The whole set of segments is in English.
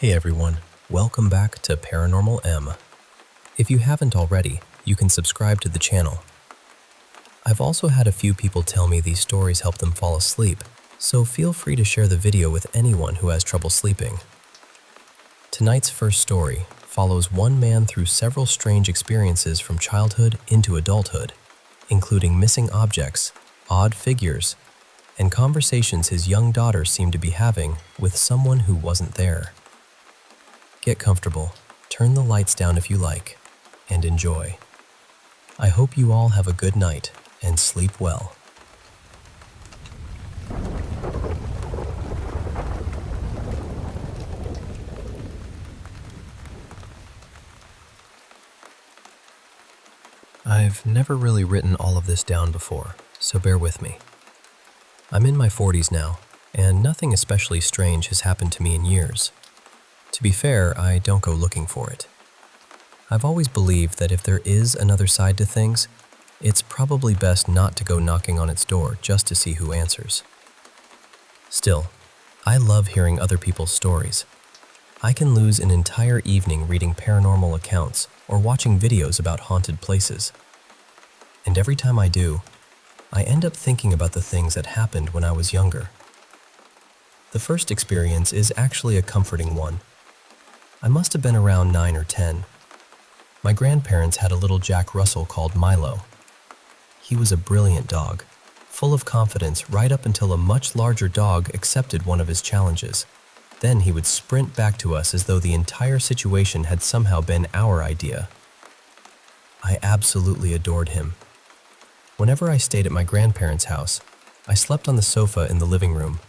Hey everyone, welcome back to Paranormal M. If you haven't already, you can subscribe to the channel. I've also had a few people tell me these stories help them fall asleep, so feel free to share the video with anyone who has trouble sleeping. Tonight's first story follows one man through several strange experiences from childhood into adulthood, including missing objects, odd figures, and conversations his young daughter seemed to be having with someone who wasn't there. Get comfortable, turn the lights down if you like, and enjoy. I hope you all have a good night and sleep well. I've never really written all of this down before, so bear with me. I'm in my 40s now, and nothing especially strange has happened to me in years. To be fair, I don't go looking for it. I've always believed that if there is another side to things, it's probably best not to go knocking on its door just to see who answers. Still, I love hearing other people's stories. I can lose an entire evening reading paranormal accounts or watching videos about haunted places. And every time I do, I end up thinking about the things that happened when I was younger. The first experience is actually a comforting one. I must have been around 9 or 10. My grandparents had a little Jack Russell called Milo. He was a brilliant dog, full of confidence right up until a much larger dog accepted one of his challenges. Then he would sprint back to us as though the entire situation had somehow been our idea. I absolutely adored him. Whenever I stayed at my grandparents' house, I slept on the sofa in the living room.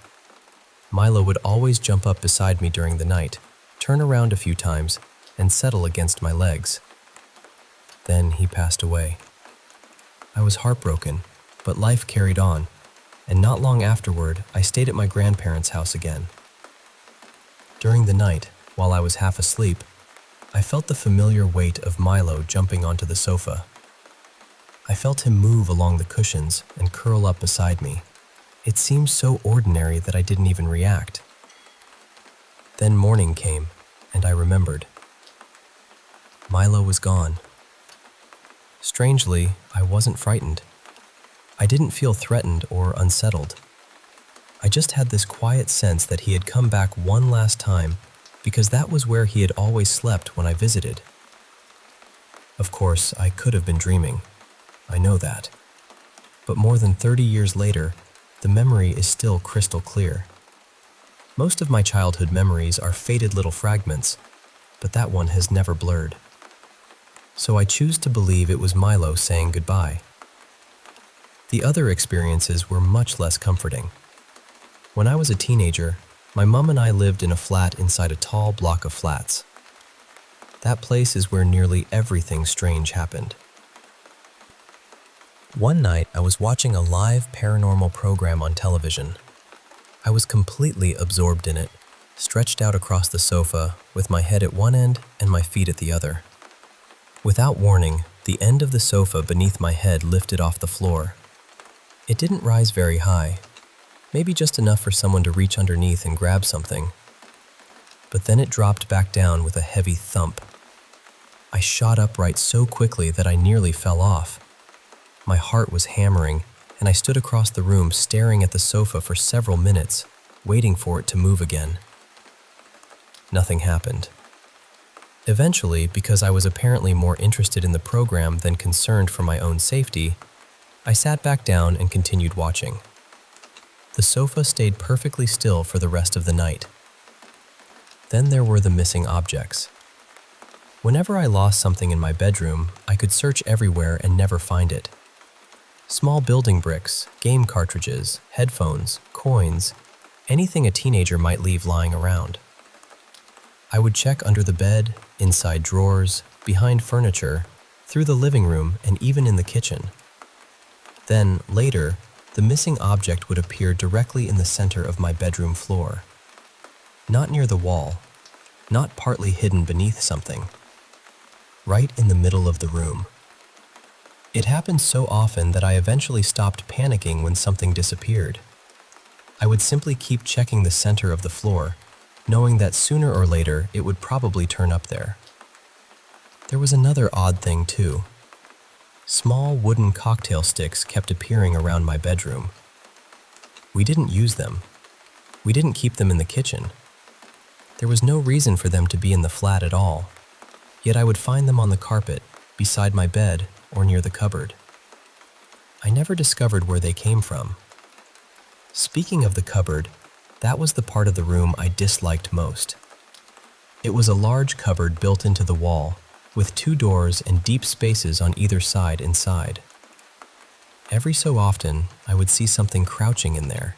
Milo would always jump up beside me during the night, turn around a few times, and settle against my legs. Then he passed away. I was heartbroken, but life carried on, and not long afterward, I stayed at my grandparents' house again. During the night, while I was half asleep, I felt the familiar weight of Milo jumping onto the sofa. I felt him move along the cushions and curl up beside me. It seemed so ordinary that I didn't even react. Then morning came, and I remembered. Milo was gone. Strangely, I wasn't frightened. I didn't feel threatened or unsettled. I just had this quiet sense that he had come back one last time because that was where he had always slept when I visited. Of course, I could have been dreaming. I know that. But more than 30 years later, the memory is still crystal clear. Most of my childhood memories are faded little fragments, but that one has never blurred. So I choose to believe it was Milo saying goodbye. The other experiences were much less comforting. When I was a teenager, my mom and I lived in a flat inside a tall block of flats. That place is where nearly everything strange happened. One night, I was watching a live paranormal program on television. I was completely absorbed in it, stretched out across the sofa with my head at one end and my feet at the other. Without warning, the end of the sofa beneath my head lifted off the floor. It didn't rise very high, maybe just enough for someone to reach underneath and grab something. But then it dropped back down with a heavy thump. I shot upright so quickly that I nearly fell off. My heart was hammering, and I stood across the room staring at the sofa for several minutes, waiting for it to move again. Nothing happened. Eventually, because I was apparently more interested in the program than concerned for my own safety, I sat back down and continued watching. The sofa stayed perfectly still for the rest of the night. Then there were the missing objects. Whenever I lost something in my bedroom, I could search everywhere and never find it. Small building bricks, game cartridges, headphones, coins, anything a teenager might leave lying around. I would check under the bed, inside drawers, behind furniture, through the living room, and even in the kitchen. Then, later, the missing object would appear directly in the center of my bedroom floor. Not near the wall, not partly hidden beneath something. Right in the middle of the room. It happened so often that I eventually stopped panicking when something disappeared. I would simply keep checking the center of the floor, knowing that sooner or later it would probably turn up there. There was another odd thing too. Small wooden cocktail sticks kept appearing around my bedroom. We didn't use them. We didn't keep them in the kitchen. There was no reason for them to be in the flat at all, yet I would find them on the carpet, beside my bed, or near the cupboard. I never discovered where they came from. Speaking of the cupboard, that was the part of the room I disliked most. It was a large cupboard built into the wall, with 2 doors and deep spaces on either side inside. Every so often, I would see something crouching in there.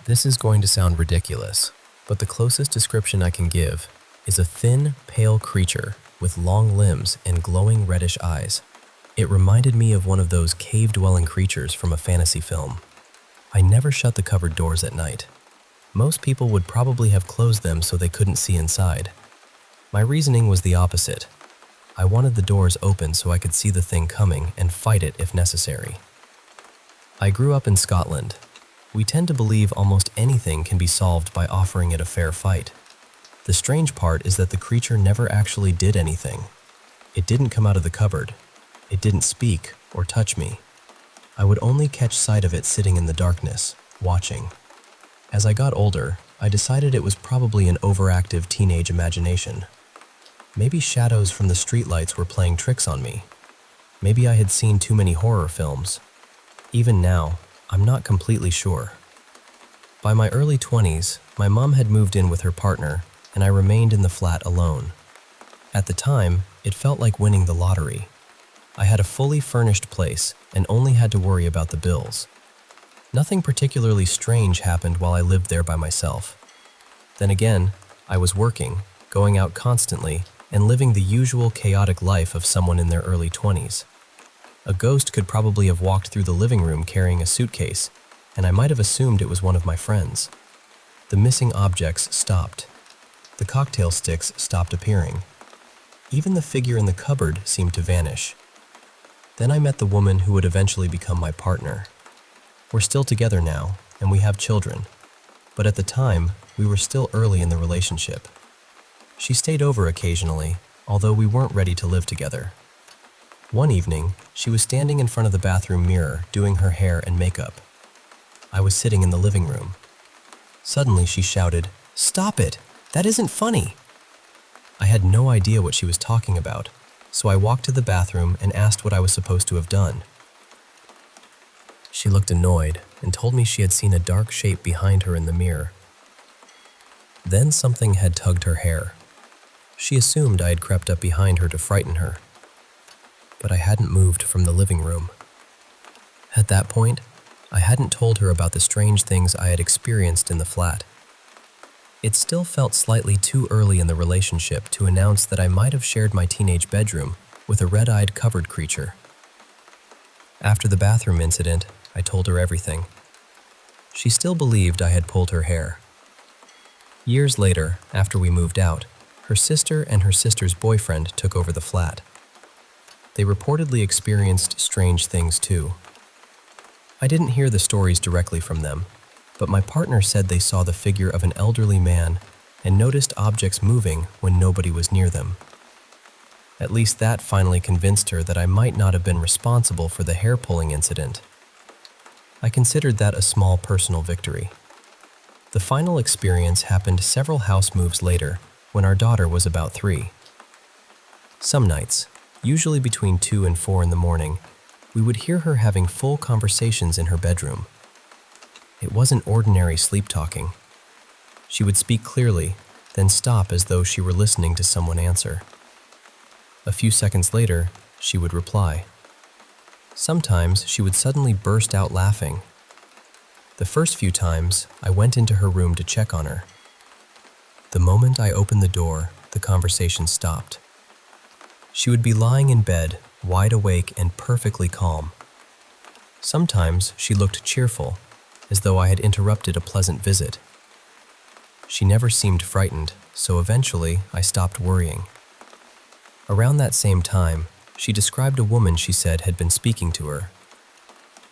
This is going to sound ridiculous, but the closest description I can give is a thin, pale creature with long limbs and glowing reddish eyes. It reminded me of one of those cave-dwelling creatures from a fantasy film. I never shut the cupboard doors at night. Most people would probably have closed them so they couldn't see inside. My reasoning was the opposite. I wanted the doors open so I could see the thing coming and fight it if necessary. I grew up in Scotland. We tend to believe almost anything can be solved by offering it a fair fight. The strange part is that the creature never actually did anything. It didn't come out of the cupboard. It didn't speak or touch me. I would only catch sight of it sitting in the darkness, watching. As I got older, I decided it was probably an overactive teenage imagination. Maybe shadows from the streetlights were playing tricks on me. Maybe I had seen too many horror films. Even now, I'm not completely sure. By my early 20s, my mom had moved in with her partner, and I remained in the flat alone. At the time, it felt like winning the lottery. I had a fully furnished place and only had to worry about the bills. Nothing particularly strange happened while I lived there by myself. Then again, I was working, going out constantly, and living the usual chaotic life of someone in their early 20s. A ghost could probably have walked through the living room carrying a suitcase, and I might have assumed it was one of my friends. The missing objects stopped. The cocktail sticks stopped appearing. Even the figure in the cupboard seemed to vanish. Then I met the woman who would eventually become my partner. We're still together now, and we have children, but at the time, we were still early in the relationship. She stayed over occasionally, although we weren't ready to live together. One evening, she was standing in front of the bathroom mirror doing her hair and makeup. I was sitting in the living room. Suddenly she shouted, "Stop it! That isn't funny!" I had no idea what she was talking about, so I walked to the bathroom and asked what I was supposed to have done. She looked annoyed and told me she had seen a dark shape behind her in the mirror. Then something had tugged her hair. She assumed I had crept up behind her to frighten her, but I hadn't moved from the living room. At that point, I hadn't told her about the strange things I had experienced in the flat. It still felt slightly too early in the relationship to announce that I might have shared my teenage bedroom with a red-eyed covered creature. After the bathroom incident, I told her everything. She still believed I had pulled her hair. Years later, after we moved out, her sister and her sister's boyfriend took over the flat. They reportedly experienced strange things too. I didn't hear the stories directly from them, but my partner said they saw the figure of an elderly man and noticed objects moving when nobody was near them. At least that finally convinced her that I might not have been responsible for the hair-pulling incident. I considered that a small personal victory. The final experience happened several house moves later, when our daughter was about 3. Some nights, usually between 2 and 4 in the morning, we would hear her having full conversations in her bedroom. It wasn't ordinary sleep talking. She would speak clearly, then stop as though she were listening to someone answer. A few seconds later, she would reply. Sometimes she would suddenly burst out laughing. The first few times, I went into her room to check on her. The moment I opened the door, the conversation stopped. She would be lying in bed, wide awake and perfectly calm. Sometimes she looked cheerful, as though I had interrupted a pleasant visit. She never seemed frightened, so eventually I stopped worrying. Around that same time, she described a woman she said had been speaking to her.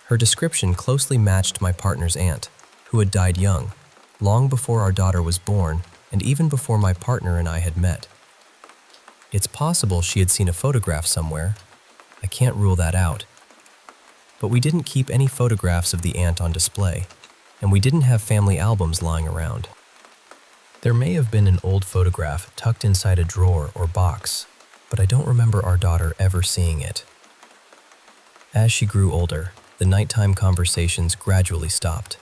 Her description closely matched my partner's aunt, who had died young, long before our daughter was born and even before my partner and I had met. It's possible she had seen a photograph somewhere. I can't rule that out. But we didn't keep any photographs of the aunt on display, and we didn't have family albums lying around. There may have been an old photograph tucked inside a drawer or box, but I don't remember our daughter ever seeing it. As she grew older, the nighttime conversations gradually stopped.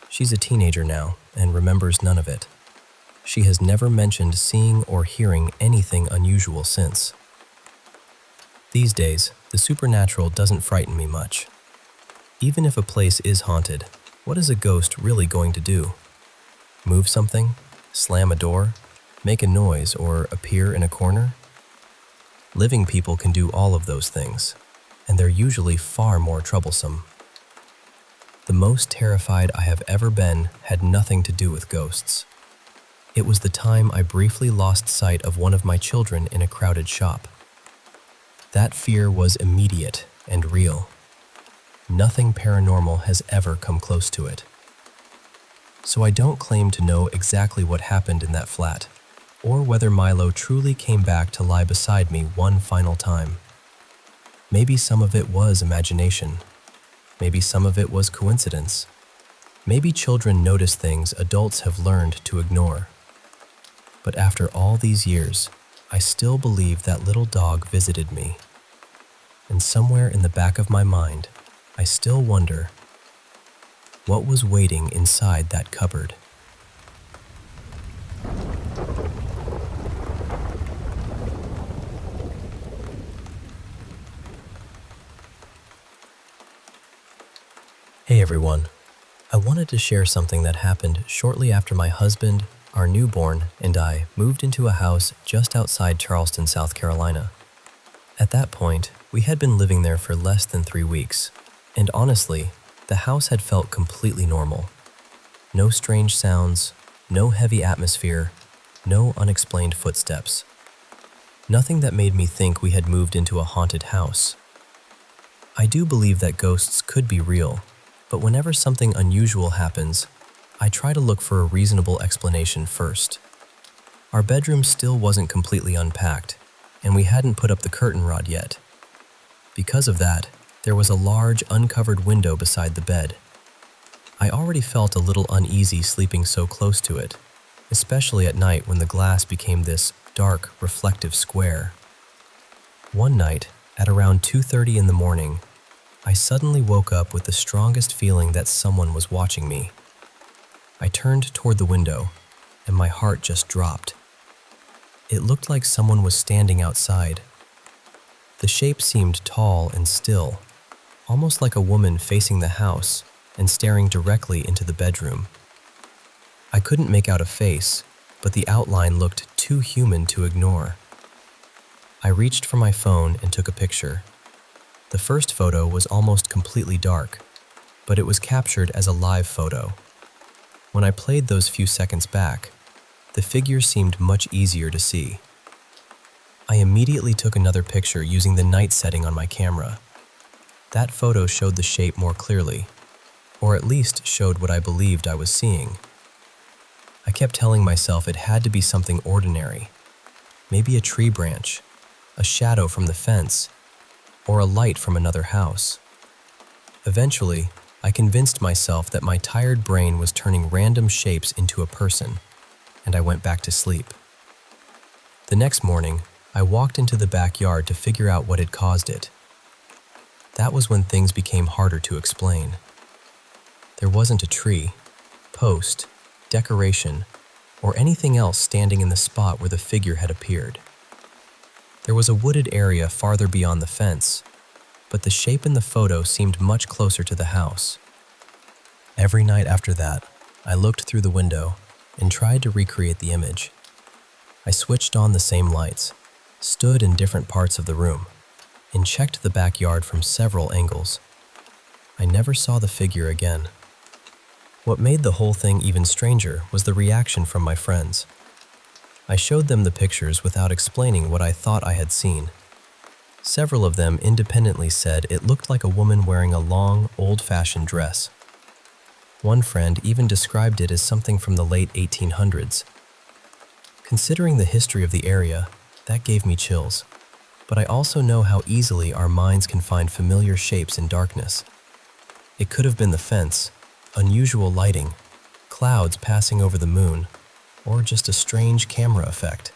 She's a teenager now and remembers none of it. She has never mentioned seeing or hearing anything unusual since. These days, the supernatural doesn't frighten me much. Even if a place is haunted, what is a ghost really going to do? Move something? Slam a door? Make a noise or appear in a corner? Living people can do all of those things, and they're usually far more troublesome. The most terrified I have ever been had nothing to do with ghosts. It was the time I briefly lost sight of one of my children in a crowded shop. That fear was immediate and real. Nothing paranormal has ever come close to it. So I don't claim to know exactly what happened in that flat, or whether Milo truly came back to lie beside me one final time. Maybe some of it was imagination. Maybe some of it was coincidence. Maybe children notice things adults have learned to ignore. But after all these years, I still believe that little dog visited me. And somewhere in the back of my mind, I still wonder, what was waiting inside that cupboard? Hey everyone, I wanted to share something that happened shortly after my husband, our newborn, and I moved into a house just outside Charleston, South Carolina. At that point, we had been living there for less than 3 weeks, and honestly, the house had felt completely normal. No strange sounds, no heavy atmosphere, no unexplained footsteps. Nothing that made me think we had moved into a haunted house. I do believe that ghosts could be real, but whenever something unusual happens, I try to look for a reasonable explanation first. Our bedroom still wasn't completely unpacked, and we hadn't put up the curtain rod yet. Because of that, there was a large uncovered window beside the bed. I already felt a little uneasy sleeping so close to it, especially at night when the glass became this dark, reflective square. One night, at around 2:30 in the morning, I suddenly woke up with the strongest feeling that someone was watching me. I turned toward the window, and my heart just dropped. It looked like someone was standing outside. The shape seemed tall and still, almost like a woman facing the house and staring directly into the bedroom. I couldn't make out a face, but the outline looked too human to ignore. I reached for my phone and took a picture. The first photo was almost completely dark, but it was captured as a live photo. When I played those few seconds back, the figure seemed much easier to see. I immediately took another picture using the night setting on my camera. That photo showed the shape more clearly, or at least showed what I believed I was seeing. I kept telling myself it had to be something ordinary, maybe a tree branch, a shadow from the fence, or a light from another house. Eventually, I convinced myself that my tired brain was turning random shapes into a person, and I went back to sleep. The next morning, I walked into the backyard to figure out what had caused it. That was when things became harder to explain. There wasn't a tree, post, decoration, or anything else standing in the spot where the figure had appeared. There was a wooded area farther beyond the fence, but the shape in the photo seemed much closer to the house. Every night after that, I looked through the window and tried to recreate the image. I switched on the same lights, stood in different parts of the room, and checked the backyard from several angles. I never saw the figure again. What made the whole thing even stranger was the reaction from my friends. I showed them the pictures without explaining what I thought I had seen. Several of them independently said it looked like a woman wearing a long, old-fashioned dress. One friend even described it as something from the late 1800s. Considering the history of the area, that gave me chills. But I also know how easily our minds can find familiar shapes in darkness. It could have been the fence, unusual lighting, clouds passing over the moon, or just a strange camera effect.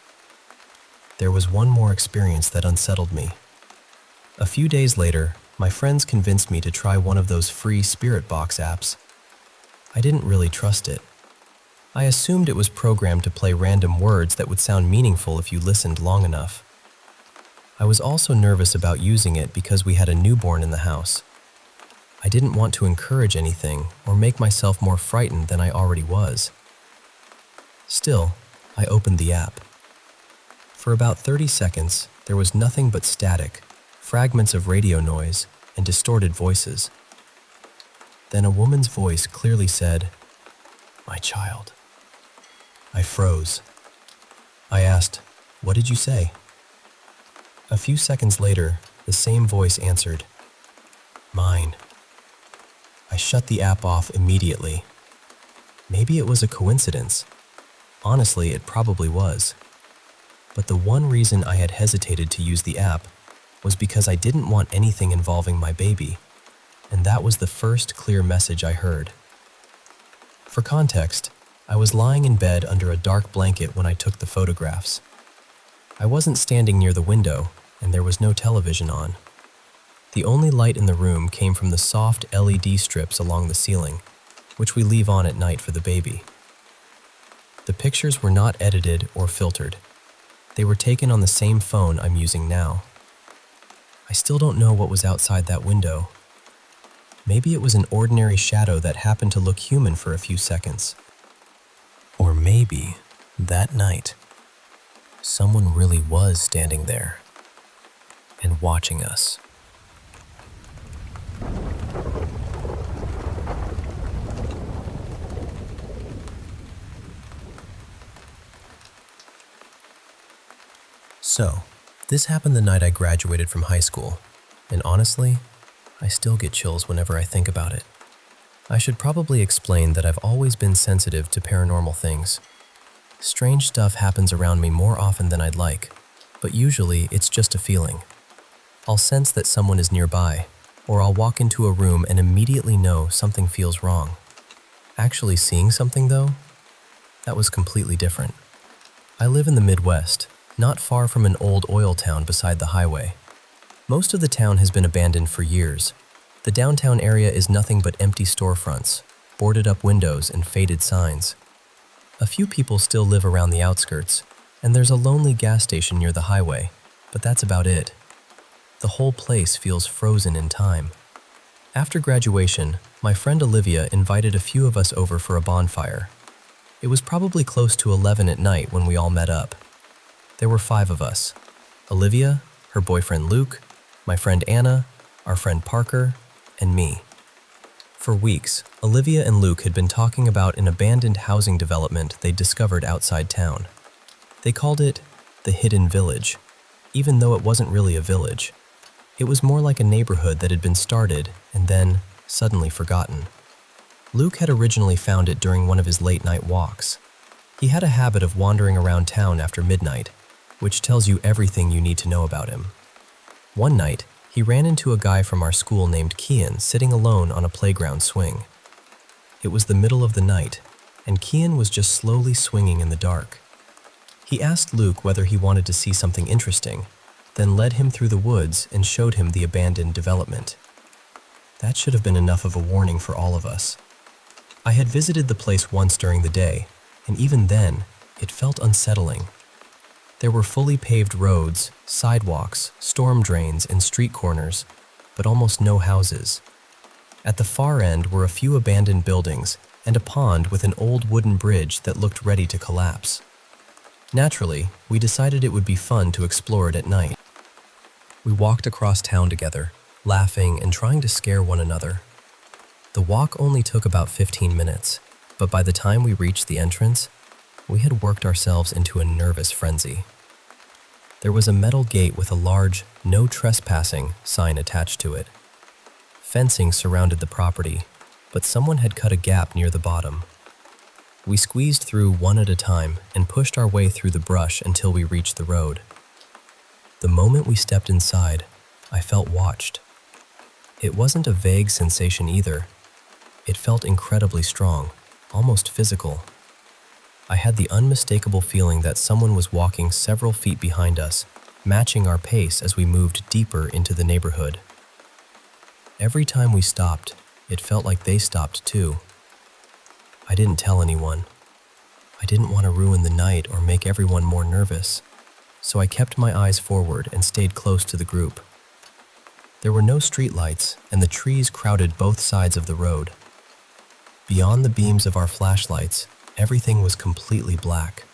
There was one more experience that unsettled me. A few days later, my friends convinced me to try one of those free spirit box apps. I didn't really trust it. I assumed it was programmed to play random words that would sound meaningful if you listened long enough. I was also nervous about using it because we had a newborn in the house. I didn't want to encourage anything or make myself more frightened than I already was. Still, I opened the app. For about 30 seconds, there was nothing but static, fragments of radio noise, and distorted voices. Then a woman's voice clearly said, "My child." I froze. I asked, "What did you say?" A few seconds later, the same voice answered, "Mine." I shut the app off immediately. Maybe it was a coincidence. Honestly, it probably was. But the one reason I had hesitated to use the app was because I didn't want anything involving my baby, and that was the first clear message I heard. For context, I was lying in bed under a dark blanket when I took the photographs. I wasn't standing near the window, and there was no television on. The only light in the room came from the soft LED strips along the ceiling, which we leave on at night for the baby. The pictures were not edited or filtered. They were taken on the same phone I'm using now. I still don't know what was outside that window. Maybe it was an ordinary shadow that happened to look human for a few seconds. Or maybe, that night, someone really was standing there and watching us. So, this happened the night I graduated from high school, and honestly, I still get chills whenever I think about it. I should probably explain that I've always been sensitive to paranormal things. Strange stuff happens around me more often than I'd like, but usually it's just a feeling. I'll sense that someone is nearby, or I'll walk into a room and immediately know something feels wrong. Actually seeing something, though, that was completely different. I live in the Midwest, not far from an old oil town beside the highway. Most of the town has been abandoned for years. The downtown area is nothing but empty storefronts, boarded up windows, and faded signs. A few people still live around the outskirts, and there's a lonely gas station near the highway, but that's about it. The whole place feels frozen in time. After graduation, my friend Olivia invited a few of us over for a bonfire. It was probably close to 11 at night when we all met up. There were 5 of us: Olivia, her boyfriend Luke, my friend Anna, our friend Parker, and me. For weeks, Olivia and Luke had been talking about an abandoned housing development they'd discovered outside town. They called it the Hidden Village, even though it wasn't really a village. It was more like a neighborhood that had been started and then suddenly forgotten. Luke had originally found it during one of his late-night walks. He had a habit of wandering around town after midnight, which tells you everything you need to know about him. One night, he ran into a guy from our school named Kian sitting alone on a playground swing. It was the middle of the night, and Kian was just slowly swinging in the dark. He asked Luke whether he wanted to see something interesting, then led him through the woods and showed him the abandoned development. That should have been enough of a warning for all of us. I had visited the place once during the day, and even then, it felt unsettling. There were fully paved roads, sidewalks, storm drains, and street corners, but almost no houses. At the far end were a few abandoned buildings and a pond with an old wooden bridge that looked ready to collapse. Naturally, we decided it would be fun to explore it at night. We walked across town together, laughing and trying to scare one another. The walk only took about 15 minutes, but by the time we reached the entrance, we had worked ourselves into a nervous frenzy. There was a metal gate with a large "No Trespassing" sign attached to it. Fencing surrounded the property, but someone had cut a gap near the bottom. We squeezed through one at a time and pushed our way through the brush until we reached the road. The moment we stepped inside, I felt watched. It wasn't a vague sensation either. It felt incredibly strong, almost physical. I had the unmistakable feeling that someone was walking several feet behind us, matching our pace as we moved deeper into the neighborhood. Every time we stopped, it felt like they stopped too. I didn't tell anyone. I didn't want to ruin the night or make everyone more nervous, so I kept my eyes forward and stayed close to the group. There were no streetlights, and the trees crowded both sides of the road. Beyond the beams of our flashlights, everything was completely black.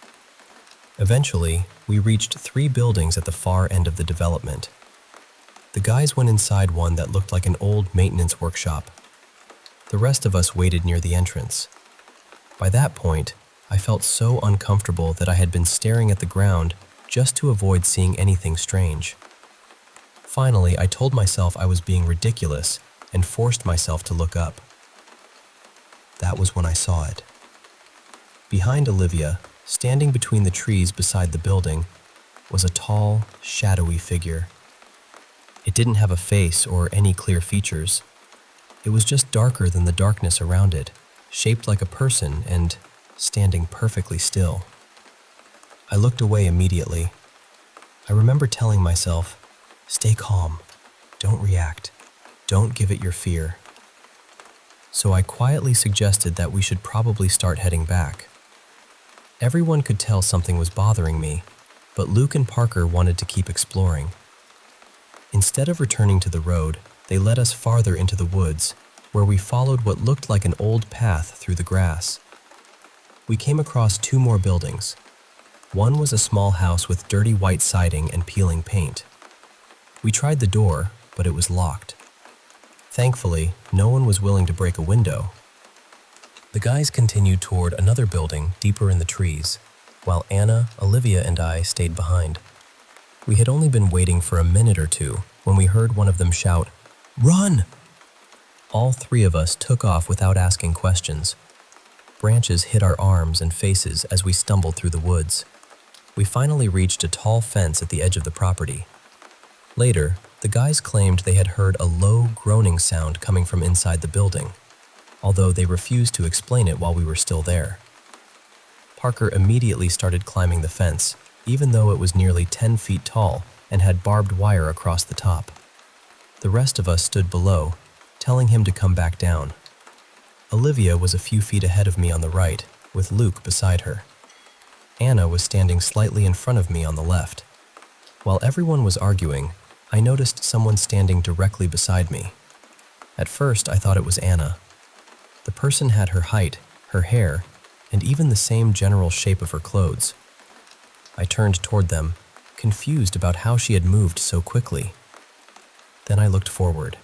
Eventually, we reached 3 buildings at the far end of the development. The guys went inside one that looked like an old maintenance workshop. The rest of us waited near the entrance. By that point, I felt so uncomfortable that I had been staring at the ground just to avoid seeing anything strange. Finally, I told myself I was being ridiculous and forced myself to look up. That was when I saw it. Behind Olivia, standing between the trees beside the building, was a tall, shadowy figure. It didn't have a face or any clear features. It was just darker than the darkness around it, shaped like a person and standing perfectly still. I looked away immediately. I remember telling myself, "Stay calm, don't react, don't give it your fear." So I quietly suggested that we should probably start heading back. Everyone could tell something was bothering me, but Luke and Parker wanted to keep exploring. Instead of returning to the road, they led us farther into the woods, where we followed what looked like an old path through the grass. We came across 2 more buildings. One was a small house with dirty white siding and peeling paint. We tried the door, but it was locked. Thankfully, no one was willing to break a window. The guys continued toward another building deeper in the trees, while Anna, Olivia, and I stayed behind. We had only been waiting for a minute or two when we heard one of them shout, "Run!" All 3 of us took off without asking questions. Branches hit our arms and faces as we stumbled through the woods. We finally reached a tall fence at the edge of the property. Later, the guys claimed they had heard a low, groaning sound coming from inside the building, although they refused to explain it while we were still there. Parker immediately started climbing the fence, even though it was nearly 10 feet tall and had barbed wire across the top. The rest of us stood below, telling him to come back down. Olivia was a few feet ahead of me on the right, with Luke beside her. Anna was standing slightly in front of me on the left. While everyone was arguing, I noticed someone standing directly beside me. At first, I thought it was Anna. The person had her height, her hair, and even the same general shape of her clothes. I turned toward them, confused about how she had moved so quickly. Then I looked forward.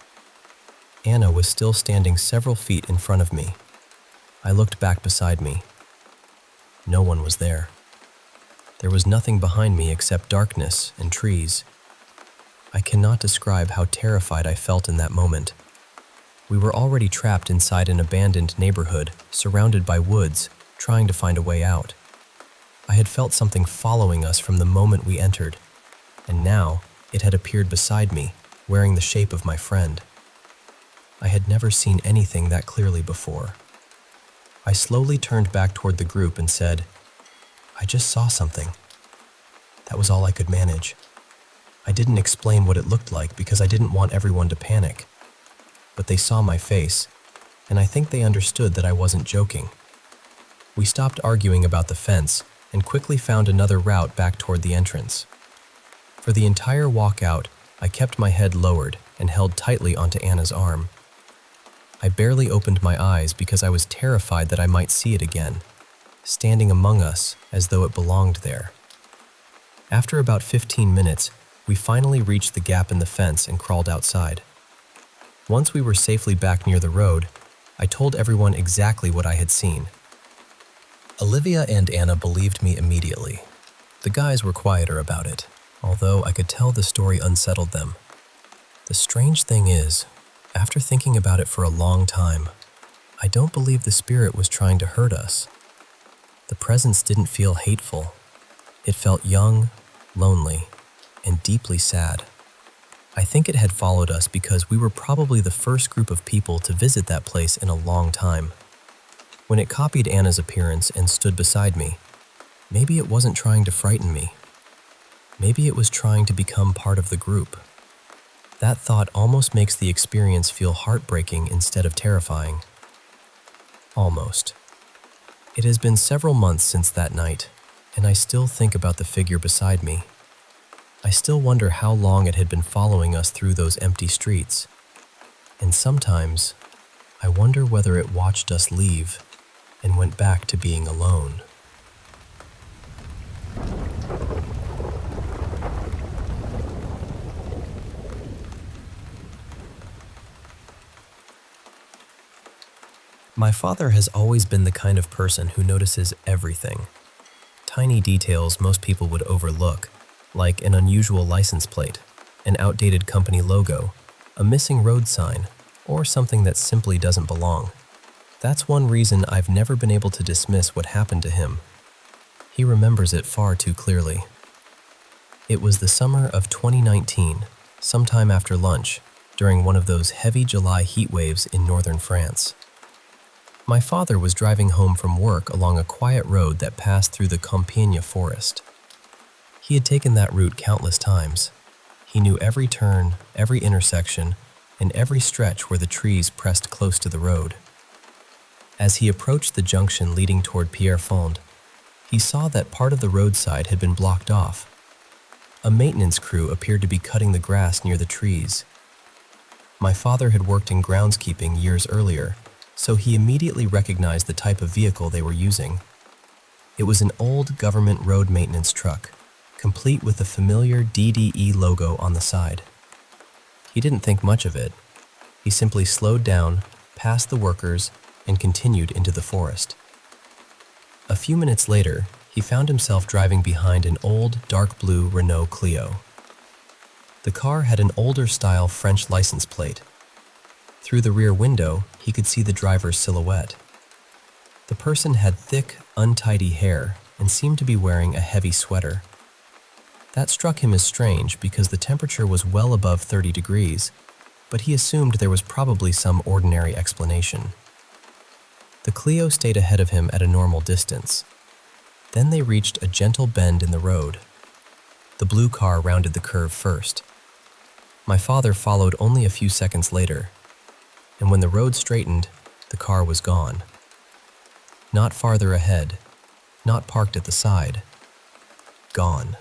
Anna was still standing several feet in front of me. I looked back beside me. No one was there. There was nothing behind me except darkness and trees. I cannot describe how terrified I felt in that moment. We were already trapped inside an abandoned neighborhood, surrounded by woods, trying to find a way out. I had felt something following us from the moment we entered, and now it had appeared beside me, wearing the shape of my friend. I had never seen anything that clearly before. I slowly turned back toward the group and said, "I just saw something." That was all I could manage. I didn't explain what it looked like because I didn't want everyone to panic. But they saw my face, and I think they understood that I wasn't joking. We stopped arguing about the fence and quickly found another route back toward the entrance. For the entire walk out, I kept my head lowered and held tightly onto Anna's arm. I barely opened my eyes because I was terrified that I might see it again, standing among us as though it belonged there. After about 15 minutes, we finally reached the gap in the fence and crawled outside. Once we were safely back near the road, I told everyone exactly what I had seen. Olivia and Anna believed me immediately. The guys were quieter about it, although I could tell the story unsettled them. The strange thing is, after thinking about it for a long time, I don't believe the spirit was trying to hurt us. The presence didn't feel hateful. It felt young, lonely, and deeply sad. I think it had followed us because we were probably the first group of people to visit that place in a long time. When it copied Anna's appearance and stood beside me, maybe it wasn't trying to frighten me. Maybe it was trying to become part of the group. That thought almost makes the experience feel heartbreaking instead of terrifying. Almost. It has been several months since that night, and I still think about the figure beside me. I still wonder how long it had been following us through those empty streets. And sometimes, I wonder whether it watched us leave and went back to being alone. My father has always been the kind of person who notices everything. Tiny details most people would overlook, like an unusual license plate, an outdated company logo, a missing road sign, or something that simply doesn't belong. That's one reason I've never been able to dismiss what happened to him. He remembers it far too clearly. It was the summer of 2019, sometime after lunch, during one of those heavy July heat waves in northern France. My father was driving home from work along a quiet road that passed through the Compilation forest. He had taken that route countless times. He knew every turn, every intersection, and every stretch where the trees pressed close to the road. As he approached the junction leading toward Pierrefonds, he saw that part of the roadside had been blocked off. A maintenance crew appeared to be cutting the grass near the trees. My father had worked in groundskeeping years earlier, so he immediately recognized the type of vehicle they were using. It was an old government road maintenance truck, complete with the familiar DDE logo on the side. He didn't think much of it. He simply slowed down, passed the workers, and continued into the forest. A few minutes later, he found himself driving behind an old dark blue Renault Clio. The car had an older-style French license plate. Through the rear window, he could see the driver's silhouette. The person had thick, untidy hair and seemed to be wearing a heavy sweater. That struck him as strange because the temperature was well above 30 degrees, but he assumed there was probably some ordinary explanation. The Clio stayed ahead of him at a normal distance. Then they reached a gentle bend in the road. The blue car rounded the curve first. My father followed only a few seconds later, and when the road straightened, the car was gone. Not farther ahead, not parked at the side. Gone.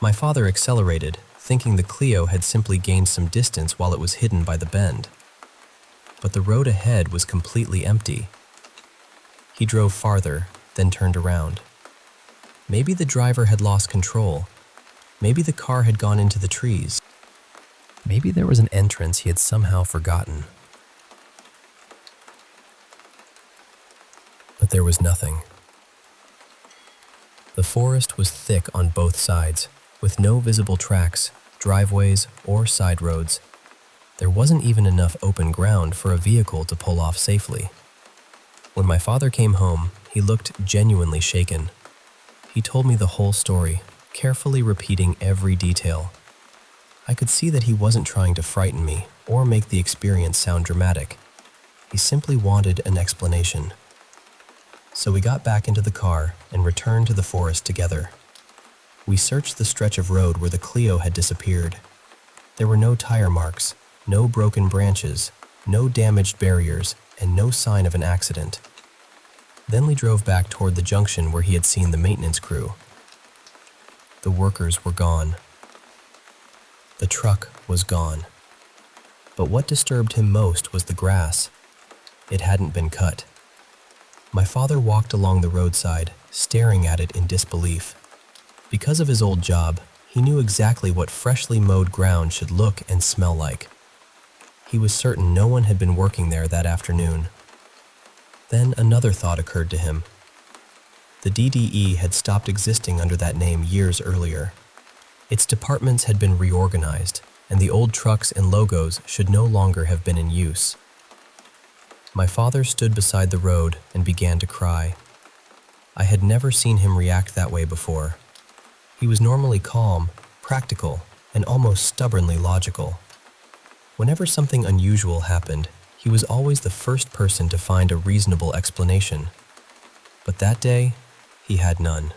My father accelerated, thinking the Clio had simply gained some distance while it was hidden by the bend. But the road ahead was completely empty. He drove farther, then turned around. Maybe the driver had lost control. Maybe the car had gone into the trees. Maybe there was an entrance he had somehow forgotten. But there was nothing. The forest was thick on both sides, with no visible tracks, driveways, or side roads. There wasn't even enough open ground for a vehicle to pull off safely. When my father came home, he looked genuinely shaken. He told me the whole story, carefully repeating every detail. I could see that he wasn't trying to frighten me or make the experience sound dramatic. He simply wanted an explanation. So we got back into the car and returned to the forest together. We searched the stretch of road where the Clio had disappeared. There were no tire marks, no broken branches, no damaged barriers, and no sign of an accident. Then we drove back toward the junction where he had seen the maintenance crew. The workers were gone. The truck was gone. But what disturbed him most was the grass. It hadn't been cut. My father walked along the roadside, staring at it in disbelief. Because of his old job, he knew exactly what freshly mowed ground should look and smell like. He was certain no one had been working there that afternoon. Then another thought occurred to him. The DDE had stopped existing under that name years earlier. Its departments had been reorganized, and the old trucks and logos should no longer have been in use. My father stood beside the road and began to cry. I had never seen him react that way before. He was normally calm, practical, and almost stubbornly logical. Whenever something unusual happened, he was always the first person to find a reasonable explanation. But that day, he had none.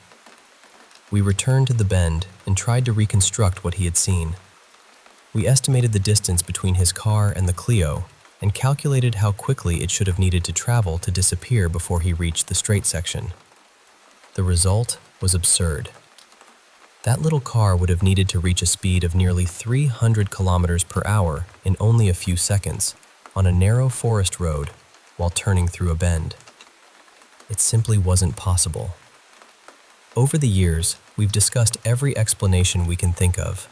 We returned to the bend and tried to reconstruct what he had seen. We estimated the distance between his car and the Clio and calculated how quickly it should have needed to travel to disappear before he reached the straight section. The result was absurd. That little car would have needed to reach a speed of nearly 300 kilometers per hour in only a few seconds on a narrow forest road while turning through a bend. It simply wasn't possible. Over the years, we've discussed every explanation we can think of.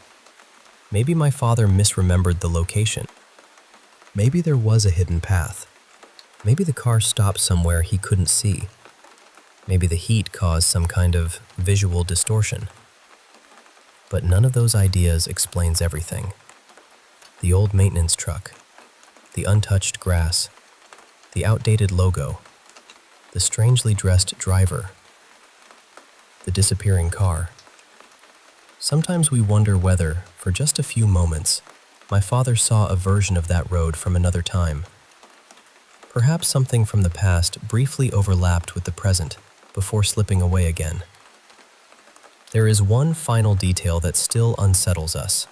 Maybe my father misremembered the location. Maybe there was a hidden path. Maybe the car stopped somewhere he couldn't see. Maybe the heat caused some kind of visual distortion. But none of those ideas explains everything. The old maintenance truck, the untouched grass, the outdated logo, the strangely dressed driver, the disappearing car. Sometimes we wonder whether, for just a few moments, my father saw a version of that road from another time. Perhaps something from the past briefly overlapped with the present before slipping away again. There is one final detail that still unsettles us.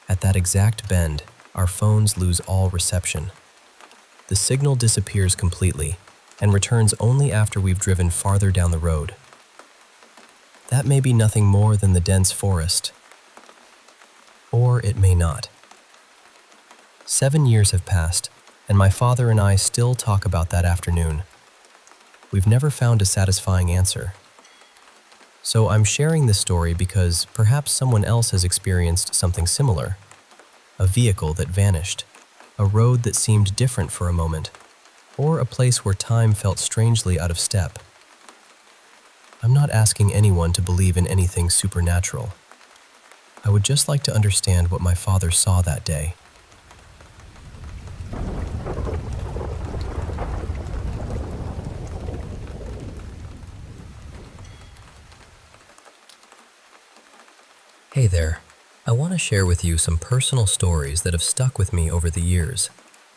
At that exact bend, our phones lose all reception. The signal disappears completely and returns only after we've driven farther down the road. That may be nothing more than the dense forest. Or it may not. 7 years have passed, and my father and I still talk about that afternoon. We've never found a satisfying answer. So I'm sharing this story because perhaps someone else has experienced something similar. A vehicle that vanished, a road that seemed different for a moment, or a place where time felt strangely out of step. I'm not asking anyone to believe in anything supernatural. I would just like to understand what my father saw that day. Hey there. I want to share with you some personal stories that have stuck with me over the years.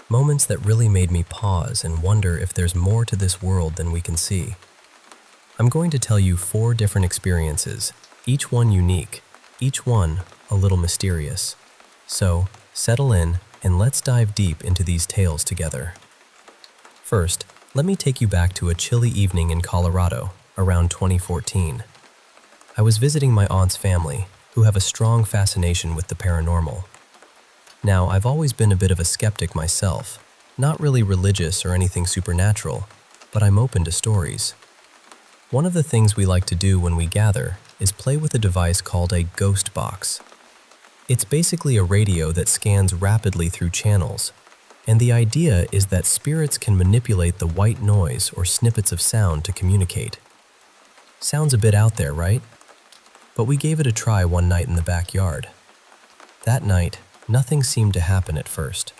Moments that really made me pause and wonder if there's more to this world than we can see. I'm going to tell you 4 different experiences, each one unique, each one a little mysterious. So, settle in and let's dive deep into these tales together. First, let me take you back to a chilly evening in Colorado, around 2014. I was visiting my aunt's family, who have a strong fascination with the paranormal. Now, I've always been a bit of a skeptic myself, not really religious or anything supernatural, but I'm open to stories. One of the things we like to do when we gather is play with a device called a ghost box. It's basically a radio that scans rapidly through channels, and the idea is that spirits can manipulate the white noise or snippets of sound to communicate. Sounds a bit out there, right? But we gave it a try one night in the backyard. That night, nothing seemed to happen at first.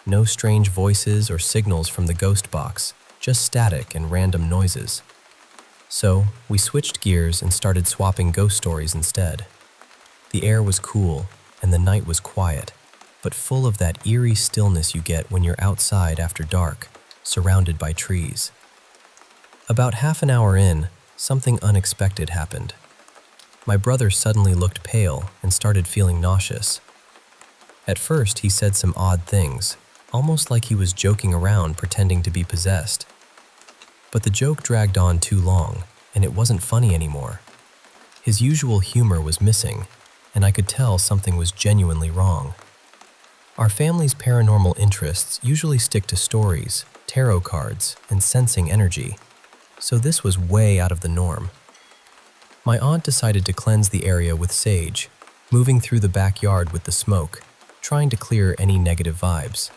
No strange voices or signals from the ghost box, just static and random noises. So, we switched gears and started swapping ghost stories instead. The air was cool, and the night was quiet, but full of that eerie stillness you get when you're outside after dark, surrounded by trees. About half an hour in, something unexpected happened. My brother suddenly looked pale and started feeling nauseous. At first, he said some odd things, almost like he was joking around pretending to be possessed. But the joke dragged on too long, and it wasn't funny anymore. His usual humor was missing, and I could tell something was genuinely wrong. Our family's paranormal interests usually stick to stories, tarot cards, and sensing energy, so this was way out of the norm. My aunt decided to cleanse the area with sage, moving through the backyard with the smoke, trying to clear any negative vibes.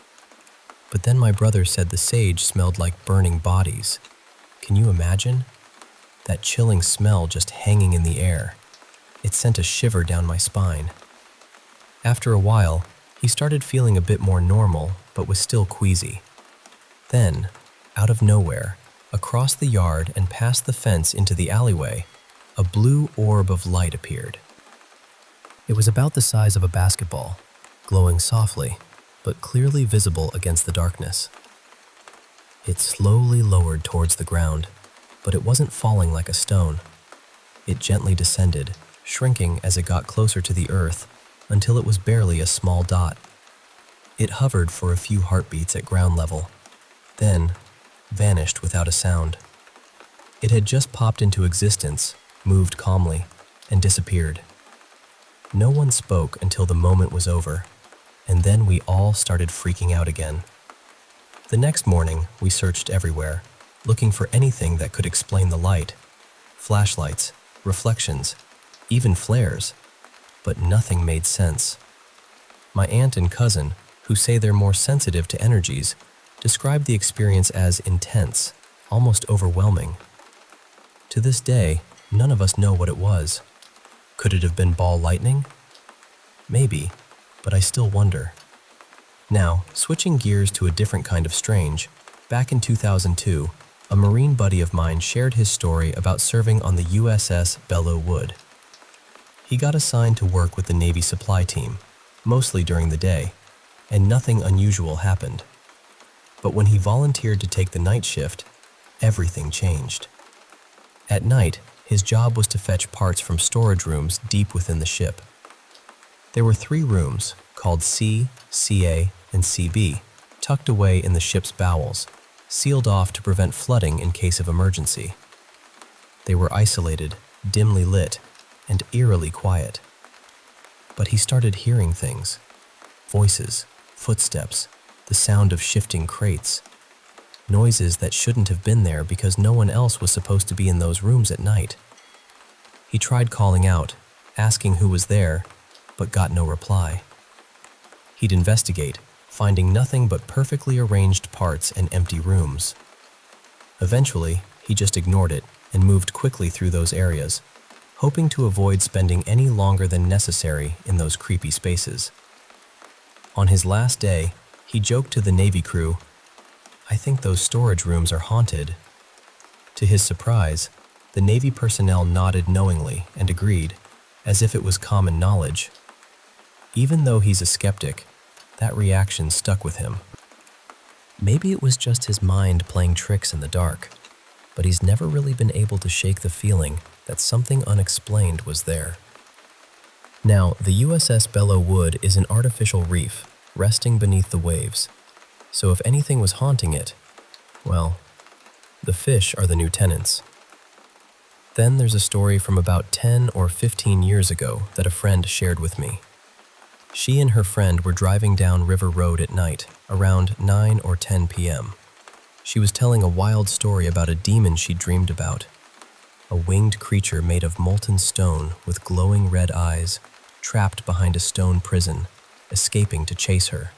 But then my brother said the sage smelled like burning bodies. Can you imagine? That chilling smell just hanging in the air. It sent a shiver down my spine. After a while, he started feeling a bit more normal, but was still queasy. Then, out of nowhere, across the yard and past the fence into the alleyway, a blue orb of light appeared. It was about the size of a basketball, glowing softly, but clearly visible against the darkness. It slowly lowered towards the ground, but it wasn't falling like a stone. It gently descended, shrinking as it got closer to the earth until it was barely a small dot. It hovered for a few heartbeats at ground level, then vanished without a sound. It had just popped into existence, moved calmly, and disappeared. No one spoke until the moment was over, and then we all started freaking out again. The next morning, we searched everywhere, looking for anything that could explain the light. Flashlights, reflections, even flares, but nothing made sense. My aunt and cousin, who say they're more sensitive to energies, described the experience as intense, almost overwhelming. To this day, none of us know what it was. Could it have been ball lightning? Maybe, but I still wonder. Now, switching gears to a different kind of strange, back in 2002, a Marine buddy of mine shared his story about serving on the USS Belleau Wood. He got assigned to work with the Navy supply team, mostly during the day, and nothing unusual happened. But when he volunteered to take the night shift, everything changed. At night, his job was to fetch parts from storage rooms deep within the ship. There were 3 rooms, called C, CA, and CB, tucked away in the ship's bowels, sealed off to prevent flooding in case of emergency. They were isolated, dimly lit, and eerily quiet. But he started hearing things. Voices, footsteps, the sound of shifting crates. Noises that shouldn't have been there because no one else was supposed to be in those rooms at night. He tried calling out, asking who was there, but got no reply. He'd investigate, finding nothing but perfectly arranged parts and empty rooms. Eventually, he just ignored it and moved quickly through those areas, hoping to avoid spending any longer than necessary in those creepy spaces. On his last day, he joked to the Navy crew, "I think those storage rooms are haunted." To his surprise, the Navy personnel nodded knowingly and agreed, as if it was common knowledge. Even though he's a skeptic, that reaction stuck with him. Maybe it was just his mind playing tricks in the dark, but he's never really been able to shake the feeling that something unexplained was there. Now, the USS Belleau Wood is an artificial reef, resting beneath the waves. So if anything was haunting it, well, the fish are the new tenants. Then there's a story from about 10 or 15 years ago that a friend shared with me. She and her friend were driving down River Road at night, around 9 or 10 p.m. She was telling a wild story about a demon she'd dreamed about. A winged creature made of molten stone with glowing red eyes, trapped behind a stone prison, escaping to chase her.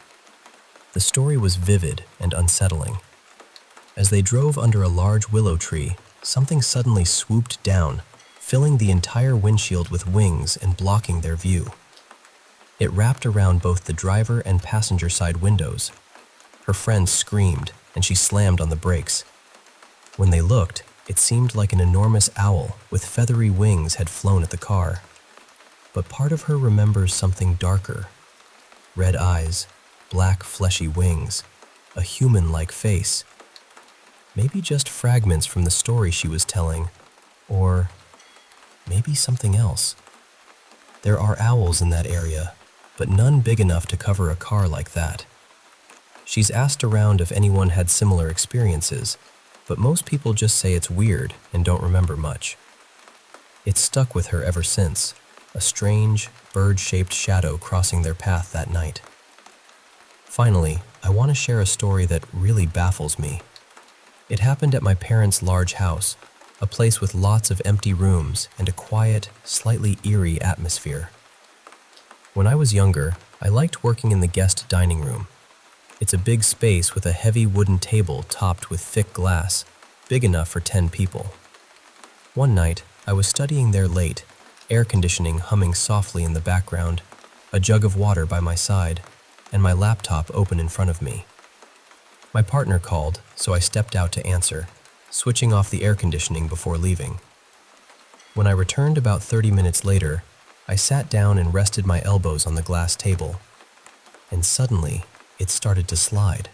The story was vivid and unsettling. As they drove under a large willow tree, something suddenly swooped down, filling the entire windshield with wings and blocking their view. It wrapped around both the driver and passenger side windows. Her friend screamed, and she slammed on the brakes. When they looked, it seemed like an enormous owl with feathery wings had flown at the car. But part of her remembers something darker. Red eyes, black fleshy wings, a human-like face. Maybe just fragments from the story she was telling, or maybe something else. There are owls in that area, but none big enough to cover a car like that. She's asked around if anyone had similar experiences, but most people just say it's weird and don't remember much. It's stuck with her ever since, a strange, bird-shaped shadow crossing their path that night. Finally, I want to share a story that really baffles me. It happened at my parents' large house, a place with lots of empty rooms and a quiet, slightly eerie atmosphere. When I was younger, I liked working in the guest dining room. It's a big space with a heavy wooden table topped with thick glass, big enough for 10 people. One night, I was studying there late, air conditioning humming softly in the background, a jug of water by my side, and my laptop open in front of me. My partner called, so I stepped out to answer, switching off the air conditioning before leaving. When I returned about 30 minutes later, I sat down and rested my elbows on the glass table, and suddenly it started to slide.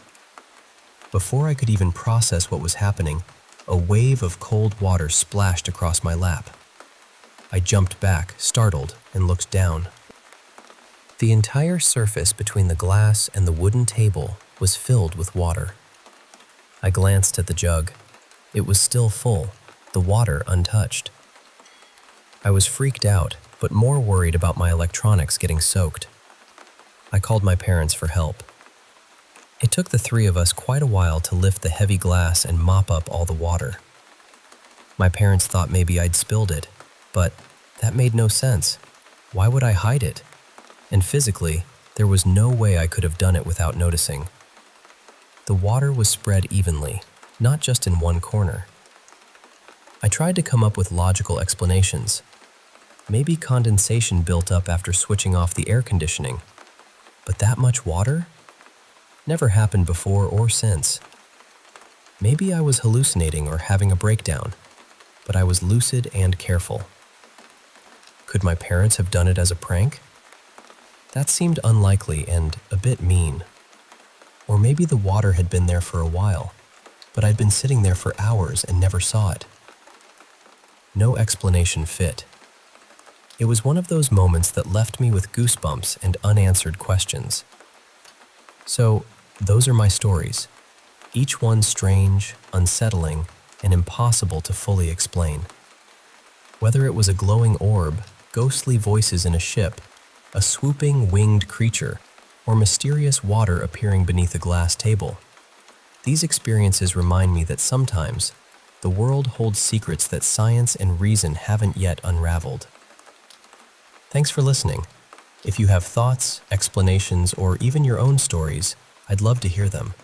Before I could even process what was happening, a wave of cold water splashed across my lap. I jumped back, startled, and looked down. The entire surface between the glass and the wooden table was filled with water. I glanced at the jug. It was still full, the water untouched. I was freaked out, but more worried about my electronics getting soaked. I called my parents for help. It took the three of us quite a while to lift the heavy glass and mop up all the water. My parents thought maybe I'd spilled it, but that made no sense. Why would I hide it? And physically, there was no way I could have done it without noticing. The water was spread evenly, not just in one corner. I tried to come up with logical explanations. Maybe condensation built up after switching off the air conditioning. But that much water? Never happened before or since. Maybe I was hallucinating or having a breakdown, but I was lucid and careful. Could my parents have done it as a prank? That seemed unlikely and a bit mean. Or maybe the water had been there for a while, but I'd been sitting there for hours and never saw it. No explanation fit. It was one of those moments that left me with goosebumps and unanswered questions. So, those are my stories, each one strange, unsettling, and impossible to fully explain. Whether it was a glowing orb, ghostly voices in a ship, a swooping winged creature, or mysterious water appearing beneath a glass table, these experiences remind me that sometimes the world holds secrets that science and reason haven't yet unraveled. Thanks for listening. If you have thoughts, explanations, or even your own stories, I'd love to hear them.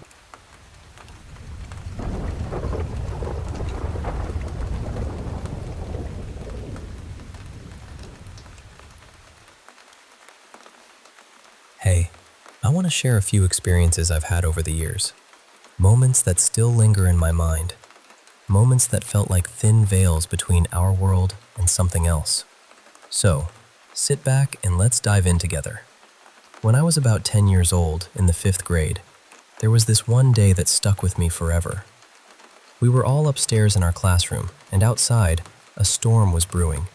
Hey, I want to share a few experiences I've had over the years. Moments that still linger in my mind. Moments that felt like thin veils between our world and something else. So, sit back and let's dive in together. When I was about 10 years old, in the 5th grade, there was this one day that stuck with me forever. We were all upstairs in our classroom, and outside, a storm was brewing.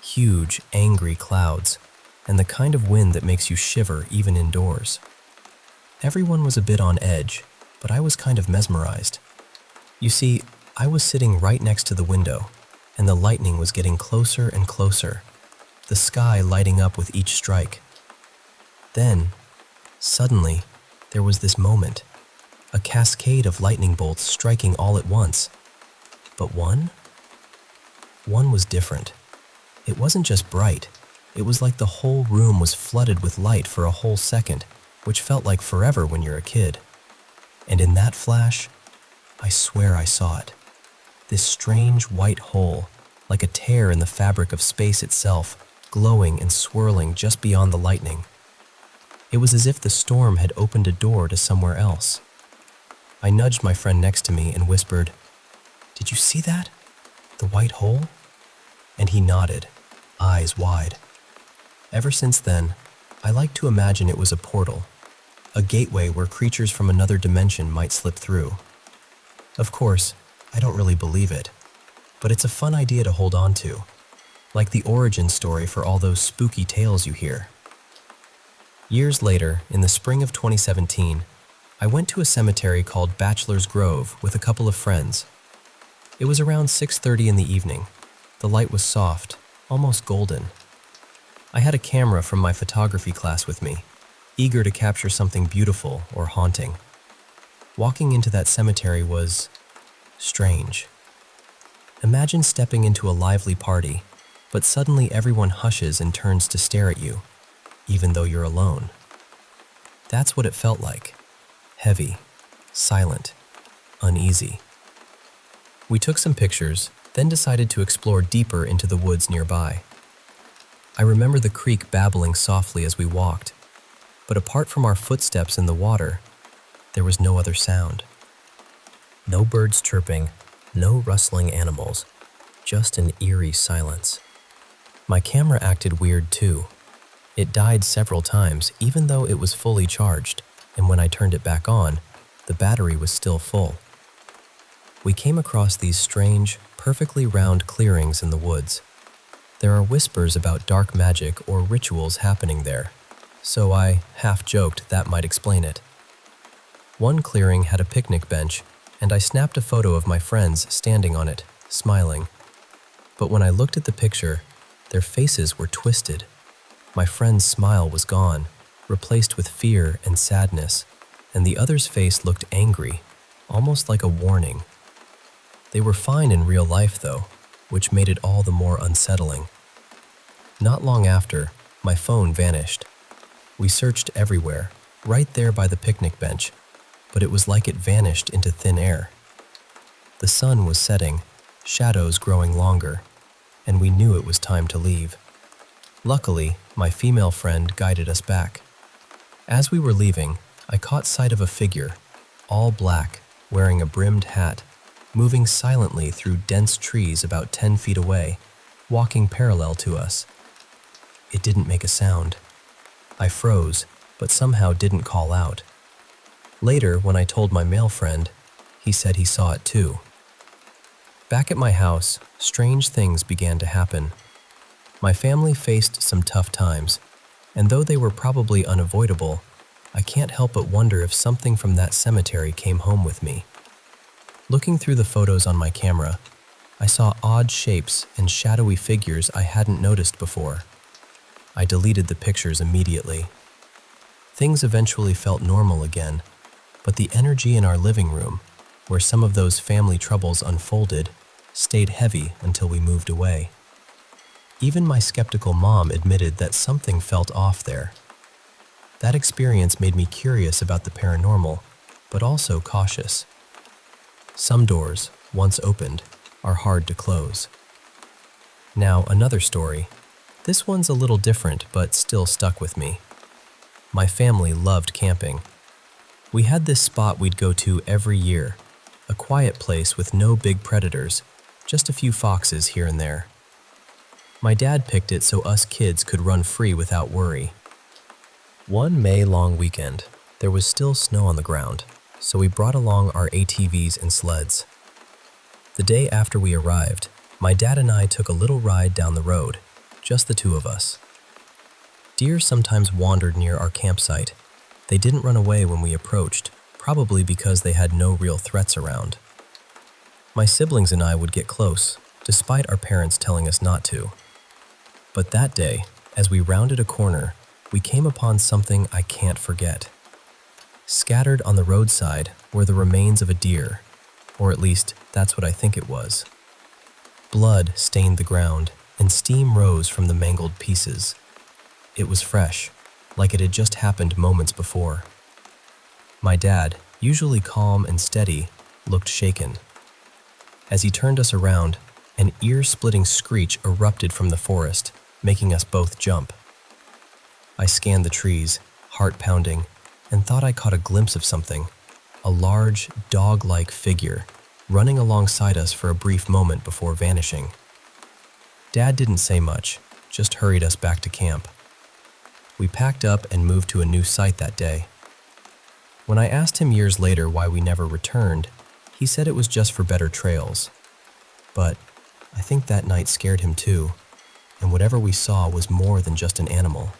Huge, angry clouds, and the kind of wind that makes you shiver even indoors. Everyone was a bit on edge, but I was kind of mesmerized. You see, I was sitting right next to the window, and the lightning was getting closer and closer, the sky lighting up with each strike. Then, suddenly, there was this moment, a cascade of lightning bolts striking all at once. But one was different. It wasn't just bright. It was like the whole room was flooded with light for a whole second, which felt like forever when you're a kid. And in that flash, I swear I saw it. This strange white hole, like a tear in the fabric of space itself, glowing and swirling just beyond the lightning. It was as if the storm had opened a door to somewhere else. I nudged my friend next to me and whispered, "Did you see that? The white hole?" And he nodded, eyes wide. Ever since then, I like to imagine it was a portal, a gateway where creatures from another dimension might slip through. Of course, I don't really believe it, but it's a fun idea to hold on to, like the origin story for all those spooky tales you hear. Years later, in the spring of 2017, I went to a cemetery called Bachelor's Grove with a couple of friends. It was around 6:30 in the evening. The light was soft, almost golden. I had a camera from my photography class with me, eager to capture something beautiful or haunting. Walking into that cemetery was strange. Imagine stepping into a lively party, but suddenly everyone hushes and turns to stare at you, even though you're alone. That's what it felt like. Heavy, silent, uneasy. We took some pictures, then decided to explore deeper into the woods nearby. I remember the creek babbling softly as we walked, but apart from our footsteps in the water, there was no other sound. No birds chirping, no rustling animals, just an eerie silence. My camera acted weird too. It died several times even though it was fully charged, and when I turned it back on, the battery was still full. We came across these strange, perfectly round clearings in the woods. There are whispers about dark magic or rituals happening there, so I half-joked that might explain it. One clearing had a picnic bench, and I snapped a photo of my friends standing on it, smiling. But when I looked at the picture, their faces were twisted. My friend's smile was gone, replaced with fear and sadness, and the other's face looked angry, almost like a warning. They were fine in real life, though, which made it all the more unsettling. Not long after, my phone vanished. We searched everywhere, right there by the picnic bench, but it was like it vanished into thin air. The sun was setting, shadows growing longer, and we knew it was time to leave. Luckily, my female friend guided us back. As we were leaving, I caught sight of a figure, all black, wearing a brimmed hat, moving silently through dense trees about 10 feet away, walking parallel to us. It didn't make a sound. I froze, but somehow didn't call out. Later, when I told my male friend, he said he saw it too. Back at my house, strange things began to happen. My family faced some tough times, and though they were probably unavoidable, I can't help but wonder if something from that cemetery came home with me. Looking through the photos on my camera, I saw odd shapes and shadowy figures I hadn't noticed before. I deleted the pictures immediately. Things eventually felt normal again, but the energy in our living room, where some of those family troubles unfolded, stayed heavy until we moved away. Even my skeptical mom admitted that something felt off there. That experience made me curious about the paranormal, but also cautious. Some doors, once opened, are hard to close. Now, another story. This one's a little different, but still stuck with me. My family loved camping. We had this spot we'd go to every year, a quiet place with no big predators, just a few foxes here and there. My dad picked it so us kids could run free without worry. One May-long weekend, there was still snow on the ground, so we brought along our ATVs and sleds. The day after we arrived, my dad and I took a little ride down the road, just the two of us. Deer sometimes wandered near our campsite. They didn't run away when we approached, probably because they had no real threats around. My siblings and I would get close, despite our parents telling us not to. But that day, as we rounded a corner, we came upon something I can't forget. Scattered on the roadside were the remains of a deer, or at least that's what I think it was. Blood stained the ground, and steam rose from the mangled pieces. It was fresh, like it had just happened moments before. My dad, usually calm and steady, looked shaken. As he turned us around, an ear-splitting screech erupted from the forest, making us both jump. I scanned the trees, heart pounding, and thought I caught a glimpse of something, a large, dog-like figure, running alongside us for a brief moment before vanishing. Dad didn't say much, just hurried us back to camp. We packed up and moved to a new site that day. When I asked him years later why we never returned, he said it was just for better trails. But I think that night scared him too, and whatever we saw was more than just an animal.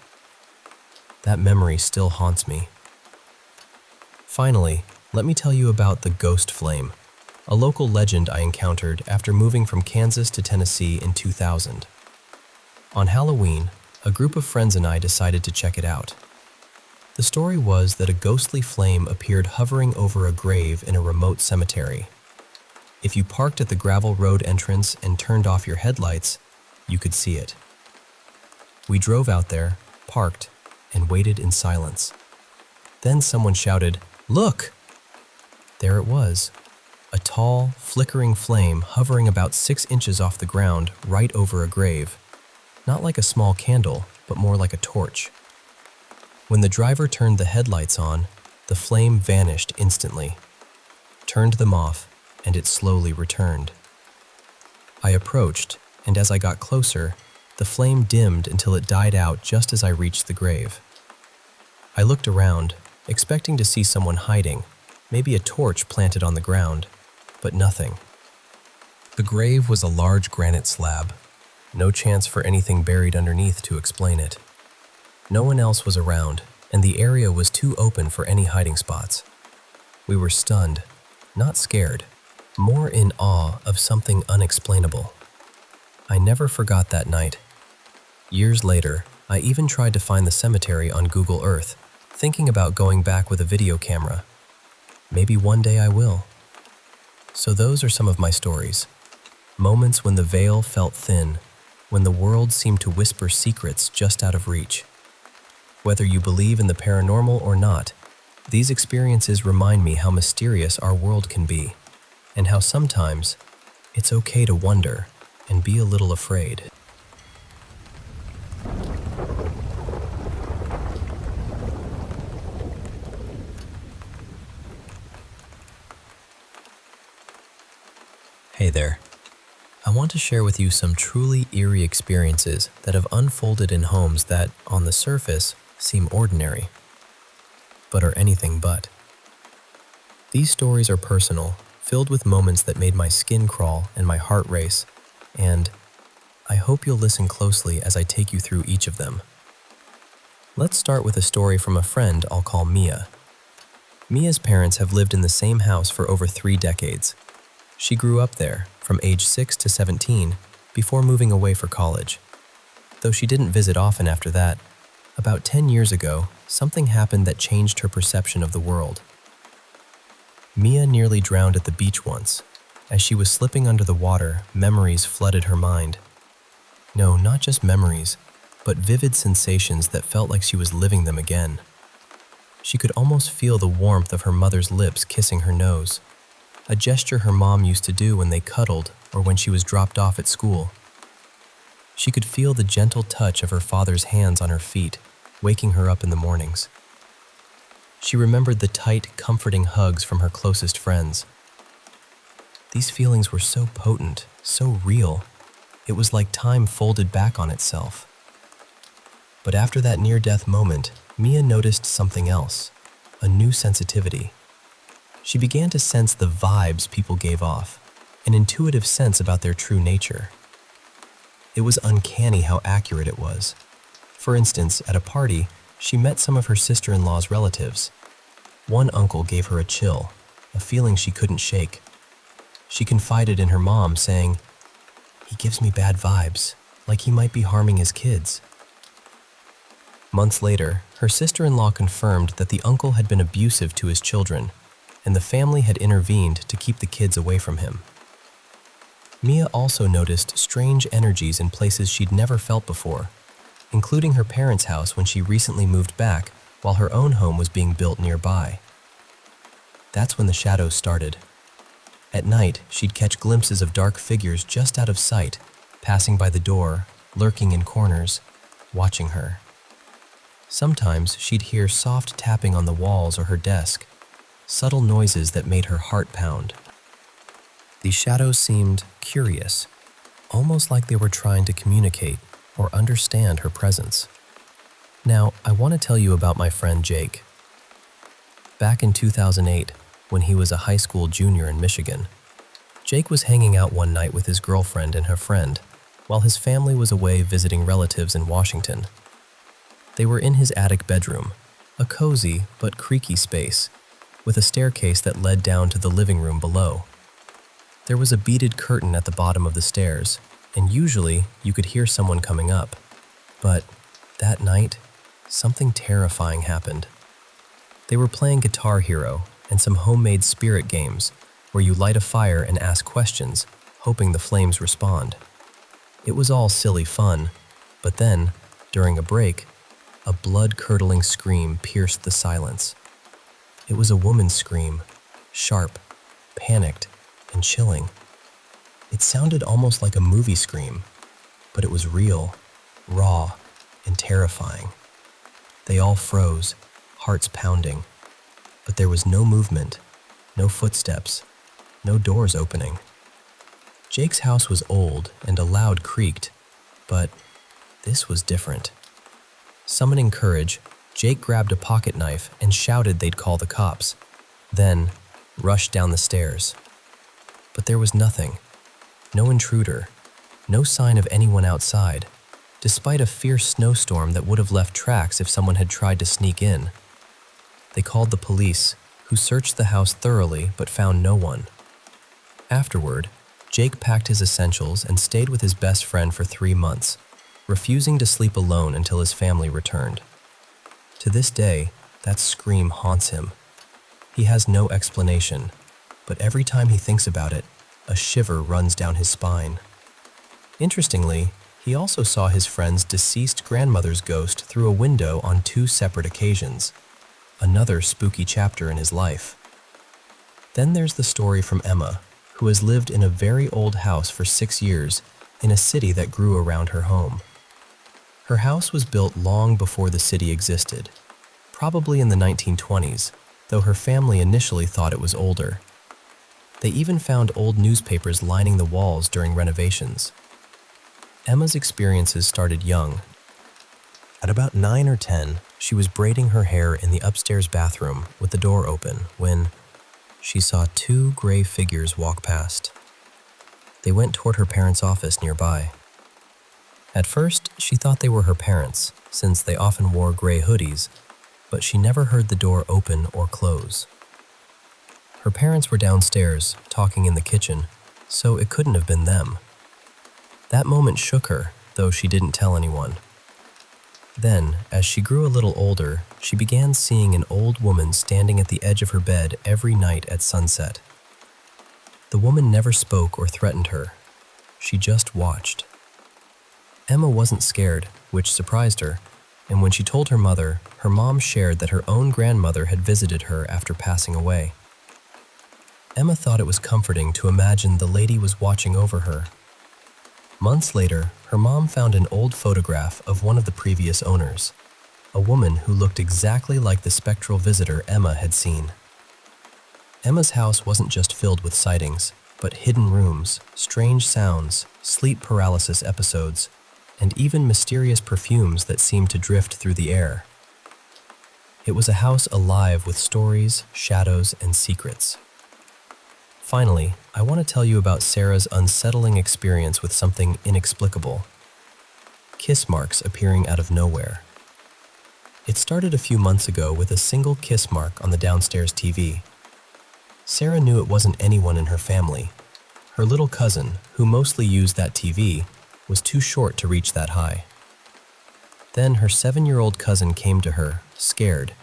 That memory still haunts me. Finally, let me tell you about the ghost flame, a local legend I encountered after moving from Kansas to Tennessee in 2000. On Halloween, a group of friends and I decided to check it out. The story was that a ghostly flame appeared hovering over a grave in a remote cemetery. If you parked at the gravel road entrance and turned off your headlights, you could see it. We drove out there, parked, and waited in silence. Then someone shouted, "Look!" There it was, a tall, flickering flame hovering about 6 inches off the ground right over a grave. Not like a small candle, but more like a torch. When the driver turned the headlights on, the flame vanished instantly. Turned them off, and it slowly returned. I approached, and as I got closer, the flame dimmed until it died out just as I reached the grave. I looked around, expecting to see someone hiding, maybe a torch planted on the ground, but nothing. The grave was a large granite slab. No chance for anything buried underneath to explain it. No one else was around, and the area was too open for any hiding spots. We were stunned, not scared, more in awe of something unexplainable. I never forgot that night. Years later, I even tried to find the cemetery on Google Earth, thinking about going back with a video camera. Maybe one day I will. So those are some of my stories. Moments when the veil felt thin, when the world seemed to whisper secrets just out of reach. Whether you believe in the paranormal or not, these experiences remind me how mysterious our world can be, and how sometimes it's okay to wonder and be a little afraid. Hey there. I want to share with you some truly eerie experiences that have unfolded in homes that, on the surface, seem ordinary, but are anything but. These stories are personal, filled with moments that made my skin crawl and my heart race, and I hope you'll listen closely as I take you through each of them. Let's start with a story from a friend I'll call Mia. Mia's parents have lived in the same house for over 3 decades. She grew up there, from age 6 to 17, before moving away for college. Though she didn't visit often after that, about 10 years ago, something happened that changed her perception of the world. Mia nearly drowned at the beach once. As she was slipping under the water, memories flooded her mind. No, not just memories, but vivid sensations that felt like she was living them again. She could almost feel the warmth of her mother's lips kissing her nose, a gesture her mom used to do when they cuddled or when she was dropped off at school. She could feel the gentle touch of her father's hands on her feet, waking her up in the mornings. She remembered the tight, comforting hugs from her closest friends. These feelings were so potent, so real. It was like time folded back on itself. But after that near-death moment, Mia noticed something else, a new sensitivity. She began to sense the vibes people gave off, an intuitive sense about their true nature. It was uncanny how accurate it was. For instance, at a party, she met some of her sister-in-law's relatives. One uncle gave her a chill, a feeling she couldn't shake. She confided in her mom, saying, "He gives me bad vibes, like he might be harming his kids." Months later, her sister-in-law confirmed that the uncle had been abusive to his children, and the family had intervened to keep the kids away from him. Mia also noticed strange energies in places she'd never felt before, including her parents' house when she recently moved back while her own home was being built nearby. That's when the shadows started. At night, she'd catch glimpses of dark figures just out of sight, passing by the door, lurking in corners, watching her. Sometimes she'd hear soft tapping on the walls or her desk, subtle noises that made her heart pound. These shadows seemed curious, almost like they were trying to communicate or understand her presence. Now, I want to tell you about my friend Jake. Back in 2008, when he was a high school junior in Michigan, Jake was hanging out one night with his girlfriend and her friend, while his family was away visiting relatives in Washington. They were in his attic bedroom, a cozy but creaky space, with a staircase that led down to the living room below. There was a beaded curtain at the bottom of the stairs, and usually you could hear someone coming up. But that night, something terrifying happened. They were playing Guitar Hero and some homemade spirit games where you light a fire and ask questions, hoping the flames respond. It was all silly fun, but then, during a break, a blood-curdling scream pierced the silence. It was a woman's scream, sharp, panicked, and chilling. It sounded almost like a movie scream, but it was real, raw, and terrifying. They all froze, hearts pounding, but there was no movement, no footsteps, no doors opening. Jake's house was old and a loud creaked, but this was different. Summoning courage, Jake grabbed a pocket knife and shouted they'd call the cops, then rushed down the stairs. But there was nothing. No intruder, no sign of anyone outside, despite a fierce snowstorm that would have left tracks if someone had tried to sneak in. They called the police, who searched the house thoroughly but found no one. Afterward, Jake packed his essentials and stayed with his best friend for 3 months, refusing to sleep alone until his family returned. To this day, that scream haunts him. He has no explanation, but every time he thinks about it, a shiver runs down his spine. Interestingly, he also saw his friend's deceased grandmother's ghost through a window on 2 separate occasions, another spooky chapter in his life. Then there's the story from Emma, who has lived in a very old house for 6 years in a city that grew around her home. Her house was built long before the city existed, probably in the 1920s, though her family initially thought it was older. They even found old newspapers lining the walls during renovations. Emma's experiences started young. At about 9 or 10, she was braiding her hair in the upstairs bathroom with the door open when she saw 2 gray figures walk past. They went toward her parents' office nearby. At first, she thought they were her parents, since they often wore gray hoodies, but she never heard the door open or close. Her parents were downstairs, talking in the kitchen, so it couldn't have been them. That moment shook her, though she didn't tell anyone. Then, as she grew a little older, she began seeing an old woman standing at the edge of her bed every night at sunset. The woman never spoke or threatened her. She just watched. Emma wasn't scared, which surprised her, and when she told her mother, her mom shared that her own grandmother had visited her after passing away. Emma thought it was comforting to imagine the lady was watching over her. Months later, her mom found an old photograph of one of the previous owners, a woman who looked exactly like the spectral visitor Emma had seen. Emma's house wasn't just filled with sightings, but hidden rooms, strange sounds, sleep paralysis episodes, and even mysterious perfumes that seemed to drift through the air. It was a house alive with stories, shadows, and secrets. Finally, I want to tell you about Sarah's unsettling experience with something inexplicable. Kiss marks appearing out of nowhere. It started a few months ago with a single kiss mark on the downstairs TV. Sarah knew it wasn't anyone in her family. Her little cousin, who mostly used that TV, was too short to reach that high. Then her 7-year-old cousin came to her, scared,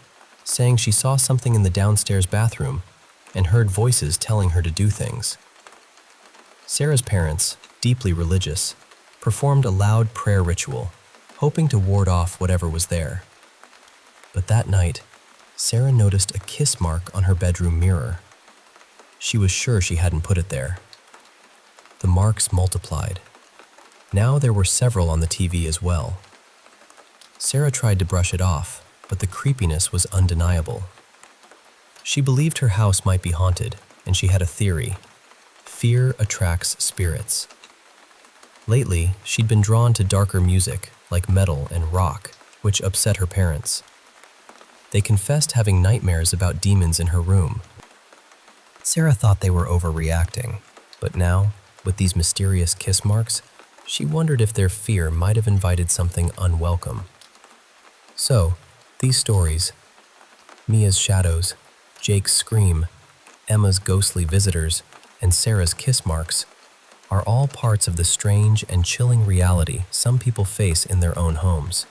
saying she saw something in the downstairs bathroom and heard voices telling her to do things. Sarah's parents, deeply religious, performed a loud prayer ritual, hoping to ward off whatever was there. But that night, Sarah noticed a kiss mark on her bedroom mirror. She was sure she hadn't put it there. The marks multiplied. Now there were several on the TV as well. Sarah tried to brush it off, but the creepiness was undeniable. She believed her house might be haunted, and she had a theory. Fear attracts spirits. Lately, she'd been drawn to darker music, like metal and rock, which upset her parents. They confessed having nightmares about demons in her room. Sarah thought they were overreacting, but now, with these mysterious kiss marks, she wondered if their fear might have invited something unwelcome. So, these stories, Mia's shadows, Jake's scream, Emma's ghostly visitors, and Sarah's kiss marks, are all parts of the strange and chilling reality some people face in their own homes.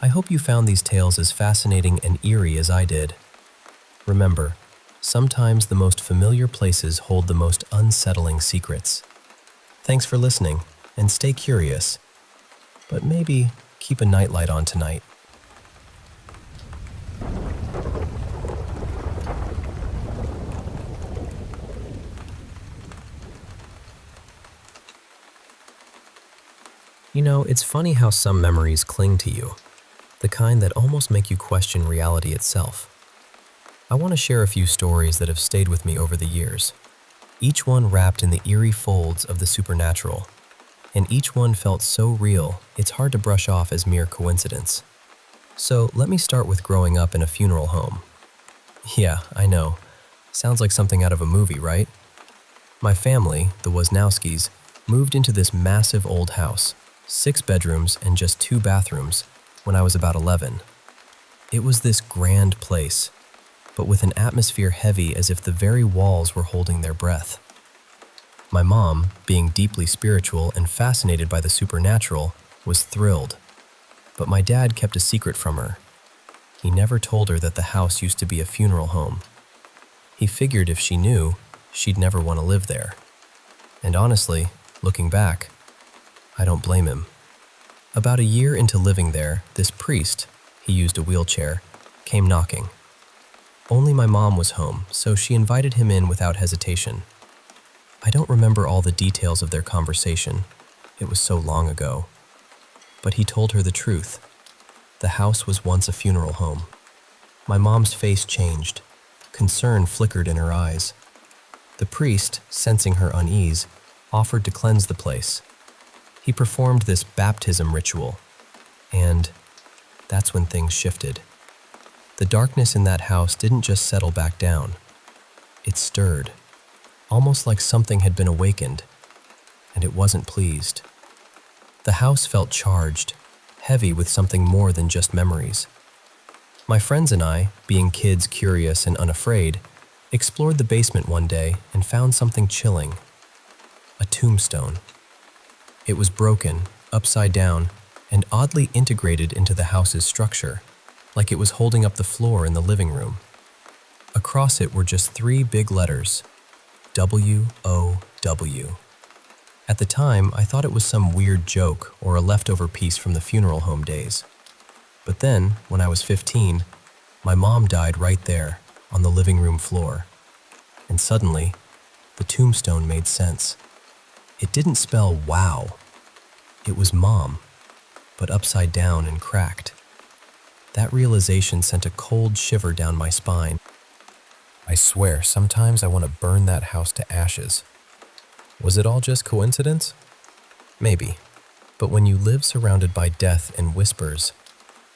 I hope you found these tales as fascinating and eerie as I did. Remember, sometimes the most familiar places hold the most unsettling secrets. Thanks for listening, and stay curious, but maybe keep a nightlight on tonight. You know, it's funny how some memories cling to you, the kind that almost make you question reality itself. I want to share a few stories that have stayed with me over the years. each one wrapped in the eerie folds of the supernatural, and each one felt so real it's hard to brush off as mere coincidence. So let me start with growing up in a funeral home. Yeah, I know. Sounds like something out of a movie, right? My family, the Wisnowskis, moved into this massive old house, 6 bedrooms and just 2 bathrooms, when I was about 11. It was this grand place, but with an atmosphere heavy as if the very walls were holding their breath. My mom, being deeply spiritual and fascinated by the supernatural, was thrilled. But my dad kept a secret from her. He never told her that the house used to be a funeral home. He figured if she knew, she'd never want to live there. And honestly, looking back, I don't blame him. About a year into living there, this priest, he used a wheelchair, came knocking. Only my mom was home, so she invited him in without hesitation. I don't remember all the details of their conversation. It was so long ago. But he told her the truth. The house was once a funeral home. My mom's face changed. Concern flickered in her eyes. The priest, sensing her unease, offered to cleanse the place. He performed this baptism ritual, and that's when things shifted. The darkness in that house didn't just settle back down. It stirred, almost like something had been awakened, and it wasn't pleased. The house felt charged, heavy with something more than just memories. My friends and I, being kids curious and unafraid, explored the basement one day and found something chilling. A tombstone. It was broken, upside down, and oddly integrated into the house's structure, like it was holding up the floor in the living room. Across it were just 3 big letters, W-O-W. At the time, I thought it was some weird joke or a leftover piece from the funeral home days. But then, when I was 15, my mom died right there, on the living room floor. And suddenly, the tombstone made sense. It didn't spell wow. It was mom, but upside down and cracked. That realization sent a cold shiver down my spine. I swear, sometimes I want to burn that house to ashes. Was it all just coincidence? Maybe. But when you live surrounded by death and whispers,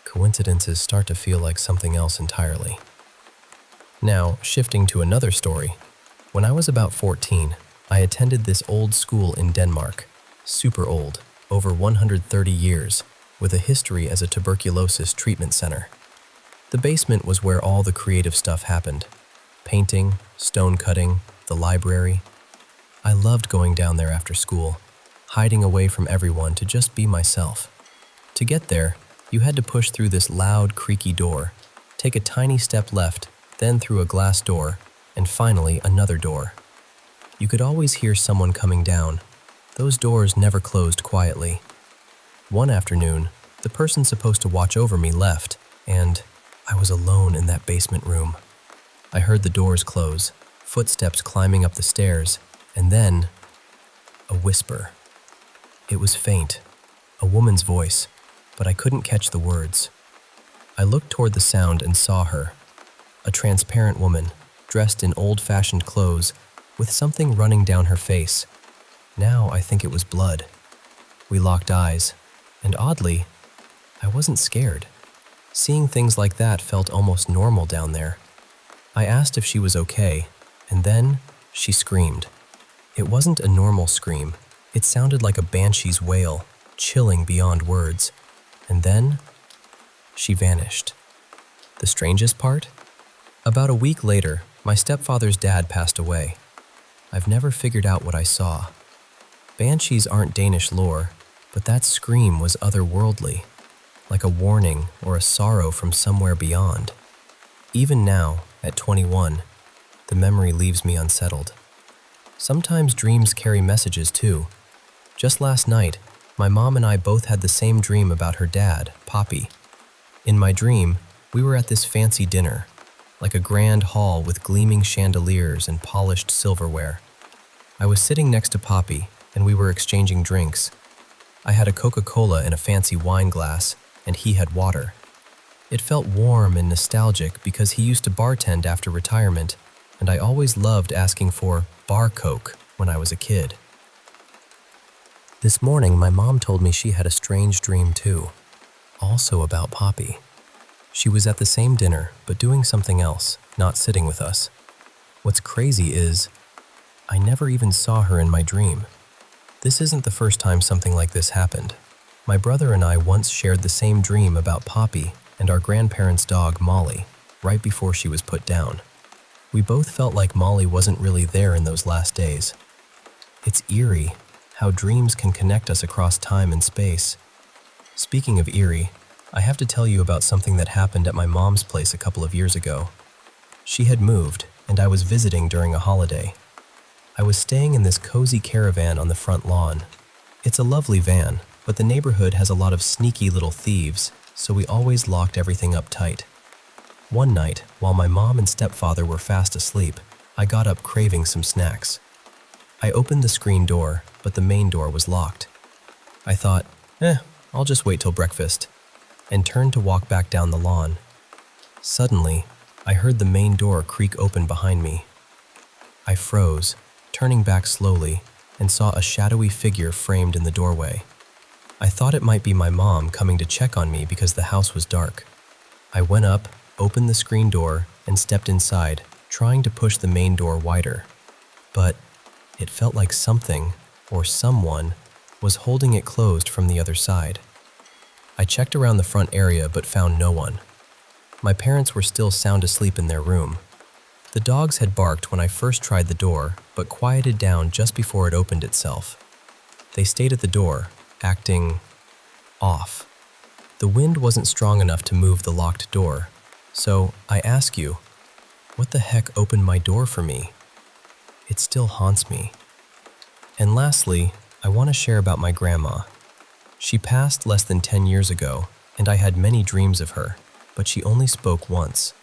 coincidences start to feel like something else entirely. Now, shifting to another story. When I was about 14, I attended this old school in Denmark, super old, over 130 years, with a history as a tuberculosis treatment center. The basement was where all the creative stuff happened. Painting, stone cutting, the library. I loved going down there after school, hiding away from everyone to just be myself. To get there, you had to push through this loud, creaky door, take a tiny step left, then through a glass door, and finally another door. You could always hear someone coming down. Those doors never closed quietly. One afternoon, the person supposed to watch over me left, and I was alone in that basement room. I heard the doors close, footsteps climbing up the stairs, and then a whisper. It was faint, a woman's voice, but I couldn't catch the words. I looked toward the sound and saw her, a transparent woman, dressed in old-fashioned clothes, with something running down her face. Now I think it was blood. We locked eyes, and oddly, I wasn't scared. Seeing things like that felt almost normal down there. I asked if she was okay, and then she screamed. It wasn't a normal scream. It sounded like a banshee's wail, chilling beyond words. And then she vanished. The strangest part? About a week later, my stepfather's dad passed away. I've never figured out what I saw. Banshees aren't Danish lore, but that scream was otherworldly, like a warning or a sorrow from somewhere beyond. Even now, at 21, the memory leaves me unsettled. Sometimes dreams carry messages too. Just last night, my mom and I both had the same dream about her dad, Poppy. In my dream, we were at this fancy dinner, like a grand hall with gleaming chandeliers and polished silverware. I was sitting next to Poppy, and we were exchanging drinks. I had a Coca-Cola in a fancy wine glass, and he had water. It felt warm and nostalgic because he used to bartend after retirement, and I always loved asking for bar Coke when I was a kid. This morning, my mom told me she had a strange dream too, also about Poppy. She was at the same dinner, but doing something else, not sitting with us. What's crazy is, I never even saw her in my dream. This isn't the first time something like this happened. My brother and I once shared the same dream about Poppy and our grandparents' dog, Molly, right before she was put down. We both felt like Molly wasn't really there in those last days. It's eerie how dreams can connect us across time and space. Speaking of eerie, I have to tell you about something that happened at my mom's place a couple of years ago. She had moved, and I was visiting during a holiday. I was staying in this cozy caravan on the front lawn. It's a lovely van, but the neighborhood has a lot of sneaky little thieves, so we always locked everything up tight. One night, while my mom and stepfather were fast asleep, I got up craving some snacks. I opened the screen door, but the main door was locked. I thought, I'll just wait till breakfast, and turned to walk back down the lawn. Suddenly, I heard the main door creak open behind me. I froze, turning back slowly, and saw a shadowy figure framed in the doorway. I thought it might be my mom coming to check on me because the house was dark. I went up, opened the screen door, and stepped inside, trying to push the main door wider. But it felt like something, or someone, was holding it closed from the other side. I checked around the front area but found no one. My parents were still sound asleep in their room. The dogs had barked when I first tried the door, but quieted down just before it opened itself. They stayed at the door, acting off. The wind wasn't strong enough to move the locked door, so I ask you, what the heck opened my door for me? It still haunts me. And lastly, I want to share about my grandma. She passed less than 10 years ago, and I had many dreams of her, but she only spoke once.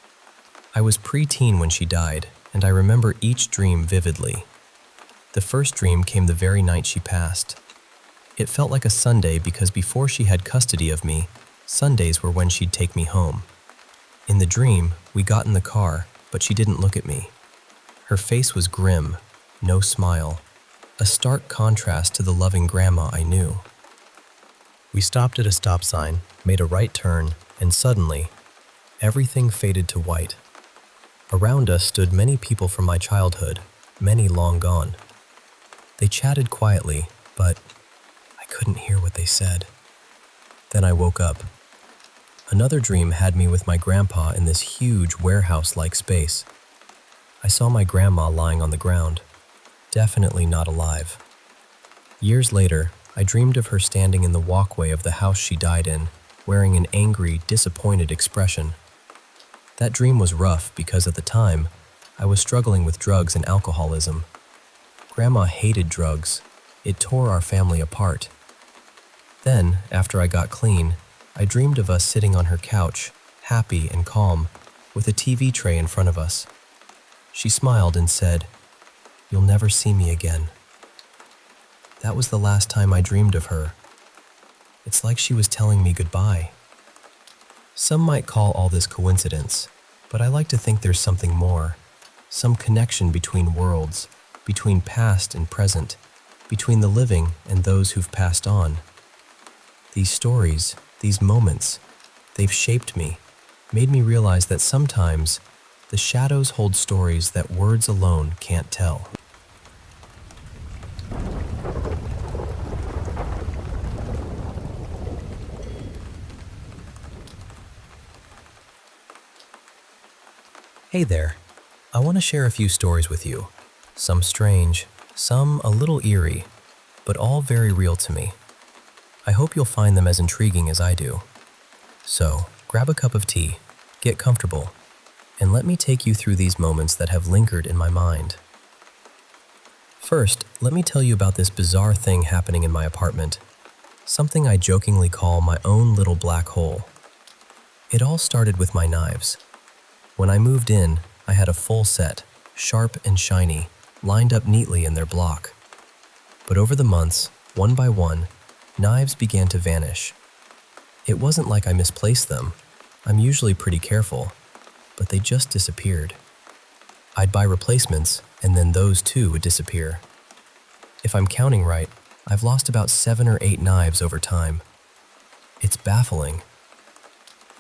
I was pre-teen when she died, and I remember each dream vividly. The first dream came the very night she passed. It felt like a Sunday because before she had custody of me, Sundays were when she'd take me home. In the dream, we got in the car, but she didn't look at me. Her face was grim, no smile, a stark contrast to the loving grandma I knew. We stopped at a stop sign, made a right turn, and suddenly, everything faded to white. Around us stood many people from my childhood, many long gone. They chatted quietly, but I couldn't hear what they said. Then I woke up. Another dream had me with my grandpa in this huge warehouse-like space. I saw my grandma lying on the ground, definitely not alive. Years later, I dreamed of her standing in the walkway of the house she died in, wearing an angry, disappointed expression. That dream was rough because at the time, I was struggling with drugs and alcoholism. Grandma hated drugs. It tore our family apart. Then, after I got clean, I dreamed of us sitting on her couch, happy and calm, with a TV tray in front of us. She smiled and said, "You'll never see me again." That was the last time I dreamed of her. It's like she was telling me goodbye. Some might call all this coincidence, but I like to think there's something more, some connection between worlds, between past and present, between the living and those who've passed on. These stories, these moments, they've shaped me, made me realize that sometimes the shadows hold stories that words alone can't tell. Hey there, I want to share a few stories with you. Some strange, some a little eerie, but all very real to me. I hope you'll find them as intriguing as I do. So, grab a cup of tea, get comfortable, and let me take you through these moments that have lingered in my mind. First, let me tell you about this bizarre thing happening in my apartment, something I jokingly call my own little black hole. It all started with my knives. When I moved in, I had a full set, sharp and shiny, lined up neatly in their block. But over the months, one by one, knives began to vanish. It wasn't like I misplaced them. I'm usually pretty careful, but they just disappeared. I'd buy replacements, and then those too would disappear. If I'm counting right, I've lost about 7 or 8 knives over time. It's baffling.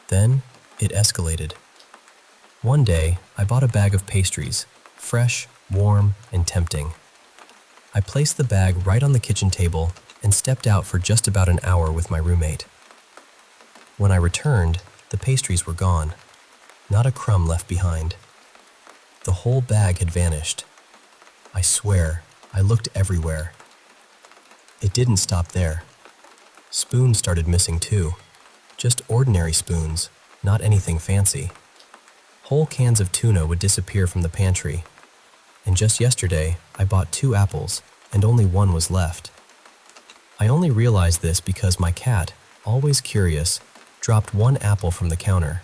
Then, it escalated. One day, I bought a bag of pastries, fresh, warm, and tempting. I placed the bag right on the kitchen table and stepped out for just about an hour with my roommate. When I returned, the pastries were gone. Not a crumb left behind. The whole bag had vanished. I swear, I looked everywhere. It didn't stop there. Spoons started missing too. Just ordinary spoons, not anything fancy. Whole cans of tuna would disappear from the pantry. And just yesterday, I bought 2 apples, and only one was left. I only realized this because my cat, always curious, dropped 1 apple from the counter.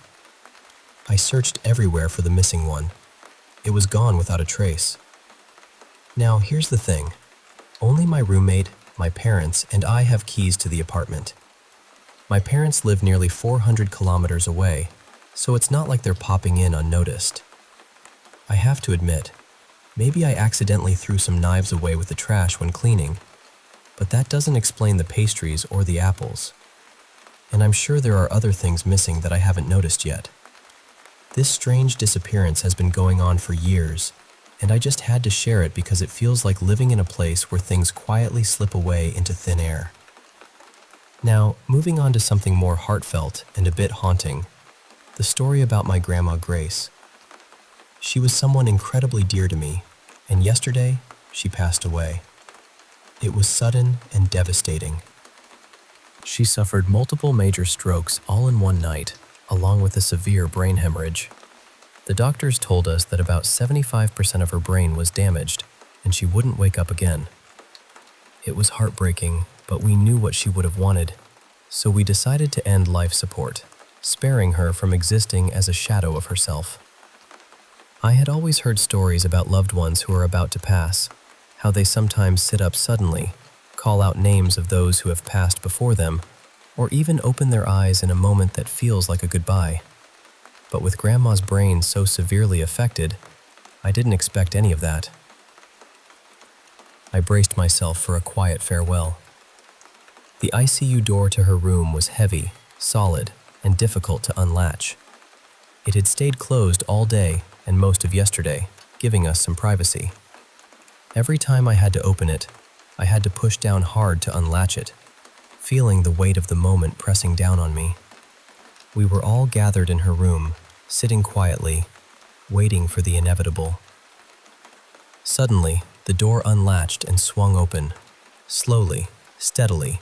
I searched everywhere for the missing one. It was gone without a trace. Now, here's the thing. Only my roommate, my parents, and I have keys to the apartment. My parents live nearly 400 kilometers away, so it's not like they're popping in unnoticed. I have to admit, maybe I accidentally threw some knives away with the trash when cleaning, but that doesn't explain the pastries or the apples. And I'm sure there are other things missing that I haven't noticed yet. This strange disappearance has been going on for years, and I just had to share it because it feels like living in a place where things quietly slip away into thin air. Now, moving on to something more heartfelt and a bit haunting, the story about my grandma Grace. She was someone incredibly dear to me, and yesterday, she passed away. It was sudden and devastating. She suffered multiple major strokes all in one night, along with a severe brain hemorrhage. The doctors told us that about 75% of her brain was damaged, and she wouldn't wake up again. It was heartbreaking, but we knew what she would have wanted, so we decided to end life support, sparing her from existing as a shadow of herself. I had always heard stories about loved ones who are about to pass, how they sometimes sit up suddenly, call out names of those who have passed before them, or even open their eyes in a moment that feels like a goodbye. But with Grandma's brain so severely affected, I didn't expect any of that. I braced myself for a quiet farewell. The ICU door to her room was heavy, solid, and difficult to unlatch. It had stayed closed all day and most of yesterday, giving us some privacy. Every time I had to open it, I had to push down hard to unlatch it, feeling the weight of the moment pressing down on me. We were all gathered in her room, sitting quietly, waiting for the inevitable. Suddenly, the door unlatched and swung open, slowly, steadily,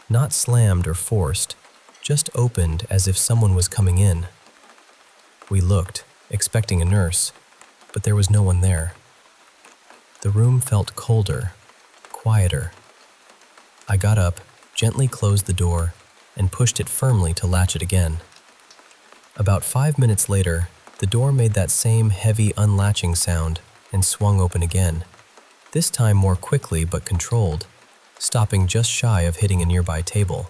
not slammed or forced, just opened as if someone was coming in. We looked, expecting a nurse, but there was no one there. The room felt colder, quieter. I got up, gently closed the door, and pushed it firmly to latch it again. About 5 minutes later, the door made that same heavy unlatching sound and swung open again, this time more quickly but controlled, stopping just shy of hitting a nearby table.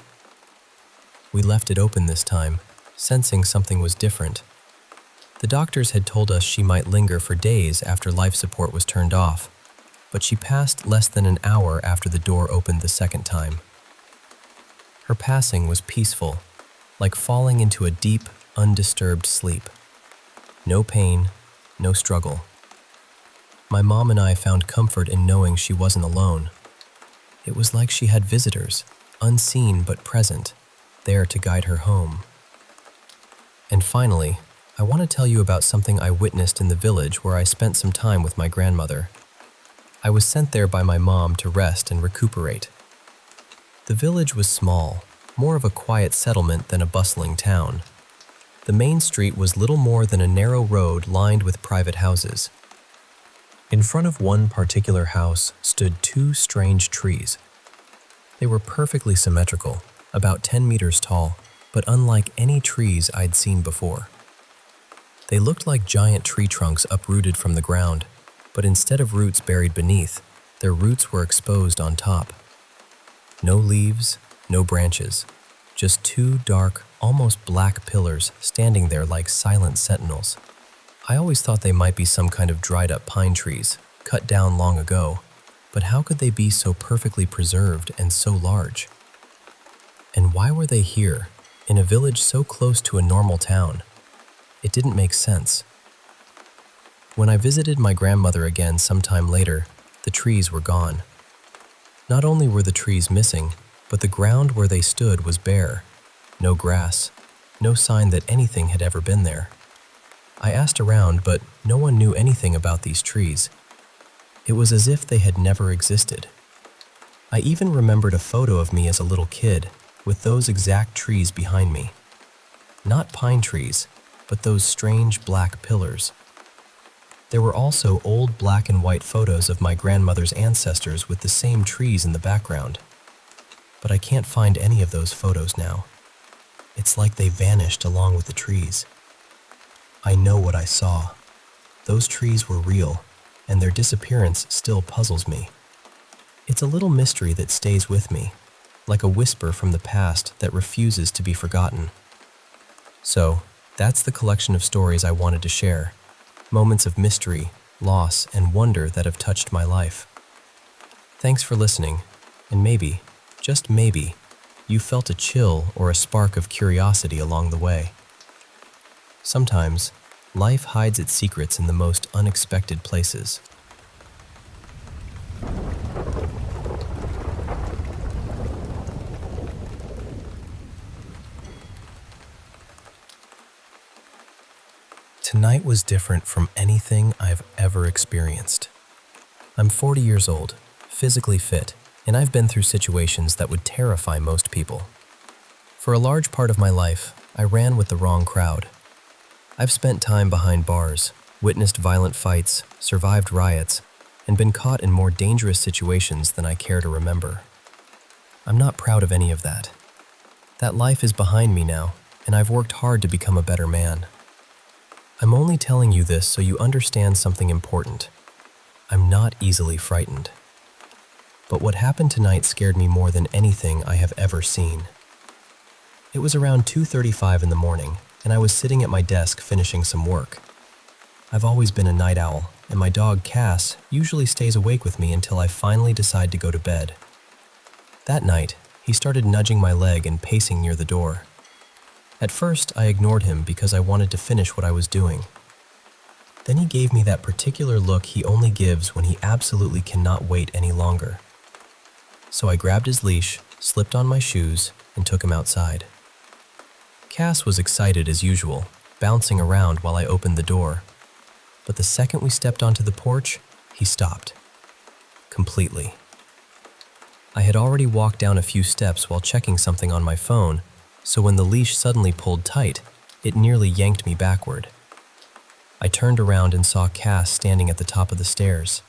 We left it open this time, sensing something was different. The doctors had told us she might linger for days after life support was turned off, but she passed less than an hour after the door opened the second time. Her passing was peaceful, like falling into a deep, undisturbed sleep. No pain, no struggle. My mom and I found comfort in knowing she wasn't alone. It was like she had visitors, unseen but present, there to guide her home. And finally, I want to tell you about something I witnessed in the village where I spent some time with my grandmother. I was sent there by my mom to rest and recuperate. The village was small, more of a quiet settlement than a bustling town. The main street was little more than a narrow road lined with private houses. In front of one particular house stood 2 strange trees. They were perfectly symmetrical, about 10 meters tall, but unlike any trees I'd seen before. They looked like giant tree trunks uprooted from the ground, but instead of roots buried beneath, their roots were exposed on top. No leaves, no branches, just 2 dark, almost black pillars standing there like silent sentinels. I always thought they might be some kind of dried up pine trees, cut down long ago, but how could they be so perfectly preserved and so large? And why were they here, in a village so close to a normal town? It didn't make sense. When I visited my grandmother again sometime later, the trees were gone. Not only were the trees missing, but the ground where they stood was bare. No grass, no sign that anything had ever been there. I asked around, but no one knew anything about these trees. It was as if they had never existed. I even remembered a photo of me as a little kid, with those exact trees behind me. Not pine trees, but those strange black pillars. There were also old black and white photos of my grandmother's ancestors with the same trees in the background. But I can't find any of those photos now. It's like they vanished along with the trees. I know what I saw. Those trees were real, and their disappearance still puzzles me. It's a little mystery that stays with me, like a whisper from the past that refuses to be forgotten. So, that's the collection of stories I wanted to share. Moments of mystery, loss, and wonder that have touched my life. Thanks for listening, and maybe, just maybe, you felt a chill or a spark of curiosity along the way. Sometimes, life hides its secrets in the most unexpected places. Tonight was different from anything I've ever experienced. I'm 40 years old, physically fit, and I've been through situations that would terrify most people. For a large part of my life, I ran with the wrong crowd. I've spent time behind bars, witnessed violent fights, survived riots, and been caught in more dangerous situations than I care to remember. I'm not proud of any of that. That life is behind me now, and I've worked hard to become a better man. I'm only telling you this so you understand something important. I'm not easily frightened. But what happened tonight scared me more than anything I have ever seen. It was around 2:35 in the morning, and I was sitting at my desk finishing some work. I've always been a night owl, and my dog Cass usually stays awake with me until I finally decide to go to bed. That night, he started nudging my leg and pacing near the door. At first, I ignored him because I wanted to finish what I was doing. Then he gave me that particular look he only gives when he absolutely cannot wait any longer. So I grabbed his leash, slipped on my shoes, and took him outside. Cass was excited as usual, bouncing around while I opened the door. But the second we stepped onto the porch, he stopped. Completely. I had already walked down a few steps while checking something on my phone, so when the leash suddenly pulled tight, it nearly yanked me backward. I turned around and saw Cass standing at the top of the stairs.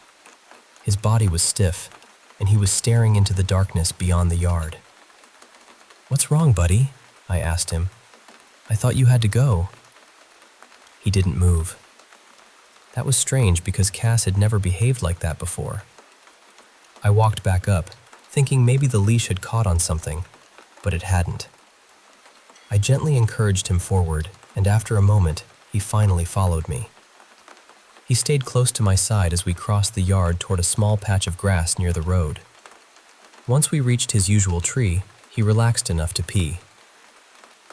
His body was stiff, and he was staring into the darkness beyond the yard. "What's wrong, buddy?" I asked him. "I thought you had to go." He didn't move. That was strange because Cass had never behaved like that before. I walked back up, thinking maybe the leash had caught on something, but it hadn't. I gently encouraged him forward, and after a moment, he finally followed me. He stayed close to my side as we crossed the yard toward a small patch of grass near the road. Once we reached his usual tree, he relaxed enough to pee.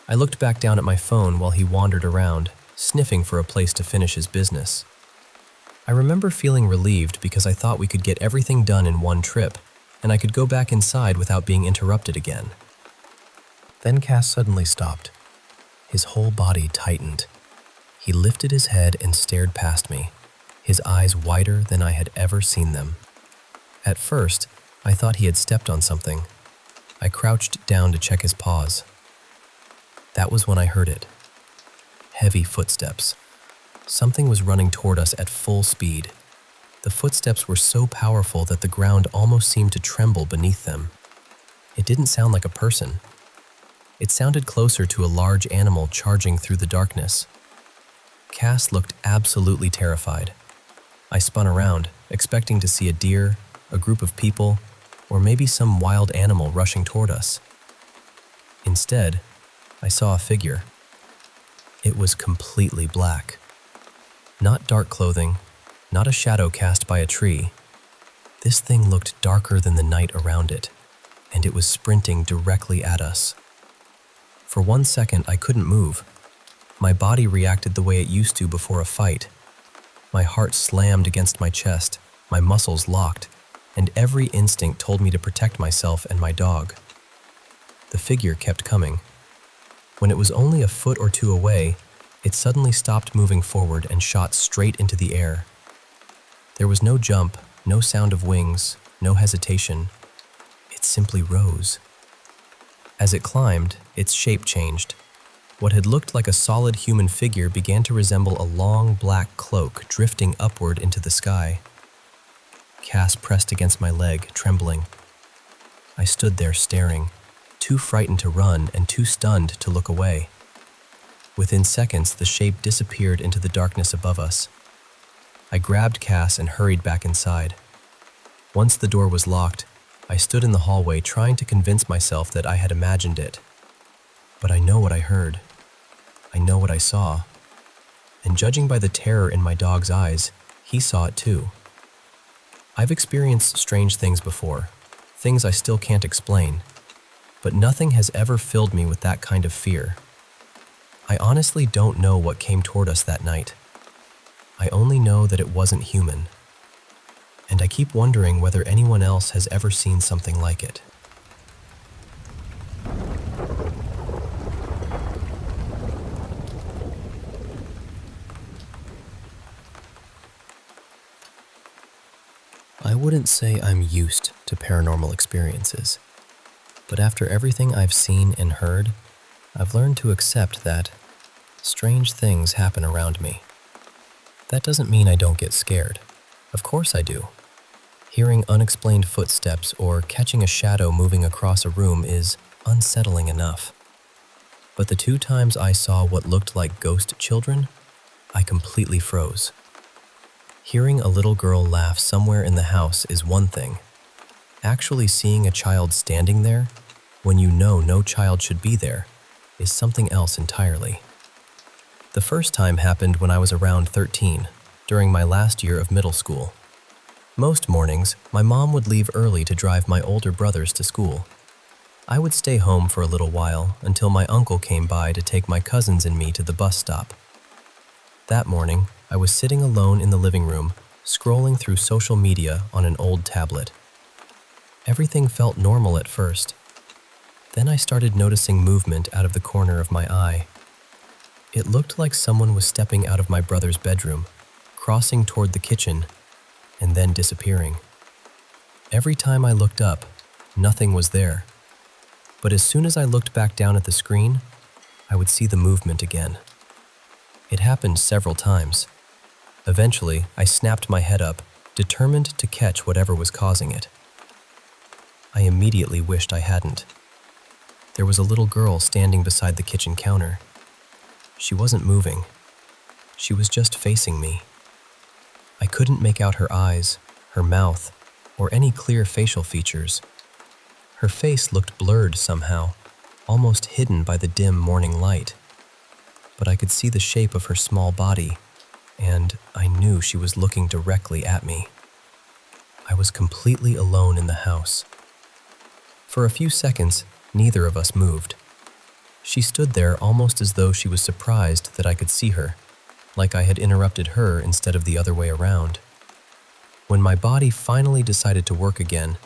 I looked back down at my phone while he wandered around, sniffing for a place to finish his business. I remember feeling relieved because I thought we could get everything done in one trip, and I could go back inside without being interrupted again. Then Cass suddenly stopped. His whole body tightened. He lifted his head and stared past me, his eyes wider than I had ever seen them. At first, I thought he had stepped on something. I crouched down to check his paws. That was when I heard it. Heavy footsteps. Something was running toward us at full speed. The footsteps were so powerful that the ground almost seemed to tremble beneath them. It didn't sound like a person. It sounded closer to a large animal charging through the darkness. Cass looked absolutely terrified. I spun around, expecting to see a deer, a group of people, or maybe some wild animal rushing toward us. Instead, I saw a figure. It was completely black. Not dark clothing, not a shadow cast by a tree. This thing looked darker than the night around it, and it was sprinting directly at us. For 1 second, I couldn't move. My body reacted the way it used to before a fight. My heart slammed against my chest, my muscles locked, and every instinct told me to protect myself and my dog. The figure kept coming. When it was only a foot or two away, it suddenly stopped moving forward and shot straight into the air. There was no jump, no sound of wings, no hesitation. It simply rose. As it climbed, its shape changed. What had looked like a solid human figure began to resemble a long black cloak drifting upward into the sky. Cass pressed against my leg, trembling. I stood there staring, too frightened to run and too stunned to look away. Within seconds, the shape disappeared into the darkness above us. I grabbed Cass and hurried back inside. Once the door was locked, I stood in the hallway trying to convince myself that I had imagined it. But I know what I heard. I know what I saw. And judging by the terror in my dog's eyes, he saw it too. I've experienced strange things before, things I still can't explain, but nothing has ever filled me with that kind of fear. I honestly don't know what came toward us that night. I only know that it wasn't human. And I keep wondering whether anyone else has ever seen something like it. I wouldn't say I'm used to paranormal experiences, but after everything I've seen and heard, I've learned to accept that strange things happen around me. That doesn't mean I don't get scared. Of course I do. Hearing unexplained footsteps or catching a shadow moving across a room is unsettling enough. But the 2 times I saw what looked like ghost children, I completely froze. Hearing a little girl laugh somewhere in the house is one thing. Actually seeing a child standing there, when you know no child should be there, is something else entirely. The first time happened when I was around 13, during my last year of middle school. Most mornings, my mom would leave early to drive my older brothers to school. I would stay home for a little while until my uncle came by to take my cousins and me to the bus stop. That morning, I was sitting alone in the living room, scrolling through social media on an old tablet. Everything felt normal at first. Then I started noticing movement out of the corner of my eye. It looked like someone was stepping out of my brother's bedroom, crossing toward the kitchen, and then disappearing. Every time I looked up, nothing was there. But as soon as I looked back down at the screen, I would see the movement again. It happened several times. Eventually, I snapped my head up, determined to catch whatever was causing it. I immediately wished I hadn't. There was a little girl standing beside the kitchen counter. She wasn't moving. She was just facing me. I couldn't make out her eyes, her mouth, or any clear facial features. Her face looked blurred somehow, almost hidden by the dim morning light. But I could see the shape of her small body, and I knew she was looking directly at me. I was completely alone in the house. For a few seconds, neither of us moved. She stood there almost as though she was surprised that I could see her, like I had interrupted her instead of the other way around. When my body finally decided to work again,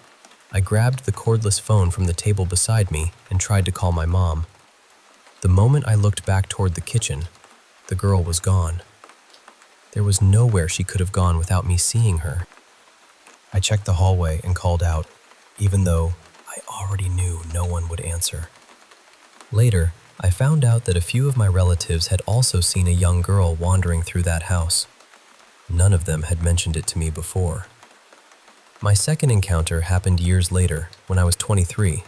I grabbed the cordless phone from the table beside me and tried to call my mom. The moment I looked back toward the kitchen, the girl was gone. There was nowhere she could have gone without me seeing her. I checked the hallway and called out, even though I already knew no one would answer. Later, I found out that a few of my relatives had also seen a young girl wandering through that house. None of them had mentioned it to me before. My second encounter happened years later, when I was 23.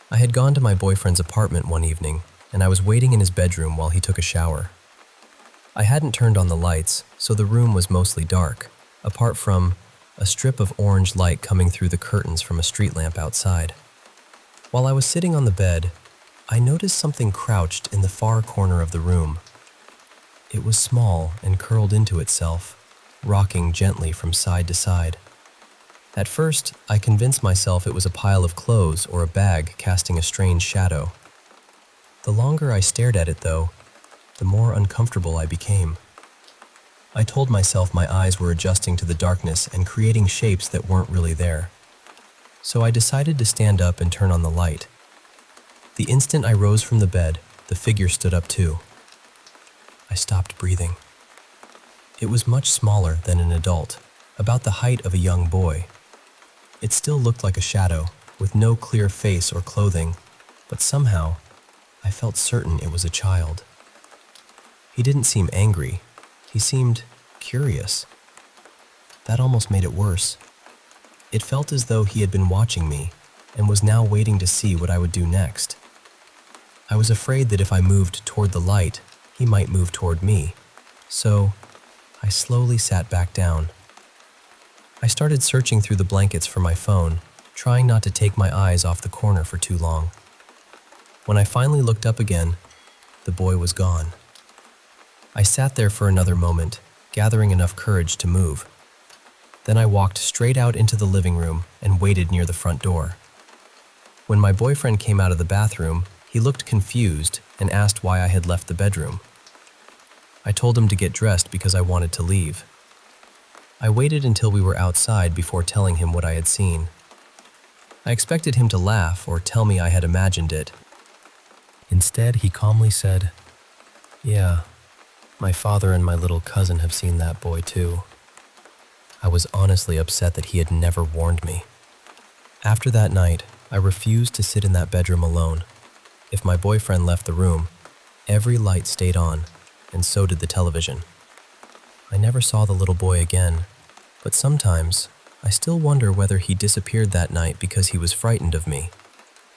I had gone to my boyfriend's apartment one evening, and I was waiting in his bedroom while he took a shower. I hadn't turned on the lights, so the room was mostly dark, apart from a strip of orange light coming through the curtains from a street lamp outside. While I was sitting on the bed, I noticed something crouched in the far corner of the room. It was small and curled into itself, rocking gently from side to side. At first, I convinced myself it was a pile of clothes or a bag casting a strange shadow. The longer I stared at it, though, the more uncomfortable I became. I told myself my eyes were adjusting to the darkness and creating shapes that weren't really there. So I decided to stand up and turn on the light. The instant I rose from the bed, the figure stood up too. I stopped breathing. It was much smaller than an adult, about the height of a young boy. It still looked like a shadow, with no clear face or clothing, but somehow, I felt certain it was a child. He didn't seem angry. He seemed curious. That almost made it worse. It felt as though he had been watching me and was now waiting to see what I would do next. I was afraid that if I moved toward the light, he might move toward me, so I slowly sat back down. I started searching through the blankets for my phone, trying not to take my eyes off the corner for too long. When I finally looked up again, the boy was gone. I sat there for another moment, gathering enough courage to move. Then I walked straight out into the living room and waited near the front door. When my boyfriend came out of the bathroom, he looked confused and asked why I had left the bedroom. I told him to get dressed because I wanted to leave. I waited until we were outside before telling him what I had seen. I expected him to laugh or tell me I had imagined it. Instead, he calmly said, "Yeah, my father and my little cousin have seen that boy too." I was honestly upset that he had never warned me. After that night, I refused to sit in that bedroom alone. If my boyfriend left the room, every light stayed on, and so did the television. I never saw the little boy again, but sometimes I still wonder whether he disappeared that night because he was frightened of me,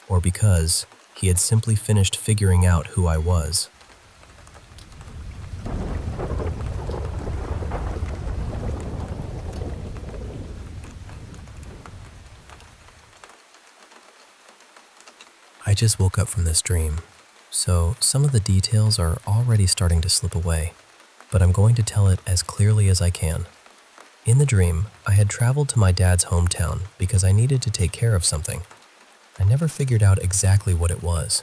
or because he had simply finished figuring out who I was. I just woke up from this dream, so some of the details are already starting to slip away, but I'm going to tell it as clearly as I can. In the dream, I had traveled to my dad's hometown because I needed to take care of something. I never figured out exactly what it was.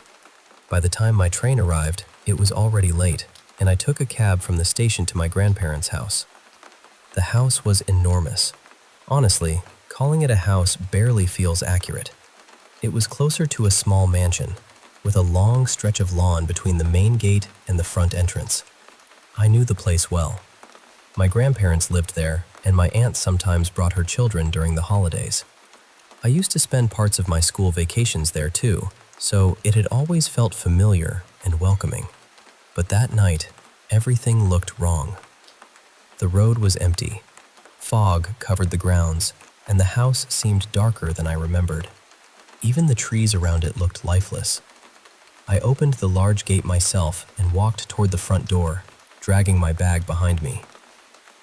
By the time my train arrived, it was already late, and I took a cab from the station to my grandparents' house. The house was enormous. Honestly, calling it a house barely feels accurate. It was closer to a small mansion, with a long stretch of lawn between the main gate and the front entrance. I knew the place well. My grandparents lived there, and my aunt sometimes brought her children during the holidays. I used to spend parts of my school vacations there too, so it had always felt familiar and welcoming. But that night, everything looked wrong. The road was empty. Fog covered the grounds, and the house seemed darker than I remembered. Even the trees around it looked lifeless. I opened the large gate myself and walked toward the front door, dragging my bag behind me.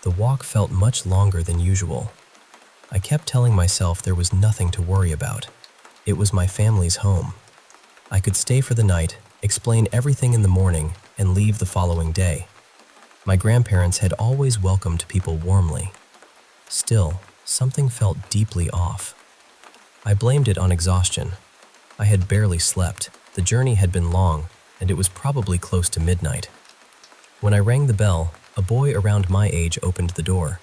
The walk felt much longer than usual. I kept telling myself there was nothing to worry about. It was my family's home. I could stay for the night, explain everything in the morning, and leave the following day. My grandparents had always welcomed people warmly. Still, something felt deeply off. I blamed it on exhaustion. I had barely slept, the journey had been long, and it was probably close to midnight. When I rang the bell, a boy around my age opened the door.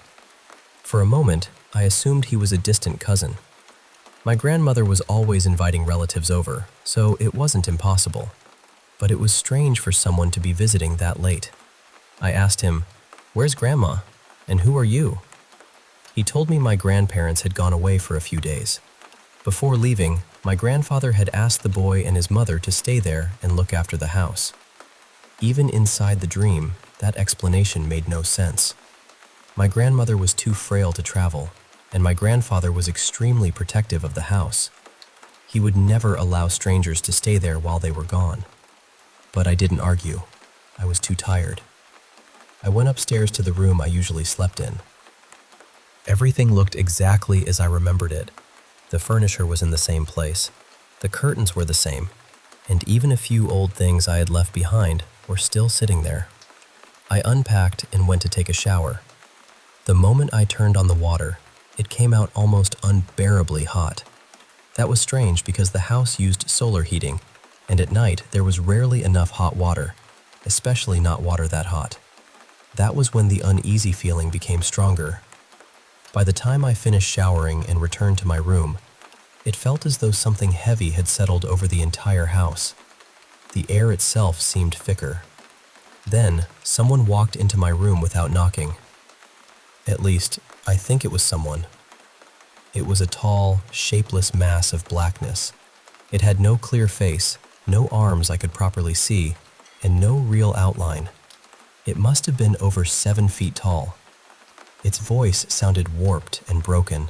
For a moment, I assumed he was a distant cousin. My grandmother was always inviting relatives over, so it wasn't impossible. But it was strange for someone to be visiting that late. I asked him, "Where's Grandma? And who are you?" He told me my grandparents had gone away for a few days. Before leaving, my grandfather had asked the boy and his mother to stay there and look after the house. Even inside the dream, that explanation made no sense. My grandmother was too frail to travel, and my grandfather was extremely protective of the house. He would never allow strangers to stay there while they were gone. But I didn't argue. I was too tired. I went upstairs to the room I usually slept in. Everything looked exactly as I remembered it. The furniture was in the same place, the curtains were the same, and even a few old things I had left behind were still sitting there. I unpacked and went to take a shower. The moment I turned on the water, it came out almost unbearably hot. That was strange because the house used solar heating, and at night there was rarely enough hot water, especially not water that hot. That was when the uneasy feeling became stronger. By the time I finished showering and returned to my room, it felt as though something heavy had settled over the entire house. The air itself seemed thicker. Then, someone walked into my room without knocking. At least, I think it was someone. It was a tall, shapeless mass of blackness. It had no clear face, no arms I could properly see, and no real outline. It must have been over 7 feet tall. Its voice sounded warped and broken.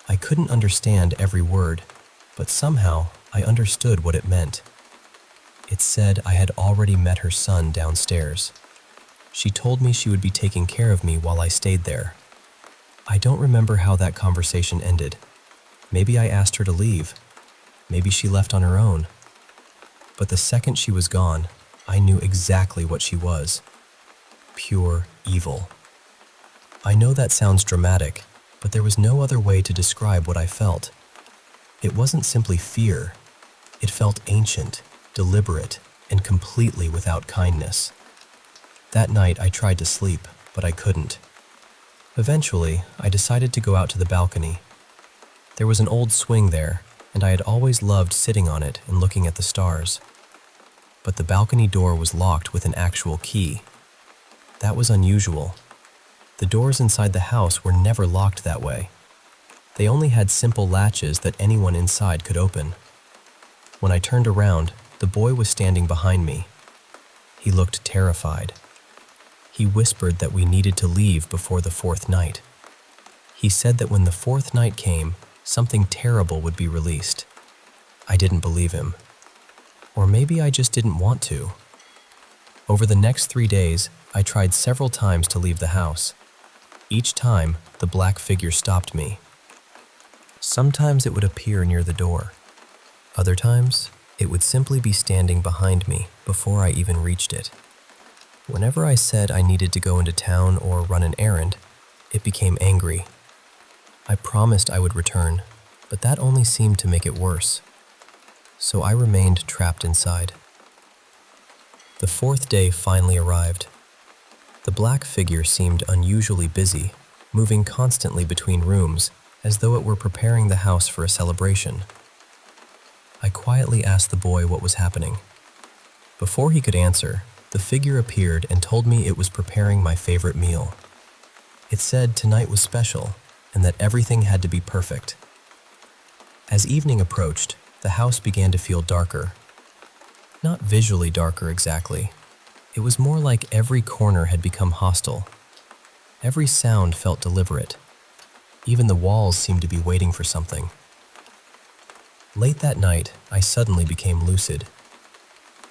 I couldn't understand every word, but somehow I understood what it meant. It said I had already met her son downstairs. She told me she would be taking care of me while I stayed there. I don't remember how that conversation ended. Maybe I asked her to leave. Maybe she left on her own. But the second she was gone, I knew exactly what she was. Pure evil. I know that sounds dramatic, but there was no other way to describe what I felt. It wasn't simply fear. It felt ancient, deliberate, and completely without kindness. That night I tried to sleep, but I couldn't. Eventually, I decided to go out to the balcony. There was an old swing there, and I had always loved sitting on it and looking at the stars. But the balcony door was locked with an actual key. That was unusual. The doors inside the house were never locked that way. They only had simple latches that anyone inside could open. When I turned around, the boy was standing behind me. He looked terrified. He whispered that we needed to leave before the 4th night. He said that when the 4th night came, something terrible would be released. I didn't believe him. Or maybe I just didn't want to. Over the next 3 days, I tried several times to leave the house. Each time, the black figure stopped me. Sometimes it would appear near the door. Other times, it would simply be standing behind me before I even reached it. Whenever I said I needed to go into town or run an errand, it became angry. I promised I would return, but that only seemed to make it worse. So I remained trapped inside. The 4th day finally arrived. The black figure seemed unusually busy, moving constantly between rooms, as though it were preparing the house for a celebration. I quietly asked the boy what was happening. Before he could answer, the figure appeared and told me it was preparing my favorite meal. It said tonight was special and that everything had to be perfect. As evening approached, the house began to feel darker. Not visually darker exactly. It was more like every corner had become hostile. Every sound felt deliberate. Even the walls seemed to be waiting for something. Late that night, I suddenly became lucid.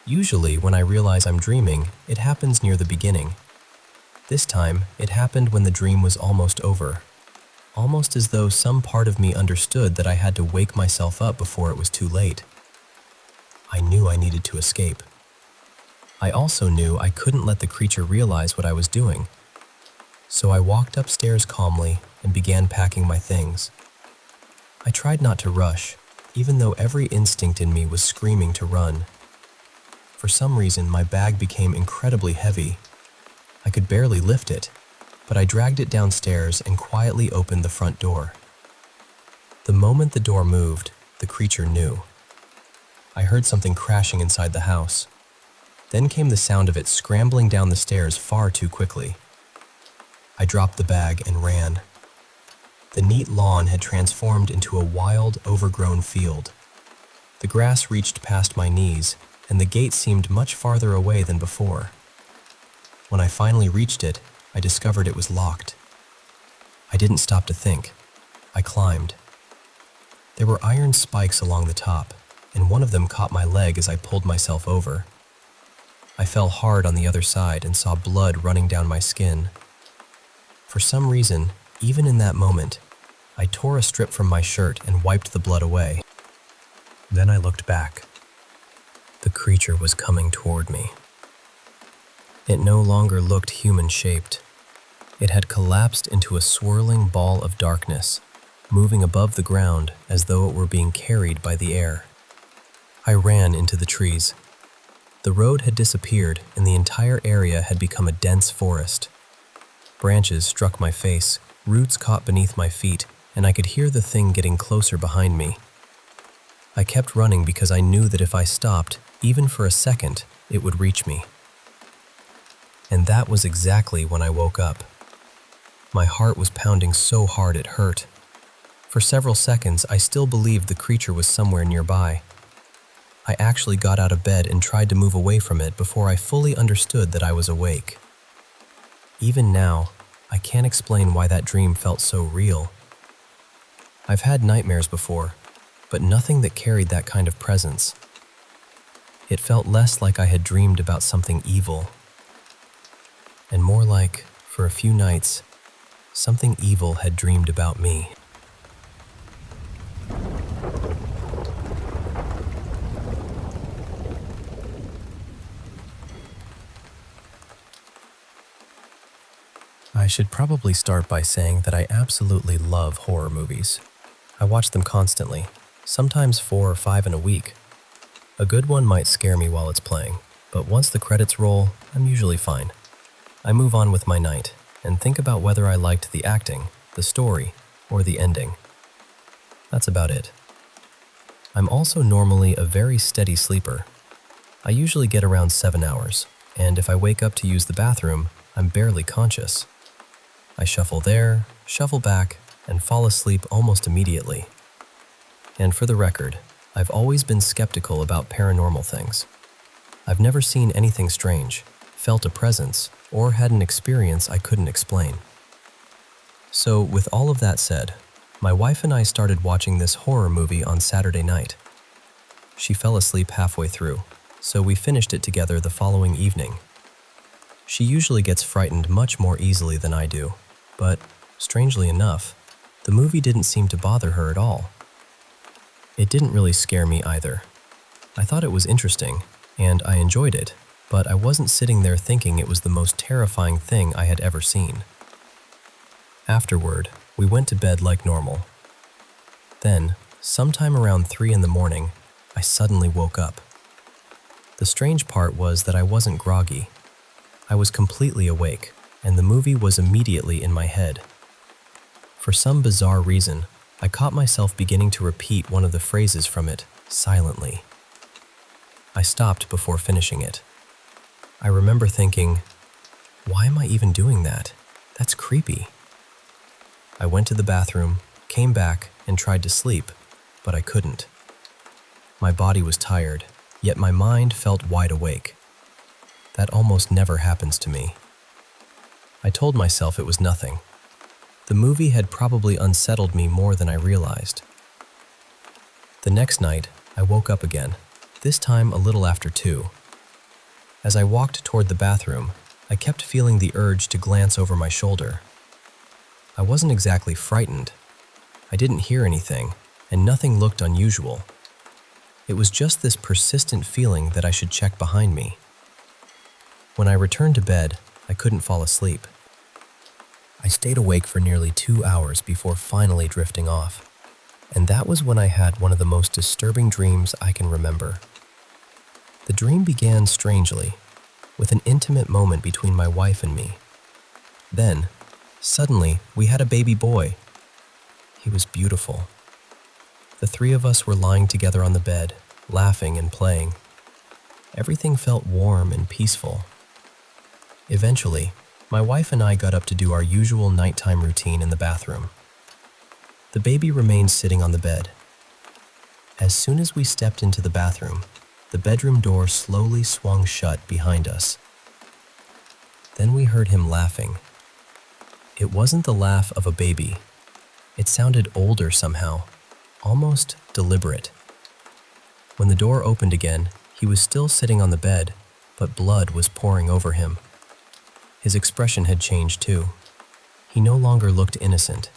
Usually, when I realize I'm dreaming, it happens near the beginning. This time, it happened when the dream was almost over. Almost as though some part of me understood that I had to wake myself up before it was too late. I knew I needed to escape. I also knew I couldn't let the creature realize what I was doing. So I walked upstairs calmly and began packing my things. I tried not to rush, even though every instinct in me was screaming to run. For some reason, my bag became incredibly heavy. I could barely lift it, but I dragged it downstairs and quietly opened the front door. The moment the door moved, the creature knew. I heard something crashing inside the house. Then came the sound of it scrambling down the stairs far too quickly. I dropped the bag and ran. The neat lawn had transformed into a wild, overgrown field. The grass reached past my knees, and the gate seemed much farther away than before. When I finally reached it, I discovered it was locked. I didn't stop to think. I climbed. There were iron spikes along the top, and one of them caught my leg as I pulled myself over. I fell hard on the other side and saw blood running down my skin. For some reason, even in that moment, I tore a strip from my shirt and wiped the blood away. Then I looked back. The creature was coming toward me. It no longer looked human-shaped. It had collapsed into a swirling ball of darkness, moving above the ground as though it were being carried by the air. I ran into the trees. The road had disappeared and the entire area had become a dense forest. Branches struck my face, roots caught beneath my feet, and I could hear the thing getting closer behind me. I kept running because I knew that if I stopped, even for a second, it would reach me. And that was exactly when I woke up. My heart was pounding so hard it hurt. For several seconds, I still believed the creature was somewhere nearby. I actually got out of bed and tried to move away from it before I fully understood that I was awake. Even now, I can't explain why that dream felt so real. I've had nightmares before, but nothing that carried that kind of presence. It felt less like I had dreamed about something evil, and more like, for a few nights, something evil had dreamed about me. I should probably start by saying that I absolutely love horror movies. I watch them constantly, sometimes 4 or 5 in a week. A good one might scare me while it's playing, but once the credits roll, I'm usually fine. I move on with my night and think about whether I liked the acting, the story, or the ending. That's about it. I'm also normally a very steady sleeper. I usually get around 7 hours, and if I wake up to use the bathroom, I'm barely conscious. I shuffle there, shuffle back, and fall asleep almost immediately. And for the record, I've always been skeptical about paranormal things. I've never seen anything strange, felt a presence, or had an experience I couldn't explain. So, with all of that said, my wife and I started watching this horror movie on Saturday night. She fell asleep halfway through, so we finished it together the following evening. She usually gets frightened much more easily than I do, but, strangely enough, the movie didn't seem to bother her at all. It didn't really scare me either. I thought it was interesting, and I enjoyed it, but I wasn't sitting there thinking it was the most terrifying thing I had ever seen. Afterward, we went to bed like normal. Then, sometime around 3 in the morning, I suddenly woke up. The strange part was that I wasn't groggy. I was completely awake, and the movie was immediately in my head. For some bizarre reason, I caught myself beginning to repeat one of the phrases from it, silently. I stopped before finishing it. I remember thinking, why am I even doing that? That's creepy. I went to the bathroom, came back, and tried to sleep, but I couldn't. My body was tired, yet my mind felt wide awake. That almost never happens to me. I told myself it was nothing. The movie had probably unsettled me more than I realized. The next night, I woke up again, this time a little after 2. As I walked toward the bathroom, I kept feeling the urge to glance over my shoulder. I wasn't exactly frightened. I didn't hear anything, and nothing looked unusual. It was just this persistent feeling that I should check behind me. When I returned to bed, I couldn't fall asleep. I stayed awake for nearly 2 hours before finally drifting off, and that was when I had one of the most disturbing dreams I can remember. The dream began strangely, with an intimate moment between my wife and me. Then, suddenly, we had a baby boy. He was beautiful. The 3 of us were lying together on the bed, laughing and playing. Everything felt warm and peaceful. Eventually, my wife and I got up to do our usual nighttime routine in the bathroom. The baby remained sitting on the bed. As soon as we stepped into the bathroom, the bedroom door slowly swung shut behind us. Then we heard him laughing. It wasn't the laugh of a baby. It sounded older somehow, almost deliberate. When the door opened again, he was still sitting on the bed, but blood was pouring over him. His expression had changed too. He no longer looked innocent.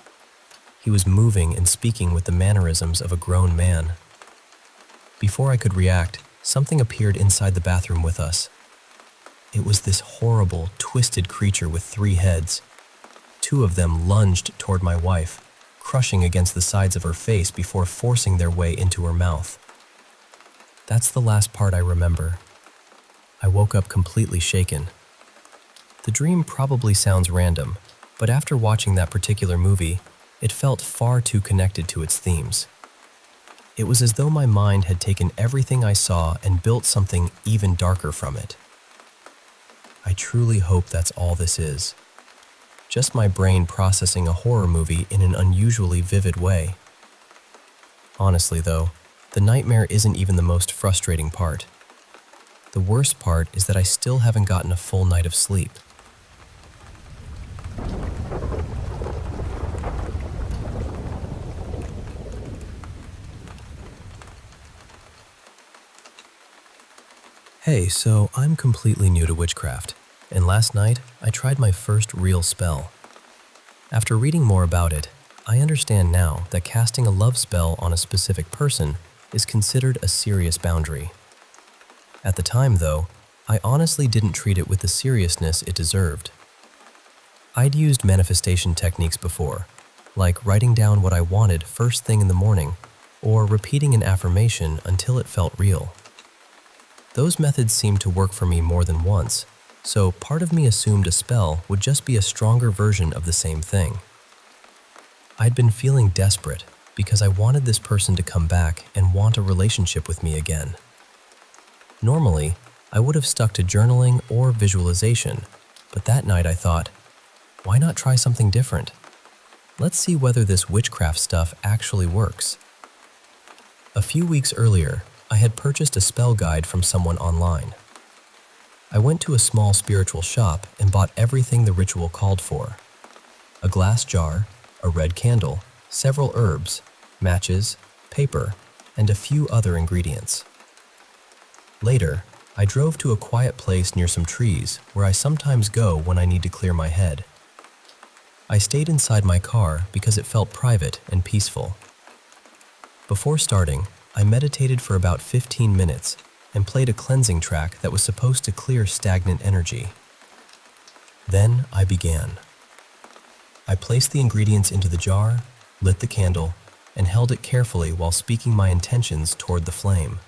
He was moving and speaking with the mannerisms of a grown man. Before I could react, something appeared inside the bathroom with us. it was this horrible, twisted creature with 3 heads. 2 of them lunged toward my wife, crushing against the sides of her face before forcing their way into her mouth. That's the last part I remember. I woke up completely shaken. The dream probably sounds random, but after watching that particular movie, it felt far too connected to its themes. It was as though my mind had taken everything I saw and built something even darker from it. I truly hope that's all this is. Just my brain processing a horror movie in an unusually vivid way. Honestly though, the nightmare isn't even the most frustrating part. The worst part is that I still haven't gotten a full night of sleep. Hey, so I'm completely new to witchcraft, and last night I tried my first real spell. After reading more about it, I understand now that casting a love spell on a specific person is considered a serious boundary. At the time, though, I honestly didn't treat it with the seriousness it deserved. I'd used manifestation techniques before, like writing down what I wanted first thing in the morning, or repeating an affirmation until it felt real. Those methods seemed to work for me more than once, so part of me assumed a spell would just be a stronger version of the same thing. I'd been feeling desperate because I wanted this person to come back and want a relationship with me again. Normally, I would have stuck to journaling or visualization, but that night I thought, why not try something different? Let's see whether this witchcraft stuff actually works. A few weeks earlier, I had purchased a spell guide from someone online. I went to a small spiritual shop and bought everything the ritual called for: a glass jar, a red candle, several herbs, matches, paper, and a few other ingredients. Later, I drove to a quiet place near some trees where I sometimes go when I need to clear my head. I stayed inside my car because it felt private and peaceful. Before starting, I meditated for about 15 minutes and played a cleansing track that was supposed to clear stagnant energy. Then I began. I placed the ingredients into the jar, lit the candle, and held it carefully while speaking my intentions toward the flame.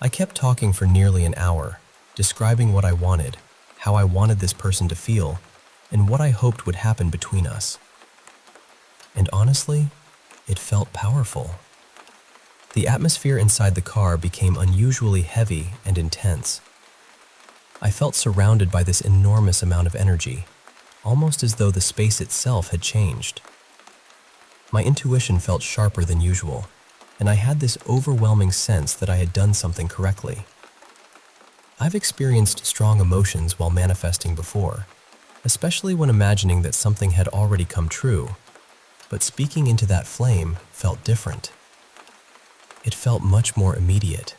I kept talking for nearly an hour, describing what I wanted, how I wanted this person to feel, and what I hoped would happen between us. And honestly, it felt powerful. The atmosphere inside the car became unusually heavy and intense. I felt surrounded by this enormous amount of energy, almost as though the space itself had changed. My intuition felt sharper than usual, and I had this overwhelming sense that I had done something correctly. I've experienced strong emotions while manifesting before, especially when imagining that something had already come true, but speaking into that flame felt different. It felt much more immediate.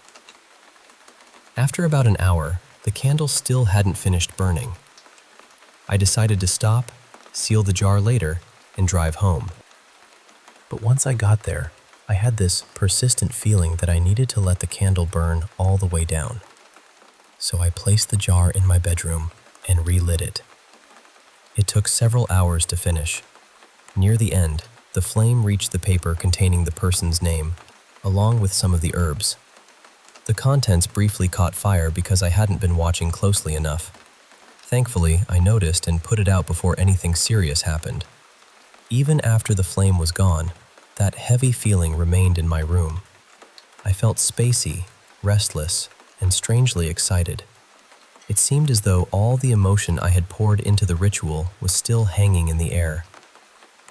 After about an hour, the candle still hadn't finished burning. I decided to stop, seal the jar later, and drive home. But once I got there, I had this persistent feeling that I needed to let the candle burn all the way down. So I placed the jar in my bedroom and relit it. It took several hours to finish. Near the end, the flame reached the paper containing the person's name, along with some of the herbs. The contents briefly caught fire because I hadn't been watching closely enough. Thankfully, I noticed and put it out before anything serious happened. Even after the flame was gone, that heavy feeling remained in my room. I felt spacey, restless, and strangely excited. It seemed as though all the emotion I had poured into the ritual was still hanging in the air.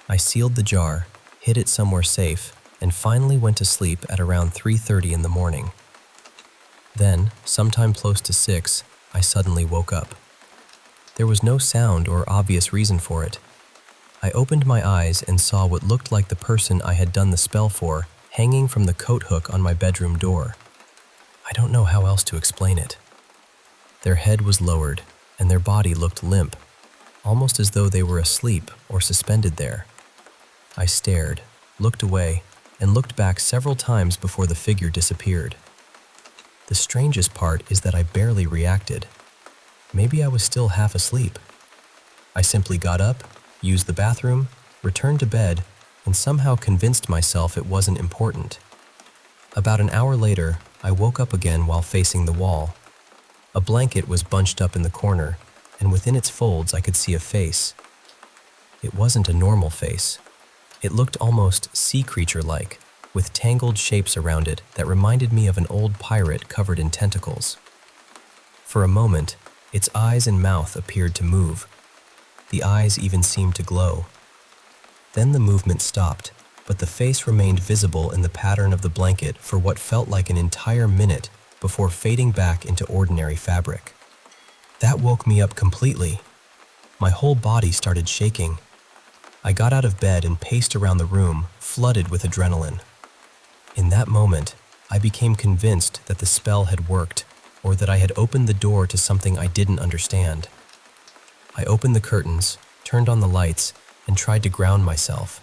I sealed the jar, hid it somewhere safe, and finally went to sleep at around 3:30 in the morning. Then, sometime close to 6, I suddenly woke up. There was no sound or obvious reason for it. I opened my eyes and saw what looked like the person I had done the spell for hanging from the coat hook on my bedroom door. I don't know how else to explain it. Their head was lowered, and their body looked limp, almost as though they were asleep or suspended there. I stared, looked away, and looked back several times before the figure disappeared. The strangest part is that I barely reacted. maybe I was still half asleep. I simply got up, used the bathroom, returned to bed, and somehow convinced myself it wasn't important. About an hour later, I woke up again while facing the wall. A blanket was bunched up in the corner, and within its folds I could see a face. It wasn't a normal face. It looked almost sea creature-like, with tangled shapes around it that reminded me of an old pirate covered in tentacles. For a moment, its eyes and mouth appeared to move. The eyes even seemed to glow. Then the movement stopped, but the face remained visible in the pattern of the blanket for what felt like an entire minute before fading back into ordinary fabric. That woke me up completely. My whole body started shaking. I got out of bed and paced around the room, flooded with adrenaline. In that moment, I became convinced that the spell had worked, or that I had opened the door to something I didn't understand. I opened the curtains, turned on the lights, and tried to ground myself.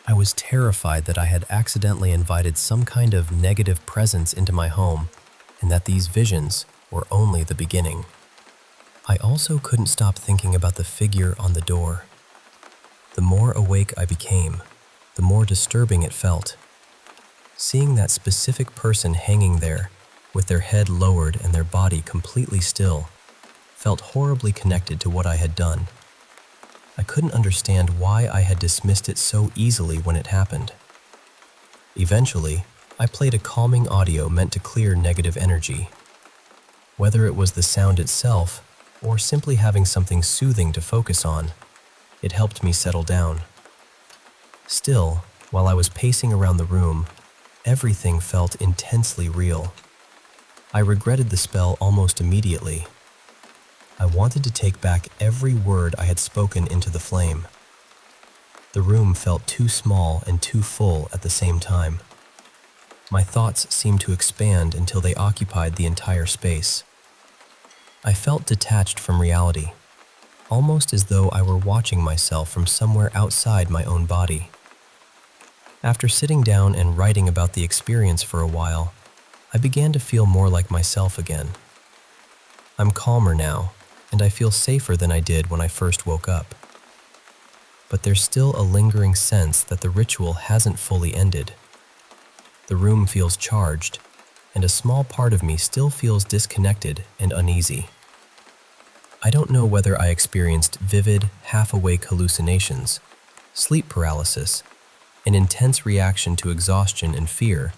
I was terrified that I had accidentally invited some kind of negative presence into my home, and that these visions were only the beginning. I also couldn't stop thinking about the figure on the door. The more awake I became, the more disturbing it felt. Seeing that specific person hanging there, with their head lowered and their body completely still, felt horribly connected to what I had done. I couldn't understand why I had dismissed it so easily when it happened. Eventually, I played a calming audio meant to clear negative energy. Whether it was the sound itself, or simply having something soothing to focus on, it helped me settle down. Still, while I was pacing around the room, everything felt intensely real. I regretted the spell almost immediately. I wanted to take back every word I had spoken into the flame. The room felt too small and too full at the same time. My thoughts seemed to expand until they occupied the entire space. I felt detached from reality, almost as though I were watching myself from somewhere outside my own body. After sitting down and writing about the experience for a while, I began to feel more like myself again. I'm calmer now, and I feel safer than I did when I first woke up. But there's still a lingering sense that the ritual hasn't fully ended. The room feels charged, and a small part of me still feels disconnected and uneasy. I don't know whether I experienced vivid, half-awake hallucinations, sleep paralysis, an intense reaction to exhaustion and fear,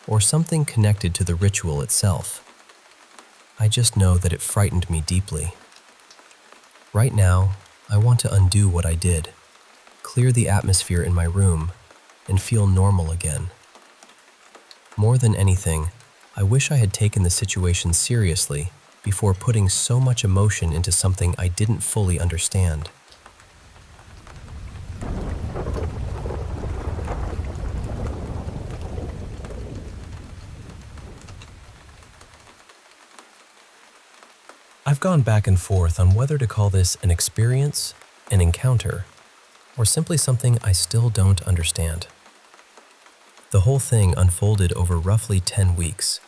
or something connected to the ritual itself. I just know that it frightened me deeply. Right now, I want to undo what I did, clear the atmosphere in my room, and feel normal again. More than anything, I wish I had taken the situation seriously before putting so much emotion into something I didn't fully understand. I've gone back and forth on whether to call this an experience, an encounter, or simply something I still don't understand. The whole thing unfolded over roughly 10 weeks,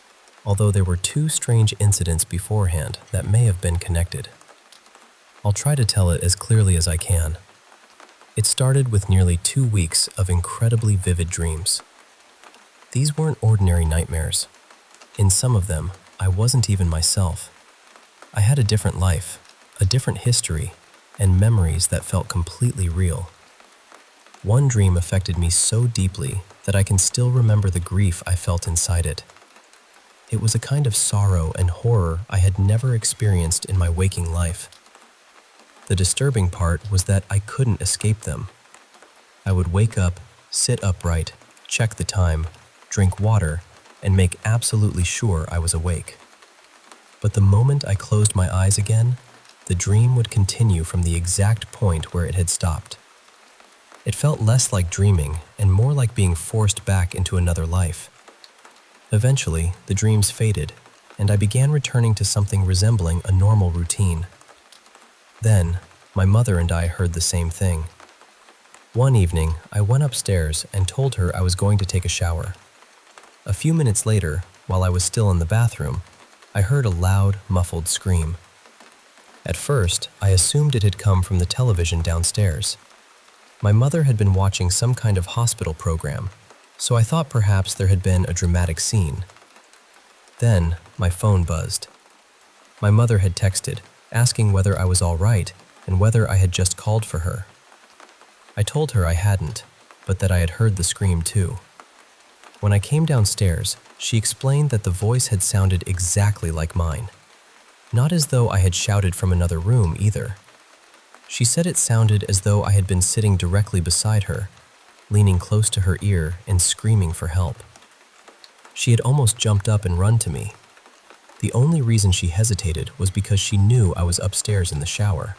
although there were 2 strange incidents beforehand that may have been connected. I'll try to tell it as clearly as I can. It started with nearly 2 weeks of incredibly vivid dreams. These weren't ordinary nightmares. In some of them, I wasn't even myself. I had a different life, a different history, and memories that felt completely real. One dream affected me so deeply that I can still remember the grief I felt inside it. It was a kind of sorrow and horror I had never experienced in my waking life. The disturbing part was that I couldn't escape them. I would wake up, sit upright, check the time, drink water, and make absolutely sure I was awake. But the moment I closed my eyes again, the dream would continue from the exact point where it had stopped. It felt less like dreaming and more like being forced back into another life. Eventually, the dreams faded, and I began returning to something resembling a normal routine. Then, my mother and I heard the same thing. One evening, I went upstairs and told her I was going to take a shower. A few minutes later, while I was still in the bathroom, I heard a loud, muffled scream, At first, I assumed it had come from the television downstairs. My mother had been watching some kind of hospital program, so I thought perhaps there had been a dramatic scene. Then, my phone buzzed. My mother had texted, asking whether I was all right and whether I had just called for her. I told her I hadn't, but that I had heard the scream too. When I came downstairs, she explained that the voice had sounded exactly like mine. Not as though I had shouted from another room either. She said it sounded as though I had been sitting directly beside her, leaning close to her ear and screaming for help. She had almost jumped up and run to me. The only reason she hesitated was because she knew I was upstairs in the shower.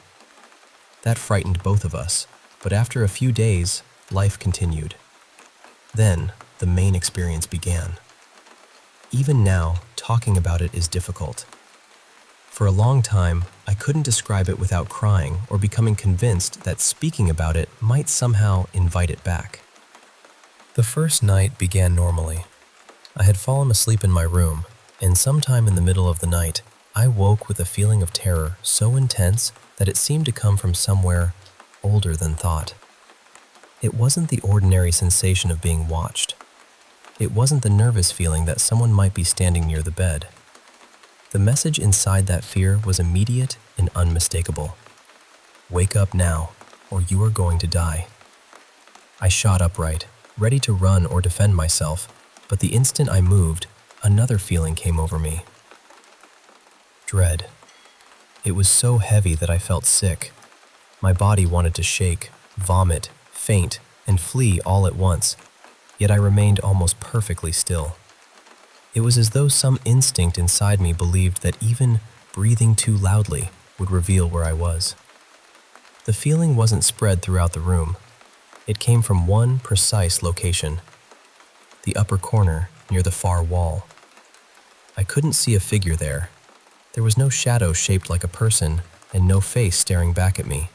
That frightened both of us, but after a few days, life continued. Then, the main experience began. Even now, talking about it is difficult. For a long time, I couldn't describe it without crying or becoming convinced that speaking about it might somehow invite it back. The first night began normally. I had fallen asleep in my room, and sometime in the middle of the night, I woke with a feeling of terror so intense that it seemed to come from somewhere older than thought. It wasn't the ordinary sensation of being watched. It wasn't the nervous feeling that someone might be standing near the bed. The message inside that fear was immediate and unmistakable. Wake up now, or you are going to die. I shot upright, ready to run or defend myself, but the instant I moved, another feeling came over me. Dread. It was so heavy that I felt sick. My body wanted to shake, vomit, faint, and flee all at once, yet I remained almost perfectly still. It was as though some instinct inside me believed that even breathing too loudly would reveal where I was. The feeling wasn't spread throughout the room. It came from one precise location, the upper corner near the far wall. I couldn't see a figure there. There was no shadow shaped like a person and no face staring back at me.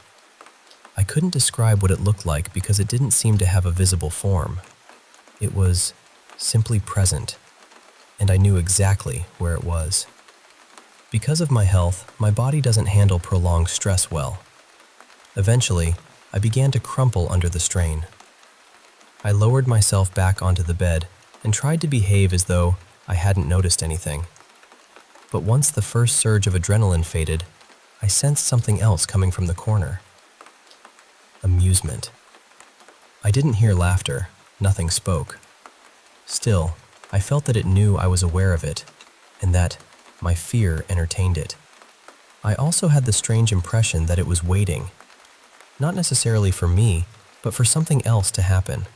I couldn't describe what it looked like because it didn't seem to have a visible form. It was simply present, and I knew exactly where it was. Because of my health, my body doesn't handle prolonged stress well. Eventually, I began to crumple under the strain. I lowered myself back onto the bed and tried to behave as though I hadn't noticed anything. But once the first surge of adrenaline faded, I sensed something else coming from the corner. Amusement. I didn't hear laughter, nothing spoke. Still, I felt that it knew I was aware of it, and that my fear entertained it. I also had the strange impression that it was waiting, not necessarily for me, but for something else to happen.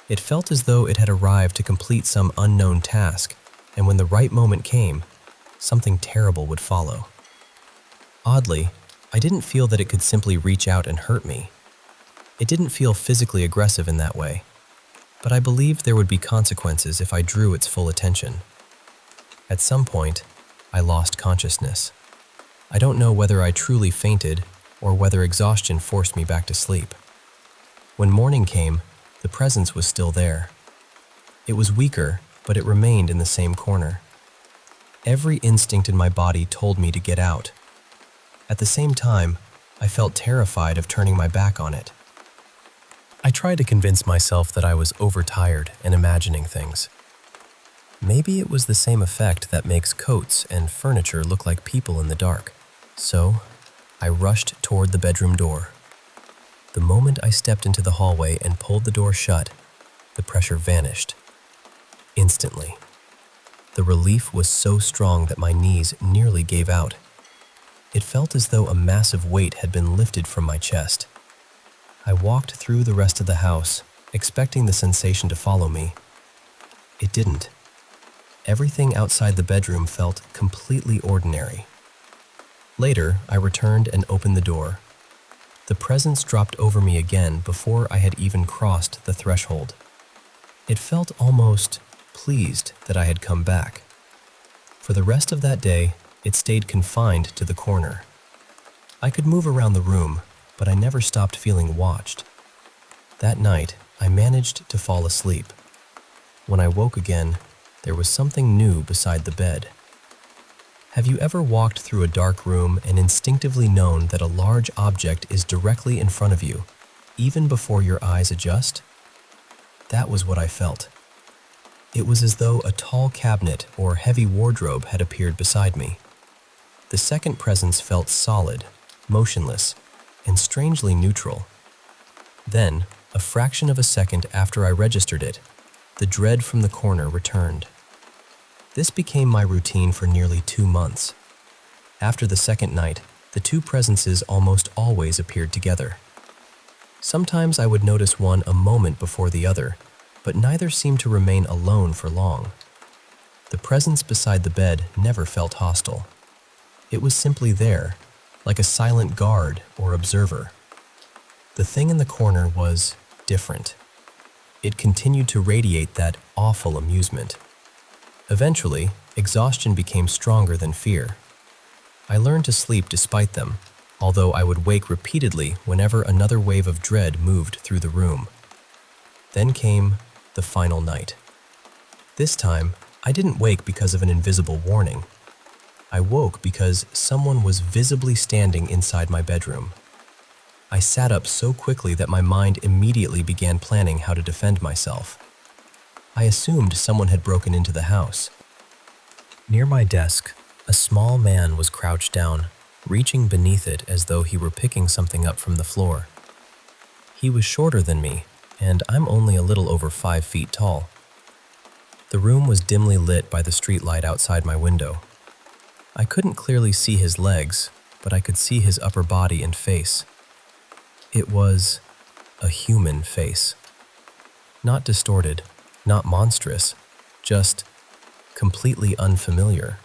It felt as though it had arrived to complete some unknown task, and when the right moment came, something terrible would follow. Oddly, I didn't feel that it could simply reach out and hurt me. It didn't feel physically aggressive in that way, but I believed there would be consequences if I drew its full attention. At some point, I lost consciousness. I don't know whether I truly fainted or whether exhaustion forced me back to sleep. When morning came, the presence was still there. It was weaker, but it remained in the same corner. Every instinct in my body told me to get out. At the same time, I felt terrified of turning my back on it. I tried to convince myself that I was overtired and imagining things. Maybe it was the same effect that makes coats and furniture look like people in the dark. So, I rushed toward the bedroom door. The moment I stepped into the hallway and pulled the door shut, the pressure vanished. Instantly. The relief was so strong that my knees nearly gave out. It felt as though a massive weight had been lifted from my chest. I walked through the rest of the house, expecting the sensation to follow me. It didn't. Everything outside the bedroom felt completely ordinary. Later, I returned and opened the door. The presence dropped over me again before I had even crossed the threshold. It felt almost pleased that I had come back. For the rest of that day, it stayed confined to the corner. I could move around the room, but I never stopped feeling watched. That night, I managed to fall asleep. When I woke again, there was something new beside the bed. Have you ever walked through a dark room and instinctively known that a large object is directly in front of you, even before your eyes adjust? That was what I felt. It was as though a tall cabinet or heavy wardrobe had appeared beside me. The second presence felt solid, motionless, and strangely neutral. Then, a fraction of a second after I registered it, the dread from the corner returned. This became my routine for nearly 2 months. After the second night, the two presences almost always appeared together. Sometimes I would notice one a moment before the other, but neither seemed to remain alone for long. The presence beside the bed never felt hostile. It was simply there, like a silent guard or observer. The thing in the corner was different. It continued to radiate that awful amusement. Eventually, exhaustion became stronger than fear. I learned to sleep despite them, although I would wake repeatedly whenever another wave of dread moved through the room. Then came the final night. This time, I didn't wake because of an invisible warning. I woke because someone was visibly standing inside my bedroom. I sat up so quickly that my mind immediately began planning how to defend myself. I assumed someone had broken into the house. Near my desk, a small man was crouched down, reaching beneath it as though he were picking something up from the floor. He was shorter than me, and I'm only a little over 5 feet tall. The room was dimly lit by the streetlight outside my window. I couldn't clearly see his legs, but I could see his upper body and face. It was a human face. Not distorted, not monstrous, just completely unfamiliar.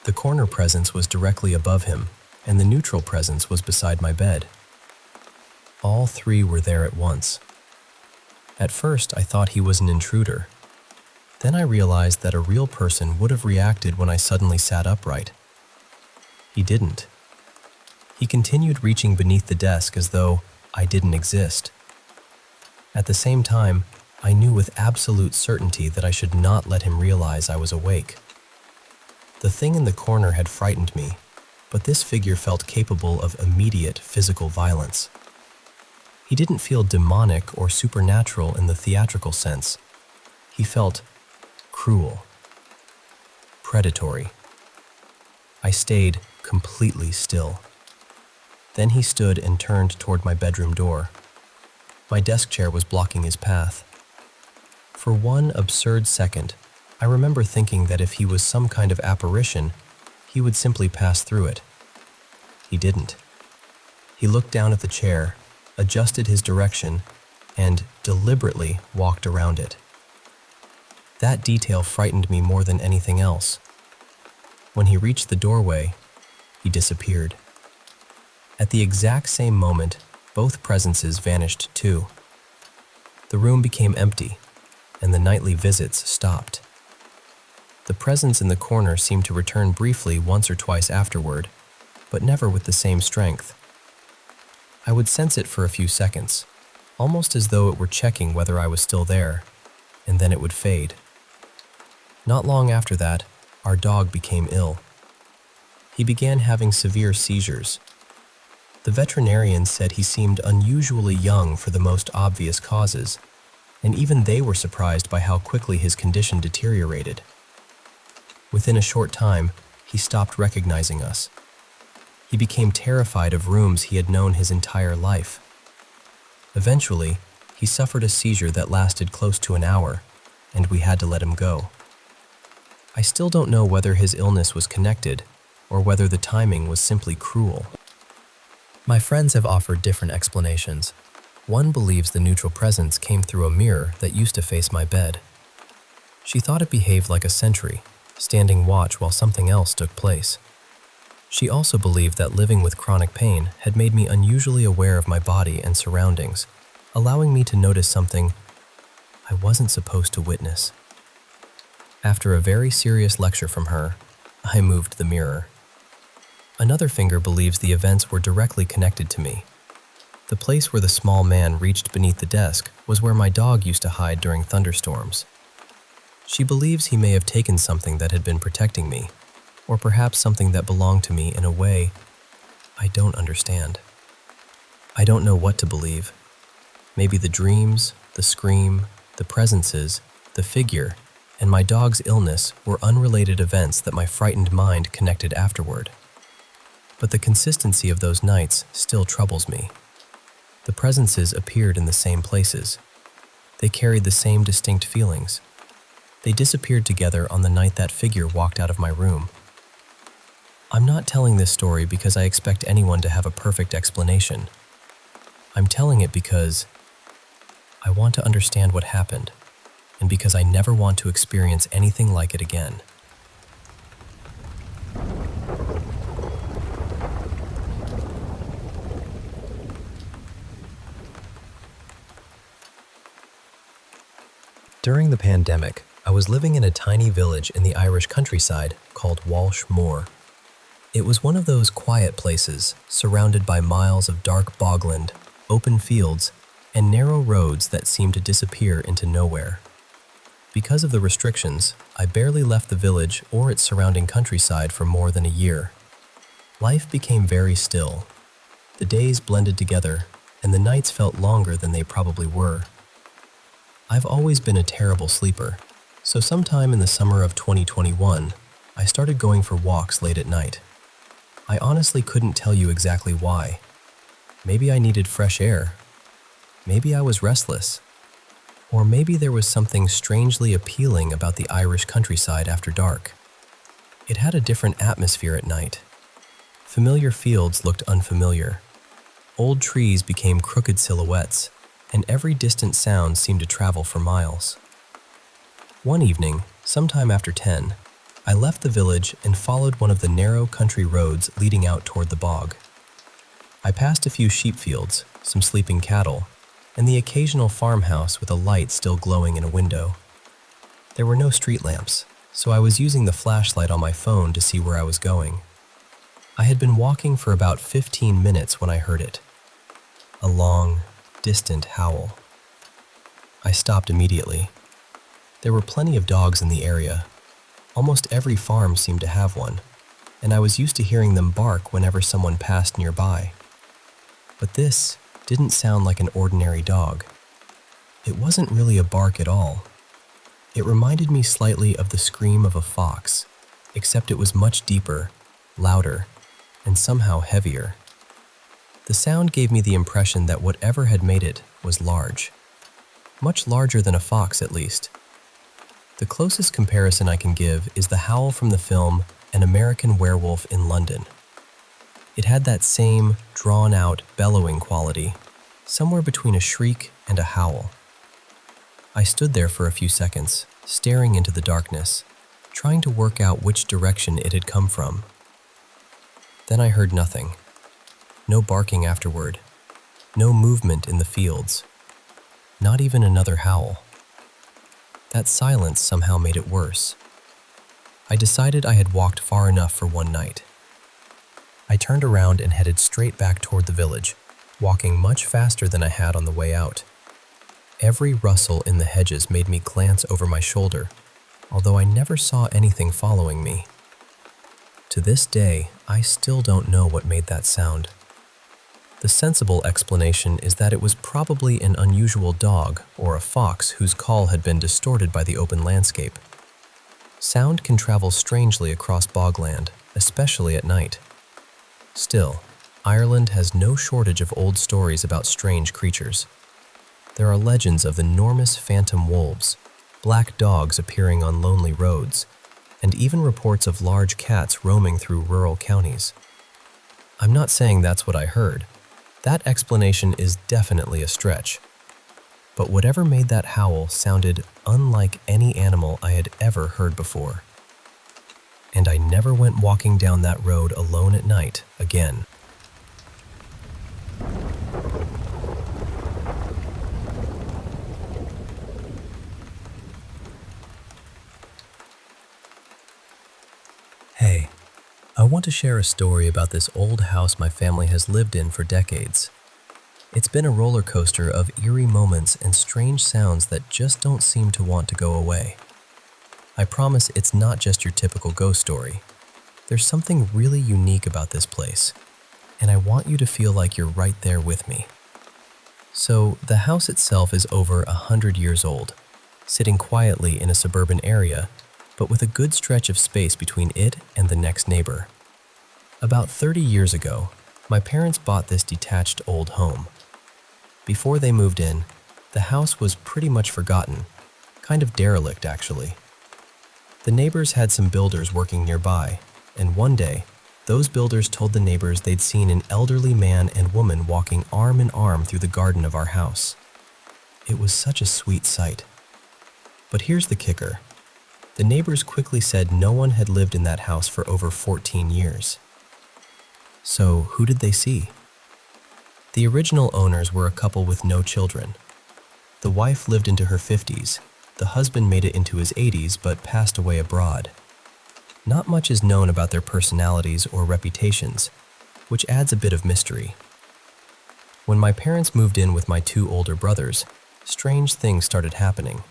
The corner presence was directly above him, and the neutral presence was beside my bed. All three were there at once. At first, I thought he was an intruder. Then I realized that a real person would have reacted when I suddenly sat upright. He didn't. He continued reaching beneath the desk as though I didn't exist. At the same time, I knew with absolute certainty that I should not let him realize I was awake. The thing in the corner had frightened me, but this figure felt capable of immediate physical violence. He didn't feel demonic or supernatural in the theatrical sense. He felt cruel, predatory. I stayed completely still. Then he stood and turned toward my bedroom door. My desk chair was blocking his path. For one absurd second, I remember thinking that if he was some kind of apparition, he would simply pass through it. He didn't. He looked down at the chair, adjusted his direction, and deliberately walked around it. That detail frightened me more than anything else. When he reached the doorway, he disappeared. At the exact same moment, both presences vanished too. The room became empty, and the nightly visits stopped. The presence in the corner seemed to return briefly once or twice afterward, but never with the same strength. I would sense it for a few seconds, almost as though it were checking whether I was still there, and then it would fade. Not long after that, our dog became ill. He began having severe seizures. The veterinarian said he seemed unusually young for the most obvious causes, and even they were surprised by how quickly his condition deteriorated. Within a short time, he stopped recognizing us. He became terrified of rooms he had known his entire life. Eventually, he suffered a seizure that lasted close to an hour, and we had to let him go. I still don't know whether his illness was connected, or whether the timing was simply cruel. My friends have offered different explanations. One believes the neutral presence came through a mirror that used to face my bed. She thought it behaved like a sentry, standing watch while something else took place. She also believed that living with chronic pain had made me unusually aware of my body and surroundings, allowing me to notice something I wasn't supposed to witness. After a very serious lecture from her, I moved the mirror. Another finger believes the events were directly connected to me. The place where the small man reached beneath the desk was where my dog used to hide during thunderstorms. She believes he may have taken something that had been protecting me, Or perhaps something that belonged to me in a way I don't understand. I don't know what to believe. Maybe the dreams, the scream, the presences, the figure, and my dog's illness were unrelated events that my frightened mind connected afterward. But the consistency of those nights still troubles me. The presences appeared in the same places. They carried the same distinct feelings. They disappeared together on the night that figure walked out of my room. I'm not telling this story because I expect anyone to have a perfect explanation. I'm telling it because I want to understand what happened, and because I never want to experience anything like it again. During the pandemic, I was living in a tiny village in the Irish countryside called Walsh Moor. It was one of those quiet places, surrounded by miles of dark bogland, open fields, and narrow roads that seemed to disappear into nowhere. Because of the restrictions, I barely left the village or its surrounding countryside for more than a year. Life became very still. The days blended together, and the nights felt longer than they probably were. I've always been a terrible sleeper, so sometime in the summer of 2021, I started going for walks late at night. I honestly couldn't tell you exactly why. Maybe I needed fresh air. Maybe I was restless. Or maybe there was something strangely appealing about the Irish countryside after dark. It had a different atmosphere at night. Familiar fields looked unfamiliar. Old trees became crooked silhouettes, and every distant sound seemed to travel for miles. One evening, sometime after 10, I left the village and followed one of the narrow country roads leading out toward the bog. I passed a few sheep fields, some sleeping cattle, and the occasional farmhouse with a light still glowing in a window. There were no street lamps, so I was using the flashlight on my phone to see where I was going. I had been walking for about 15 minutes when I heard it. A long, distant howl. I stopped immediately. There were plenty of dogs in the area. Almost every farm seemed to have one, and I was used to hearing them bark whenever someone passed nearby. But this didn't sound like an ordinary dog. It wasn't really a bark at all. It reminded me slightly of the scream of a fox, except it was much deeper, louder, and somehow heavier. The sound gave me the impression that whatever had made it was large. Much larger than a fox, at least. The closest comparison I can give is the howl from the film An American Werewolf in London. It had that same drawn-out, bellowing quality, somewhere between a shriek and a howl. I stood there for a few seconds, staring into the darkness, trying to work out which direction it had come from. Then I heard nothing. No barking afterward. No movement in the fields. Not even another howl. That silence somehow made it worse. I decided I had walked far enough for one night. I turned around and headed straight back toward the village, walking much faster than I had on the way out. Every rustle in the hedges made me glance over my shoulder, although I never saw anything following me. To this day, I still don't know what made that sound. The sensible explanation is that it was probably an unusual dog or a fox whose call had been distorted by the open landscape. Sound can travel strangely across bogland, especially at night. Still, Ireland has no shortage of old stories about strange creatures. There are legends of enormous phantom wolves, black dogs appearing on lonely roads, and even reports of large cats roaming through rural counties. I'm not saying that's what I heard. That explanation is definitely a stretch. But whatever made that howl sounded unlike any animal I had ever heard before. And I never went walking down that road alone at night again. Hey, I want to share a story about this old house my family has lived in for decades. It's been a roller coaster of eerie moments and strange sounds that just don't seem to want to go away. I promise it's not just your typical ghost story. There's something really unique about this place, and I want you to feel like you're right there with me. So, the house itself is over 100 years old, sitting quietly in a suburban area, but with a good stretch of space between it and the next neighbor. About 30 years ago, my parents bought this detached old home. Before they moved in, the house was pretty much forgotten, kind of derelict actually. The neighbors had some builders working nearby, and one day, those builders told the neighbors they'd seen an elderly man and woman walking arm in arm through the garden of our house. It was such a sweet sight. But here's the kicker. The neighbors quickly said no one had lived in that house for over 14 years. So, who did they see? The original owners were a couple with no children. The wife lived into her 50s. The husband made it into his 80s but passed away abroad. Not much is known about their personalities or reputations, which adds a bit of mystery. When my parents moved in with my two older brothers, strange things started happening.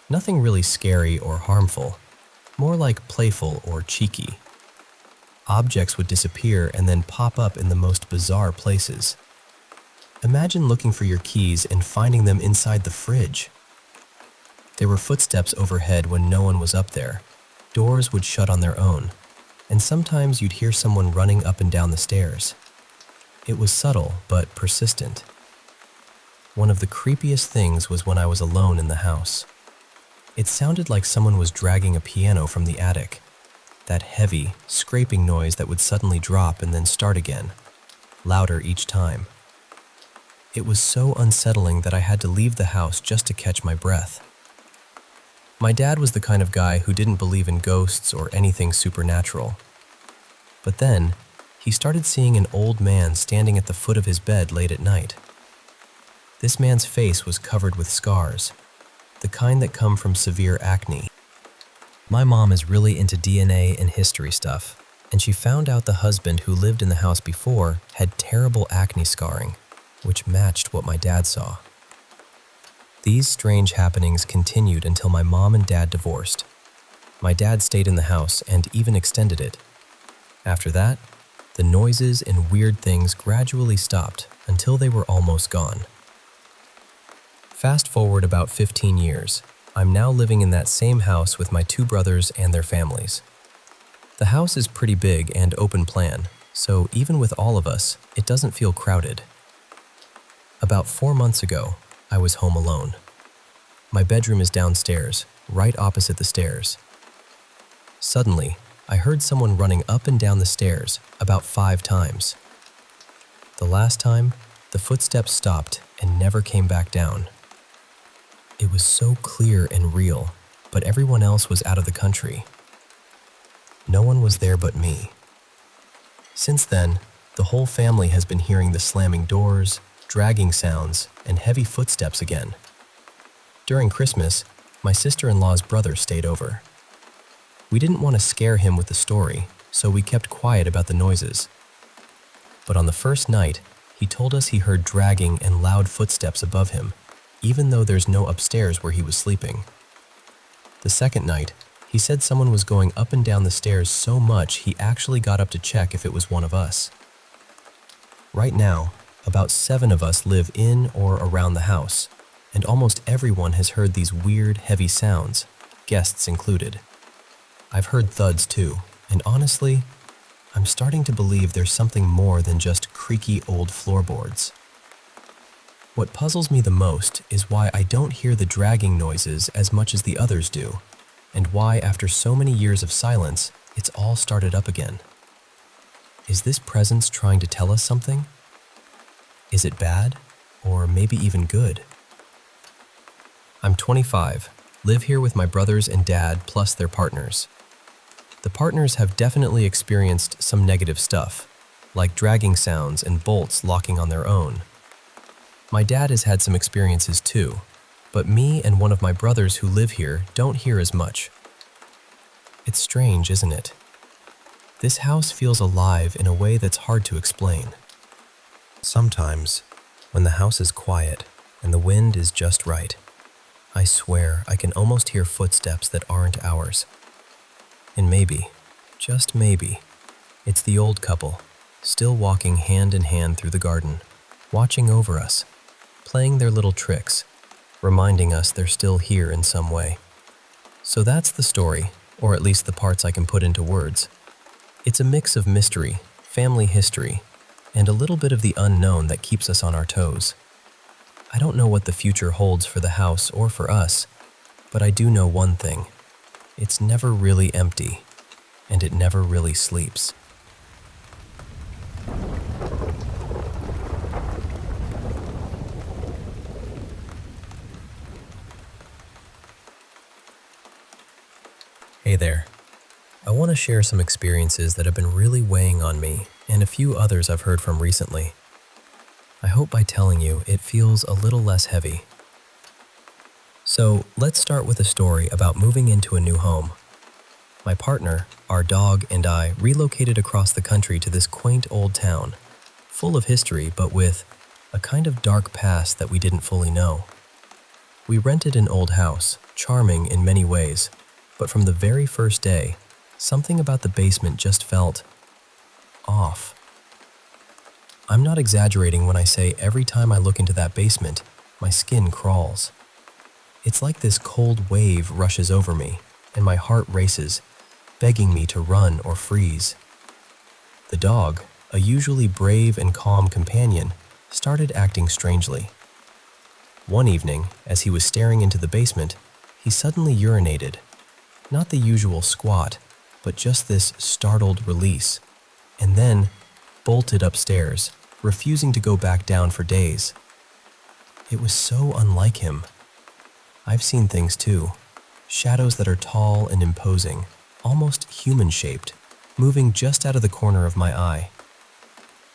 Nothing really scary or harmful, more like playful or cheeky. Objects would disappear and then pop up in the most bizarre places. Imagine looking for your keys and finding them inside the fridge. There were footsteps overhead when no one was up there. Doors would shut on their own, and sometimes you'd hear someone running up and down the stairs. It was subtle but persistent. One of the creepiest things was when I was alone in the house. It sounded like someone was dragging a piano from the attic. That heavy, scraping noise that would suddenly drop and then start again, louder each time. It was so unsettling that I had to leave the house just to catch my breath. My dad was the kind of guy who didn't believe in ghosts or anything supernatural. But then, he started seeing an old man standing at the foot of his bed late at night. This man's face was covered with scars, the kind that come from severe acne. My mom is really into DNA and history stuff, and she found out the husband who lived in the house before had terrible acne scarring, which matched what my dad saw. These strange happenings continued until my mom and dad divorced. My dad stayed in the house and even extended it. After that, the noises and weird things gradually stopped until they were almost gone. Fast forward about 15 years, I'm now living in that same house with my two brothers and their families. The house is pretty big and open plan, so even with all of us, it doesn't feel crowded. About 4 months ago, I was home alone. My bedroom is downstairs, right opposite the stairs. Suddenly, I heard someone running up and down the stairs about 5 times. The last time, the footsteps stopped and never came back down. It was so clear and real, but everyone else was out of the country. No one was there but me. Since then, the whole family has been hearing the slamming doors, dragging sounds, and heavy footsteps again. During Christmas, my sister-in-law's brother stayed over. We didn't want to scare him with the story, so we kept quiet about the noises. But on the first night, he told us he heard dragging and loud footsteps above him, even though there's no upstairs where he was sleeping. The second night, he said someone was going up and down the stairs so much he actually got up to check if it was one of us. Right now, about 7 of us live in or around the house, and almost everyone has heard these weird, heavy sounds, guests included. I've heard thuds too, and honestly, I'm starting to believe there's something more than just creaky old floorboards. What puzzles me the most is why I don't hear the dragging noises as much as the others do, and why after so many years of silence, it's all started up again. Is this presence trying to tell us something? Is it bad, or maybe even good? I'm 25, live here with my brothers and dad plus their partners. The partners have definitely experienced some negative stuff, like dragging sounds and bolts locking on their own. My dad has had some experiences too, but me and one of my brothers who live here don't hear as much. It's strange, isn't it? This house feels alive in a way that's hard to explain. Sometimes, when the house is quiet and the wind is just right, I swear I can almost hear footsteps that aren't ours. And maybe, just maybe, it's the old couple, still walking hand in hand through the garden, watching over us, playing their little tricks, reminding us they're still here in some way. So that's the story, or at least the parts I can put into words. It's a mix of mystery, family history, and a little bit of the unknown that keeps us on our toes. I don't know what the future holds for the house or for us, but I do know one thing. It's never really empty, and it never really sleeps. Hey there. I want to share some experiences that have been really weighing on me and a few others I've heard from recently. I hope by telling you it feels a little less heavy. So let's start with a story about moving into a new home. My partner, our dog, and I relocated across the country to this quaint old town, full of history but with a kind of dark past that we didn't fully know. We rented an old house, charming in many ways, but from the very first day, something about the basement just felt off. I'm not exaggerating when I say every time I look into that basement, my skin crawls. It's like this cold wave rushes over me, and my heart races, begging me to run or freeze. The dog, a usually brave and calm companion, started acting strangely. One evening, as he was staring into the basement, he suddenly urinated. Not the usual squat, but just this startled release, and then bolted upstairs, refusing to go back down for days. It was so unlike him. I've seen things too, shadows that are tall and imposing, almost human-shaped, moving just out of the corner of my eye.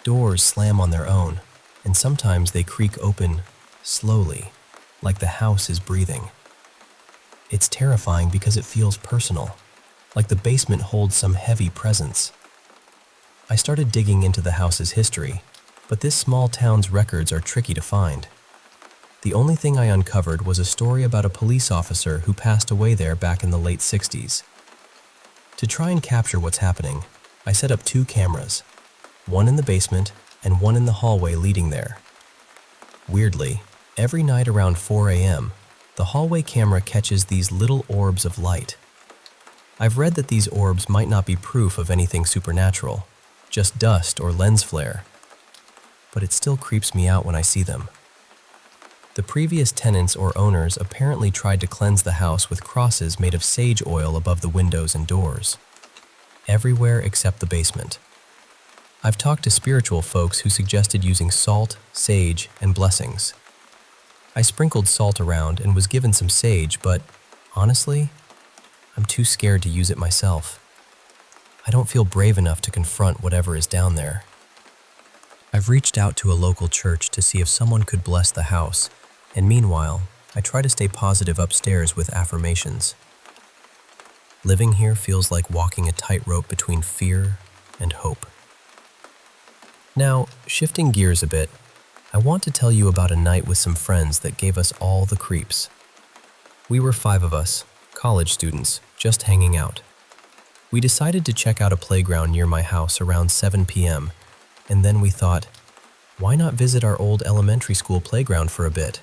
Doors slam on their own, and sometimes they creak open slowly, like the house is breathing. It's terrifying because it feels personal, like the basement holds some heavy presence. I started digging into the house's history, but this small town's records are tricky to find. The only thing I uncovered was a story about a police officer who passed away there back in the late 60s. To try and capture what's happening, I set up 2 cameras, one in the basement and one in the hallway leading there. Weirdly, every night around 4 a.m., the hallway camera catches these little orbs of light. I've read that these orbs might not be proof of anything supernatural, just dust or lens flare, but it still creeps me out when I see them. The previous tenants or owners apparently tried to cleanse the house with crosses made of sage oil above the windows and doors. Everywhere except the basement. I've talked to spiritual folks who suggested using salt, sage, and blessings. I sprinkled salt around and was given some sage, but honestly, I'm too scared to use it myself. I don't feel brave enough to confront whatever is down there. I've reached out to a local church to see if someone could bless the house, and meanwhile, I try to stay positive upstairs with affirmations. Living here feels like walking a tightrope between fear and hope. Now, shifting gears a bit, I want to tell you about a night with some friends that gave us all the creeps. We were 5 of us, college students, just hanging out. We decided to check out a playground near my house around 7 p.m., and then we thought, why not visit our old elementary school playground for a bit?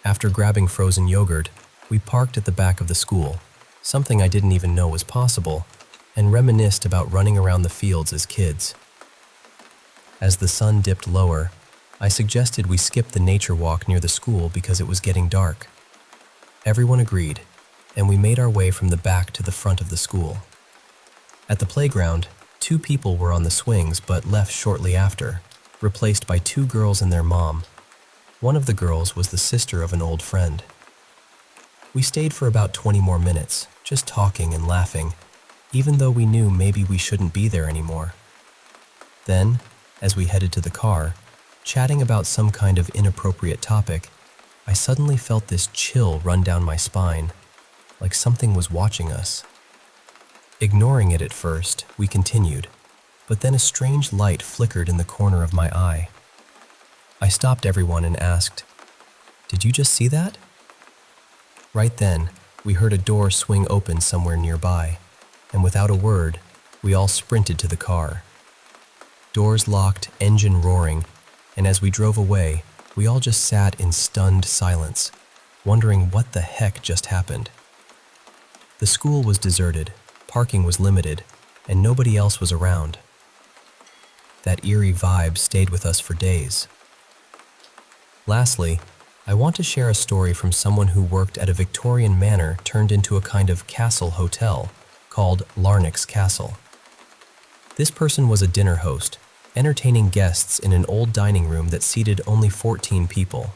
After grabbing frozen yogurt, we parked at the back of the school, something I didn't even know was possible, and reminisced about running around the fields as kids. As the sun dipped lower, I suggested we skip the nature walk near the school because it was getting dark. Everyone agreed, and we made our way from the back to the front of the school. At the playground, 2 people were on the swings but left shortly after, replaced by 2 girls and their mom. One of the girls was the sister of an old friend. We stayed for about 20 more minutes, just talking and laughing, even though we knew maybe we shouldn't be there anymore. Then, as we headed to the car, chatting about some kind of inappropriate topic, I suddenly felt this chill run down my spine, like something was watching us. Ignoring it at first, we continued, but then a strange light flickered in the corner of my eye. I stopped everyone and asked, "Did you just see that?" Right then, we heard a door swing open somewhere nearby, and without a word, We all sprinted to the car. Doors locked, engine roaring, and as we drove away, we all just sat in stunned silence, wondering what the heck just happened. The school was deserted, parking was limited, and nobody else was around. That eerie vibe stayed with us for days. Lastly, I want to share a story from someone who worked at a Victorian manor turned into a kind of castle hotel called Larnack's Castle. This person was a dinner host, entertaining guests in an old dining room that seated only 14 people.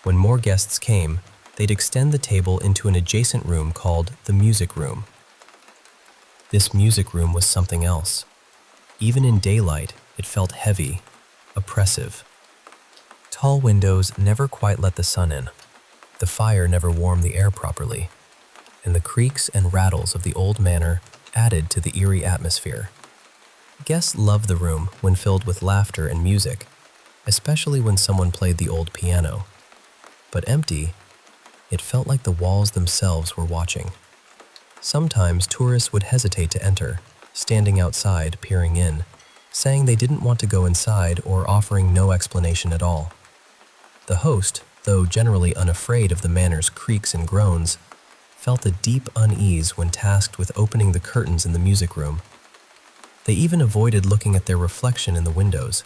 When more guests came, they'd extend the table into an adjacent room called the music room. This music room was something else. Even in daylight, it felt heavy, oppressive. Tall windows never quite let the sun in. The fire never warmed the air properly, and the creaks and rattles of the old manor added to the eerie atmosphere. Guests loved the room when filled with laughter and music, especially when someone played the old piano. But empty, it felt like the walls themselves were watching. Sometimes tourists would hesitate to enter, standing outside, peering in, saying they didn't want to go inside or offering no explanation at all. The host, though generally unafraid of the manor's creaks and groans, felt a deep unease when tasked with opening the curtains in the music room. They even avoided looking at their reflection in the windows.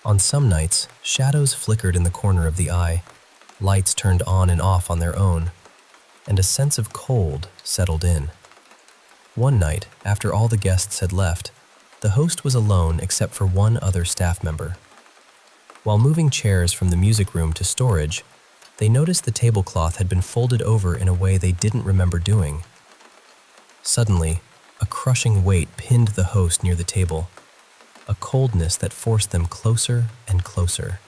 On some nights, shadows flickered in the corner of the eye, lights turned on and off on their own, and a sense of cold settled in. One night, after all the guests had left, the host was alone except for one other staff member. While moving chairs from the music room to storage, they noticed the tablecloth had been folded over in a way they didn't remember doing. Suddenly, a crushing weight pinned the host near the table, a coldness that forced them closer and closer.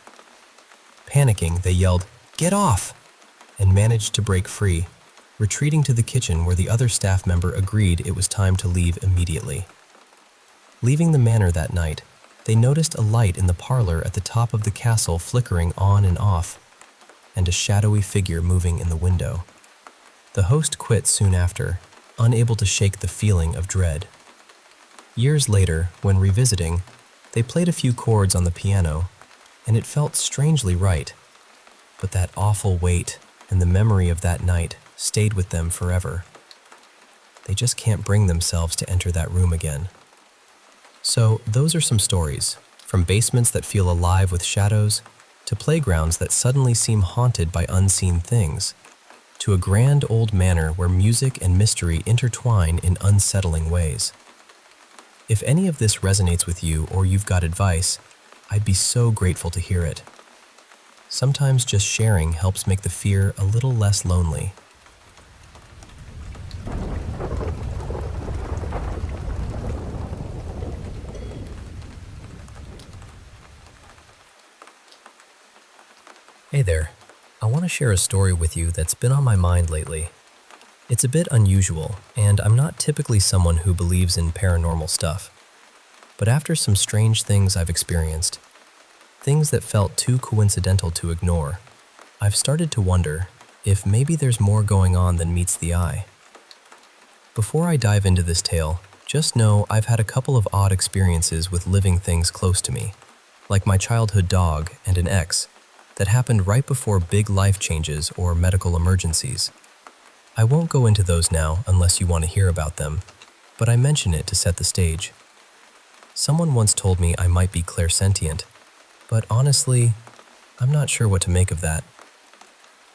Panicking, they yelled, "Get off!" and managed to break free, retreating to the kitchen where the other staff member agreed it was time to leave immediately. Leaving the manor that night, they noticed a light in the parlor at the top of the castle flickering on and off, and a shadowy figure moving in the window. The host quit soon after, unable to shake the feeling of dread. Years later, when revisiting, they played a few chords on the piano, and it felt strangely right. But that awful weight and the memory of that night stayed with them forever. They just can't bring themselves to enter that room again. So, those are some stories, from basements that feel alive with shadows, to playgrounds that suddenly seem haunted by unseen things, to a grand old manor where music and mystery intertwine in unsettling ways. If any of this resonates with you or you've got advice, I'd be so grateful to hear it. Sometimes just sharing helps make the fear a little less lonely. Hey there, I want to share a story with you that's been on my mind lately. It's a bit unusual, and I'm not typically someone who believes in paranormal stuff. But after some strange things I've experienced, things that felt too coincidental to ignore, I've started to wonder if maybe there's more going on than meets the eye. Before I dive into this tale, just know I've had a couple of odd experiences with living things close to me, like my childhood dog and an ex, that happened right before big life changes or medical emergencies. I won't go into those now unless you want to hear about them, but I mention it to set the stage. Someone once told me I might be clairsentient, but honestly, I'm not sure what to make of that.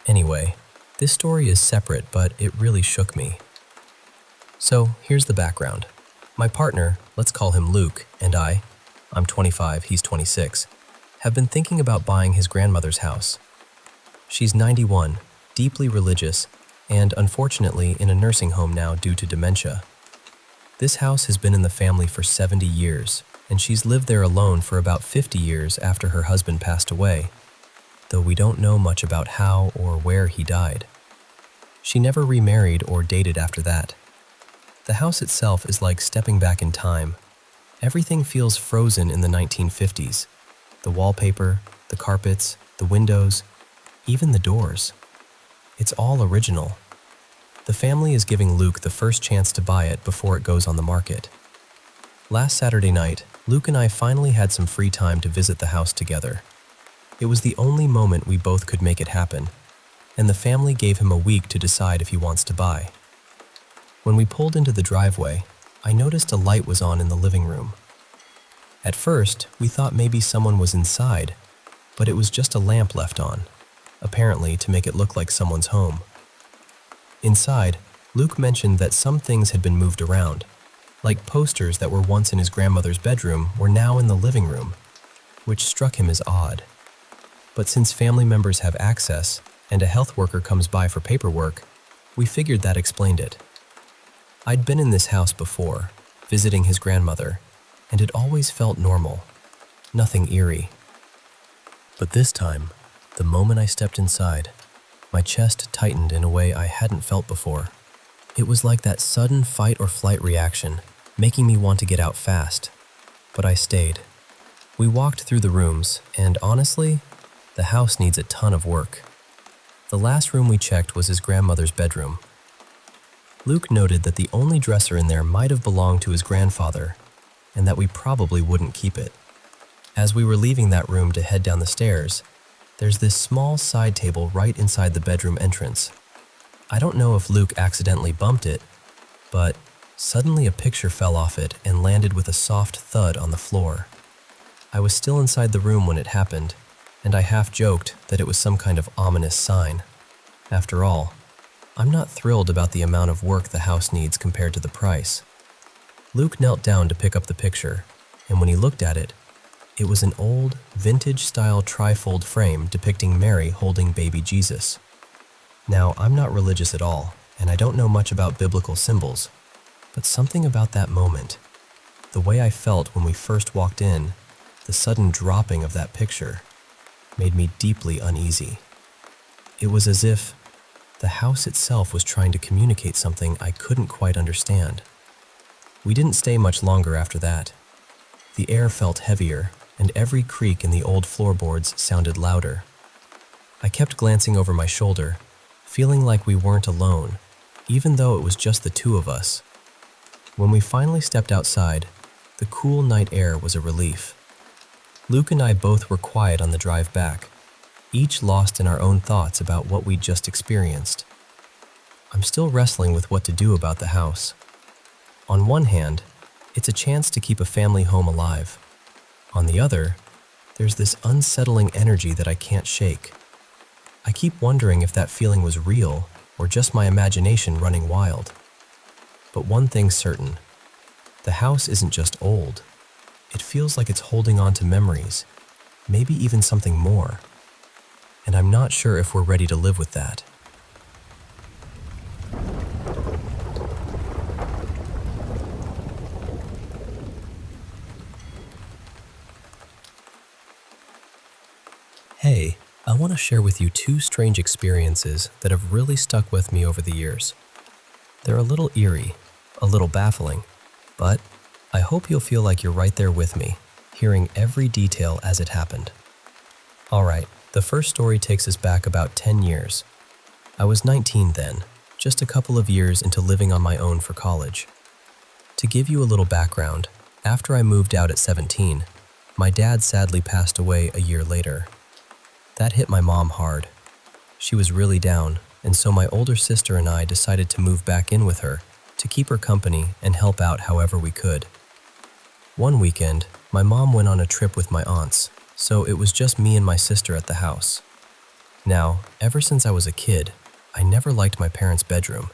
Anyway, this story is separate, but it really shook me. So here's the background. My partner, let's call him Luke, and I'm 25, he's 26, have been thinking about buying his grandmother's house. She's 91, deeply religious, and unfortunately in a nursing home now due to dementia. This house has been in the family for 70 years, and she's lived there alone for about 50 years after her husband passed away, though we don't know much about how or where he died. She never remarried or dated after that. The house itself is like stepping back in time. Everything feels frozen in the 1950s. The wallpaper, the carpets, the windows, even the doors. It's all original. The family is giving Luke the first chance to buy it before it goes on the market. Last Saturday night, Luke and I finally had some free time to visit the house together. It was the only moment we both could make it happen, and the family gave him a week to decide if he wants to buy. When we pulled into the driveway, I noticed a light was on in the living room. At first, we thought maybe someone was inside, but it was just a lamp left on, apparently to make it look like someone's home. Inside, Luke mentioned that some things had been moved around, like posters that were once in his grandmother's bedroom were now in the living room, which struck him as odd. But since family members have access and a health worker comes by for paperwork, we figured that explained it. I'd been in this house before, visiting his grandmother, and it always felt normal, nothing eerie. But this time, the moment I stepped inside, my chest tightened in a way I hadn't felt before. It was like that sudden fight or flight reaction, making me want to get out fast. But I stayed. We walked through the rooms, and honestly, the house needs a ton of work. The last room we checked was his grandmother's bedroom. Luke noted that the only dresser in there might have belonged to his grandfather, and that we probably wouldn't keep it. As we were leaving that room to head down the stairs, there's this small side table right inside the bedroom entrance. I don't know if Luke accidentally bumped it, but suddenly a picture fell off it and landed with a soft thud on the floor. I was still inside the room when it happened, and I half joked that it was some kind of ominous sign. After all, I'm not thrilled about the amount of work the house needs compared to the price. Luke knelt down to pick up the picture, and when he looked at it, it was an old, vintage-style trifold frame depicting Mary holding baby Jesus. Now, I'm not religious at all, and I don't know much about biblical symbols, but something about that moment, the way I felt when we first walked in, the sudden dropping of that picture, made me deeply uneasy. It was as if the house itself was trying to communicate something I couldn't quite understand. We didn't stay much longer after that. The air felt heavier, and every creak in the old floorboards sounded louder. I kept glancing over my shoulder, feeling like we weren't alone, even though it was just the two of us. When we finally stepped outside, the cool night air was a relief. Luke and I both were quiet on the drive back, each lost in our own thoughts about what we'd just experienced. I'm still wrestling with what to do about the house. On one hand, it's a chance to keep a family home alive. On the other, there's this unsettling energy that I can't shake. I keep wondering if that feeling was real or just my imagination running wild. But one thing's certain, the house isn't just old. It feels like it's holding on to memories, maybe even something more. And I'm not sure if we're ready to live with that. Hey, I want to share with you two strange experiences that have really stuck with me over the years. They're a little eerie, a little baffling, but I hope you'll feel like you're right there with me, hearing every detail as it happened. Alright, the first story takes us back about 10 years. I was 19 then, just a couple of years into living on my own for college. To give you a little background, after I moved out at 17, my dad sadly passed away a year later. That hit my mom hard. She was really down, and so my older sister and I decided to move back in with her to keep her company and help out however we could. One weekend, my mom went on a trip with my aunts, so it was just me and my sister at the house. Now, ever since I was a kid, I never liked my parents' bedroom.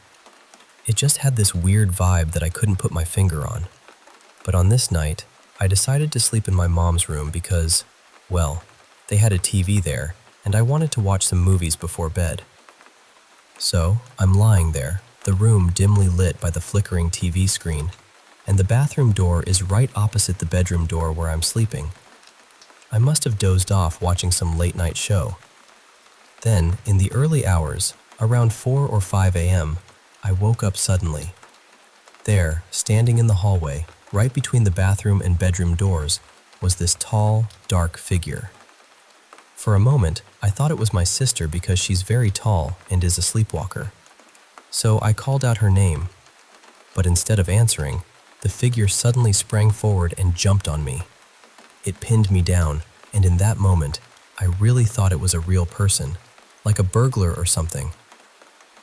It just had this weird vibe that I couldn't put my finger on. But on this night, I decided to sleep in my mom's room because, well, they had a TV there, and I wanted to watch some movies before bed. So, I'm lying there, the room dimly lit by the flickering TV screen, and the bathroom door is right opposite the bedroom door where I'm sleeping. I must have dozed off watching some late-night show. Then, in the early hours, around 4 or 5 a.m., I woke up suddenly. There, standing in the hallway, right between the bathroom and bedroom doors, was this tall, dark figure. For a moment, I thought it was my sister because she's very tall and is a sleepwalker. So I called out her name, but instead of answering, the figure suddenly sprang forward and jumped on me. It pinned me down, and in that moment, I really thought it was a real person, like a burglar or something.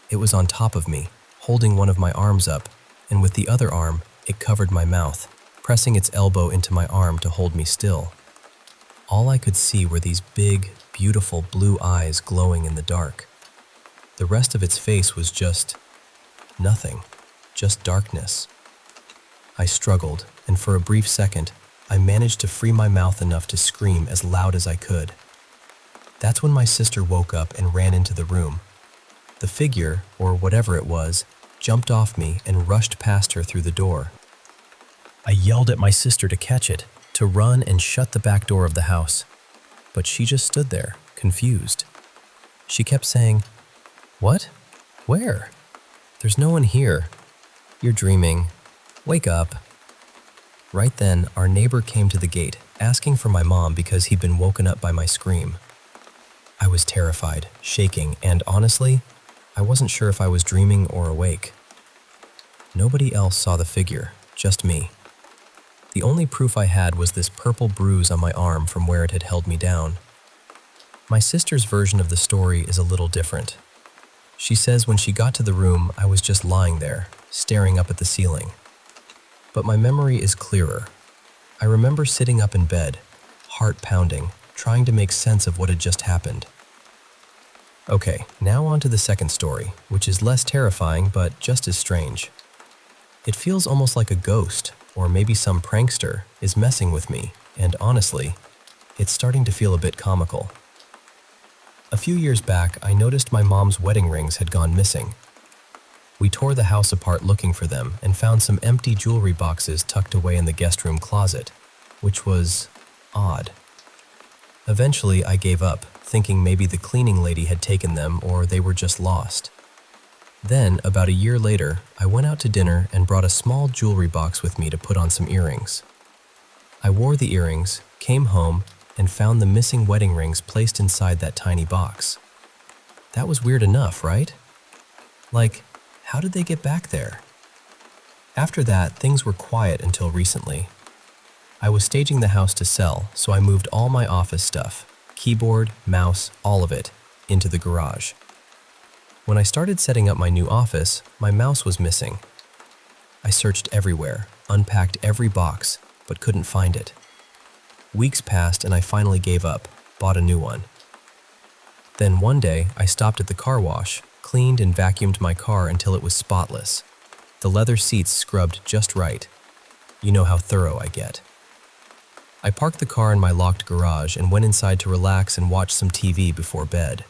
It was on top of me, holding one of my arms up, and with the other arm, it covered my mouth, pressing its elbow into my arm to hold me still. All I could see were these big, beautiful blue eyes glowing in the dark. The rest of its face was just nothing, just darkness. I struggled, and for a brief second, I managed to free my mouth enough to scream as loud as I could. That's when my sister woke up and ran into the room. The figure, or whatever it was, jumped off me and rushed past her through the door. I yelled at my sister to catch it, to run and shut the back door of the house. But she just stood there, confused. She kept saying, "What? Where? There's no one here. You're dreaming. Wake up." Right then, our neighbor came to the gate, asking for my mom because he'd been woken up by my scream. I was terrified, shaking, and honestly, I wasn't sure if I was dreaming or awake. Nobody else saw the figure, just me. The only proof I had was this purple bruise on my arm from where it had held me down. My sister's version of the story is a little different. She says when she got to the room, I was just lying there, staring up at the ceiling. But my memory is clearer. I remember sitting up in bed, heart pounding, trying to make sense of what had just happened. Okay, now on to the second story, which is less terrifying but just as strange. It feels almost like a ghost, or maybe some prankster, is messing with me, and honestly, it's starting to feel a bit comical. A few years back, I noticed my mom's wedding rings had gone missing. We tore the house apart looking for them and found some empty jewelry boxes tucked away in the guest room closet, which was odd. Eventually, I gave up, thinking maybe the cleaning lady had taken them or they were just lost. Then, about a year later, I went out to dinner and brought a small jewelry box with me to put on some earrings. I wore the earrings, came home, and found the missing wedding rings placed inside that tiny box. That was weird enough, right? Like, how did they get back there? After that, things were quiet until recently. I was staging the house to sell, so I moved all my office stuff, keyboard, mouse, all of it, into the garage. When I started setting up my new office, my mouse was missing. I searched everywhere, unpacked every box, but couldn't find it. Weeks passed and I finally gave up, bought a new one. Then one day, I stopped at the car wash, cleaned and vacuumed my car until it was spotless. The leather seats scrubbed just right. You know how thorough I get. I parked the car in my locked garage and went inside to relax and watch some TV before bed.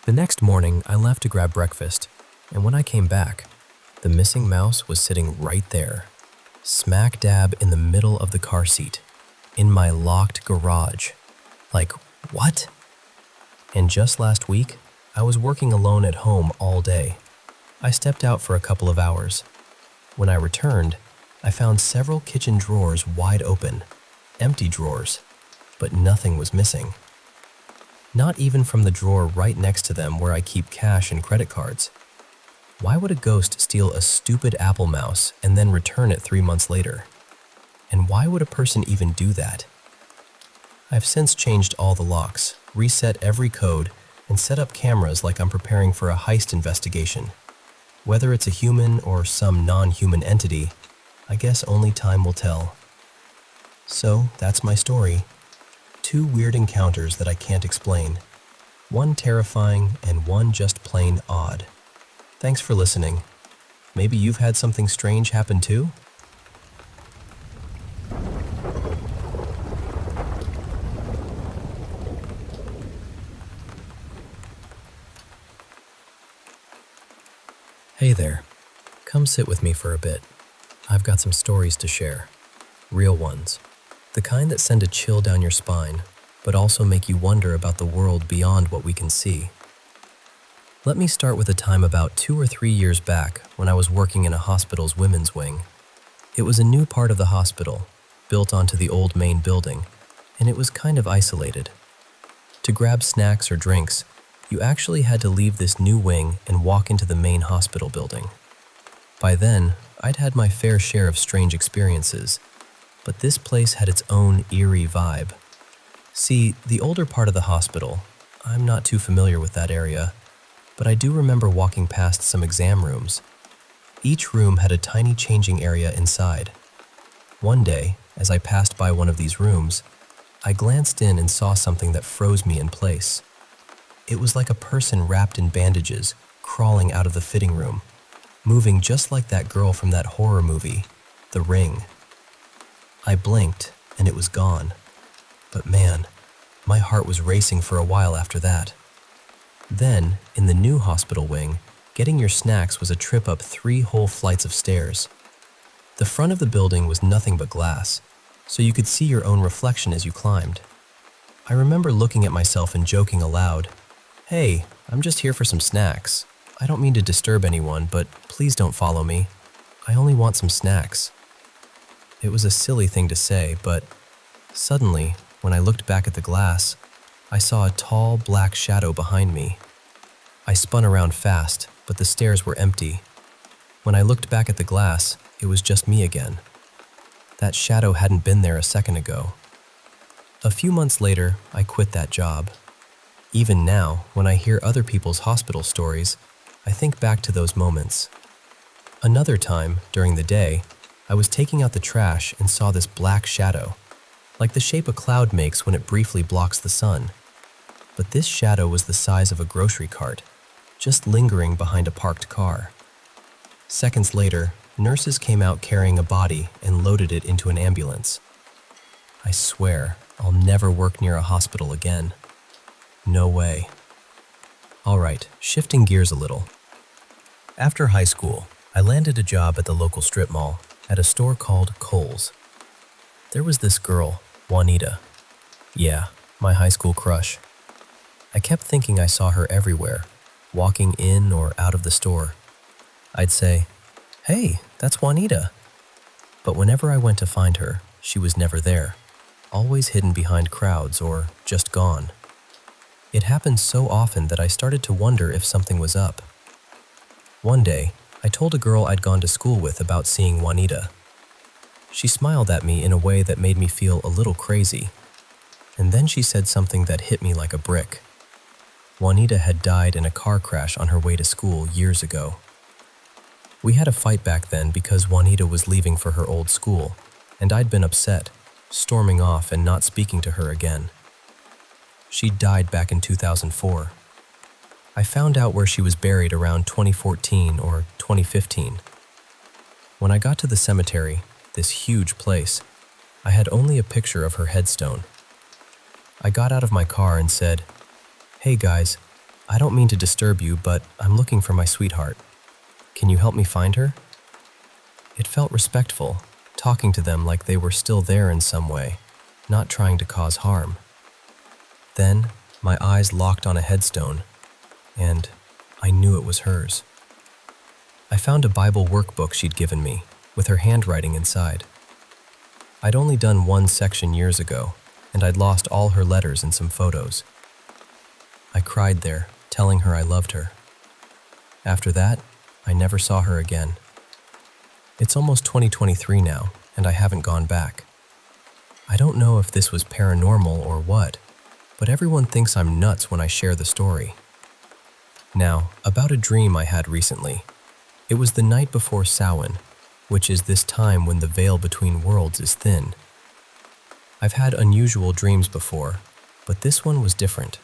The next morning, I left to grab breakfast, and when I came back, the missing mouse was sitting right there, smack dab in the middle of the car seat, in my locked garage. Like, what? And just last week, I was working alone at home all day. I stepped out for a couple of hours. When I returned, I found several kitchen drawers wide open, empty drawers, but nothing was missing. Not even from the drawer right next to them where I keep cash and credit cards. Why would a ghost steal a stupid Apple mouse and then return it 3 months later? And why would a person even do that? I've since changed all the locks, reset every code, and set up cameras like I'm preparing for a heist investigation. Whether it's a human or some non-human entity, I guess only time will tell. So, that's my story. 2 weird encounters that I can't explain. One terrifying and one just plain odd. Thanks for listening. Maybe you've had something strange happen too? Hey there. Come sit with me for a bit. I've got some stories to share. Real ones. The kind that send a chill down your spine, but also make you wonder about the world beyond what we can see. Let me start with a time about 2 or 3 years back when I was working in a hospital's women's wing. It was a new part of the hospital, built onto the old main building, and it was kind of isolated. To grab snacks or drinks, You actually had to leave this new wing and walk into the main hospital building. By then, I'd had my fair share of strange experiences, but this place had its own eerie vibe. See, the older part of the hospital, I'm not too familiar with that area, but I do remember walking past some exam rooms. Each room had a tiny changing area inside. One day, as I passed by one of these rooms, I glanced in and saw something that froze me in place. It was like a person wrapped in bandages, crawling out of the fitting room, moving just like that girl from that horror movie, The Ring. I blinked, and it was gone. But man, my heart was racing for a while after that. Then, in the new hospital wing, getting your snacks was a trip up 3 whole flights of stairs. The front of the building was nothing but glass, so you could see your own reflection as you climbed. I remember looking at myself and joking aloud, "Hey, I'm just here for some snacks. I don't mean to disturb anyone, but please don't follow me. I only want some snacks." It was a silly thing to say, but suddenly, when I looked back at the glass, I saw a tall, black shadow behind me. I spun around fast, but the stairs were empty. When I looked back at the glass, it was just me again. That shadow hadn't been there a second ago. A few months later, I quit that job. Even now, when I hear other people's hospital stories, I think back to those moments. Another time, during the day, I was taking out the trash and saw this black shadow, like the shape a cloud makes when it briefly blocks the sun. But this shadow was the size of a grocery cart, just lingering behind a parked car. Seconds later, nurses came out carrying a body and loaded it into an ambulance. I swear, I'll never work near a hospital again. No way. All right, shifting gears a little. After high school, I landed a job at the local strip mall at a store called Kohl's. There was this girl, Juanita. Yeah, my high school crush. I kept thinking I saw her everywhere, walking in or out of the store. I'd say, "Hey, that's Juanita." But whenever I went to find her, she was never there, always hidden behind crowds or just gone. It happened so often that I started to wonder if something was up. One day, I told a girl I'd gone to school with about seeing Juanita. She smiled at me in a way that made me feel a little crazy, and then she said something that hit me like a brick. Juanita had died in a car crash on her way to school years ago. We had a fight back then because Juanita was leaving for her old school, and I'd been upset, storming off and not speaking to her again. She died back in 2004. I found out where she was buried around 2014 or 2015. When I got to the cemetery, this huge place, I had only a picture of her headstone. I got out of my car and said, "Hey guys, I don't mean to disturb you, but I'm looking for my sweetheart. Can you help me find her?" It felt respectful, talking to them like they were still there in some way, not trying to cause harm. Then, my eyes locked on a headstone, and I knew it was hers. I found a Bible workbook she'd given me, with her handwriting inside. I'd only done one section years ago, and I'd lost all her letters and some photos. I cried there, telling her I loved her. After that, I never saw her again. It's almost 2023 now, and I haven't gone back. I don't know if this was paranormal or what, but everyone thinks I'm nuts when I share the story. Now, about a dream I had recently. It was the night before Samhain, which is this time when the veil between worlds is thin. I've had unusual dreams before, but this one was different.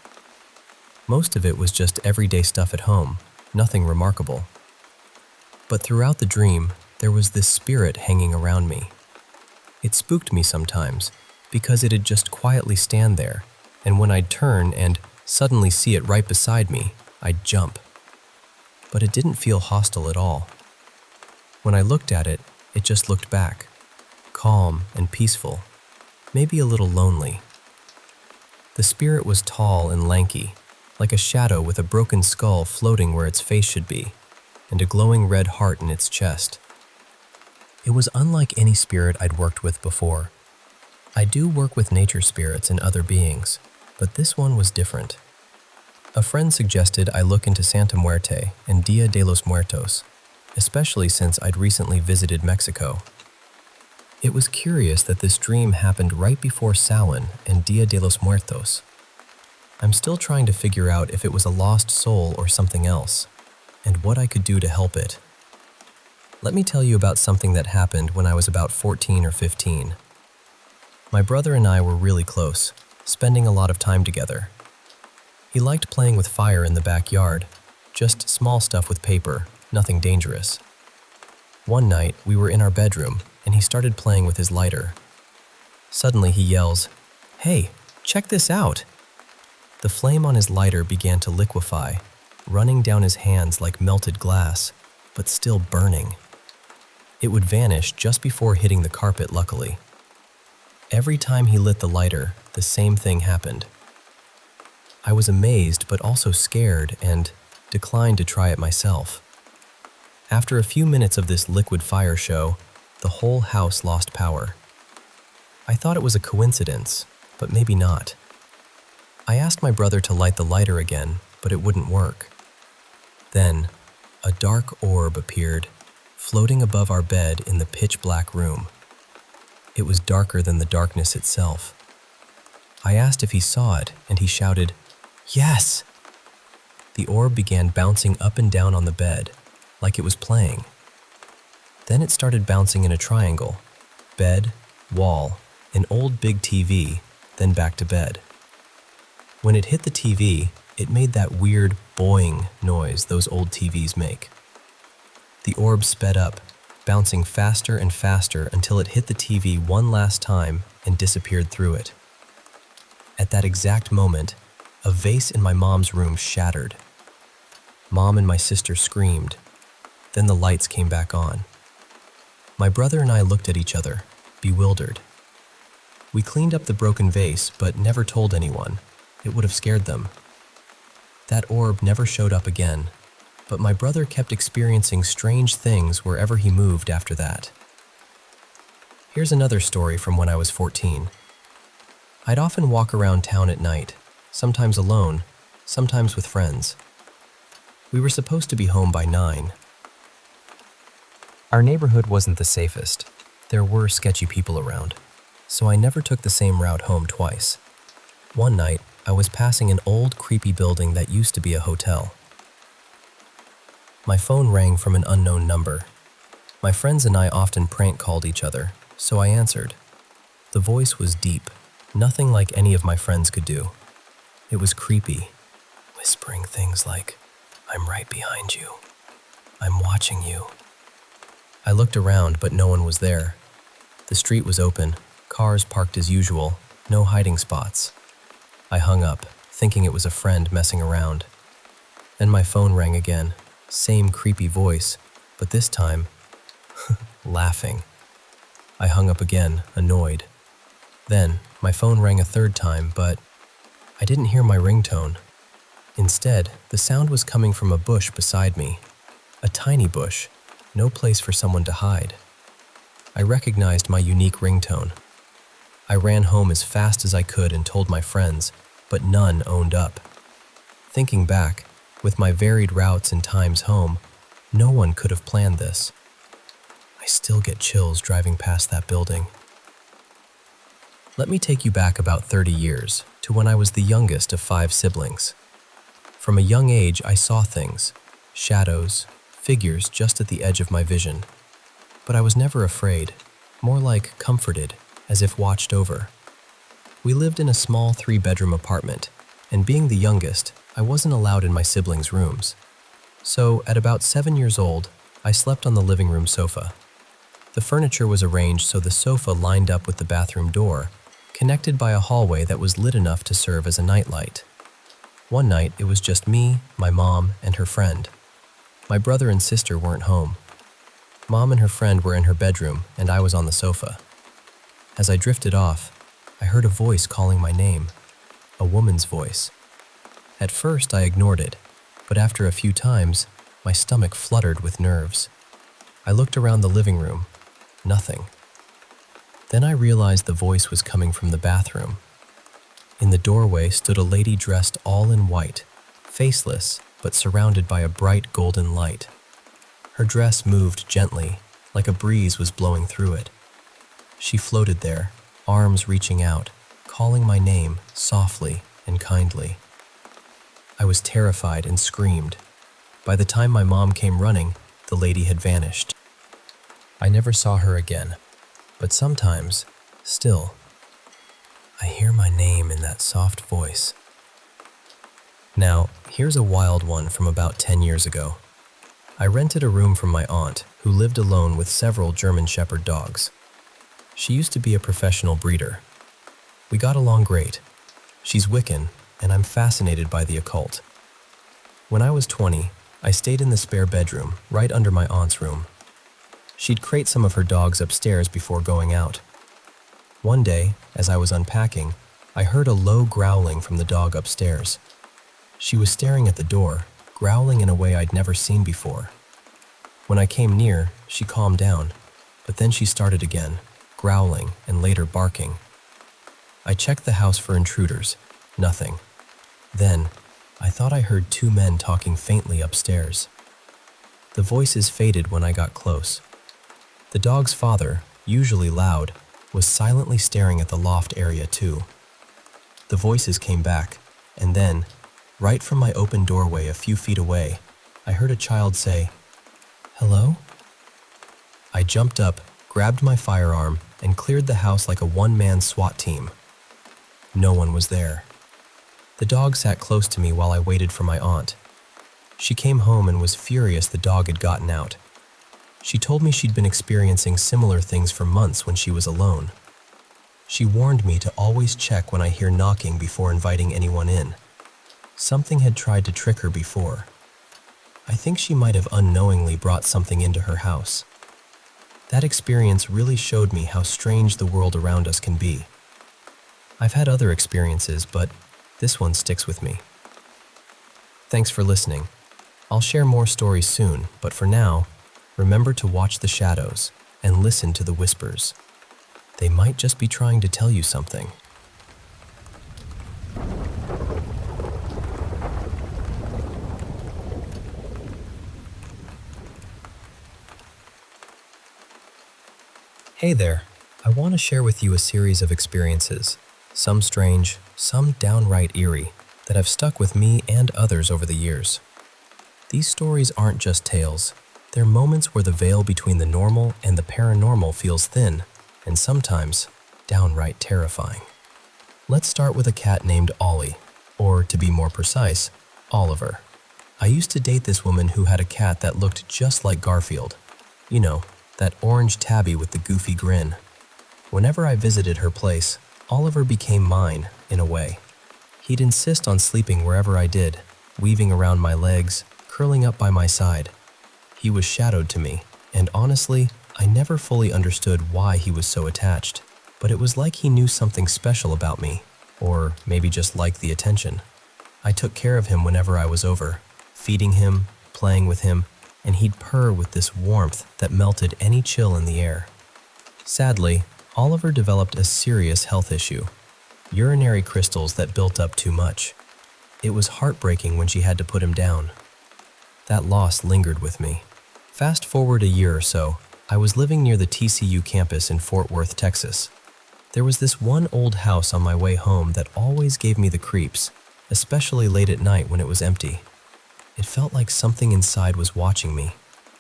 Most of it was just everyday stuff at home, nothing remarkable. But throughout the dream, there was this spirit hanging around me. It spooked me sometimes, because it'd just quietly stand there, and when I'd turn and suddenly see it right beside me, I'd jump. But it didn't feel hostile at all. When I looked at it, it just looked back, calm and peaceful, maybe a little lonely. The spirit was tall and lanky, like a shadow with a broken skull floating where its face should be, and a glowing red heart in its chest. It was unlike any spirit I'd worked with before. I do work with nature spirits and other beings, but this one was different. A friend suggested I look into Santa Muerte and Dia de los Muertos, especially since I'd recently visited Mexico. It was curious that this dream happened right before Samhain and Dia de los Muertos. I'm still trying to figure out if it was a lost soul or something else, and what I could do to help it. Let me tell you about something that happened when I was about 14 or 15. My brother and I were really close, spending a lot of time together. He liked playing with fire in the backyard, just small stuff with paper, nothing dangerous. One night, we were in our bedroom, and he started playing with his lighter. Suddenly he yells, "Hey, check this out!" The flame on his lighter began to liquefy, running down his hands like melted glass, but still burning. It would vanish just before hitting the carpet, luckily. Every time he lit the lighter, the same thing happened. I was amazed but also scared and declined to try it myself. After a few minutes of this liquid fire show, the whole house lost power. I thought it was a coincidence, but maybe not. I asked my brother to light the lighter again, but it wouldn't work. Then, a dark orb appeared, floating above our bed in the pitch-black room. It was darker than the darkness itself. I asked if he saw it, and he shouted, "Yes!" The orb began bouncing up and down on the bed, like it was playing. Then it started bouncing in a triangle: bed, wall, an old big TV, then back to bed. When it hit the TV, it made that weird boing noise those old TVs make. The orb sped up, bouncing faster and faster until it hit the TV one last time and disappeared through it. At that exact moment, a vase in my mom's room shattered. Mom and my sister screamed. Then the lights came back on. My brother and I looked at each other, bewildered. We cleaned up the broken vase, but never told anyone. It would have scared them. That orb never showed up again, but my brother kept experiencing strange things wherever he moved after that. Here's another story from when I was 14. I'd often walk around town at night, sometimes alone, sometimes with friends. We were supposed to be home by 9. Our neighborhood wasn't the safest. There were sketchy people around, so I never took the same route home twice. One night, I was passing an old, creepy building that used to be a hotel. My phone rang from an unknown number. My friends and I often prank called each other, so I answered. The voice was deep, nothing like any of my friends could do. It was creepy, whispering things like, "I'm right behind you. I'm watching you." I looked around, but no one was there. The street was open, cars parked as usual, no hiding spots. I hung up, thinking it was a friend messing around. Then my phone rang again, same creepy voice, but this time, laughing. I hung up again, annoyed. Then, my phone rang a third time, but I didn't hear my ringtone. Instead, the sound was coming from a bush beside me. A tiny bush, no place for someone to hide. I recognized my unique ringtone. I ran home as fast as I could and told my friends, but none owned up. Thinking back, with my varied routes and times home, no one could have planned this. I still get chills driving past that building. Let me take you back about 30 years, to when I was the youngest of 5 siblings. From a young age, I saw things, shadows, figures just at the edge of my vision. But I was never afraid, more like comforted, as if watched over. We lived in a small 3-bedroom apartment, and being the youngest, I wasn't allowed in my siblings' rooms. So, at about 7 years old, I slept on the living room sofa. The furniture was arranged so the sofa lined up with the bathroom door, connected by a hallway that was lit enough to serve as a nightlight. One night, it was just me, my mom, and her friend. My brother and sister weren't home. Mom and her friend were in her bedroom, and I was on the sofa. As I drifted off, I heard a voice calling my name, a woman's voice. At first, I ignored it, but after a few times, my stomach fluttered with nerves. I looked around the living room, nothing. Then I realized the voice was coming from the bathroom. In the doorway stood a lady dressed all in white, faceless but surrounded by a bright golden light. Her dress moved gently, like a breeze was blowing through it. She floated there, arms reaching out, calling my name softly and kindly. I was terrified and screamed. By the time my mom came running, the lady had vanished. I never saw her again, but sometimes, still, I hear my name in that soft voice. Now, here's a wild one from about 10 years ago. I rented a room from my aunt, who lived alone with several German Shepherd dogs. She used to be a professional breeder. We got along great. She's Wiccan, and I'm fascinated by the occult. When I was 20, I stayed in the spare bedroom, right under my aunt's room. She'd crate some of her dogs upstairs before going out. One day, as I was unpacking, I heard a low growling from the dog upstairs. She was staring at the door, growling in a way I'd never seen before. When I came near, she calmed down, but then she started again, growling and later barking. I checked the house for intruders. Nothing. Then, I thought I heard two men talking faintly upstairs. The voices faded when I got close. The dog's father, usually loud, was silently staring at the loft area too. The voices came back, and then, right from my open doorway a few feet away, I heard a child say, "Hello?" I jumped up, grabbed my firearm, and cleared the house like a one-man SWAT team. No one was there. The dog sat close to me while I waited for my aunt. She came home and was furious the dog had gotten out. She told me she'd been experiencing similar things for months when she was alone. She warned me to always check when I hear knocking before inviting anyone in. Something had tried to trick her before. I think she might have unknowingly brought something into her house. That experience really showed me how strange the world around us can be. I've had other experiences, but this one sticks with me. Thanks for listening. I'll share more stories soon, but for now, remember to watch the shadows and listen to the whispers. They might just be trying to tell you something. Hey there, I want to share with you a series of experiences, some strange, some downright eerie, that have stuck with me and others over the years. These stories aren't just tales, they're moments where the veil between the normal and the paranormal feels thin, and sometimes downright terrifying. Let's start with a cat named Ollie, or to be more precise, Oliver. I used to date this woman who had a cat that looked just like Garfield. You know, that orange tabby with the goofy grin. Whenever I visited her place, Oliver became mine, in a way. He'd insist on sleeping wherever I did, weaving around my legs, curling up by my side. He was shadowed to me, and honestly, I never fully understood why he was so attached, but it was like he knew something special about me, or maybe just liked the attention. I took care of him whenever I was over, feeding him, playing with him, and he'd purr with this warmth that melted any chill in the air. Sadly, Oliver developed a serious health issue, urinary crystals that built up too much. It was heartbreaking when she had to put him down. That loss lingered with me. Fast forward a year or so, I was living near the TCU campus in Fort Worth, Texas. There was this one old house on my way home that always gave me the creeps, especially late at night when it was empty. It felt like something inside was watching me,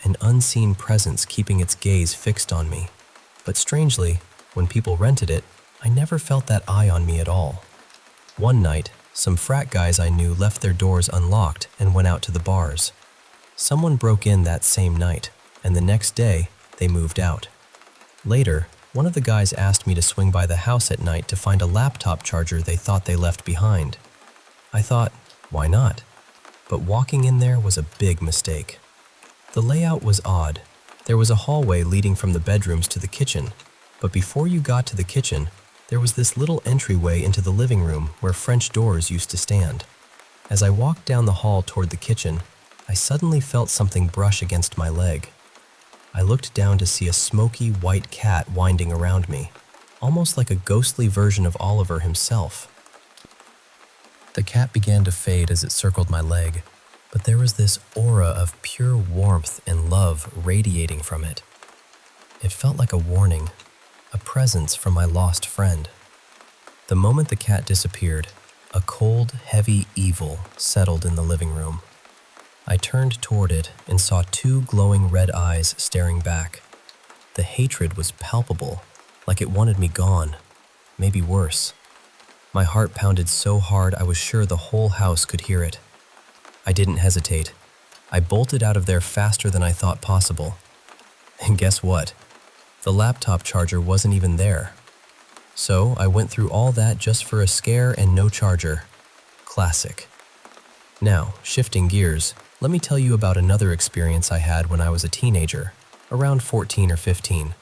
an unseen presence keeping its gaze fixed on me. But strangely, when people rented it, I never felt that eye on me at all. One night, some frat guys I knew left their doors unlocked and went out to the bars. Someone broke in that same night, and the next day, they moved out. Later, one of the guys asked me to swing by the house at night to find a laptop charger they thought they left behind. I thought, why not? But walking in there was a big mistake. The layout was odd. There was a hallway leading from the bedrooms to the kitchen, but before you got to the kitchen, there was this little entryway into the living room where French doors used to stand. As I walked down the hall toward the kitchen, I suddenly felt something brush against my leg. I looked down to see a smoky white cat winding around me, almost like a ghostly version of Oliver himself. The cat began to fade as it circled my leg, but there was this aura of pure warmth and love radiating from it. It felt like a warning, a presence from my lost friend. The moment the cat disappeared, a cold, heavy evil settled in the living room. I turned toward it and saw two glowing red eyes staring back. The hatred was palpable, like it wanted me gone, maybe worse. My heart pounded so hard I was sure the whole house could hear it. I didn't hesitate. I bolted out of there faster than I thought possible. And guess what? The laptop charger wasn't even there. So I went through all that just for a scare and no charger. Classic. Now, shifting gears, let me tell you about another experience I had when I was a teenager, around 14 or 15.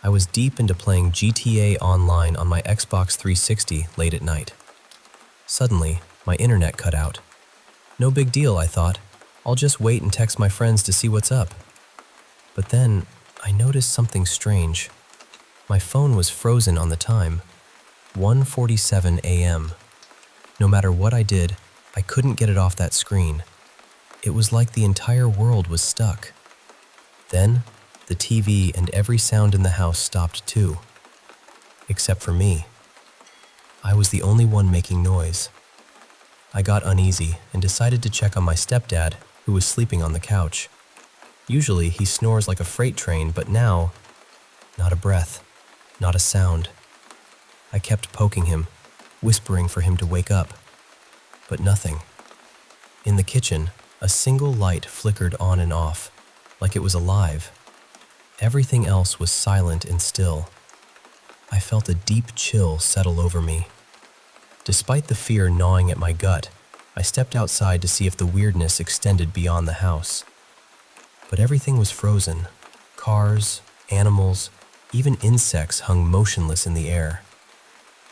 I was deep into playing GTA Online on my Xbox 360 late at night. Suddenly, my internet cut out. No big deal, I thought. I'll just wait and text my friends to see what's up. But then, I noticed something strange. My phone was frozen on the time, 1:47 a.m. No matter what I did, I couldn't get it off that screen. It was like the entire world was stuck. Then, the TV and every sound in the house stopped too. Except for me. I was the only one making noise. I got uneasy and decided to check on my stepdad, who was sleeping on the couch. Usually he snores like a freight train, but now, not a breath, not a sound. I kept poking him, whispering for him to wake up, but nothing. In the kitchen, a single light flickered on and off, like it was alive. Everything else was silent and still. I felt a deep chill settle over me. Despite the fear gnawing at my gut, I stepped outside to see if the weirdness extended beyond the house. But everything was frozen. Cars, animals, even insects hung motionless in the air.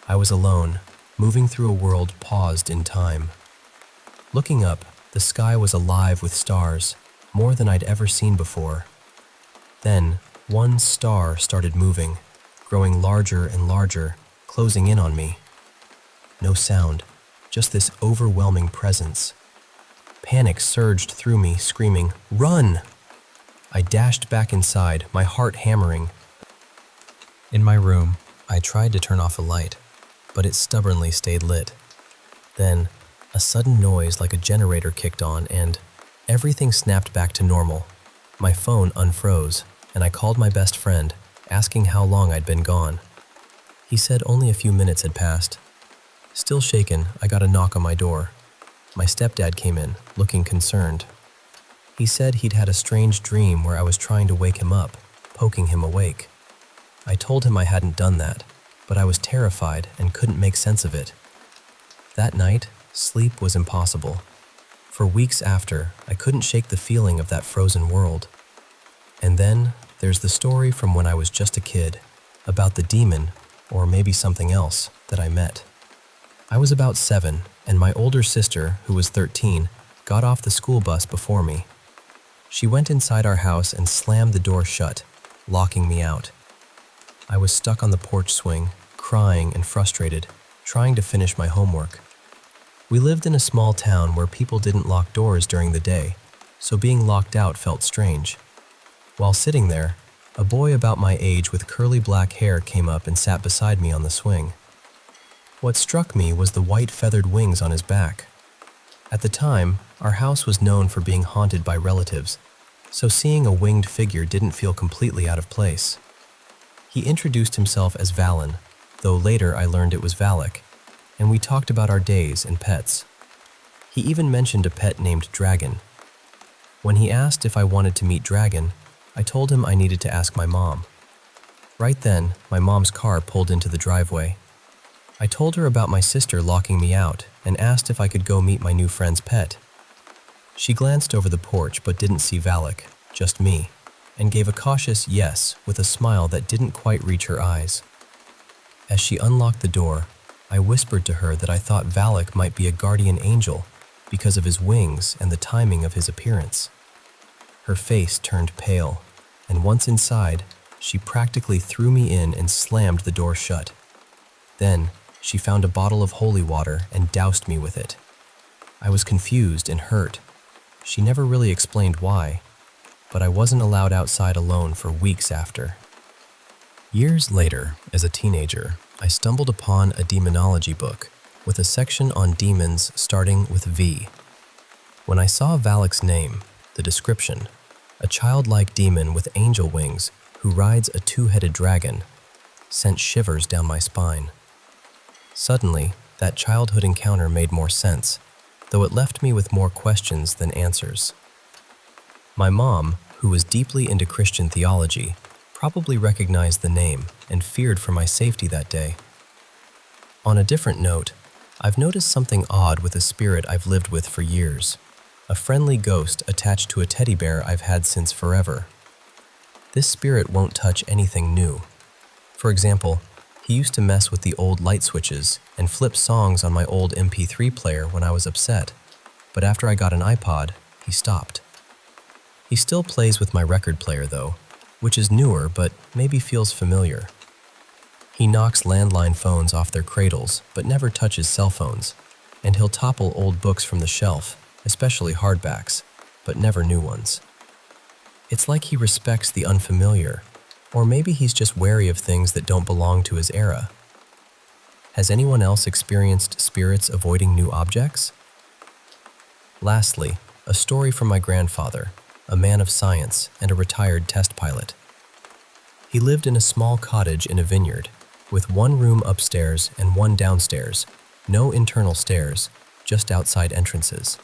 I was alone, moving through a world paused in time. Looking up, the sky was alive with stars, more than I'd ever seen before. Then, one star started moving, growing larger and larger, closing in on me. No sound, just this overwhelming presence. Panic surged through me, screaming, "Run!" I dashed back inside, my heart hammering. In my room, I tried to turn off a light, but it stubbornly stayed lit. Then, a sudden noise like a generator kicked on and everything snapped back to normal. My phone unfroze, and I called my best friend, asking how long I'd been gone. He said only a few minutes had passed. Still shaken, I got a knock on my door. My stepdad came in, looking concerned. He said he'd had a strange dream where I was trying to wake him up, poking him awake. I told him I hadn't done that, but I was terrified and couldn't make sense of it. That night, sleep was impossible. For weeks after, I couldn't shake the feeling of that frozen world. And then, there's the story from when I was just a kid, about the demon, or maybe something else, that I met. I was about 7, and my older sister, who was 13, got off the school bus before me. She went inside our house and slammed the door shut, locking me out. I was stuck on the porch swing, crying and frustrated, trying to finish my homework. We lived in a small town where people didn't lock doors during the day, so being locked out felt strange. While sitting there, a boy about my age with curly black hair came up and sat beside me on the swing. What struck me was the white feathered wings on his back. At the time, our house was known for being haunted by relatives, so seeing a winged figure didn't feel completely out of place. He introduced himself as Valen, though later I learned it was Valak, and we talked about our days and pets. He even mentioned a pet named Dragon. When he asked if I wanted to meet Dragon, I told him I needed to ask my mom. Right then, my mom's car pulled into the driveway. I told her about my sister locking me out and asked if I could go meet my new friend's pet. She glanced over the porch but didn't see Valak, just me, and gave a cautious yes with a smile that didn't quite reach her eyes. As she unlocked the door, I whispered to her that I thought Valak might be a guardian angel because of his wings and the timing of his appearance. Her face turned pale, and once inside, she practically threw me in and slammed the door shut. Then, She found a bottle of holy water and doused me with it. I was confused and hurt. She never really explained why, but I wasn't allowed outside alone for weeks after. Years later, as a teenager, I stumbled upon a demonology book with a section on demons starting with V. When I saw Valak's name, the description, a childlike demon with angel wings who rides a two-headed dragon, sent shivers down my spine. Suddenly, that childhood encounter made more sense, though it left me with more questions than answers. My mom, who was deeply into Christian theology, probably recognized the name and feared for my safety that day. On a different note, I've noticed something odd with a spirit I've lived with for years, a friendly ghost attached to a teddy bear I've had since forever. This spirit won't touch anything new. For example, he used to mess with the old light switches and flip songs on my old MP3 player when I was upset, but after I got an iPod, he stopped. He still plays with my record player though, which is newer but maybe feels familiar. He knocks landline phones off their cradles but never touches cell phones, and he'll topple old books from the shelf, especially hardbacks, but never new ones. It's like he respects the unfamiliar, or maybe he's just wary of things that don't belong to his era. Has anyone else experienced spirits avoiding new objects? Lastly, a story from my grandfather, a man of science and a retired test pilot. He lived in a small cottage in a vineyard, with one room upstairs and one downstairs, no internal stairs, just outside entrances.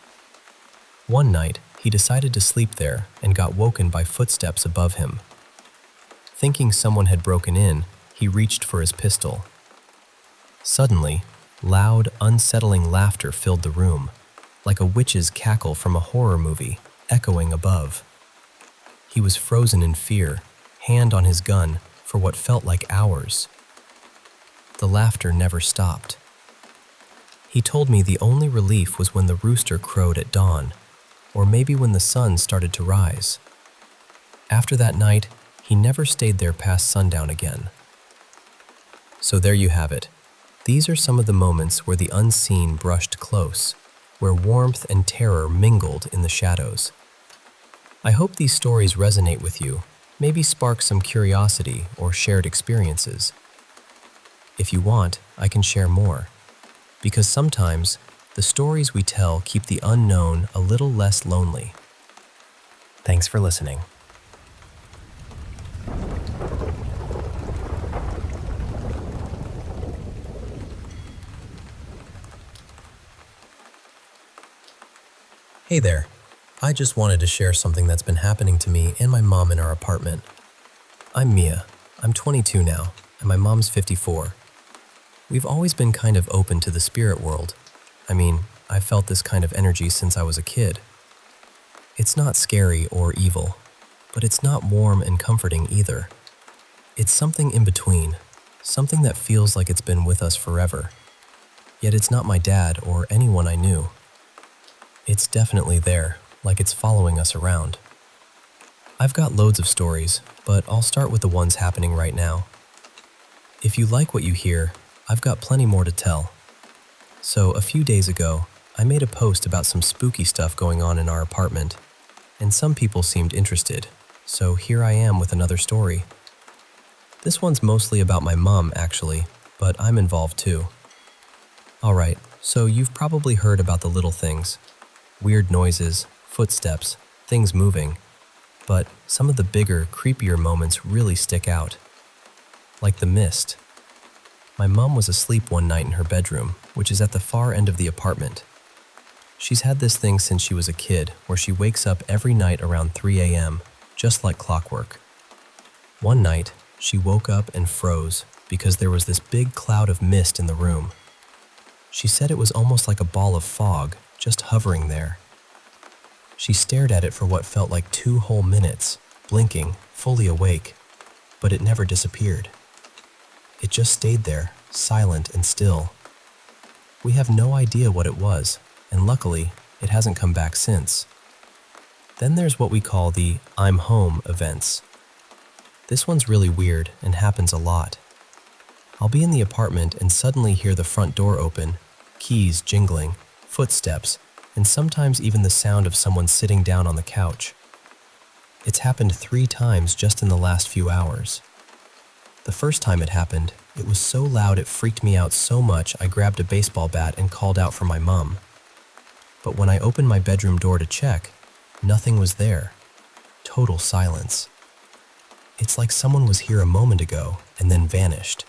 One night, he decided to sleep there and got woken by footsteps above him. Thinking someone had broken in, he reached for his pistol. Suddenly, loud, unsettling laughter filled the room, like a witch's cackle from a horror movie, echoing above. He was frozen in fear, hand on his gun, for what felt like hours. The laughter never stopped. He told me the only relief was when the rooster crowed at dawn, or maybe when the sun started to rise. After that night, he never stayed there past sundown again. So there you have it. These are some of the moments where the unseen brushed close, where warmth and terror mingled in the shadows. I hope these stories resonate with you, maybe spark some curiosity or shared experiences. If you want, I can share more, because sometimes the stories we tell keep the unknown a little less lonely. Thanks for listening. Hey there. I just wanted to share something that's been happening to me and my mom in our apartment. I'm Mia. I'm 22 now, and my mom's 54. We've always been kind of open to the spirit world. I mean, I've felt this kind of energy since I was a kid. It's not scary or evil, but it's not warm and comforting either. It's something in between, something that feels like it's been with us forever. Yet it's not my dad or anyone I knew. It's definitely there, like it's following us around. I've got loads of stories, but I'll start with the ones happening right now. If you like what you hear, I've got plenty more to tell. So a few days ago, I made a post about some spooky stuff going on in our apartment, and some people seemed interested, so here I am with another story. This one's mostly about my mom, actually, but I'm involved too. Alright, so you've probably heard about the little things. Weird noises, footsteps, things moving. But some of the bigger, creepier moments really stick out. Like the mist. My mom was asleep one night in her bedroom, which is at the far end of the apartment. She's had this thing since she was a kid, where she wakes up every night around 3 a.m., just like clockwork. One night, she woke up and froze because there was this big cloud of mist in the room. She said it was almost like a ball of fog, just hovering there. She stared at it for what felt like 2 whole minutes, blinking, fully awake, but it never disappeared. It just stayed there, silent and still. We have no idea what it was, and luckily, it hasn't come back since. Then there's what we call the "I'm home" events. This one's really weird and happens a lot. I'll be in the apartment and suddenly hear the front door open, keys jingling, footsteps, and sometimes even the sound of someone sitting down on the couch. It's happened 3 times just in the last few hours. The first time it happened, it was so loud it freaked me out so much I grabbed a baseball bat and called out for my mom. But when I opened my bedroom door to check, nothing was there. Total silence. It's like someone was here a moment ago and then vanished.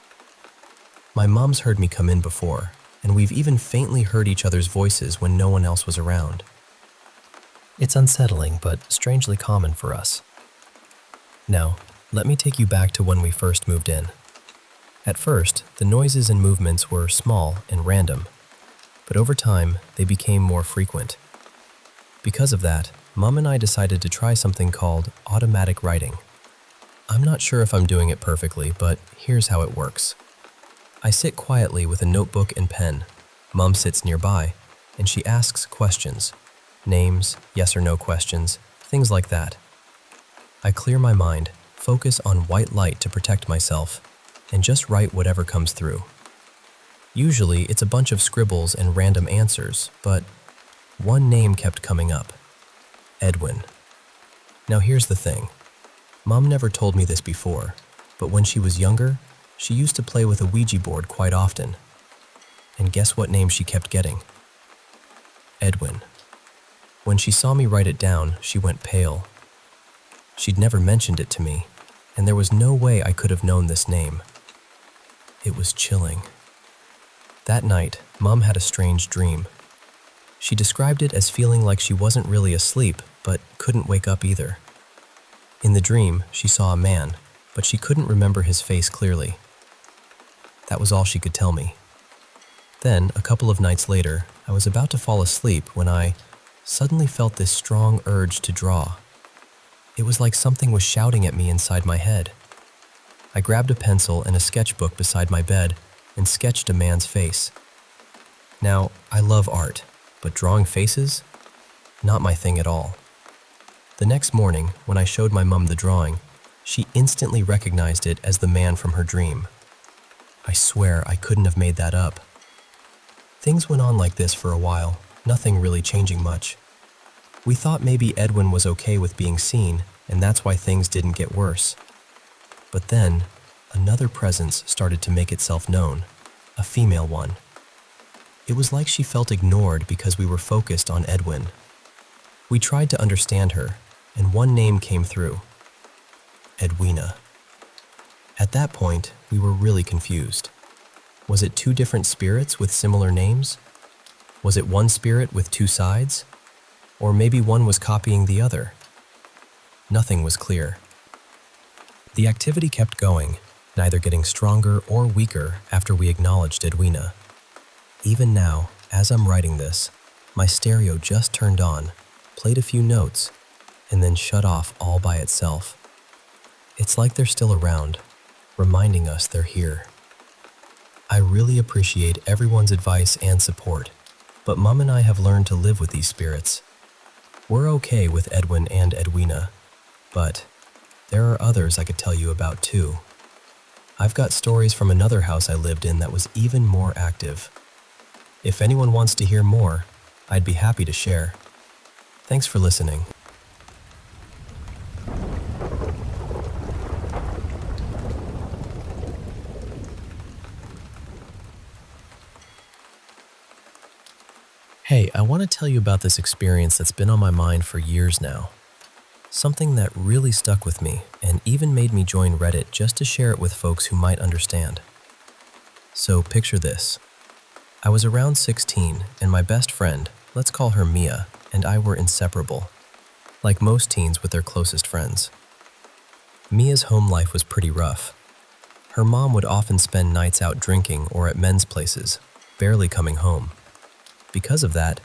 My mom's heard me come in before, and we've even faintly heard each other's voices when no one else was around. It's unsettling, but strangely common for us. Now, let me take you back to when we first moved in. At first, the noises and movements were small and random, but over time, they became more frequent. Because of that, Mom and I decided to try something called automatic writing. I'm not sure if I'm doing it perfectly, but here's how it works. I sit quietly with a notebook and pen. Mom sits nearby, and she asks questions. Names, yes or no questions, things like that. I clear my mind, focus on white light to protect myself, and just write whatever comes through. Usually, it's a bunch of scribbles and random answers, but one name kept coming up. Edwin. Now here's the thing. Mom never told me this before, but when she was younger, she used to play with a Ouija board quite often. And guess what name she kept getting? Edwin. When she saw me write it down, she went pale. She'd never mentioned it to me, and there was no way I could have known this name. It was chilling. That night, Mom had a strange dream. She described it as feeling like she wasn't really asleep, but couldn't wake up either. In the dream, she saw a man, but she couldn't remember his face clearly. That was all she could tell me. Then, a couple of nights later, I was about to fall asleep when I suddenly felt this strong urge to draw. It was like something was shouting at me inside my head. I grabbed a pencil and a sketchbook beside my bed and sketched a man's face. Now, I love art, but drawing faces? Not my thing at all. The next morning, when I showed my mom the drawing, she instantly recognized it as the man from her dream. I swear I couldn't have made that up. Things went on like this for a while, nothing really changing much. We thought maybe Edwin was okay with being seen, and that's why things didn't get worse. But then, another presence started to make itself known, a female one. It was like she felt ignored because we were focused on Edwin. We tried to understand her, and one name came through. Edwina. At that point, we were really confused. Was it 2 different spirits with similar names? Was it one spirit with 2 sides? Or maybe one was copying the other? Nothing was clear. The activity kept going, neither getting stronger or weaker after we acknowledged Edwina. Even now, as I'm writing this, my stereo just turned on, played a few notes, and then shut off all by itself. It's like they're still around, reminding us they're here. I really appreciate everyone's advice and support, but Mom and I have learned to live with these spirits. We're okay with Edwin and Edwina, but there are others I could tell you about too. I've got stories from another house I lived in that was even more active. If anyone wants to hear more, I'd be happy to share. Thanks for listening. Hey, I want to tell you about this experience that's been on my mind for years now. Something that really stuck with me and even made me join Reddit just to share it with folks who might understand. So picture this. I was around 16 and my best friend, let's call her Mia, and I were inseparable, like most teens with their closest friends. Mia's home life was pretty rough. Her mom would often spend nights out drinking or at men's places, barely coming home. Because of that,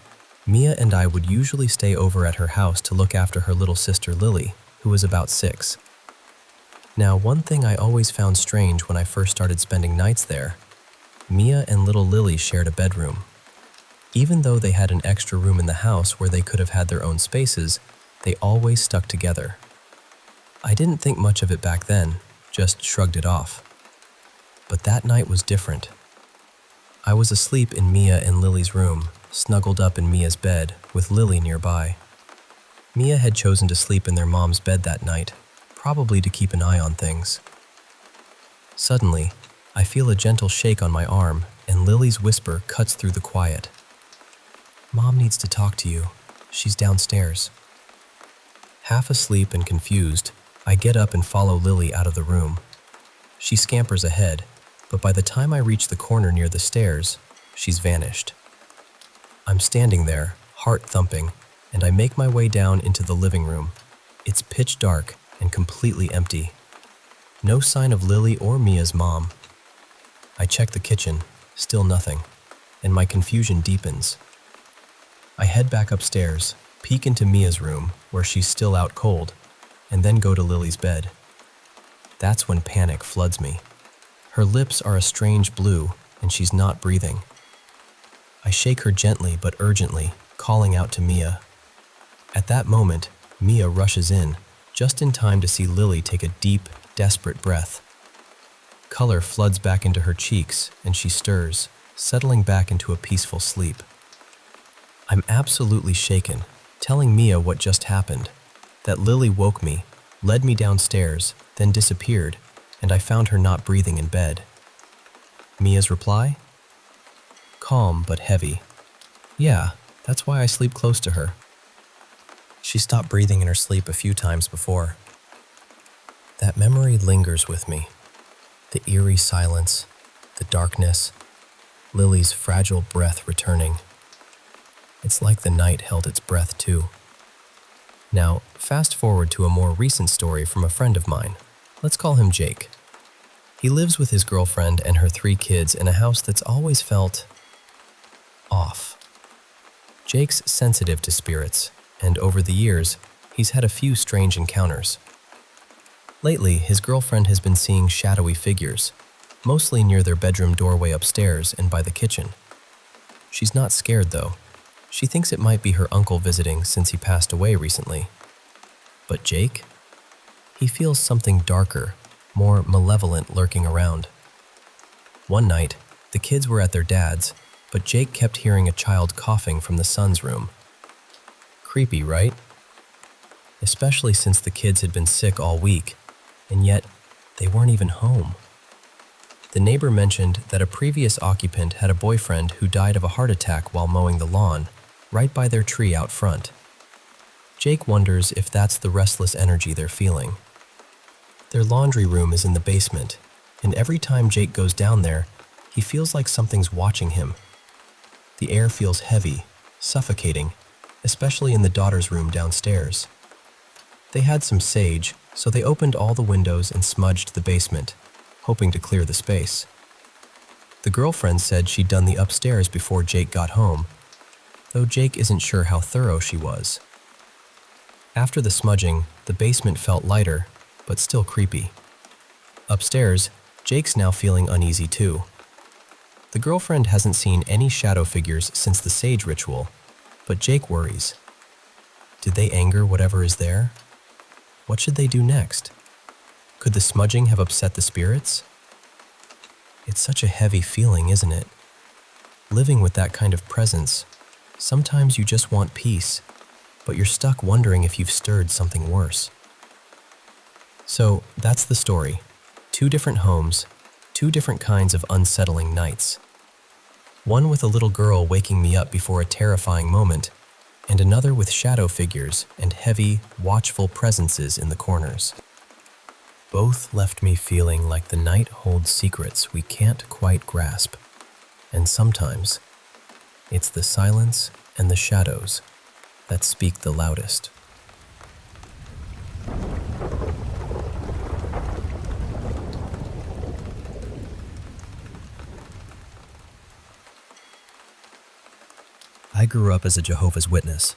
Mia and I would usually stay over at her house to look after her little sister Lily, who was about 6. Now, one thing I always found strange when I first started spending nights there, Mia and little Lily shared a bedroom. Even though they had an extra room in the house where they could have had their own spaces, they always stuck together. I didn't think much of it back then, just shrugged it off. But that night was different. I was asleep in Mia and Lily's room, snuggled up in Mia's bed, with Lily nearby. Mia had chosen to sleep in their mom's bed that night, probably to keep an eye on things. Suddenly, I feel a gentle shake on my arm, and Lily's whisper cuts through the quiet. "Mom needs to talk to you. She's downstairs." Half asleep and confused, I get up and follow Lily out of the room. She scampers ahead, but by the time I reach the corner near the stairs, she's vanished. I'm standing there, heart thumping, and I make my way down into the living room. It's pitch dark and completely empty. No sign of Lily or Mia's mom. I check the kitchen, still nothing, and my confusion deepens. I head back upstairs, peek into Mia's room, where she's still out cold, and then go to Lily's bed. That's when panic floods me. Her lips are a strange blue, and she's not breathing. I shake her gently but urgently, calling out to Mia. At that moment, Mia rushes in, just in time to see Lily take a deep, desperate breath. Color floods back into her cheeks, and she stirs, settling back into a peaceful sleep. I'm absolutely shaken, telling Mia what just happened, that Lily woke me, led me downstairs, then disappeared, and I found her not breathing in bed. Mia's reply? Calm but heavy. "Yeah, that's why I sleep close to her. She stopped breathing in her sleep a few times before." That memory lingers with me. The eerie silence, the darkness, Lily's fragile breath returning. It's like the night held its breath too. Now, fast forward to a more recent story from a friend of mine. Let's call him Jake. He lives with his girlfriend and her 3 kids in a house that's always felt off. Jake's sensitive to spirits, and over the years, he's had a few strange encounters. Lately, his girlfriend has been seeing shadowy figures, mostly near their bedroom doorway upstairs and by the kitchen. She's not scared though. She thinks it might be her uncle visiting since he passed away recently. But Jake? He feels something darker, more malevolent lurking around. One night, the kids were at their dad's, but Jake kept hearing a child coughing from the son's room. Creepy, right? Especially since the kids had been sick all week, and yet they weren't even home. The neighbor mentioned that a previous occupant had a boyfriend who died of a heart attack while mowing the lawn, right by their tree out front. Jake wonders if that's the restless energy they're feeling. Their laundry room is in the basement, and every time Jake goes down there, he feels like something's watching him. The air feels heavy, suffocating, especially in the daughter's room downstairs. They had some sage, so they opened all the windows and smudged the basement, hoping to clear the space. The girlfriend said she'd done the upstairs before Jake got home, though Jake isn't sure how thorough she was. After the smudging, the basement felt lighter, but still creepy. Upstairs, Jake's now feeling uneasy too. The girlfriend hasn't seen any shadow figures since the sage ritual, but Jake worries. Did they anger whatever is there? What should they do next? Could the smudging have upset the spirits? It's such a heavy feeling, isn't it? Living with that kind of presence, sometimes you just want peace, but you're stuck wondering if you've stirred something worse. So that's the story. 2 different homes, 2 different kinds of unsettling nights. One with a little girl waking me up before a terrifying moment, and another with shadow figures and heavy, watchful presences in the corners. Both left me feeling like the night holds secrets we can't quite grasp, and sometimes it's the silence and the shadows that speak the loudest. I grew up as a Jehovah's Witness,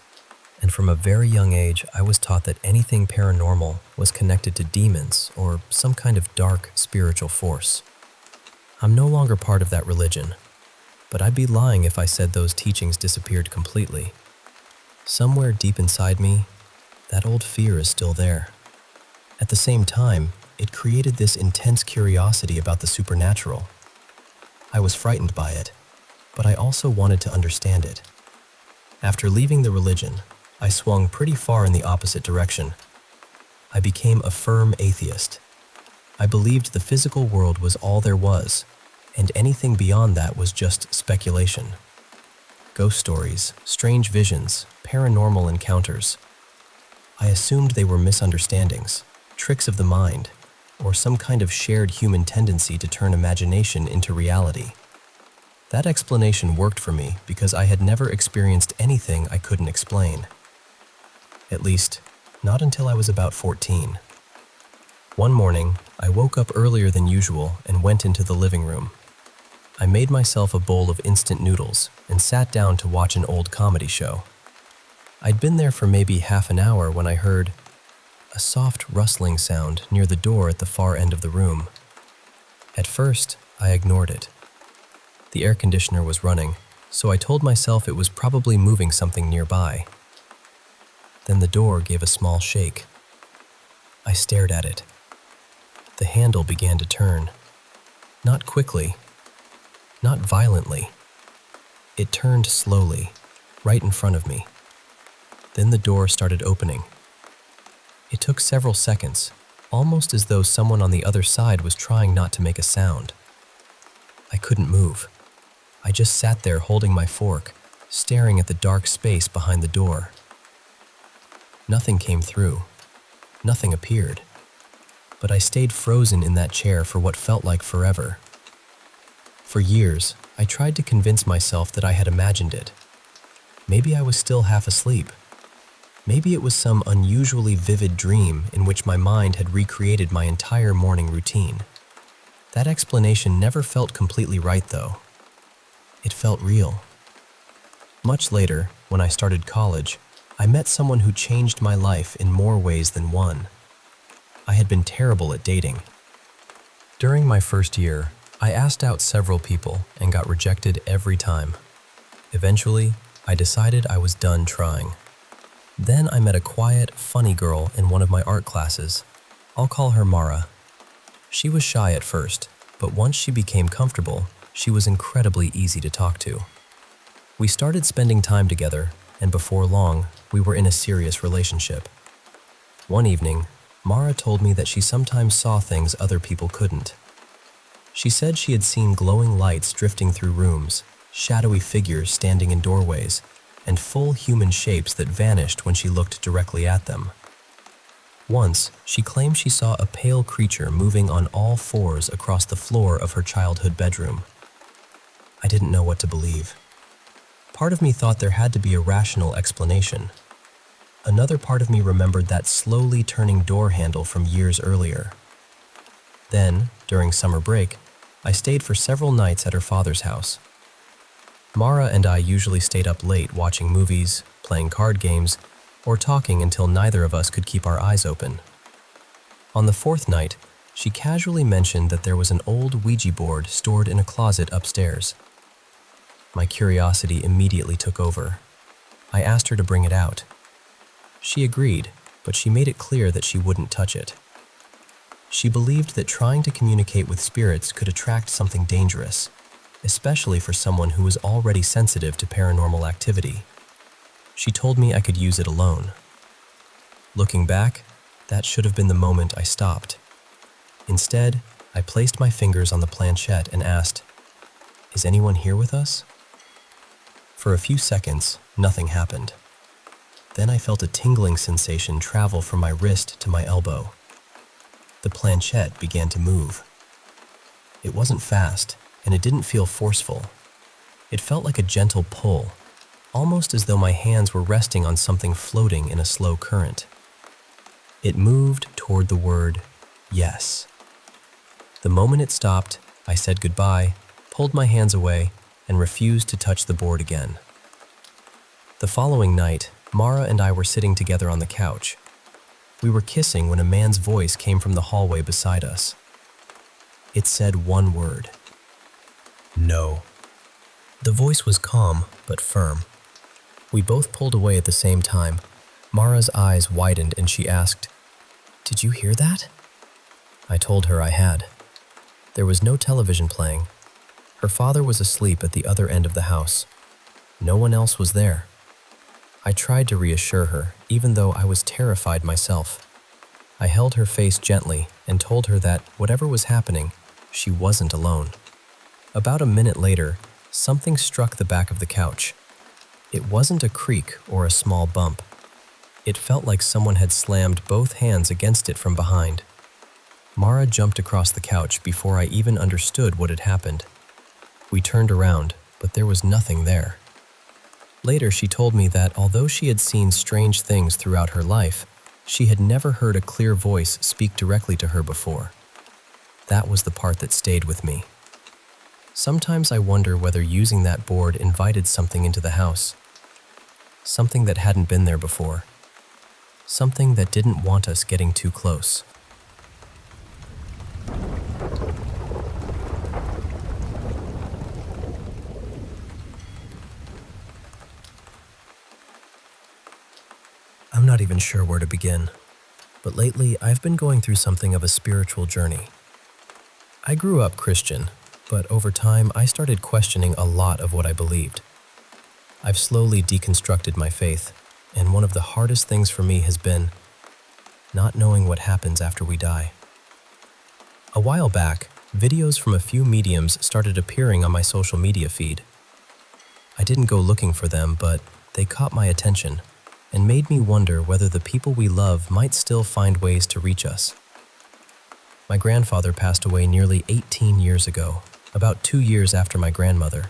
and from a very young age I was taught that anything paranormal was connected to demons or some kind of dark spiritual force. I'm no longer part of that religion, but I'd be lying if I said those teachings disappeared completely. Somewhere deep inside me, that old fear is still there. At the same time, it created this intense curiosity about the supernatural. I was frightened by it, but I also wanted to understand it. After leaving the religion, I swung pretty far in the opposite direction. I became a firm atheist. I believed the physical world was all there was, and anything beyond that was just speculation. Ghost stories, strange visions, paranormal encounters. I assumed they were misunderstandings, tricks of the mind, or some kind of shared human tendency to turn imagination into reality. That explanation worked for me because I had never experienced anything I couldn't explain. At least, not until I was about 14. One morning, I woke up earlier than usual and went into the living room. I made myself a bowl of instant noodles and sat down to watch an old comedy show. I'd been there for maybe half an hour when I heard a soft rustling sound near the door at the far end of the room. At first, I ignored it. The air conditioner was running, so I told myself it was probably moving something nearby. Then the door gave a small shake. I stared at it. The handle began to turn. Not quickly, not violently. It turned slowly, right in front of me. Then the door started opening. It took several seconds, almost as though someone on the other side was trying not to make a sound. I couldn't move. I just sat there holding my fork, staring at the dark space behind the door. Nothing came through. Nothing appeared. But I stayed frozen in that chair for what felt like forever. For years, I tried to convince myself that I had imagined it. Maybe I was still half asleep. Maybe it was some unusually vivid dream in which my mind had recreated my entire morning routine. That explanation never felt completely right, though. It felt real. Much later, when I started college, I met someone who changed my life in more ways than one. I had been terrible at dating. During my first year, I asked out several people and got rejected every time. Eventually, I decided I was done trying. Then I met a quiet, funny girl in one of my art classes. I'll call her Mara. She was shy at first, but once she became comfortable, she was incredibly easy to talk to. We started spending time together, and before long, we were in a serious relationship. One evening, Mara told me that she sometimes saw things other people couldn't. She said she had seen glowing lights drifting through rooms, shadowy figures standing in doorways, and full human shapes that vanished when she looked directly at them. Once, she claimed she saw a pale creature moving on all fours across the floor of her childhood bedroom. I didn't know what to believe. Part of me thought there had to be a rational explanation. Another part of me remembered that slowly turning door handle from years earlier. Then, during summer break, I stayed for several nights at her father's house. Mara and I usually stayed up late watching movies, playing card games, or talking until neither of us could keep our eyes open. On the fourth night, she casually mentioned that there was an old Ouija board stored in a closet upstairs. My curiosity immediately took over. I asked her to bring it out. She agreed, but she made it clear that she wouldn't touch it. She believed that trying to communicate with spirits could attract something dangerous, especially for someone who was already sensitive to paranormal activity. She told me I could use it alone. Looking back, that should have been the moment I stopped. Instead, I placed my fingers on the planchette and asked, "Is anyone here with us?" For a few seconds, nothing happened. Then I felt a tingling sensation travel from my wrist to my elbow. The planchette began to move. It wasn't fast, and it didn't feel forceful. It felt like a gentle pull, almost as though my hands were resting on something floating in a slow current. It moved toward the word, yes. The moment it stopped, I said goodbye, pulled my hands away, and refused to touch the board again. The following night, Mara and I were sitting together on the couch. We were kissing when a man's voice came from the hallway beside us. It said one word. No. The voice was calm, but firm. We both pulled away at the same time. Mara's eyes widened and she asked, "Did you hear that?" I told her I had. There was no television playing. Her father was asleep at the other end of the house. No one else was there. I tried to reassure her, even though I was terrified myself. I held her face gently and told her that whatever was happening, she wasn't alone. About a minute later, something struck the back of the couch. It wasn't a creak or a small bump. It felt like someone had slammed both hands against it from behind. Mara jumped across the couch before I even understood what had happened. We turned around, but there was nothing there. Later, she told me that although she had seen strange things throughout her life, she had never heard a clear voice speak directly to her before. That was the part that stayed with me. Sometimes I wonder whether using that board invited something into the house. Something that hadn't been there before. Something that didn't want us getting too close. I'm not even sure where to begin, but lately I've been going through something of a spiritual journey. I grew up Christian, but over time I started questioning a lot of what I believed. I've slowly deconstructed my faith, and one of the hardest things for me has been not knowing what happens after we die. A while back, videos from a few mediums started appearing on my social media feed. I didn't go looking for them, but they caught my attention and made me wonder whether the people we love might still find ways to reach us. My grandfather passed away nearly 18 years ago, about 2 years after my grandmother.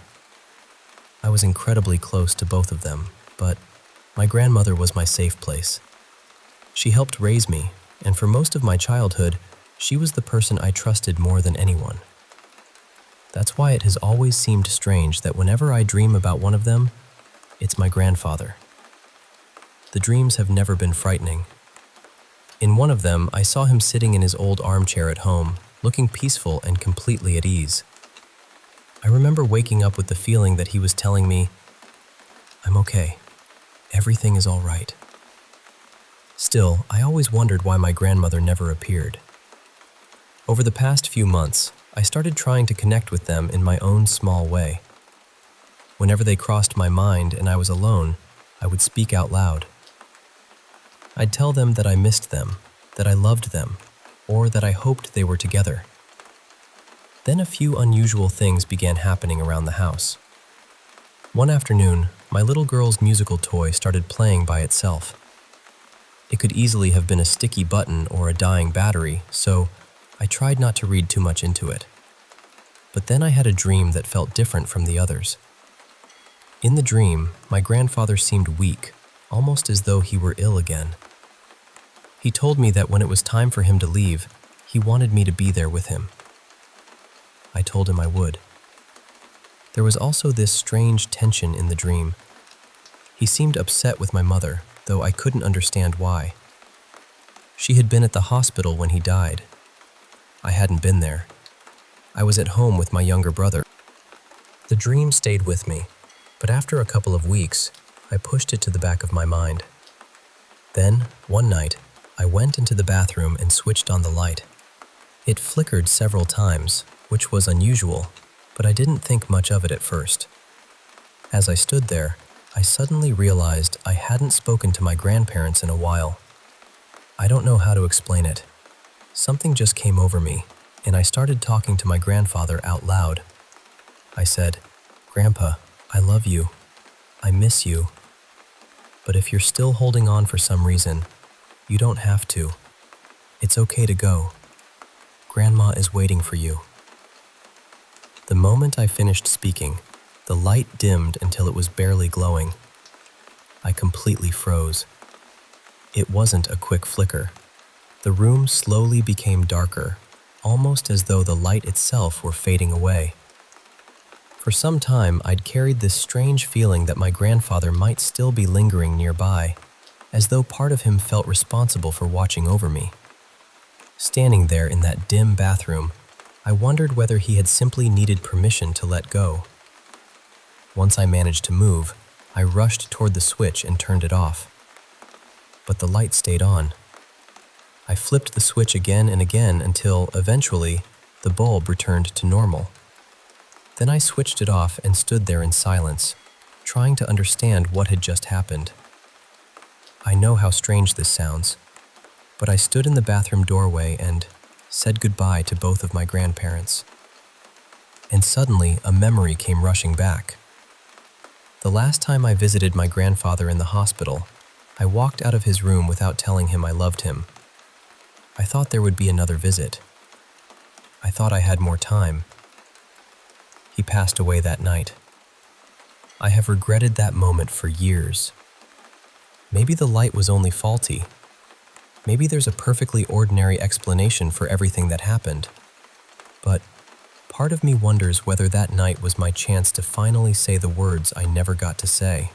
I was incredibly close to both of them, but my grandmother was my safe place. She helped raise me, and for most of my childhood, she was the person I trusted more than anyone. That's why it has always seemed strange that whenever I dream about one of them, it's my grandfather. The dreams have never been frightening. In one of them, I saw him sitting in his old armchair at home, looking peaceful and completely at ease. I remember waking up with the feeling that he was telling me, "I'm okay. Everything is all right." Still, I always wondered why my grandmother never appeared. Over the past few months, I started trying to connect with them in my own small way. Whenever they crossed my mind and I was alone, I would speak out loud. I'd tell them that I missed them, that I loved them, or that I hoped they were together. Then a few unusual things began happening around the house. One afternoon, my little girl's musical toy started playing by itself. It could easily have been a sticky button or a dying battery, so I tried not to read too much into it. But then I had a dream that felt different from the others. In the dream, my grandfather seemed weak, almost as though he were ill again. He told me that when it was time for him to leave, he wanted me to be there with him. I told him I would. There was also this strange tension in the dream. He seemed upset with my mother, though I couldn't understand why. She had been at the hospital when he died. I hadn't been there. I was at home with my younger brother. The dream stayed with me, but after a couple of weeks, I pushed it to the back of my mind. Then, one night, I went into the bathroom and switched on the light. It flickered several times, which was unusual, but I didn't think much of it at first. As I stood there, I suddenly realized I hadn't spoken to my grandparents in a while. I don't know how to explain it. Something just came over me, and I started talking to my grandfather out loud. I said, "Grandpa, I love you. I miss you. But if you're still holding on for some reason, you don't have to. It's okay to go. Grandma is waiting for you." The moment I finished speaking, the light dimmed until it was barely glowing. I completely froze. It wasn't a quick flicker. The room slowly became darker, almost as though the light itself were fading away. For some time, I'd carried this strange feeling that my grandfather might still be lingering nearby, as though part of him felt responsible for watching over me. Standing there in that dim bathroom, I wondered whether he had simply needed permission to let go. Once I managed to move, I rushed toward the switch and turned it off. But the light stayed on. I flipped the switch again and again until, eventually, the bulb returned to normal. Then I switched it off and stood there in silence, trying to understand what had just happened. I know how strange this sounds, but I stood in the bathroom doorway and said goodbye to both of my grandparents. And suddenly, a memory came rushing back. The last time I visited my grandfather in the hospital, I walked out of his room without telling him I loved him. I thought there would be another visit. I thought I had more time. He passed away that night. I have regretted that moment for years. Maybe the light was only faulty. Maybe there's a perfectly ordinary explanation for everything that happened. But part of me wonders whether that night was my chance to finally say the words I never got to say.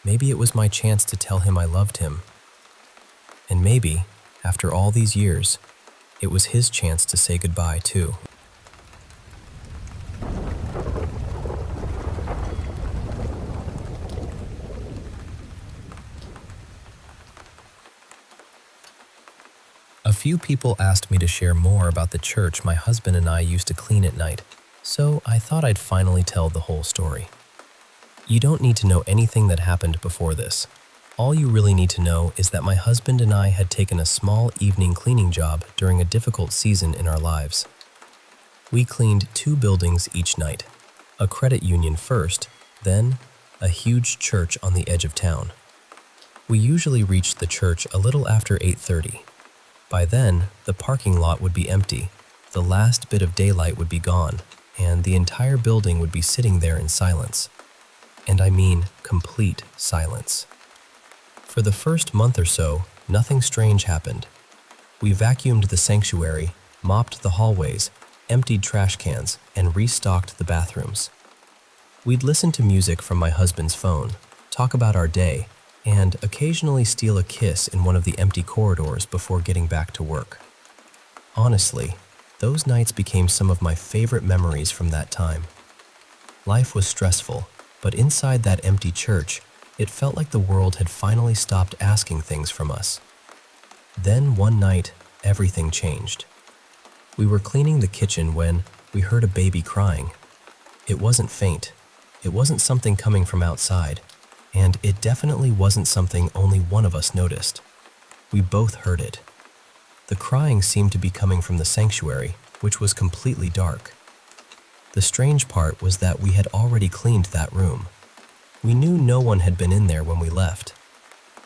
Maybe it was my chance to tell him I loved him. And maybe, after all these years, it was his chance to say goodbye too. A few people asked me to share more about the church my husband and I used to clean at night, so I thought I'd finally tell the whole story. You don't need to know anything that happened before this. All you really need to know is that my husband and I had taken a small evening cleaning job during a difficult season in our lives. We cleaned 2 buildings each night, a credit union first, then a huge church on the edge of town. We usually reached the church a little after 8:30. By then, the parking lot would be empty, the last bit of daylight would be gone, and the entire building would be sitting there in silence. And I mean complete silence. For the first month or so, nothing strange happened. We vacuumed the sanctuary, mopped the hallways, emptied trash cans, and restocked the bathrooms. We'd listen to music from my husband's phone, talk about our day, and occasionally steal a kiss in one of the empty corridors before getting back to work. Honestly, those nights became some of my favorite memories from that time. Life was stressful, but inside that empty church, it felt like the world had finally stopped asking things from us. Then one night, everything changed. We were cleaning the kitchen when we heard a baby crying. It wasn't faint. It wasn't something coming from outside. And it definitely wasn't something only one of us noticed. We both heard it. The crying seemed to be coming from the sanctuary, which was completely dark. The strange part was that we had already cleaned that room. We knew no one had been in there when we left.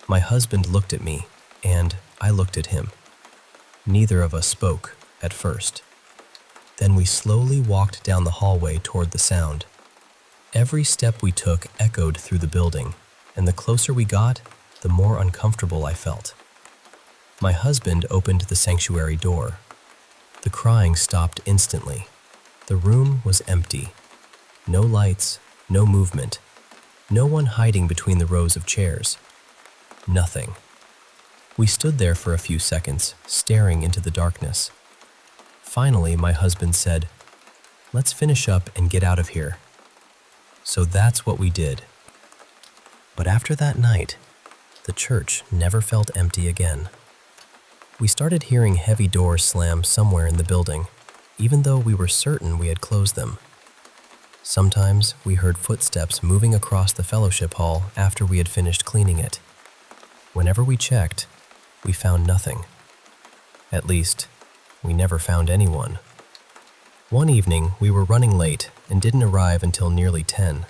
My husband looked at me, and I looked at him. Neither of us spoke at first. Then we slowly walked down the hallway toward the sound. Every step we took echoed through the building, and the closer we got, the more uncomfortable I felt. My husband opened the sanctuary door. The crying stopped instantly. The room was empty. No lights, no movement, no one hiding between the rows of chairs. Nothing. We stood there for a few seconds, staring into the darkness. Finally, my husband said, "Let's finish up and get out of here." So that's what we did. But after that night, the church never felt empty again. We started hearing heavy doors slam somewhere in the building, even though we were certain we had closed them. Sometimes we heard footsteps moving across the fellowship hall after we had finished cleaning it. Whenever we checked, we found nothing. At least, we never found anyone. One evening, we were running late and didn't arrive until nearly 10.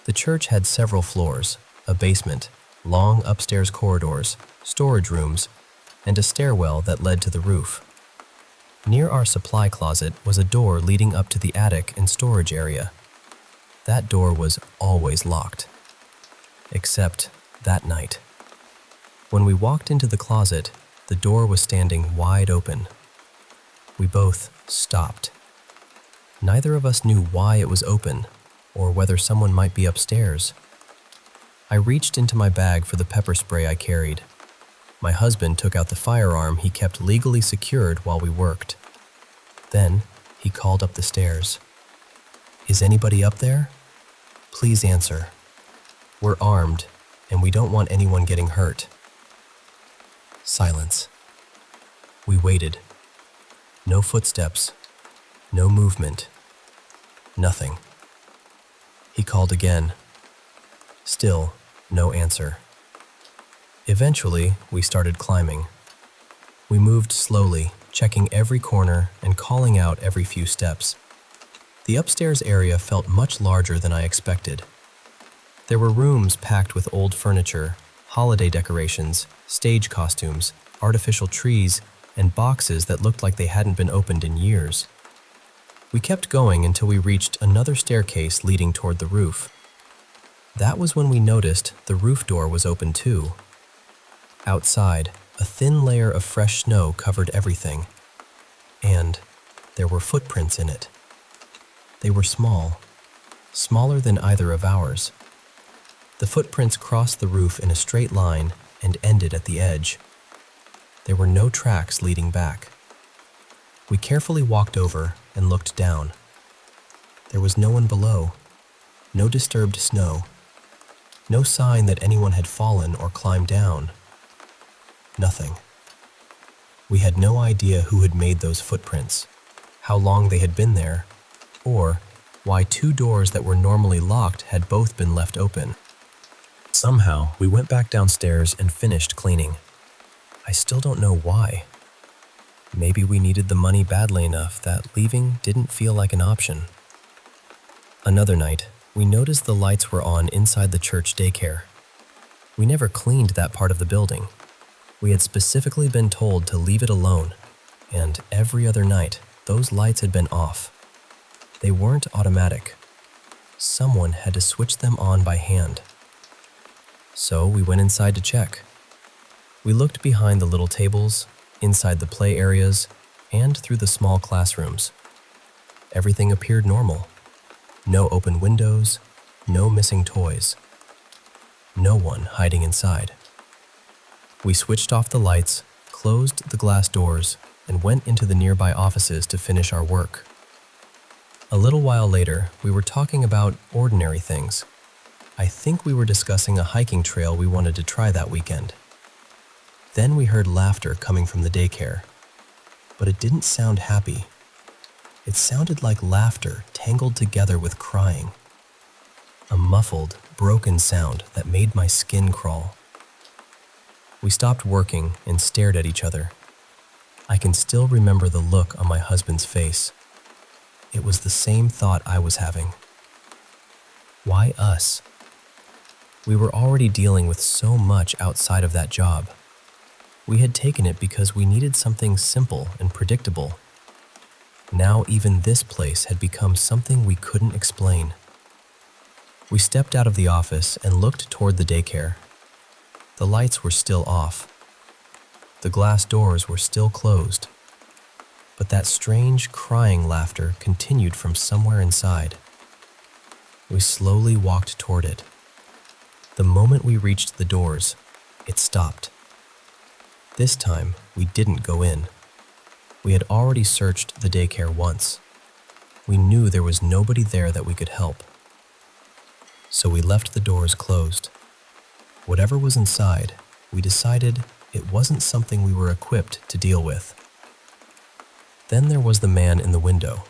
The church had several floors, a basement, long upstairs corridors, storage rooms, and a stairwell that led to the roof. Near our supply closet was a door leading up to the attic and storage area. That door was always locked. Except that night. When we walked into the closet, the door was standing wide open. We both stopped. Neither of us knew why it was open, or whether someone might be upstairs. I reached into my bag for the pepper spray I carried. My husband took out the firearm he kept legally secured while we worked. Then, he called up the stairs. "Is anybody up there? Please answer. We're armed, and we don't want anyone getting hurt." Silence. We waited. No footsteps, no movement, nothing. He called again. Still, no answer. Eventually, we started climbing. We moved slowly, checking every corner and calling out every few steps. The upstairs area felt much larger than I expected. There were rooms packed with old furniture, holiday decorations, stage costumes, artificial trees, and boxes that looked like they hadn't been opened in years. We kept going until we reached another staircase leading toward the roof. That was when we noticed the roof door was open too. Outside, a thin layer of fresh snow covered everything, and there were footprints in it. They were small, smaller than either of ours. The footprints crossed the roof in a straight line and ended at the edge. There were no tracks leading back. We carefully walked over and looked down. There was no one below, no disturbed snow, no sign that anyone had fallen or climbed down. Nothing. We had no idea who had made those footprints, how long they had been there, or why two doors that were normally locked had both been left open. Somehow, we went back downstairs and finished cleaning. I still don't know why. Maybe we needed the money badly enough that leaving didn't feel like an option. Another night, we noticed the lights were on inside the church daycare. We never cleaned that part of the building. We had specifically been told to leave it alone, and every other night, those lights had been off. They weren't automatic. Someone had to switch them on by hand. So we went inside to check. We looked behind the little tables, inside the play areas, and through the small classrooms. Everything appeared normal. No open windows, no missing toys. No one hiding inside. We switched off the lights, closed the glass doors, and went into the nearby offices to finish our work. A little while later, we were talking about ordinary things. I think we were discussing a hiking trail we wanted to try that weekend. Then we heard laughter coming from the daycare, but it didn't sound happy. It sounded like laughter tangled together with crying. A muffled, broken sound that made my skin crawl. We stopped working and stared at each other. I can still remember the look on my husband's face. It was the same thought I was having. Why us? We were already dealing with so much outside of that job. We had taken it because we needed something simple and predictable. Now even this place had become something we couldn't explain. We stepped out of the office and looked toward the daycare. The lights were still off. The glass doors were still closed. But that strange crying laughter continued from somewhere inside. We slowly walked toward it. The moment we reached the doors, it stopped. This time, we didn't go in. We had already searched the daycare once. We knew there was nobody there that we could help. So we left the doors closed. Whatever was inside, we decided it wasn't something we were equipped to deal with. Then there was the man in the window.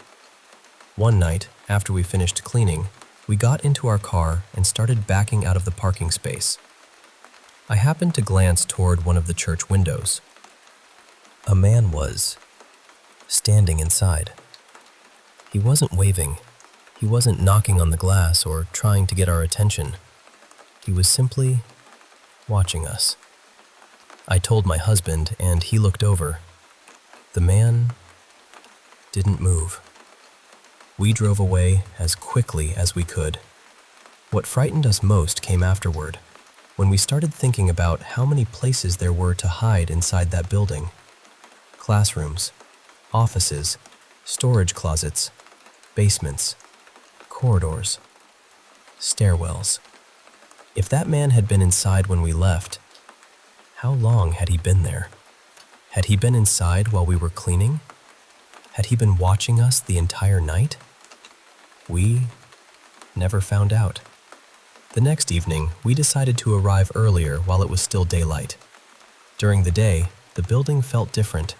One night, after we finished cleaning, we got into our car and started backing out of the parking space. I happened to glance toward one of the church windows. A man was standing inside. He wasn't waving. He wasn't knocking on the glass or trying to get our attention. He was simply watching us. I told my husband, and he looked over. The man didn't move. We drove away as quickly as we could. What frightened us most came afterward, when we started thinking about how many places there were to hide inside that building. Classrooms, offices, storage closets, basements, corridors, stairwells. If that man had been inside when we left, how long had he been there? Had he been inside while we were cleaning? Had he been watching us the entire night? We never found out. The next evening, we decided to arrive earlier while it was still daylight. During the day, the building felt different.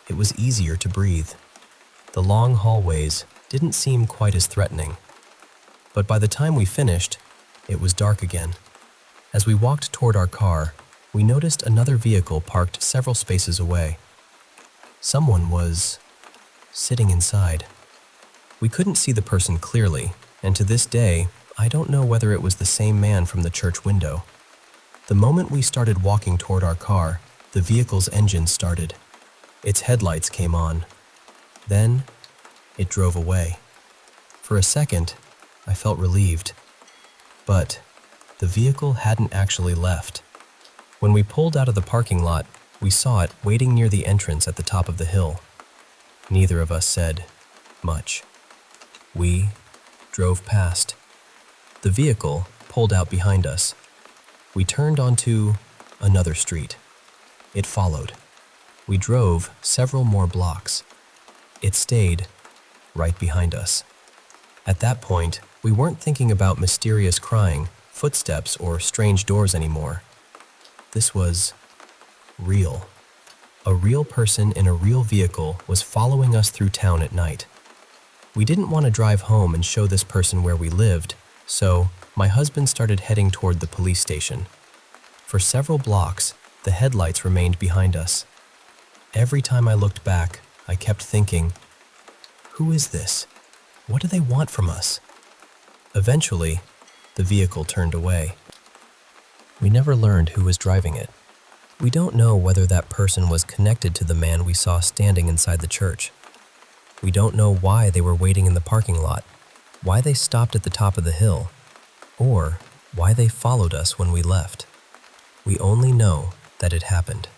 It was easier to breathe. The long hallways didn't seem quite as threatening. But by the time we finished, it was dark again. As we walked toward our car, we noticed another vehicle parked several spaces away. Someone was sitting inside. We couldn't see the person clearly, and to this day, I don't know whether it was the same man from the church window. The moment we started walking toward our car, the vehicle's engine started. Its headlights came on. Then, it drove away. For a second, I felt relieved. But the vehicle hadn't actually left. When we pulled out of the parking lot, we saw it waiting near the entrance at the top of the hill. Neither of us said much. We drove past. The vehicle pulled out behind us. We turned onto another street. It followed. We drove several more blocks. It stayed right behind us. At that point, we weren't thinking about mysterious crying, footsteps, or strange doors anymore. This was real. A real person in a real vehicle was following us through town at night. We didn't want to drive home and show this person where we lived, so my husband started heading toward the police station. For several blocks, the headlights remained behind us. Every time I looked back, I kept thinking, who is this? What do they want from us? Eventually, the vehicle turned away. We never learned who was driving it. We don't know whether that person was connected to the man we saw standing inside the church. We don't know why they were waiting in the parking lot, why they stopped at the top of the hill, or why they followed us when we left. We only know that it happened.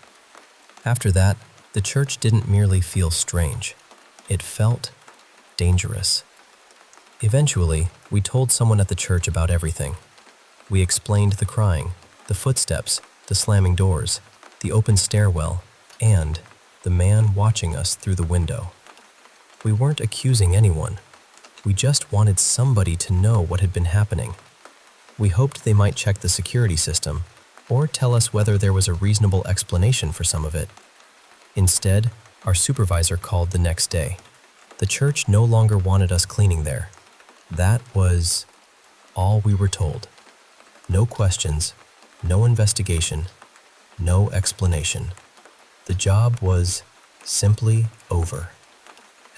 After that, the church didn't merely feel strange. It felt dangerous. Eventually, we told someone at the church about everything. We explained the crying, the footsteps, the slamming doors, the open stairwell, and the man watching us through the window. We weren't accusing anyone. We just wanted somebody to know what had been happening. We hoped they might check the security system or tell us whether there was a reasonable explanation for some of it. Instead, our supervisor called the next day. The church no longer wanted us cleaning there. That was all we were told. No questions, no investigation, no explanation. The job was simply over.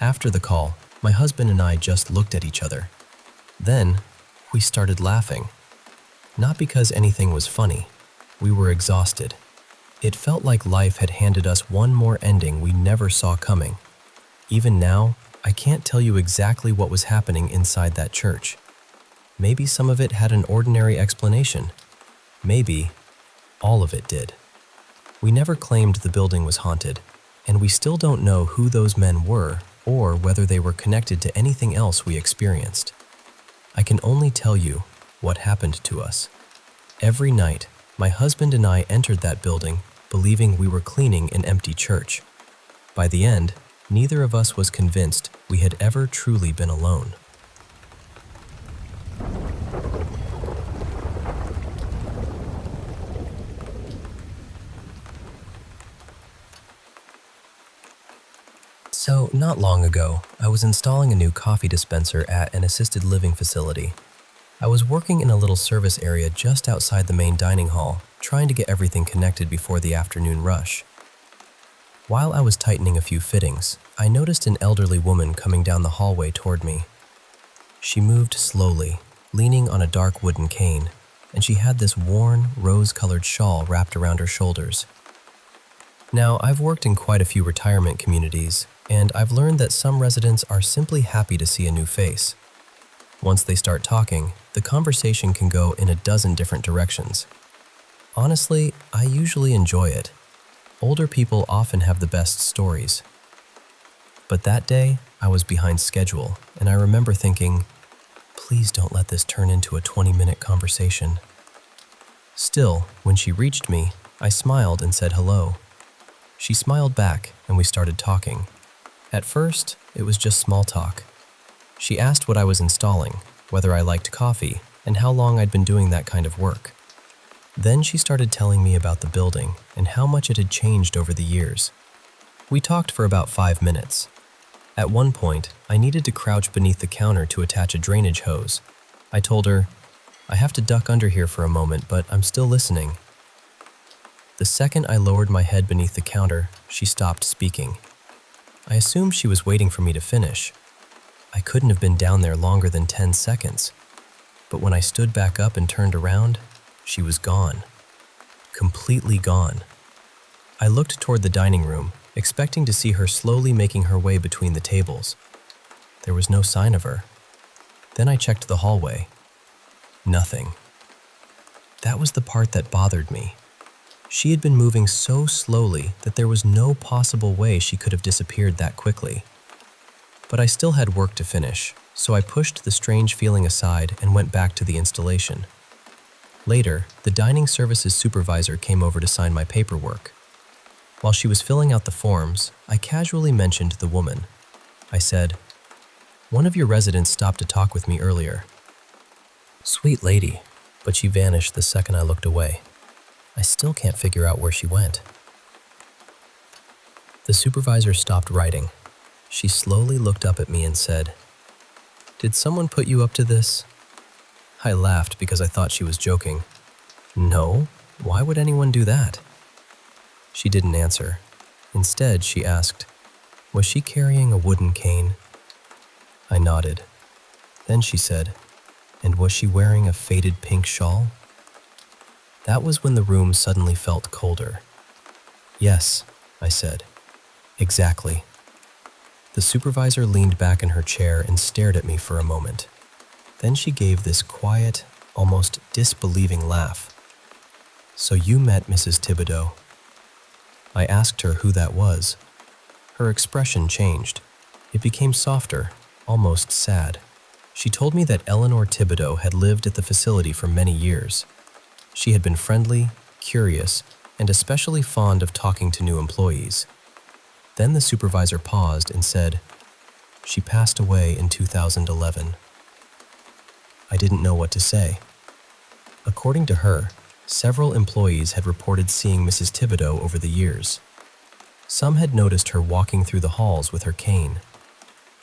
After the call, my husband and I just looked at each other. Then, we started laughing. Not because anything was funny. We were exhausted. It felt like life had handed us one more ending we never saw coming. Even now, I can't tell you exactly what was happening inside that church. Maybe some of it had an ordinary explanation. Maybe all of it did. We never claimed the building was haunted, and we still don't know who those men were or whether they were connected to anything else we experienced. I can only tell you what happened to us. Every night, my husband and I entered that building believing we were cleaning an empty church. By the end, neither of us was convinced we had ever truly been alone. So, not long ago, I was installing a new coffee dispenser at an assisted living facility. I was working in a little service area just outside the main dining hall, trying to get everything connected before the afternoon rush. While I was tightening a few fittings, I noticed an elderly woman coming down the hallway toward me. She moved slowly, leaning on a dark wooden cane, and she had this worn, rose-colored shawl wrapped around her shoulders. Now, I've worked in quite a few retirement communities, and I've learned that some residents are simply happy to see a new face. Once they start talking, the conversation can go in a dozen different directions. Honestly, I usually enjoy it. Older people often have the best stories. But that day, I was behind schedule, and I remember thinking, please don't let this turn into a 20-minute conversation. Still, when she reached me, I smiled and said hello. She smiled back, and we started talking. At first, it was just small talk. She asked what I was installing, whether I liked coffee, and how long I'd been doing that kind of work. Then she started telling me about the building and how much it had changed over the years. We talked for about 5 minutes. At one point, I needed to crouch beneath the counter to attach a drainage hose. I told her, "I have to duck under here for a moment, but I'm still listening." The second I lowered my head beneath the counter, she stopped speaking. I assumed she was waiting for me to finish. I couldn't have been down there longer than 10 seconds. But when I stood back up and turned around, she was gone. Completely gone. I looked toward the dining room, expecting to see her slowly making her way between the tables. There was no sign of her. Then I checked the hallway. Nothing. That was the part that bothered me. She had been moving so slowly that there was no possible way she could have disappeared that quickly. But I still had work to finish, so I pushed the strange feeling aside and went back to the installation. Later, the dining services supervisor came over to sign my paperwork. While she was filling out the forms, I casually mentioned the woman. I said, "One of your residents stopped to talk with me earlier." Sweet lady, but she vanished the second I looked away. I still can't figure out where she went. The supervisor stopped writing. She slowly looked up at me and said, "Did someone put you up to this?" I laughed because I thought she was joking. "No, why would anyone do that?" She didn't answer. Instead, she asked, "Was she carrying a wooden cane?" I nodded. Then she said, "And was she wearing a faded pink shawl?" That was when the room suddenly felt colder. "Yes," I said. "Exactly." The supervisor leaned back in her chair and stared at me for a moment. Then she gave this quiet, almost disbelieving laugh. "So you met Mrs. Thibodeau?" I asked her who that was. Her expression changed. It became softer, almost sad. She told me that Eleanor Thibodeau had lived at the facility for many years. She had been friendly, curious, and especially fond of talking to new employees. Then the supervisor paused and said, "She passed away in 2011. I didn't know what to say. According to her, several employees had reported seeing Mrs. Thibodeau over the years. Some had noticed her walking through the halls with her cane.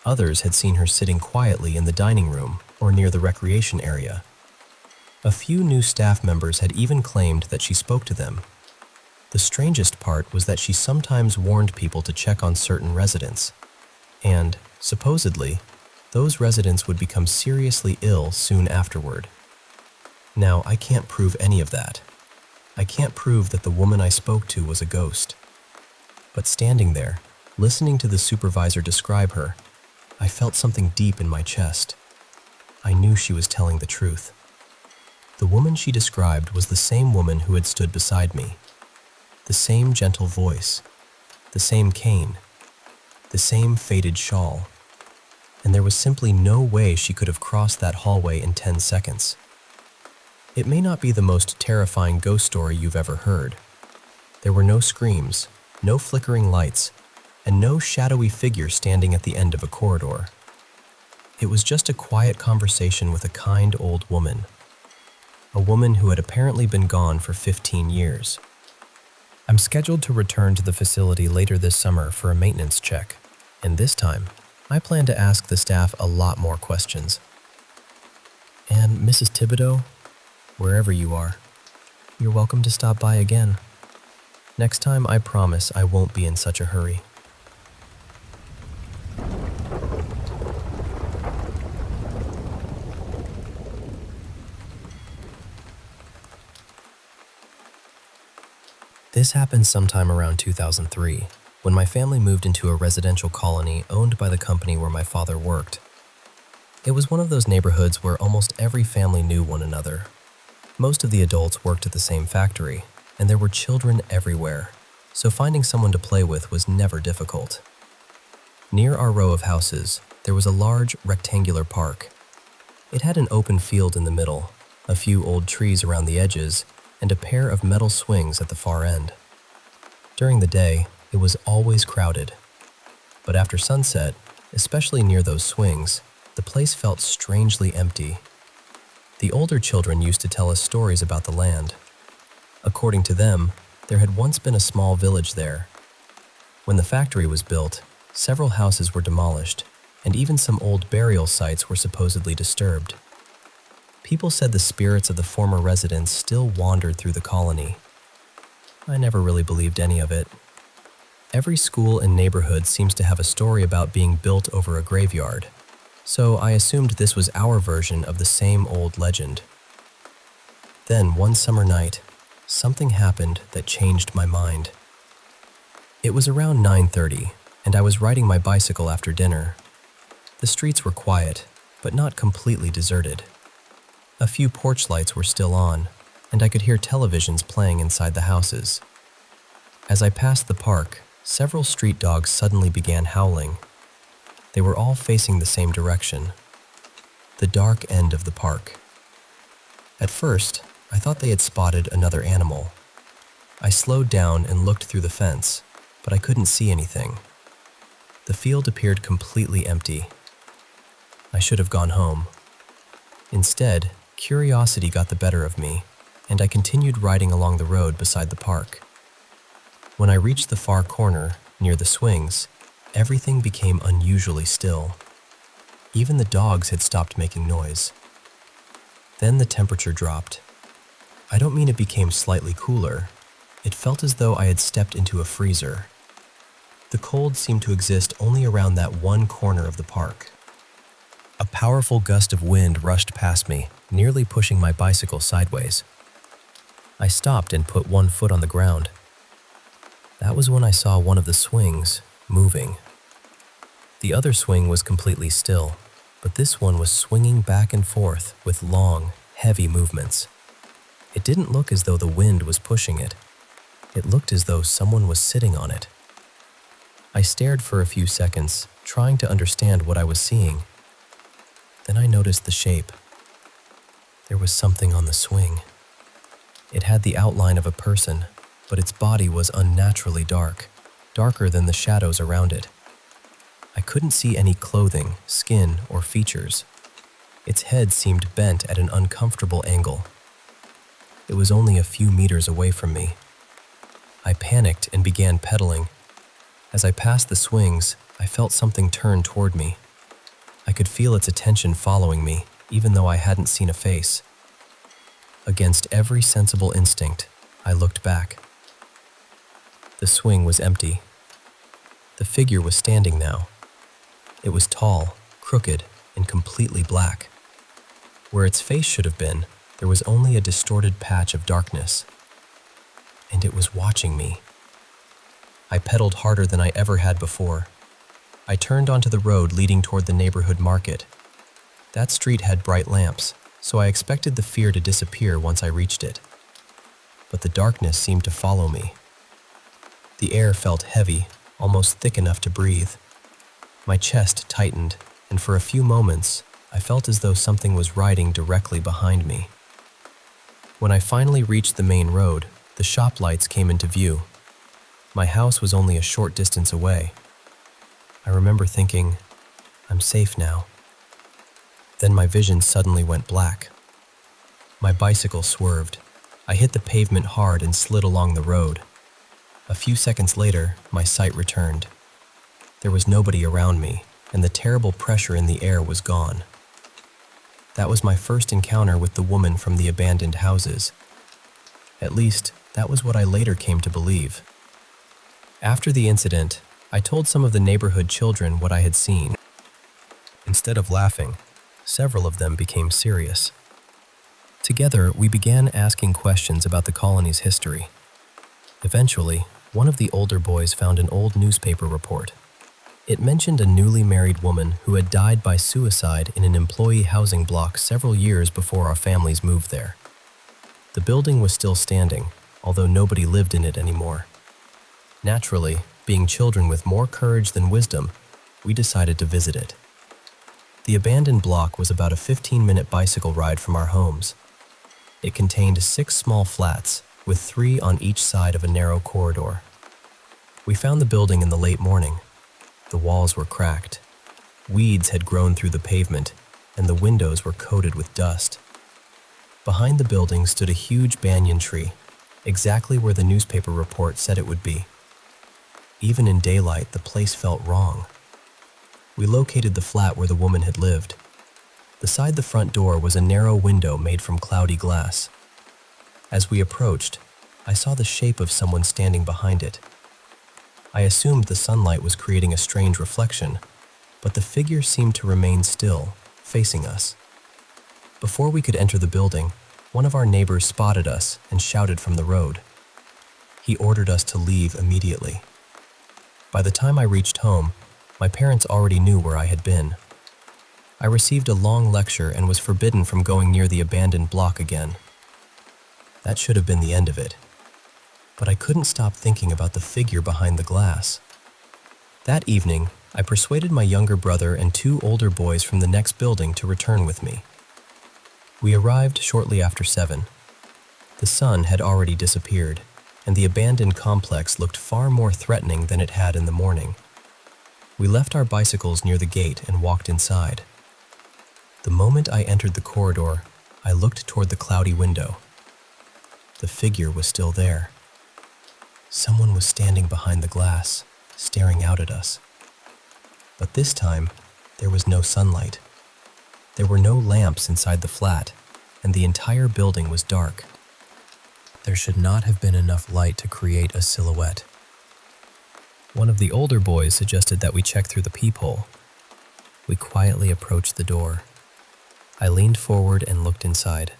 Others had seen her sitting quietly in the dining room or near the recreation area. A few new staff members had even claimed that she spoke to them. The strangest part was that she sometimes warned people to check on certain residents. And, supposedly, those residents would become seriously ill soon afterward. Now, I can't prove any of that. I can't prove that the woman I spoke to was a ghost. But standing there, listening to the supervisor describe her, I felt something deep in my chest. I knew she was telling the truth. The woman she described was the same woman who had stood beside me. The same gentle voice, the same cane, the same faded shawl. And there was simply no way she could have crossed that hallway in 10 seconds. It may not be the most terrifying ghost story you've ever heard. There were no screams, no flickering lights, and no shadowy figure standing at the end of a corridor. It was just a quiet conversation with a kind old woman. A woman who had apparently been gone for 15 years. I'm scheduled to return to the facility later this summer for a maintenance check, and this time, I plan to ask the staff a lot more questions. And Mrs. Thibodeau, wherever you are, you're welcome to stop by again. Next time, I promise I won't be in such a hurry. This happened sometime around 2003, when my family moved into a residential colony owned by the company where my father worked. It was one of those neighborhoods where almost every family knew one another. Most of the adults worked at the same factory, and there were children everywhere, so finding someone to play with was never difficult. Near our row of houses, there was a large rectangular park. It had an open field in the middle, a few old trees around the edges, and a pair of metal swings at the far end. During the day, it was always crowded. But after sunset, especially near those swings, the place felt strangely empty. The older children used to tell us stories about the land. According to them, there had once been a small village there. When the factory was built, several houses were demolished, and even some old burial sites were supposedly disturbed. People said the spirits of the former residents still wandered through the colony. I never really believed any of it. Every school and neighborhood seems to have a story about being built over a graveyard, so I assumed this was our version of the same old legend. Then, one summer night, something happened that changed my mind. It was around 9:30, and I was riding my bicycle after dinner. The streets were quiet, but not completely deserted. A few porch lights were still on, and I could hear televisions playing inside the houses. As I passed the park, several street dogs suddenly began howling. They were all facing the same direction, the dark end of the park. At first, I thought they had spotted another animal. I slowed down and looked through the fence, but I couldn't see anything. The field appeared completely empty. I should have gone home. Instead, curiosity got the better of me, and I continued riding along the road beside the park. When I reached the far corner, near the swings, everything became unusually still. Even the dogs had stopped making noise. Then the temperature dropped. I don't mean it became slightly cooler. It felt as though I had stepped into a freezer. The cold seemed to exist only around that one corner of the park. A powerful gust of wind rushed past me, nearly pushing my bicycle sideways. I stopped and put one foot on the ground. That was when I saw one of the swings moving. The other swing was completely still, but this one was swinging back and forth with long, heavy movements. It didn't look as though the wind was pushing it. It looked as though someone was sitting on it. I stared for a few seconds, trying to understand what I was seeing. Then I noticed the shape. There was something on the swing. It had the outline of a person, but its body was unnaturally dark, darker than the shadows around it. I couldn't see any clothing, skin, or features. Its head seemed bent at an uncomfortable angle. It was only a few meters away from me. I panicked and began pedaling. As I passed the swings, I felt something turn toward me. I could feel its attention following me, even though I hadn't seen a face. Against every sensible instinct, I looked back. The swing was empty. The figure was standing now. It was tall, crooked, and completely black. Where its face should have been, there was only a distorted patch of darkness. And it was watching me. I pedaled harder than I ever had before. I turned onto the road leading toward the neighborhood market. That street had bright lamps, so I expected the fear to disappear once I reached it. But the darkness seemed to follow me. The air felt heavy, almost thick enough to breathe. My chest tightened, and for a few moments, I felt as though something was riding directly behind me. When I finally reached the main road, the shop lights came into view. My house was only a short distance away. I remember thinking, I'm safe now. Then my vision suddenly went black. My bicycle swerved. I hit the pavement hard and slid along the road. A few seconds later, my sight returned. There was nobody around me, and the terrible pressure in the air was gone. That was my first encounter with the woman from the abandoned houses. At least, that was what I later came to believe. After the incident, I told some of the neighborhood children what I had seen. Instead of laughing, several of them became serious. Together, we began asking questions about the colony's history. Eventually, one of the older boys found an old newspaper report. It mentioned a newly married woman who had died by suicide in an employee housing block several years before our families moved there. The building was still standing, although nobody lived in it anymore. Naturally, being children with more courage than wisdom, we decided to visit it. The abandoned block was about a 15-minute bicycle ride from our homes. It contained 6 small flats, with 3 on each side of a narrow corridor. We found the building in the late morning. The walls were cracked. Weeds had grown through the pavement, and the windows were coated with dust. Behind the building stood a huge banyan tree, exactly where the newspaper report said it would be. Even in daylight, the place felt wrong. We located the flat where the woman had lived. Beside the front door was a narrow window made from cloudy glass. As we approached, I saw the shape of someone standing behind it. I assumed the sunlight was creating a strange reflection, but the figure seemed to remain still, facing us. Before we could enter the building, one of our neighbors spotted us and shouted from the road. He ordered us to leave immediately. By the time I reached home, my parents already knew where I had been. I received a long lecture and was forbidden from going near the abandoned block again. That should have been the end of it. But I couldn't stop thinking about the figure behind the glass. That evening, I persuaded my younger brother and 2 older boys from the next building to return with me. We arrived shortly after 7. The sun had already disappeared, and the abandoned complex looked far more threatening than it had in the morning. We left our bicycles near the gate and walked inside. The moment I entered the corridor, I looked toward the cloudy window. The figure was still there. Someone was standing behind the glass, staring out at us. But this time, there was no sunlight. There were no lamps inside the flat, and the entire building was dark. There should not have been enough light to create a silhouette. One of the older boys suggested that we check through the peephole. We quietly approached the door. I leaned forward and looked inside.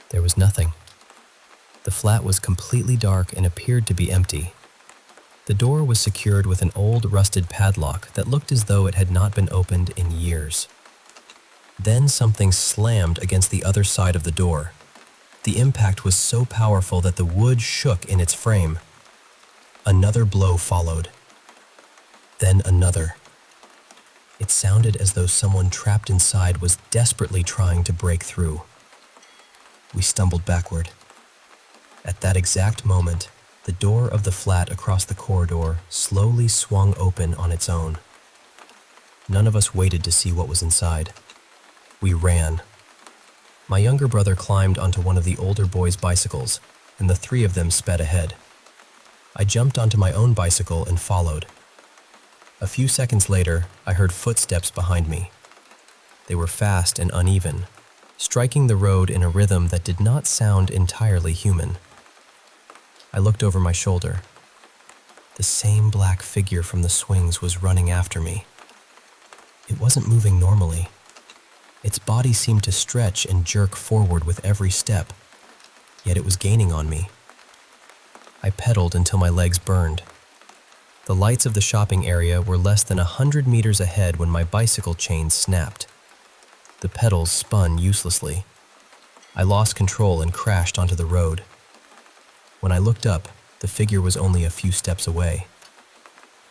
There was nothing. The flat was completely dark and appeared to be empty. The door was secured with an old rusted padlock that looked as though it had not been opened in years. Then something slammed against the other side of the door. The impact was so powerful that the wood shook in its frame. Another blow followed. Then another. It sounded as though someone trapped inside was desperately trying to break through. We stumbled backward. At that exact moment, the door of the flat across the corridor slowly swung open on its own. None of us waited to see what was inside. We ran. My younger brother climbed onto one of the older boys' bicycles, and the 3 of them sped ahead. I jumped onto my own bicycle and followed. A few seconds later, I heard footsteps behind me. They were fast and uneven, striking the road in a rhythm that did not sound entirely human. I looked over my shoulder. The same black figure from the swings was running after me. It wasn't moving normally. Its body seemed to stretch and jerk forward with every step, yet it was gaining on me. I pedaled until my legs burned. The lights of the shopping area were less than 100 meters ahead when my bicycle chain snapped. The pedals spun uselessly. I lost control and crashed onto the road. When I looked up, the figure was only a few steps away.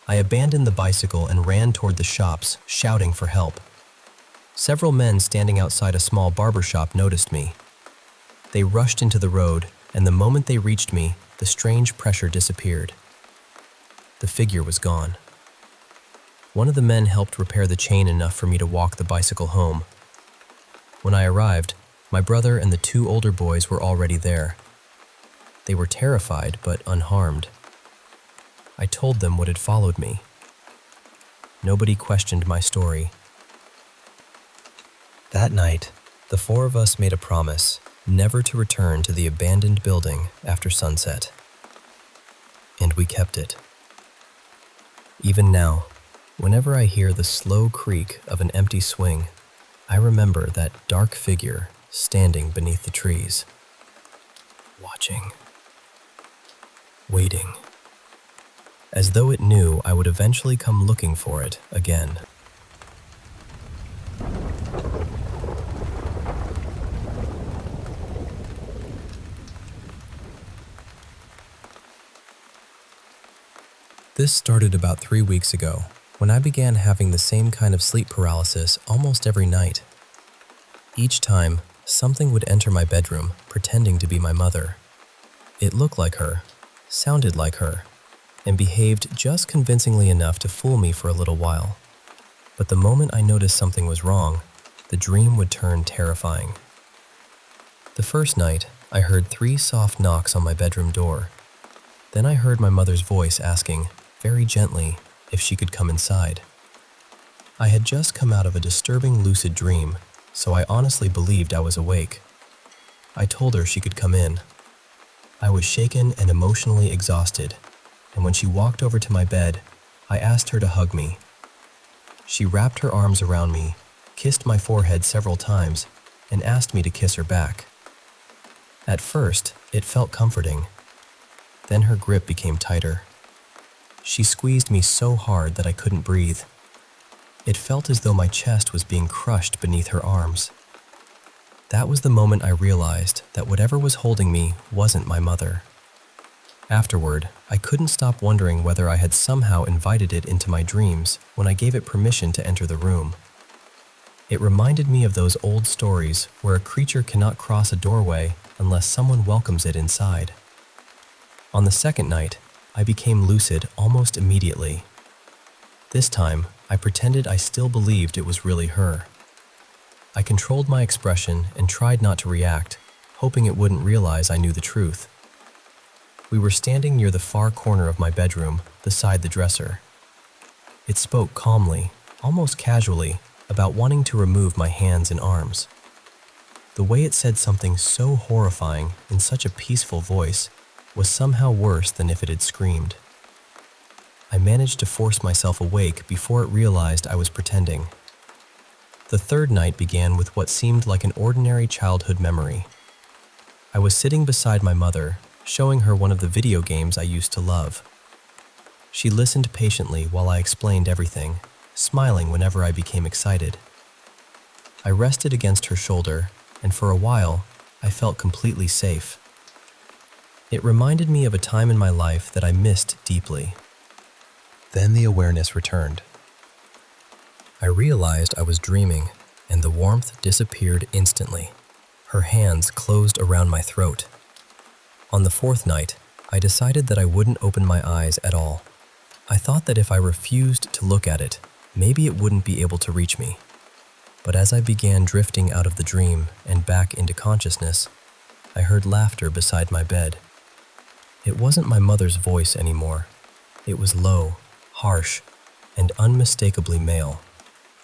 I abandoned the bicycle and ran toward the shops, shouting for help. Several men standing outside a small barber shop noticed me. They rushed into the road, and the moment they reached me, the strange pressure disappeared. The figure was gone. One of the men helped repair the chain enough for me to walk the bicycle home. When I arrived, my brother and the 2 older boys were already there. They were terrified but unharmed. I told them what had followed me. Nobody questioned my story. That night, the 4 of us made a promise never to return to the abandoned building after sunset. And we kept it. Even now, whenever I hear the slow creak of an empty swing, I remember that dark figure standing beneath the trees, watching, waiting, as though it knew I would eventually come looking for it again. This started about 3 weeks ago, when I began having the same kind of sleep paralysis almost every night. Each time, something would enter my bedroom, pretending to be my mother. It looked like her, sounded like her, and behaved just convincingly enough to fool me for a little while. But the moment I noticed something was wrong, the dream would turn terrifying. The first night, I heard 3 soft knocks on my bedroom door. Then I heard my mother's voice asking, very gently, if she could come inside. I had just come out of a disturbing lucid dream, so I honestly believed I was awake. I told her she could come in. I was shaken and emotionally exhausted, and when she walked over to my bed, I asked her to hug me. She wrapped her arms around me, kissed my forehead several times, and asked me to kiss her back. At first, it felt comforting. Then her grip became tighter. She squeezed me so hard that I couldn't breathe. It felt as though my chest was being crushed beneath her arms. That was the moment I realized that whatever was holding me wasn't my mother. Afterward, I couldn't stop wondering whether I had somehow invited it into my dreams when I gave it permission to enter the room. It reminded me of those old stories where a creature cannot cross a doorway unless someone welcomes it inside. On the second night, I became lucid almost immediately. This time, I pretended I still believed it was really her. I controlled my expression and tried not to react, hoping it wouldn't realize I knew the truth. We were standing near the far corner of my bedroom, beside the dresser. It spoke calmly, almost casually, about wanting to remove my hands and arms. The way it said something so horrifying in such a peaceful voice was somehow worse than if it had screamed. I managed to force myself awake before it realized I was pretending. The third night began with what seemed like an ordinary childhood memory. I was sitting beside my mother, showing her one of the video games I used to love. She listened patiently while I explained everything, smiling whenever I became excited. I rested against her shoulder, and for a while, I felt completely safe. It reminded me of a time in my life that I missed deeply. Then the awareness returned. I realized I was dreaming, and the warmth disappeared instantly. Her hands closed around my throat. On the fourth night, I decided that I wouldn't open my eyes at all. I thought that if I refused to look at it, maybe it wouldn't be able to reach me. But as I began drifting out of the dream and back into consciousness, I heard laughter beside my bed. It wasn't my mother's voice anymore. It was low, harsh, and unmistakably male.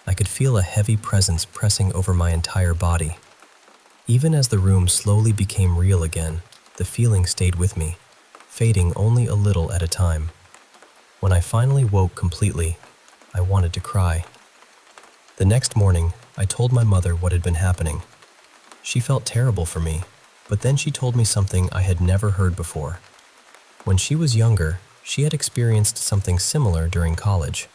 I could feel a heavy presence pressing over my entire body. Even as the room slowly became real again, the feeling stayed with me, fading only a little at a time. When I finally woke completely, I wanted to cry. The next morning, I told my mother what had been happening. She felt terrible for me, but then she told me something I had never heard before. When she was younger, she had experienced something similar during college.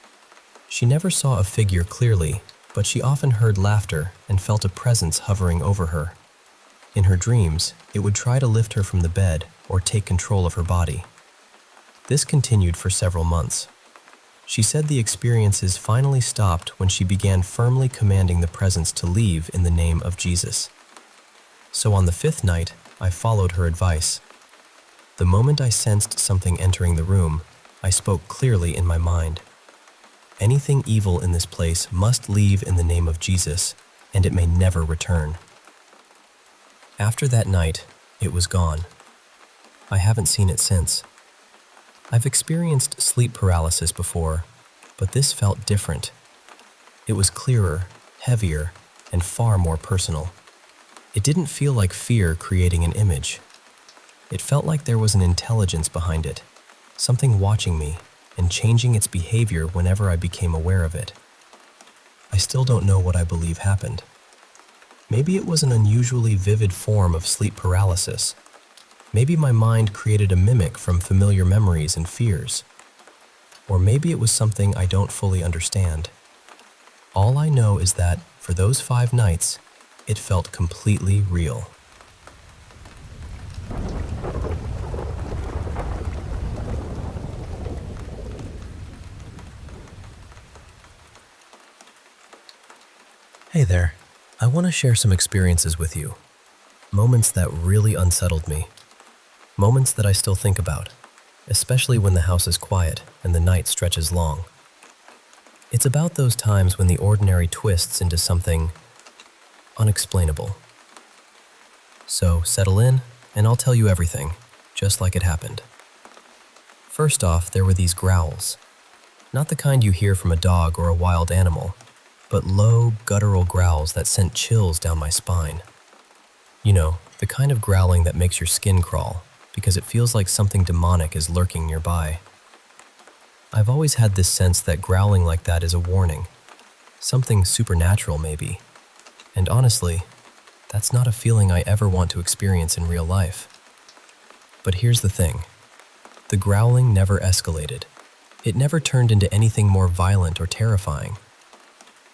She never saw a figure clearly, but she often heard laughter and felt a presence hovering over her. In her dreams, it would try to lift her from the bed or take control of her body. This continued for several months. She said the experiences finally stopped when she began firmly commanding the presence to leave in the name of Jesus. So on the fifth night, I followed her advice. The moment I sensed something entering the room, I spoke clearly in my mind. Anything evil in this place must leave in the name of Jesus, and it may never return. After that night, it was gone. I haven't seen it since. I've experienced sleep paralysis before, but this felt different. It was clearer, heavier, and far more personal. It didn't feel like fear creating an image. It felt like there was an intelligence behind it, something watching me and changing its behavior whenever I became aware of it. I still don't know what I believe happened. Maybe it was an unusually vivid form of sleep paralysis. Maybe my mind created a mimic from familiar memories and fears. Or maybe it was something I don't fully understand. All I know is that, for those 5 nights, it felt completely real. Hey there, I want to share some experiences with you. Moments that really unsettled me. Moments that I still think about, especially when the house is quiet and the night stretches long. It's about those times when the ordinary twists into something unexplainable. So settle in and I'll tell you everything, just like it happened. First off, there were these growls. Not the kind you hear from a dog or a wild animal, but low, guttural growls that sent chills down my spine. You know, the kind of growling that makes your skin crawl, because it feels like something demonic is lurking nearby. I've always had this sense that growling like that is a warning. Something supernatural, maybe. And honestly, that's not a feeling I ever want to experience in real life. But here's the thing. The growling never escalated. It never turned into anything more violent or terrifying.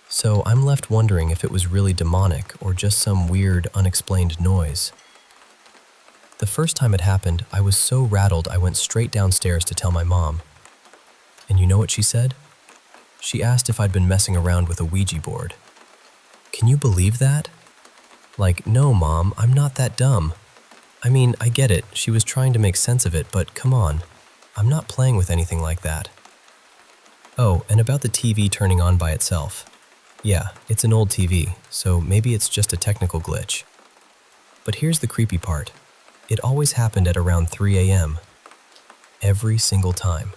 So I'm left wondering if it was really demonic or just some weird, unexplained noise. The first time it happened, I was so rattled I went straight downstairs to tell my mom. And you know what she said? She asked if I'd been messing around with a Ouija board. Can you believe that? Like, no, Mom, I'm not that dumb. I mean, I get it, she was trying to make sense of it, but come on, I'm not playing with anything like that. Oh, and about the TV turning on by itself. Yeah, it's an old TV, so maybe it's just a technical glitch. But here's the creepy part. It always happened at around 3 a.m. Every single time.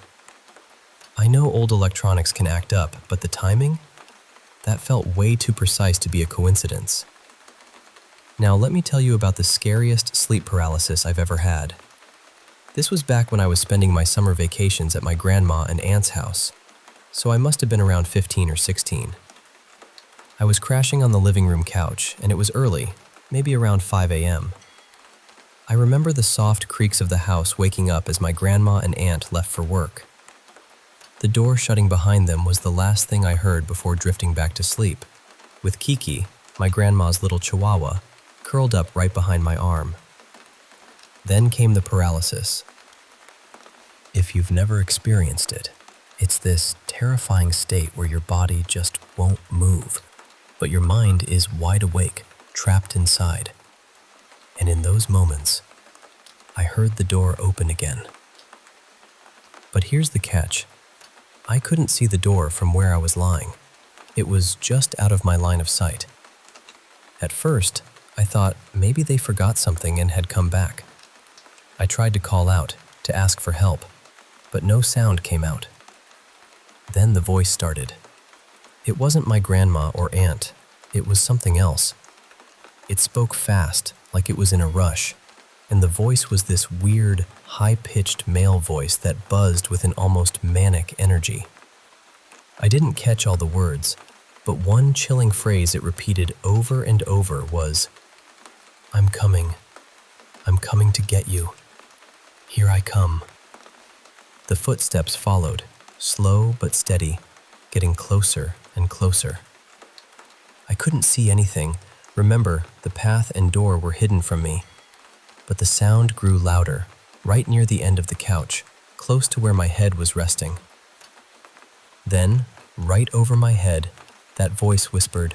I know old electronics can act up, but the timing? That felt way too precise to be a coincidence. Now let me tell you about the scariest sleep paralysis I've ever had. This was back when I was spending my summer vacations at my grandma and aunt's house, so I must have been around 15 or 16. I was crashing on the living room couch, and it was early, maybe around 5 a.m. I remember the soft creaks of the house waking up as my grandma and aunt left for work. The door shutting behind them was the last thing I heard before drifting back to sleep, with Kiki, my grandma's little chihuahua, curled up right behind my arm. Then came the paralysis. If you've never experienced it, it's this terrifying state where your body just won't move, but your mind is wide awake, trapped inside. And in those moments, I heard the door open again. But here's the catch. I couldn't see the door from where I was lying. It was just out of my line of sight. At first, I thought maybe they forgot something and had come back. I tried to call out, to ask for help, but no sound came out. Then the voice started. It wasn't my grandma or aunt. It was something else. It spoke fast, like it was in a rush, and the voice was this weird, high-pitched male voice that buzzed with an almost manic energy. I didn't catch all the words, but one chilling phrase it repeated over and over was, I'm coming to get you. Here I come. The footsteps followed, slow but steady, getting closer and closer. I couldn't see anything. Remember, the path and door were hidden from me. But the sound grew louder, right near the end of the couch, close to where my head was resting. Then, right over my head, that voice whispered,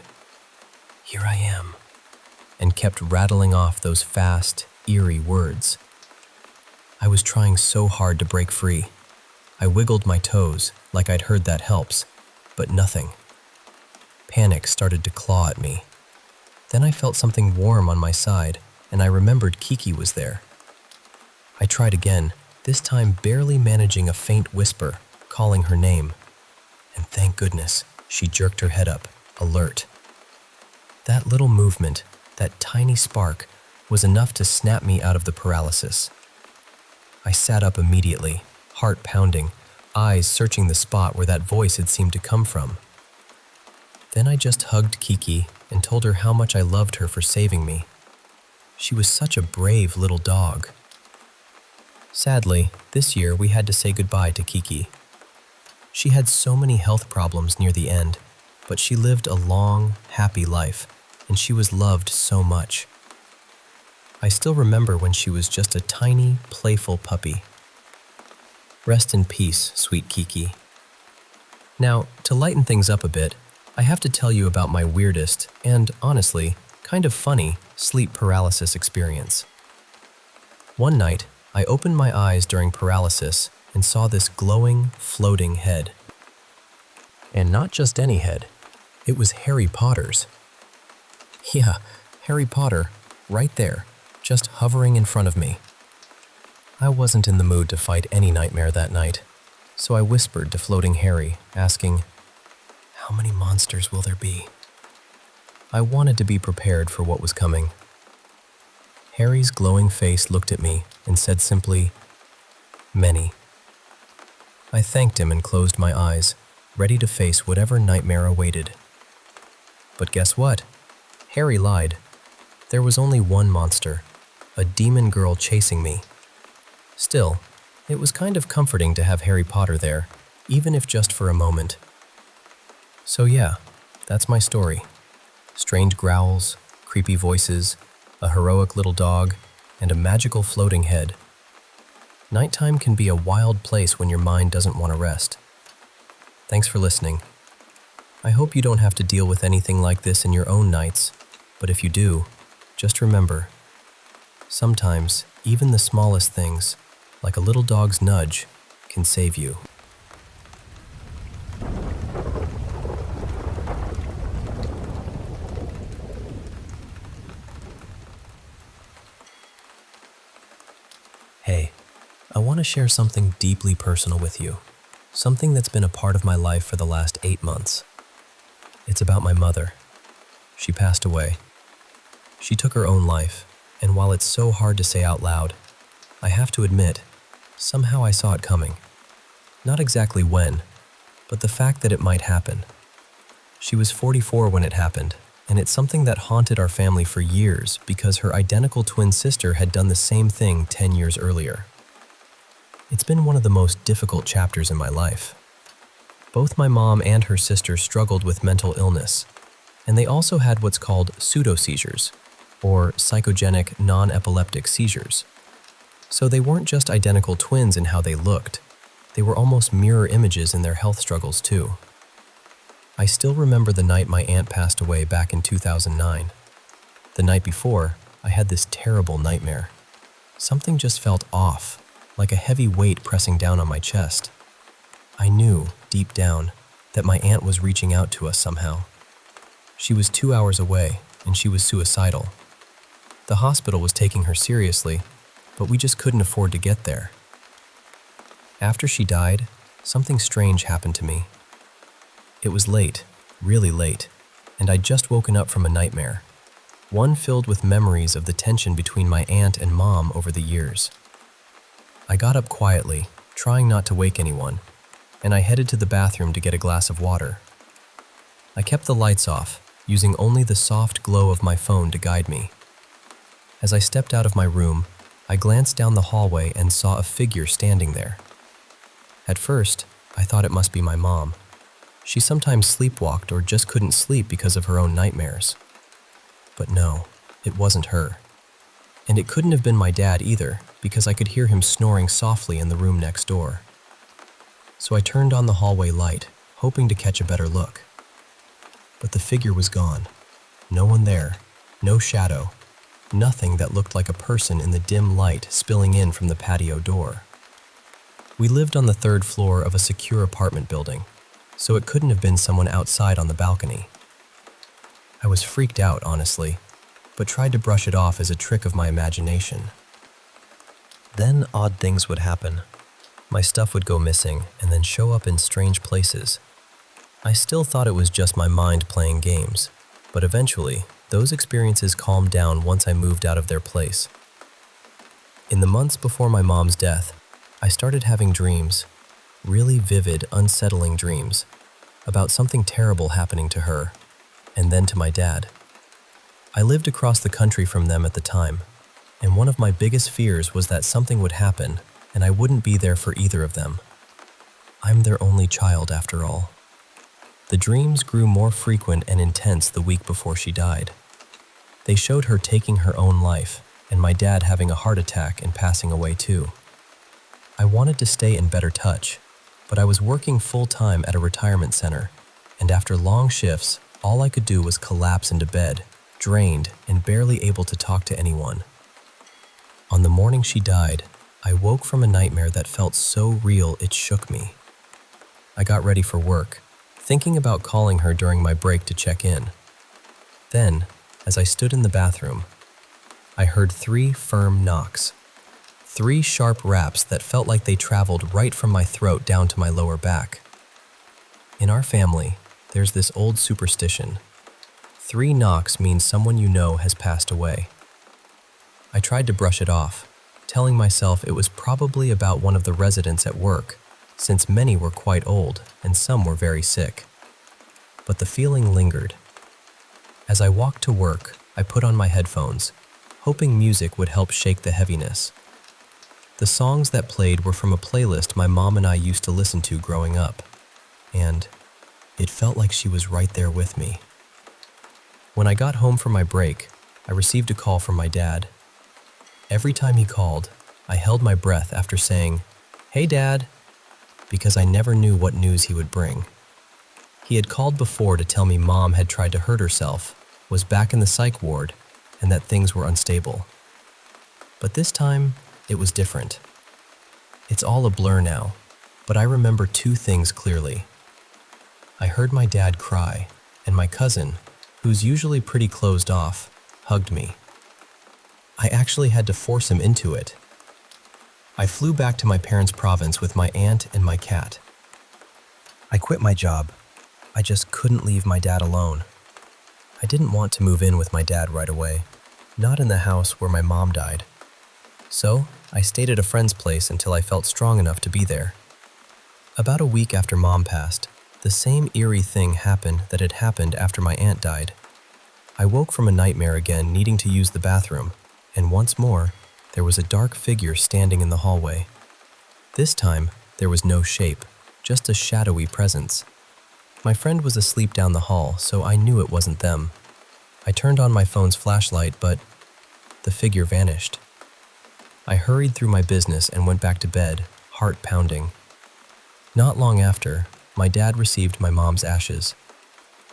Here I am, and kept rattling off those fast, eerie words. I was trying so hard to break free. I wiggled my toes, like I'd heard that helps, but nothing. Panic started to claw at me. Then I felt something warm on my side, and I remembered Kiki was there. I tried again, this time barely managing a faint whisper, calling her name. And thank goodness, she jerked her head up, alert. That little movement, that tiny spark, was enough to snap me out of the paralysis. I sat up immediately, heart pounding, eyes searching the spot where that voice had seemed to come from. Then I just hugged Kiki and told her how much I loved her for saving me. She was such a brave little dog. Sadly, this year we had to say goodbye to Kiki. She had so many health problems near the end, but she lived a long, happy life, and she was loved so much. I still remember when she was just a tiny, playful puppy. Rest in peace, sweet Kiki. Now, to lighten things up a bit, I have to tell you about my weirdest and, honestly, kind of funny sleep paralysis experience. One night, I opened my eyes during paralysis and saw this glowing, floating head. And not just any head. It was Harry Potter's. Yeah, Harry Potter, right there, just hovering in front of me. I wasn't in the mood to fight any nightmare that night, so I whispered to floating Harry, asking, "How many monsters will there be?" I wanted to be prepared for what was coming. Harry's glowing face looked at me and said simply, "Many." I thanked him and closed my eyes, ready to face whatever nightmare awaited. But guess what? Harry lied. There was only one monster, a demon girl chasing me. Still, it was kind of comforting to have Harry Potter there, even if just for a moment. So yeah, that's my story. Strange growls, creepy voices, a heroic little dog, and a magical floating head. Nighttime can be a wild place when your mind doesn't want to rest. Thanks for listening. I hope you don't have to deal with anything like this in your own nights, but if you do, just remember, sometimes even the smallest things, like a little dog's nudge, can save you. Hey, I want to share something deeply personal with you, something that's been a part of my life for the last 8 months. It's about my mother. She passed away. She took her own life, and while it's so hard to say out loud, I have to admit, somehow I saw it coming. Not exactly when, but the fact that it might happen. She was 44 when it happened, and it's something that haunted our family for years because her identical twin sister had done the same thing 10 years earlier. It's been one of the most difficult chapters in my life. Both my mom and her sister struggled with mental illness, and they also had what's called pseudo-seizures, or psychogenic non-epileptic seizures. So they weren't just identical twins in how they looked, they were almost mirror images in their health struggles too. I still remember the night my aunt passed away back in 2009. The night before, I had this terrible nightmare. Something just felt off, like a heavy weight pressing down on my chest. I knew, deep down, that my aunt was reaching out to us somehow. She was 2 hours away, and she was suicidal. The hospital was taking her seriously, but we just couldn't afford to get there. After she died, something strange happened to me. It was late, really late, and I'd just woken up from a nightmare, one filled with memories of the tension between my aunt and mom over the years. I got up quietly, trying not to wake anyone, and I headed to the bathroom to get a glass of water. I kept the lights off, using only the soft glow of my phone to guide me. As I stepped out of my room, I glanced down the hallway and saw a figure standing there. At first, I thought it must be my mom. She sometimes sleepwalked or just couldn't sleep because of her own nightmares. But no, it wasn't her. And it couldn't have been my dad either, because I could hear him snoring softly in the room next door. So I turned on the hallway light, hoping to catch a better look. But the figure was gone. No one there, no shadow, nothing that looked like a person in the dim light spilling in from the patio door. We lived on the 3rd floor of a secure apartment building, so it couldn't have been someone outside on the balcony. I was freaked out, honestly, but tried to brush it off as a trick of my imagination. Then odd things would happen. My stuff would go missing and then show up in strange places. I still thought it was just my mind playing games, but eventually, those experiences calmed down once I moved out of their place. In the months before my mom's death, I started having dreams, really vivid, unsettling dreams, about something terrible happening to her, and then to my dad. I lived across the country from them at the time, and one of my biggest fears was that something would happen and I wouldn't be there for either of them. I'm their only child after all. The dreams grew more frequent and intense the week before she died. They showed her taking her own life and my dad having a heart attack and passing away too. I wanted to stay in better touch, but I was working full-time at a retirement center, and after long shifts, all I could do was collapse into bed, drained and barely able to talk to anyone. On the morning she died, I woke from a nightmare that felt so real it shook me. I got ready for work, thinking about calling her during my break to check in. Then, as I stood in the bathroom, I heard 3 firm knocks. 3 sharp raps that felt like they traveled right from my throat down to my lower back. In our family, there's this old superstition. 3 knocks means someone you know has passed away. I tried to brush it off, telling myself it was probably about one of the residents at work, since many were quite old and some were very sick. But the feeling lingered. As I walked to work, I put on my headphones, hoping music would help shake the heaviness. The songs that played were from a playlist my mom and I used to listen to growing up, and it felt like she was right there with me. When I got home from my break, I received a call from my dad. Every time he called, I held my breath after saying, "Hey, Dad," because I never knew what news he would bring. He had called before to tell me Mom had tried to hurt herself, was back in the psych ward, and that things were unstable. But this time, it was different. It's all a blur now, but I remember 2 things clearly. I heard my dad cry, and my cousin, who's usually pretty closed off, hugged me. I actually had to force him into it. I flew back to my parents' province with my aunt and my cat. I quit my job. I just couldn't leave my dad alone. I didn't want to move in with my dad right away, not in the house where my mom died. So, I stayed at a friend's place until I felt strong enough to be there. About a week after Mom passed, the same eerie thing happened that had happened after my aunt died. I woke from a nightmare again, needing to use the bathroom, and once more, there was a dark figure standing in the hallway. This time, there was no shape, just a shadowy presence. My friend was asleep down the hall, so I knew it wasn't them. I turned on my phone's flashlight, but the figure vanished. I hurried through my business and went back to bed, heart pounding. Not long after, my dad received my mom's ashes.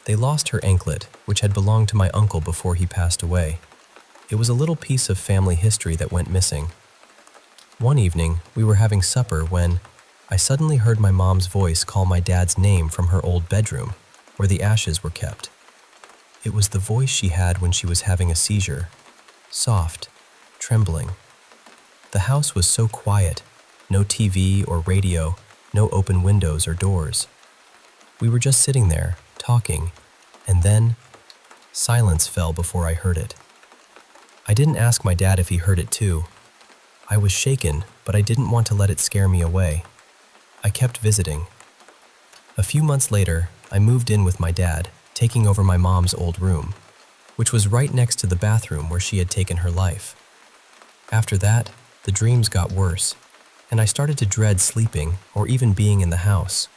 They lost her anklet, which had belonged to my uncle before he passed away. It was a little piece of family history that went missing. One evening, we were having supper when I suddenly heard my mom's voice call my dad's name from her old bedroom, where the ashes were kept. It was the voice she had when she was having a seizure, soft, trembling. The house was so quiet, no TV or radio, no open windows or doors. We were just sitting there, talking, and then silence fell before I heard it. I didn't ask my dad if he heard it too. I was shaken, but I didn't want to let it scare me away. I kept visiting. A few months later, I moved in with my dad, taking over my mom's old room, which was right next to the bathroom where she had taken her life. After that, the dreams got worse, and I started to dread sleeping or even being in the house.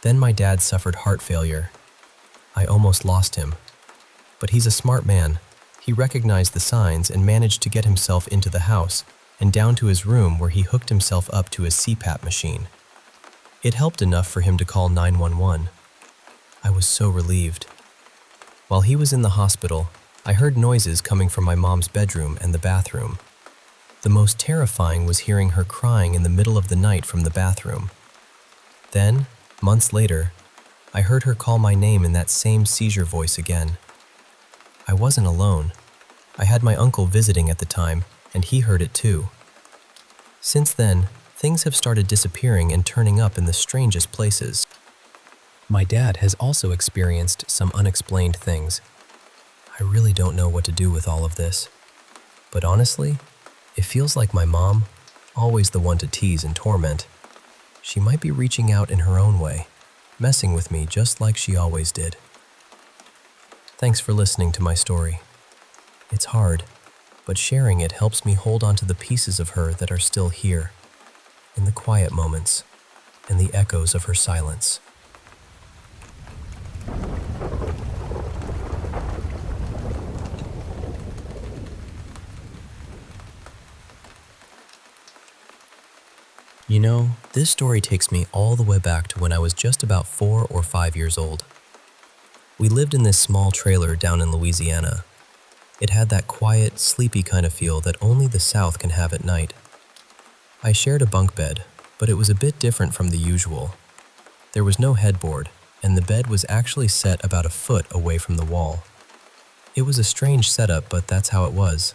Then my dad suffered heart failure. I almost lost him. But he's a smart man. He recognized the signs and managed to get himself into the house and down to his room where he hooked himself up to his CPAP machine. It helped enough for him to call 911. I was so relieved. While he was in the hospital, I heard noises coming from my mom's bedroom and the bathroom. The most terrifying was hearing her crying in the middle of the night from the bathroom. Then, months later, I heard her call my name in that same seizure voice again. I wasn't alone. I had my uncle visiting at the time, and he heard it too. Since then, things have started disappearing and turning up in the strangest places. My dad has also experienced some unexplained things. I really don't know what to do with all of this. But honestly, it feels like my mom, always the one to tease and torment, she might be reaching out in her own way, messing with me just like she always did. Thanks for listening to my story. It's hard, but sharing it helps me hold on to the pieces of her that are still here, in the quiet moments and the echoes of her silence. You know, this story takes me all the way back to when I was just about 4 or 5 years old. We lived in this small trailer down in Louisiana. It had that quiet, sleepy kind of feel that only the South can have at night. I shared a bunk bed, but it was a bit different from the usual. There was no headboard, and the bed was actually set about a foot away from the wall. It was a strange setup, but that's how it was.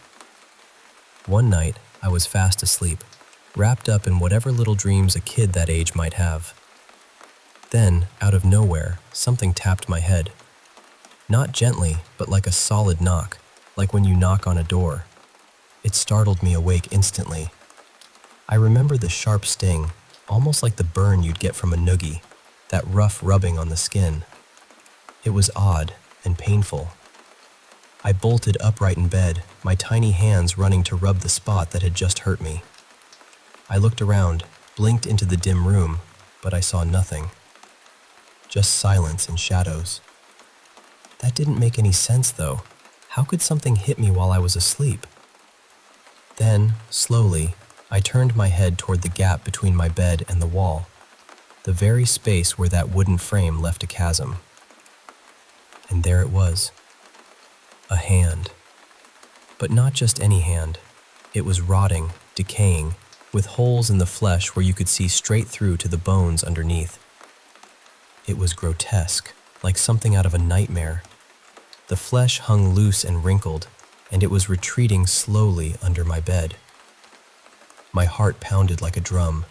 One night, I was fast asleep, wrapped up in whatever little dreams a kid that age might have. Then, out of nowhere, something tapped my head. Not gently, but like a solid knock, like when you knock on a door. It startled me awake instantly. I remember the sharp sting, almost like the burn you'd get from a noogie, that rough rubbing on the skin. It was odd and painful. I bolted upright in bed, my tiny hands running to rub the spot that had just hurt me. I looked around, blinked into the dim room, but I saw nothing. Just silence and shadows. That didn't make any sense, though. How could something hit me while I was asleep? Then, slowly, I turned my head toward the gap between my bed and the wall, the very space where that wooden frame left a chasm. And there it was. A hand. But not just any hand. It was rotting, decaying, with holes in the flesh where you could see straight through to the bones underneath. It was grotesque, like something out of a nightmare. The flesh hung loose and wrinkled, and it was retreating slowly under my bed. My heart pounded like a drum.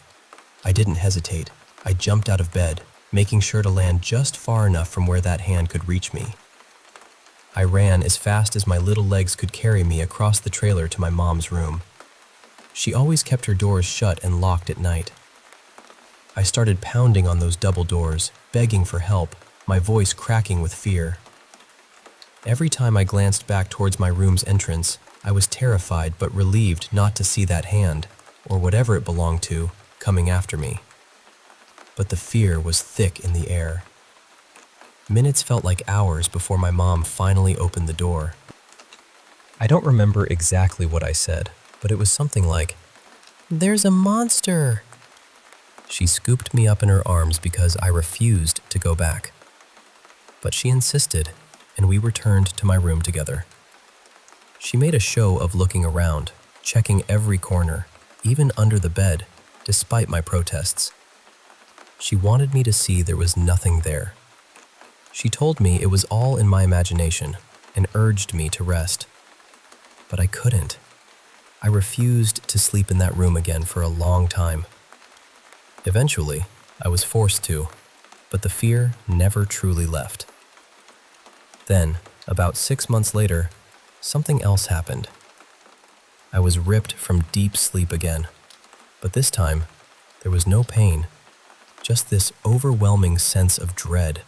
I didn't hesitate. I jumped out of bed, making sure to land just far enough from where that hand could reach me. I ran as fast as my little legs could carry me across the trailer to my mom's room. She always kept her doors shut and locked at night. I started pounding on those double doors, begging for help, my voice cracking with fear. Every time I glanced back towards my room's entrance, I was terrified but relieved not to see that hand, or whatever it belonged to, coming after me. But the fear was thick in the air. Minutes felt like hours before my mom finally opened the door. I don't remember exactly what I said, but it was something like, "There's a monster!" She scooped me up in her arms because I refused to go back. But she insisted, and we returned to my room together. She made a show of looking around, checking every corner, even under the bed, despite my protests. She wanted me to see there was nothing there. She told me it was all in my imagination and urged me to rest. But I couldn't. I refused to sleep in that room again for a long time. Eventually, I was forced to, but the fear never truly left. Then, about 6 months later, something else happened. I was ripped from deep sleep again, but this time, there was no pain, just this overwhelming sense of dread,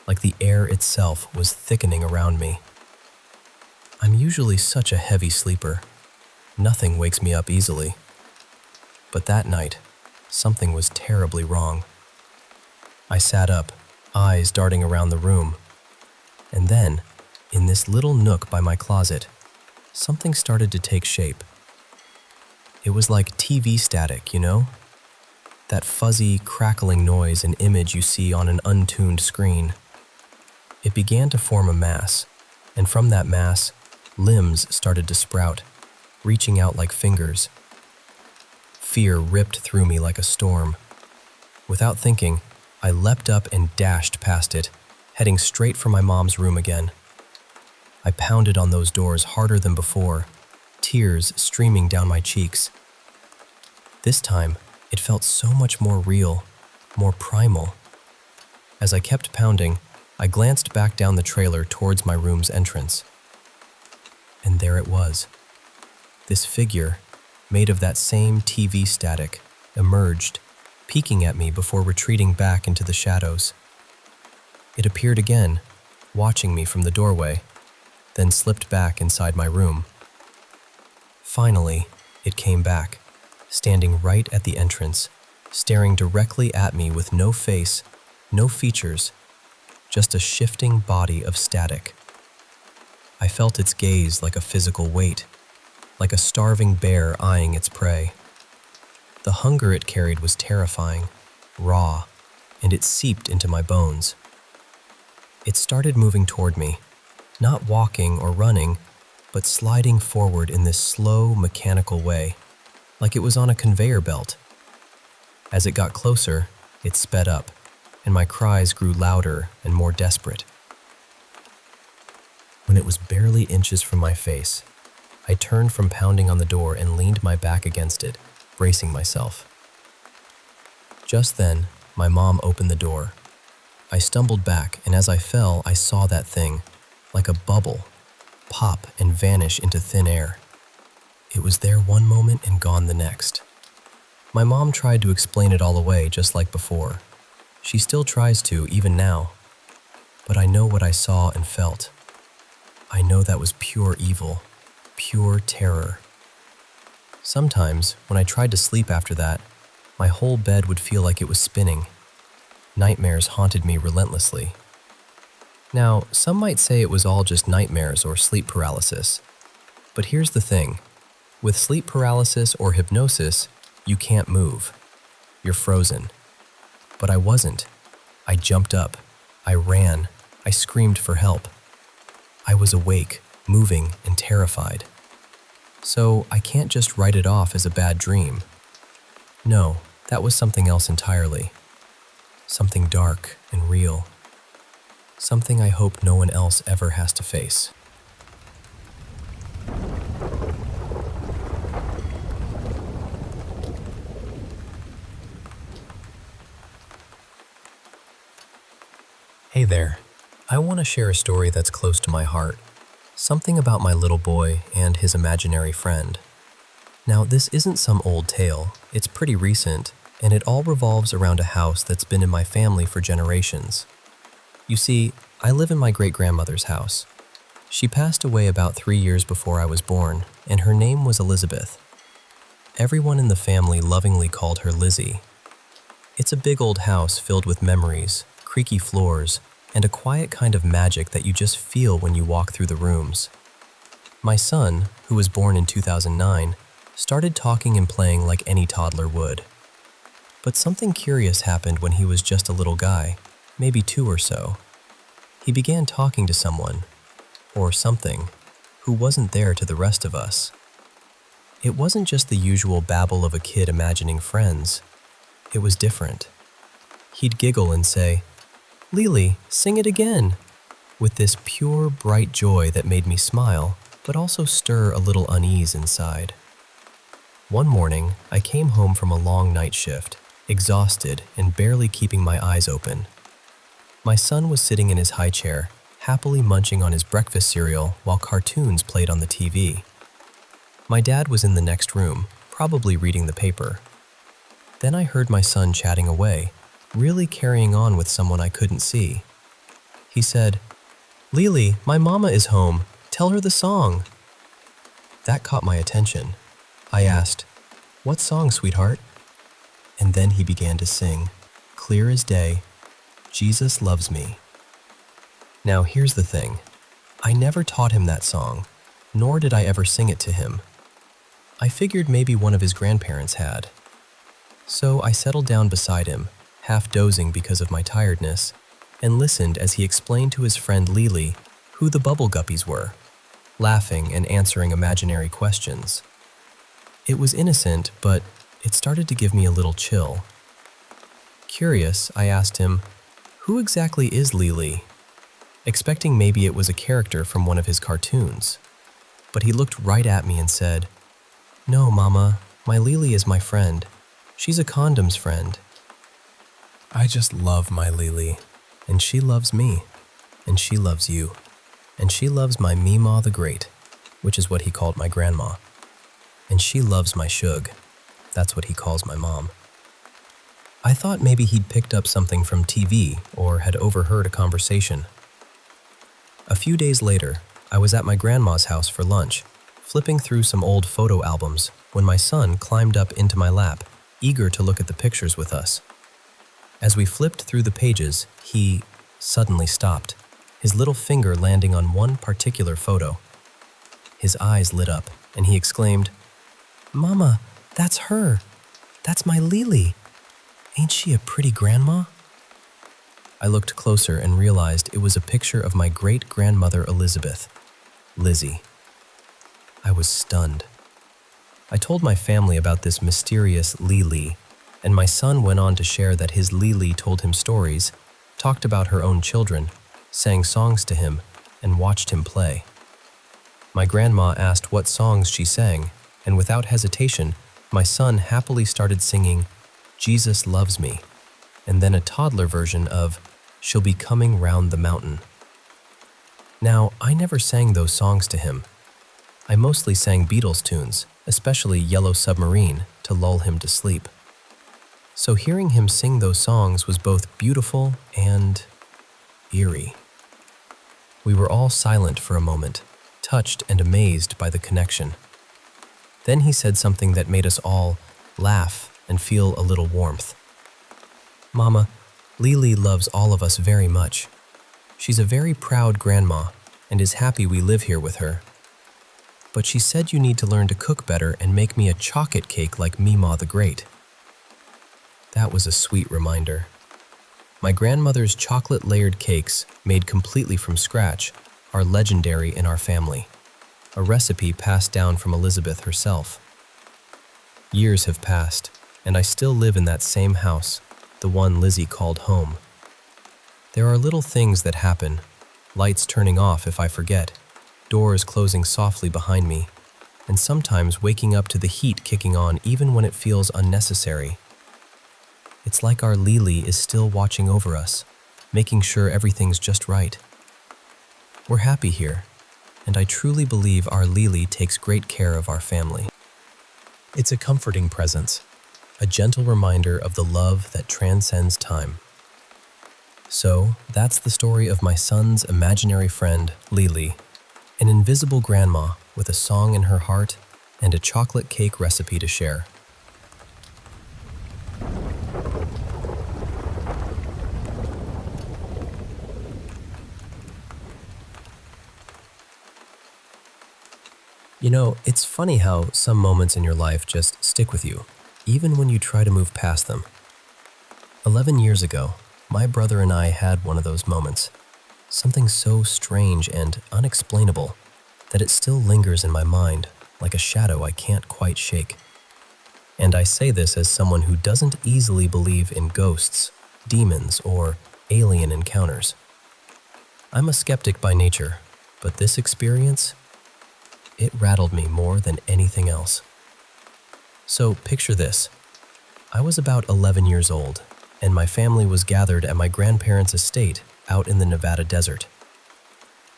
like the air itself was thickening around me. I'm usually such a heavy sleeper. Nothing wakes me up easily. But that night, something was terribly wrong. I sat up, eyes darting around the room. And then, in this little nook by my closet, something started to take shape. It was like TV static, you know? That fuzzy, crackling noise and image you see on an untuned screen. It began to form a mass, and from that mass, limbs started to sprout, reaching out like fingers. Fear ripped through me like a storm. Without thinking, I leapt up and dashed past it, heading straight for my mom's room again. I pounded on those doors harder than before, tears streaming down my cheeks. This time, it felt so much more real, more primal. As I kept pounding, I glanced back down the trailer towards my room's entrance. And there it was. This figure, made of that same TV static, emerged, peeking at me before retreating back into the shadows. It appeared again, watching me from the doorway, then slipped back inside my room. Finally, it came back, standing right at the entrance, staring directly at me with no face, no features, just a shifting body of static. I felt its gaze like a physical weight, like a starving bear eyeing its prey. The hunger it carried was terrifying, raw, and it seeped into my bones. It started moving toward me, not walking or running, but sliding forward in this slow, mechanical way, like it was on a conveyor belt. As it got closer, it sped up, and my cries grew louder and more desperate. When it was barely inches from my face, I turned from pounding on the door and leaned my back against it, bracing myself. Just then, my mom opened the door. I stumbled back, and as I fell, I saw that thing, like a bubble, pop and vanish into thin air. It was there one moment and gone the next. My mom tried to explain it all away just like before. She still tries to, even now. But I know what I saw and felt. I know that was pure evil, pure terror. Sometimes, when I tried to sleep after that, my whole bed would feel like it was spinning. Nightmares haunted me relentlessly. Now, some might say it was all just nightmares or sleep paralysis. But here's the thing. With sleep paralysis or hypnosis, you can't move. You're frozen. But I wasn't. I jumped up. I ran. I screamed for help. I was awake, moving, and terrified. So I can't just write it off as a bad dream. No, that was something else entirely. Something dark and real. Something I hope no one else ever has to face. Hey there. I want to share a story that's close to my heart. Something about my little boy and his imaginary friend. Now, this isn't some old tale. It's pretty recent, and it all revolves around a house that's been in my family for generations. You see, I live in my great-grandmother's house. She passed away about 3 years before I was born, and her name was Elizabeth. Everyone in the family lovingly called her Lizzie. It's a big old house filled with memories, creaky floors, and a quiet kind of magic that you just feel when you walk through the rooms. My son, who was born in 2009, started talking and playing like any toddler would. But something curious happened when he was just a little guy, maybe 2 or so. He began talking to someone, or something, who wasn't there to the rest of us. It wasn't just the usual babble of a kid imagining friends. It was different. He'd giggle and say, "Lily, sing it again," with this pure, bright joy that made me smile, but also stir a little unease inside. One morning, I came home from a long night shift, exhausted and barely keeping my eyes open. My son was sitting in his high chair, happily munching on his breakfast cereal while cartoons played on the TV. My dad was in the next room, probably reading the paper. Then I heard my son chatting away, really carrying on with someone I couldn't see. He said, "Lily, my mama is home. Tell her the song." That caught my attention. I asked, "What song, sweetheart?" And then he began to sing, clear as day, "Jesus Loves Me." Now here's the thing. I never taught him that song, nor did I ever sing it to him. I figured maybe one of his grandparents had. So I settled down beside him, half dozing because of my tiredness, and listened as he explained to his friend Lily who the bubble guppies were, laughing and answering imaginary questions. It was innocent, but it started to give me a little chill. Curious, I asked him, "Who exactly is Lily?" expecting maybe it was a character from one of his cartoons. But he looked right at me and said, "No, Mama, my Lily is my friend. She's a condoms friend. I just love my Lily, and she loves me, and she loves you, and she loves my Meemaw the Great," which is what he called my grandma, "and she loves my Shug," that's what he calls my mom. I thought maybe he'd picked up something from TV or had overheard a conversation. A few days later, I was at my grandma's house for lunch, flipping through some old photo albums when my son climbed up into my lap, eager to look at the pictures with us. As we flipped through the pages, he suddenly stopped, his little finger landing on one particular photo. His eyes lit up, and he exclaimed, "Mama, that's her. That's my Lily. Ain't she a pretty grandma?" I looked closer and realized it was a picture of my great-grandmother Elizabeth, Lizzie. I was stunned. I told my family about this mysterious Lily, and my son went on to share that his Lily told him stories, talked about her own children, sang songs to him, and watched him play. My grandma asked what songs she sang, and without hesitation, my son happily started singing Jesus Loves Me, and then a toddler version of She'll Be Coming Round the Mountain. Now, I never sang those songs to him. I mostly sang Beatles tunes, especially Yellow Submarine, to lull him to sleep. So hearing him sing those songs was both beautiful and eerie. We were all silent for a moment, touched and amazed by the connection. Then he said something that made us all laugh and feel a little warmth. Mama, Lily loves all of us very much. She's a very proud grandma and is happy we live here with her. But she said you need to learn to cook better and make me a chocolate cake like Meemaw the Great. That was a sweet reminder. My grandmother's chocolate-layered cakes, made completely from scratch, are legendary in our family, a recipe passed down from Elizabeth herself. Years have passed, and I still live in that same house, the one Lizzie called home. There are little things that happen, lights turning off if I forget, doors closing softly behind me, and sometimes waking up to the heat kicking on even when it feels unnecessary. It's like our Lily is still watching over us, making sure everything's just right. We're happy here, and I truly believe our Lily takes great care of our family. It's a comforting presence, a gentle reminder of the love that transcends time. So, that's the story of my son's imaginary friend, Lily, an invisible grandma with a song in her heart and a chocolate cake recipe to share. You know, it's funny how some moments in your life just stick with you, even when you try to move past them. 11 years ago, my brother and I had one of those moments. Something so strange and unexplainable that it still lingers in my mind like a shadow I can't quite shake. And I say this as someone who doesn't easily believe in ghosts, demons, or alien encounters. I'm a skeptic by nature, but this experience, it rattled me more than anything else. So picture this. I was about 11 years old, and my family was gathered at my grandparents' estate out in the Nevada desert.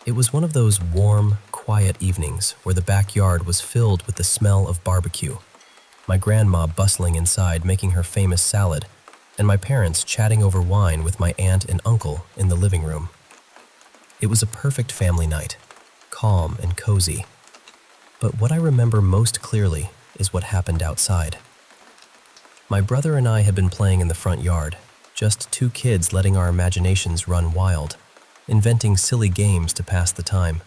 It was one of those warm, quiet evenings where the backyard was filled with the smell of barbecue, my grandma bustling inside making her famous salad, and my parents chatting over wine with my aunt and uncle in the living room. It was a perfect family night, calm and cozy. But what I remember most clearly is what happened outside. My brother and I had been playing in the front yard, just two kids letting our imaginations run wild, inventing silly games to pass the time.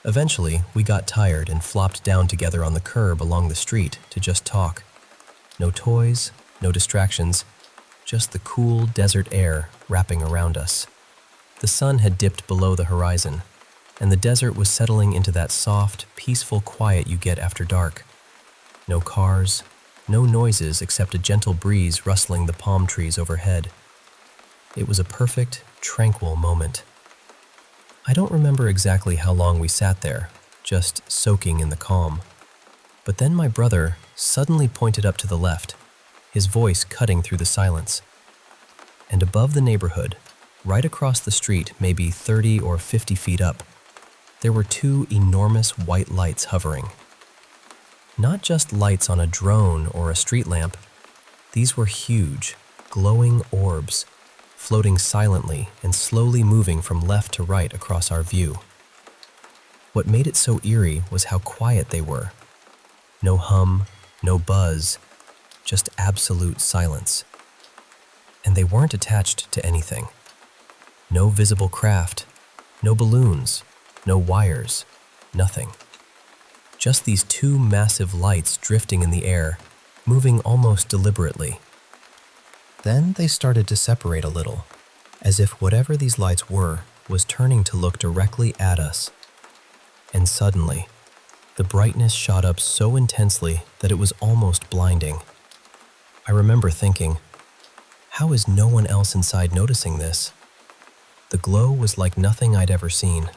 Eventually, we got tired and flopped down together on the curb along the street to just talk. No toys, no distractions, just the cool desert air wrapping around us. The sun had dipped below the horizon, and the desert was settling into that soft, peaceful quiet you get after dark. No cars, no noises except a gentle breeze rustling the palm trees overhead. It was a perfect, tranquil moment. I don't remember exactly how long we sat there, just soaking in the calm. But then my brother suddenly pointed up to the left, his voice cutting through the silence. And above the neighborhood, right across the street, maybe 30 or 50 feet up, there were two enormous white lights hovering. Not just lights on a drone or a street lamp, these were huge, glowing orbs, floating silently and slowly moving from left to right across our view. What made it so eerie was how quiet they were. No hum, no buzz, just absolute silence. And they weren't attached to anything. No visible craft, no balloons, no wires, nothing. Just these two massive lights drifting in the air, moving almost deliberately. Then they started to separate a little, as if whatever these lights were was turning to look directly at us. And suddenly, the brightness shot up so intensely that it was almost blinding. I remember thinking, how is no one else inside noticing this? The glow was like nothing I'd ever seen,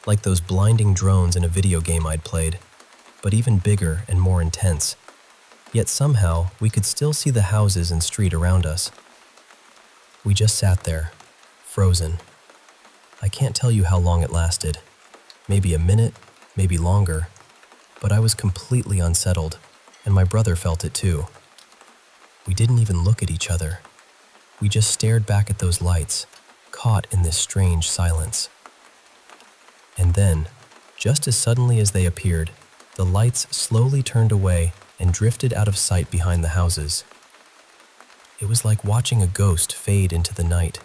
like those blinding drones in a video game I'd played, but even bigger and more intense. Yet somehow, we could still see the houses and street around us. We just sat there, frozen. I can't tell you how long it lasted. Maybe a minute, maybe longer. But I was completely unsettled, and my brother felt it too. We didn't even look at each other. We just stared back at those lights, caught in this strange silence. And then, just as suddenly as they appeared, the lights slowly turned away and drifted out of sight behind the houses. It was like watching a ghost fade into the night.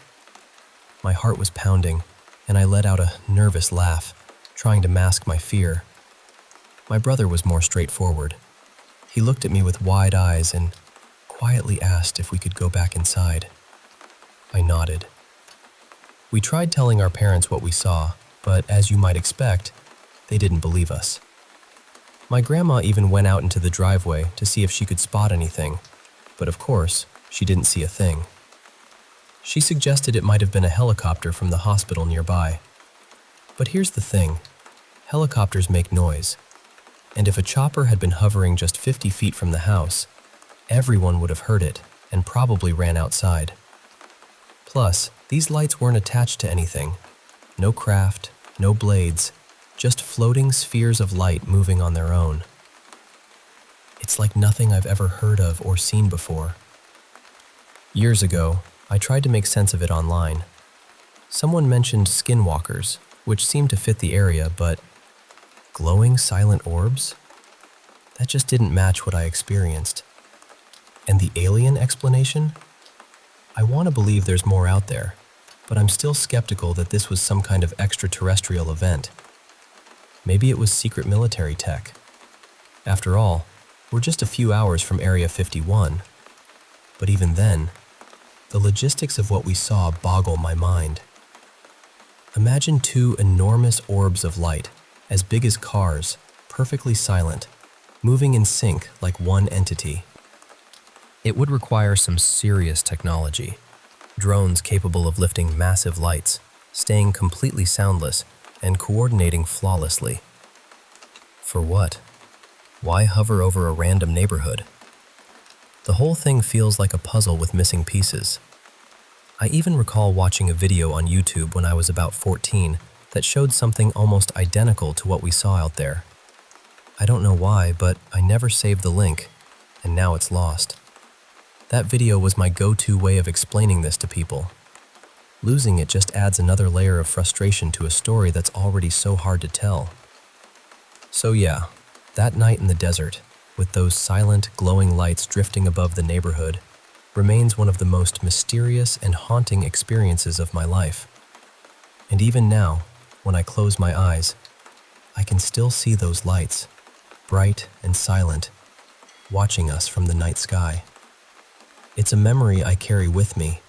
My heart was pounding, and I let out a nervous laugh, trying to mask my fear. My brother was more straightforward. He looked at me with wide eyes and quietly asked if we could go back inside. I nodded. We tried telling our parents what we saw, but as you might expect, they didn't believe us. My grandma even went out into the driveway to see if she could spot anything, but of course, she didn't see a thing. She suggested it might have been a helicopter from the hospital nearby. But here's the thing, helicopters make noise, and if a chopper had been hovering just 50 feet from the house, everyone would have heard it and probably ran outside. Plus, these lights weren't attached to anything. No craft, no blades, just floating spheres of light moving on their own. It's like nothing I've ever heard of or seen before. Years ago, I tried to make sense of it online. Someone mentioned skinwalkers, which seemed to fit the area, but glowing silent orbs? That just didn't match what I experienced. And the alien explanation? I want to believe there's more out there, but I'm still skeptical that this was some kind of extraterrestrial event. Maybe it was secret military tech. After all, we're just a few hours from Area 51. But even then, the logistics of what we saw boggle my mind. Imagine two enormous orbs of light, as big as cars, perfectly silent, moving in sync like one entity. It would require some serious technology. Drones capable of lifting massive lights, staying completely soundless, and coordinating flawlessly. For what? Why hover over a random neighborhood? The whole thing feels like a puzzle with missing pieces. I even recall watching a video on YouTube when I was about 14 that showed something almost identical to what we saw out there. I don't know why, but I never saved the link, and now it's lost. That video was my go-to way of explaining this to people. Losing it just adds another layer of frustration to a story that's already so hard to tell. So yeah, that night in the desert, with those silent, glowing lights drifting above the neighborhood, remains one of the most mysterious and haunting experiences of my life. And even now, when I close my eyes, I can still see those lights, bright and silent, watching us from the night sky. It's a memory I carry with me,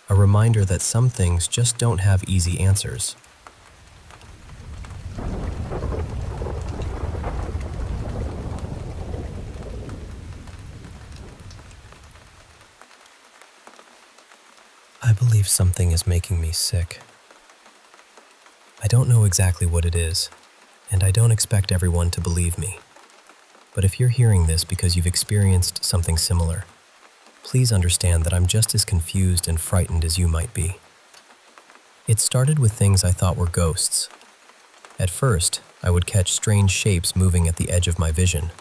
a reminder that some things just don't have easy answers. I believe something is making me sick. I don't know exactly what it is, and I don't expect everyone to believe me. But if you're hearing this because you've experienced something similar, please understand that I'm just as confused and frightened as you might be. It started with things I thought were ghosts. At first, I would catch strange shapes moving at the edge of my vision.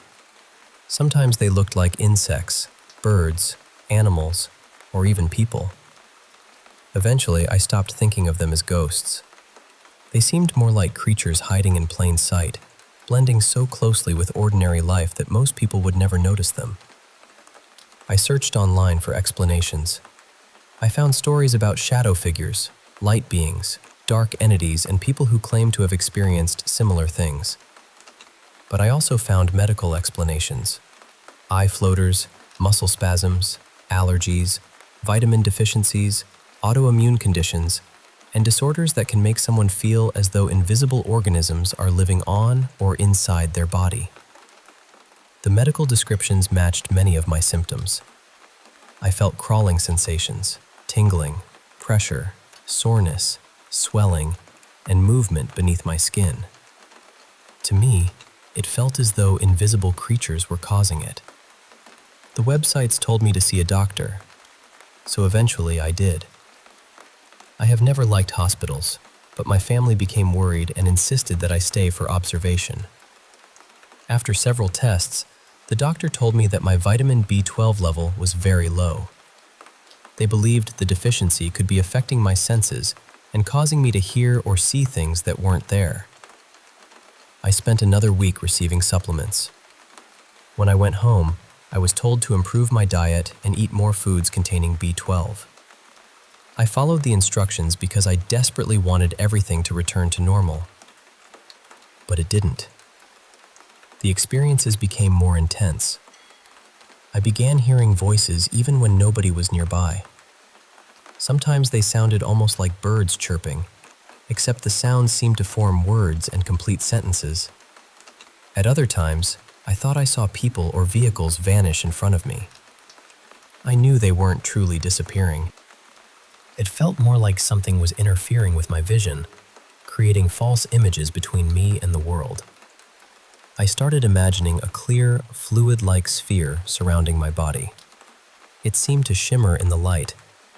Sometimes they looked like insects, birds, animals, or even people. Eventually, I stopped thinking of them as ghosts. They seemed more like creatures hiding in plain sight, blending so closely with ordinary life that most people would never notice them. I searched online for explanations. I found stories about shadow figures, light beings, dark entities, and people who claim to have experienced similar things. But I also found medical explanations. Eye floaters, muscle spasms, allergies, vitamin deficiencies, autoimmune conditions, and disorders that can make someone feel as though invisible organisms are living on or inside their body. The medical descriptions matched many of my symptoms. I felt crawling sensations, tingling, pressure, soreness, swelling, and movement beneath my skin. To me, it felt as though invisible creatures were causing it. The websites told me to see a doctor, so eventually I did. I have never liked hospitals, but my family became worried and insisted that I stay for observation. After several tests, the doctor told me that my vitamin B12 level was very low. They believed the deficiency could be affecting my senses and causing me to hear or see things that weren't there. I spent another week receiving supplements. When I went home, I was told to improve my diet and eat more foods containing B12. I followed the instructions because I desperately wanted everything to return to normal. But it didn't. The experiences became more intense. I began hearing voices even when nobody was nearby. Sometimes they sounded almost like birds chirping, except the sounds seemed to form words and complete sentences. At other times, I thought I saw people or vehicles vanish in front of me. I knew they weren't truly disappearing. It felt more like something was interfering with my vision, creating false images between me and the world. I started imagining a clear, fluid-like sphere surrounding my body. It seemed to shimmer in the light,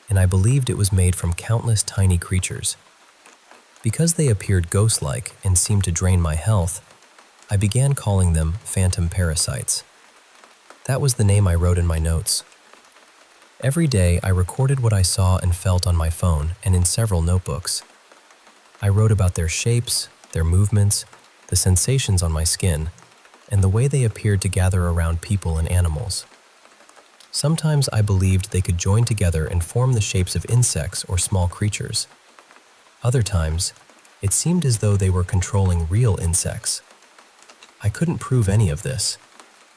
and I believed it was made from countless tiny creatures. Because they appeared ghost-like and seemed to drain my health, I began calling them phantom parasites. That was the name I wrote in my notes. Every day, I recorded what I saw and felt on my phone and in several notebooks. I wrote about their shapes, their movements, the sensations on my skin, and the way they appeared to gather around people and animals. Sometimes I believed they could join together and form the shapes of insects or small creatures. Other times, it seemed as though they were controlling real insects. I couldn't prove any of this,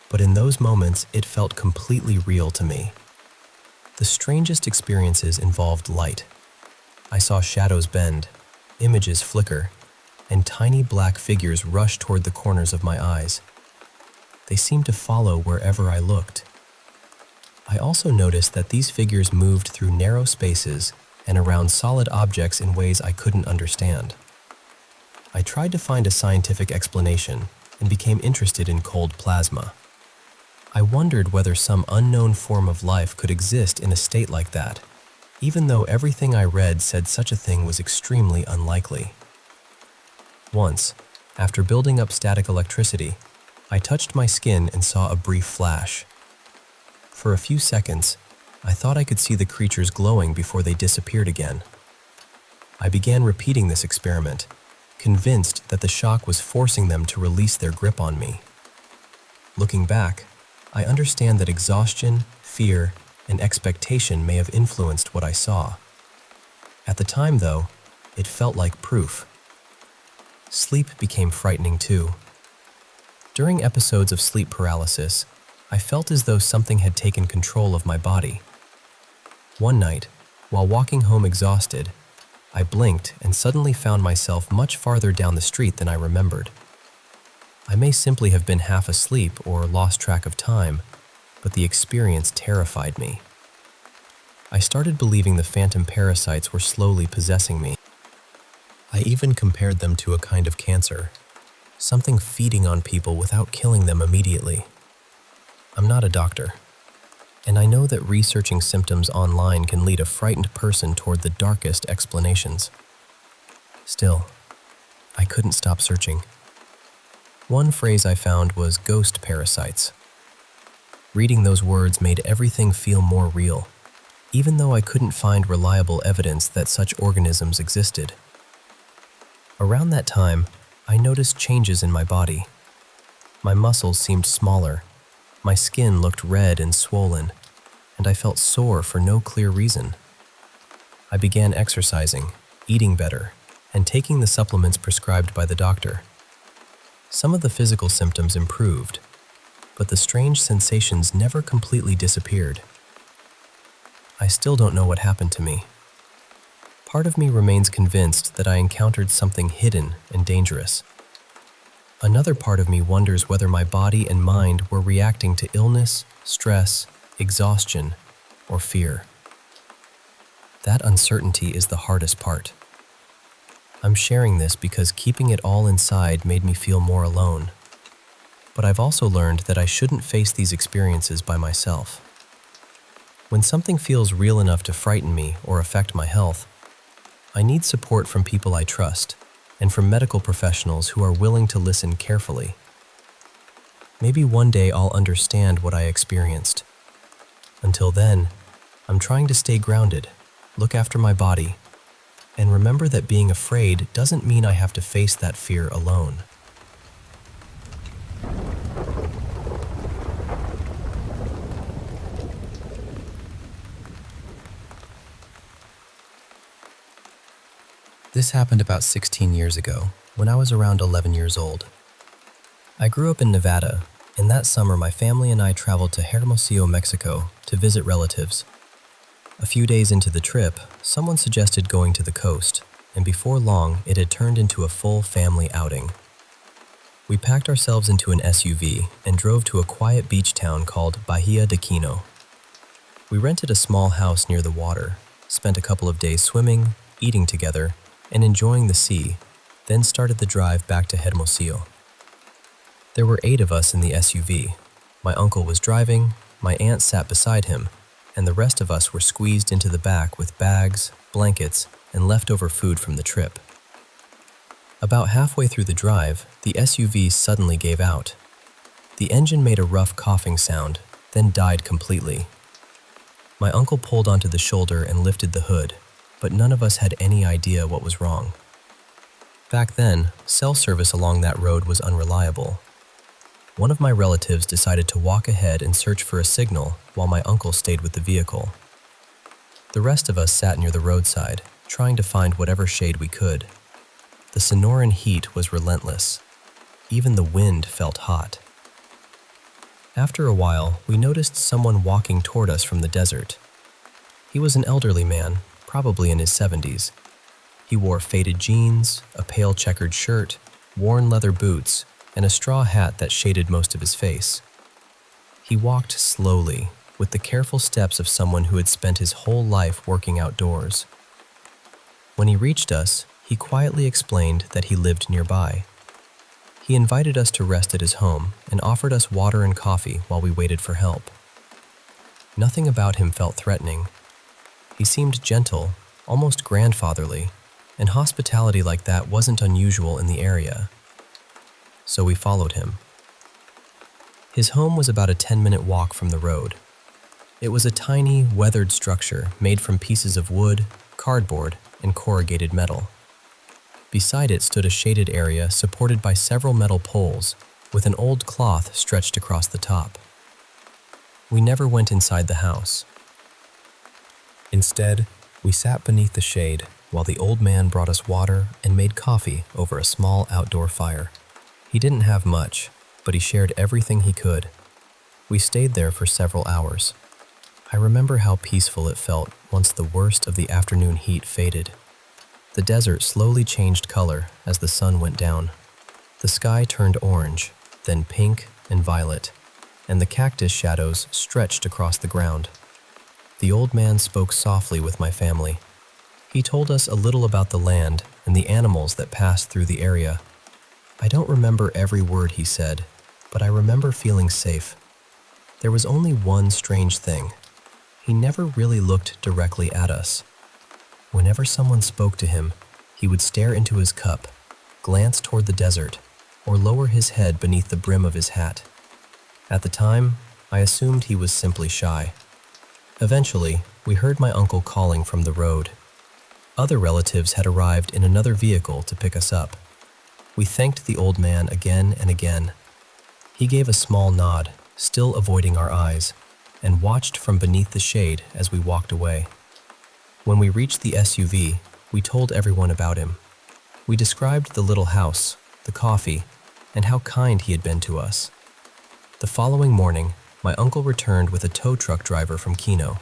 but in those moments it felt completely real to me. The strangest experiences involved light. I saw shadows bend, images flicker, and tiny black figures rush toward the corners of my eyes. They seemed to follow wherever I looked. I also noticed that these figures moved through narrow spaces and around solid objects in ways I couldn't understand. I tried to find a scientific explanation and became interested in cold plasma. I wondered whether some unknown form of life could exist in a state like that, even though everything I read said such a thing was extremely unlikely. Once, after building up static electricity, I touched my skin and saw a brief flash. For a few seconds, I thought I could see the creatures glowing before they disappeared again. I began repeating this experiment, convinced that the shock was forcing them to release their grip on me. Looking back, I understand that exhaustion, fear, and expectation may have influenced what I saw. At the time, though, it felt like proof. Sleep became frightening too. During episodes of sleep paralysis, I felt as though something had taken control of my body. One night, while walking home exhausted, I blinked and suddenly found myself much farther down the street than I remembered. I may simply have been half asleep or lost track of time, but the experience terrified me. I started believing the phantom parasites were slowly possessing me. I even compared them to a kind of cancer, something feeding on people without killing them immediately. I'm not a doctor, and I know that researching symptoms online can lead a frightened person toward the darkest explanations. Still, I couldn't stop searching. One phrase I found was ghost parasites. Reading those words made everything feel more real, even though I couldn't find reliable evidence that such organisms existed. Around that time, I noticed changes in my body. My muscles seemed smaller, my skin looked red and swollen, and I felt sore for no clear reason. I began exercising, eating better, and taking the supplements prescribed by the doctor. Some of the physical symptoms improved, but the strange sensations never completely disappeared. I still don't know what happened to me. Part of me remains convinced that I encountered something hidden and dangerous. Another part of me wonders whether my body and mind were reacting to illness, stress, exhaustion, or fear. That uncertainty is the hardest part. I'm sharing this because keeping it all inside made me feel more alone. But I've also learned that I shouldn't face these experiences by myself. When something feels real enough to frighten me or affect my health, I need support from people I trust and from medical professionals who are willing to listen carefully. Maybe one day I'll understand what I experienced. Until then, I'm trying to stay grounded, look after my body, and remember that being afraid doesn't mean I have to face that fear alone. This happened about 16 years ago, when I was around 11 years old. I grew up in Nevada, and that summer my family and I traveled to Hermosillo, Mexico, to visit relatives. A few days into the trip, someone suggested going to the coast, and before long, it had turned into a full family outing. We packed ourselves into an SUV and drove to a quiet beach town called Bahia de Quino. We rented a small house near the water, spent a couple of days swimming, eating together, and enjoying the sea, then started the drive back to Hermosillo. There were 8 of us in the SUV. My uncle was driving, my aunt sat beside him, and the rest of us were squeezed into the back with bags, blankets, and leftover food from the trip. About halfway through the drive, the SUV suddenly gave out. The engine made a rough coughing sound, then died completely. My uncle pulled onto the shoulder and lifted the hood, but none of us had any idea what was wrong. Back then, cell service along that road was unreliable. One of my relatives decided to walk ahead and search for a signal while my uncle stayed with the vehicle. The rest of us sat near the roadside, trying to find whatever shade we could. The Sonoran heat was relentless. Even the wind felt hot. After a while, we noticed someone walking toward us from the desert. He was an elderly man, probably in his 70s. He wore faded jeans, a pale checkered shirt, worn leather boots, and a straw hat that shaded most of his face. He walked slowly, with the careful steps of someone who had spent his whole life working outdoors. When he reached us, he quietly explained that he lived nearby. He invited us to rest at his home and offered us water and coffee while we waited for help. Nothing about him felt threatening. He seemed gentle, almost grandfatherly, and hospitality like that wasn't unusual in the area. So we followed him. His home was about a 10-minute walk from the road. It was a tiny, weathered structure made from pieces of wood, cardboard, and corrugated metal. Beside it stood a shaded area supported by several metal poles, with an old cloth stretched across the top. We never went inside the house. Instead, we sat beneath the shade while the old man brought us water and made coffee over a small outdoor fire. He didn't have much, but he shared everything he could. We stayed there for several hours. I remember how peaceful it felt once the worst of the afternoon heat faded. The desert slowly changed color as the sun went down. The sky turned orange, then pink and violet, and the cactus shadows stretched across the ground. The old man spoke softly with my family. He told us a little about the land and the animals that passed through the area. I don't remember every word he said, but I remember feeling safe. There was only one strange thing. He never really looked directly at us. Whenever someone spoke to him, he would stare into his cup, glance toward the desert, or lower his head beneath the brim of his hat. At the time, I assumed he was simply shy. Eventually, we heard my uncle calling from the road. Other relatives had arrived in another vehicle to pick us up. We thanked the old man again and again. He gave a small nod, still avoiding our eyes, and watched from beneath the shade as we walked away. When we reached the SUV, we told everyone about him. We described the little house, the coffee, and how kind he had been to us. The following morning, my uncle returned with a tow truck driver from Quino.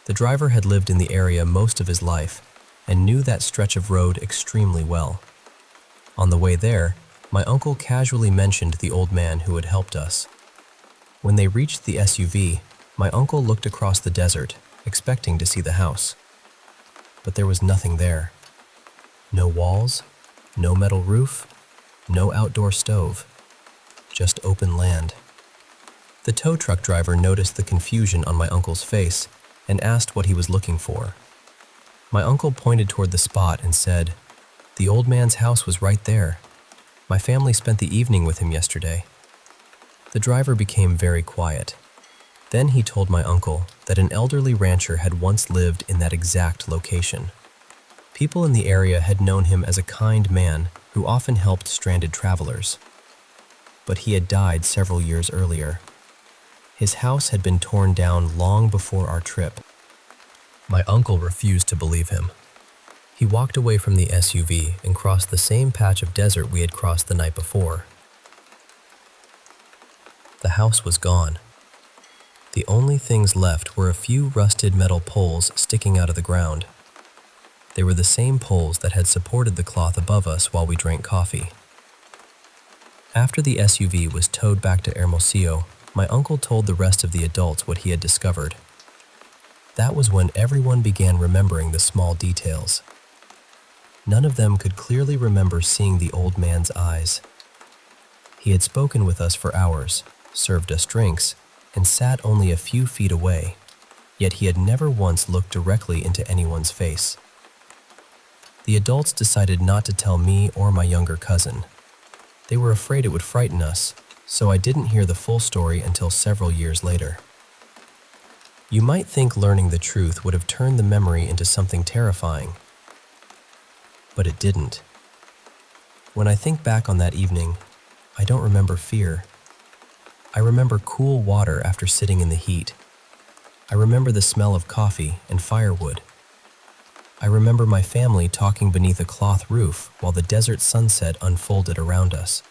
The driver had lived in the area most of his life and knew that stretch of road extremely well. On the way there, my uncle casually mentioned the old man who had helped us. When they reached the SUV, my uncle looked across the desert, expecting to see the house. But there was nothing there. No walls, no metal roof, no outdoor stove, just open land. The tow truck driver noticed the confusion on my uncle's face and asked what he was looking for. My uncle pointed toward the spot and said, "The old man's house was right there. My family spent the evening with him yesterday." The driver became very quiet. Then he told my uncle that an elderly rancher had once lived in that exact location. People in the area had known him as a kind man who often helped stranded travelers. But he had died several years earlier. His house had been torn down long before our trip. My uncle refused to believe him. He walked away from the SUV and crossed the same patch of desert we had crossed the night before. The house was gone. The only things left were a few rusted metal poles sticking out of the ground. They were the same poles that had supported the cloth above us while we drank coffee. After the SUV was towed back to Hermosillo, my uncle told the rest of the adults what he had discovered. That was when everyone began remembering the small details. None of them could clearly remember seeing the old man's eyes. He had spoken with us for hours, served us drinks, and sat only a few feet away, yet he had never once looked directly into anyone's face. The adults decided not to tell me or my younger cousin. They were afraid it would frighten us, so I didn't hear the full story until several years later. You might think learning the truth would have turned the memory into something terrifying, but it didn't. When I think back on that evening, I don't remember fear. I remember cool water after sitting in the heat. I remember the smell of coffee and firewood. I remember my family talking beneath a cloth roof while the desert sunset unfolded around us.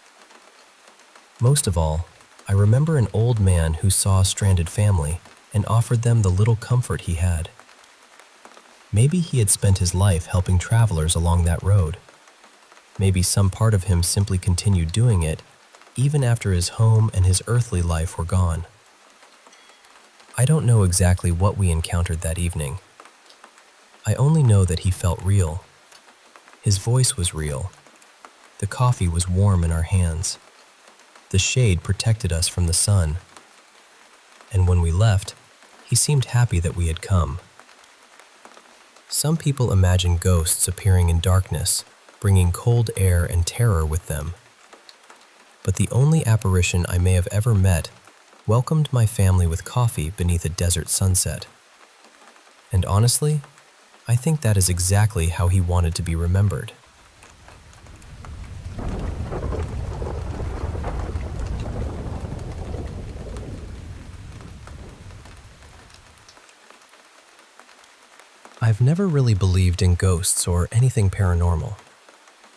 Most of all, I remember an old man who saw a stranded family and offered them the little comfort he had. Maybe he had spent his life helping travelers along that road. Maybe some part of him simply continued doing it even after his home and his earthly life were gone. I don't know exactly what we encountered that evening. I only know that he felt real. His voice was real. The coffee was warm in our hands. The shade protected us from the sun. And when we left, he seemed happy that we had come. Some people imagine ghosts appearing in darkness, bringing cold air and terror with them. But the only apparition I may have ever met welcomed my family with coffee beneath a desert sunset. And honestly, I think that is exactly how he wanted to be remembered. I've never really believed in ghosts or anything paranormal.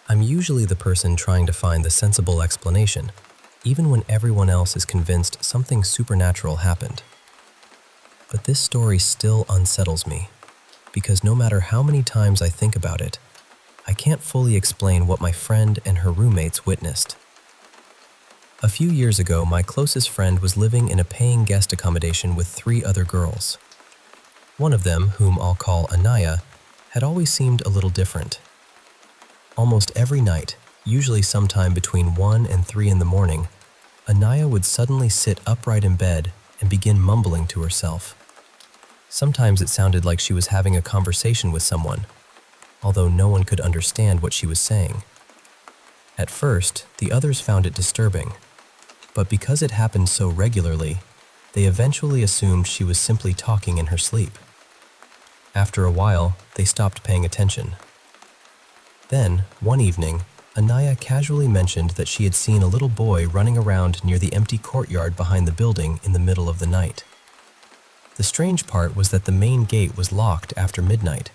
I'm usually the person trying to find the sensible explanation, even when everyone else is convinced something supernatural happened. But this story still unsettles me, because no matter how many times I think about it, I can't fully explain what my friend and her roommates witnessed. A few years ago, my closest friend was living in a paying guest accommodation with 3 other girls. One of them, whom I'll call Anaya, had always seemed a little different. Almost every night, usually sometime between 1 and 3 in the morning, Anaya would suddenly sit upright in bed and begin mumbling to herself. Sometimes it sounded like she was having a conversation with someone, although no one could understand what she was saying. At first, the others found it disturbing, but because it happened so regularly, they eventually assumed she was simply talking in her sleep. After a while, they stopped paying attention. Then, one evening, Anaya casually mentioned that she had seen a little boy running around near the empty courtyard behind the building in the middle of the night. The strange part was that the main gate was locked after midnight,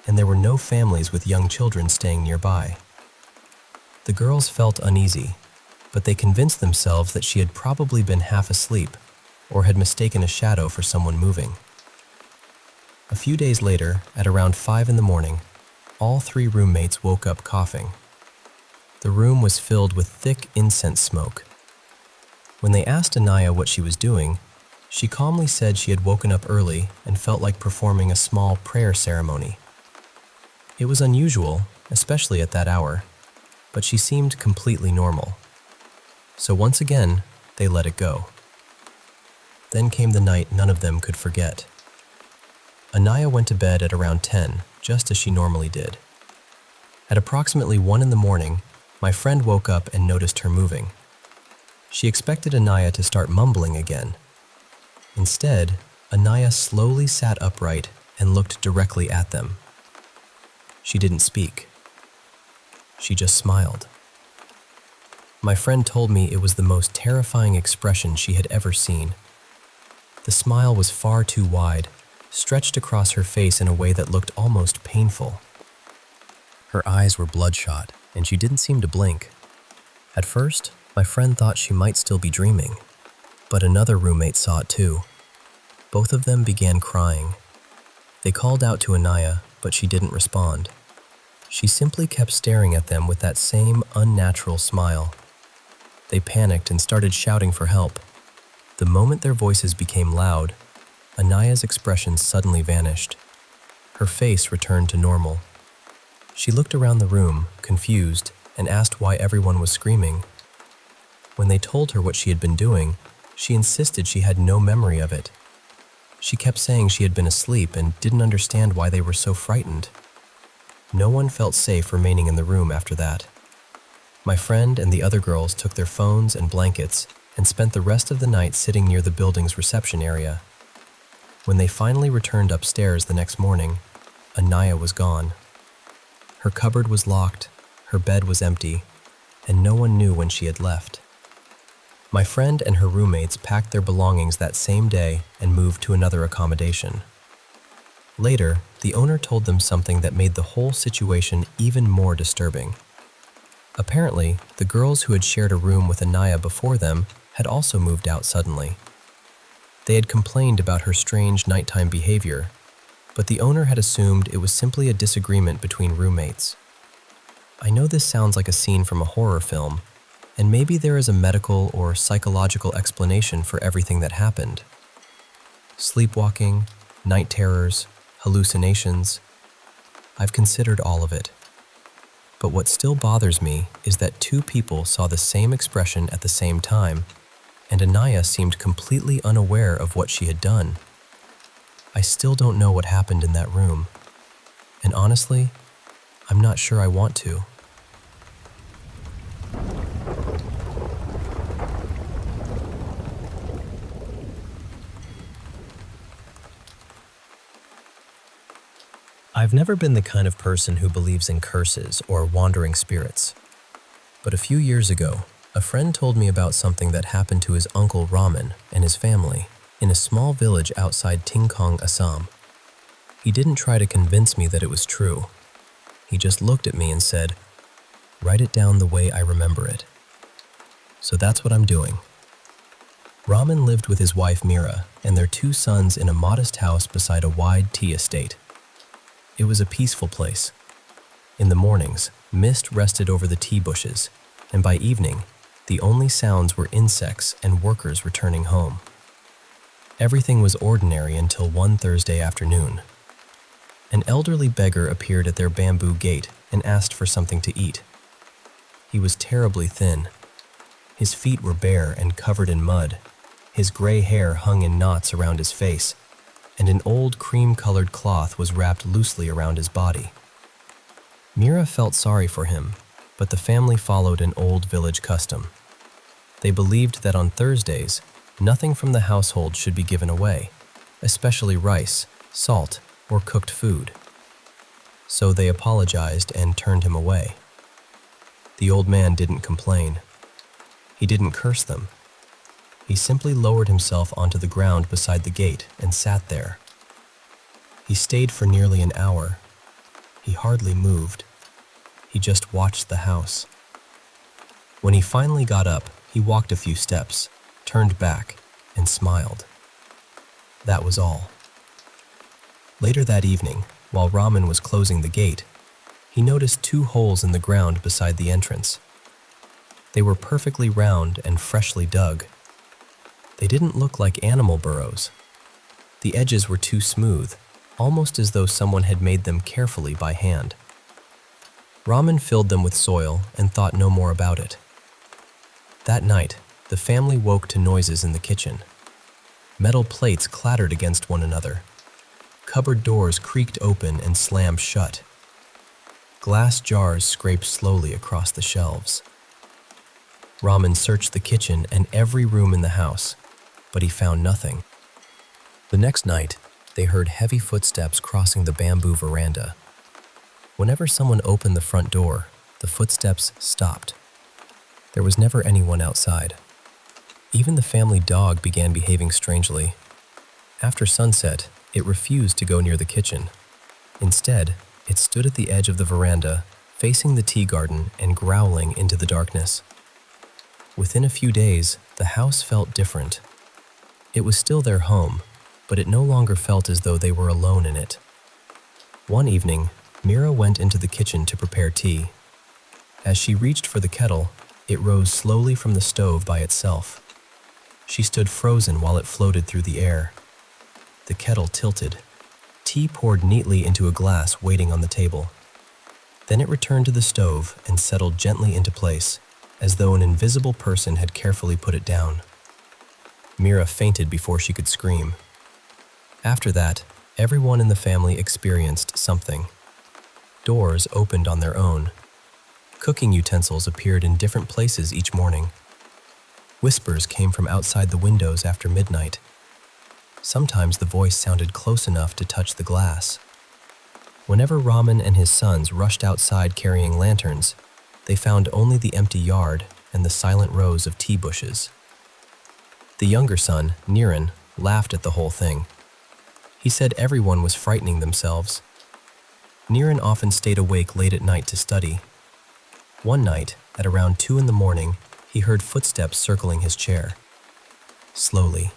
and there were no families with young children staying nearby. The girls felt uneasy, but they convinced themselves that she had probably been half asleep or had mistaken a shadow for someone moving. A few days later, at around 5 in the morning, all 3 roommates woke up coughing. The room was filled with thick incense smoke. When they asked Anaya what she was doing, she calmly said she had woken up early and felt like performing a small prayer ceremony. It was unusual, especially at that hour, but she seemed completely normal. So once again, they let it go. Then came the night none of them could forget. Anaya went to bed at around 10, just as she normally did. At approximately 1 in the morning, my friend woke up and noticed her moving. She expected Anaya to start mumbling again. Instead, Anaya slowly sat upright and looked directly at them. She didn't speak. She just smiled. My friend told me it was the most terrifying expression she had ever seen. The smile was far too wide, stretched across her face in a way that looked almost painful. Her eyes were bloodshot, and she didn't seem to blink. At first, my friend thought she might still be dreaming, but another roommate saw it too. Both of them began crying. They called out to Anaya, but she didn't respond. She simply kept staring at them with that same unnatural smile. They panicked and started shouting for help. The moment their voices became loud, Anaya's expression suddenly vanished. Her face returned to normal. She looked around the room, confused, and asked why everyone was screaming. When they told her what she had been doing, she insisted she had no memory of it. She kept saying she had been asleep and didn't understand why they were so frightened. No one felt safe remaining in the room after that. My friend and the other girls took their phones and blankets and spent the rest of the night sitting near the building's reception area. When they finally returned upstairs the next morning, Anaya was gone. Her cupboard was locked, her bed was empty, and no one knew when she had left. My friend and her roommates packed their belongings that same day and moved to another accommodation. Later, the owner told them something that made the whole situation even more disturbing. Apparently, the girls who had shared a room with Anaya before them had also moved out suddenly. They had complained about her strange nighttime behavior, but the owner had assumed it was simply a disagreement between roommates. I know this sounds like a scene from a horror film, and maybe there is a medical or psychological explanation for everything that happened. Sleepwalking, night terrors, hallucinations. I've considered all of it. But what still bothers me is that 2 people saw the same expression at the same time, and Anaya seemed completely unaware of what she had done. I still don't know what happened in that room, and honestly, I'm not sure I want to. I've never been the kind of person who believes in curses or wandering spirits. But a few years ago, a friend told me about something that happened to his uncle Raman and his family in a small village outside Tingkong, Assam. He didn't try to convince me that it was true. He just looked at me and said, "Write it down the way I remember it." So that's what I'm doing. Raman lived with his wife Mira and their 2 sons in a modest house beside a wide tea estate. It was a peaceful place. In the mornings, mist rested over the tea bushes, and by evening, the only sounds were insects and workers returning home. Everything was ordinary until one Thursday afternoon. An elderly beggar appeared at their bamboo gate and asked for something to eat. He was terribly thin. His feet were bare and covered in mud. His gray hair hung in knots around his face, and an old cream-colored cloth was wrapped loosely around his body. Mira felt sorry for him, but the family followed an old village custom. They believed that on Thursdays, nothing from the household should be given away, especially rice, salt, or cooked food. So they apologized and turned him away. The old man didn't complain. He didn't curse them. He simply lowered himself onto the ground beside the gate and sat there. He stayed for nearly an hour. He hardly moved. He just watched the house. When he finally got up, he walked a few steps, turned back, and smiled. That was all. Later that evening, while Raman was closing the gate, he noticed 2 holes in the ground beside the entrance. They were perfectly round and freshly dug. They didn't look like animal burrows. The edges were too smooth, almost as though someone had made them carefully by hand. Ramen filled them with soil and thought no more about it. That night, the family woke to noises in the kitchen. Metal plates clattered against one another. Cupboard doors creaked open and slammed shut. Glass jars scraped slowly across the shelves. Ramen searched the kitchen and every room in the house, but he found nothing. The next night, they heard heavy footsteps crossing the bamboo veranda. Whenever someone opened the front door, the footsteps stopped. There was never anyone outside. Even the family dog began behaving strangely. After sunset, it refused to go near the kitchen. Instead, it stood at the edge of the veranda, facing the tea garden and growling into the darkness. Within a few days, the house felt different. It was still their home, but it no longer felt as though they were alone in it. One evening, Mira went into the kitchen to prepare tea. As she reached for the kettle, it rose slowly from the stove by itself. She stood frozen while it floated through the air. The kettle tilted. Tea poured neatly into a glass waiting on the table. Then it returned to the stove and settled gently into place, as though an invisible person had carefully put it down. Mira fainted before she could scream. After that, everyone in the family experienced something. Doors opened on their own. Cooking utensils appeared in different places each morning. Whispers came from outside the windows after midnight. Sometimes the voice sounded close enough to touch the glass. Whenever Ramen and his sons rushed outside carrying lanterns, they found only the empty yard and the silent rows of tea bushes. The younger son, Niran, laughed at the whole thing. He said everyone was frightening themselves. Niran often stayed awake late at night to study. One night, at around 2 a.m, he heard footsteps circling his chair. Slowly,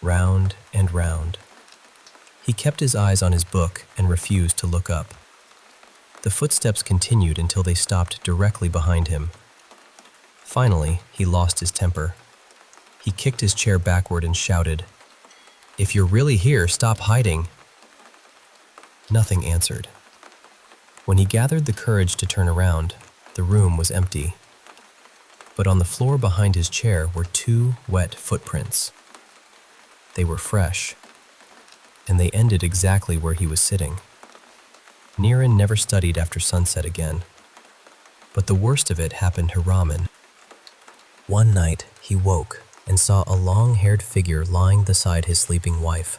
round and round. He kept his eyes on his book and refused to look up. The footsteps continued until they stopped directly behind him. Finally, he lost his temper. He kicked his chair backward and shouted, "If you're really here, stop hiding." Nothing answered. When he gathered the courage to turn around, the room was empty. But on the floor behind his chair were 2 wet footprints. They were fresh, and they ended exactly where he was sitting. Niran never studied after sunset again. But the worst of it happened to Ramen. One night, he woke and saw a long-haired figure lying beside his sleeping wife.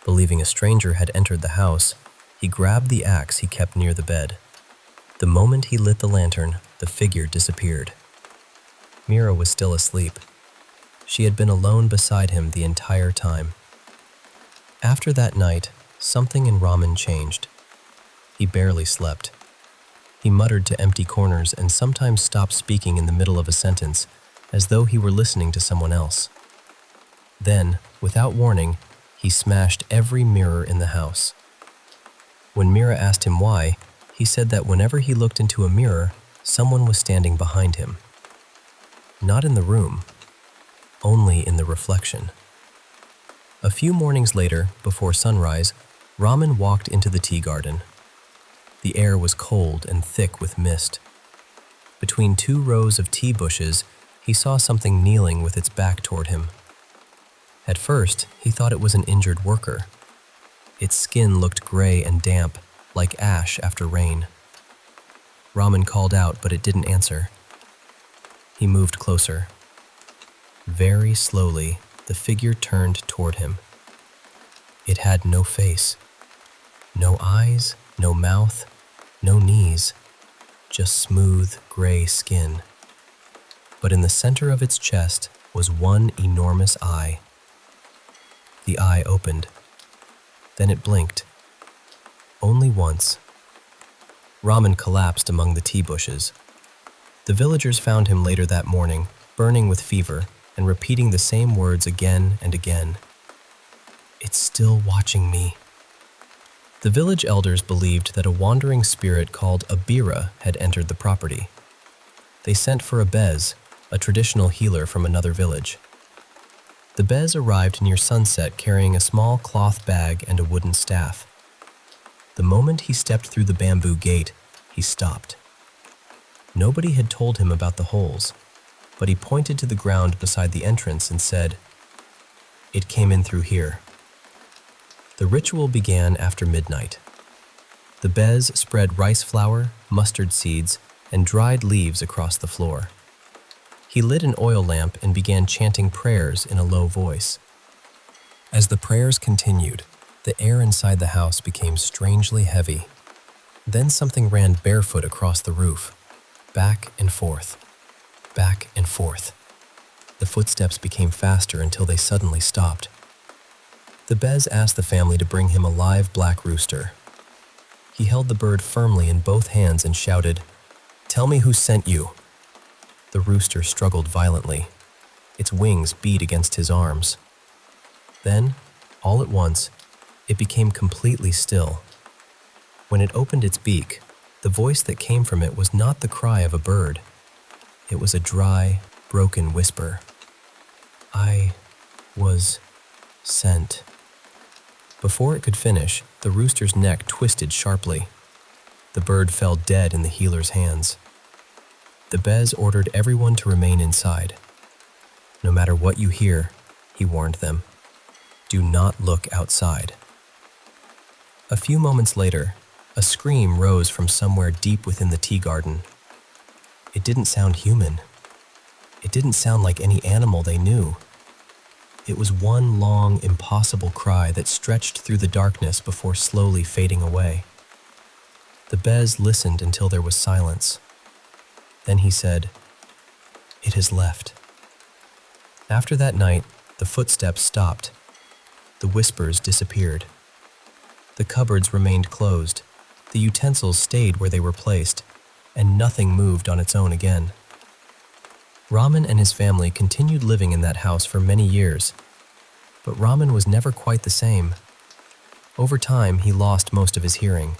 Believing a stranger had entered the house, he grabbed the axe he kept near the bed. The moment he lit the lantern, the figure disappeared. Mira was still asleep. She had been alone beside him the entire time. After that night, something in Ramen changed. He barely slept. He muttered to empty corners and sometimes stopped speaking in the middle of a sentence, as though he were listening to someone else. Then, without warning, he smashed every mirror in the house. When Mira asked him why, he said that whenever he looked into a mirror, someone was standing behind him. Not in the room, only in the reflection. A few mornings later, before sunrise, Ramen walked into the tea garden. The air was cold and thick with mist. Between 2 rows of tea bushes, he saw something kneeling with its back toward him. At first, he thought it was an injured worker. Its skin looked gray and damp, like ash after rain. Ramen called out, but it didn't answer. He moved closer. Very slowly, the figure turned toward him. It had no face, no eyes, no mouth, no knees, just smooth gray skin. But in the center of its chest was one enormous eye. The eye opened. Then it blinked. Only once. Ramen collapsed among the tea bushes. The villagers found him later that morning, burning with fever and repeating the same words again and again. "It's still watching me." The village elders believed that a wandering spirit called a bira had entered the property. They sent for a bez, a traditional healer from another village. The bez arrived near sunset carrying a small cloth bag and a wooden staff. The moment he stepped through the bamboo gate, he he stopped. Nobody had told him about the holes, but he pointed to the ground beside the entrance and said, "It came in through here." The ritual began after midnight. The Bez spread rice flour, mustard seeds, and dried leaves across the floor. He lit an oil lamp and began chanting prayers in a low voice. As the prayers continued, the air inside the house became strangely heavy. Then something ran barefoot across the roof, back and forth, back and forth. The footsteps became faster until they suddenly stopped. The Bez asked the family to bring him a live black rooster. He held the bird firmly in both hands and shouted, "Tell me who sent you." The rooster struggled violently. Its wings beat against his arms. Then, all at once, it became completely still. When it opened its beak, the voice that came from it was not the cry of a bird. It was a dry, broken whisper. "I was sent." Before it could finish, the rooster's neck twisted sharply. The bird fell dead in the healer's hands. The Bez ordered everyone to remain inside. "No matter what you hear," he warned them, "do not look outside." A few moments later, a scream rose from somewhere deep within the tea garden. It didn't sound human. It didn't sound like any animal they knew. It was one long, impossible cry that stretched through the darkness before slowly fading away. The Bez listened until there was silence. Then he said, "It has left." After that night, the footsteps stopped. The whispers disappeared. The cupboards remained closed. The utensils stayed where they were placed, and nothing moved on its own again. Raman and his family continued living in that house for many years, but Raman was never quite the same. Over time, he lost most of his hearing.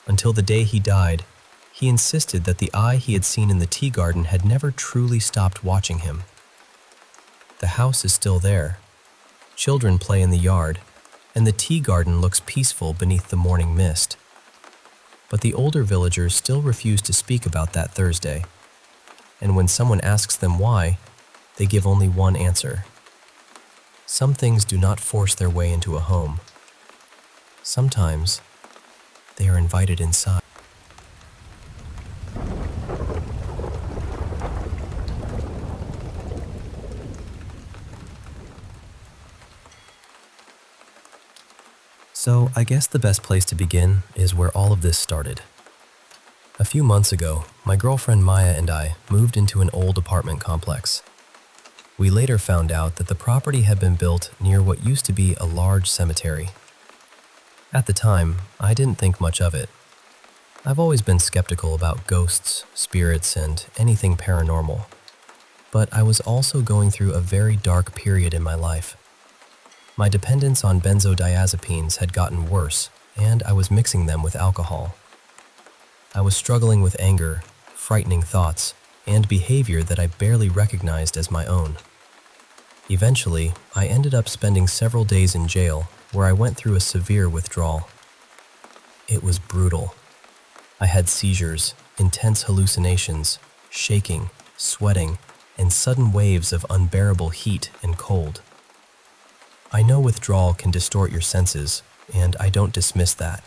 Until the day he died, he insisted that the eye he had seen in the tea garden had never truly stopped watching him. The house is still there. Children play in the yard, and the tea garden looks peaceful beneath the morning mist. But the older villagers still refuse to speak about that Thursday. And when someone asks them why, they give only one answer. Some things do not force their way into a home. Sometimes, they are invited inside. So, I guess the best place to begin is where all of this started. A few months ago, my girlfriend Maya and I moved into an old apartment complex. We later found out that the property had been built near what used to be a large cemetery. At the time, I didn't think much of it. I've always been skeptical about ghosts, spirits, and anything paranormal. But I was also going through a very dark period in my life. My dependence on benzodiazepines had gotten worse, and I was mixing them with alcohol. I was struggling with anger, frightening thoughts, and behavior that I barely recognized as my own. Eventually, I ended up spending several days in jail where I went through a severe withdrawal. It was brutal. I had seizures, intense hallucinations, shaking, sweating, and sudden waves of unbearable heat and cold. I know withdrawal can distort your senses, and I don't dismiss that.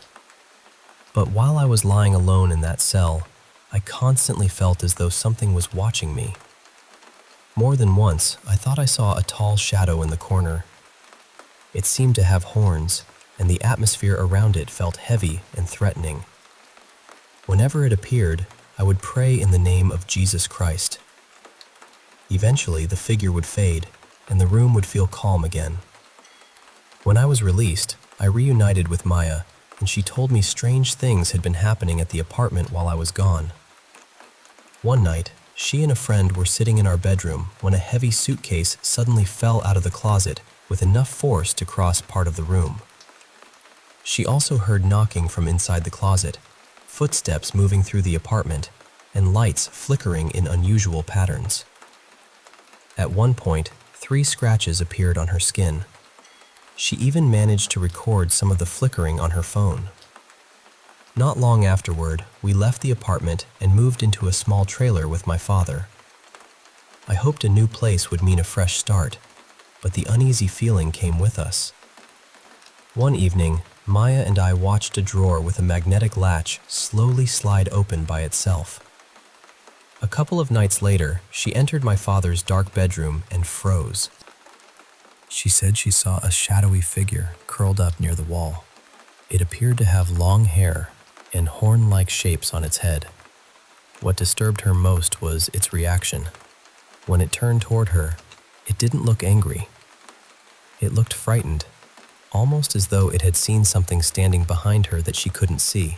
But while I was lying alone in that cell, I constantly felt as though something was watching me. More than once, I thought I saw a tall shadow in the corner. It seemed to have horns, and the atmosphere around it felt heavy and threatening. Whenever it appeared, I would pray in the name of Jesus Christ. Eventually, the figure would fade, and the room would feel calm again. When I was released, I reunited with Maya, and she told me strange things had been happening at the apartment while I was gone. One night, she and a friend were sitting in our bedroom when a heavy suitcase suddenly fell out of the closet with enough force to cross part of the room. She also heard knocking from inside the closet, footsteps moving through the apartment, and lights flickering in unusual patterns. At one point, 3 scratches appeared on her skin. She even managed to record some of the flickering on her phone. Not long afterward, we left the apartment and moved into a small trailer with my father. I hoped a new place would mean a fresh start, but the uneasy feeling came with us. One evening, Maya and I watched a drawer with a magnetic latch slowly slide open by itself. A couple of nights later, she entered my father's dark bedroom and froze. She said she saw a shadowy figure curled up near the wall. It appeared to have long hair and horn-like shapes on its head. What disturbed her most was its reaction. When it turned toward her, it didn't look angry. It looked frightened, almost as though it had seen something standing behind her that she couldn't see.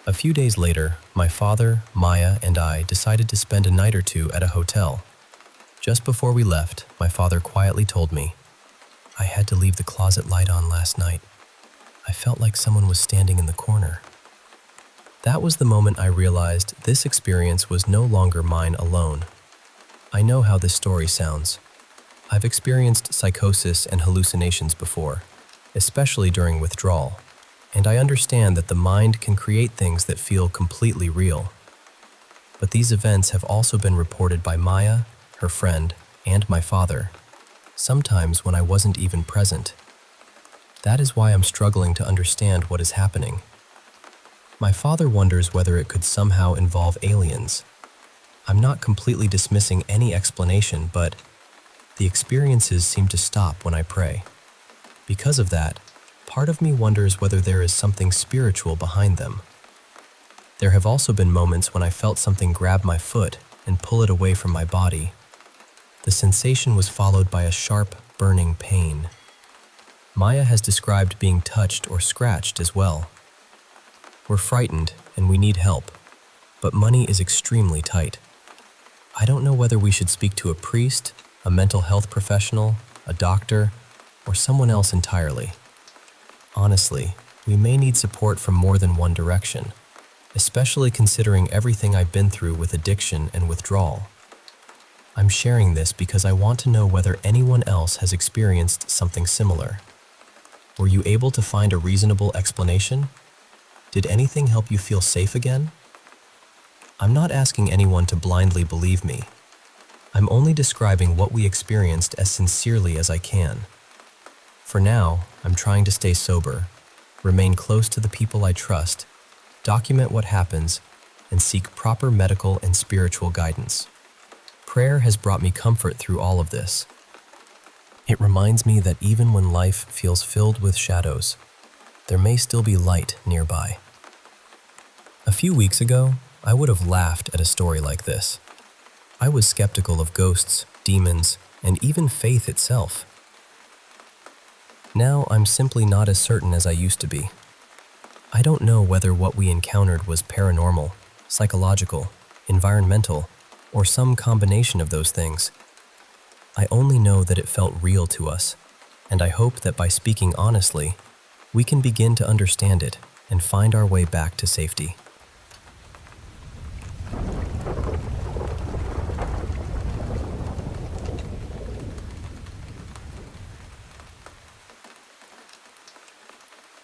A few days later, my father, Maya, and I decided to spend a night or two at a hotel. Just before we left, my father quietly told me, "I had to leave the closet light on last night. I felt like someone was standing in the corner." That was the moment I realized this experience was no longer mine alone. I know how this story sounds. I've experienced psychosis and hallucinations before, especially during withdrawal, and I understand that the mind can create things that feel completely real. But these events have also been reported by Maya, her friend, and my father, sometimes when I wasn't even present. That is why I'm struggling to understand what is happening. My father wonders whether it could somehow involve aliens. I'm not completely dismissing any explanation, but the experiences seem to stop when I pray. Because of that, part of me wonders whether there is something spiritual behind them. There have also been moments when I felt something grab my foot and pull it away from my body. The sensation was followed by a sharp, burning pain. Maya has described being touched or scratched as well. We're frightened and we need help, but money is extremely tight. I don't know whether we should speak to a priest, a mental health professional, a doctor, or someone else entirely. Honestly, we may need support from more than one direction, especially considering everything I've been through with addiction and withdrawal. I'm sharing this because I want to know whether anyone else has experienced something similar. Were you able to find a reasonable explanation? Did anything help you feel safe again? I'm not asking anyone to blindly believe me. I'm only describing what we experienced as sincerely as I can. For now, I'm trying to stay sober, remain close to the people I trust, document what happens, and seek proper medical and spiritual guidance. Prayer has brought me comfort through all of this. It reminds me that even when life feels filled with shadows, there may still be light nearby. A few weeks ago, I would have laughed at a story like this. I was skeptical of ghosts, demons, and even faith itself. Now I'm simply not as certain as I used to be. I don't know whether what we encountered was paranormal, psychological, environmental, or some combination of those things. I only know that it felt real to us, and I hope that by speaking honestly, we can begin to understand it and find our way back to safety.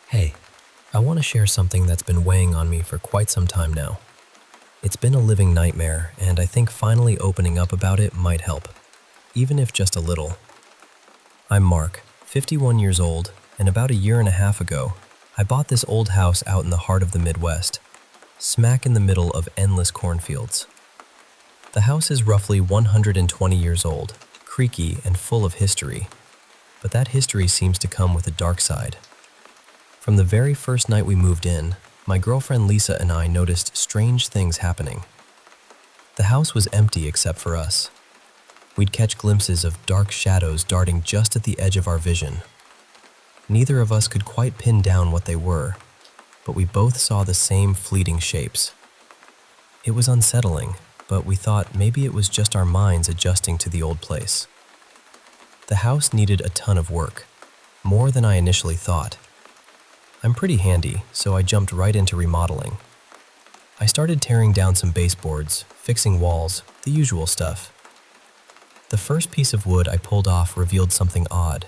Hey, I want to share something that's been weighing on me for quite some time now. It's been a living nightmare, and I think finally opening up about it might help, even if just a little. I'm Mark, 51 years old, and about a year and a half ago, I bought this old house out in the heart of the Midwest, smack in the middle of endless cornfields. The house is roughly 120 years old, creaky and full of history, but that history seems to come with a dark side. From the very first night we moved in, my girlfriend Lisa and I noticed strange things happening. The house was empty except for us. We'd catch glimpses of dark shadows darting just at the edge of our vision. Neither of us could quite pin down what they were, but we both saw the same fleeting shapes. It was unsettling, but we thought maybe it was just our minds adjusting to the old place. The house needed a ton of work, more than I initially thought. I'm pretty handy, so I jumped right into remodeling. I started tearing down some baseboards, fixing walls, the usual stuff. The first piece of wood I pulled off revealed something odd.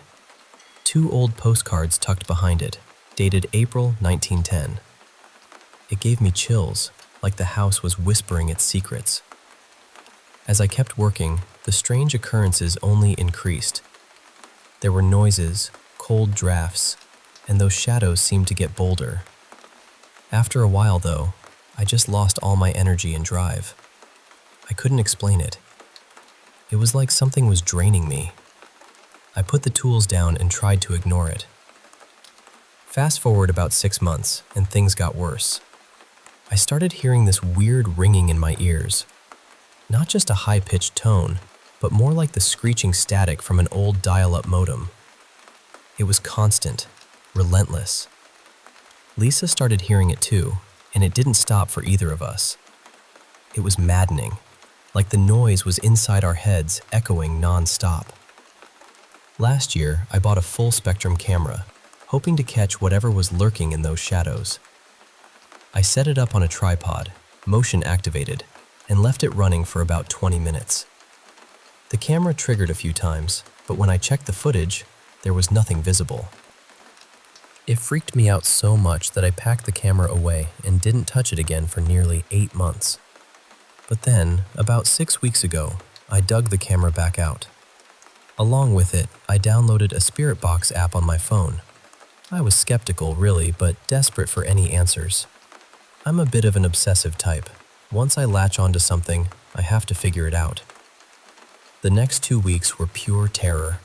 2 old postcards tucked behind it, dated April 1910. It gave me chills, like the house was whispering its secrets. As I kept working, the strange occurrences only increased. There were noises, cold drafts, and those shadows seemed to get bolder. After a while, though, I just lost all my energy and drive. I couldn't explain it. It was like something was draining me. I put the tools down and tried to ignore it. Fast forward about 6 months, and things got worse. I started hearing this weird ringing in my ears. Not just a high-pitched tone, but more like the screeching static from an old dial-up modem. It was constant, relentless. Lisa started hearing it too, and it didn't stop for either of us. It was maddening, like the noise was inside our heads, echoing non-stop. Last year, I bought a full-spectrum camera, hoping to catch whatever was lurking in those shadows. I set it up on a tripod, motion-activated, and left it running for about 20 minutes. The camera triggered a few times, but when I checked the footage, there was nothing visible. It freaked me out so much that I packed the camera away and didn't touch it again for nearly 8 months. But then, about 6 weeks ago, I dug the camera back out. Along with it, I downloaded a Spirit Box app on my phone. I was skeptical, really, but desperate for any answers. I'm a bit of an obsessive type. Once I latch onto something, I have to figure it out. The next 2 weeks were pure terror.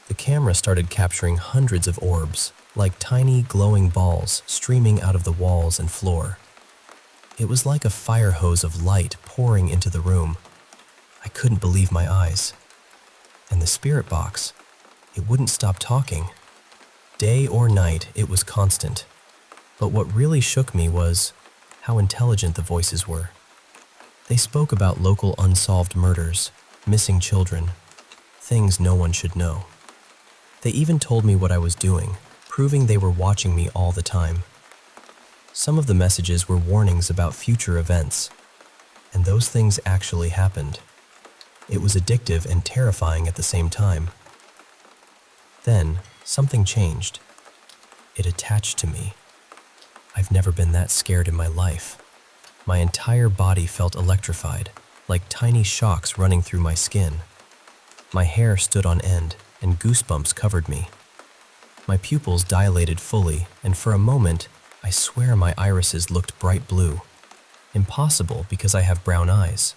The camera started capturing hundreds of orbs, like tiny glowing balls streaming out of the walls and floor. It was like a fire hose of light pouring into the room. I couldn't believe my eyes. And the Spirit Box, it wouldn't stop talking. Day or night, it was constant. But what really shook me was how intelligent the voices were. They spoke about local unsolved murders, missing children, things no one should know. They even told me what I was doing, proving they were watching me all the time. Some of the messages were warnings about future events, and those things actually happened. It was addictive and terrifying at the same time. Then, something changed. It attached to me. I've never been that scared in my life. My entire body felt electrified, like tiny shocks running through my skin. My hair stood on end, and goosebumps covered me. My pupils dilated fully, and for a moment, I swear my irises looked bright blue. Impossible because I have brown eyes.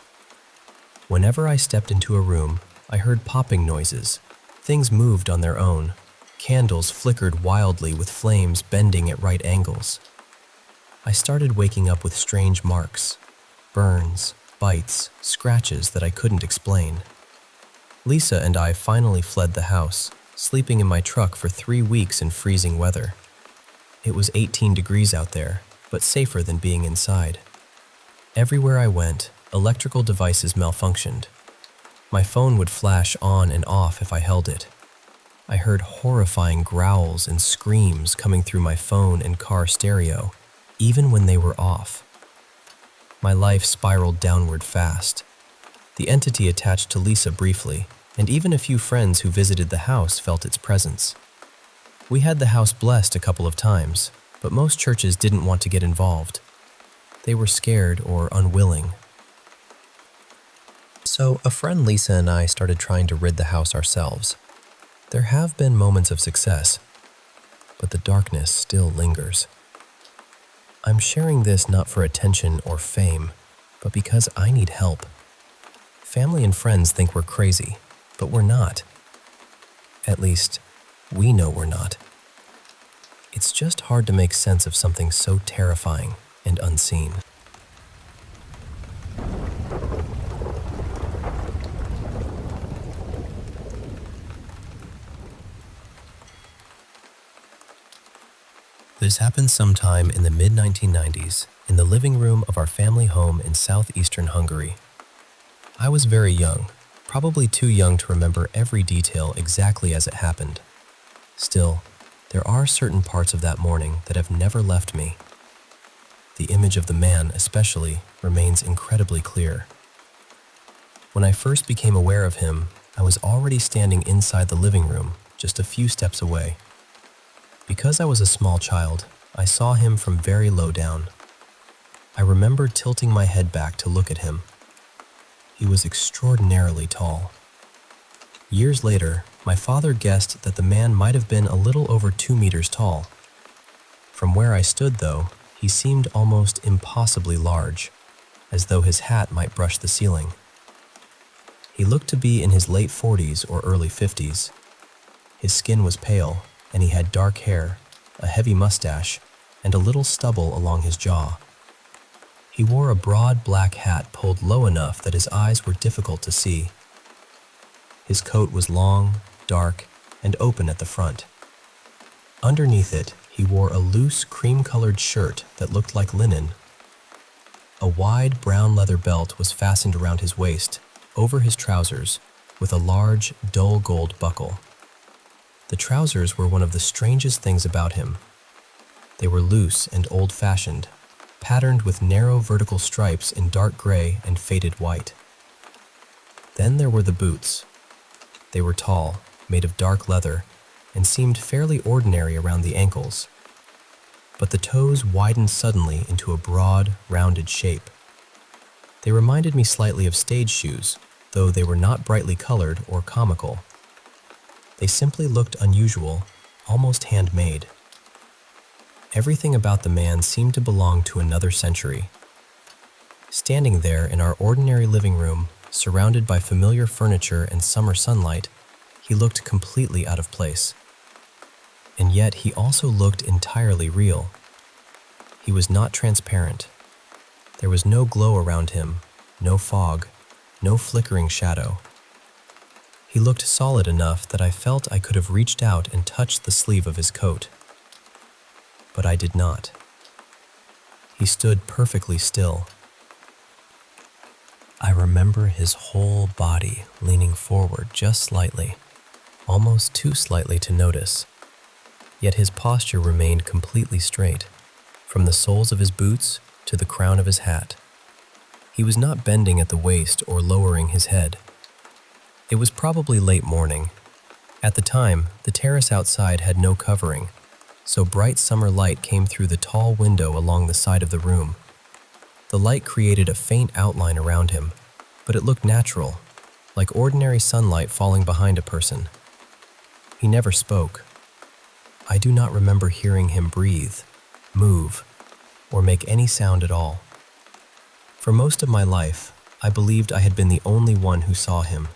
Whenever I stepped into a room, I heard popping noises. Things moved on their own. Candles flickered wildly with flames bending at right angles. I started waking up with strange marks, burns, bites, scratches that I couldn't explain. Lisa and I finally fled the house, sleeping in my truck for 3 weeks in freezing weather. It was 18 degrees out there, but safer than being inside. Everywhere I went, electrical devices malfunctioned. My phone would flash on and off if I held it. I heard horrifying growls and screams coming through my phone and car stereo, even when they were off. My life spiraled downward fast. The entity attached to Lisa briefly, and even a few friends who visited the house felt its presence. We had the house blessed a couple of times, but most churches didn't want to get involved. They were scared or unwilling. So a friend Lisa and I started trying to rid the house ourselves. There have been moments of success, but the darkness still lingers. I'm sharing this not for attention or fame, but because I need help. Family and friends think we're crazy, but we're not. At least, we know we're not. It's just hard to make sense of something so terrifying and unseen. This happened sometime in the mid-1990s in the living room of our family home in southeastern Hungary. I was very young, probably too young to remember every detail exactly as it happened. Still, there are certain parts of that morning that have never left me. The image of the man, especially, remains incredibly clear. When I first became aware of him, I was already standing inside the living room, just a few steps away. Because I was a small child, I saw him from very low down. I remember tilting my head back to look at him. He was extraordinarily tall. Years later, my father guessed that the man might have been a little over 2 meters tall. From where I stood, though, he seemed almost impossibly large, as though his hat might brush the ceiling. He looked to be in his late 40s or early 50s. His skin was pale, and he had dark hair, a heavy mustache, and a little stubble along his jaw. He wore a broad black hat pulled low enough that his eyes were difficult to see. His coat was long, dark, and open at the front. Underneath it, he wore a loose cream-colored shirt that looked like linen. A wide brown leather belt was fastened around his waist, over his trousers, with a large, dull gold buckle. The trousers were one of the strangest things about him. They were loose and old-fashioned, patterned with narrow vertical stripes in dark gray and faded white. Then there were the boots. They were tall, made of dark leather, and seemed fairly ordinary around the ankles. But the toes widened suddenly into a broad, rounded shape. They reminded me slightly of stage shoes, though they were not brightly colored or comical. They simply looked unusual, almost handmade. Everything about the man seemed to belong to another century. Standing there in our ordinary living room, surrounded by familiar furniture and summer sunlight, he looked completely out of place. And yet he also looked entirely real. He was not transparent. There was no glow around him, no fog, no flickering shadow. He looked solid enough that I felt I could have reached out and touched the sleeve of his coat. But I did not. He stood perfectly still. I remember his whole body leaning forward just slightly, almost too slightly to notice. Yet his posture remained completely straight, from the soles of his boots to the crown of his hat. He was not bending at the waist or lowering his head. It was probably late morning. At the time, the terrace outside had no covering, so bright summer light came through the tall window along the side of the room. The light created a faint outline around him, but it looked natural, like ordinary sunlight falling behind a person. He never spoke. I do not remember hearing him breathe, move, or make any sound at all. For most of my life, I believed I had been the only one who saw him.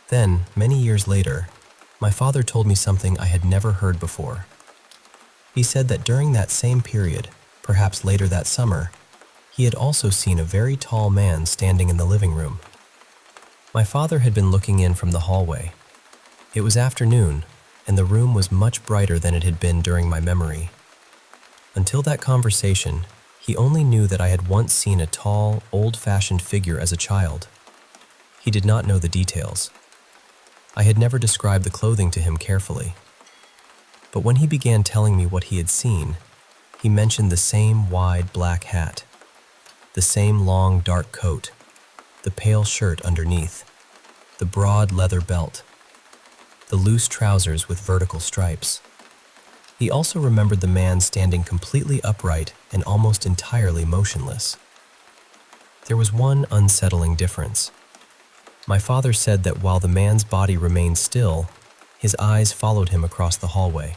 Then, many years later, my father told me something I had never heard before. He said that during that same period, perhaps later that summer, he had also seen a very tall man standing in the living room. My father had been looking in from the hallway. It was afternoon, and the room was much brighter than it had been during my memory. Until that conversation, he only knew that I had once seen a tall, old-fashioned figure as a child. He did not know the details. I had never described the clothing to him carefully. But when he began telling me what he had seen, he mentioned the same wide black hat, the same long dark coat, the pale shirt underneath, the broad leather belt, the loose trousers with vertical stripes. He also remembered the man standing completely upright and almost entirely motionless. There was one unsettling difference. My father said that while the man's body remained still, his eyes followed him across the hallway.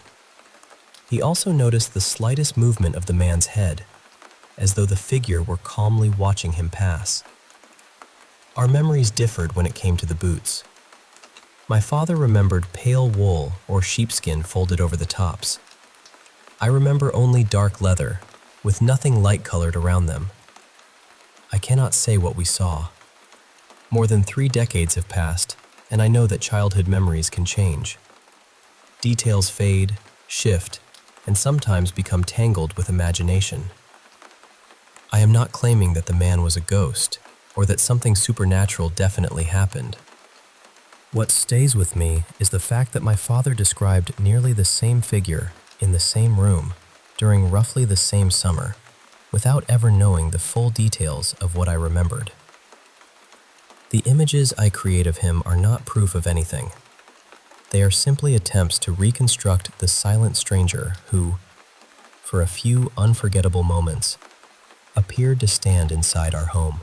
He also noticed the slightest movement of the man's head, as though the figure were calmly watching him pass. Our memories differed when it came to the boots. My father remembered pale wool or sheepskin folded over the tops. I remember only dark leather, with nothing light-colored around them. I cannot say what we saw. More than 3 decades have passed, and I know that childhood memories can change. Details fade, shift, and sometimes become tangled with imagination. I am not claiming that the man was a ghost, or that something supernatural definitely happened. What stays with me is the fact that my father described nearly the same figure in the same room during roughly the same summer, without ever knowing the full details of what I remembered. The images I create of him are not proof of anything. They are simply attempts to reconstruct the silent stranger who, for a few unforgettable moments, appeared to stand inside our home.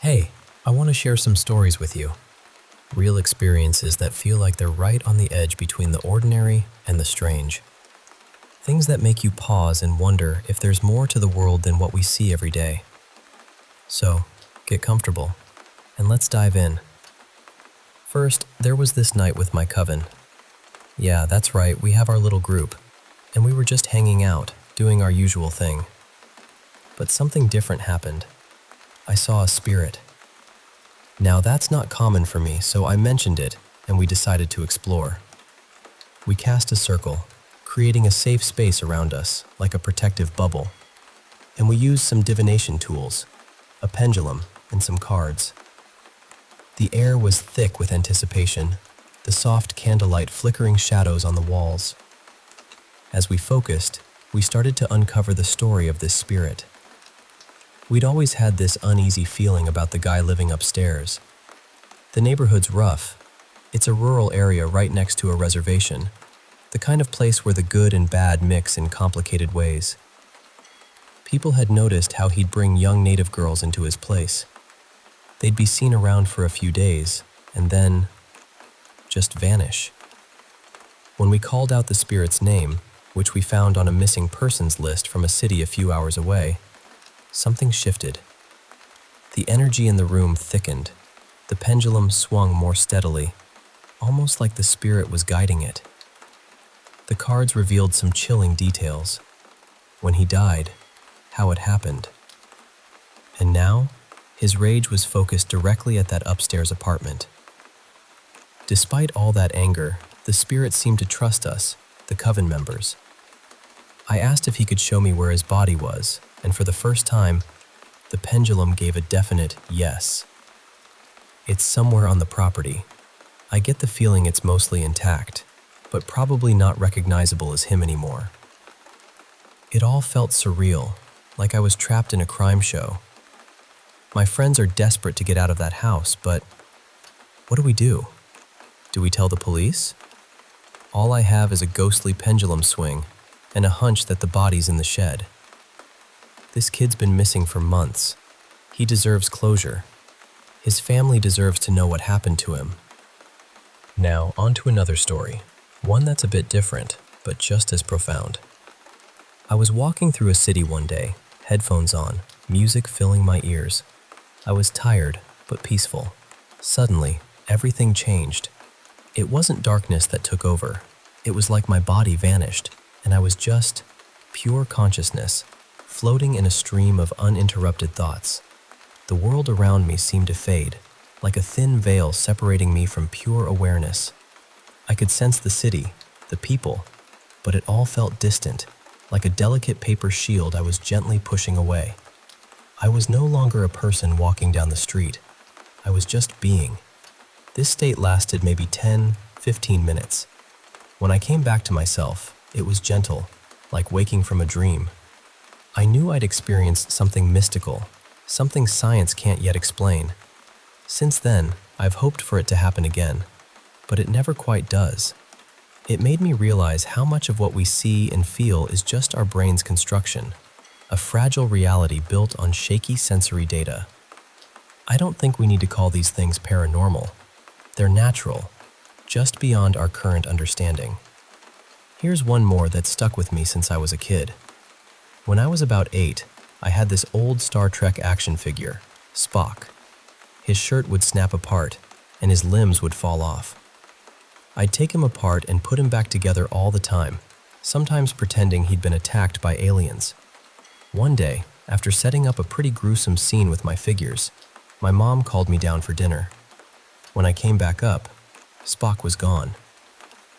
Hey, I want to share some stories with you. Real experiences that feel like they're right on the edge between the ordinary and the strange. Things that make you pause and wonder if there's more to the world than what we see every day. So, get comfortable, and let's dive in. First, there was this night with my coven. Yeah, that's right, we have our little group, and we were just hanging out, doing our usual thing. But something different happened. I saw a spirit. Now that's not common for me, so I mentioned it, and we decided to explore. We cast a circle, creating a safe space around us, like a protective bubble. And we used some divination tools, a pendulum, and some cards. The air was thick with anticipation, the soft candlelight flickering shadows on the walls. As we focused, we started to uncover the story of this spirit. We'd always had this uneasy feeling about the guy living upstairs. The neighborhood's rough. It's a rural area right next to a reservation, the kind of place where the good and bad mix in complicated ways. People had noticed how he'd bring young native girls into his place. They'd be seen around for a few days, and then just vanish. When we called out the spirit's name, which we found on a missing persons list from a city a few hours away, something shifted. The energy in the room thickened. The pendulum swung more steadily, almost like the spirit was guiding it. The cards revealed some chilling details. When he died, how it happened. And now, his rage was focused directly at that upstairs apartment. Despite all that anger, the spirit seemed to trust us, the coven members. I asked if he could show me where his body was, and for the first time, the pendulum gave a definite yes. It's somewhere on the property. I get the feeling it's mostly intact, but probably not recognizable as him anymore. It all felt surreal, like I was trapped in a crime show. My friends are desperate to get out of that house, but what do we do? Do we tell the police? All I have is a ghostly pendulum swing and a hunch that the body's in the shed. This kid's been missing for months. He deserves closure. His family deserves to know what happened to him. Now, on to another story, one that's a bit different, but just as profound. I was walking through a city one day, headphones on, music filling my ears. I was tired, but peaceful. Suddenly, everything changed. It wasn't darkness that took over. It was like my body vanished, and I was just pure consciousness, floating in a stream of uninterrupted thoughts. The world around me seemed to fade, like a thin veil separating me from pure awareness. I could sense the city, the people, but it all felt distant, like a delicate paper shield I was gently pushing away. I was no longer a person walking down the street. I was just being. This state lasted maybe 10, 15 minutes. When I came back to myself, it was gentle, like waking from a dream. I knew I'd experienced something mystical, something science can't yet explain. Since then, I've hoped for it to happen again, but it never quite does. It made me realize how much of what we see and feel is just our brain's construction, a fragile reality built on shaky sensory data. I don't think we need to call these things paranormal. They're natural, just beyond our current understanding. Here's one more that stuck with me since I was a kid. When I was about 8, I had this old Star Trek action figure, Spock. His shirt would snap apart, and his limbs would fall off. I'd take him apart and put him back together all the time, sometimes pretending he'd been attacked by aliens. One day, after setting up a pretty gruesome scene with my figures, my mom called me down for dinner. When I came back up, Spock was gone.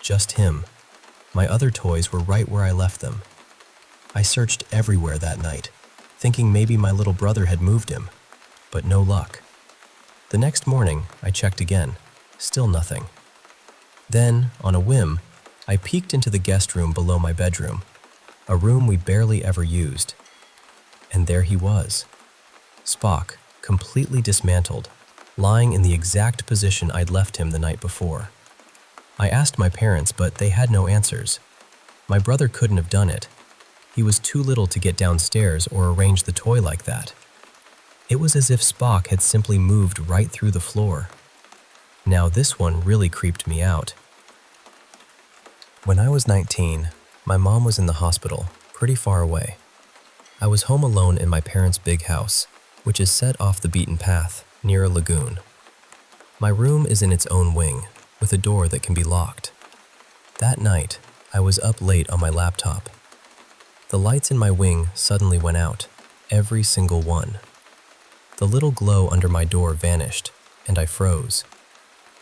Just him. My other toys were right where I left them. I searched everywhere that night, thinking maybe my little brother had moved him, but no luck. The next morning, I checked again. Still nothing. Then, on a whim, I peeked into the guest room below my bedroom, a room we barely ever used. And there he was. Spock, completely dismantled, lying in the exact position I'd left him the night before. I asked my parents, but they had no answers. My brother couldn't have done it. He was too little to get downstairs or arrange the toy like that. It was as if Spock had simply moved right through the floor. Now this one really creeped me out. When I was 19, my mom was in the hospital, pretty far away. I was home alone in my parents' big house, which is set off the beaten path, near a lagoon. My room is in its own wing, with a door that can be locked. That night, I was up late on my laptop. The lights in my wing suddenly went out, every single one. The little glow under my door vanished, and I froze.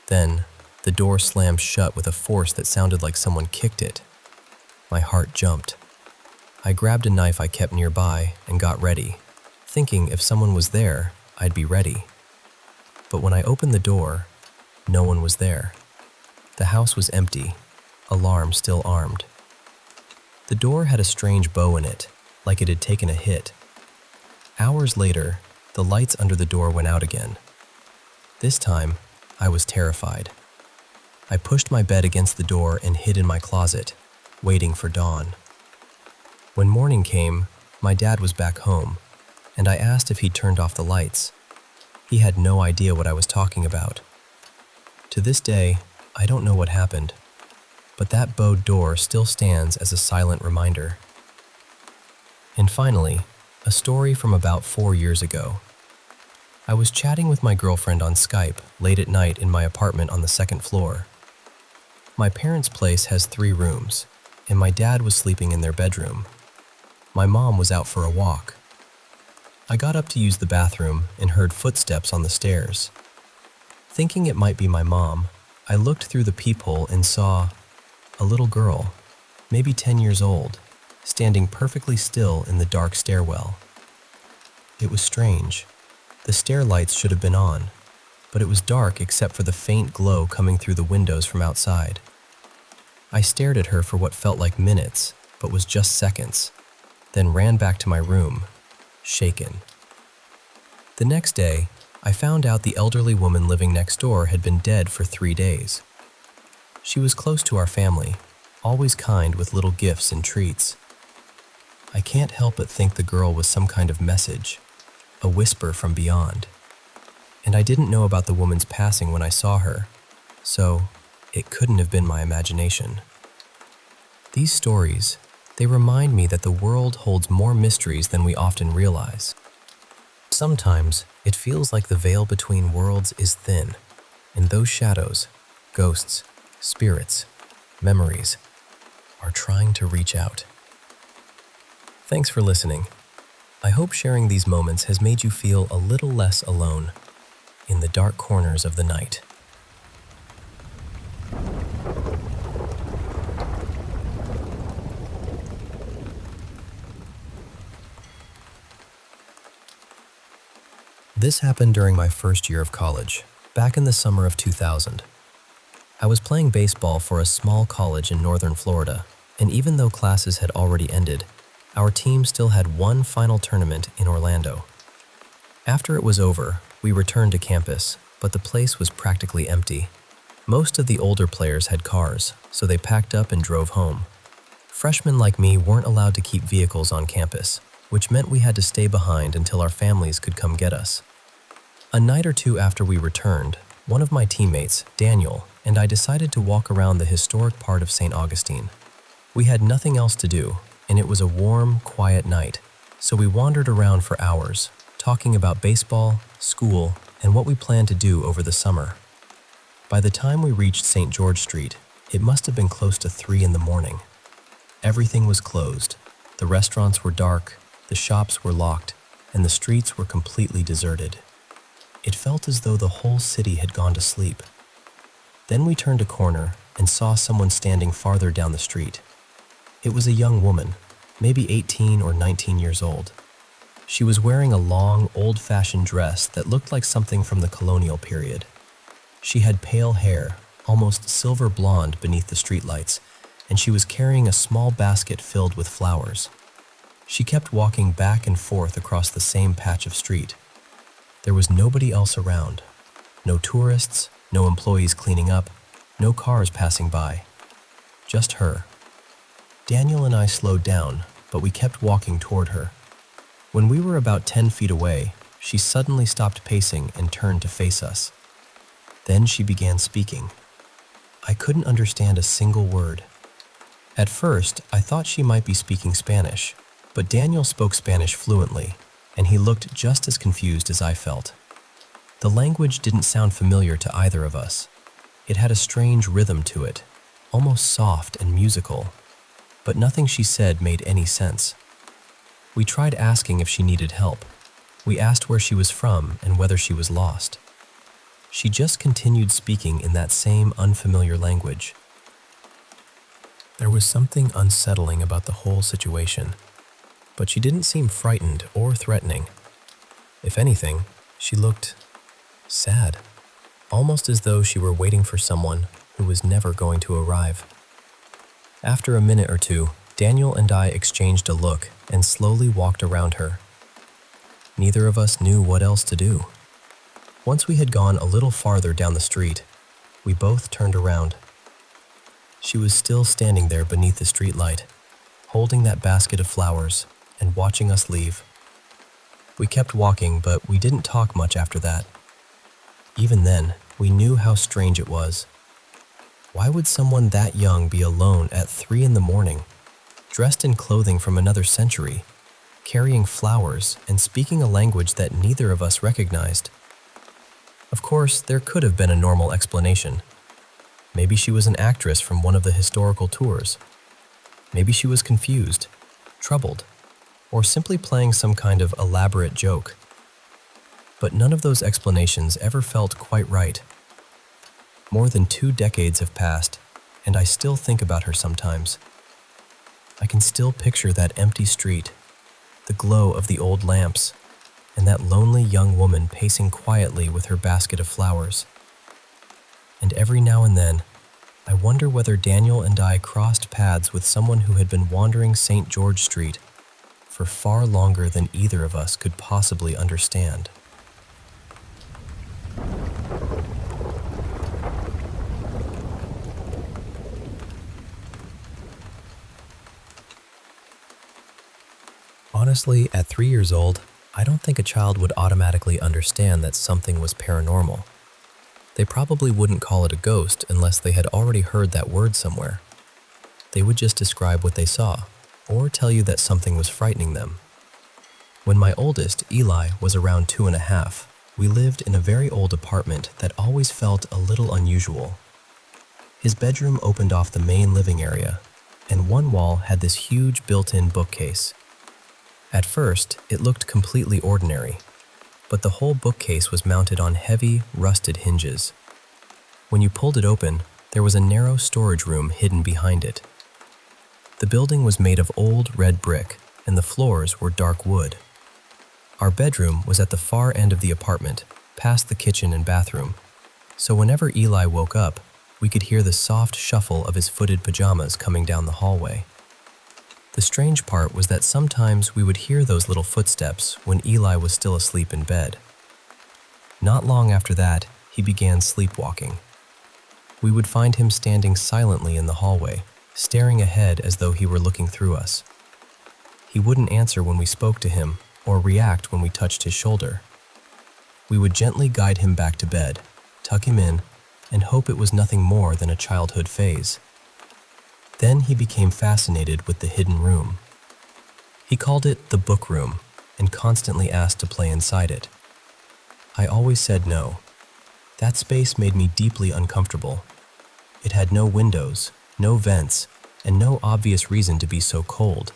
Then, the door slammed shut with a force that sounded like someone kicked it. My heart jumped. I grabbed a knife I kept nearby and got ready, thinking if someone was there, I'd be ready. But when I opened the door, no one was there. The house was empty, alarm still armed. The door had a strange bow in it, like it had taken a hit. Hours later, the lights under the door went out again. This time, I was terrified. I pushed my bed against the door and hid in my closet, waiting for dawn. When morning came, my dad was back home, and I asked if he'd turned off the lights. He had no idea what I was talking about. To this day, I don't know what happened, but that bowed door still stands as a silent reminder. And finally, a story from about 4 years ago. I was chatting with my girlfriend on Skype late at night in my apartment on the second floor. My parents' place has 3 rooms, and my dad was sleeping in their bedroom. My mom was out for a walk. I got up to use the bathroom and heard footsteps on the stairs. Thinking it might be my mom, I looked through the peephole and saw a little girl, maybe 10 years old, standing perfectly still in the dark stairwell. It was strange. The stair lights should have been on, but it was dark except for the faint glow coming through the windows from outside. I stared at her for what felt like minutes, but was just seconds, then ran back to my room, shaken. The next day, I found out the elderly woman living next door had been dead for 3 days. She was close to our family, always kind with little gifts and treats. I can't help but think the girl was some kind of message, a whisper from beyond. And I didn't know about the woman's passing when I saw her, so it couldn't have been my imagination. These stories, they remind me that the world holds more mysteries than we often realize. Sometimes, it feels like the veil between worlds is thin, and those shadows, ghosts, spirits, memories, are trying to reach out. Thanks for listening. I hope sharing these moments has made you feel a little less alone in the dark corners of the night. This happened during my first year of college, back in the summer of 2000. I was playing baseball for a small college in northern Florida, and even though classes had already ended, our team still had one final tournament in Orlando. After it was over, we returned to campus, but the place was practically empty. Most of the older players had cars, so they packed up and drove home. Freshmen like me weren't allowed to keep vehicles on campus, which meant we had to stay behind until our families could come get us. A night or two after we returned, one of my teammates, Daniel, and I decided to walk around the historic part of St. Augustine. We had nothing else to do, and it was a warm, quiet night, so we wandered around for hours, talking about baseball, school, and what we planned to do over the summer. By the time we reached St. George Street, it must have been close to 3 in the morning. Everything was closed. The restaurants were dark, the shops were locked, and the streets were completely deserted. It felt as though the whole city had gone to sleep. Then we turned a corner and saw someone standing farther down the street. It was a young woman, maybe 18 or 19 years old. She was wearing a long, old-fashioned dress that looked like something from the colonial period. She had pale hair, almost silver blonde beneath the streetlights, and she was carrying a small basket filled with flowers. She kept walking back and forth across the same patch of street. There was nobody else around. No tourists, no employees cleaning up, no cars passing by. Just her. Daniel and I slowed down, but we kept walking toward her. When we were about 10 feet away, she suddenly stopped pacing and turned to face us. Then she began speaking. I couldn't understand a single word. At first, I thought she might be speaking Spanish, but Daniel spoke Spanish fluently, and he looked just as confused as I felt. The language didn't sound familiar to either of us. It had a strange rhythm to it, almost soft and musical, but nothing she said made any sense. We tried asking if she needed help. We asked where she was from and whether she was lost. She just continued speaking in that same unfamiliar language. There was something unsettling about the whole situation, but she didn't seem frightened or threatening. If anything, she looked sad, almost as though she were waiting for someone who was never going to arrive. After a minute or two, Daniel and I exchanged a look and slowly walked around her. Neither of us knew what else to do. Once we had gone a little farther down the street, we both turned around. She was still standing there beneath the streetlight, holding that basket of flowers and watching us leave. We kept walking, but we didn't talk much after that. Even then, we knew how strange it was. Why would someone that young be alone at 3 a.m, dressed in clothing from another century, carrying flowers and speaking a language that neither of us recognized? Of course, there could have been a normal explanation. Maybe she was an actress from one of the historical tours. Maybe she was confused, troubled, or simply playing some kind of elaborate joke. But none of those explanations ever felt quite right. More than 2 decades have passed, and I still think about her sometimes. I can still picture that empty street, the glow of the old lamps, and that lonely young woman pacing quietly with her basket of flowers. And every now and then, I wonder whether Daniel and I crossed paths with someone who had been wandering St. George Street for far longer than either of us could possibly understand. Honestly, at 3 years old, I don't think a child would automatically understand that something was paranormal. They probably wouldn't call it a ghost unless they had already heard that word somewhere. They would just describe what they saw, or tell you that something was frightening them. When my oldest, Eli, was around 2.5, we lived in a very old apartment that always felt a little unusual. His bedroom opened off the main living area, and one wall had this huge built-in bookcase. At first, it looked completely ordinary, but the whole bookcase was mounted on heavy, rusted hinges. When you pulled it open, there was a narrow storage room hidden behind it. The building was made of old red brick, and the floors were dark wood. Our bedroom was at the far end of the apartment, past the kitchen and bathroom, so whenever Eli woke up, we could hear the soft shuffle of his footed pajamas coming down the hallway. The strange part was that sometimes we would hear those little footsteps when Eli was still asleep in bed. Not long after that, he began sleepwalking. We would find him standing silently in the hallway, staring ahead as though he were looking through us. He wouldn't answer when we spoke to him or react when we touched his shoulder. We would gently guide him back to bed, tuck him in, and hope it was nothing more than a childhood phase. Then he became fascinated with the hidden room. He called it the book room and constantly asked to play inside it. I always said no. That space made me deeply uncomfortable. It had no windows, no vents, and no obvious reason to be so cold.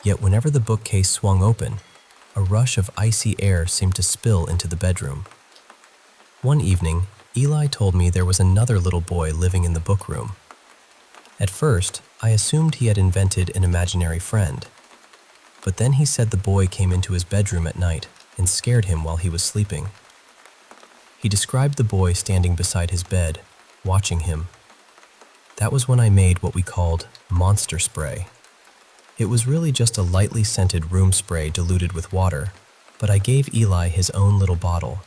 Yet whenever the bookcase swung open, a rush of icy air seemed to spill into the bedroom. One evening, Eli told me there was another little boy living in the book room. At first, I assumed he had invented an imaginary friend. But then he said the boy came into his bedroom at night and scared him while he was sleeping. He described the boy standing beside his bed, watching him. That was when I made what we called monster spray. It was really just a lightly scented room spray diluted with water, but I gave Eli his own little bottle.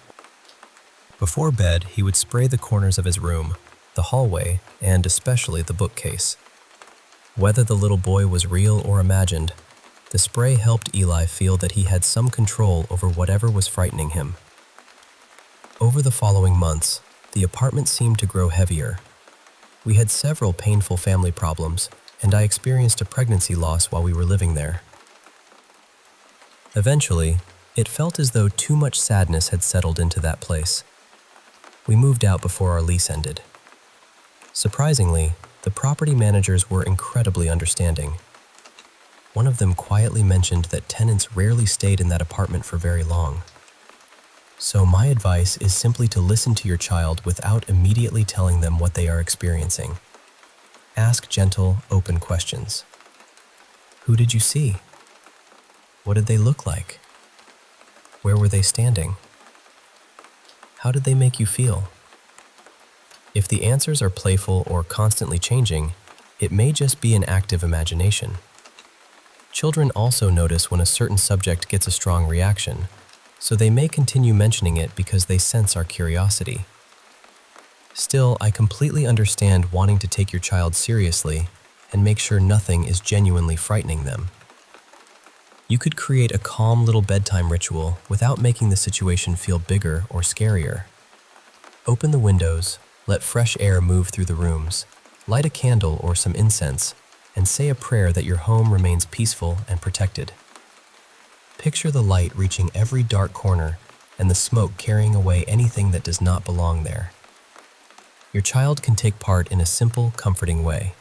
Before bed, he would spray the corners of his room, the hallway, and especially the bookcase. Whether the little boy was real or imagined, the spray helped Eli feel that he had some control over whatever was frightening him. Over the following months, the apartment seemed to grow heavier. We had several painful family problems, and I experienced a pregnancy loss while we were living there. Eventually, it felt as though too much sadness had settled into that place. We moved out before our lease ended. Surprisingly, the property managers were incredibly understanding. One of them quietly mentioned that tenants rarely stayed in that apartment for very long. So my advice is simply to listen to your child without immediately telling them what they are experiencing. Ask gentle, open questions. Who did you see? What did they look like? Where were they standing? How did they make you feel? If the answers are playful or constantly changing, it may just be an active imagination. Children also notice when a certain subject gets a strong reaction, so they may continue mentioning it because they sense our curiosity. Still, I completely understand wanting to take your child seriously and make sure nothing is genuinely frightening them. You could create a calm little bedtime ritual without making the situation feel bigger or scarier. Open the windows, let fresh air move through the rooms, light a candle or some incense, and say a prayer that your home remains peaceful and protected. Picture the light reaching every dark corner and the smoke carrying away anything that does not belong there. Your child can take part in a simple, comforting way.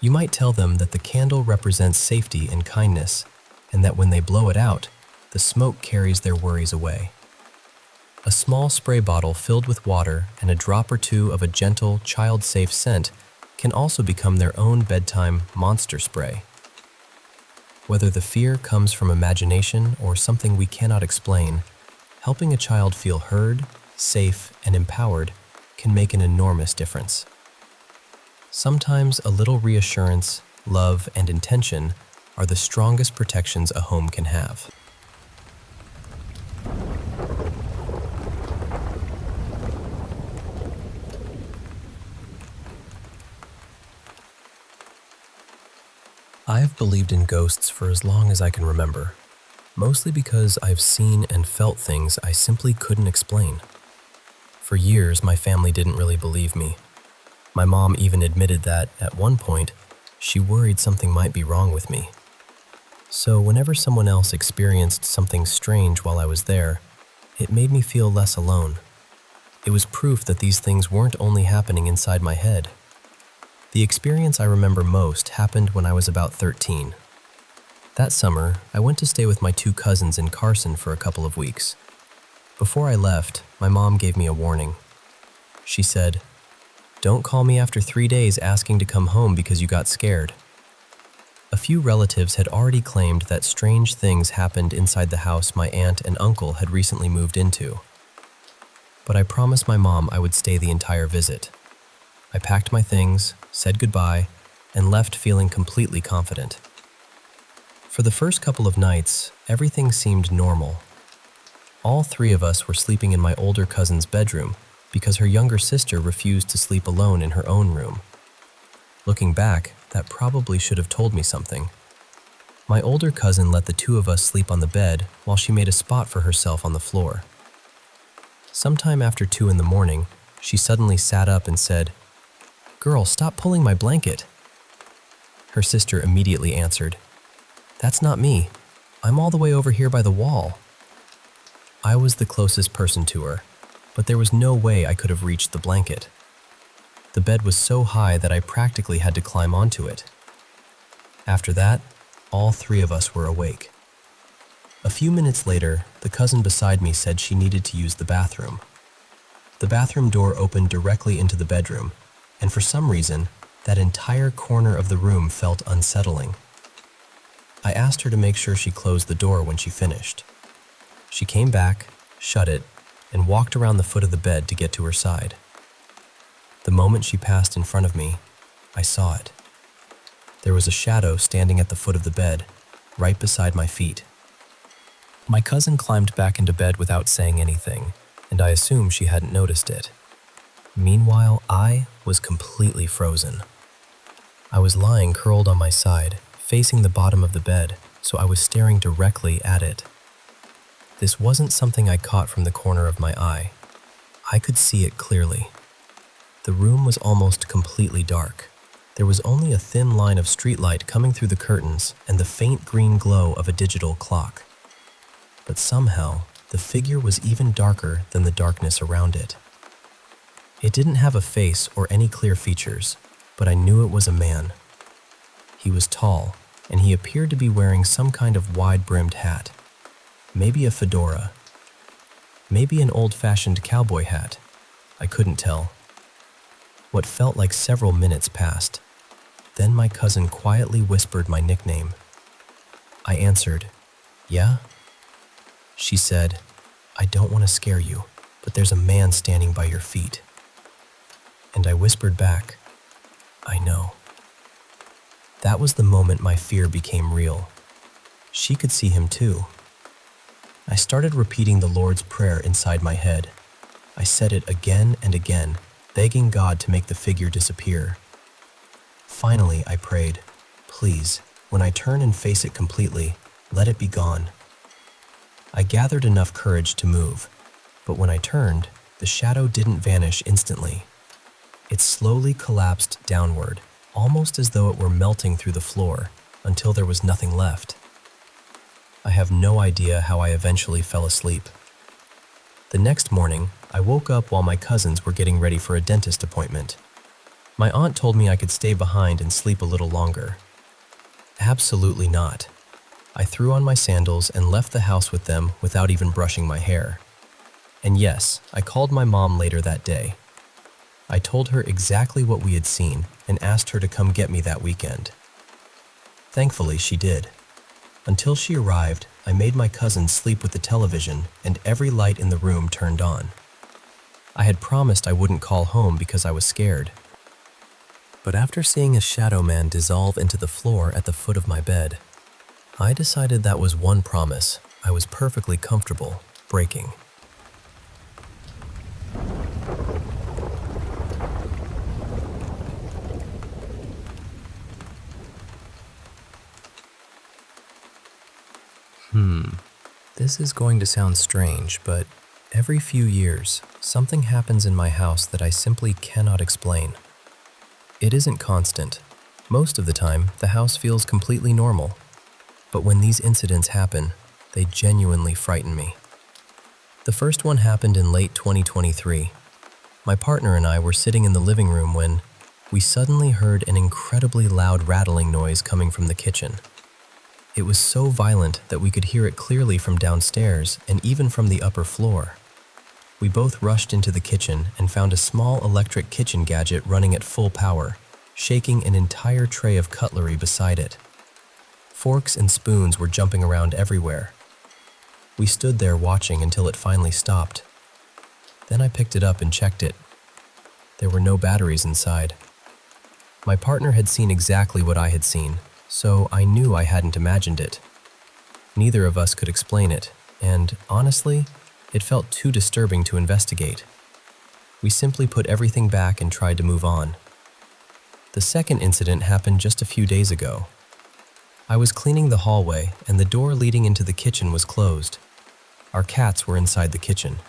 You might tell them that the candle represents safety and kindness, and that when they blow it out, the smoke carries their worries away. A small spray bottle filled with water and a drop or two of a gentle, child-safe scent can also become their own bedtime monster spray. Whether the fear comes from imagination or something we cannot explain, helping a child feel heard, safe, and empowered can make an enormous difference. Sometimes a little reassurance, love, and intention are the strongest protections a home can have. I've believed in ghosts for as long as I can remember, mostly because I've seen and felt things I simply couldn't explain. For years, my family didn't really believe me. My mom even admitted that, at one point, she worried something might be wrong with me. So whenever someone else experienced something strange while I was there, it made me feel less alone. It was proof that these things weren't only happening inside my head. The experience I remember most happened when I was about 13. That summer, I went to stay with my two cousins in Carson for a couple of weeks. Before I left, my mom gave me a warning. She said, "Don't call me after 3 days asking to come home because you got scared." A few relatives had already claimed that strange things happened inside the house my aunt and uncle had recently moved into. But I promised my mom I would stay the entire visit. I packed my things, said goodbye, and left feeling completely confident. For the first couple of nights, everything seemed normal. All three of us were sleeping in my older cousin's bedroom because her younger sister refused to sleep alone in her own room. Looking back, that probably should have told me something. My older cousin let the two of us sleep on the bed while she made a spot for herself on the floor. Sometime after 2 in the morning, she suddenly sat up and said, "Girl, stop pulling my blanket." Her sister immediately answered, "That's not me. I'm all the way over here by the wall." I was the closest person to her, but there was no way I could have reached the blanket. The bed was so high that I practically had to climb onto it. After that, all three of us were awake. A few minutes later, the cousin beside me said she needed to use the bathroom. The bathroom door opened directly into the bedroom, and for some reason, that entire corner of the room felt unsettling. I asked her to make sure she closed the door when she finished. She came back, shut it, and walked around the foot of the bed to get to her side. The moment she passed in front of me, I saw it. There was a shadow standing at the foot of the bed, right beside my feet. My cousin climbed back into bed without saying anything, and I assumed she hadn't noticed it. Meanwhile, I was completely frozen. I was lying curled on my side, facing the bottom of the bed, so I was staring directly at it. This wasn't something I caught from the corner of my eye. I could see it clearly. The room was almost completely dark. There was only a thin line of streetlight coming through the curtains and the faint green glow of a digital clock. But somehow, the figure was even darker than the darkness around it. It didn't have a face or any clear features, but I knew it was a man. He was tall, and he appeared to be wearing some kind of wide-brimmed hat. Maybe a fedora. Maybe an old-fashioned cowboy hat. I couldn't tell. What felt like several minutes passed. Then my cousin quietly whispered my nickname. I answered, "Yeah?" She said, "I don't want to scare you, but there's a man standing by your feet." And I whispered back, "I know." That was the moment my fear became real. She could see him too. I started repeating the Lord's Prayer inside my head. I said it again and again, begging God to make the figure disappear. Finally, I prayed, "Please, when I turn and face it completely, let it be gone." I gathered enough courage to move, but when I turned, the shadow didn't vanish instantly. It slowly collapsed downward, almost as though it were melting through the floor, until there was nothing left. I have no idea how I eventually fell asleep. The next morning, I woke up while my cousins were getting ready for a dentist appointment. My aunt told me I could stay behind and sleep a little longer. Absolutely not. I threw on my sandals and left the house with them without even brushing my hair. And yes, I called my mom later that day. I told her exactly what we had seen and asked her to come get me that weekend. Thankfully, she did. Until she arrived, I made my cousins sleep with the television and every light in the room turned on. I had promised I wouldn't call home because I was scared. But after seeing a shadow man dissolve into the floor at the foot of my bed, I decided that was one promise I was perfectly comfortable breaking. This is going to sound strange, but every few years, something happens in my house that I simply cannot explain. It isn't constant. Most of the time, the house feels completely normal. But when these incidents happen, they genuinely frighten me. The first one happened in late 2023. My partner and I were sitting in the living room when we suddenly heard an incredibly loud rattling noise coming from the kitchen. It was so violent that we could hear it clearly from downstairs and even from the upper floor. We both rushed into the kitchen and found a small electric kitchen gadget running at full power, shaking an entire tray of cutlery beside it. Forks and spoons were jumping around everywhere. We stood there watching until it finally stopped. Then I picked it up and checked it. There were no batteries inside. My partner had seen exactly what I had seen, so I knew I hadn't imagined it. Neither of us could explain it, and honestly, it felt too disturbing to investigate. We simply put everything back and tried to move on. The second incident happened just a few days ago. I was cleaning the hallway, and the door leading into the kitchen was closed. Our cats were inside the kitchen.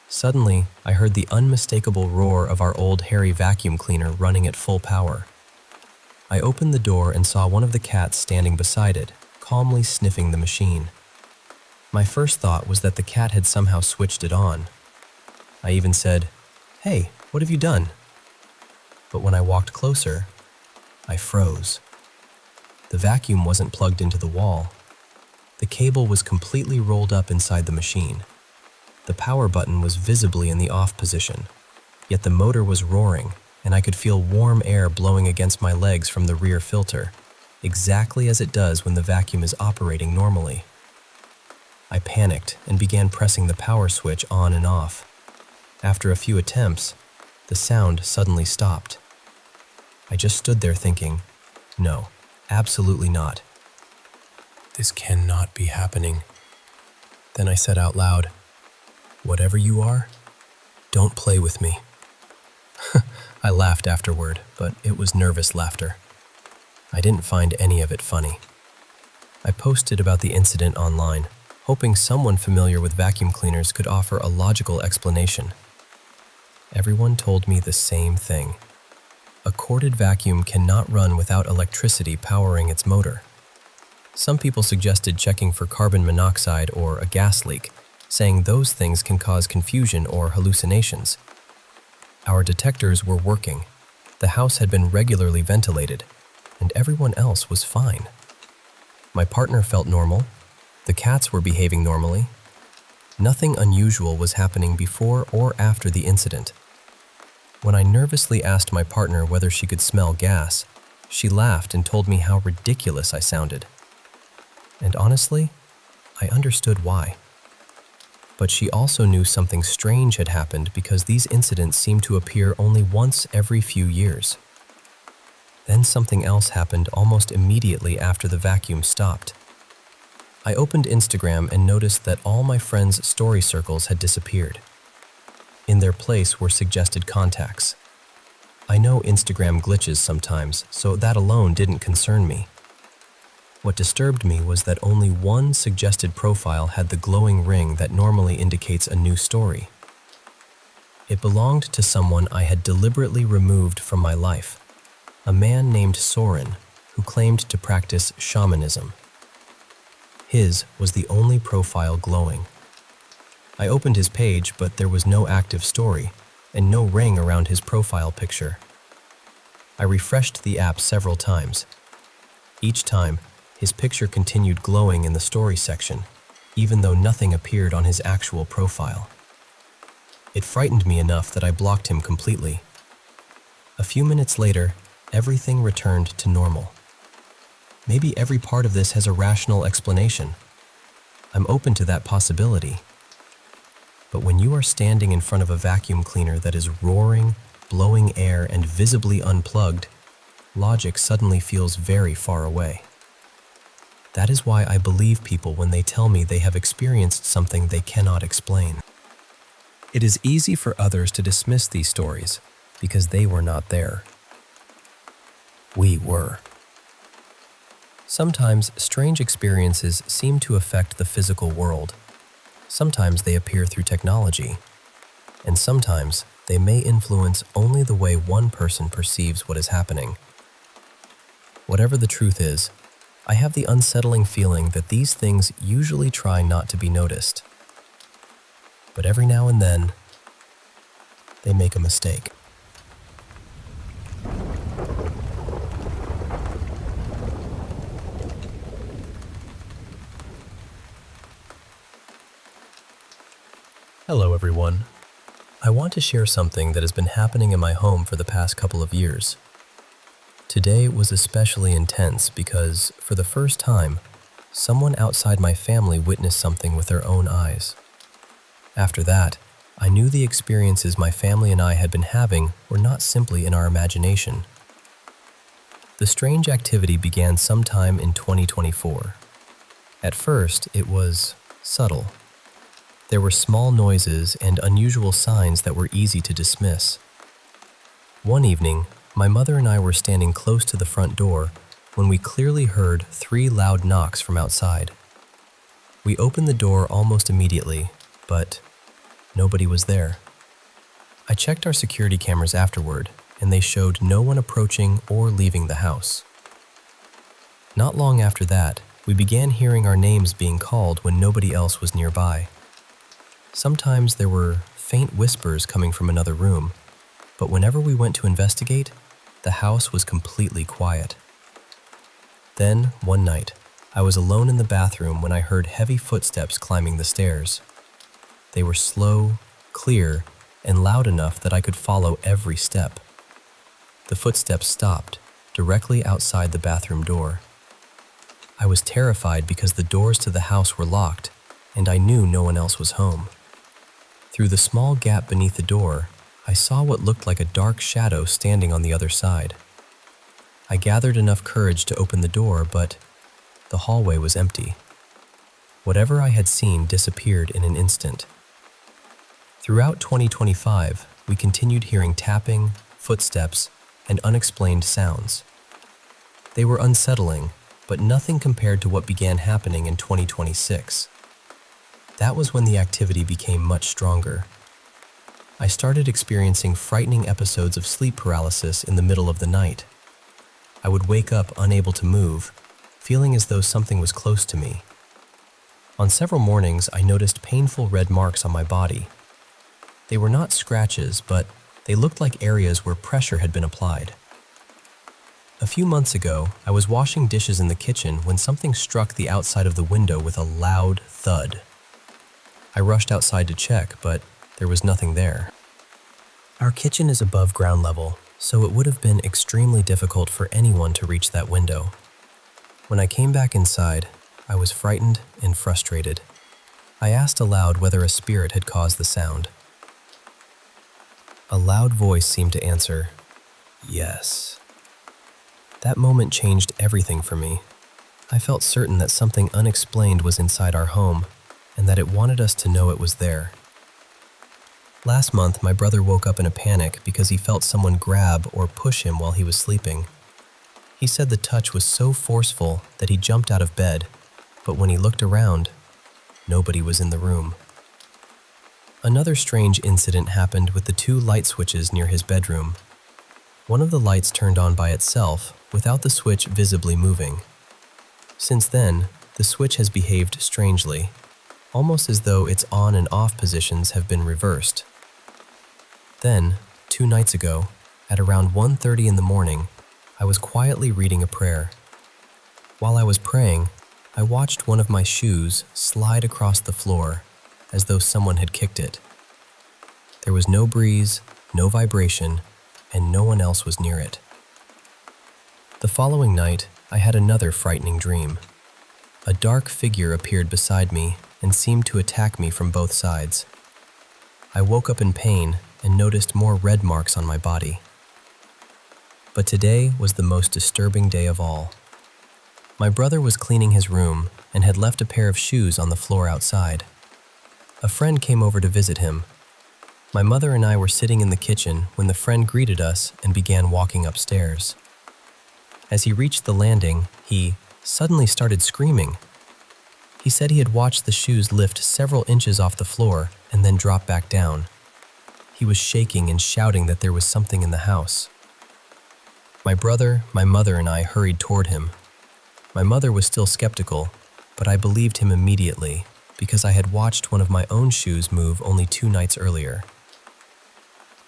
Suddenly, I heard the unmistakable roar of our old hairy vacuum cleaner running at full power. I opened the door and saw one of the cats standing beside it, calmly sniffing the machine. My first thought was that the cat had somehow switched it on. I even said, "Hey, what have you done?" But when I walked closer, I froze. The vacuum wasn't plugged into the wall. The cable was completely rolled up inside the machine. The power button was visibly in the off position, yet the motor was roaring, and I could feel warm air blowing against my legs from the rear filter, exactly as it does when the vacuum is operating normally. I panicked and began pressing the power switch on and off. After a few attempts, the sound suddenly stopped. I just stood there thinking, no, absolutely not. This cannot be happening. Then I said out loud, Whatever you are, don't play with me. I laughed afterward, but it was nervous laughter. I didn't find any of it funny. I posted about the incident online, hoping someone familiar with vacuum cleaners could offer a logical explanation. Everyone told me the same thing. A corded vacuum cannot run without electricity powering its motor. Some people suggested checking for carbon monoxide or a gas leak, saying those things can cause confusion or hallucinations. Our detectors were working. The house had been regularly ventilated, and everyone else was fine. My partner felt normal. The cats were behaving normally. Nothing unusual was happening before or after the incident. When I nervously asked my partner whether she could smell gas, she laughed and told me how ridiculous I sounded. And honestly, I understood why. But she also knew something strange had happened because these incidents seemed to appear only once every few years. Then something else happened almost immediately after the vacuum stopped. I opened Instagram and noticed that all my friends' story circles had disappeared. In their place were suggested contacts. I know Instagram glitches sometimes, so that alone didn't concern me. What disturbed me was that only one suggested profile had the glowing ring that normally indicates a new story. It belonged to someone I had deliberately removed from my life, a man named Soren, who claimed to practice shamanism. His was the only profile glowing. I opened his page, but there was no active story and no ring around his profile picture. I refreshed the app several times. Each time, his picture continued glowing in the story section, even though nothing appeared on his actual profile. It frightened me enough that I blocked him completely. A few minutes later, everything returned to normal. Maybe every part of this has a rational explanation. I'm open to that possibility. But when you are standing in front of a vacuum cleaner that is roaring, blowing air, and visibly unplugged, logic suddenly feels very far away. That is why I believe people when they tell me they have experienced something they cannot explain. It is easy for others to dismiss these stories because they were not there. We were. Sometimes strange experiences seem to affect the physical world. Sometimes they appear through technology, and sometimes they may influence only the way one person perceives what is happening. Whatever the truth is, I have the unsettling feeling that these things usually try not to be noticed. But every now and then, they make a mistake. Hello everyone. I want to share something that has been happening in my home for the past couple of years. Today was especially intense because, for the first time, someone outside my family witnessed something with their own eyes. After that, I knew the experiences my family and I had been having were not simply in our imagination. The strange activity began sometime in 2024. At first, it was subtle. There were small noises and unusual signs that were easy to dismiss. One evening, my mother and I were standing close to the front door when we clearly heard 3 loud knocks from outside. We opened the door almost immediately, but nobody was there. I checked our security cameras afterward, and they showed no one approaching or leaving the house. Not long after that, we began hearing our names being called when nobody else was nearby. Sometimes there were faint whispers coming from another room, but whenever we went to investigate, the house was completely quiet. Then, one night, I was alone in the bathroom when I heard heavy footsteps climbing the stairs. They were slow, clear, and loud enough that I could follow every step. The footsteps stopped directly outside the bathroom door. I was terrified because the doors to the house were locked, and I knew no one else was home. Through the small gap beneath the door, I saw what looked like a dark shadow standing on the other side. I gathered enough courage to open the door, but the hallway was empty. Whatever I had seen disappeared in an instant. Throughout 2025, we continued hearing tapping, footsteps, and unexplained sounds. They were unsettling, but nothing compared to what began happening in 2026. That was when the activity became much stronger. I started experiencing frightening episodes of sleep paralysis in the middle of the night. I would wake up unable to move, feeling as though something was close to me. On several mornings, I noticed painful red marks on my body. They were not scratches, but they looked like areas where pressure had been applied. A few months ago, I was washing dishes in the kitchen when something struck the outside of the window with a loud thud. I rushed outside to check, but there was nothing there. Our kitchen is above ground level, so it would have been extremely difficult for anyone to reach that window. When I came back inside, I was frightened and frustrated. I asked aloud whether a spirit had caused the sound. A loud voice seemed to answer, "Yes." That moment changed everything for me. I felt certain that something unexplained was inside our home, and that it wanted us to know it was there. Last month, my brother woke up in a panic because he felt someone grab or push him while he was sleeping. He said the touch was so forceful that he jumped out of bed, but when he looked around, nobody was in the room. Another strange incident happened with the 2 light switches near his bedroom. One of the lights turned on by itself, without the switch visibly moving. Since then, the switch has behaved strangely, almost as though its on and off positions have been reversed. Then, 2 nights ago, at around 1:30 in the morning, I was quietly reading a prayer. While I was praying, I watched one of my shoes slide across the floor as though someone had kicked it. There was no breeze, no vibration, and no one else was near it. The following night, I had another frightening dream. A dark figure appeared beside me and seemed to attack me from both sides. I woke up in pain and noticed more red marks on my body. But today was the most disturbing day of all. My brother was cleaning his room and had left a pair of shoes on the floor outside. A friend came over to visit him. My mother and I were sitting in the kitchen when the friend greeted us and began walking upstairs. As he reached the landing, he suddenly started screaming. He said he had watched the shoes lift several inches off the floor and then drop back down. He was shaking and shouting that there was something in the house. My brother, my mother, and I hurried toward him. My mother was still skeptical, but I believed him immediately because I had watched one of my own shoes move only 2 nights earlier.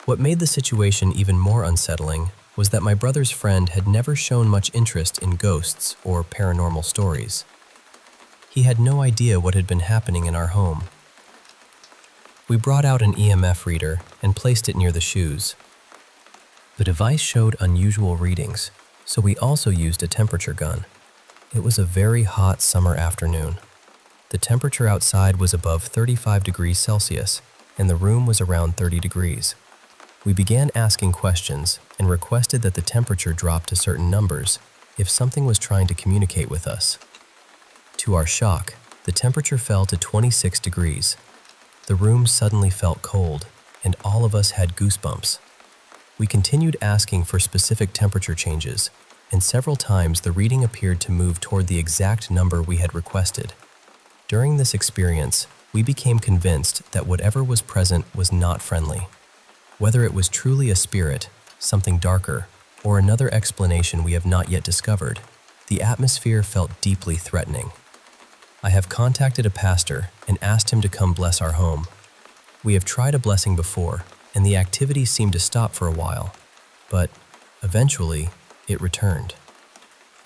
What made the situation even more unsettling was that my brother's friend had never shown much interest in ghosts or paranormal stories. He had no idea what had been happening in our home. We brought out an EMF reader and placed it near the shoes. The device showed unusual readings, so we also used a temperature gun. It was a very hot summer afternoon. The temperature outside was above 35 degrees Celsius, and the room was around 30 degrees. We began asking questions and requested that the temperature drop to certain numbers if something was trying to communicate with us. To our shock, the temperature fell to 26 degrees. The room suddenly felt cold, and all of us had goosebumps. We continued asking for specific temperature changes, and several times the reading appeared to move toward the exact number we had requested. During this experience, we became convinced that whatever was present was not friendly. Whether it was truly a spirit, something darker, or another explanation we have not yet discovered, the atmosphere felt deeply threatening. I have contacted a pastor and asked him to come bless our home. We have tried a blessing before, and the activity seemed to stop for a while, but eventually it returned.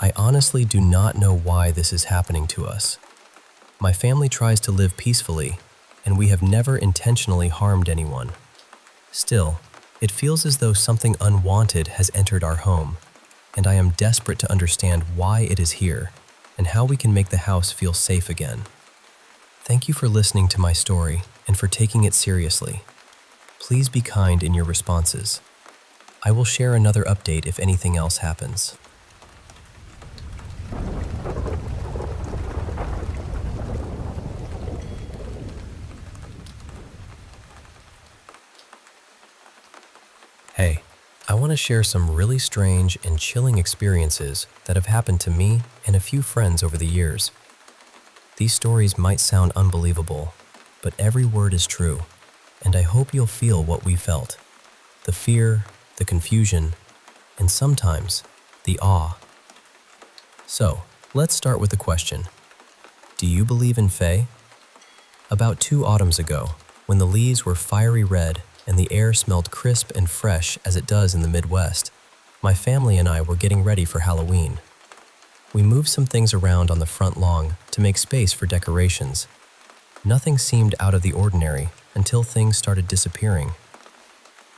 I honestly do not know why this is happening to us. My family tries to live peacefully, and we have never intentionally harmed anyone. Still, it feels as though something unwanted has entered our home, and I am desperate to understand why it is here and how we can make the house feel safe again. Thank you for listening to my story and for taking it seriously. Please be kind in your responses. I will share another update if anything else happens. want to share some really strange and chilling experiences that have happened to me and a few friends over the years. These stories might sound unbelievable, but every word is true, and I hope you'll feel what we felt. The fear, the confusion, and sometimes the awe. So, let's start with the question. Do you believe in Fae? About 2 autumns ago, when the leaves were fiery red and the air smelled crisp and fresh as it does in the Midwest, my family and I were getting ready for Halloween. We moved some things around on the front lawn to make space for decorations. Nothing seemed out of the ordinary until things started disappearing.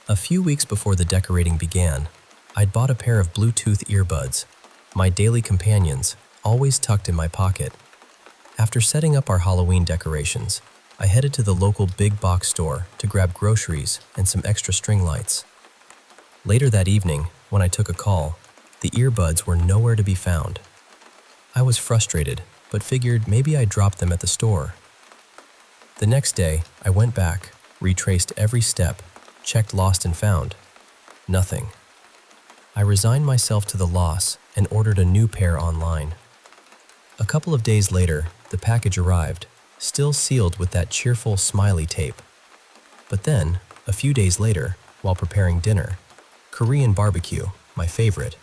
A few weeks before the decorating began, I'd bought a pair of Bluetooth earbuds, my daily companions, always tucked in my pocket. After setting up our Halloween decorations, I headed to the local big box store to grab groceries and some extra string lights. Later that evening, when I took a call, the earbuds were nowhere to be found. I was frustrated, but figured maybe I dropped them at the store. The next day, I went back, retraced every step, checked lost and found. Nothing. I resigned myself to the loss and ordered a new pair online. A couple of days later, the package arrived, still sealed with that cheerful smiley tape. But then, a few days later, while preparing dinner, Korean barbecue, my favorite,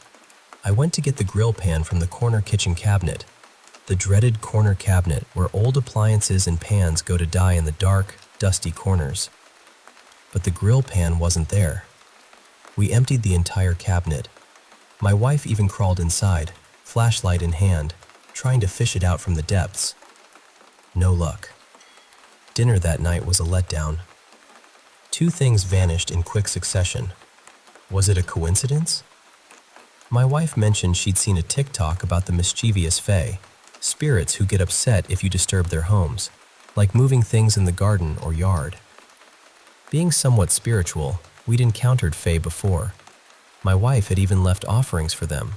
I went to get the grill pan from the corner kitchen cabinet, the dreaded corner cabinet where old appliances and pans go to die in the dark, dusty corners. But the grill pan wasn't there. We emptied the entire cabinet. My wife even crawled inside, flashlight in hand, trying to fish it out from the depths. No luck. Dinner that night was a letdown. 2 things vanished in quick succession. Was it a coincidence? My wife mentioned she'd seen a TikTok about the mischievous Fae, spirits who get upset if you disturb their homes, like moving things in the garden or yard. Being somewhat spiritual, we'd encountered Fae before. My wife had even left offerings for them.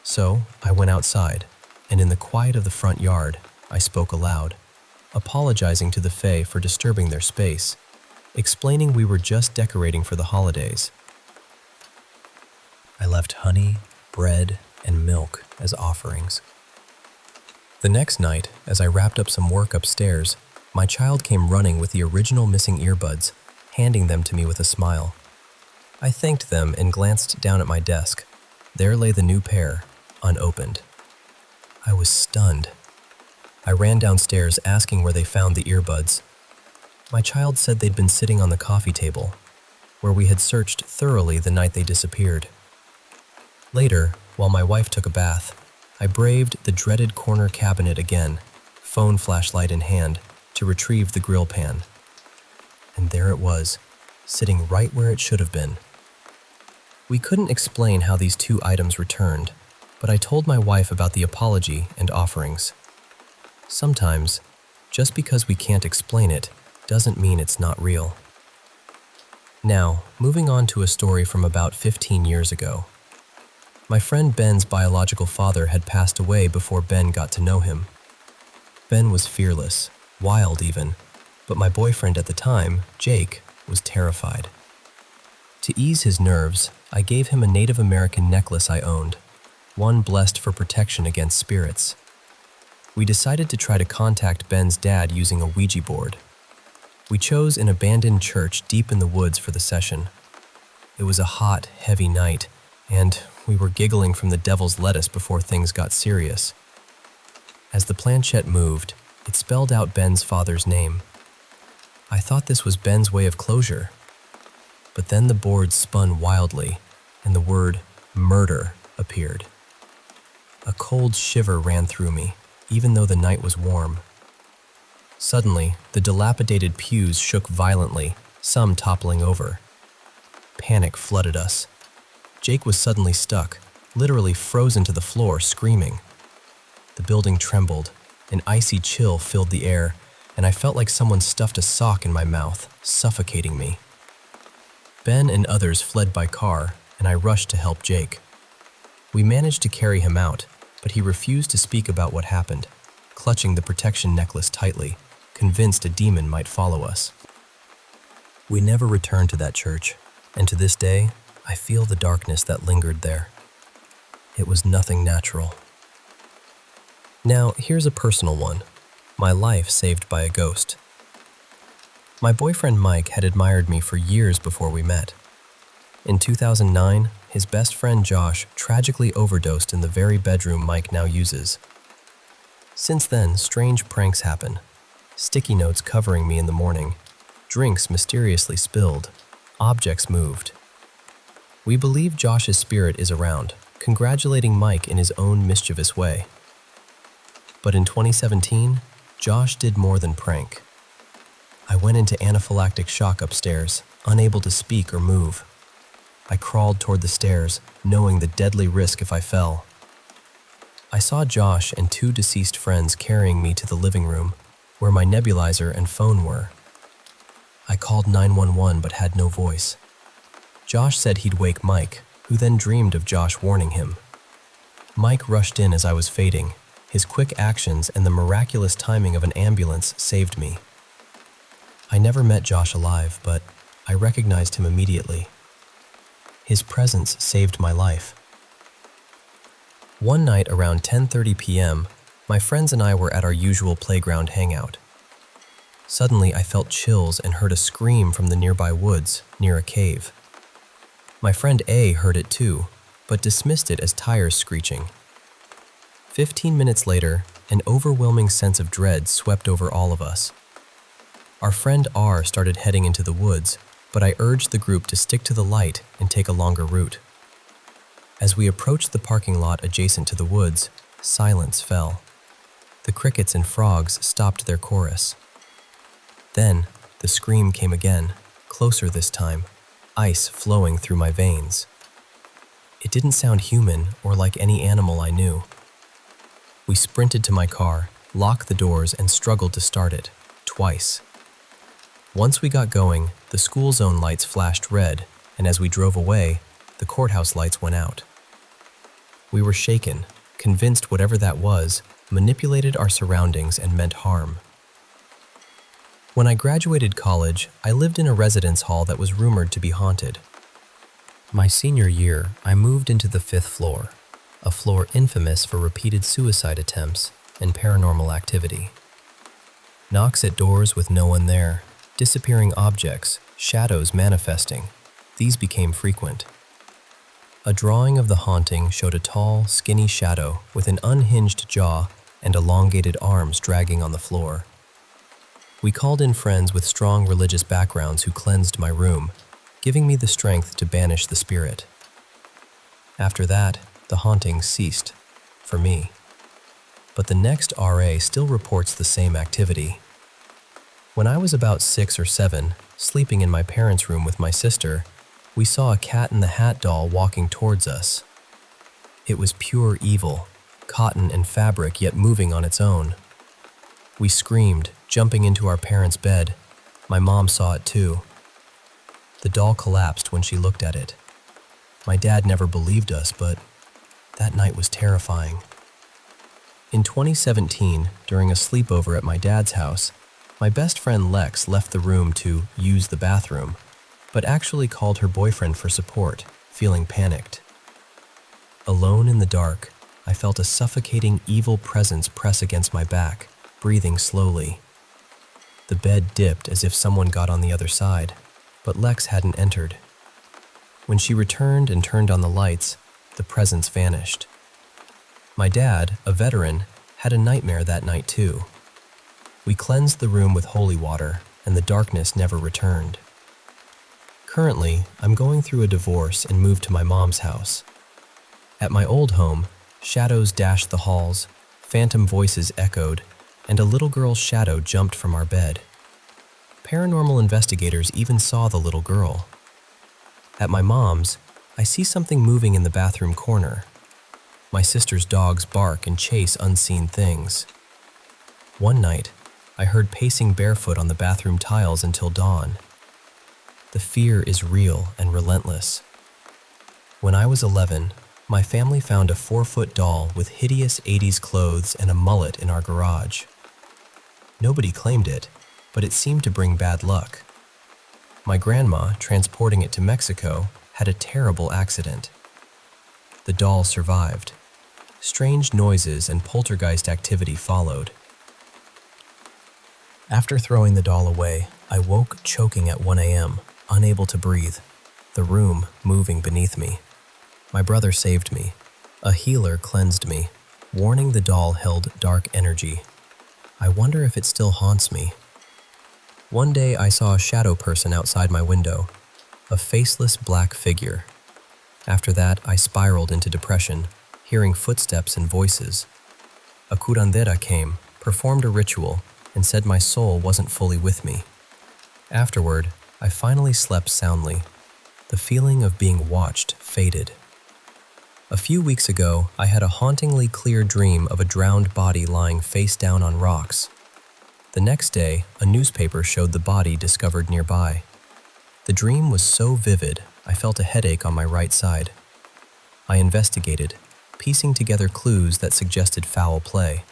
So I went outside, and in the quiet of the front yard, I spoke aloud, apologizing to the Fae for disturbing their space, explaining we were just decorating for the holidays. I left honey, bread, and milk as offerings. The next night, as I wrapped up some work upstairs, my child came running with the original missing earbuds, handing them to me with a smile. I thanked them and glanced down at my desk. There lay the new pair, unopened. I was stunned. I ran downstairs asking where they found the earbuds. My child said they'd been sitting on the coffee table, where we had searched thoroughly the night they disappeared. Later, while my wife took a bath, I braved the dreaded corner cabinet again, phone flashlight in hand, to retrieve the grill pan. And there it was, sitting right where it should have been. We couldn't explain how these 2 items returned, but I told my wife about the apology and offerings. Sometimes, just because we can't explain it doesn't mean it's not real. Now, moving on to a story from about 15 years ago. My friend Ben's biological father had passed away before Ben got to know him. Ben was fearless, wild even, but my boyfriend at the time, Jake, was terrified. To ease his nerves, I gave him a Native American necklace I owned, one blessed for protection against spirits. We decided to try to contact Ben's dad using a Ouija board. We chose an abandoned church deep in the woods for the session. It was a hot, heavy night, and we were giggling from the devil's lettuce before things got serious. As the planchette moved, it spelled out Ben's father's name. I thought this was Ben's way of closure. But then the board spun wildly, and the word murder appeared. A cold shiver ran through me, even though the night was warm. Suddenly, the dilapidated pews shook violently, some toppling over. Panic flooded us. Jake was suddenly stuck, literally frozen to the floor, screaming. The building trembled, an icy chill filled the air, and I felt like someone stuffed a sock in my mouth, suffocating me. Ben and others fled by car, and I rushed to help Jake. We managed to carry him out, but he refused to speak about what happened, clutching the protection necklace tightly, convinced a demon might follow us. We never returned to that church, and to this day, I feel the darkness that lingered there. It was nothing natural. Now, here's a personal one. My life saved by a ghost. My boyfriend Mike had admired me for years before we met. In 2009, his best friend Josh tragically overdosed in the very bedroom Mike now uses. Since then, strange pranks happen. Sticky notes covering me in the morning, drinks mysteriously spilled, objects moved. We believe Josh's spirit is around, congratulating Mike in his own mischievous way. But in 2017, Josh did more than prank. I went into anaphylactic shock upstairs, unable to speak or move. I crawled toward the stairs, knowing the deadly risk if I fell. I saw Josh and two deceased friends carrying me to the living room, where my nebulizer and phone were. I called 911 but had no voice. Josh said he'd wake Mike, who then dreamed of Josh warning him. Mike rushed in as I was fading. His quick actions and the miraculous timing of an ambulance saved me. I never met Josh alive, but I recognized him immediately. His presence saved my life. One night around 10:30 p.m., my friends and I were at our usual playground hangout. Suddenly, I felt chills and heard a scream from the nearby woods, near a cave. My friend A heard it too, but dismissed it as tires screeching. 15 minutes later, an overwhelming sense of dread swept over all of us. Our friend R started heading into the woods, but I urged the group to stick to the light and take a longer route. As we approached the parking lot adjacent to the woods, silence fell. The crickets and frogs stopped their chorus. Then, the scream came again, closer this time, ice flowing through my veins. It didn't sound human or like any animal I knew. We sprinted to my car, locked the doors, and struggled to start it, twice. Once we got going, the school zone lights flashed red, and as we drove away, the courthouse lights went out. We were shaken, convinced whatever that was manipulated our surroundings and meant harm. When I graduated college, I lived in a residence hall that was rumored to be haunted. My senior year, I moved into the 5th floor, a floor infamous for repeated suicide attempts and paranormal activity. Knocks at doors with no one there, disappearing objects, shadows manifesting, these became frequent. A drawing of the haunting showed a tall, skinny shadow with an unhinged jaw and elongated arms dragging on the floor. We called in friends with strong religious backgrounds who cleansed my room, giving me the strength to banish the spirit. After that, the haunting ceased, for me. But the next RA still reports the same activity. When I was about 6 or 7, sleeping in my parents' room with my sister, we saw a Cat in the Hat doll walking towards us. It was pure evil, cotton and fabric yet moving on its own. We screamed, jumping into our parents' bed. My mom saw it too. The doll collapsed when she looked at it. My dad never believed us, but that night was terrifying. In 2017, during a sleepover at my dad's house, my best friend Lex left the room to use the bathroom, but actually called her boyfriend for support, feeling panicked. Alone in the dark, I felt a suffocating evil presence press against my back, breathing slowly. The bed dipped as if someone got on the other side, but Lex hadn't entered. When she returned and turned on the lights, the presence vanished. My dad, a veteran, had a nightmare that night too. We cleansed the room with holy water, and the darkness never returned. Currently, I'm going through a divorce and moved to my mom's house. At my old home, shadows dashed the halls, phantom voices echoed, and a little girl's shadow jumped from our bed. Paranormal investigators even saw the little girl. At my mom's, I see something moving in the bathroom corner. My sister's dogs bark and chase unseen things. One night, I heard pacing barefoot on the bathroom tiles until dawn. The fear is real and relentless. When I was 11, my family found a 4-foot doll with hideous 80s clothes and a mullet in our garage. Nobody claimed it, but it seemed to bring bad luck. My grandma, transporting it to Mexico, had a terrible accident. The doll survived. Strange noises and poltergeist activity followed. After throwing the doll away, I woke choking at 1 a.m., unable to breathe, the room moving beneath me. My brother saved me. A healer cleansed me, warning the doll held dark energy. I wonder if it still haunts me. One day I saw a shadow person outside my window, a faceless black figure. After that, I spiraled into depression, hearing footsteps and voices. A curandera came, performed a ritual, and said my soul wasn't fully with me. Afterward, I finally slept soundly. The feeling of being watched faded. A few weeks ago, I had a hauntingly clear dream of a drowned body lying face down on rocks. The next day, a newspaper showed the body discovered nearby. The dream was so vivid, I felt a headache on my right side. I investigated, piecing together clues that suggested foul play.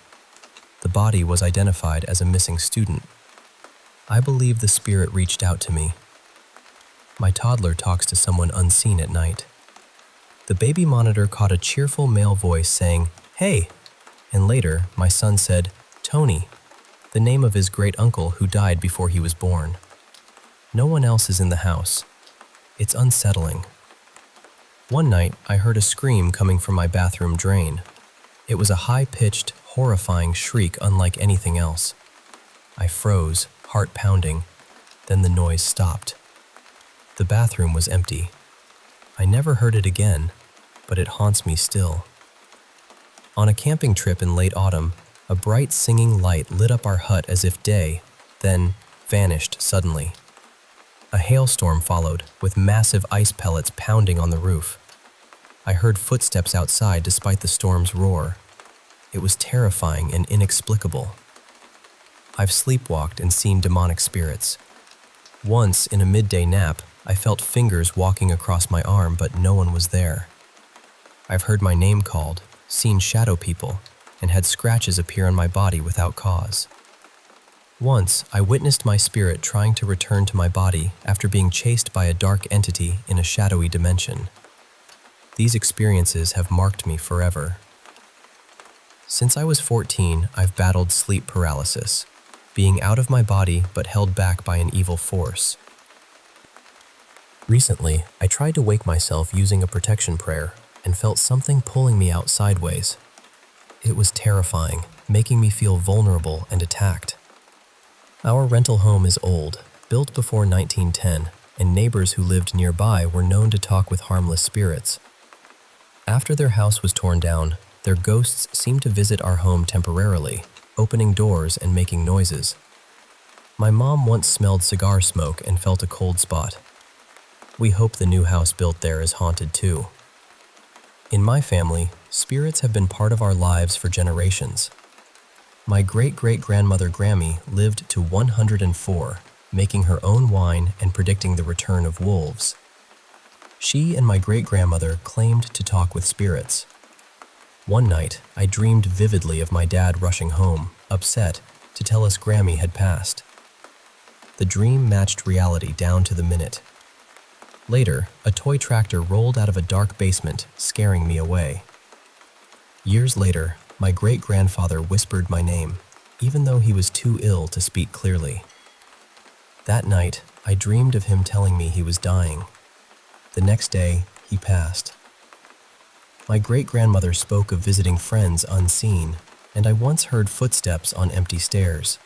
The body was identified as a missing student. I believe the spirit reached out to me. My toddler talks to someone unseen at night. The baby monitor caught a cheerful male voice saying, "Hey!" And later, my son said, "Tony," the name of his great-uncle who died before he was born. No one else is in the house. It's unsettling. One night, I heard a scream coming from my bathroom drain. It was a high-pitched, horrifying shriek unlike anything else. I froze, heart pounding. Then the noise stopped. The bathroom was empty. I never heard it again, but it haunts me still. On a camping trip in late autumn, a bright singing light lit up our hut as if day, then vanished suddenly. A hailstorm followed, with massive ice pellets pounding on the roof. I heard footsteps outside despite the storm's roar. It was terrifying and inexplicable. I've sleepwalked and seen demonic spirits. Once, in a midday nap, I felt fingers walking across my arm, but no one was there. I've heard my name called, seen shadow people, and had scratches appear on my body without cause. Once, I witnessed my spirit trying to return to my body after being chased by a dark entity in a shadowy dimension. These experiences have marked me forever. Since I was 14, I've battled sleep paralysis, being out of my body but held back by an evil force. Recently, I tried to wake myself using a protection prayer and felt something pulling me out sideways. It was terrifying, making me feel vulnerable and attacked. Our rental home is old, built before 1910, and neighbors who lived nearby were known to talk with harmless spirits. After their house was torn down, their ghosts seemed to visit our home temporarily, opening doors and making noises. My mom once smelled cigar smoke and felt a cold spot. We hope the new house built there is haunted too. In my family, spirits have been part of our lives for generations. My great-great-grandmother Grammy lived to 104, making her own wine and predicting the return of wolves. She and my great-grandmother claimed to talk with spirits. One night, I dreamed vividly of my dad rushing home, upset, to tell us Grammy had passed. The dream matched reality down to the minute. Later, a toy tractor rolled out of a dark basement, scaring me away. Years later, my great-grandfather whispered my name, even though he was too ill to speak clearly. That night, I dreamed of him telling me he was dying. The next day, he passed. My great-grandmother spoke of visiting friends unseen, and I once heard footsteps on empty stairs.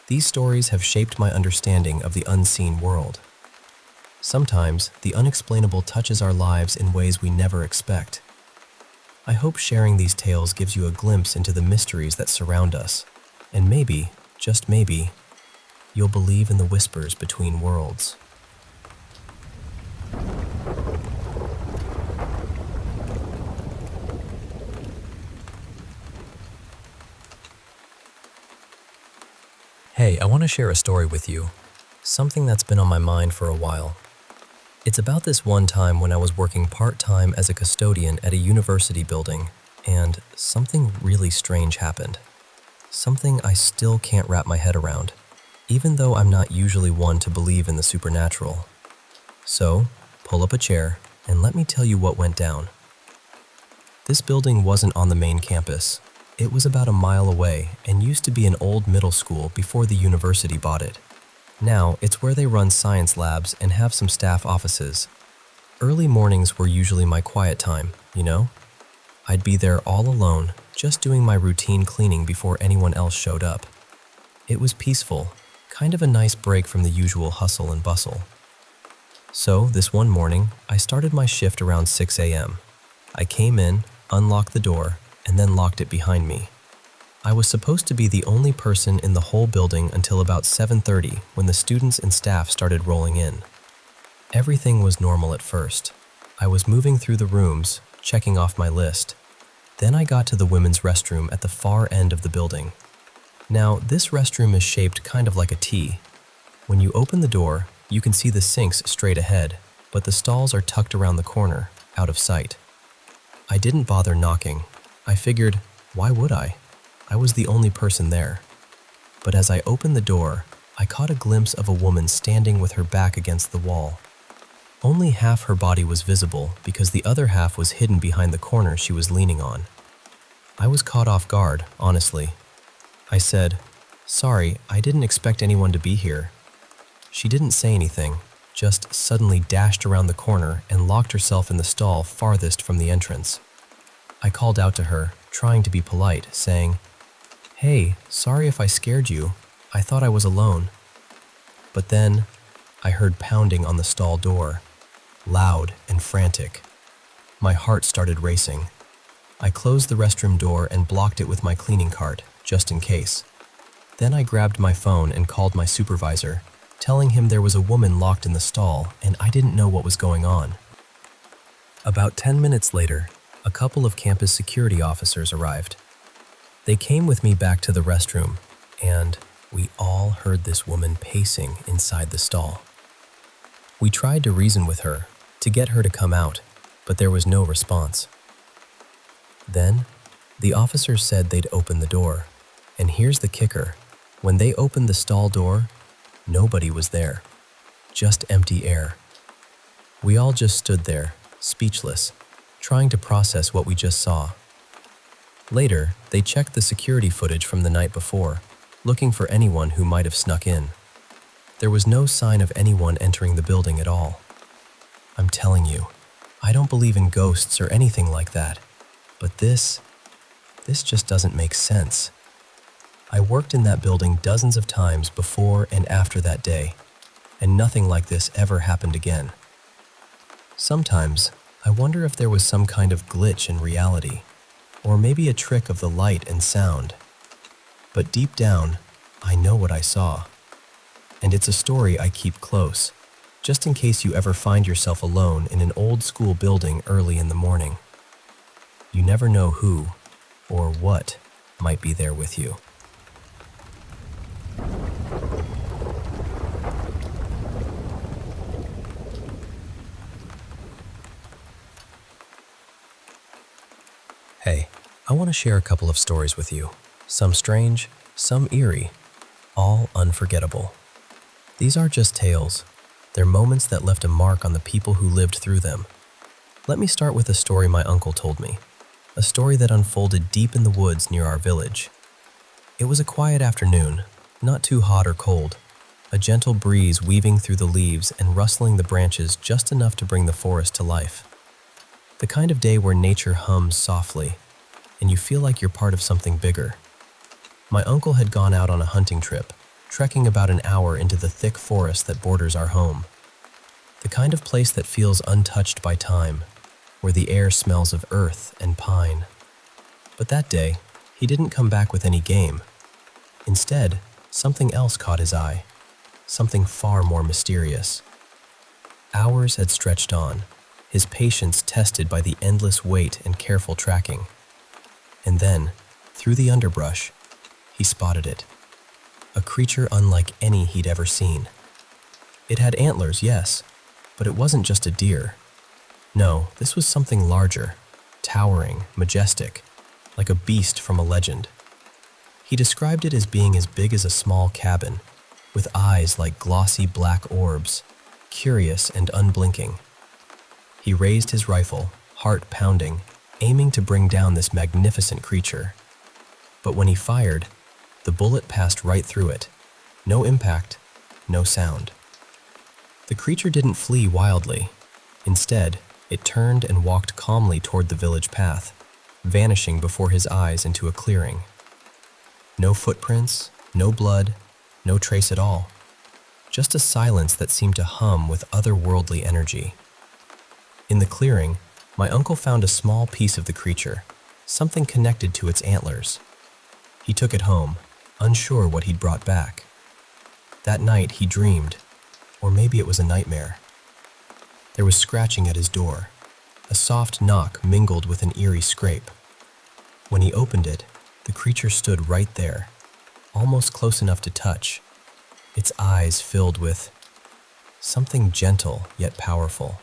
These stories have shaped my understanding of the unseen world. Sometimes, the unexplainable touches our lives in ways we never expect. I hope sharing these tales gives you a glimpse into the mysteries that surround us, and maybe, just maybe, you'll believe in the whispers between worlds. Hey, I want to share a story with you, something that's been on my mind for a while. It's about this one time when I was working part-time as a custodian at a university building, and something really strange happened. Something I still can't wrap my head around, even though I'm not usually one to believe in the supernatural. So, pull up a chair, and let me tell you what went down. This building wasn't on the main campus. It was about a mile away and used to be an old middle school before the university bought it. Now, it's where they run science labs and have some staff offices. Early mornings were usually my quiet time, you know? I'd be there all alone, just doing my routine cleaning before anyone else showed up. It was peaceful, kind of a nice break from the usual hustle and bustle. So, this one morning, I started my shift around 6 a.m. I came in, unlocked the door, and then locked it behind me. I was supposed to be the only person in the whole building until about 7:30 when the students and staff started rolling in. Everything was normal at first. I was moving through the rooms, checking off my list. Then I got to the women's restroom at the far end of the building. Now, this restroom is shaped kind of like a T. When you open the door, you can see the sinks straight ahead, but the stalls are tucked around the corner, out of sight. I didn't bother knocking. I figured, why would I? I was the only person there. But as I opened the door, I caught a glimpse of a woman standing with her back against the wall. Only half her body was visible because the other half was hidden behind the corner she was leaning on. I was caught off guard, honestly. I said, "Sorry, I didn't expect anyone to be here." She didn't say anything, just suddenly dashed around the corner and locked herself in the stall farthest from the entrance. I called out to her, trying to be polite, saying, "Hey, sorry if I scared you. I thought I was alone." But then, I heard pounding on the stall door, loud and frantic. My heart started racing. I closed the restroom door and blocked it with my cleaning cart, just in case. Then I grabbed my phone and called my supervisor, telling him there was a woman locked in the stall and I didn't know what was going on. About 10 minutes later, a couple of campus security officers arrived. They came with me back to the restroom, and we all heard this woman pacing inside the stall. We tried to reason with her, to get her to come out, but there was no response. Then, the officers said they'd open the door, and here's the kicker. When they opened the stall door, nobody was there, just empty air. We all just stood there, speechless, trying to process what we just saw. Later, they checked the security footage from the night before, looking for anyone who might have snuck in. There was no sign of anyone entering the building at all. I'm telling you, I don't believe in ghosts or anything like that, but this just doesn't make sense. I worked in that building dozens of times before and after that day, and nothing like this ever happened again. Sometimes, I wonder if there was some kind of glitch in reality, or maybe a trick of the light and sound. But deep down, I know what I saw. And it's a story I keep close, just in case you ever find yourself alone in an old school building early in the morning. You never know who or what might be there with you. Hey, I want to share a couple of stories with you. Some strange, some eerie, all unforgettable. These aren't just tales. They're moments that left a mark on the people who lived through them. Let me start with a story my uncle told me. A story that unfolded deep in the woods near our village. It was a quiet afternoon, not too hot or cold. A gentle breeze weaving through the leaves and rustling the branches just enough to bring the forest to life. The kind of day where nature hums softly, and you feel like you're part of something bigger. My uncle had gone out on a hunting trip, trekking about an hour into the thick forest that borders our home. The kind of place that feels untouched by time, where the air smells of earth and pine. But that day, he didn't come back with any game. Instead, something else caught his eye, something far more mysterious. Hours had stretched on, his patience tested by the endless wait and careful tracking. And then, through the underbrush, he spotted it. A creature unlike any he'd ever seen. It had antlers, yes, but it wasn't just a deer. No, this was something larger, towering, majestic, like a beast from a legend. He described it as being as big as a small cabin, with eyes like glossy black orbs, curious and unblinking. He raised his rifle, heart pounding, aiming to bring down this magnificent creature. But when he fired, the bullet passed right through it. No impact, no sound. The creature didn't flee wildly. Instead, it turned and walked calmly toward the village path, vanishing before his eyes into a clearing. No footprints, no blood, no trace at all. Just a silence that seemed to hum with otherworldly energy. In the clearing, my uncle found a small piece of the creature, something connected to its antlers. He took it home, unsure what he'd brought back. That night he dreamed, or maybe it was a nightmare. There was scratching at his door, a soft knock mingled with an eerie scrape. When he opened it, the creature stood right there, almost close enough to touch, its eyes filled with something gentle yet powerful.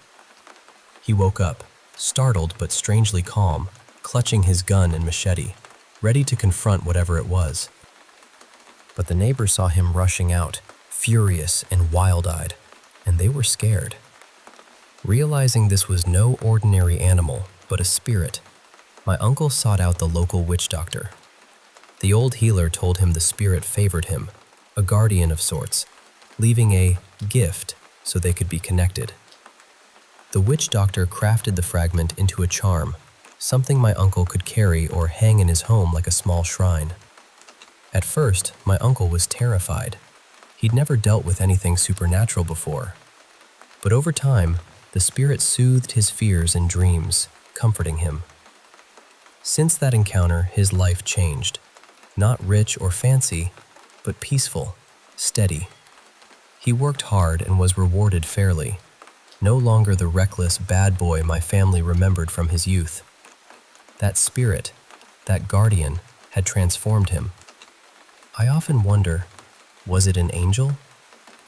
He woke up, startled but strangely calm, clutching his gun and machete, ready to confront whatever it was. But the neighbors saw him rushing out, furious and wild-eyed, and they were scared. Realizing this was no ordinary animal, but a spirit, my uncle sought out the local witch doctor. The old healer told him the spirit favored him, a guardian of sorts, leaving a gift so they could be connected. The witch doctor crafted the fragment into a charm, something my uncle could carry or hang in his home like a small shrine. At first, my uncle was terrified. He'd never dealt with anything supernatural before. But over time, the spirit soothed his fears and dreams, comforting him. Since that encounter, his life changed. Not rich or fancy, but peaceful, steady. He worked hard and was rewarded fairly, no longer the reckless bad boy my family remembered from his youth. That spirit, that guardian, had transformed him. I often wonder, was it an angel?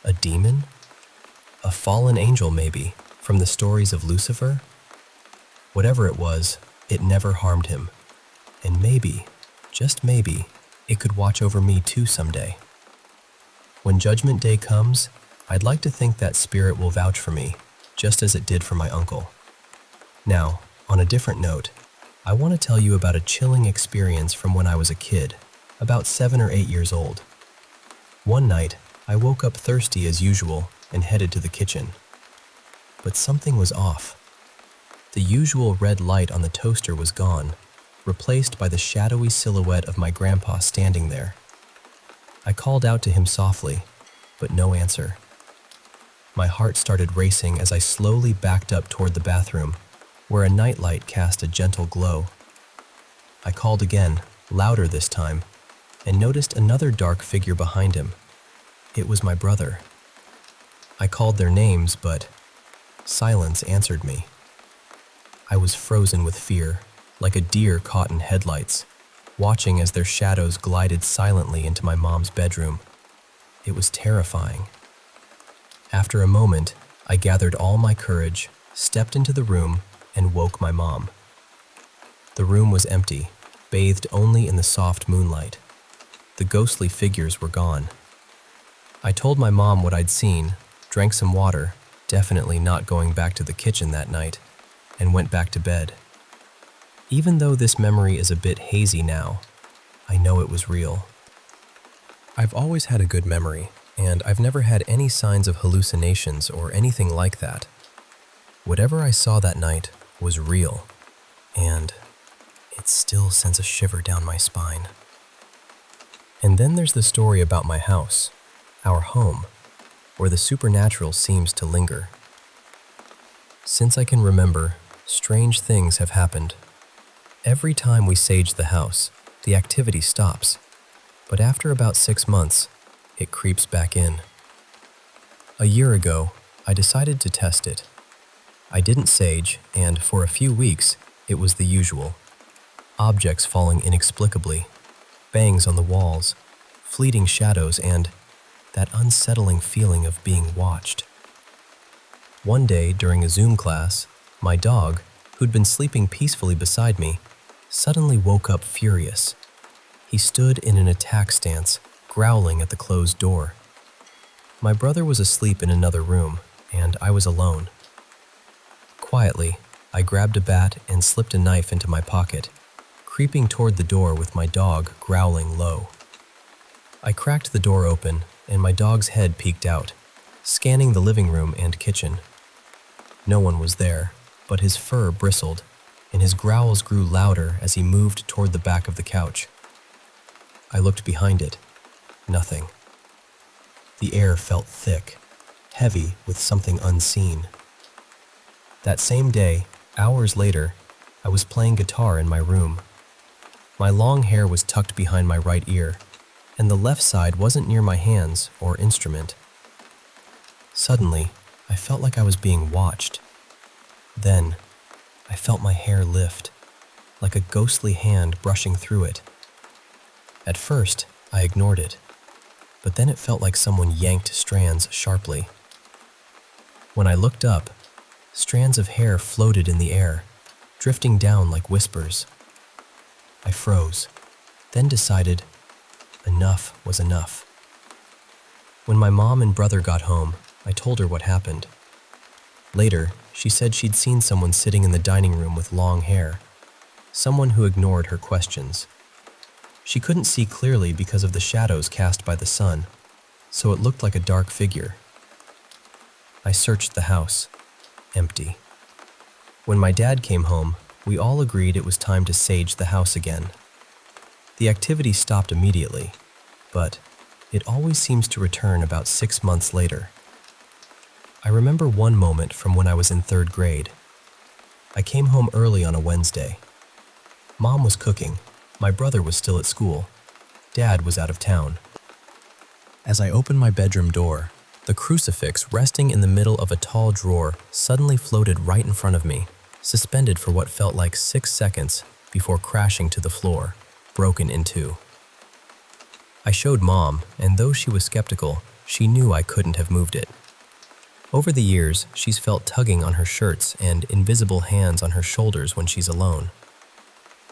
A demon? A fallen angel, maybe, from the stories of Lucifer? Whatever it was, it never harmed him. And maybe, just maybe, it could watch over me too someday. When Judgment Day comes, I'd like to think that spirit will vouch for me, just as it did for my uncle. Now, on a different note, I want to tell you about a chilling experience from when I was a kid, about 7 or 8 years old. One night, I woke up thirsty as usual and headed to the kitchen. But something was off. The usual red light on the toaster was gone, replaced by the shadowy silhouette of my grandpa standing there. I called out to him softly, but no answer. My heart started racing as I slowly backed up toward the bathroom, where a nightlight cast a gentle glow. I called again, louder this time, and noticed another dark figure behind him. It was my brother. I called their names, but silence answered me. I was frozen with fear, like a deer caught in headlights, watching as their shadows glided silently into my mom's bedroom. It was terrifying. After a moment, I gathered all my courage, stepped into the room, and woke my mom. The room was empty, bathed only in the soft moonlight. The ghostly figures were gone. I told my mom what I'd seen, drank some water, definitely not going back to the kitchen that night, and went back to bed. Even though this memory is a bit hazy now, I know it was real. I've always had a good memory, and I've never had any signs of hallucinations or anything like that. Whatever I saw that night was real, and it still sends a shiver down my spine. And then there's the story about my house, our home, where the supernatural seems to linger. Since I can remember, strange things have happened. Every time we sage the house, the activity stops, but after about 6 months, it creeps back in. A year ago, I decided to test it. I didn't sage, and for a few weeks, it was the usual. Objects falling inexplicably, bangs on the walls, fleeting shadows, and that unsettling feeling of being watched. One day during a Zoom class, my dog, who'd been sleeping peacefully beside me, suddenly woke up furious. He stood in an attack stance, growling at the closed door. My brother was asleep in another room, and I was alone. Quietly, I grabbed a bat and slipped a knife into my pocket, creeping toward the door with my dog growling low. I cracked the door open, and my dog's head peeked out, scanning the living room and kitchen. No one was there, but his fur bristled, and his growls grew louder as he moved toward the back of the couch. I looked behind it. Nothing. The air felt thick, heavy with something unseen. That same day, hours later, I was playing guitar in my room. My long hair was tucked behind my right ear, and the left side wasn't near my hands or instrument. Suddenly, I felt like I was being watched. Then, I felt my hair lift, like a ghostly hand brushing through it. At first, I ignored it, but then it felt like someone yanked strands sharply. When I looked up, strands of hair floated in the air, drifting down like whispers. I froze, then decided enough was enough. When my mom and brother got home, I told her what happened. Later, she said she'd seen someone sitting in the dining room with long hair, someone who ignored her questions. She couldn't see clearly because of the shadows cast by the sun, so it looked like a dark figure. I searched the house. Empty. When my dad came home, we all agreed it was time to sage the house again. The activity stopped immediately, but it always seems to return about 6 months later. I remember one moment from when I was in 3rd grade. I came home early on a Wednesday. Mom was cooking, my brother was still at school, Dad was out of town. As I opened my bedroom door, the crucifix resting in the middle of a tall drawer suddenly floated right in front of me, suspended for what felt like 6 seconds before crashing to the floor, broken in two. I showed Mom, and though she was skeptical, she knew I couldn't have moved it. Over the years, she's felt tugging on her shirts and invisible hands on her shoulders when she's alone.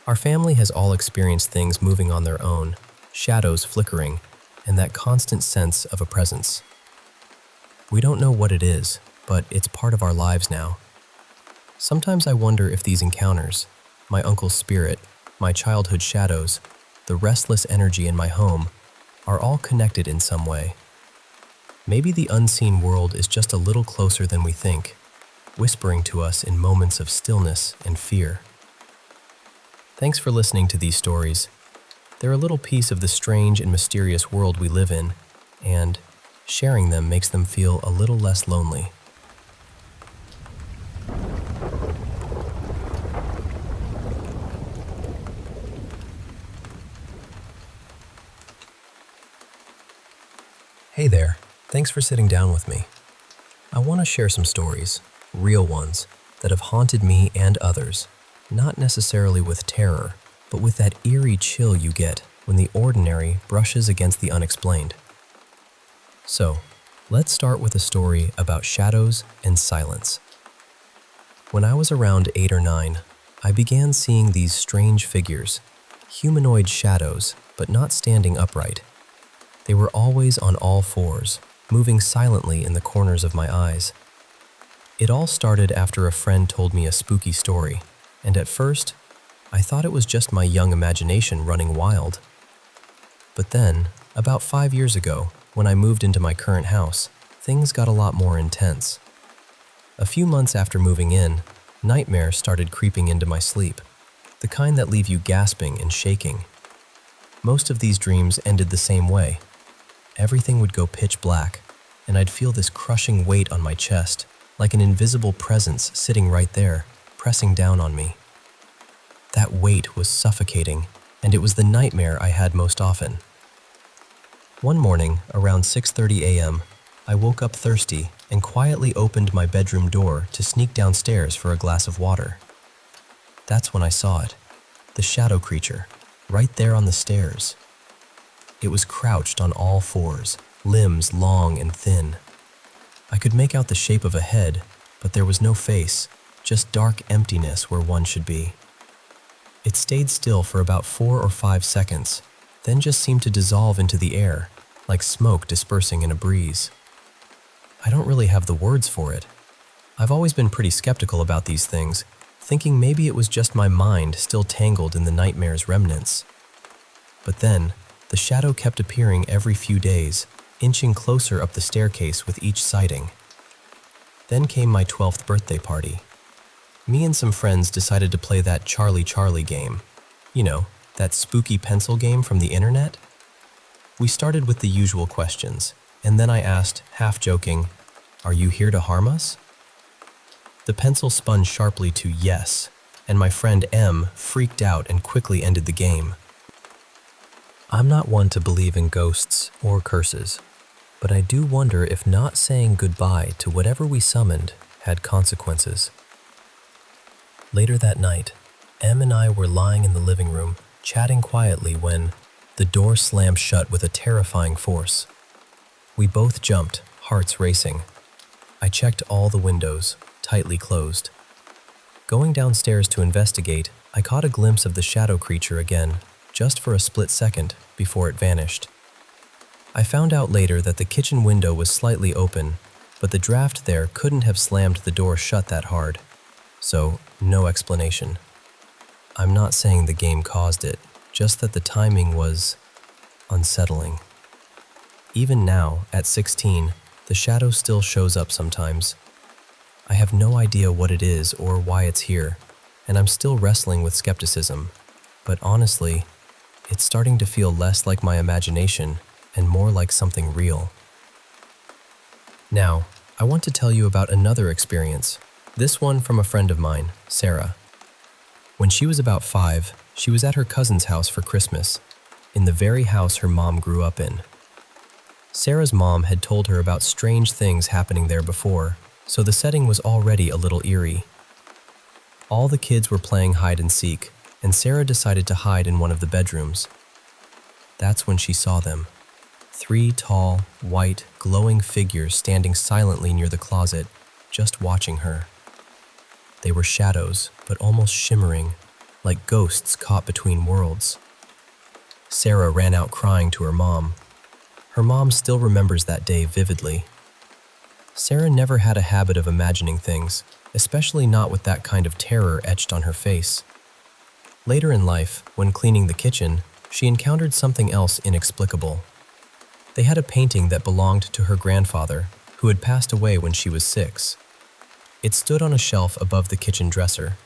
Our family has all experienced things moving on their own, shadows flickering, and that constant sense of a presence. We don't know what it is, but it's part of our lives now. Sometimes I wonder if these encounters, my uncle's spirit, my childhood shadows, the restless energy in my home, are all connected in some way. Maybe the unseen world is just a little closer than we think, whispering to us in moments of stillness and fear. Thanks for listening to these stories. They're a little piece of the strange and mysterious world we live in, and sharing them makes them feel a little less lonely. Hey there, thanks for sitting down with me. I want to share some stories, real ones, that have haunted me and others, not necessarily with terror, but with that eerie chill you get when the ordinary brushes against the unexplained. So, let's start with a story about shadows and silence. When I was around 8 or 9, I began seeing these strange figures, humanoid shadows, but not standing upright. They were always on all fours, moving silently in the corners of my eyes. It all started after a friend told me a spooky story, and at first, I thought it was just my young imagination running wild. But then, about 5 years ago, when I moved into my current house, things got a lot more intense. A few months after moving in, nightmares started creeping into my sleep, the kind that leave you gasping and shaking. Most of these dreams ended the same way. Everything would go pitch black, and I'd feel this crushing weight on my chest, like an invisible presence sitting right there, pressing down on me. That weight was suffocating, and it was the nightmare I had most often. One morning, around 6:30 a.m., I woke up thirsty and quietly opened my bedroom door to sneak downstairs for a glass of water. That's when I saw it, the shadow creature, right there on the stairs. It was crouched on all fours, limbs long and thin. I could make out the shape of a head, but there was no face, just dark emptiness where one should be. It stayed still for about 4 or 5 seconds, then just seemed to dissolve into the air, like smoke dispersing in a breeze. I don't really have the words for it. I've always been pretty skeptical about these things, thinking maybe it was just my mind still tangled in the nightmare's remnants. But then, the shadow kept appearing every few days, inching closer up the staircase with each sighting. Then came my 12th birthday party. Me and some friends decided to play that Charlie Charlie game. You know, that spooky pencil game from the internet? We started with the usual questions, and then I asked, half joking, "Are you here to harm us?" The pencil spun sharply to yes, and my friend M freaked out and quickly ended the game. I'm not one to believe in ghosts or curses, but I do wonder if not saying goodbye to whatever we summoned had consequences. Later that night, M and I were lying in the living room, chatting quietly when the door slammed shut with a terrifying force. We both jumped, hearts racing. I checked all the windows, tightly closed. Going downstairs to investigate, I caught a glimpse of the shadow creature again, just for a split second before it vanished. I found out later that the kitchen window was slightly open, but the draft there couldn't have slammed the door shut that hard. So, no explanation. I'm not saying the game caused it, just that the timing was unsettling. Even now, at 16, the shadow still shows up sometimes. I have no idea what it is or why it's here, and I'm still wrestling with skepticism. But honestly, it's starting to feel less like my imagination and more like something real. Now, I want to tell you about another experience, this one from a friend of mine, Sarah. When she was about 5, she was at her cousin's house for Christmas, in the very house her mom grew up in. Sarah's mom had told her about strange things happening there before, so the setting was already a little eerie. All the kids were playing hide and seek, and Sarah decided to hide in one of the bedrooms. That's when she saw them. 3 tall, white, glowing figures standing silently near the closet, just watching her. They were shadows, but almost shimmering, like ghosts caught between worlds. Sarah ran out crying to her mom. Her mom still remembers that day vividly. Sarah never had a habit of imagining things, especially not with that kind of terror etched on her face. Later in life, when cleaning the kitchen, she encountered something else inexplicable. They had a painting that belonged to her grandfather, who had passed away when she was 6. It stood on a shelf above the kitchen dresser.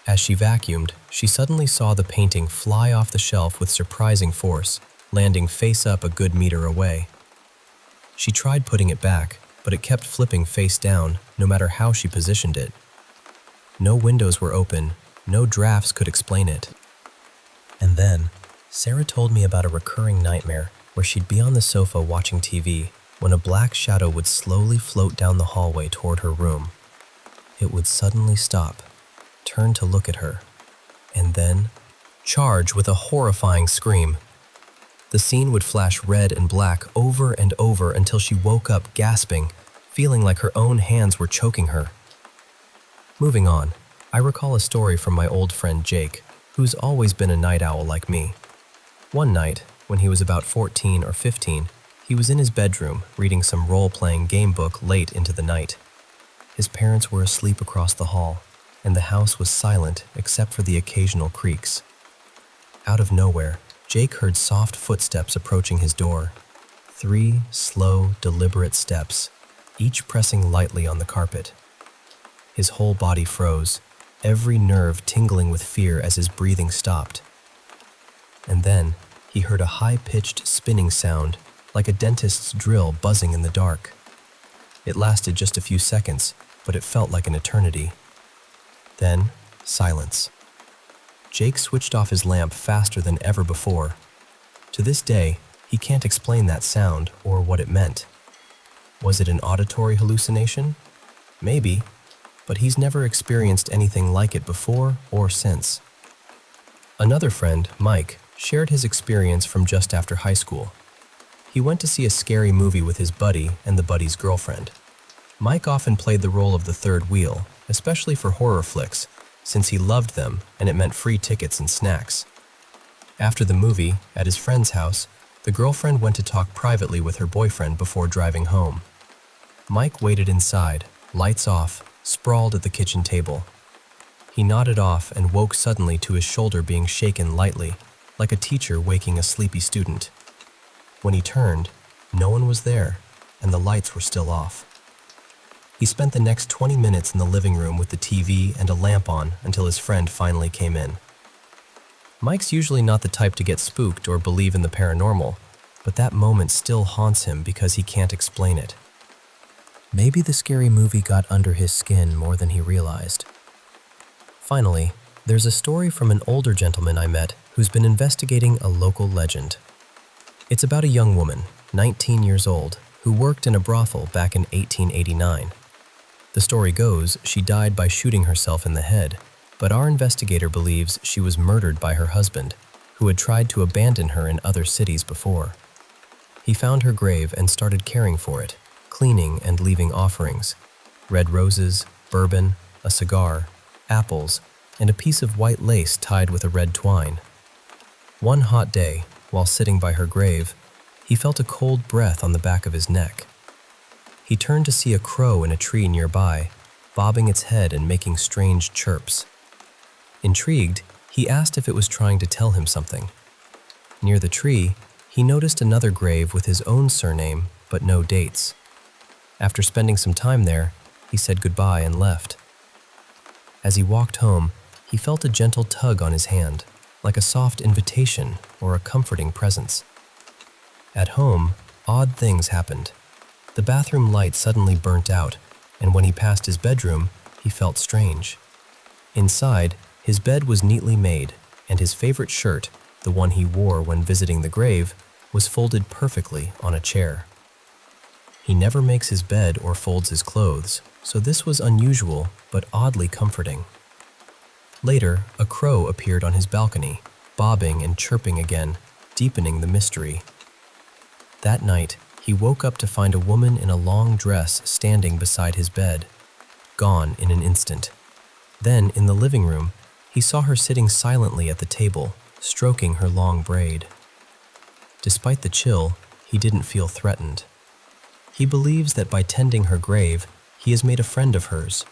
As she vacuumed, she suddenly saw the painting fly off the shelf with surprising force, landing face up a good meter away. She tried putting it back, but it kept flipping face down, no matter how she positioned it. No windows were open, no drafts could explain it. And then, Sarah told me about a recurring nightmare where she'd be on the sofa watching TV when a black shadow would slowly float down the hallway toward her room. It would suddenly stop, turn to look at her, and then charge with a horrifying scream. The scene would flash red and black over and over until she woke up gasping, feeling like her own hands were choking her. Moving on, I recall a story from my old friend Jake, who's always been a night owl like me. One night, when he was about 14 or 15, he was in his bedroom reading some role-playing game book late into the night. His parents were asleep across the hall, and the house was silent except for the occasional creaks. Out of nowhere, Jake heard soft footsteps approaching his door. 3 slow, deliberate steps, each pressing lightly on the carpet. His whole body froze, every nerve tingling with fear as his breathing stopped. And then, he heard a high-pitched spinning sound, like a dentist's drill buzzing in the dark. It lasted just a few seconds, but it felt like an eternity. Then, silence. Jake switched off his lamp faster than ever before. To this day, he can't explain that sound or what it meant. Was it an auditory hallucination? Maybe, but he's never experienced anything like it before or since. Another friend, Mike, shared his experience from just after high school. He went to see a scary movie with his buddy and the buddy's girlfriend. Mike often played the role of the third wheel, especially for horror flicks, since he loved them and it meant free tickets and snacks. After the movie, at his friend's house, the girlfriend went to talk privately with her boyfriend before driving home. Mike waited inside, lights off, sprawled at the kitchen table. He nodded off and woke suddenly to his shoulder being shaken lightly, like a teacher waking a sleepy student. When he turned, no one was there, and the lights were still off. He spent the next 20 minutes in the living room with the TV and a lamp on until his friend finally came in. Mike's usually not the type to get spooked or believe in the paranormal, but that moment still haunts him because he can't explain it. Maybe the scary movie got under his skin more than he realized. Finally, there's a story from an older gentleman I met who's been investigating a local legend. It's about a young woman, 19 years old, who worked in a brothel back in 1889. The story goes she died by shooting herself in the head, but our investigator believes she was murdered by her husband, who had tried to abandon her in other cities before. He found her grave and started caring for it, cleaning and leaving offerings: red roses, bourbon, a cigar, apples, and a piece of white lace tied with a red twine. One hot day, while sitting by her grave, he felt a cold breath on the back of his neck. He turned to see a crow in a tree nearby, bobbing its head and making strange chirps. Intrigued, he asked if it was trying to tell him something. Near the tree, he noticed another grave with his own surname, but no dates. After spending some time there, he said goodbye and left. As he walked home, he felt a gentle tug on his hand, like a soft invitation or a comforting presence. At home, odd things happened. The bathroom light suddenly burnt out, and when he passed his bedroom, he felt strange. Inside, his bed was neatly made, and his favorite shirt, the one he wore when visiting the grave, was folded perfectly on a chair. He never makes his bed or folds his clothes, so this was unusual but oddly comforting. Later, a crow appeared on his balcony, bobbing and chirping again, deepening the mystery. That night, he woke up to find a woman in a long dress standing beside his bed, gone in an instant. Then, in the living room, he saw her sitting silently at the table, stroking her long braid. Despite the chill, he didn't feel threatened. He believes that by tending her grave, he has made a friend of hers,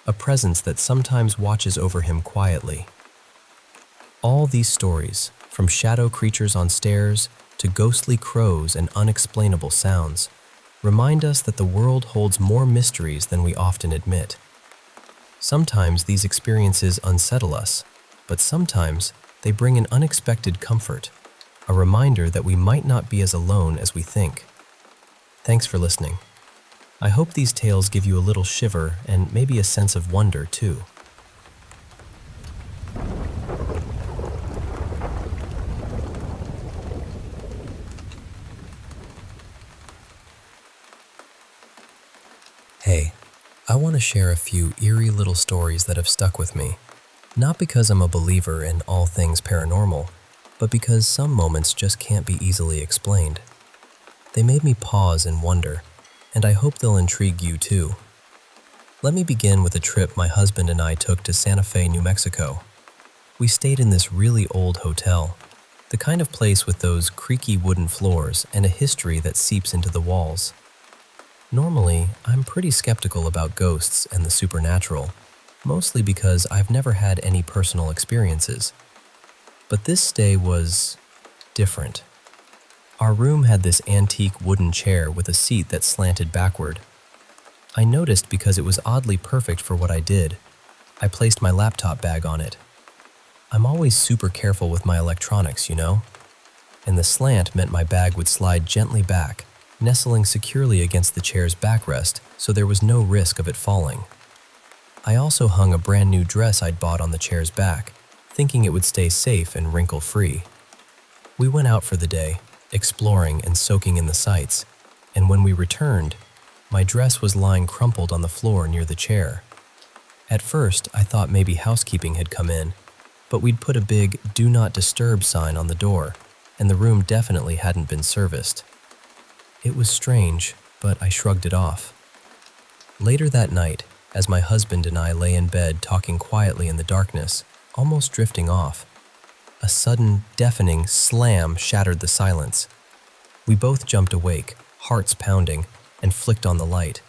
a presence that sometimes watches over him quietly. All these stories, from shadow creatures on stairs to ghostly crows and unexplainable sounds, remind us that the world holds more mysteries than we often admit. Sometimes these experiences unsettle us, but sometimes they bring an unexpected comfort, a reminder that we might not be as alone as we think. Thanks for listening. I hope these tales give you a little shiver and maybe a sense of wonder too. Hey, I want to share a few eerie little stories that have stuck with me. Not because I'm a believer in all things paranormal, but because some moments just can't be easily explained. They made me pause and wonder, and I hope they'll intrigue you too. Let me begin with a trip my husband and I took to Santa Fe, New Mexico. We stayed in this really old hotel, the kind of place with those creaky wooden floors and a history that seeps into the walls. Normally, I'm pretty skeptical about ghosts and the supernatural, mostly because I've never had any personal experiences. But this stay was different. Our room had this antique wooden chair with a seat that slanted backward. I noticed because it was oddly perfect for what I did. I placed my laptop bag on it. I'm always super careful with my electronics, you know? And the slant meant my bag would slide gently back, nestling securely against the chair's backrest, so there was no risk of it falling. I also hung a brand new dress I'd bought on the chair's back, thinking it would stay safe and wrinkle-free. We went out for the day, exploring and soaking in the sights, and when we returned, my dress was lying crumpled on the floor near the chair. At first, I thought maybe housekeeping had come in, but we'd put a big "Do Not Disturb" sign on the door, and the room definitely hadn't been serviced. It was strange, but I shrugged it off. Later that night, as my husband and I lay in bed talking quietly in the darkness, almost drifting off, a sudden, deafening slam shattered the silence. We both jumped awake, hearts pounding, and flicked on the light.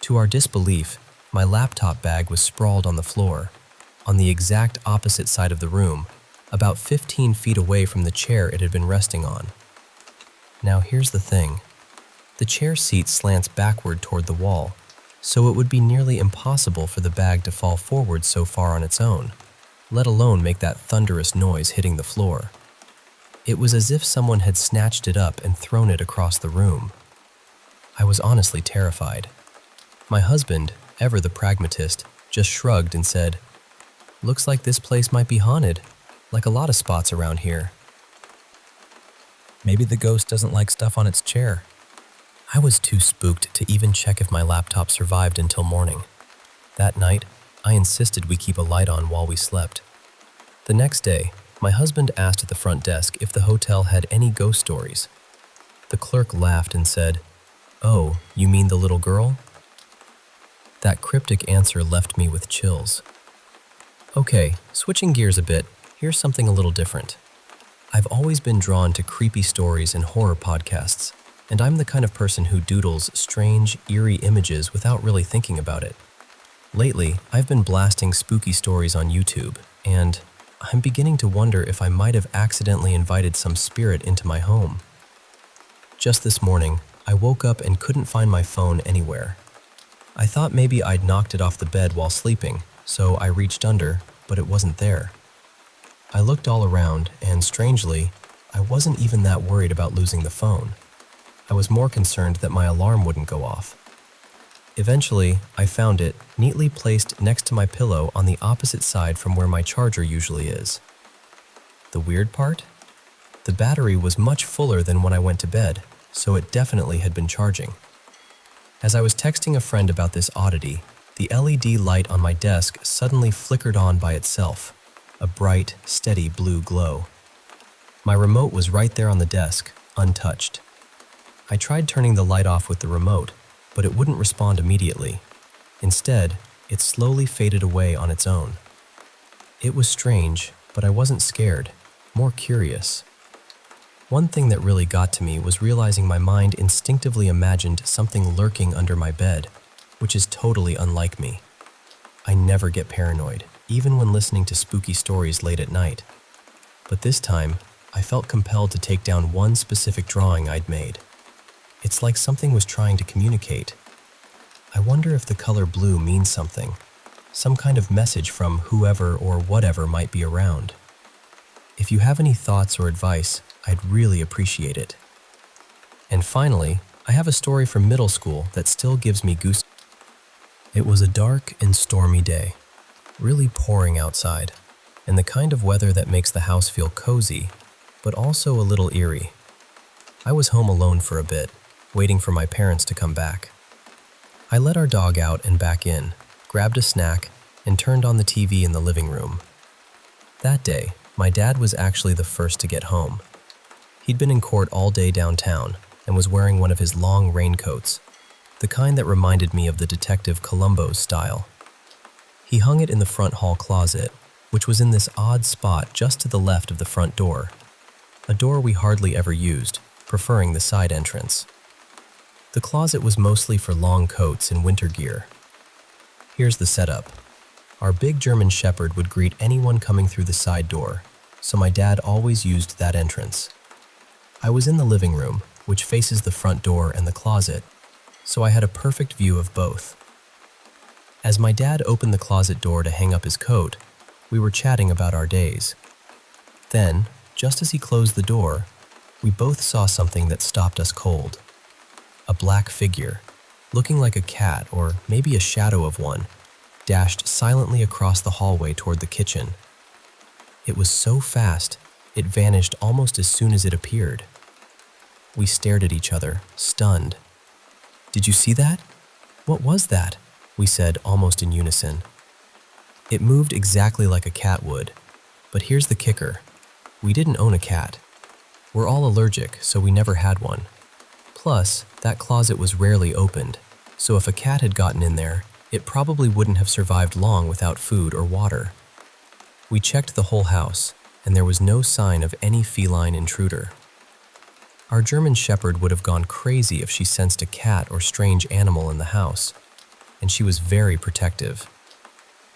To our disbelief, my laptop bag was sprawled on the floor, on the exact opposite side of the room, about 15 feet away from the chair it had been resting on. Now here's the thing. The chair seat slants backward toward the wall, so it would be nearly impossible for the bag to fall forward so far on its own, let alone make that thunderous noise hitting the floor. It was as if someone had snatched it up and thrown it across the room. I was honestly terrified. My husband, ever the pragmatist, just shrugged and said, "Looks like this place might be haunted, like a lot of spots around here. Maybe the ghost doesn't like stuff on its chair." I was too spooked to even check if my laptop survived until morning. That night, I insisted we keep a light on while we slept. The next day, my husband asked at the front desk if the hotel had any ghost stories. The clerk laughed and said, "Oh, you mean the little girl?" That cryptic answer left me with chills. Okay, switching gears a bit, here's something a little different. I've always been drawn to creepy stories and horror podcasts, and I'm the kind of person who doodles strange, eerie images without really thinking about it. Lately, I've been blasting spooky stories on YouTube, and I'm beginning to wonder if I might have accidentally invited some spirit into my home. Just this morning, I woke up and couldn't find my phone anywhere. I thought maybe I'd knocked it off the bed while sleeping, so I reached under, but it wasn't there. I looked all around, and strangely, I wasn't even that worried about losing the phone. I was more concerned that my alarm wouldn't go off. Eventually, I found it neatly placed next to my pillow on the opposite side from where my charger usually is. The weird part? The battery was much fuller than when I went to bed, so it definitely had been charging. As I was texting a friend about this oddity, the LED light on my desk suddenly flickered on by itself, a bright, steady blue glow. My remote was right there on the desk, untouched. I tried turning the light off with the remote, but it wouldn't respond immediately. Instead, it slowly faded away on its own. It was strange, but I wasn't scared, more curious. One thing that really got to me was realizing my mind instinctively imagined something lurking under my bed, which is totally unlike me. I never get paranoid, even when listening to spooky stories late at night. But this time, I felt compelled to take down one specific drawing I'd made. It's like something was trying to communicate. I wonder if the color blue means something, some kind of message from whoever or whatever might be around. If you have any thoughts or advice, I'd really appreciate it. And finally, I have a story from middle school that still gives me goosebumps. It was a dark and stormy day, really pouring outside, and the kind of weather that makes the house feel cozy, but also a little eerie. I was home alone for a bit, waiting for my parents to come back. I let our dog out and back in, grabbed a snack, and turned on the TV in the living room. That day, my dad was actually the first to get home. He'd been in court all day downtown and was wearing one of his long raincoats, the kind that reminded me of the Detective Columbo's style. He hung it in the front hall closet, which was in this odd spot just to the left of the front door, a door we hardly ever used, preferring the side entrance. The closet was mostly for long coats and winter gear. Here's the setup. Our big German Shepherd would greet anyone coming through the side door, so my dad always used that entrance. I was in the living room, which faces the front door and the closet, so I had a perfect view of both. As my dad opened the closet door to hang up his coat, we were chatting about our days. Then, just as he closed the door, we both saw something that stopped us cold. A black figure, looking like a cat or maybe a shadow of one, dashed silently across the hallway toward the kitchen. It was so fast, it vanished almost as soon as it appeared. We stared at each other, stunned. "Did you see that? What was that?" we said almost in unison. It moved exactly like a cat would, but here's the kicker. We didn't own a cat. We're all allergic, so we never had one. Plus, that closet was rarely opened, so if a cat had gotten in there, it probably wouldn't have survived long without food or water. We checked the whole house, and there was no sign of any feline intruder. Our German Shepherd would have gone crazy if she sensed a cat or strange animal in the house, and she was very protective.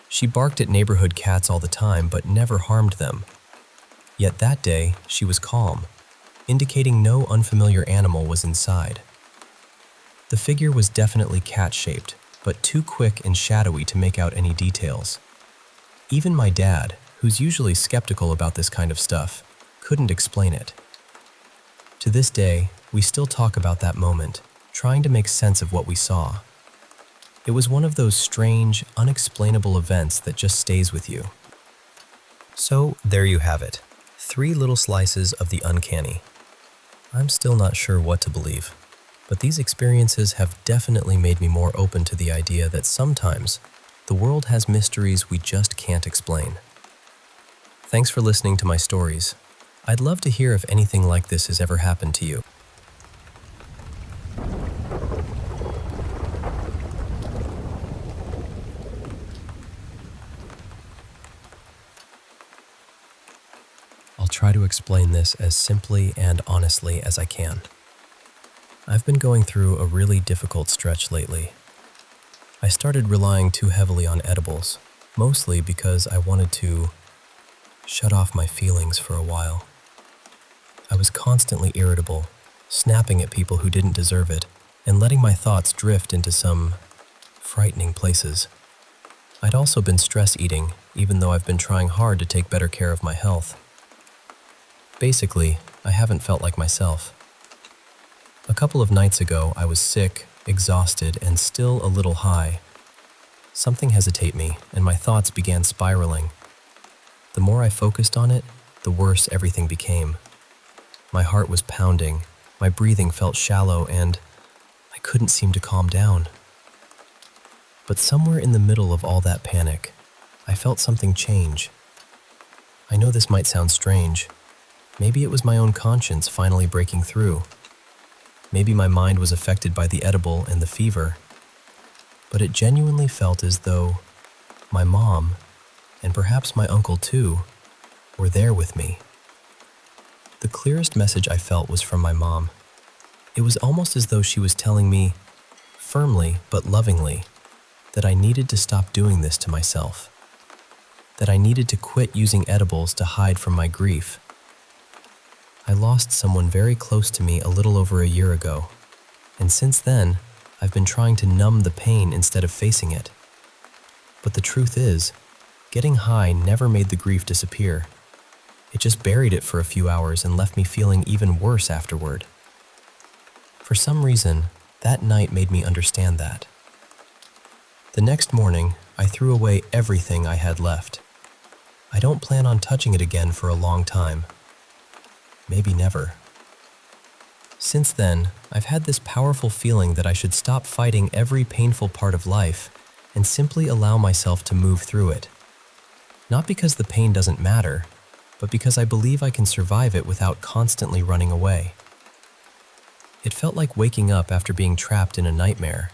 She barked at neighborhood cats all the time but never harmed them. Yet that day, she was calm, indicating no unfamiliar animal was inside. The figure was definitely cat-shaped, but too quick and shadowy to make out any details. Even my dad, who's usually skeptical about this kind of stuff, couldn't explain it. To this day, we still talk about that moment, trying to make sense of what we saw. It was one of those strange, unexplainable events that just stays with you. So, there you have it. 3 little slices of the uncanny. I'm still not sure what to believe, but these experiences have definitely made me more open to the idea that sometimes the world has mysteries we just can't explain. Thanks for listening to my stories. I'd love to hear if anything like this has ever happened to you. I'll try to explain this as simply and honestly as I can. I've been going through a really difficult stretch lately. I started relying too heavily on edibles, mostly because I wanted to shut off my feelings for a while. I was constantly irritable, snapping at people who didn't deserve it, and letting my thoughts drift into some frightening places. I'd also been stress eating, even though I've been trying hard to take better care of my health. Basically, I haven't felt like myself. A couple of nights ago, I was sick, exhausted, and still a little high. Something hesitated me, and my thoughts began spiraling. The more I focused on it, the worse everything became. My heart was pounding, my breathing felt shallow, and I couldn't seem to calm down. But somewhere in the middle of all that panic, I felt something change. I know this might sound strange. Maybe it was my own conscience finally breaking through. Maybe my mind was affected by the edible and the fever. But it genuinely felt as though my mom, and perhaps my uncle too, were there with me. The clearest message I felt was from my mom. It was almost as though she was telling me, firmly but lovingly, that I needed to stop doing this to myself. That I needed to quit using edibles to hide from my grief. I lost someone very close to me a little over a year ago, and since then, I've been trying to numb the pain instead of facing it. But the truth is, getting high never made the grief disappear. It just buried it for a few hours and left me feeling even worse afterward. For some reason, that night made me understand that. The next morning, I threw away everything I had left. I don't plan on touching it again for a long time. Maybe never. Since then, I've had this powerful feeling that I should stop fighting every painful part of life and simply allow myself to move through it. Not because the pain doesn't matter, but because I believe I can survive it without constantly running away. It felt like waking up after being trapped in a nightmare.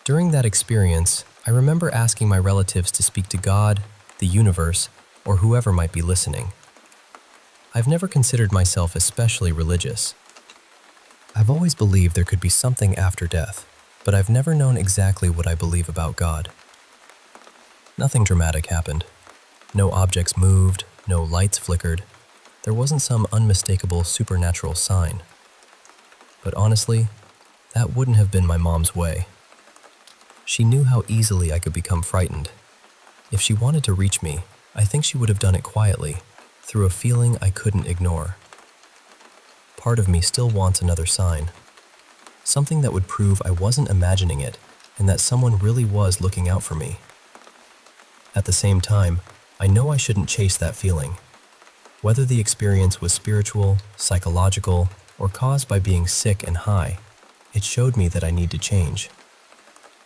During that experience, I remember asking my relatives to speak to God, the universe, or whoever might be listening. I've never considered myself especially religious. I've always believed there could be something after death, but I've never known exactly what I believe about God. Nothing dramatic happened. No objects moved, no lights flickered. There wasn't some unmistakable supernatural sign. But honestly, that wouldn't have been my mom's way. She knew how easily I could become frightened. If she wanted to reach me, I think she would have done it quietly, through a feeling I couldn't ignore. Part of me still wants another sign. Something that would prove I wasn't imagining it and that someone really was looking out for me. At the same time, I know I shouldn't chase that feeling. Whether the experience was spiritual, psychological, or caused by being sick and high, it showed me that I need to change.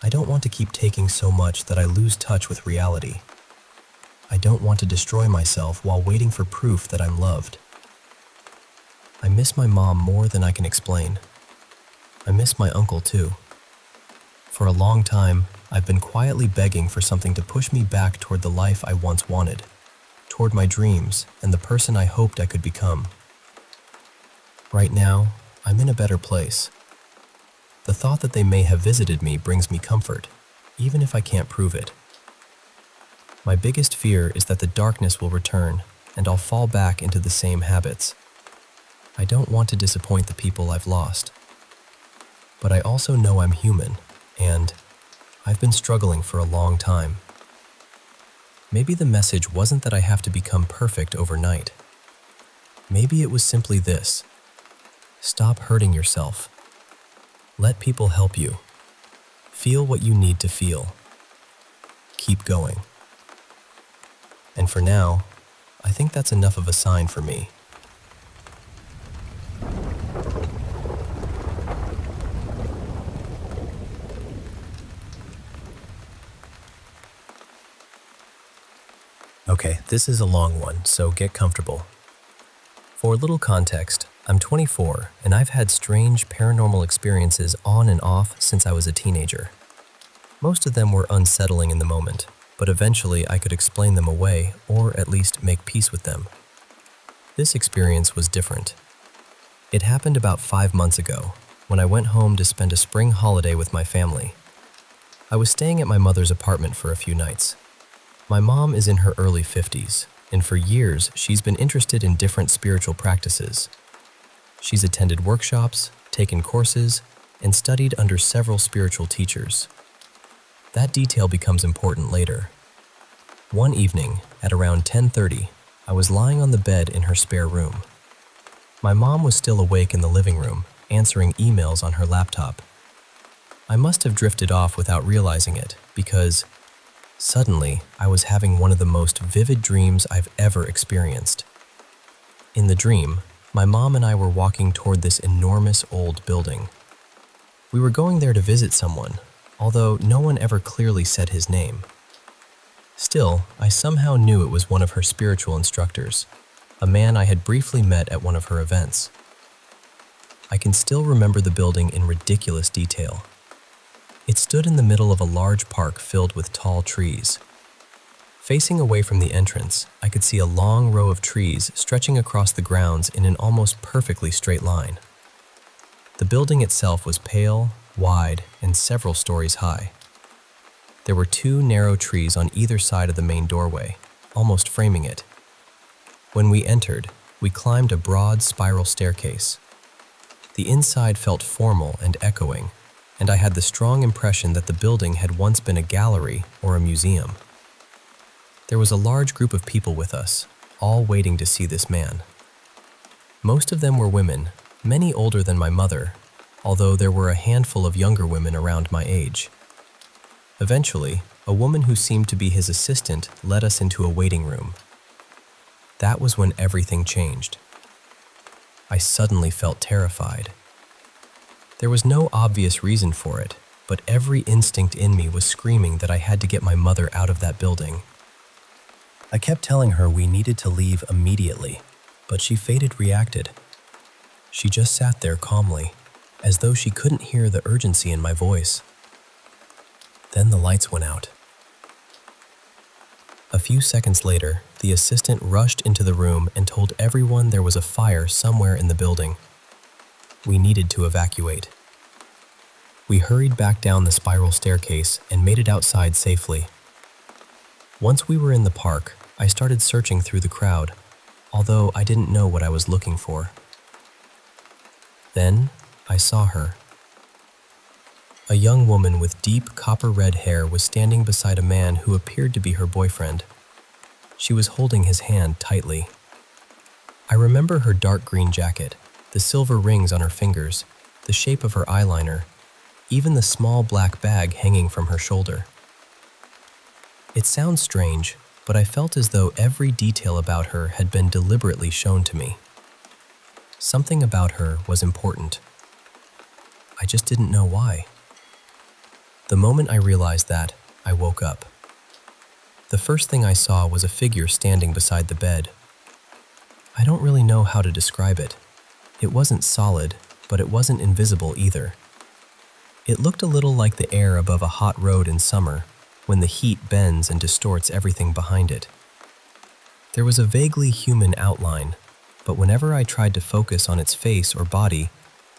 I don't want to keep taking so much that I lose touch with reality. I don't want to destroy myself while waiting for proof that I'm loved. I miss my mom more than I can explain. I miss my uncle too. For a long time, I've been quietly begging for something to push me back toward the life I once wanted, toward my dreams and the person I hoped I could become. Right now, I'm in a better place. The thought that they may have visited me brings me comfort, even if I can't prove it. My biggest fear is that the darkness will return and I'll fall back into the same habits. I don't want to disappoint the people I've lost. But I also know I'm human, and I've been struggling for a long time. Maybe the message wasn't that I have to become perfect overnight. Maybe it was simply this: stop hurting yourself. Let people help you. Feel what you need to feel. Keep going. And for now, I think that's enough of a sign for me. Okay, this is a long one, so get comfortable. For a little context, I'm 24 and I've had strange paranormal experiences on and off since I was a teenager. Most of them were unsettling in the moment, but eventually I could explain them away or at least make peace with them. This experience was different. It happened about 5 months ago when I went home to spend a spring holiday with my family. I was staying at my mother's apartment for a few nights. My mom is in her early 50s, and for years she's been interested in different spiritual practices. She's attended workshops, taken courses, and studied under several spiritual teachers. That detail becomes important later. One evening, at around 10:30, I was lying on the bed in her spare room. My mom was still awake in the living room, answering emails on her laptop. I must have drifted off without realizing it, because suddenly, I was having one of the most vivid dreams I've ever experienced. In the dream, my mom and I were walking toward this enormous old building. We were going there to visit someone, although no one ever clearly said his name. Still, I somehow knew it was one of her spiritual instructors, a man I had briefly met at one of her events. I can still remember the building in ridiculous detail. It stood in the middle of a large park filled with tall trees. Facing away from the entrance, I could see a long row of trees stretching across the grounds in an almost perfectly straight line. The building itself was pale, wide, and several stories high. There were 2 narrow trees on either side of the main doorway, almost framing it. When we entered, we climbed a broad spiral staircase. The inside felt formal and echoing, and I had the strong impression that the building had once been a gallery or a museum. There was a large group of people with us, all waiting to see this man. Most of them were women, many older than my mother, although there were a handful of younger women around my age. Eventually, a woman who seemed to be his assistant led us into a waiting room. That was when everything changed. I suddenly felt terrified. There was no obvious reason for it, but every instinct in me was screaming that I had to get my mother out of that building. I kept telling her we needed to leave immediately, but she reacted. She just sat there calmly, as though she couldn't hear the urgency in my voice. Then the lights went out. A few seconds later, the assistant rushed into the room and told everyone there was a fire somewhere in the building. We needed to evacuate. We hurried back down the spiral staircase and made it outside safely. Once we were in the park, I started searching through the crowd, although I didn't know what I was looking for. Then, I saw her. A young woman with deep copper-red hair was standing beside a man who appeared to be her boyfriend. She was holding his hand tightly. I remember her dark green jacket, the silver rings on her fingers, the shape of her eyeliner, even the small black bag hanging from her shoulder. It sounds strange, but I felt as though every detail about her had been deliberately shown to me. Something about her was important. I just didn't know why. The moment I realized that, I woke up. The first thing I saw was a figure standing beside the bed. I don't really know how to describe it. It wasn't solid, but it wasn't invisible either. It looked a little like the air above a hot road in summer, when the heat bends and distorts everything behind it. There was a vaguely human outline, but whenever I tried to focus on its face or body,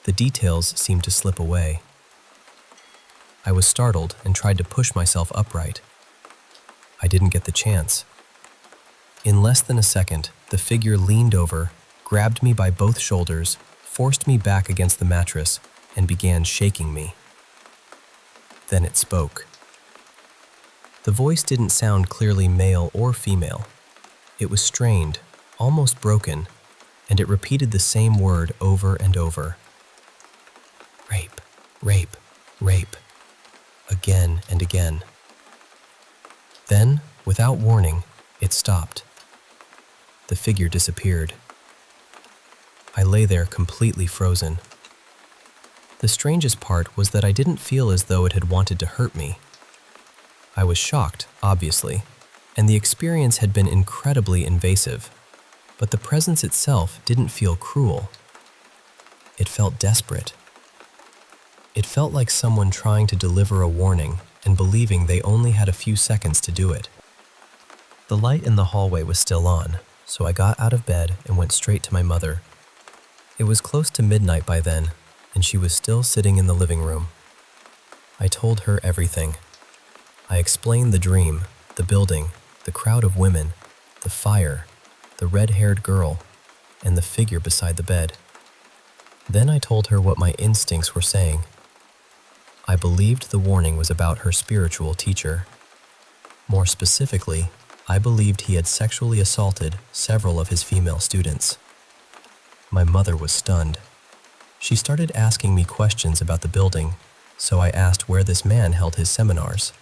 the details seemed to slip away. I was startled and tried to push myself upright. I didn't get the chance. In less than a second, the figure leaned over, grabbed me by both shoulders, forced me back against the mattress, and began shaking me. Then it spoke. The voice didn't sound clearly male or female. It was strained, almost broken, and it repeated the same word over and over. Rape, rape, rape. Again and again. Then, without warning, it stopped. The figure disappeared. I lay there completely frozen. The strangest part was that I didn't feel as though it had wanted to hurt me. I was shocked, obviously, and the experience had been incredibly invasive, but the presence itself didn't feel cruel. It felt desperate. It felt like someone trying to deliver a warning and believing they only had a few seconds to do it. The light in the hallway was still on, so I got out of bed and went straight to my mother. It was close to midnight by then, and she was still sitting in the living room. I told her everything. I explained the dream, the building, the crowd of women, the fire, the red-haired girl, and the figure beside the bed. Then I told her what my instincts were saying. I believed the warning was about her spiritual teacher. More specifically, I believed he had sexually assaulted several of his female students. My mother was stunned. She started asking me questions about the building, so I asked where this man held his seminars.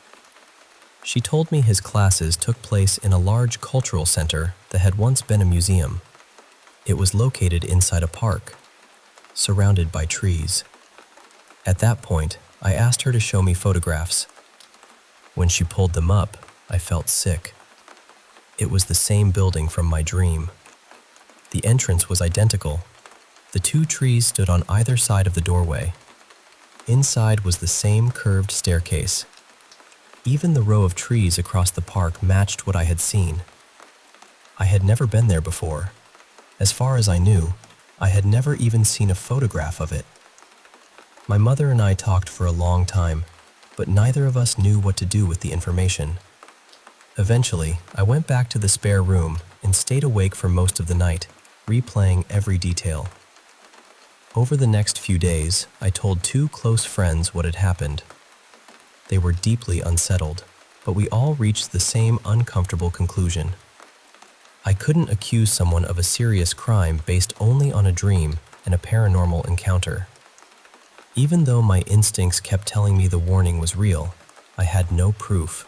She told me his classes took place in a large cultural center that had once been a museum. It was located inside a park, surrounded by trees. At that point, I asked her to show me photographs. When she pulled them up, I felt sick. It was the same building from my dream. The entrance was identical. The two trees stood on either side of the doorway. Inside was the same curved staircase. Even the row of trees across the park matched what I had seen. I had never been there before. As far as I knew, I had never even seen a photograph of it. My mother and I talked for a long time, but neither of us knew what to do with the information. Eventually, I went back to the spare room and stayed awake for most of the night, replaying every detail. Over the next few days, I told two close friends what had happened. They were deeply unsettled, but we all reached the same uncomfortable conclusion. I couldn't accuse someone of a serious crime based only on a dream and a paranormal encounter. Even though my instincts kept telling me the warning was real, I had no proof.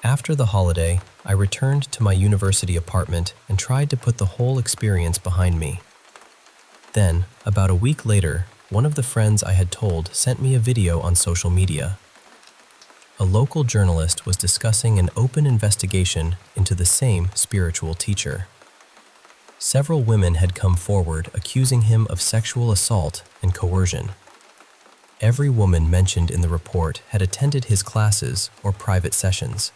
After the holiday, I returned to my university apartment and tried to put the whole experience behind me. Then, about a week later, one of the friends I had told sent me a video on social media. A local journalist was discussing an open investigation into the same spiritual teacher. Several women had come forward accusing him of sexual assault and coercion. Every woman mentioned in the report had attended his classes or private sessions.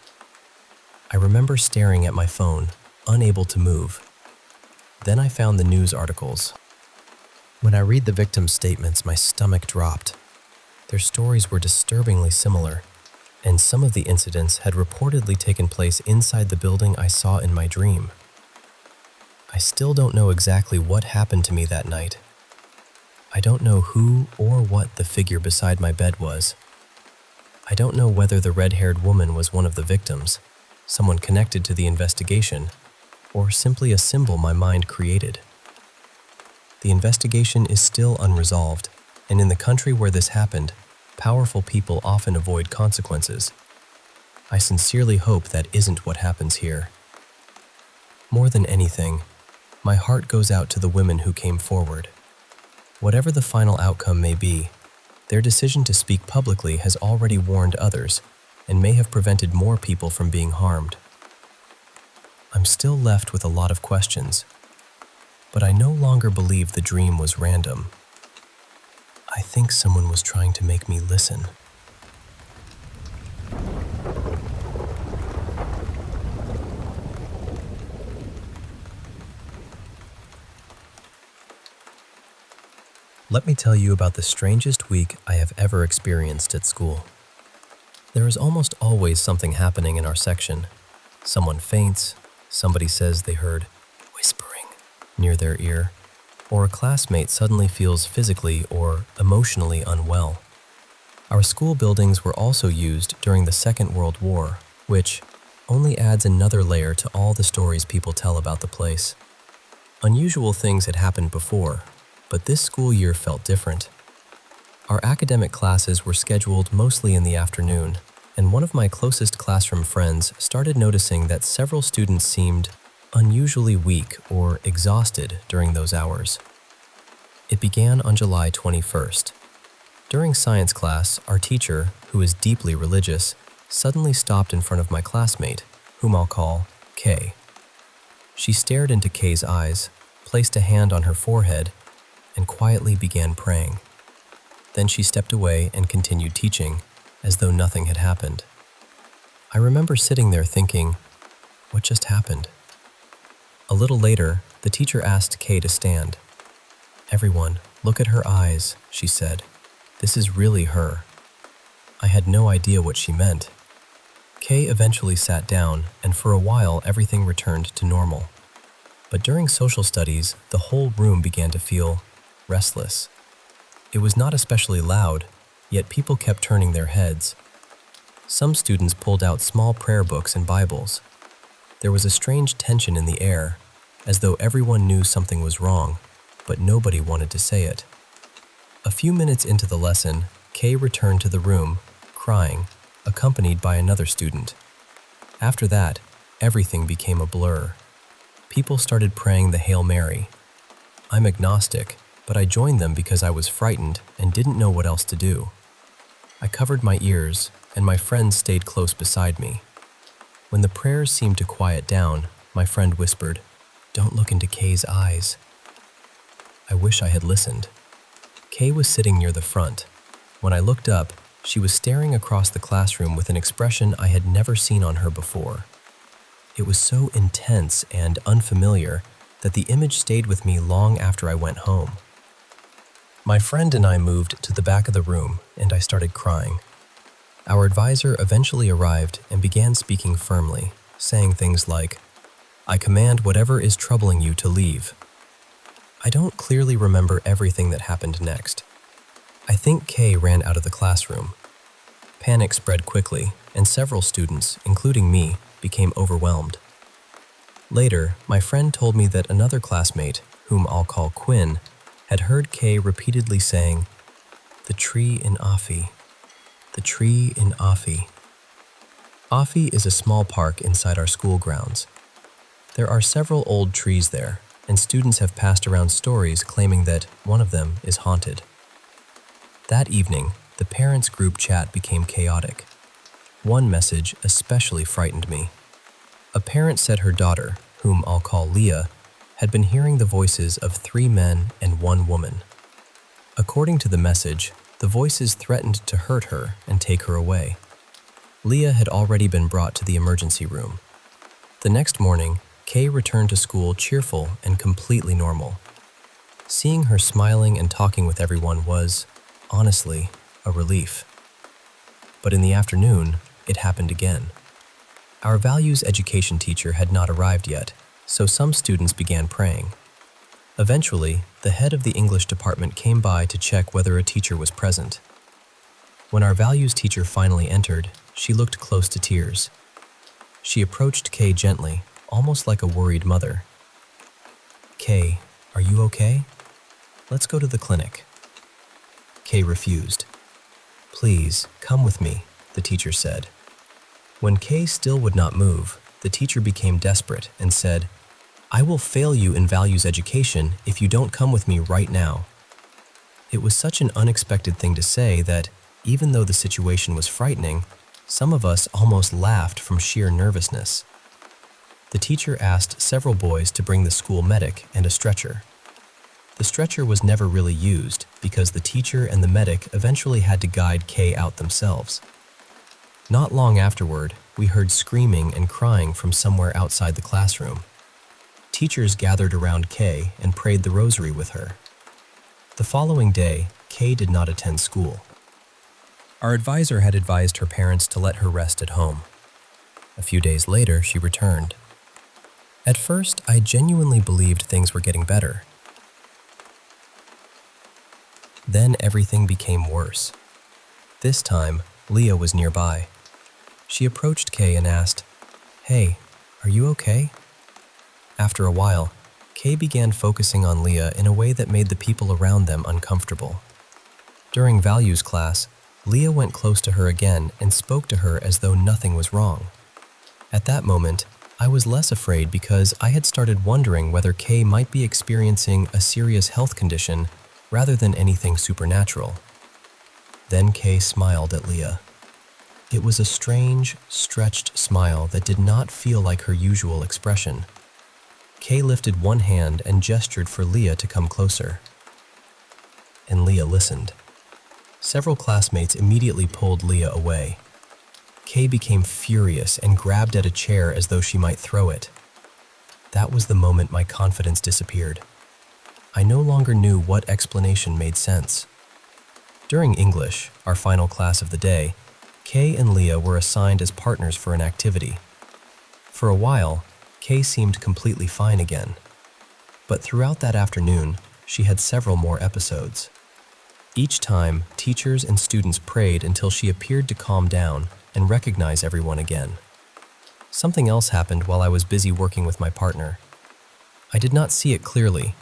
I remember staring at my phone, unable to move. Then I found the news articles. When I read the victims' statements, my stomach dropped. Their stories were disturbingly similar, and some of the incidents had reportedly taken place inside the building I saw in my dream. I still don't know exactly what happened to me that night. I don't know who or what the figure beside my bed was. I don't know whether the red-haired woman was one of the victims, someone connected to the investigation, or simply a symbol my mind created. The investigation is still unresolved, and in the country where this happened, powerful people often avoid consequences. I sincerely hope that isn't what happens here. More than anything, my heart goes out to the women who came forward. Whatever the final outcome may be, their decision to speak publicly has already warned others and may have prevented more people from being harmed. I'm still left with a lot of questions, but I no longer believe the dream was random. I think someone was trying to make me listen. Let me tell you about the strangest week I have ever experienced at school. There is almost always something happening in our section. Someone faints, somebody says they heard whispering near their ear, or a classmate suddenly feels physically or emotionally unwell. Our school buildings were also used during the Second World War, which only adds another layer to all the stories people tell about the place. Unusual things had happened before, but this school year felt different. Our academic classes were scheduled mostly in the afternoon, and one of my closest classroom friends started noticing that several students seemed unusually weak or exhausted during those hours. It began on July 21st. During science class, our teacher, who is deeply religious, suddenly stopped in front of my classmate, whom I'll call Kay. She stared into Kay's eyes, placed a hand on her forehead, and quietly began praying. Then she stepped away and continued teaching, as though nothing had happened. I remember sitting there thinking, what just happened? A little later, the teacher asked Kay to stand. "Everyone, look at her eyes," she said. "This is really her." I had no idea what she meant. Kay eventually sat down, and for a while everything returned to normal. But during social studies, the whole room began to feel restless. It was not especially loud, yet people kept turning their heads. Some students pulled out small prayer books and Bibles. There was a strange tension in the air, as though everyone knew something was wrong, but nobody wanted to say it. A few minutes into the lesson, Kay returned to the room, crying, accompanied by another student. After that, everything became a blur. People started praying the Hail Mary. I'm agnostic, but I joined them because I was frightened and didn't know what else to do. I covered my ears, and my friend stayed close beside me. When the prayers seemed to quiet down, my friend whispered, "Don't look into Kay's eyes." I wish I had listened. Kay was sitting near the front. When I looked up, she was staring across the classroom with an expression I had never seen on her before. It was so intense and unfamiliar that the image stayed with me long after I went home. My friend and I moved to the back of the room, and I started crying. Our advisor eventually arrived and began speaking firmly, saying things like, "I command whatever is troubling you to leave." I don't clearly remember everything that happened next. I think Kay ran out of the classroom. Panic spread quickly, and several students, including me, became overwhelmed. Later, my friend told me that another classmate, whom I'll call Quinn, had heard Kay repeatedly saying, "The tree in Afi, the tree in Afi." Afi is a small park inside our school grounds. There are several old trees there, and students have passed around stories claiming that one of them is haunted. That evening, the parents' group chat became chaotic. One message especially frightened me. A parent said her daughter, whom I'll call Leah, had been hearing the voices of 3 men and 1 woman. According to the message, the voices threatened to hurt her and take her away. Leah had already been brought to the emergency room. The next morning, Kay returned to school cheerful and completely normal. Seeing her smiling and talking with everyone was, honestly, a relief. But in the afternoon, it happened again. Our values education teacher had not arrived yet, so some students began praying. Eventually, the head of the English department came by to check whether a teacher was present. When our values teacher finally entered, she looked close to tears. She approached Kay gently, almost like a worried mother. "Kay, are you okay? Let's go to the clinic." Kay refused. "Please, come with me," the teacher said. When Kay still would not move, the teacher became desperate and said, "I will fail you in values education if you don't come with me right now." It was such an unexpected thing to say that, even though the situation was frightening, some of us almost laughed from sheer nervousness. The teacher asked several boys to bring the school medic and a stretcher. The stretcher was never really used because the teacher and the medic eventually had to guide Kay out themselves. Not long afterward, we heard screaming and crying from somewhere outside the classroom. Teachers gathered around Kay and prayed the rosary with her. The following day, Kay did not attend school. Our advisor had advised her parents to let her rest at home. A few days later, she returned. At first, I genuinely believed things were getting better. Then everything became worse. This time, Leah was nearby. She approached Kay and asked, "Hey, are you okay?" After a while, Kay began focusing on Leah in a way that made the people around them uncomfortable. During values class, Leah went close to her again and spoke to her as though nothing was wrong. At that moment, I was less afraid because I had started wondering whether Kay might be experiencing a serious health condition rather than anything supernatural. Then Kay smiled at Leah. It was a strange, stretched smile that did not feel like her usual expression. Kay lifted one hand and gestured for Leah to come closer. And Leah listened. Several classmates immediately pulled Leah away. Kay became furious and grabbed at a chair as though she might throw it. That was the moment my confidence disappeared. I no longer knew what explanation made sense. During English, our final class of the day, Kay and Leah were assigned as partners for an activity. For a while, Kay seemed completely fine again. But throughout that afternoon, she had several more episodes. Each time, teachers and students prayed until she appeared to calm down and recognize everyone again. Something else happened while I was busy working with my partner. I did not see it clearly,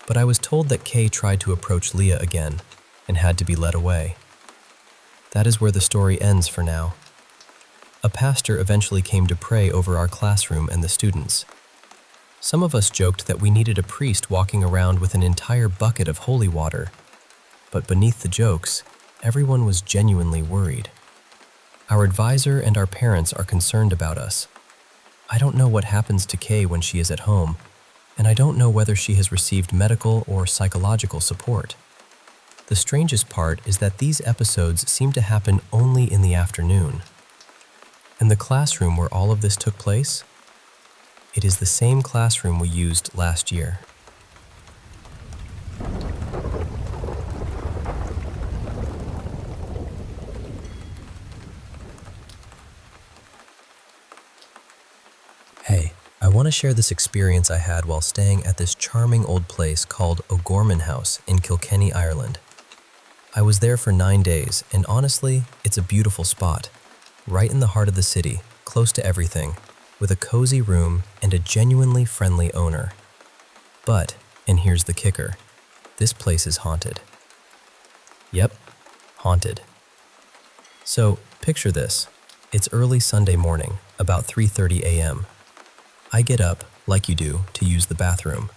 but I was told that Kay tried to approach Leah again and had to be led away. That is where the story ends for now. A pastor eventually came to pray over our classroom and the students. Some of us joked that we needed a priest walking around with an entire bucket of holy water, but beneath the jokes, everyone was genuinely worried. Our advisor and our parents are concerned about us. I don't know what happens to Kay when she is at home, and I don't know whether she has received medical or psychological support. The strangest part is that these episodes seem to happen only in the afternoon. And the classroom where all of this took place? It is the same classroom we used last year. Hey, I want to share this experience I had while staying at this charming old place called O'Gorman House in Kilkenny, Ireland. I was there for 9 days, and honestly, it's a beautiful spot. Right in the heart of the city, close to everything, with a cozy room and a genuinely friendly owner. But, and here's the kicker, this place is haunted. Yep, haunted. So, picture this. It's early Sunday morning, about 3:30 a.m. I get up, like you do, to use the bathroom.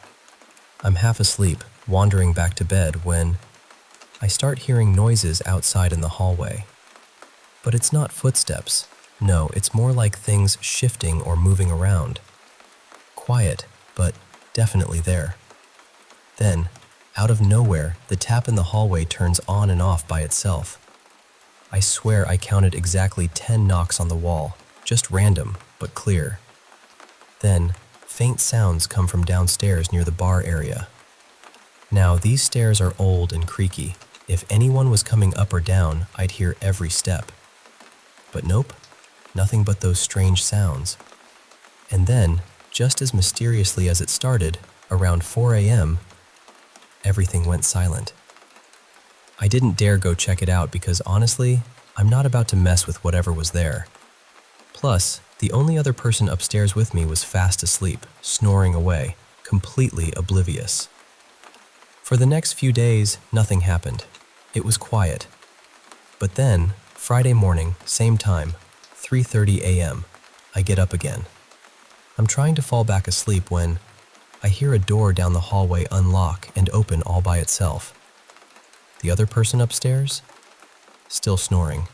I'm half asleep, wandering back to bed when I start hearing noises outside in the hallway. But it's not footsteps. No, it's more like things shifting or moving around. Quiet, but definitely there. Then, out of nowhere, the tap in the hallway turns on and off by itself. I swear I counted exactly 10 knocks on the wall, just random, but clear. Then, faint sounds come from downstairs near the bar area. Now, these stairs are old and creaky. If anyone was coming up or down, I'd hear every step. But nope, nothing but those strange sounds. And then, just as mysteriously as it started, around 4 a.m., everything went silent. I didn't dare go check it out because honestly, I'm not about to mess with whatever was there. Plus, the only other person upstairs with me was fast asleep, snoring away, completely oblivious. For the next few days, nothing happened. It was quiet. But then, Friday morning, same time, 3:30 a.m., I get up again. I'm trying to fall back asleep when I hear a door down the hallway unlock and open all by itself. The other person upstairs? Still snoring.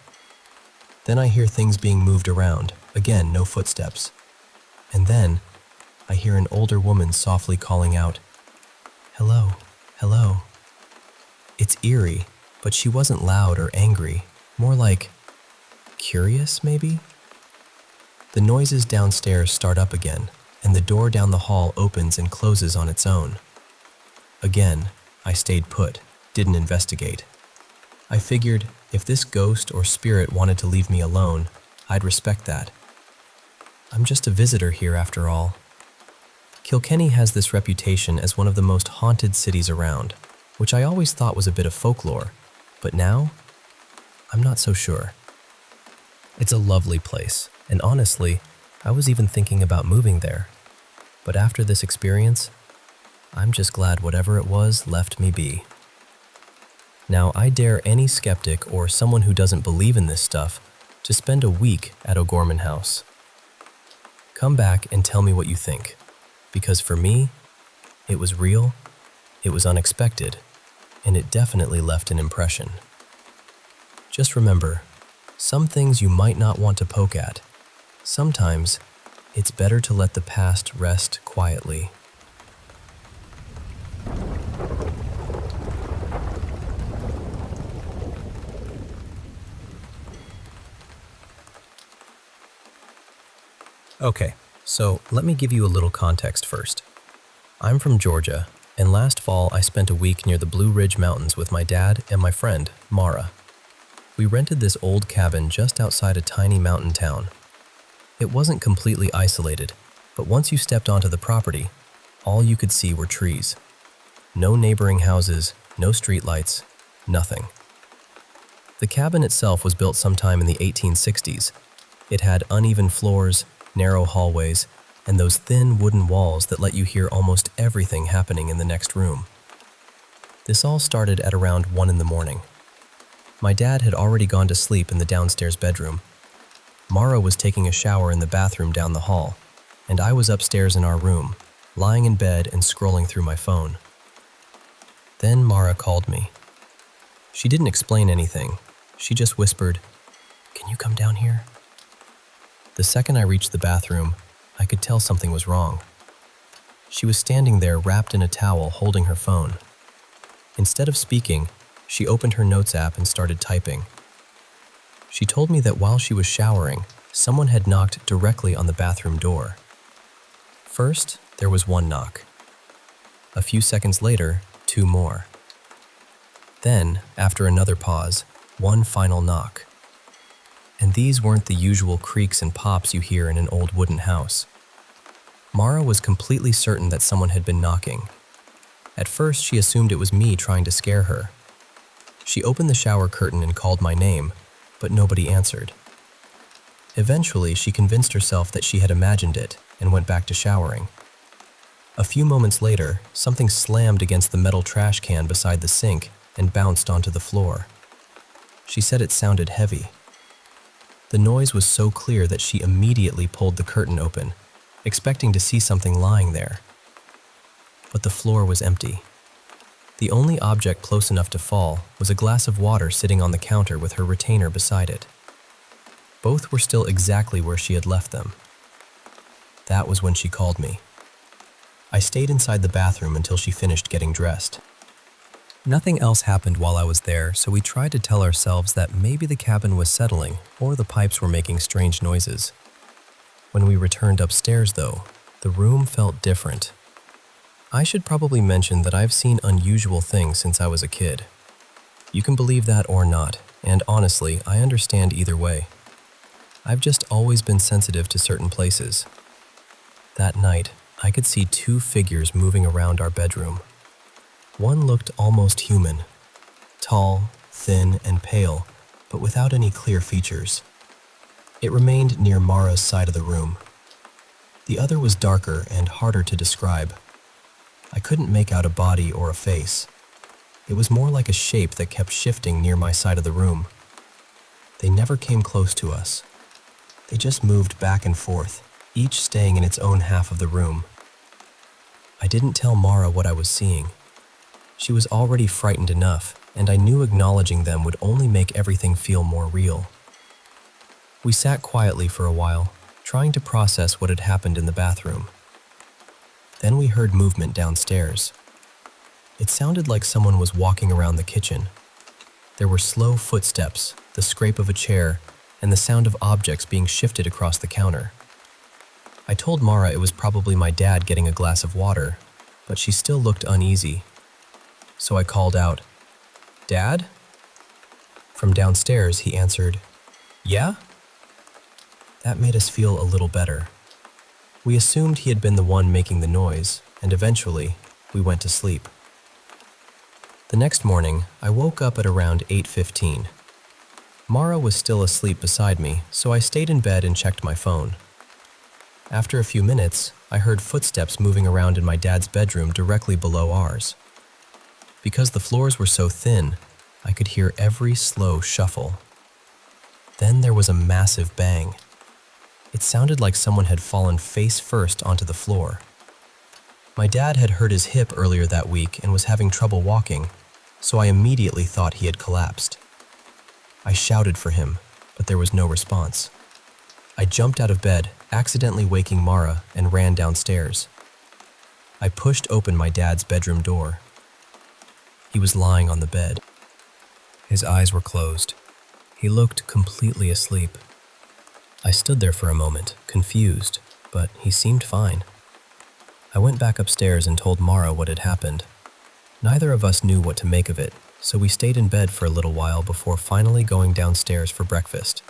Then I hear things being moved around, again, no footsteps. And then, I hear an older woman softly calling out, "Hello, hello." It's eerie, but she wasn't loud or angry, more like curious, maybe? The noises downstairs start up again, and the door down the hall opens and closes on its own. Again, I stayed put, didn't investigate. I figured if this ghost or spirit wanted to leave me alone, I'd respect that. I'm just a visitor here after all. Kilkenny has this reputation as one of the most haunted cities around, which I always thought was a bit of folklore, but now, I'm not so sure. It's a lovely place, and honestly, I was even thinking about moving there. But after this experience, I'm just glad whatever it was left me be. Now, I dare any skeptic or someone who doesn't believe in this stuff to spend a week at O'Gorman House. Come back and tell me what you think, because for me, it was real, it was unexpected, and it definitely left an impression. Just remember, some things you might not want to poke at. Sometimes, it's better to let the past rest quietly. Okay, so let me give you a little context first. I'm from Georgia, and last fall I spent a week near the Blue Ridge Mountains with my dad and my friend, Mara. We rented this old cabin just outside a tiny mountain town. It wasn't completely isolated, but once you stepped onto the property, all you could see were trees. No neighboring houses, no streetlights, nothing. The cabin itself was built sometime in the 1860s. It had uneven floors, narrow hallways, and those thin wooden walls that let you hear almost everything happening in the next room. This all started at around 1 in the morning. My dad had already gone to sleep in the downstairs bedroom. Mara was taking a shower in the bathroom down the hall, and I was upstairs in our room, lying in bed and scrolling through my phone. Then Mara called me. She didn't explain anything. She just whispered, "Can you come down here?" The second I reached the bathroom, I could tell something was wrong. She was standing there wrapped in a towel holding her phone. Instead of speaking, she opened her notes app and started typing. She told me that while she was showering, someone had knocked directly on the bathroom door. First, there was one knock. A few seconds later, 2 more. Then, after another pause, one final knock. And these weren't the usual creaks and pops you hear in an old wooden house. Mara was completely certain that someone had been knocking. At first, she assumed it was me trying to scare her. She opened the shower curtain and called my name, but nobody answered. Eventually, she convinced herself that she had imagined it and went back to showering. A few moments later, something slammed against the metal trash can beside the sink and bounced onto the floor. She said it sounded heavy. The noise was so clear that she immediately pulled the curtain open, expecting to see something lying there. But the floor was empty. The only object close enough to fall was a glass of water sitting on the counter with her retainer beside it. Both were still exactly where she had left them. That was when she called me. I stayed inside the bathroom until she finished getting dressed. Nothing else happened while I was there, so we tried to tell ourselves that maybe the cabin was settling or the pipes were making strange noises. When we returned upstairs, though, the room felt different. I should probably mention that I've seen unusual things since I was a kid. You can believe that or not, and honestly, I understand either way. I've just always been sensitive to certain places. That night, I could see 2 figures moving around our bedroom. One looked almost human, tall, thin, and pale, but without any clear features. It remained near Mara's side of the room. The other was darker and harder to describe. I couldn't make out a body or a face. It was more like a shape that kept shifting near my side of the room. They never came close to us. They just moved back and forth, each staying in its own half of the room. I didn't tell Mara what I was seeing. She was already frightened enough, and I knew acknowledging them would only make everything feel more real. We sat quietly for a while, trying to process what had happened in the bathroom. Then we heard movement downstairs. It sounded like someone was walking around the kitchen. There were slow footsteps, the scrape of a chair, and the sound of objects being shifted across the counter. I told Mara it was probably my dad getting a glass of water, but she still looked uneasy. So I called out, "Dad?" From downstairs, he answered, "Yeah?" That made us feel a little better. We assumed he had been the one making the noise, and eventually, we went to sleep. The next morning, I woke up at around 8:15. Mara was still asleep beside me, so I stayed in bed and checked my phone. After a few minutes, I heard footsteps moving around in my dad's bedroom directly below ours. Because the floors were so thin, I could hear every slow shuffle. Then there was a massive bang. It sounded like someone had fallen face first onto the floor. My dad had hurt his hip earlier that week and was having trouble walking, so I immediately thought he had collapsed. I shouted for him, but there was no response. I jumped out of bed, accidentally waking Mara, and ran downstairs. I pushed open my dad's bedroom door. He was lying on the bed. His eyes were closed. He looked completely asleep. I stood there for a moment, confused, but he seemed fine. I went back upstairs and told Mara what had happened. Neither of us knew what to make of it, so we stayed in bed for a little while before finally going downstairs for breakfast.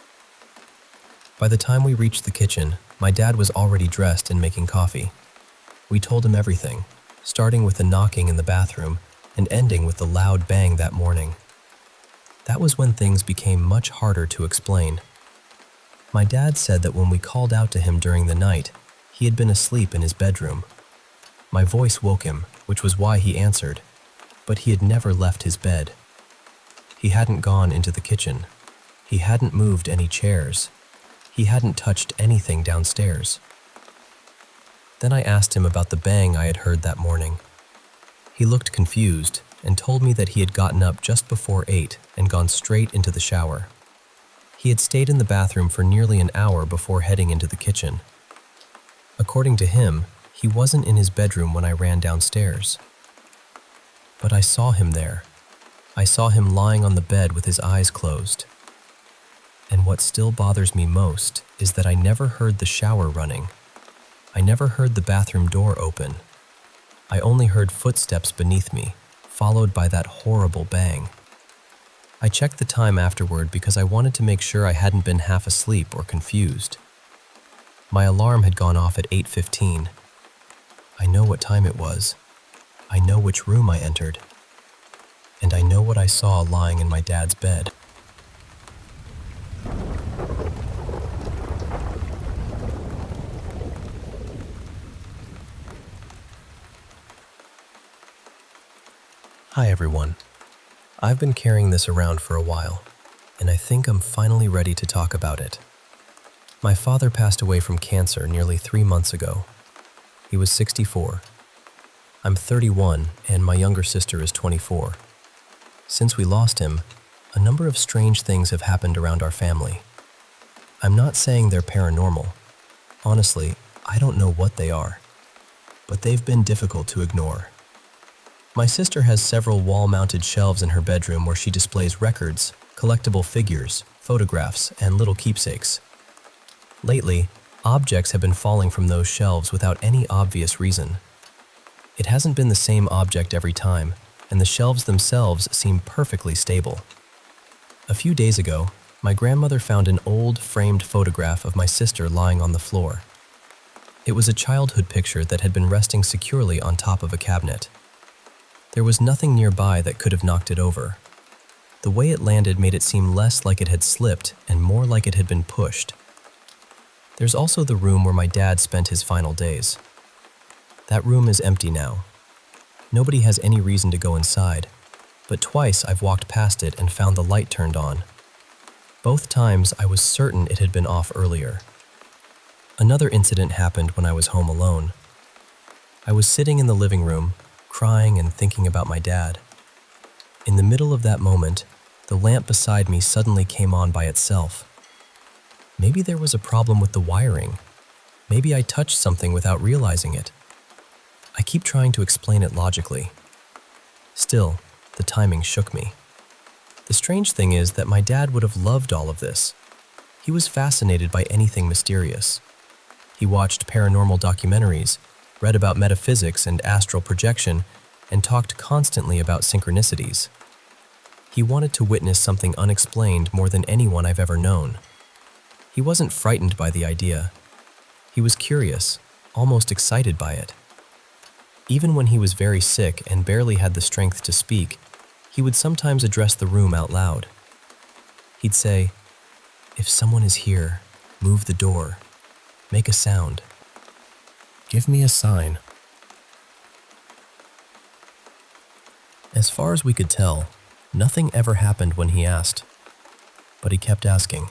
By the time we reached the kitchen, my dad was already dressed and making coffee. We told him everything, starting with the knocking in the bathroom and ending with the loud bang that morning. That was when things became much harder to explain. My dad said that when we called out to him during the night, he had been asleep in his bedroom. My voice woke him, which was why he answered, but he had never left his bed. He hadn't gone into the kitchen. He hadn't moved any chairs. He hadn't touched anything downstairs. Then I asked him about the bang I had heard that morning. He looked confused and told me that he had gotten up just before 8 and gone straight into the shower. He had stayed in the bathroom for nearly an hour before heading into the kitchen. According to him, he wasn't in his bedroom when I ran downstairs. But I saw him there. I saw him lying on the bed with his eyes closed. And what still bothers me most is that I never heard the shower running. I never heard the bathroom door open. I only heard footsteps beneath me, followed by that horrible bang. I checked the time afterward because I wanted to make sure I hadn't been half asleep or confused. My alarm had gone off at 8:15. I know what time it was. I know which room I entered. And I know what I saw lying in my dad's bed. Hi everyone. I've been carrying this around for a while, and I think I'm finally ready to talk about it. My father passed away from cancer nearly 3 months ago. He was 64. I'm 31, and my younger sister is 24. Since we lost him, a number of strange things have happened around our family. I'm not saying they're paranormal. Honestly, I don't know what they are, but they've been difficult to ignore. My sister has several wall-mounted shelves in her bedroom where she displays records, collectible figures, photographs, and little keepsakes. Lately, objects have been falling from those shelves without any obvious reason. It hasn't been the same object every time, and the shelves themselves seem perfectly stable. A few days ago, my grandmother found an old framed photograph of my sister lying on the floor. It was a childhood picture that had been resting securely on top of a cabinet. There was nothing nearby that could have knocked it over. The way it landed made it seem less like it had slipped and more like it had been pushed. There's also the room where my dad spent his final days. That room is empty now. Nobody has any reason to go inside, but twice I've walked past it and found the light turned on. Both times I was certain it had been off earlier. Another incident happened when I was home alone. I was sitting in the living room, crying and thinking about my dad. In the middle of that moment, the lamp beside me suddenly came on by itself. Maybe there was a problem with the wiring. Maybe I touched something without realizing it. I keep trying to explain it logically. Still, the timing shook me. The strange thing is that my dad would have loved all of this. He was fascinated by anything mysterious. He watched paranormal documentaries, read about metaphysics and astral projection, and talked constantly about synchronicities. He wanted to witness something unexplained more than anyone I've ever known. He wasn't frightened by the idea. He was curious, almost excited by it. Even when he was very sick and barely had the strength to speak, he would sometimes address the room out loud. He'd say, "If someone is here, move the door. Make a sound. Give me a sign." As far as we could tell, nothing ever happened when he asked, but he kept asking.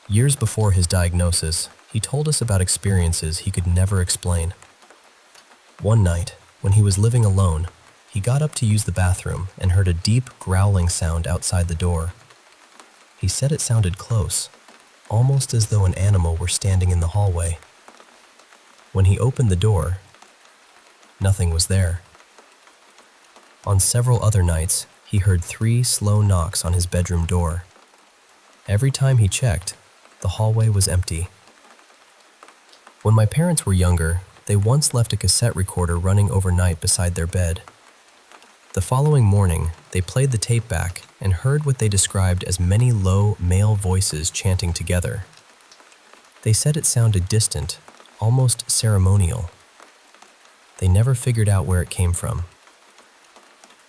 Years before his diagnosis, he told us about experiences he could never explain. One night, when he was living alone, he got up to use the bathroom and heard a deep growling sound outside the door. He said it sounded close, almost as though an animal were standing in the hallway. When he opened the door, nothing was there. On several other nights, he heard 3 slow knocks on his bedroom door. Every time he checked, the hallway was empty. When my parents were younger, they once left a cassette recorder running overnight beside their bed. The following morning, they played the tape back and heard what they described as many low male voices chanting together. They said it sounded distant, almost ceremonial. They never figured out where it came from.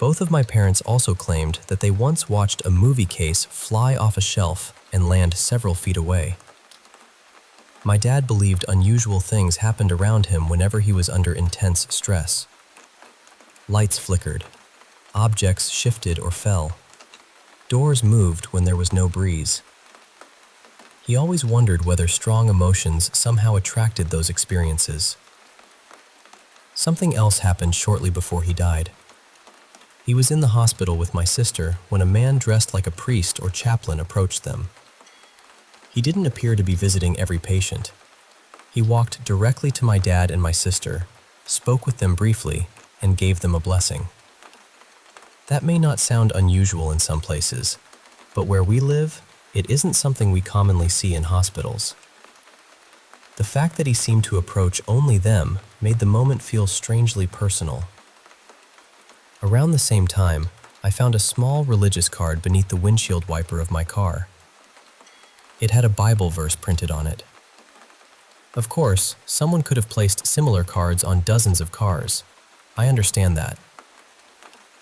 Both of my parents also claimed that they once watched a movie case fly off a shelf and land several feet away. My dad believed unusual things happened around him whenever he was under intense stress. Lights flickered. Objects shifted or fell. Doors moved when there was no breeze. He always wondered whether strong emotions somehow attracted those experiences. Something else happened shortly before he died. He was in the hospital with my sister when a man dressed like a priest or chaplain approached them. He didn't appear to be visiting every patient. He walked directly to my dad and my sister, spoke with them briefly, and gave them a blessing. That may not sound unusual in some places, but where we live, it isn't something we commonly see in hospitals. The fact that he seemed to approach only them made the moment feel strangely personal. Around the same time, I found a small religious card beneath the windshield wiper of my car. It had a Bible verse printed on it. Of course, someone could have placed similar cards on dozens of cars. I understand that.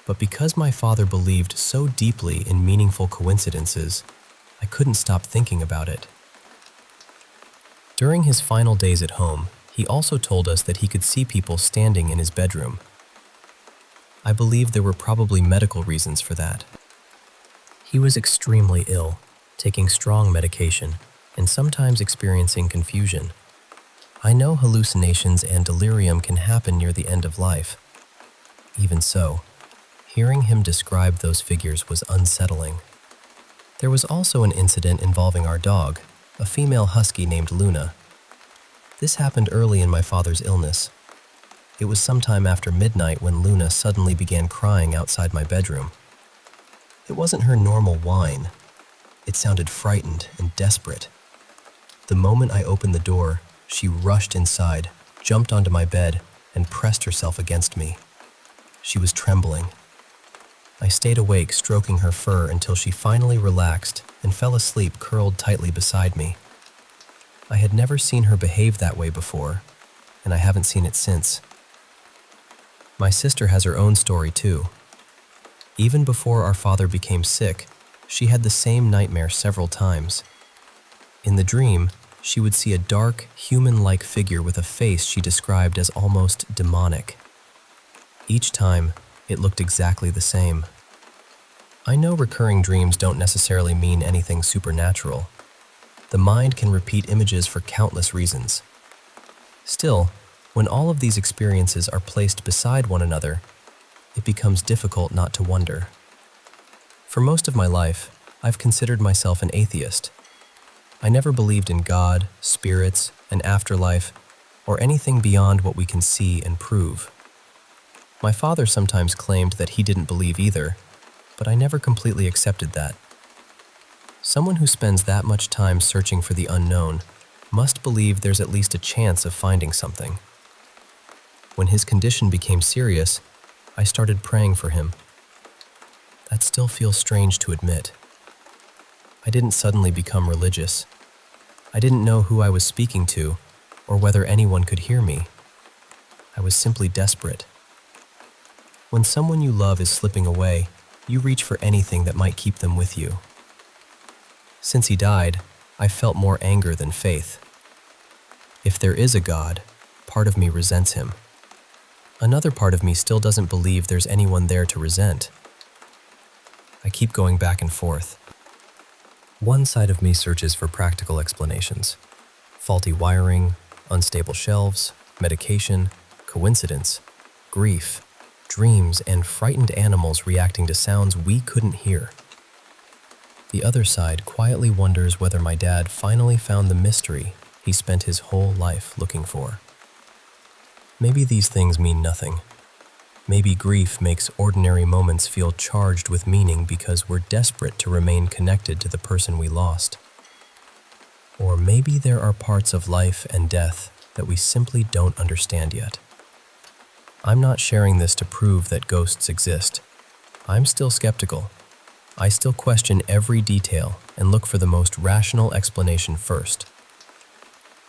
But because my father believed so deeply in meaningful coincidences, I couldn't stop thinking about it. During his final days at home, he also told us that he could see people standing in his bedroom. I believe there were probably medical reasons for that. He was extremely ill, taking strong medication, and sometimes experiencing confusion. I know hallucinations and delirium can happen near the end of life. Even so, hearing him describe those figures was unsettling. There was also an incident involving our dog, a female husky named Luna. This happened early in my father's illness. It was sometime after midnight when Luna suddenly began crying outside my bedroom. It wasn't her normal whine. It sounded frightened and desperate. The moment I opened the door, she rushed inside, jumped onto my bed, and pressed herself against me. She was trembling. I stayed awake, stroking her fur until she finally relaxed and fell asleep curled tightly beside me. I had never seen her behave that way before, and I haven't seen it since. My sister has her own story too. Even before our father became sick, she had the same nightmare several times. In the dream, she would see a dark, human-like figure with a face she described as almost demonic. Each time, it looked exactly the same. I know recurring dreams don't necessarily mean anything supernatural. The mind can repeat images for countless reasons. Still, when all of these experiences are placed beside one another, it becomes difficult not to wonder. For most of my life, I've considered myself an atheist. I never believed in God, spirits, an afterlife, or anything beyond what we can see and prove. My father sometimes claimed that he didn't believe either, but I never completely accepted that. Someone who spends that much time searching for the unknown must believe there's at least a chance of finding something. When his condition became serious, I started praying for him. That still feels strange to admit. I didn't suddenly become religious. I didn't know who I was speaking to or whether anyone could hear me. I was simply desperate. When someone you love is slipping away, you reach for anything that might keep them with you. Since he died, I felt more anger than faith. If there is a God, part of me resents him. Another part of me still doesn't believe there's anyone there to resent. I keep going back and forth. One side of me searches for practical explanations. Faulty wiring, unstable shelves, medication, coincidence, grief, dreams, and frightened animals reacting to sounds we couldn't hear. The other side quietly wonders whether my dad finally found the mystery he spent his whole life looking for. Maybe these things mean nothing. Maybe grief makes ordinary moments feel charged with meaning because we're desperate to remain connected to the person we lost. Or maybe there are parts of life and death that we simply don't understand yet. I'm not sharing this to prove that ghosts exist. I'm still skeptical. I still question every detail and look for the most rational explanation first.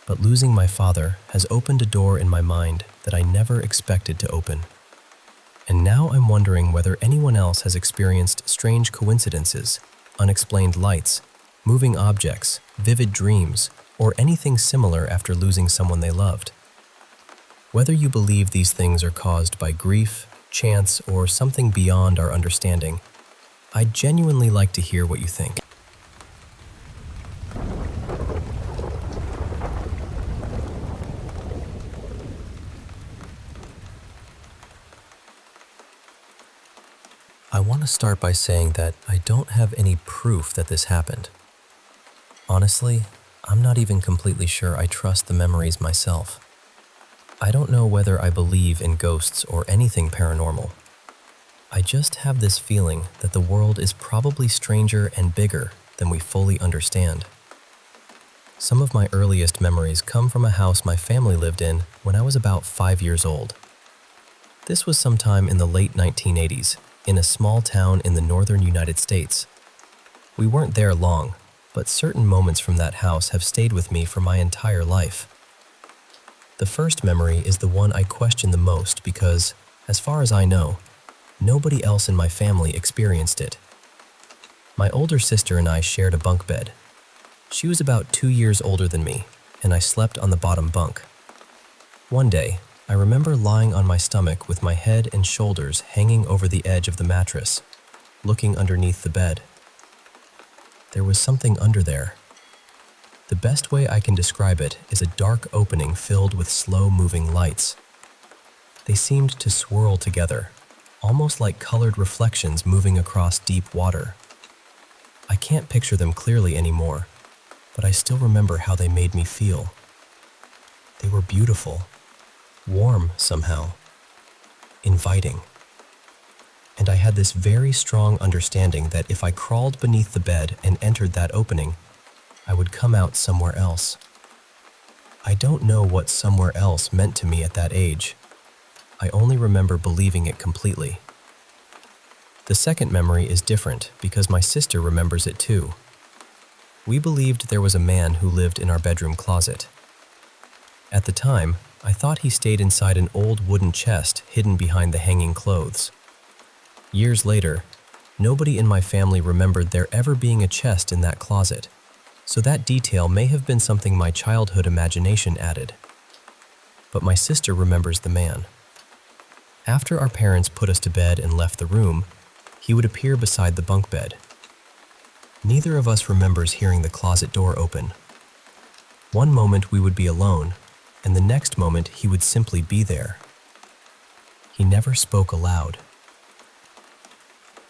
But losing my father has opened a door in my mind that I never expected to open. And now I'm wondering whether anyone else has experienced strange coincidences, unexplained lights, moving objects, vivid dreams, or anything similar after losing someone they loved. Whether you believe these things are caused by grief, chance, or something beyond our understanding, I'd genuinely like to hear what you think. I want to start by saying that I don't have any proof that this happened. Honestly, I'm not even completely sure I trust the memories myself. I don't know whether I believe in ghosts or anything paranormal. I just have this feeling that the world is probably stranger and bigger than we fully understand. Some of my earliest memories come from a house my family lived in when I was about 5 years old. This was sometime in the late 1980s, in a small town in the northern United States. We weren't there long, but certain moments from that house have stayed with me for my entire life. The first memory is the one I question the most because, as far as I know, nobody else in my family experienced it. My older sister and I shared a bunk bed. She was about 2 years older than me, and I slept on the bottom bunk. One day, I remember lying on my stomach with my head and shoulders hanging over the edge of the mattress, looking underneath the bed. There was something under there. The best way I can describe it is a dark opening filled with slow-moving lights. They seemed to swirl together, almost like colored reflections moving across deep water. I can't picture them clearly anymore, but I still remember how they made me feel. They were beautiful, warm somehow, inviting. And I had this very strong understanding that if I crawled beneath the bed and entered that opening, I would come out somewhere else. I don't know what somewhere else meant to me at that age. I only remember believing it completely. The second memory is different because my sister remembers it too. We believed there was a man who lived in our bedroom closet. At the time, I thought he stayed inside an old wooden chest hidden behind the hanging clothes. Years later, nobody in my family remembered there ever being a chest in that closet, so that detail may have been something my childhood imagination added. But my sister remembers the man. After our parents put us to bed and left the room, he would appear beside the bunk bed. Neither of us remembers hearing the closet door open. One moment we would be alone, and the next moment he would simply be there. He never spoke aloud.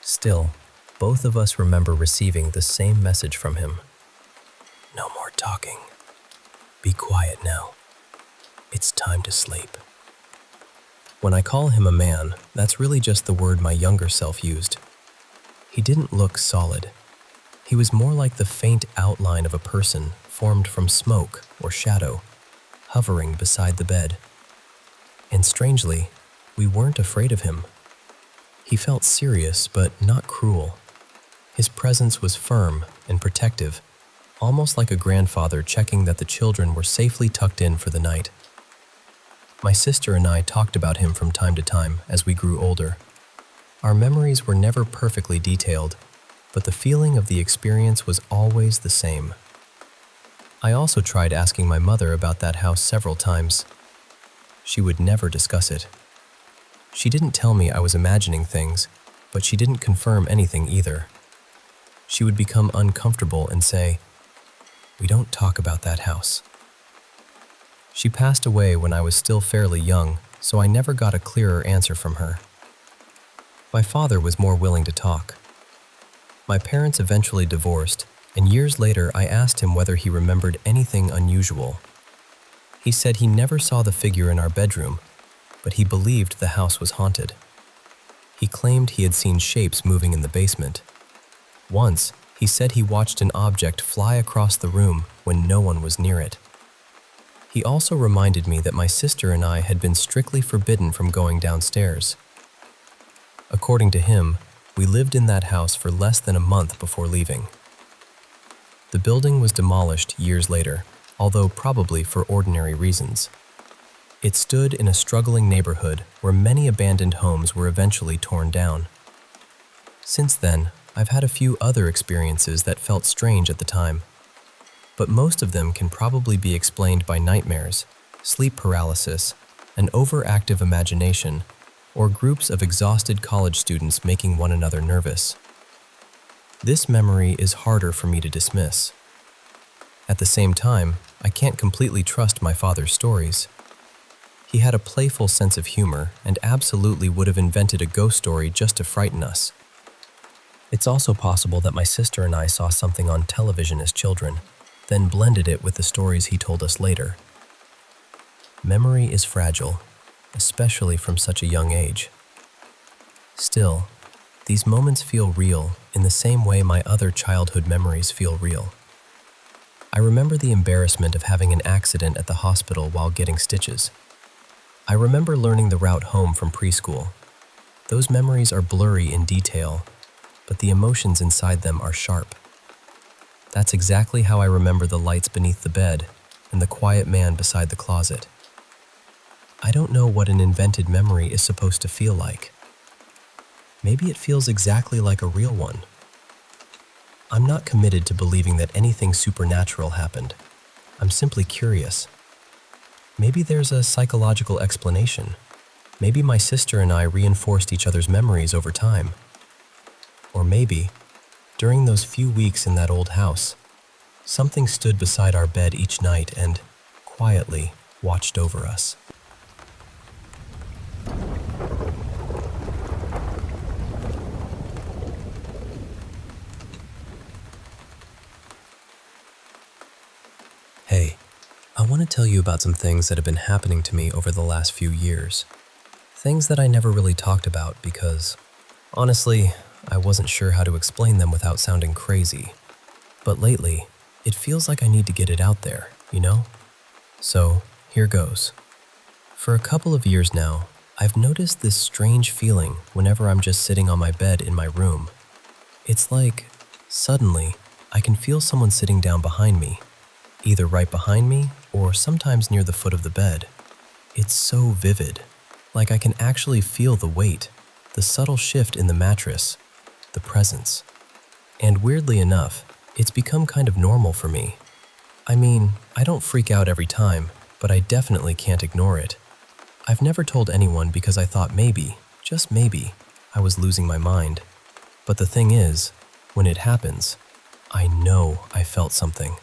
Still, both of us remember receiving the same message from him. No more talking. Be quiet now. It's time to sleep. When I call him a man, that's really just the word my younger self used. He didn't look solid. He was more like the faint outline of a person formed from smoke or shadow, hovering beside the bed. And strangely, we weren't afraid of him. He felt serious, but not cruel. His presence was firm and protective, almost like a grandfather checking that the children were safely tucked in for the night. My sister and I talked about him from time to time as we grew older. Our memories were never perfectly detailed, but the feeling of the experience was always the same. I also tried asking my mother about that house several times. She would never discuss it. She didn't tell me I was imagining things, but she didn't confirm anything either. She would become uncomfortable and say, "We don't talk about that house." She passed away when I was still fairly young, so I never got a clearer answer from her. My father was more willing to talk. My parents eventually divorced, and years later I asked him whether he remembered anything unusual. He said he never saw the figure in our bedroom, but he believed the house was haunted. He claimed he had seen shapes moving in the basement. Once, he said he watched an object fly across the room when no one was near it. He also reminded me that my sister and I had been strictly forbidden from going downstairs. According to him, we lived in that house for less than a month before leaving. The building was demolished years later, although probably for ordinary reasons. It stood in a struggling neighborhood where many abandoned homes were eventually torn down. Since then, I've had a few other experiences that felt strange at the time, but most of them can probably be explained by nightmares, sleep paralysis, an overactive imagination, or groups of exhausted college students making one another nervous. This memory is harder for me to dismiss. At the same time, I can't completely trust my father's stories. He had a playful sense of humor and absolutely would have invented a ghost story just to frighten us. It's also possible that my sister and I saw something on television as children, then blended it with the stories he told us later. Memory is fragile, especially from such a young age. Still, these moments feel real in the same way my other childhood memories feel real. I remember the embarrassment of having an accident at the hospital while getting stitches. I remember learning the route home from preschool. Those memories are blurry in detail, but the emotions inside them are sharp. That's exactly how I remember the lights beneath the bed and the quiet man beside the closet. I don't know what an invented memory is supposed to feel like. Maybe it feels exactly like a real one. I'm not committed to believing that anything supernatural happened. I'm simply curious. Maybe there's a psychological explanation. Maybe my sister and I reinforced each other's memories over time. Or maybe, during those few weeks in that old house, something stood beside our bed each night and, quietly, watched over us. Hey, I want to tell you about some things that have been happening to me over the last few years. Things that I never really talked about because, honestly, I wasn't sure how to explain them without sounding crazy. But lately, it feels like I need to get it out there, you know? So, here goes. For a couple of years now, I've noticed this strange feeling whenever I'm just sitting on my bed in my room. It's like, suddenly, I can feel someone sitting down behind me, either right behind me or sometimes near the foot of the bed. It's so vivid, like I can actually feel the weight, the subtle shift in the mattress, the presence. And weirdly enough, it's become kind of normal for me. I mean, I don't freak out every time, but I definitely can't ignore it. I've never told anyone because I thought maybe, just maybe, I was losing my mind. But the thing is, when it happens, I know I felt something.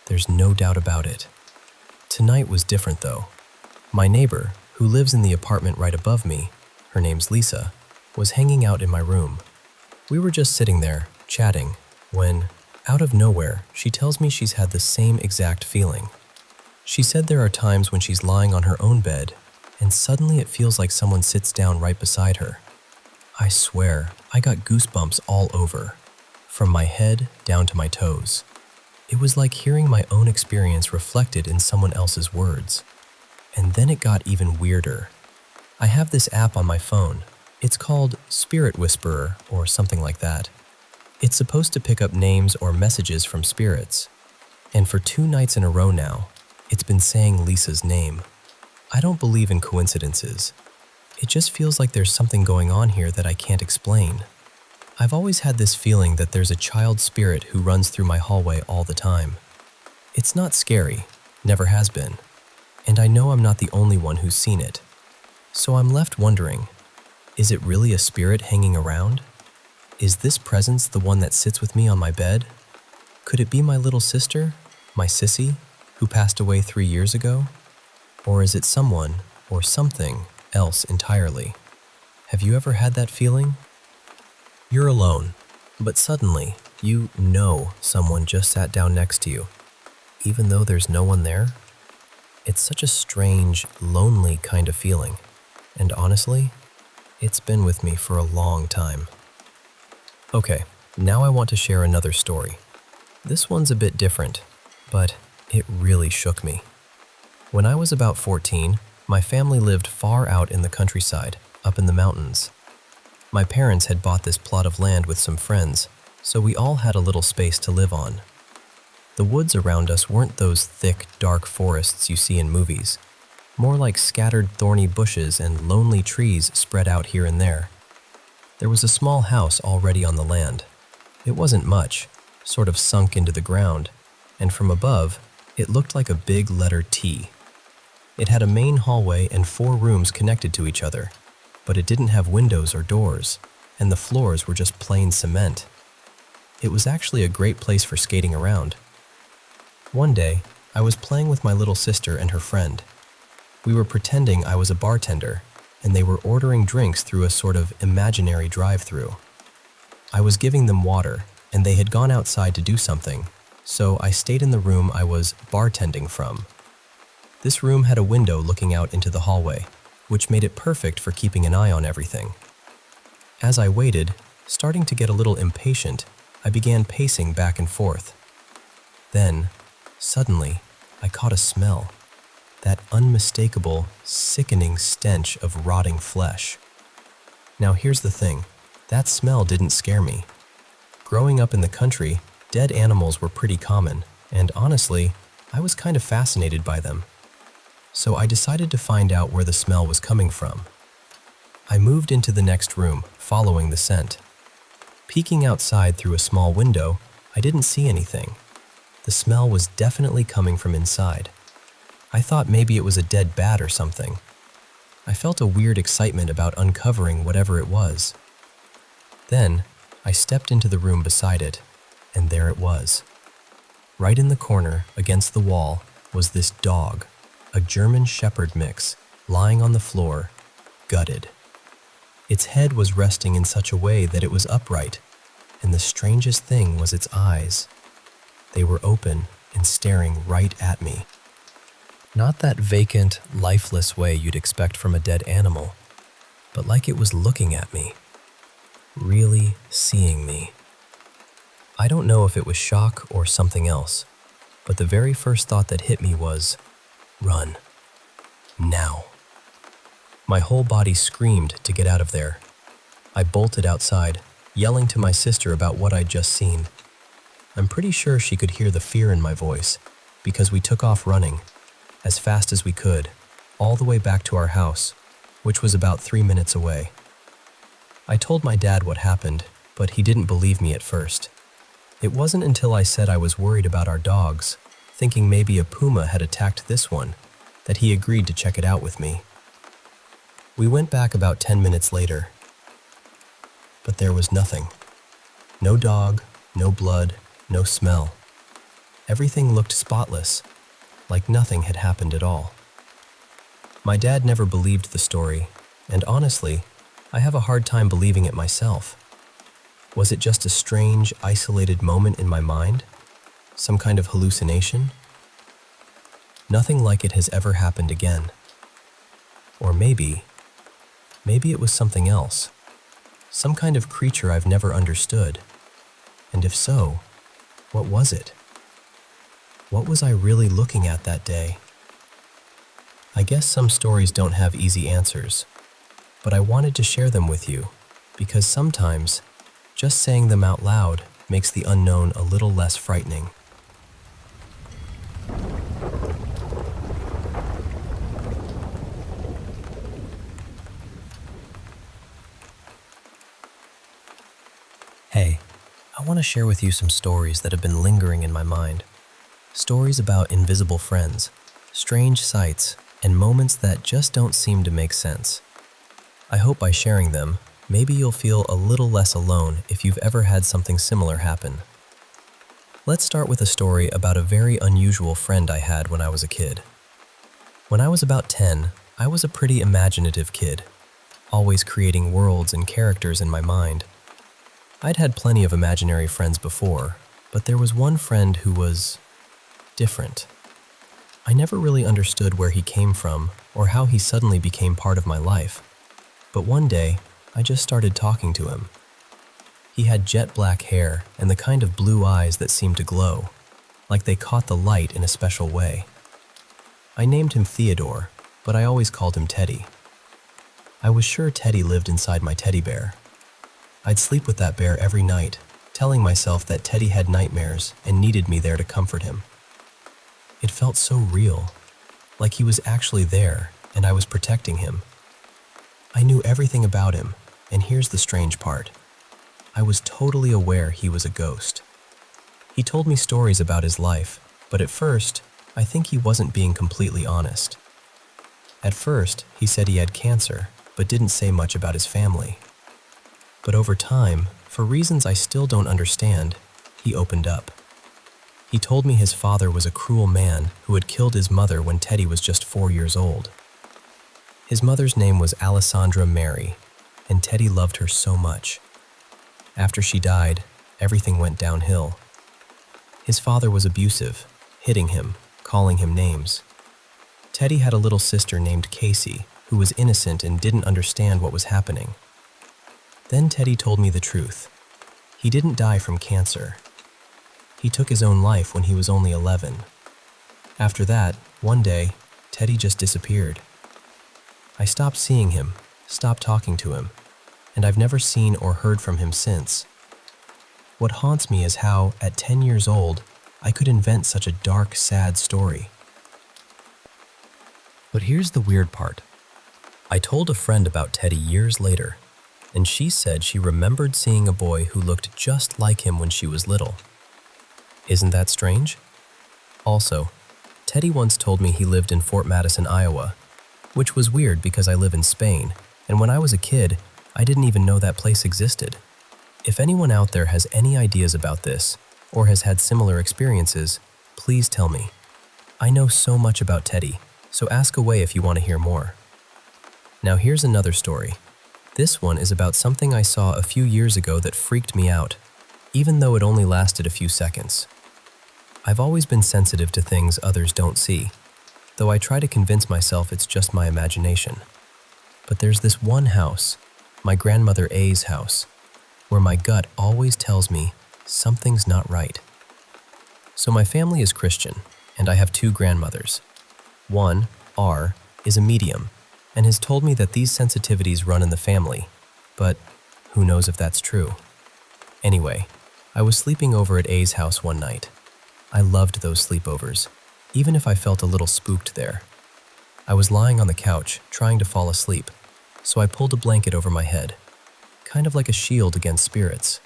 There's no doubt about it. Tonight was different though. My neighbor, who lives in the apartment right above me, her name's Lisa, was hanging out in my room. We were just sitting there, chatting, when, out of nowhere, she tells me she's had the same exact feeling. She said there are times when she's lying on her own bed, and suddenly it feels like someone sits down right beside her. I swear, I got goosebumps all over, from my head down to my toes. It was like hearing my own experience reflected in someone else's words. And then it got even weirder. I have this app on my phone, It's called Spirit Whisperer or something like that. It's supposed to pick up names or messages from spirits. And for 2 nights in a row now, it's been saying Lisa's name. I don't believe in coincidences. It just feels like there's something going on here that I can't explain. I've always had this feeling that there's a child spirit who runs through my hallway all the time. It's not scary, never has been, and I know I'm not the only one who's seen it. So I'm left wondering, is it really a spirit hanging around? Is this presence the one that sits with me on my bed? Could it be my little sister, my sissy, who passed away 3 years ago? Or is it someone or something else entirely? Have you ever had that feeling? You're alone, but suddenly you know someone just sat down next to you, even though there's no one there. It's such a strange, lonely kind of feeling, and honestly, it's been with me for a long time. Okay, now I want to share another story. This one's a bit different, but it really shook me. When I was about 14, my family lived far out in the countryside, up in the mountains. My parents had bought this plot of land with some friends, so we all had a little space to live on. The woods around us weren't those thick, dark forests you see in movies, more like scattered thorny bushes and lonely trees spread out here and there. There was a small house already on the land. It wasn't much, sort of sunk into the ground, and from above, it looked like a big letter T. It had a main hallway and 4 rooms connected to each other, but it didn't have windows or doors, and the floors were just plain cement. It was actually a great place for skating around. One day, I was playing with my little sister and her friend. We were pretending I was a bartender, and they were ordering drinks through a sort of imaginary drive-thru. I was giving them water, and they had gone outside to do something, so I stayed in the room I was bartending from. This room had a window looking out into the hallway, which made it perfect for keeping an eye on everything. As I waited, starting to get a little impatient, I began pacing back and forth. Then, suddenly, I caught a smell. That unmistakable, sickening stench of rotting flesh. Now here's the thing, that smell didn't scare me. Growing up in the country, dead animals were pretty common, and honestly, I was kind of fascinated by them. So I decided to find out where the smell was coming from. I moved into the next room, following the scent. Peeking outside through a small window, I didn't see anything. The smell was definitely coming from inside. I thought maybe it was a dead bat or something. I felt a weird excitement about uncovering whatever it was. Then, I stepped into the room beside it, and there it was. Right in the corner, against the wall, was this dog, a German Shepherd mix, lying on the floor, gutted. Its head was resting in such a way that it was upright, and the strangest thing was its eyes. They were open and staring right at me. Not that vacant, lifeless way you'd expect from a dead animal, but like it was looking at me, really seeing me. I don't know if it was shock or something else, but the very first thought that hit me was, run. Now. My whole body screamed to get out of there. I bolted outside, yelling to my sister about what I'd just seen. I'm pretty sure she could hear the fear in my voice, because we took off running, as fast as we could, all the way back to our house, which was about 3 minutes away. I told my dad what happened, but he didn't believe me at first. It wasn't until I said I was worried about our dogs, thinking maybe a puma had attacked this one, that he agreed to check it out with me. We went back about 10 minutes later, but there was nothing. No dog, no blood, no smell. Everything looked spotless, like nothing had happened at all. My dad never believed the story, and honestly, I have a hard time believing it myself. Was it just a strange, isolated moment in my mind? Some kind of hallucination? Nothing like it has ever happened again. Or maybe it was something else. Some kind of creature I've never understood. And if so, what was it? What was I really looking at that day? I guess some stories don't have easy answers, but I wanted to share them with you because sometimes just saying them out loud makes the unknown a little less frightening. Hey, I want to share with you some stories that have been lingering in my mind. Stories about invisible friends, strange sights, and moments that just don't seem to make sense. I hope by sharing them, maybe you'll feel a little less alone if you've ever had something similar happen. Let's start with a story about a very unusual friend I had when I was a kid. When I was about 10, I was a pretty imaginative kid, always creating worlds and characters in my mind. I'd had plenty of imaginary friends before, but there was one friend who was different. I never really understood where he came from or how he suddenly became part of my life. But one day, I just started talking to him. He had jet black hair and the kind of blue eyes that seemed to glow, like they caught the light in a special way. I named him Theodore, but I always called him Teddy. I was sure Teddy lived inside my teddy bear. I'd sleep with that bear every night, telling myself that Teddy had nightmares and needed me there to comfort him. It felt so real, like he was actually there and I was protecting him. I knew everything about him, and here's the strange part. I was totally aware he was a ghost. He told me stories about his life, but at first, I think he wasn't being completely honest. At first, he said he had cancer, but didn't say much about his family. But over time, for reasons I still don't understand, he opened up. He told me his father was a cruel man who had killed his mother when Teddy was just 4 years old. His mother's name was Alessandra Mary, and Teddy loved her so much. After she died, everything went downhill. His father was abusive, hitting him, calling him names. Teddy had a little sister named Casey, who was innocent and didn't understand what was happening. Then Teddy told me the truth. He didn't die from cancer. He took his own life when he was only 11. After that, one day, Teddy just disappeared. I stopped seeing him, stopped talking to him, and I've never seen or heard from him since. What haunts me is how, at 10 years old, I could invent such a dark, sad story. But here's the weird part. I told a friend about Teddy years later, and she said she remembered seeing a boy who looked just like him when she was little. Isn't that strange? Also, Teddy once told me he lived in Fort Madison, Iowa, which was weird because I live in Spain, and when I was a kid, I didn't even know that place existed. If anyone out there has any ideas about this, or has had similar experiences, please tell me. I know so much about Teddy, so ask away if you want to hear more. Now here's another story. This one is about something I saw a few years ago that freaked me out, even though it only lasted a few seconds. I've always been sensitive to things others don't see, though I try to convince myself it's just my imagination. But there's this one house, my grandmother A's house, where my gut always tells me something's not right. So my family is Christian, and I have 2 grandmothers. One, R, is a medium, and has told me that these sensitivities run in the family, but who knows if that's true. Anyway, I was sleeping over at A's house one night. I loved those sleepovers, even if I felt a little spooked there. I was lying on the couch, trying to fall asleep, so I pulled a blanket over my head, kind of like a shield against spirits.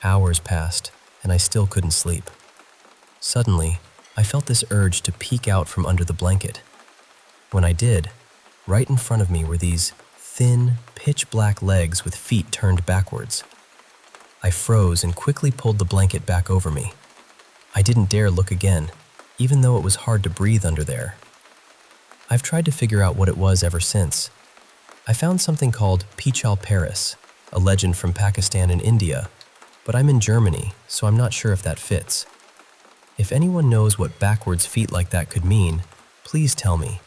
Hours passed, and I still couldn't sleep. Suddenly, I felt this urge to peek out from under the blanket. When I did, right in front of me were these thin, pitch-black legs with feet turned backwards. I froze and quickly pulled the blanket back over me. I didn't dare look again, even though it was hard to breathe under there. I've tried to figure out what it was ever since. I found something called Pichal Paris, a legend from Pakistan and India, but I'm in Germany, so I'm not sure if that fits. If anyone knows what backwards feet like that could mean, please tell me.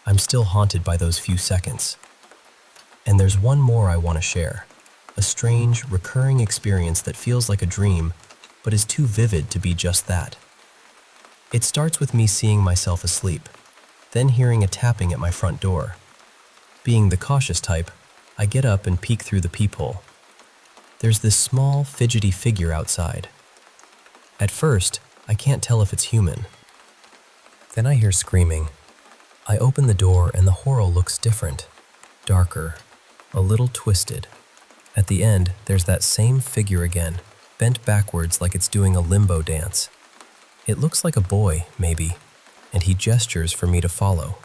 I'm still haunted by those few seconds. And there's one more I want to share. A strange, recurring experience that feels like a dream, but is too vivid to be just that. It starts with me seeing myself asleep, then hearing a tapping at my front door. Being the cautious type, I get up and peek through the peephole. There's this small, fidgety figure outside. At first, I can't tell if it's human. Then I hear screaming. I open the door and the horror looks different, darker, a little twisted. At the end, there's that same figure again, bent backwards like it's doing a limbo dance. It looks like a boy, maybe, and he gestures for me to follow.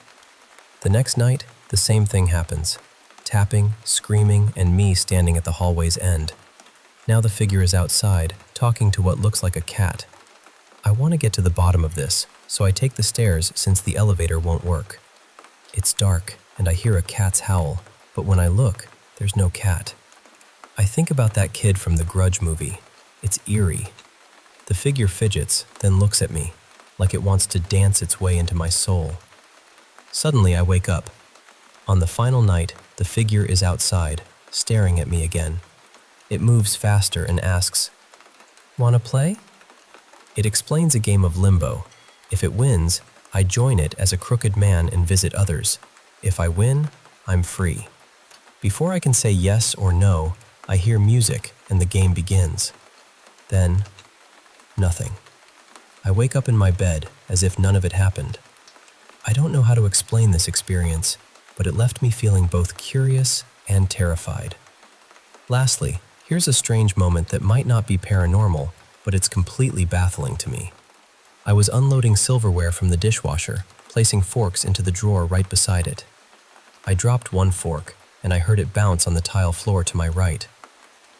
The next night, the same thing happens. Tapping, screaming, and me standing at the hallway's end. Now the figure is outside, talking to what looks like a cat. I want to get to the bottom of this, so I take the stairs since the elevator won't work. It's dark, and I hear a cat's howl, but when I look, there's no cat. I think about that kid from the Grudge movie. It's eerie. The figure fidgets, then looks at me, like it wants to dance its way into my soul. Suddenly I wake up. On the final night, the figure is outside, staring at me again. It moves faster and asks, "Wanna play?" It explains a game of limbo. If it wins, I join it as a crooked man and visit others. If I win, I'm free. Before I can say yes or no, I hear music and the game begins. Then, nothing. I wake up in my bed as if none of it happened. I don't know how to explain this experience, but it left me feeling both curious and terrified. Lastly, here's a strange moment that might not be paranormal, but it's completely baffling to me. I was unloading silverware from the dishwasher, placing forks into the drawer right beside it. I dropped one fork, and I heard it bounce on the tile floor to my right.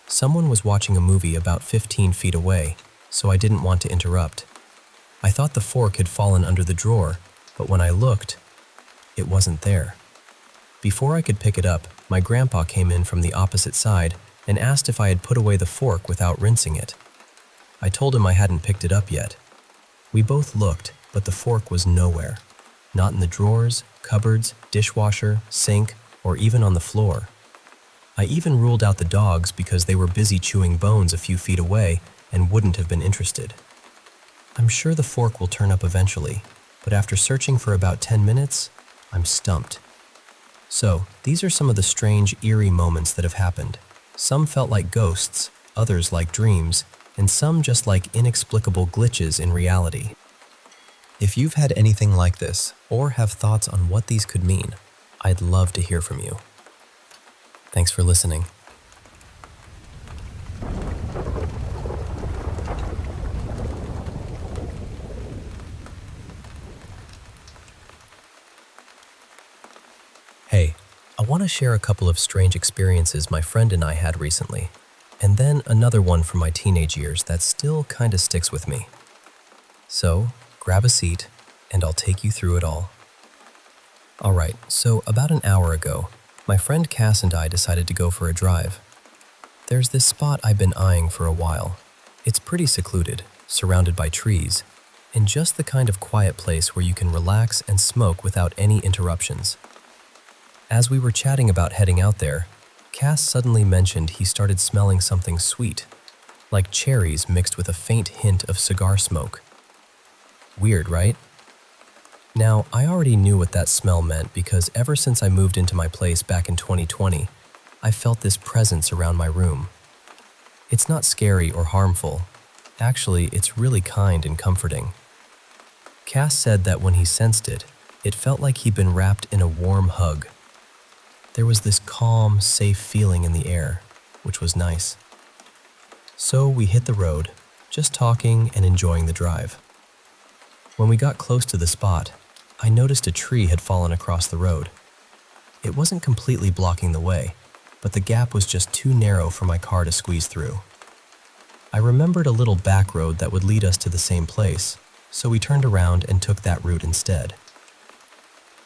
Someone was watching a movie about 15 feet away, so I didn't want to interrupt. I thought the fork had fallen under the drawer, but when I looked, it wasn't there. Before I could pick it up, my grandpa came in from the opposite side and asked if I had put away the fork without rinsing it. I told him I hadn't picked it up yet. We both looked, but the fork was nowhere. Not in the drawers, cupboards, dishwasher, sink, or even on the floor. I even ruled out the dogs because they were busy chewing bones a few feet away and wouldn't have been interested. I'm sure the fork will turn up eventually, but after searching for about 10 minutes, I'm stumped. So, these are some of the strange, eerie moments that have happened. Some felt like ghosts, others like dreams, and some just like inexplicable glitches in reality. If you've had anything like this, or have thoughts on what these could mean, I'd love to hear from you. Thanks for listening. Hey, I want to share a couple of strange experiences my friend and I had recently, and then another one from my teenage years that still kind of sticks with me. So, grab a seat, and I'll take you through it all. Alright, so about an hour ago, my friend Cass and I decided to go for a drive. There's this spot I've been eyeing for a while. It's pretty secluded, surrounded by trees, and just the kind of quiet place where you can relax and smoke without any interruptions. As we were chatting about heading out there, Cass suddenly mentioned he started smelling something sweet, like cherries mixed with a faint hint of cigar smoke. Weird, right? Now, I already knew what that smell meant because ever since I moved into my place back in 2020, I felt this presence around my room. It's not scary or harmful. Actually, it's really kind and comforting. Cass said that when he sensed it, it felt like he'd been wrapped in a warm hug. There was this calm, safe feeling in the air, which was nice. So we hit the road, just talking and enjoying the drive. When we got close to the spot, I noticed a tree had fallen across the road. It wasn't completely blocking the way, but the gap was just too narrow for my car to squeeze through. I remembered a little back road that would lead us to the same place, so we turned around and took that route instead.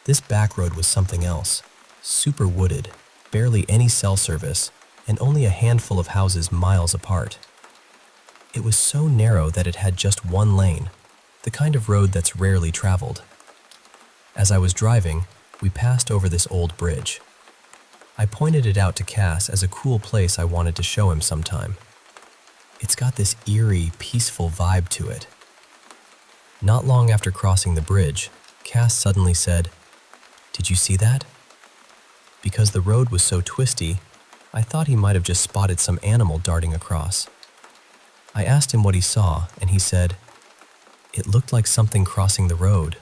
This back road was something else, super wooded, barely any cell service, and only a handful of houses miles apart. It was so narrow that it had just one lane, the kind of road that's rarely traveled. As I was driving, we passed over this old bridge. I pointed it out to Cass as a cool place I wanted to show him sometime. It's got this eerie, peaceful vibe to it. Not long after crossing the bridge, Cass suddenly said, "Did you see that?" Because the road was so twisty, I thought he might have just spotted some animal darting across. I asked him what he saw, and he said, "It looked like something crossing the road."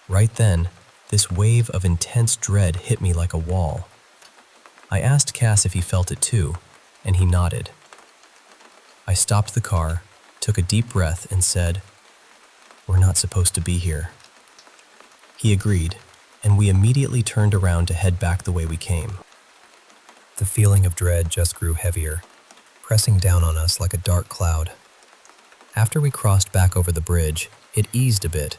Right then, this wave of intense dread hit me like a wall. I asked Cass if he felt it too, and he nodded. I stopped the car, took a deep breath, and said, "We're not supposed to be here." He agreed, and we immediately turned around to head back the way we came. The feeling of dread just grew heavier, pressing down on us like a dark cloud. After we crossed back over the bridge, it eased a bit,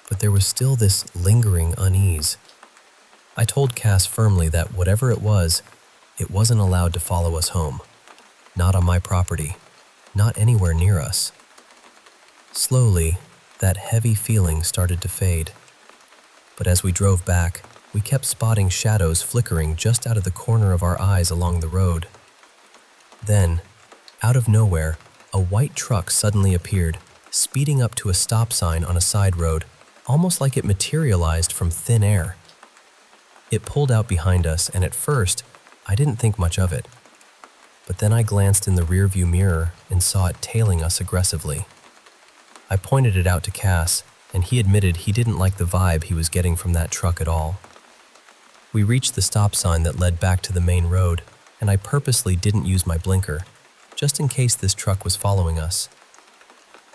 but there was still this lingering unease. I told Cass firmly that whatever it wasn't allowed to follow us home. Not on my property, not anywhere near us. Slowly, that heavy feeling started to fade. But as we drove back, we kept spotting shadows flickering just out of the corner of our eyes along the road. Then, out of nowhere, a white truck suddenly appeared, speeding up to a stop sign on a side road, almost like it materialized from thin air. It pulled out behind us, and at first, I didn't think much of it. But then I glanced in the rearview mirror and saw it tailing us aggressively. I pointed it out to Cass, and he admitted he didn't like the vibe he was getting from that truck at all. We reached the stop sign that led back to the main road, and I purposely didn't use my blinker, just in case this truck was following us.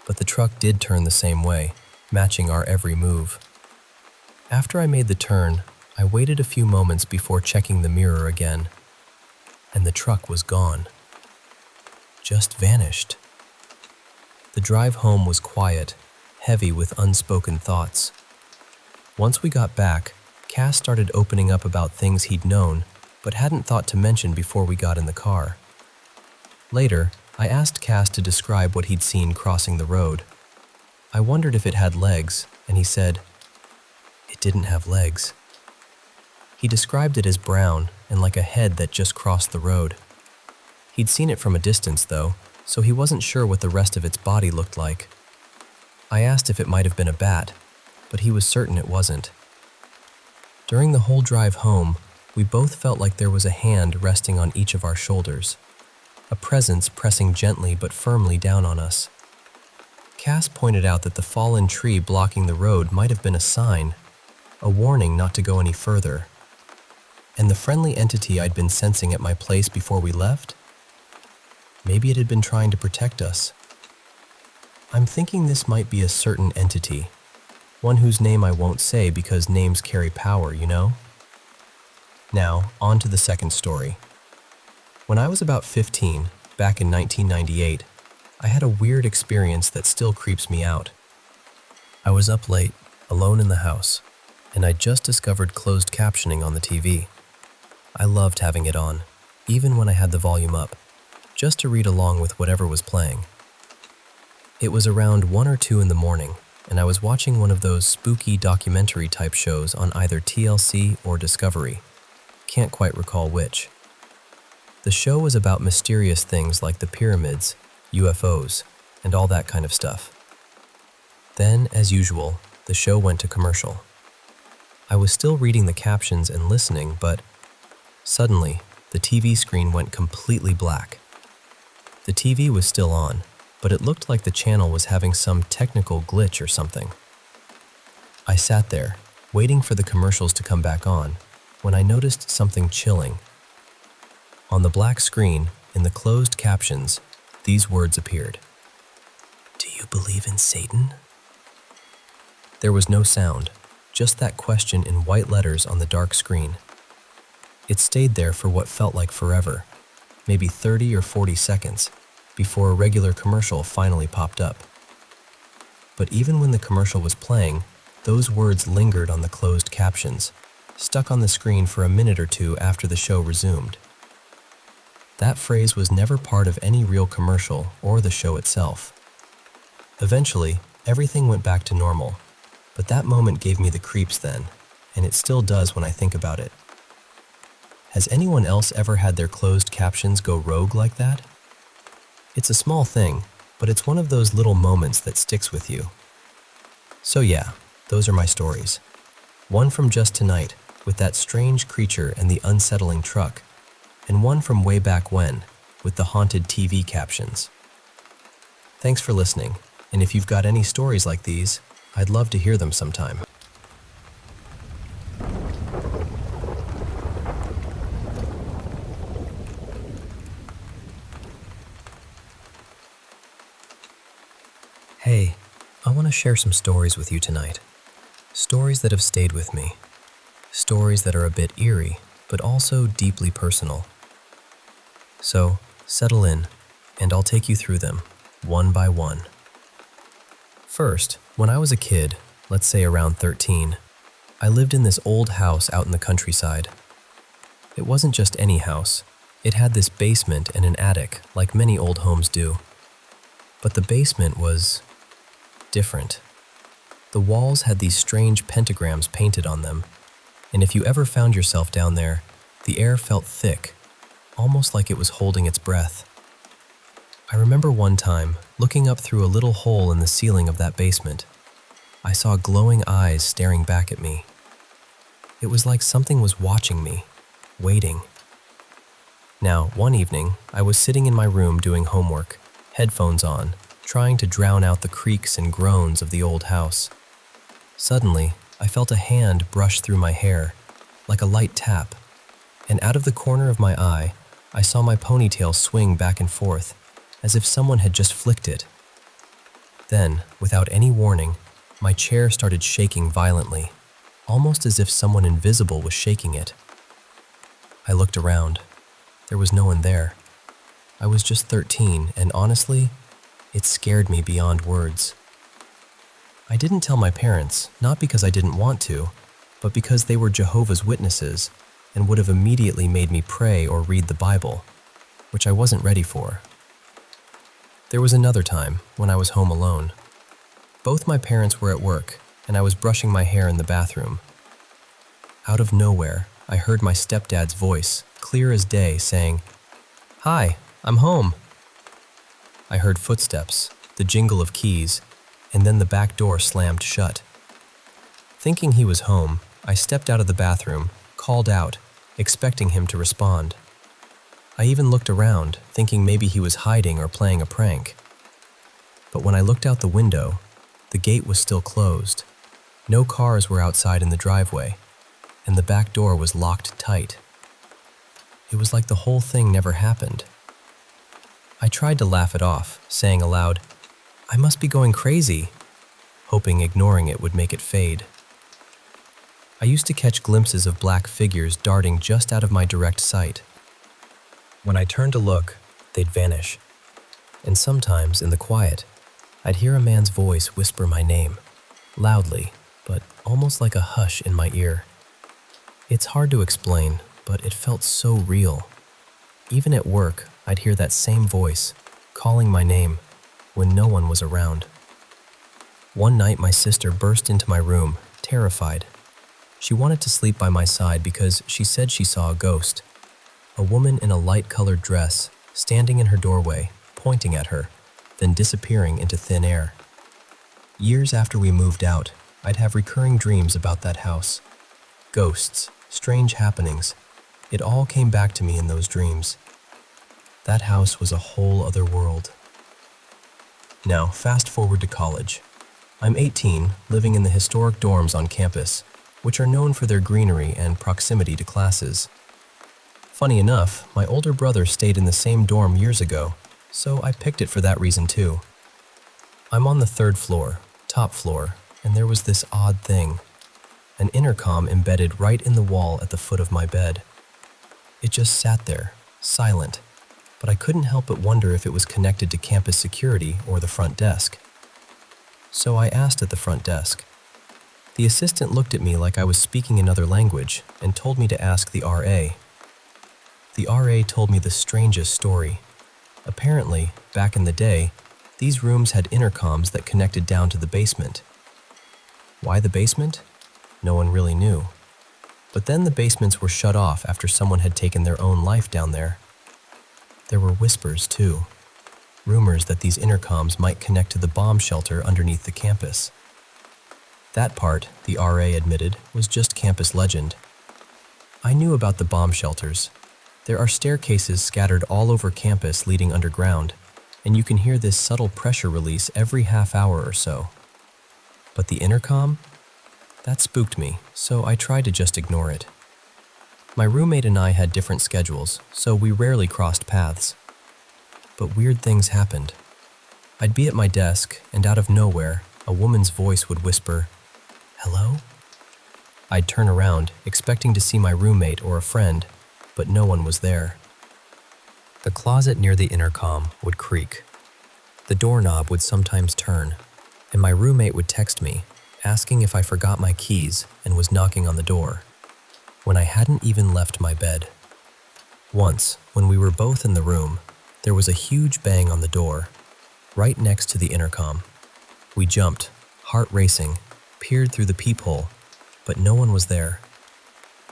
But the truck did turn the same way, matching our every move. After I made the turn, I waited a few moments before checking the mirror again, and the truck was gone. Just vanished. The drive home was quiet, heavy with unspoken thoughts. Once we got back, Cass started opening up about things he'd known, but hadn't thought to mention before we got in the car. Later, I asked Cass to describe what he'd seen crossing the road. I wondered if it had legs, and he said, "It didn't have legs." He described it as brown and like a head that just crossed the road. He'd seen it from a distance, though, so he wasn't sure what the rest of its body looked like. I asked if it might have been a bat, but he was certain it wasn't. During the whole drive home, we both felt like there was a hand resting on each of our shoulders, a presence pressing gently but firmly down on us. Cass pointed out that the fallen tree blocking the road might have been a sign, a warning not to go any further. And the friendly entity I'd been sensing at my place before we left? Maybe it had been trying to protect us. I'm thinking this might be a certain entity, one whose name I won't say because names carry power, you know? Now, on to the second story. When I was about 15, back in 1998, I had a weird experience that still creeps me out. I was up late, alone in the house, and I just discovered closed captioning on the TV. I loved having it on, even when I had the volume up, just to read along with whatever was playing. It was around 1 or 2 in the morning, and I was watching one of those spooky documentary-type shows on either TLC or Discovery. Can't quite recall which. The show was about mysterious things like the pyramids, UFOs, and all that kind of stuff. Then, as usual, the show went to commercial. I was still reading the captions and listening, but suddenly, the TV screen went completely black. The TV was still on, but it looked like the channel was having some technical glitch or something. I sat there, waiting for the commercials to come back on, when I noticed something chilling. On the black screen, in the closed captions, these words appeared. "Do you believe in Satan?" There was no sound, just that question in white letters on the dark screen. It stayed there for what felt like forever, maybe 30 or 40 seconds, before a regular commercial finally popped up. But even when the commercial was playing, those words lingered on the closed captions, stuck on the screen for a minute or two after the show resumed. That phrase was never part of any real commercial or the show itself. Eventually, everything went back to normal, but that moment gave me the creeps then, and it still does when I think about it. Has anyone else ever had their closed captions go rogue like that? It's a small thing, but it's one of those little moments that sticks with you. So yeah, those are my stories. One from just tonight, with that strange creature and the unsettling truck, and one from way back when, with the haunted TV captions. Thanks for listening, and if you've got any stories like these, I'd love to hear them sometime. Hey, I want to share some stories with you tonight. Stories that have stayed with me. Stories that are a bit eerie, but also deeply personal. So, settle in, and I'll take you through them, one by one. First, when I was a kid, let's say around 13, I lived in this old house out in the countryside. It wasn't just any house. It had this basement and an attic, like many old homes do. But the basement was different. The walls had these strange pentagrams painted on them, and if you ever found yourself down there, the air felt thick, almost like it was holding its breath. I remember one time, looking up through a little hole in the ceiling of that basement, I saw glowing eyes staring back at me. It was like something was watching me, waiting. Now, one evening, I was sitting in my room doing homework, headphones on, trying to drown out the creaks and groans of the old house. Suddenly, I felt a hand brush through my hair, like a light tap, and out of the corner of my eye, I saw my ponytail swing back and forth, as if someone had just flicked it. Then, without any warning, my chair started shaking violently, almost as if someone invisible was shaking it. I looked around. There was no one there. I was just 13, and honestly, it scared me beyond words. I didn't tell my parents, not because I didn't want to, but because they were Jehovah's Witnesses and would have immediately made me pray or read the Bible, which I wasn't ready for. There was another time when I was home alone. Both my parents were at work, and I was brushing my hair in the bathroom. Out of nowhere, I heard my stepdad's voice, clear as day, saying, "Hi, I'm home." I heard footsteps, the jingle of keys, and then the back door slammed shut. Thinking he was home, I stepped out of the bathroom, called out, expecting him to respond. I even looked around, thinking maybe he was hiding or playing a prank. But when I looked out the window, the gate was still closed. No cars were outside in the driveway, and the back door was locked tight. It was like the whole thing never happened. I tried to laugh it off, saying aloud, "I must be going crazy," hoping ignoring it would make it fade. I used to catch glimpses of black figures darting just out of my direct sight. When I turned to look, they'd vanish. And sometimes, in the quiet, I'd hear a man's voice whisper my name, loudly, but almost like a hush in my ear. It's hard to explain, but it felt so real. Even at work, I'd hear that same voice, calling my name, when no one was around. One night, my sister burst into my room, terrified. She wanted to sleep by my side because she said she saw a ghost. A woman in a light-colored dress, standing in her doorway, pointing at her, then disappearing into thin air. Years after we moved out, I'd have recurring dreams about that house. Ghosts, strange happenings, it all came back to me in those dreams. That house was a whole other world. Now, fast forward to college. I'm 18, living in the historic dorms on campus, which are known for their greenery and proximity to classes. Funny enough, my older brother stayed in the same dorm years ago, so I picked it for that reason too. I'm on the 3rd floor, top floor, and there was this odd thing. An intercom embedded right in the wall at the foot of my bed. It just sat there, silent, but I couldn't help but wonder if it was connected to campus security or the front desk. So I asked at the front desk. The assistant looked at me like I was speaking another language and told me to ask the RA. The RA told me the strangest story. Apparently, back in the day, these rooms had intercoms that connected down to the basement. Why the basement? No one really knew. But then the basements were shut off after someone had taken their own life down there. There were whispers, too. Rumors that these intercoms might connect to the bomb shelter underneath the campus. That part, the RA admitted, was just campus legend, I knew about the bomb shelters. There are staircases scattered all over campus leading underground, and you can hear this subtle pressure release every half hour or so. But the intercom? That spooked me, so I tried to just ignore it. My roommate and I had different schedules, so we rarely crossed paths. But weird things happened. I'd be at my desk, and out of nowhere, a woman's voice would whisper, "Hello?" I'd turn around, expecting to see my roommate or a friend, but no one was there. The closet near the intercom would creak. The doorknob would sometimes turn, and my roommate would text me, asking if I forgot my keys and was knocking on the door, when I hadn't even left my bed. Once, when we were both in the room, there was a huge bang on the door, right next to the intercom. We jumped, heart racing, peered through the peephole, but no one was there.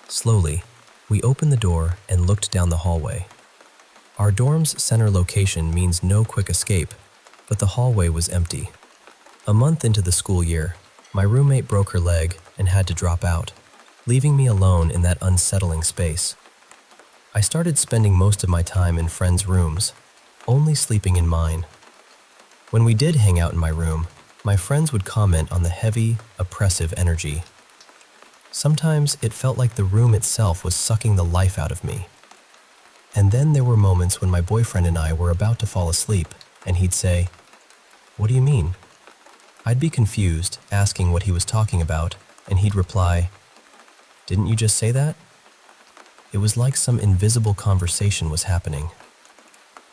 Slowly, we opened the door and looked down the hallway. Our dorm's center location means no quick escape, but the hallway was empty. A month into the school year, my roommate broke her leg and had to drop out, leaving me alone in that unsettling space. I started spending most of my time in friends' rooms, only sleeping in mine. When we did hang out in my room, my friends would comment on the heavy, oppressive energy. Sometimes it felt like the room itself was sucking the life out of me. And then there were moments when my boyfriend and I were about to fall asleep, and he'd say, "What do you mean?" I'd be confused, asking what he was talking about, and he'd reply, "Didn't you just say that?" It was like some invisible conversation was happening.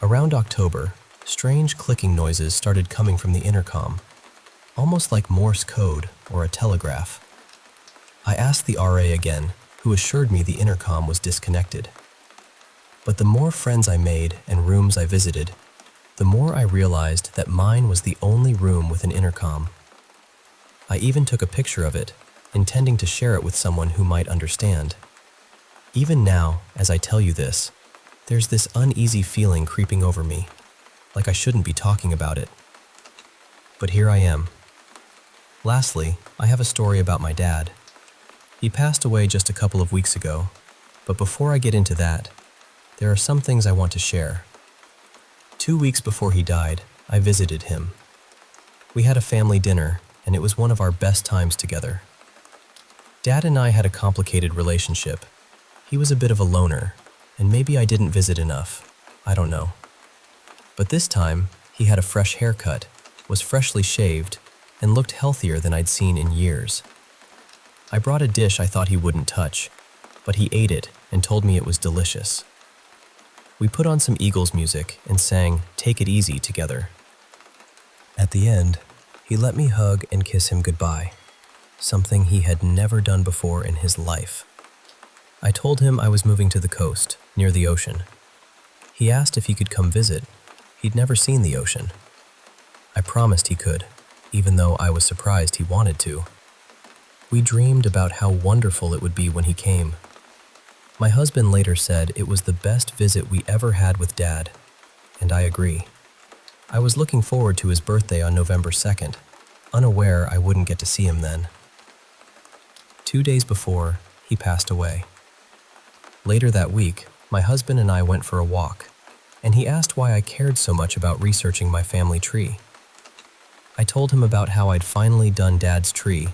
Around October, strange clicking noises started coming from the intercom, almost like Morse code or a telegraph. I asked the RA again, who assured me the intercom was disconnected. But the more friends I made and rooms I visited, the more I realized that mine was the only room with an intercom. I even took a picture of it, intending to share it with someone who might understand. Even now, as I tell you this, there's this uneasy feeling creeping over me, like I shouldn't be talking about it. But here I am. Lastly, I have a story about my dad. He passed away just a couple of weeks ago, but before I get into that, there are some things I want to share. 2 weeks before he died, I visited him. We had a family dinner, and it was one of our best times together. Dad and I had a complicated relationship. He was a bit of a loner, and maybe I didn't visit enough. I don't know. But this time, he had a fresh haircut, was freshly shaved, and looked healthier than I'd seen in years. I brought a dish I thought he wouldn't touch, but he ate it and told me it was delicious. We put on some Eagles music and sang "Take It Easy" together. At the end, he let me hug and kiss him goodbye, something he had never done before in his life. I told him I was moving to the coast, near the ocean. He asked if he could come visit. He'd never seen the ocean. I promised he could, even though I was surprised he wanted to. We dreamed about how wonderful it would be when he came. My husband later said it was the best visit we ever had with Dad, and I agree. I was looking forward to his birthday on November 2nd, unaware I wouldn't get to see him then. 2 days before, he passed away. Later that week, my husband and I went for a walk, and he asked why I cared so much about researching my family tree. I told him about how I'd finally done Dad's tree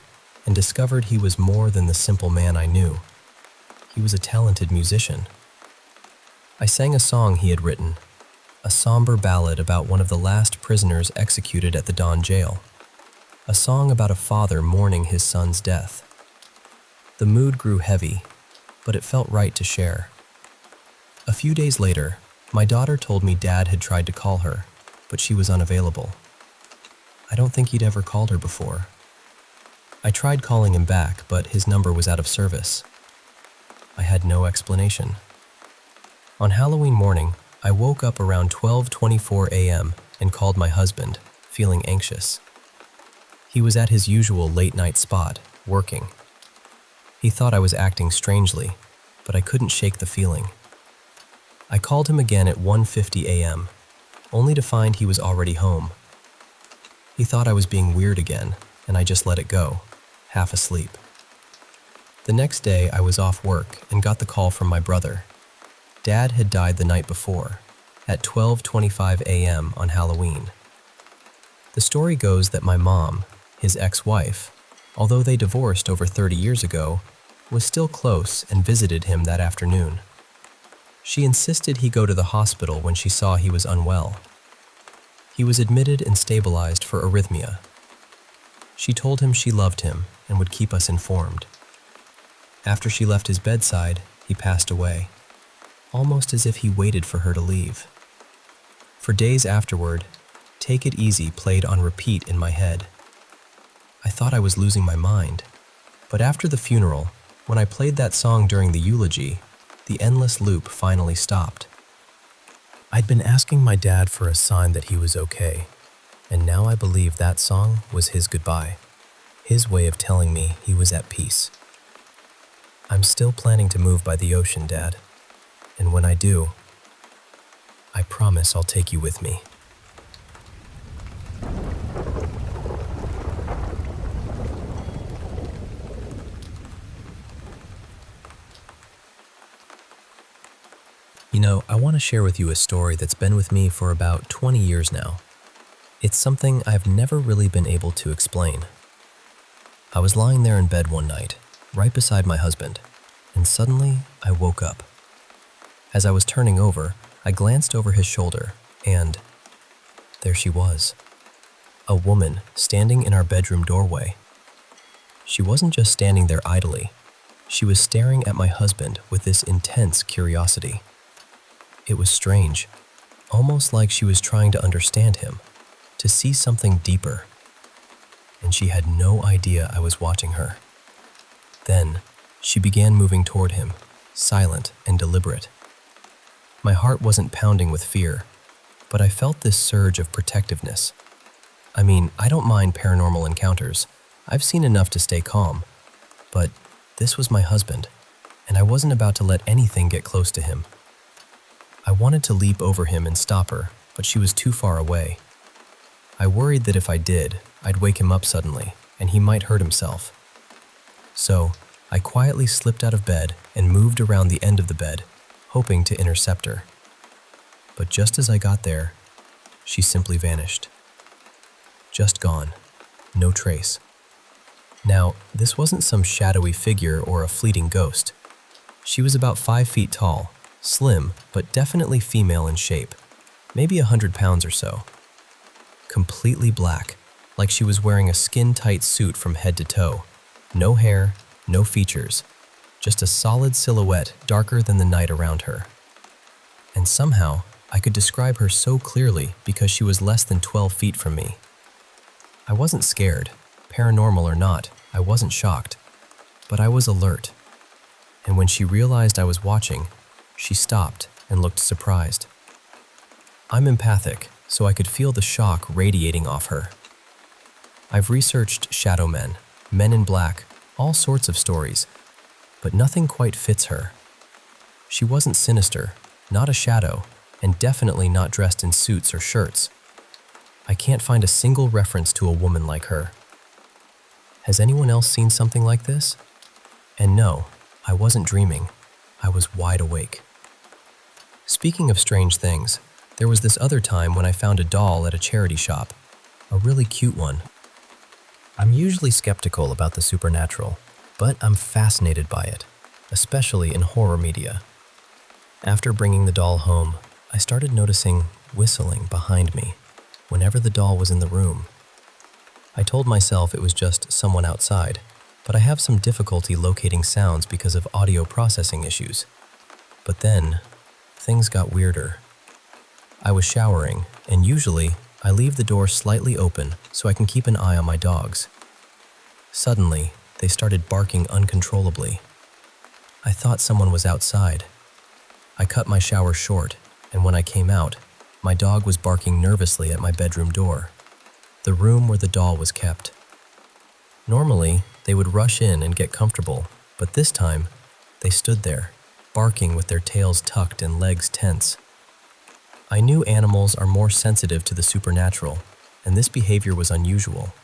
and discovered he was more than the simple man I knew. He was a talented musician. I sang a song he had written, a somber ballad about one of the last prisoners executed at the Don jail, a song about a father mourning his son's death. The mood grew heavy, but it felt right to share. A few days later, my daughter told me Dad had tried to call her, but she was unavailable. I don't think he'd ever called her before. I tried calling him back, but his number was out of service. I had no explanation. On Halloween morning, I woke up around 12:24 a.m. and called my husband, feeling anxious. He was at his usual late-night spot, working. He thought I was acting strangely, but I couldn't shake the feeling. I called him again at 1:50 a.m., only to find he was already home. He thought I was being weird again, and I just let it go, half asleep. The next day, I was off work and got the call from my brother. Dad had died the night before, at 12:25 a.m. on Halloween. The story goes that my mom, his ex-wife, although they divorced over 30 years ago, was still close and visited him that afternoon. She insisted he go to the hospital when she saw he was unwell. He was admitted and stabilized for arrhythmia. She told him she loved him and would keep us informed. After she left his bedside, he passed away, almost as if he waited for her to leave. For days afterward, "Take It Easy" played on repeat in my head. I thought I was losing my mind, but after the funeral, when I played that song during the eulogy, the endless loop finally stopped. I'd been asking my dad for a sign that he was okay, and now I believe that song was his goodbye, his way of telling me he was at peace. I'm still planning to move by the ocean, Dad, and when I do, I promise I'll take you with me. You know, I want to share with you a story that's been with me for about 20 years now. It's something I've never really been able to explain. I was lying there in bed one night, right beside my husband, and suddenly I woke up. As I was turning over, I glanced over his shoulder, and there she was. A woman standing in our bedroom doorway. She wasn't just standing there idly. She was staring at my husband with this intense curiosity. It was strange, almost like she was trying to understand him, to see something deeper. And she had no idea I was watching her. Then, she began moving toward him, silent and deliberate. My heart wasn't pounding with fear, but I felt this surge of protectiveness. I mean, I don't mind paranormal encounters. I've seen enough to stay calm. But this was my husband, and I wasn't about to let anything get close to him. I wanted to leap over him and stop her, but she was too far away. I worried that if I did, I'd wake him up suddenly, and he might hurt himself. So, I quietly slipped out of bed and moved around the end of the bed, hoping to intercept her. But just as I got there, she simply vanished. Just gone. No trace. Now, this wasn't some shadowy figure or a fleeting ghost. She was about 5 feet tall, slim, but definitely female in shape, maybe 100 pounds or so. Completely black, like she was wearing a skin-tight suit from head to toe. No hair, no features, just a solid silhouette darker than the night around her. And somehow, I could describe her so clearly because she was less than 12 feet from me. I wasn't scared, paranormal or not, I wasn't shocked, but I was alert. And when she realized I was watching, she stopped and looked surprised. I'm empathic, so I could feel the shock radiating off her. I've researched shadow men, men in black, all sorts of stories, but nothing quite fits her. She wasn't sinister, not a shadow, and definitely not dressed in suits or shirts. I can't find a single reference to a woman like her. Has anyone else seen something like this? And no, I wasn't dreaming. I was wide awake. Speaking of strange things, there was this other time when I found a doll at a charity shop, a really cute one. I'm usually skeptical about the supernatural, but I'm fascinated by it, especially in horror media. After bringing the doll home, I started noticing whistling behind me whenever the doll was in the room. I told myself it was just someone outside, but I have some difficulty locating sounds because of audio processing issues. But then, things got weirder. I was showering, and usually, I leave the door slightly open so I can keep an eye on my dogs. Suddenly, they started barking uncontrollably. I thought someone was outside. I cut my shower short, and when I came out, my dog was barking nervously at my bedroom door, the room where the doll was kept. Normally, they would rush in and get comfortable, but this time, they stood there, barking with their tails tucked and legs tense. I knew animals are more sensitive to the supernatural, and this behavior was unusual.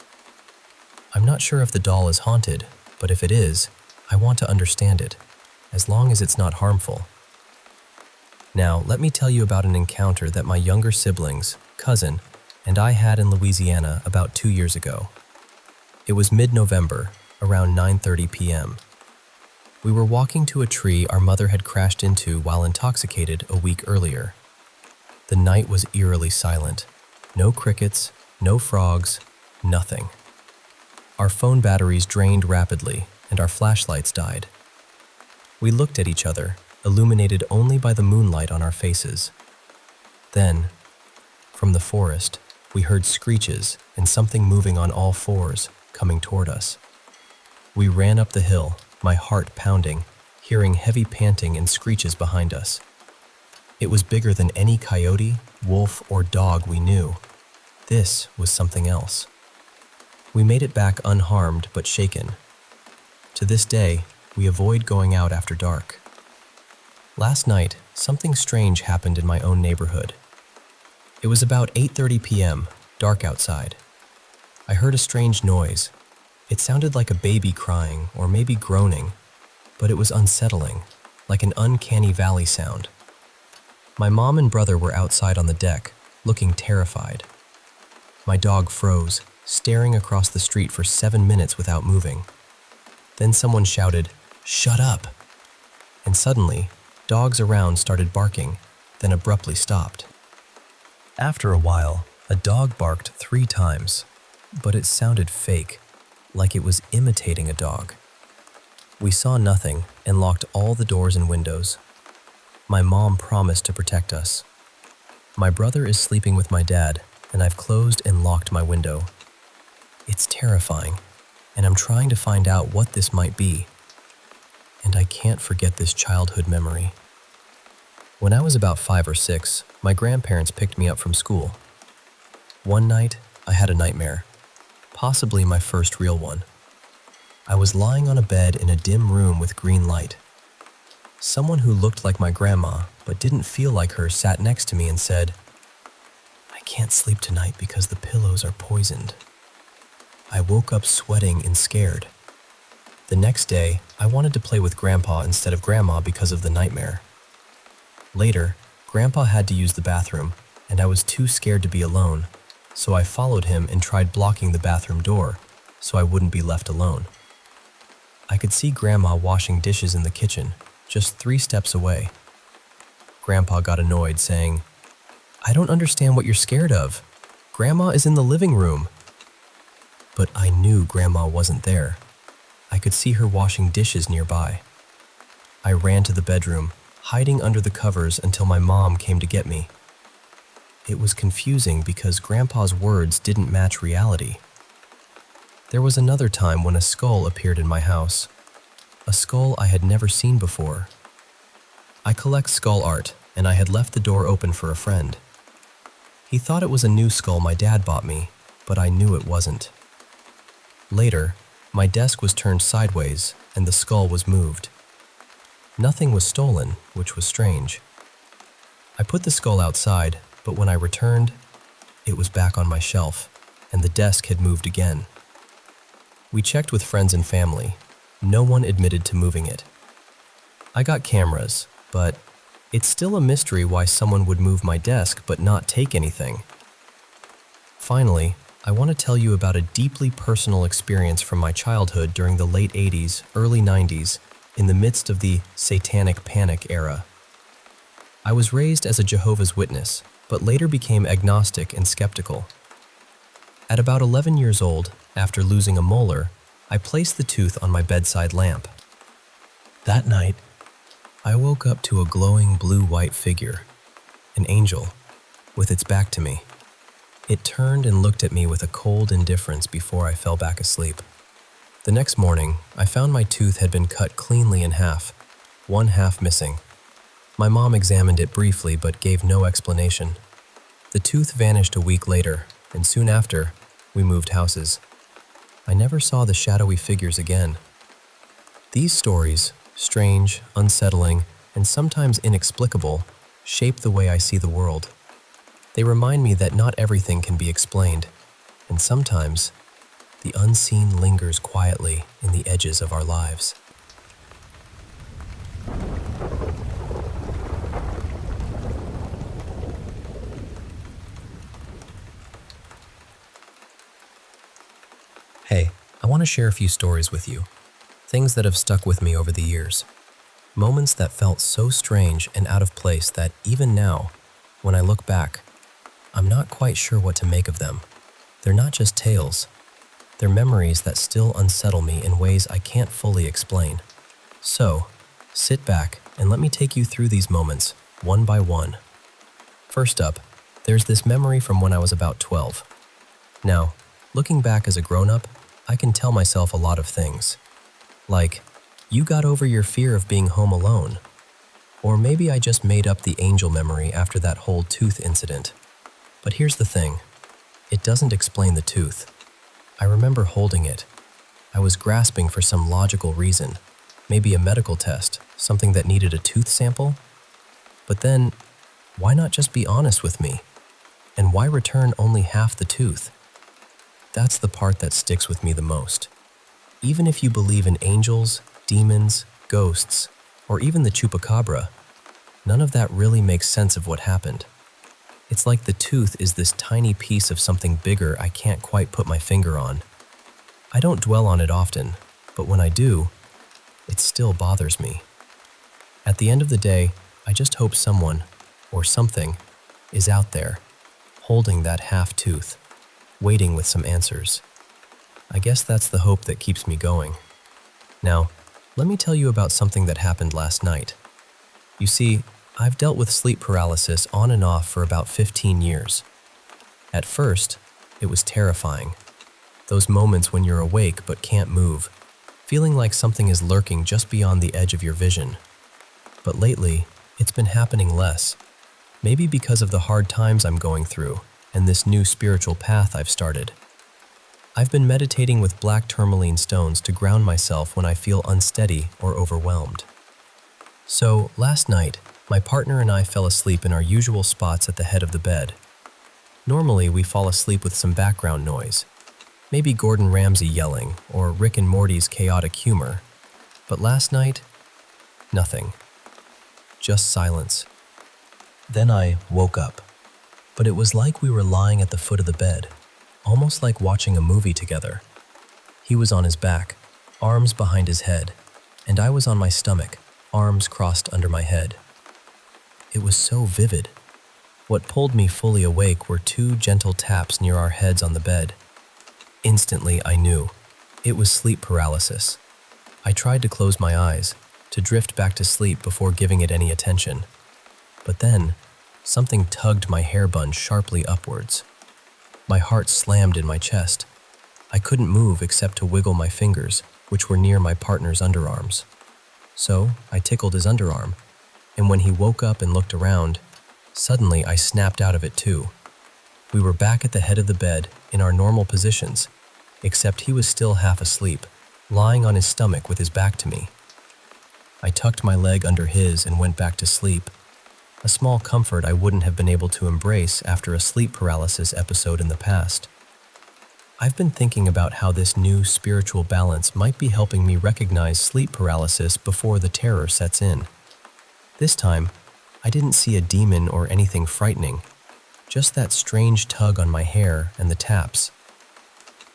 I'm not sure if the doll is haunted, but if it is, I want to understand it, as long as it's not harmful. Now, let me tell you about an encounter that my younger siblings, cousin, and I had in Louisiana about 2 years ago. It was mid-November, around 9:30 p.m. We were walking to a tree our mother had crashed into while intoxicated a week earlier. The night was eerily silent. No crickets, no frogs, nothing. Our phone batteries drained rapidly, and our flashlights died. We looked at each other, illuminated only by the moonlight on our faces. Then, from the forest, we heard screeches and something moving on all fours, coming toward us. We ran up the hill, my heart pounding, hearing heavy panting and screeches behind us. It was bigger than any coyote, wolf, or dog we knew. This was something else. We made it back unharmed but shaken. To this day, we avoid going out after dark. Last night, something strange happened in my own neighborhood. It was about 8:30 p.m., dark outside. I heard a strange noise. It sounded like a baby crying or maybe groaning, but it was unsettling, like an uncanny valley sound. My mom and brother were outside on the deck, looking terrified. My dog froze, staring across the street for 7 minutes without moving. Then someone shouted, "Shut up!" And suddenly, dogs around started barking, then abruptly stopped. After a while, a dog barked 3 times, but it sounded fake, like it was imitating a dog. We saw nothing and locked all the doors and windows. My mom promised to protect us. My brother is sleeping with my dad, and I've closed and locked my window. It's terrifying, and I'm trying to find out what this might be. And I can't forget this childhood memory. When I was about 5 or 6, my grandparents picked me up from school. One night, I had a nightmare, possibly my first real one. I was lying on a bed in a dim room with green light. Someone who looked like my grandma, but didn't feel like her, sat next to me and said, "I can't sleep tonight because the pillows are poisoned." I woke up sweating and scared. The next day, I wanted to play with Grandpa instead of Grandma because of the nightmare. Later, Grandpa had to use the bathroom, and I was too scared to be alone, so I followed him and tried blocking the bathroom door so I wouldn't be left alone. I could see Grandma washing dishes in the kitchen, just 3 steps away. Grandpa got annoyed, saying, "I don't understand what you're scared of. Grandma is in the living room." But I knew Grandma wasn't there. I could see her washing dishes nearby. I ran to the bedroom, hiding under the covers until my mom came to get me. It was confusing because Grandpa's words didn't match reality. There was another time when a skull appeared in my house, a skull I had never seen before. I collect skull art, and I had left the door open for a friend. He thought it was a new skull my dad bought me, but I knew it wasn't. Later, my desk was turned sideways, and the skull was moved. Nothing was stolen, which was strange. I put the skull outside, but when I returned, it was back on my shelf, and the desk had moved again. We checked with friends and family. No one admitted to moving it. I got cameras, but it's still a mystery why someone would move my desk but not take anything. Finally, I want to tell you about a deeply personal experience from my childhood during the late 80s, early 90s, in the midst of the Satanic Panic era. I was raised as a Jehovah's Witness, but later became agnostic and skeptical. At about 11 years old, after losing a molar, I placed the tooth on my bedside lamp. That night, I woke up to a glowing blue-white figure, an angel, with its back to me. It turned and looked at me with a cold indifference before I fell back asleep. The next morning, I found my tooth had been cut cleanly in half, one half missing. My mom examined it briefly but gave no explanation. The tooth vanished a week later, and soon after, we moved houses. I never saw the shadowy figures again. These stories, strange, unsettling, and sometimes inexplicable, shape the way I see the world. They remind me that not everything can be explained, and sometimes the unseen lingers quietly in the edges of our lives. Hey, I want to share a few stories with you. Things that have stuck with me over the years. Moments that felt so strange and out of place that even now, when I look back, I'm not quite sure what to make of them. They're not just tales. They're memories that still unsettle me in ways I can't fully explain. So, sit back and let me take you through these moments, one by one. First up, there's this memory from when I was about 12. Now, looking back as a grown-up, I can tell myself a lot of things. Like, you got over your fear of being home alone. Or maybe I just made up the angel memory after that whole tooth incident. But here's the thing. It doesn't explain the tooth. I remember holding it. I was grasping for some logical reason. Maybe a medical test, something that needed a tooth sample? But then, why not just be honest with me? And why return only half the tooth? That's the part that sticks with me the most. Even if you believe in angels, demons, ghosts, or even the chupacabra, none of that really makes sense of what happened. It's like the tooth is this tiny piece of something bigger I can't quite put my finger on. I don't dwell on it often, but when I do, it still bothers me. At the end of the day, I just hope someone, or something, is out there, holding that half tooth, waiting with some answers. I guess that's the hope that keeps me going. Now, let me tell you about something that happened last night. You see, I've dealt with sleep paralysis on and off for about 15 years. At first, it was terrifying. Those moments when you're awake but can't move, feeling like something is lurking just beyond the edge of your vision. But lately, it's been happening less. Maybe because of the hard times I'm going through and this new spiritual path I've started. I've been meditating with black tourmaline stones to ground myself when I feel unsteady or overwhelmed. So, last night, my partner and I fell asleep in our usual spots at the head of the bed. Normally, we fall asleep with some background noise, maybe Gordon Ramsay yelling or Rick and Morty's chaotic humor. But last night, nothing. Just silence. Then I woke up, but it was like we were lying at the foot of the bed, almost like watching a movie together. He was on his back, arms behind his head, and I was on my stomach, arms crossed under my head. It was so vivid. What pulled me fully awake were two gentle taps near our heads on the bed. Instantly, I knew. It was sleep paralysis. I tried to close my eyes, to drift back to sleep before giving it any attention. But then, something tugged my hair bun sharply upwards. My heart slammed in my chest. I couldn't move except to wiggle my fingers, which were near my partner's underarms. So, I tickled his underarm, and when he woke up and looked around, suddenly I snapped out of it too. We were back at the head of the bed, in our normal positions, except he was still half asleep, lying on his stomach with his back to me. I tucked my leg under his and went back to sleep, a small comfort I wouldn't have been able to embrace after a sleep paralysis episode in the past. I've been thinking about how this new spiritual balance might be helping me recognize sleep paralysis before the terror sets in. This time, I didn't see a demon or anything frightening, just that strange tug on my hair and the taps.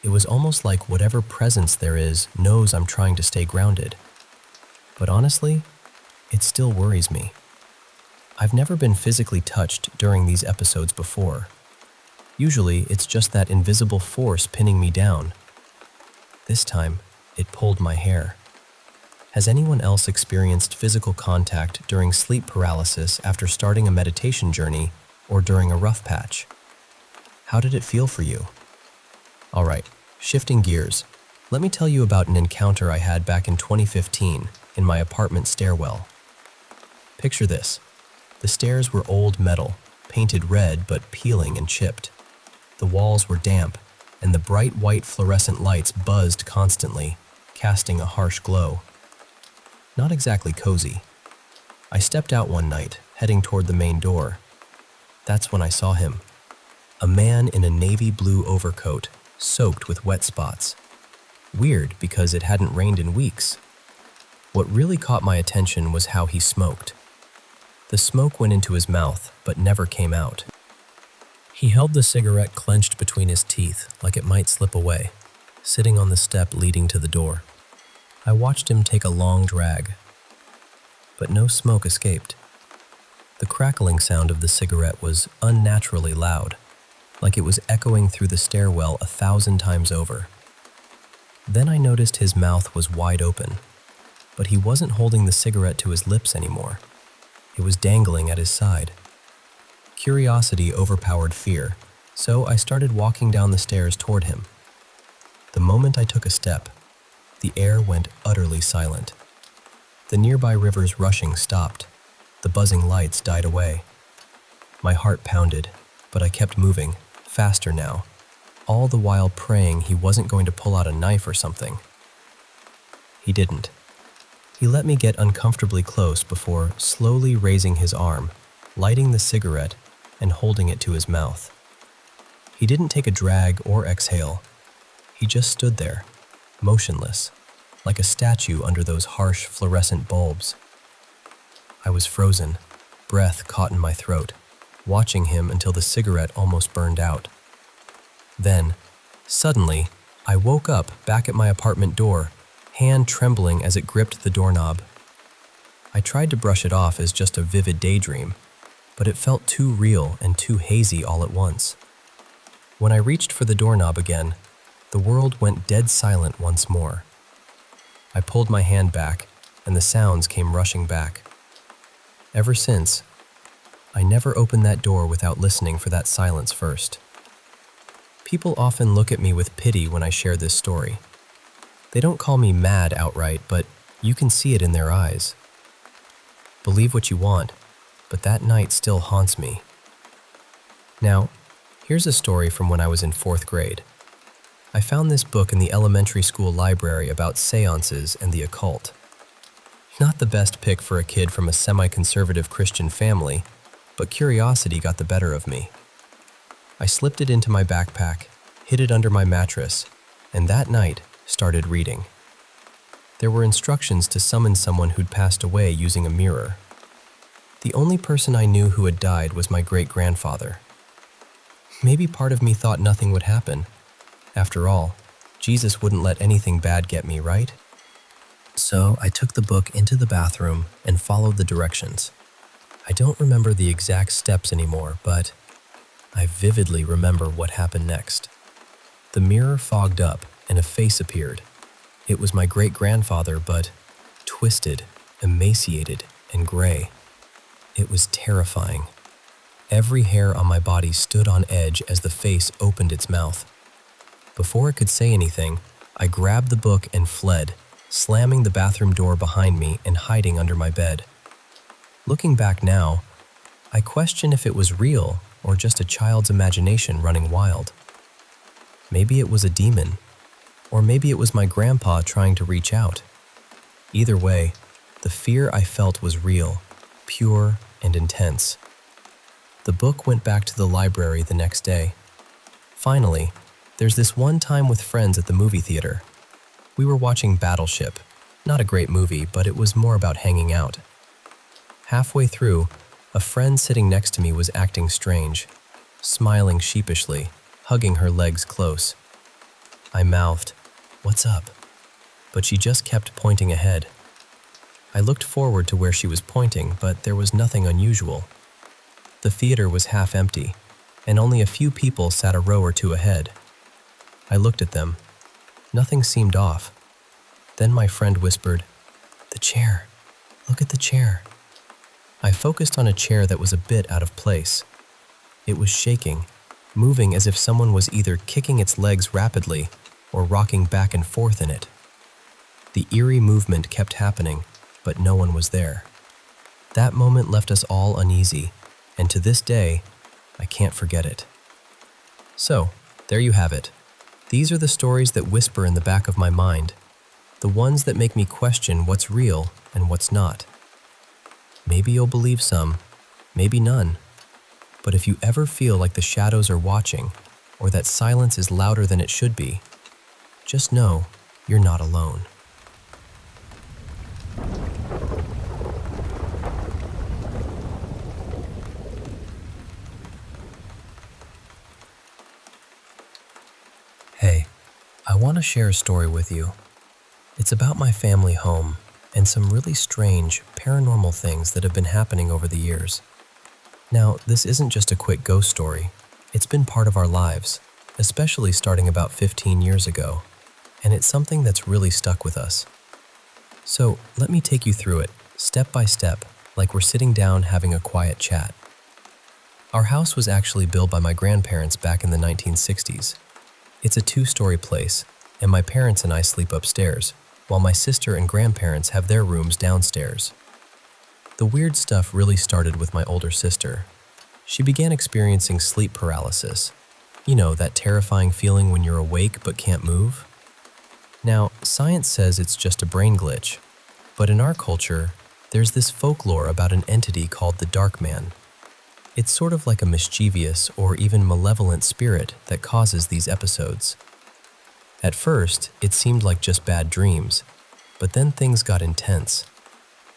It was almost like whatever presence there is knows I'm trying to stay grounded. But honestly, it still worries me. I've never been physically touched during these episodes before. Usually, it's just that invisible force pinning me down. This time, it pulled my hair. Has anyone else experienced physical contact during sleep paralysis after starting a meditation journey or during a rough patch? How did it feel for you? All right, shifting gears, let me tell you about an encounter I had back in 2015 in my apartment stairwell. Picture this. The stairs were old metal, painted red but peeling and chipped. The walls were damp, and the bright white fluorescent lights buzzed constantly, casting a harsh glow. Not exactly cozy. I stepped out one night, heading toward the main door. That's when I saw him. A man in a navy blue overcoat, soaked with wet spots. Weird because it hadn't rained in weeks. What really caught my attention was how he smoked. The smoke went into his mouth, but never came out. He held the cigarette clenched between his teeth, like it might slip away, sitting on the step leading to the door. I watched him take a long drag, but no smoke escaped. The crackling sound of the cigarette was unnaturally loud, like it was echoing through the stairwell 1,000 times over. Then I noticed his mouth was wide open, but he wasn't holding the cigarette to his lips anymore. It was dangling at his side. Curiosity overpowered fear, so I started walking down the stairs toward him. The moment I took a step, the air went utterly silent. The nearby river's rushing stopped. The buzzing lights died away. My heart pounded, but I kept moving, faster now, all the while praying he wasn't going to pull out a knife or something. He didn't. He let me get uncomfortably close before slowly raising his arm, lighting the cigarette, and holding it to his mouth. He didn't take a drag or exhale. He just stood there, motionless, like a statue under those harsh fluorescent bulbs. I was frozen, breath caught in my throat, watching him until the cigarette almost burned out. Then, suddenly, I woke up back at my apartment door, hand trembling as it gripped the doorknob. I tried to brush it off as just a vivid daydream, but it felt too real and too hazy all at once. When I reached for the doorknob again, the world went dead silent once more. I pulled my hand back, and the sounds came rushing back. Ever since, I never opened that door without listening for that silence first. People often look at me with pity when I share this story. They don't call me mad outright, but you can see it in their eyes. Believe what you want, but that night still haunts me. Now, here's a story from when I was in 4th grade. I found this book in the elementary school library about seances and the occult. Not the best pick for a kid from a semi-conservative Christian family, but curiosity got the better of me. I slipped it into my backpack, hid it under my mattress, and that night started reading. There were instructions to summon someone who'd passed away using a mirror. The only person I knew who had died was my great-grandfather. Maybe part of me thought nothing would happen. After all, Jesus wouldn't let anything bad get me, right? So I took the book into the bathroom and followed the directions. I don't remember the exact steps anymore, but I vividly remember what happened next. The mirror fogged up and a face appeared. It was my great-grandfather, but twisted, emaciated, and gray. It was terrifying. Every hair on my body stood on edge as the face opened its mouth. Before it could say anything, I grabbed the book and fled, slamming the bathroom door behind me and hiding under my bed. Looking back now, I question if it was real or just a child's imagination running wild. Maybe it was a demon, or maybe it was my grandpa trying to reach out. Either way, the fear I felt was real, pure, and intense. The book went back to the library the next day. Finally, there's this one time with friends at the movie theater. We were watching Battleship. Not a great movie, but it was more about hanging out. Halfway through, a friend sitting next to me was acting strange, smiling sheepishly, hugging her legs close. I mouthed, "What's up?" But she just kept pointing ahead. I looked forward to where she was pointing, but there was nothing unusual. The theater was half empty, and only a few people sat a row or two ahead. I looked at them. Nothing seemed off. Then my friend whispered, "The chair. Look at the chair." I focused on a chair that was a bit out of place. It was shaking, moving as if someone was either kicking its legs rapidly or rocking back and forth in it. The eerie movement kept happening, but no one was there. That moment left us all uneasy, and to this day, I can't forget it. So, there you have it. These are the stories that whisper in the back of my mind, the ones that make me question what's real and what's not. Maybe you'll believe some, maybe none. But if you ever feel like the shadows are watching, or that silence is louder than it should be, just know you're not alone. Hey, I want to share a story with you. It's about my family home and some really strange paranormal things that have been happening over the years. Now, this isn't just a quick ghost story. It's been part of our lives, especially starting about 15 years ago, and it's something that's really stuck with us. So, let me take you through it, step by step, like we're sitting down having a quiet chat. Our house was actually built by my grandparents back in the 1960s. It's a two-story place, and my parents and I sleep upstairs, while my sister and grandparents have their rooms downstairs. The weird stuff really started with my older sister. She began experiencing sleep paralysis. You know, that terrifying feeling when you're awake but can't move? Now, science says it's just a brain glitch, but in our culture, there's this folklore about an entity called the Dark Man. It's sort of like a mischievous or even malevolent spirit that causes these episodes. At first, it seemed like just bad dreams, but then things got intense.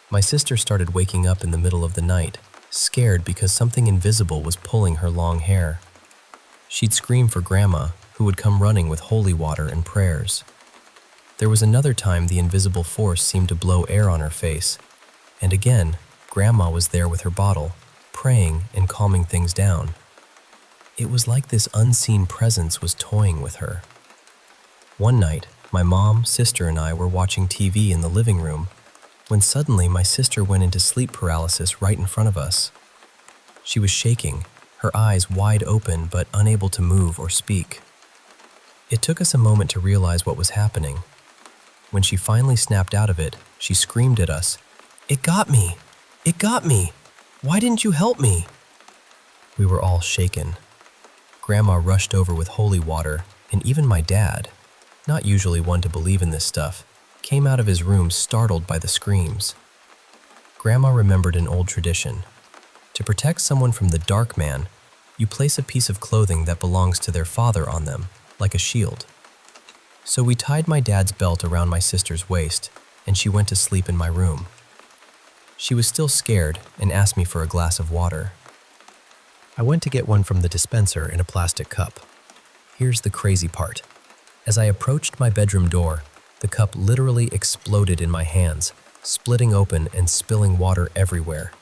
My sister started waking up in the middle of the night, scared because something invisible was pulling her long hair. She'd scream for Grandma, who would come running with holy water and prayers. There was another time the invisible force seemed to blow air on her face, and again, Grandma was there with her bottle, praying and calming things down. It was like this unseen presence was toying with her. One night, my mom, sister, and I were watching TV in the living room when suddenly my sister went into sleep paralysis right in front of us. She was shaking, her eyes wide open but unable to move or speak. It took us a moment to realize what was happening. When she finally snapped out of it, she screamed at us, "It got me! It got me! Why didn't you help me?" We were all shaken. Grandma rushed over with holy water, and even my dad, not usually one to believe in this stuff, came out of his room startled by the screams. Grandma remembered an old tradition. To protect someone from the Dark Man, you place a piece of clothing that belongs to their father on them, like a shield. So we tied my dad's belt around my sister's waist, and she went to sleep in my room. She was still scared and asked me for a glass of water. I went to get one from the dispenser in a plastic cup. Here's the crazy part. As I approached my bedroom door, the cup literally exploded in my hands, splitting open and spilling water everywhere.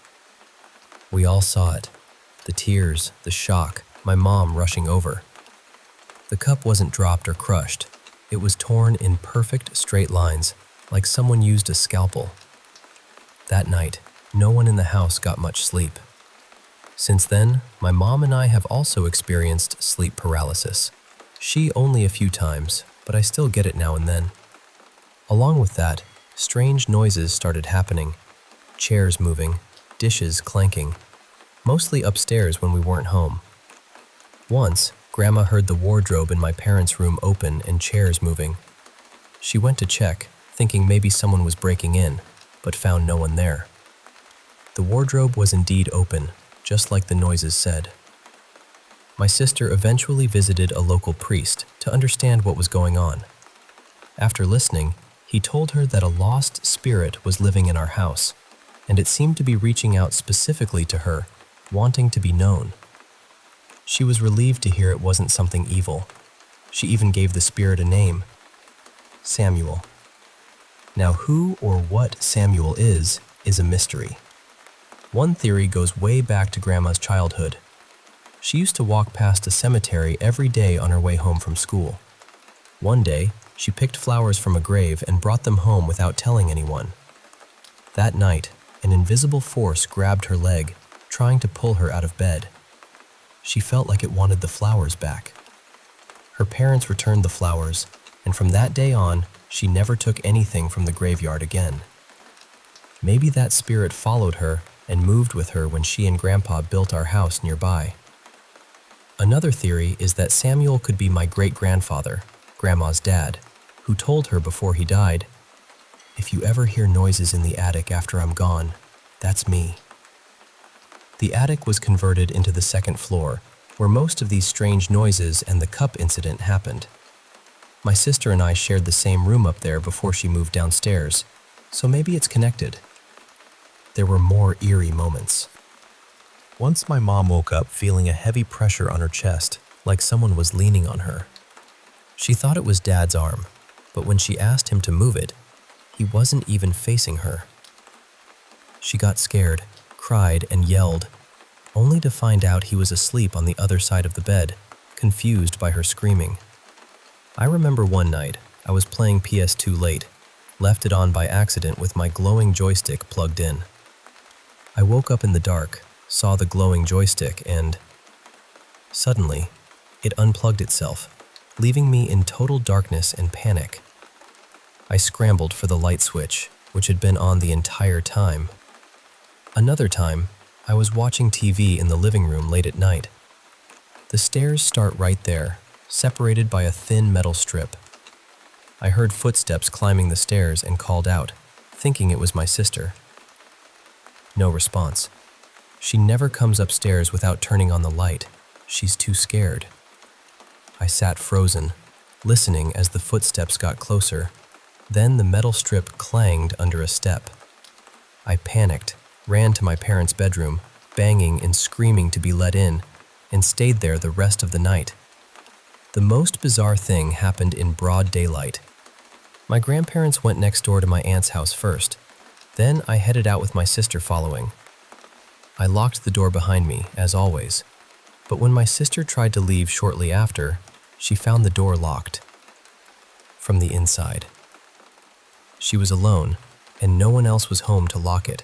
We all saw it. The tears, the shock, my mom rushing over. The cup wasn't dropped or crushed. It was torn in perfect straight lines, like someone used a scalpel. That night, no one in the house got much sleep. Since then, my mom and I have also experienced sleep paralysis. She only a few times, but I still get it now and then. Along with that, strange noises started happening. Chairs moving, dishes clanking, mostly upstairs when we weren't home. Once, Grandma heard the wardrobe in my parents' room open and chairs moving. She went to check, thinking maybe someone was breaking in, but found no one there. The wardrobe was indeed open, just like the noises said. My sister eventually visited a local priest to understand what was going on. After listening, he told her that a lost spirit was living in our house, and it seemed to be reaching out specifically to her, wanting to be known. She was relieved to hear it wasn't something evil. She even gave the spirit a name, Samuel. Now, who or what Samuel is a mystery. One theory goes way back to Grandma's childhood. She used to walk past a cemetery every day on her way home from school. One day, she picked flowers from a grave and brought them home without telling anyone. That night, an invisible force grabbed her leg, trying to pull her out of bed. She felt like it wanted the flowers back. Her parents returned the flowers, and from that day on, she never took anything from the graveyard again. Maybe that spirit followed her and moved with her when she and Grandpa built our house nearby. Another theory is that Samuel could be my great-grandfather, Grandma's dad, who told her before he died, "If you ever hear noises in the attic after I'm gone, that's me." The attic was converted into the second floor, where most of these strange noises and the cup incident happened. My sister and I shared the same room up there before she moved downstairs, so maybe it's connected. There were more eerie moments. Once my mom woke up feeling a heavy pressure on her chest, like someone was leaning on her. She thought it was Dad's arm, but when she asked him to move it, he wasn't even facing her. She got scared, cried, and yelled, only to find out he was asleep on the other side of the bed, confused by her screaming. I remember one night, I was playing PS2 late, left it on by accident with my glowing joystick plugged in. I woke up in the dark, saw the glowing joystick, and suddenly, it unplugged itself, leaving me in total darkness and panic. I scrambled for the light switch, which had been on the entire time. Another time, I was watching TV in the living room late at night. The stairs start right there, separated by a thin metal strip. I heard footsteps climbing the stairs and called out, thinking it was my sister. No response. She never comes upstairs without turning on the light. She's too scared. I sat frozen, listening as the footsteps got closer. Then the metal strip clanged under a step. I panicked, ran to my parents' bedroom, banging and screaming to be let in, and stayed there the rest of the night. The most bizarre thing happened in broad daylight. My grandparents went next door to my aunt's house first. Then I headed out with my sister following. I locked the door behind me, as always. But when my sister tried to leave shortly after, she found the door locked from the inside. She was alone, and no one else was home to lock it.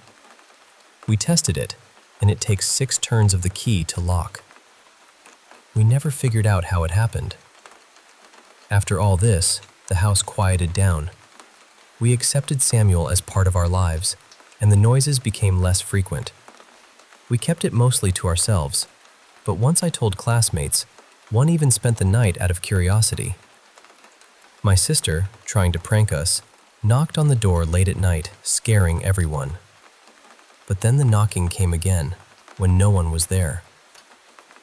We tested it, and it takes 6 turns of the key to lock. We never figured out how it happened. After all this, the house quieted down. We accepted Samuel as part of our lives, and the noises became less frequent. We kept it mostly to ourselves, but once I told classmates, one even spent the night out of curiosity. My sister, trying to prank us, knocked on the door late at night, scaring everyone. But then the knocking came again, when no one was there.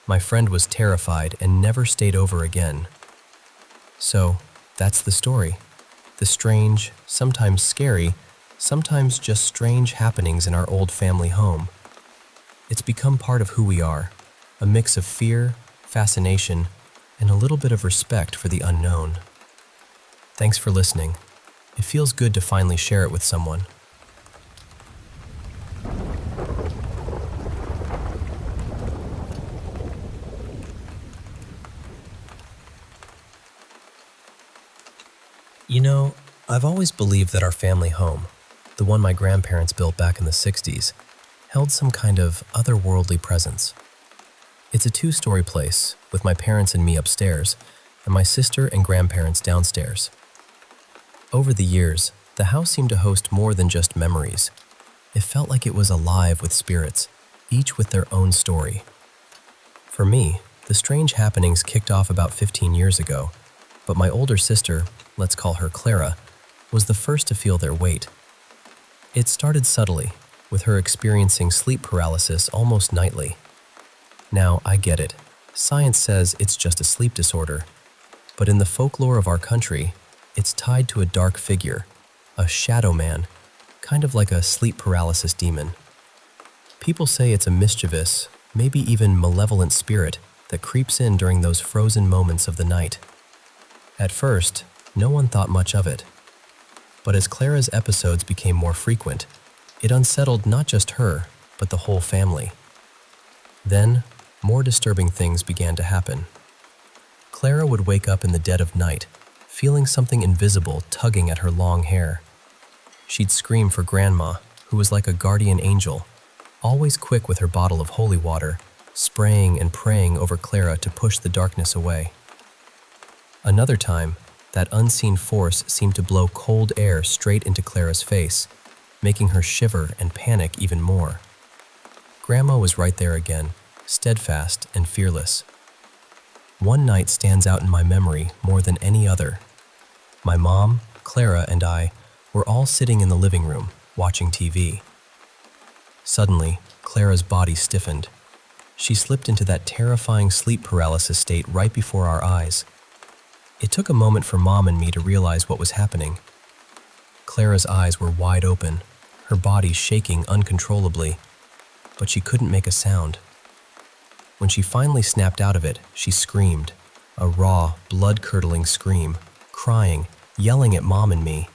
My friend was terrified and never stayed over again. So, that's the story. The strange, sometimes scary, sometimes just strange happenings in our old family home. It's become part of who we are, a mix of fear, fascination, and a little bit of respect for the unknown. Thanks for listening. It feels good to finally share it with someone. You know, I've always believed that our family home, the one my grandparents built back in the 60s, held some kind of otherworldly presence. It's a 2-story place, with my parents and me upstairs, and my sister and grandparents downstairs. Over the years, the house seemed to host more than just memories. It felt like it was alive with spirits, each with their own story. For me, the strange happenings kicked off about 15 years ago, but my older sister, let's call her Clara, was the first to feel their weight. It started subtly, with her experiencing sleep paralysis almost nightly. Now, I get it. Science says it's just a sleep disorder, but in the folklore of our country, it's tied to a dark figure, a shadow man, kind of like a sleep paralysis demon. People say it's a mischievous, maybe even malevolent spirit that creeps in during those frozen moments of the night. At first, no one thought much of it. But as Clara's episodes became more frequent, it unsettled not just her, but the whole family. Then, more disturbing things began to happen. Clara would wake up in the dead of night, feeling something invisible tugging at her long hair. She'd scream for Grandma, who was like a guardian angel, always quick with her bottle of holy water, spraying and praying over Clara to push the darkness away. Another time, that unseen force seemed to blow cold air straight into Clara's face, making her shiver and panic even more. Grandma was right there again, steadfast and fearless. One night stands out in my memory more than any other. My mom, Clara, and I were all sitting in the living room, watching TV. Suddenly, Clara's body stiffened. She slipped into that terrifying sleep paralysis state right before our eyes. It took a moment for Mom and me to realize what was happening. Clara's eyes were wide open, her body shaking uncontrollably, but she couldn't make a sound. When she finally snapped out of it, she screamed, a raw, blood-curdling scream, crying, yelling at Mom and me.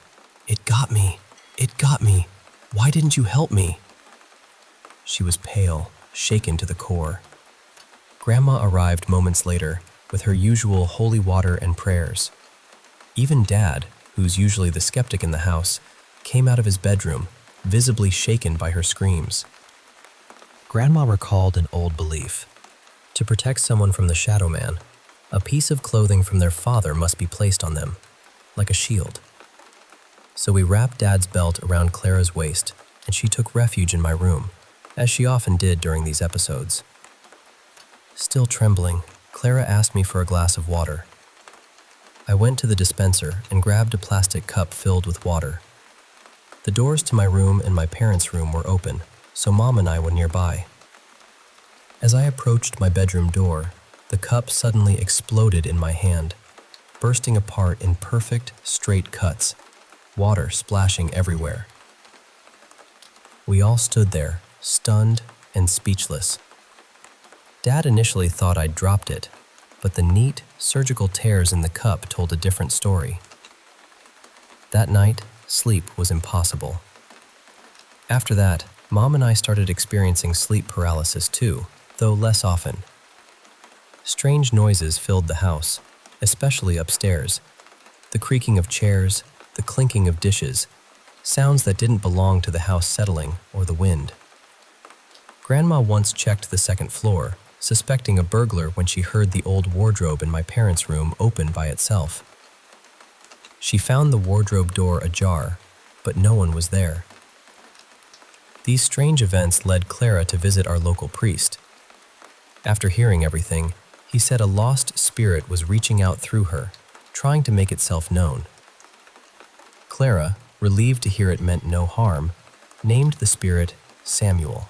"It got me! It got me! Why didn't you help me?" She was pale, shaken to the core. Grandma arrived moments later with her usual holy water and prayers. Even Dad, who's usually the skeptic in the house, came out of his bedroom, visibly shaken by her screams. Grandma recalled an old belief. To protect someone from the shadow man, a piece of clothing from their father must be placed on them, like a shield. So we wrapped Dad's belt around Clara's waist, and she took refuge in my room, as she often did during these episodes. Still trembling, Clara asked me for a glass of water. I went to the dispenser and grabbed a plastic cup filled with water. The doors to my room and my parents' room were open, so Mom and I were nearby. As I approached my bedroom door, the cup suddenly exploded in my hand, bursting apart in perfect, straight cuts, water splashing everywhere. We all stood there, stunned and speechless. Dad initially thought I'd dropped it, but the neat, surgical tears in the cup told a different story. That night, sleep was impossible. After that, Mom and I started experiencing sleep paralysis too, though less often. Strange noises filled the house, especially upstairs. The creaking of chairs, the clinking of dishes, sounds that didn't belong to the house settling or the wind. Grandma once checked the second floor, suspecting a burglar when she heard the old wardrobe in my parents' room open by itself. She found the wardrobe door ajar, but no one was there. These strange events led Clara to visit our local priest. After hearing everything, he said a lost spirit was reaching out through her, trying to make itself known. Clara, relieved to hear it meant no harm, named the spirit Samuel.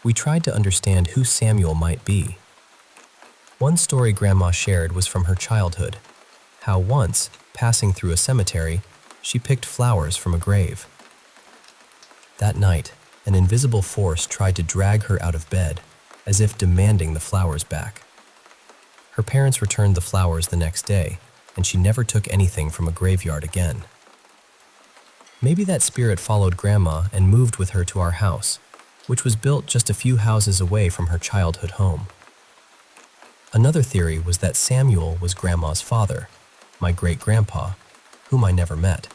We tried to understand who Samuel might be. One story Grandma shared was from her childhood, how once, passing through a cemetery, she picked flowers from a grave. That night, an invisible force tried to drag her out of bed, as if demanding the flowers back. Her parents returned the flowers the next day, and she never took anything from a graveyard again. Maybe that spirit followed Grandma and moved with her to our house, which was built just a few houses away from her childhood home. Another theory was that Samuel was Grandma's father, my great-grandpa, whom I never met.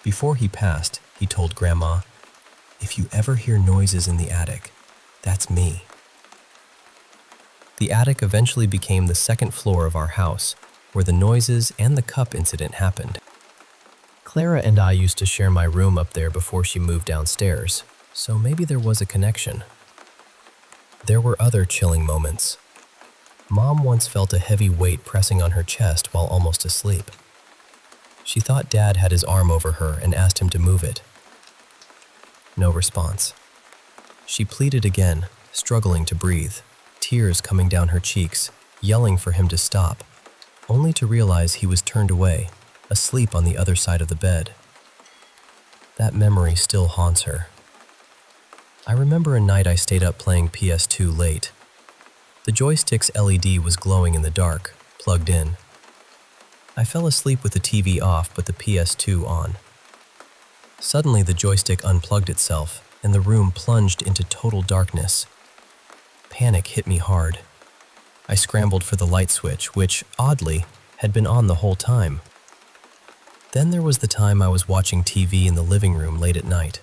Before he passed, he told Grandma, "If you ever hear noises in the attic, that's me." The attic eventually became the second floor of our house, where the noises and the cup incident happened. Clara and I used to share my room up there before she moved downstairs, so maybe there was a connection. There were other chilling moments. Mom once felt a heavy weight pressing on her chest while almost asleep. She thought Dad had his arm over her and asked him to move it. No response. She pleaded again, struggling to breathe, tears coming down her cheeks, yelling for him to stop, only to realize he was turned away, asleep on the other side of the bed. That memory still haunts her. I remember a night I stayed up playing PS2 late. The joystick's LED was glowing in the dark, plugged in. I fell asleep with the TV off but the PS2 on. Suddenly the joystick unplugged itself and the room plunged into total darkness. Panic hit me hard. I scrambled for the light switch, which, oddly, had been on the whole time. Then there was the time I was watching TV in the living room late at night.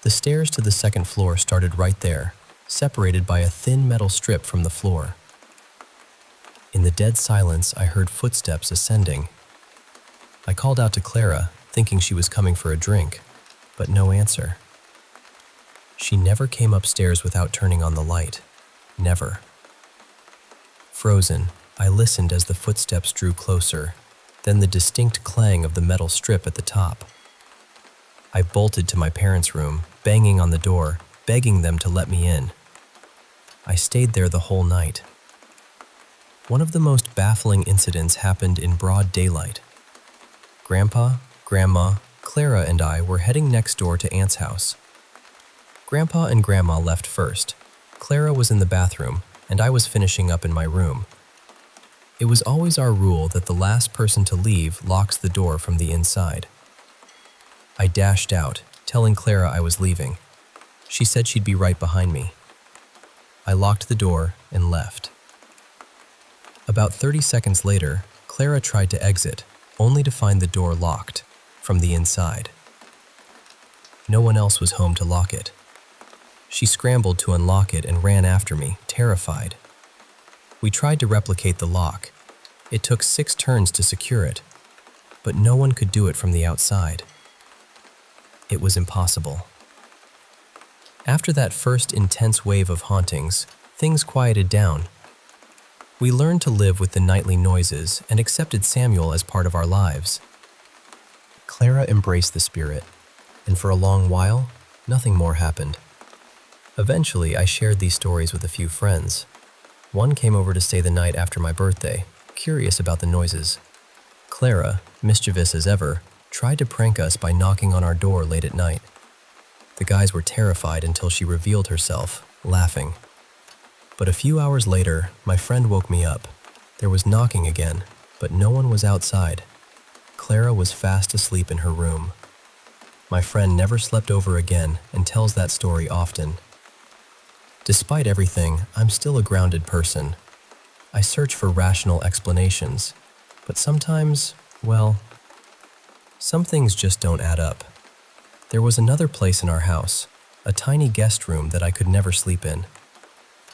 The stairs to the second floor started right there, separated by a thin metal strip from the floor. In the dead silence, I heard footsteps ascending. I called out to Clara, thinking she was coming for a drink, but no answer. She never came upstairs without turning on the light. Never. Frozen, I listened as the footsteps drew closer, then the distinct clang of the metal strip at the top. I bolted to my parents' room, banging on the door, begging them to let me in. I stayed there the whole night. One of the most baffling incidents happened in broad daylight. Grandpa, Grandma, Clara, and I were heading next door to Aunt's house. Grandpa and Grandma left first. Clara was in the bathroom, and I was finishing up in my room, It was always our rule that the last person to leave locks the door from the inside. I dashed out, telling Clara I was leaving. She said she'd be right behind me. I locked the door and left. About 30 seconds later, Clara tried to exit, only to find the door locked from the inside. No one else was home to lock it. She scrambled to unlock it and ran after me, terrified. We tried to replicate the lock. It took 6 turns to secure it, but no one could do it from the outside. It was impossible. After that first intense wave of hauntings, things quieted down. We learned to live with the nightly noises and accepted Samuel as part of our lives. Clara embraced the spirit, and for a long while, nothing more happened. Eventually, I shared these stories with a few friends. One came over to stay the night after my birthday, curious about the noises. Clara, mischievous as ever, tried to prank us by knocking on our door late at night. The guys were terrified until she revealed herself, laughing. But a few hours later, my friend woke me up. There was knocking again, but no one was outside. Clara was fast asleep in her room. My friend never slept over again and tells that story often. Despite everything, I'm still a grounded person. I search for rational explanations, but sometimes, well, some things just don't add up. There was another place in our house, a tiny guest room that I could never sleep in.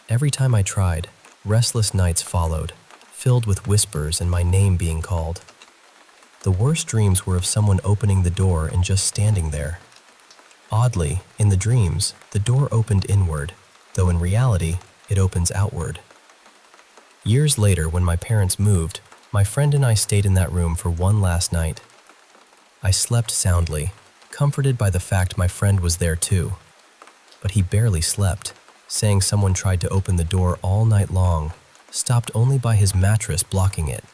Every time I tried, restless nights followed, filled with whispers and my name being called. The worst dreams were of someone opening the door and just standing there. Oddly, in the dreams, the door opened inward, though in reality, it opens outward. Years later, when my parents moved, my friend and I stayed in that room for one last night. I slept soundly, comforted by the fact my friend was there too. But he barely slept, saying someone tried to open the door all night long, stopped only by his mattress blocking it.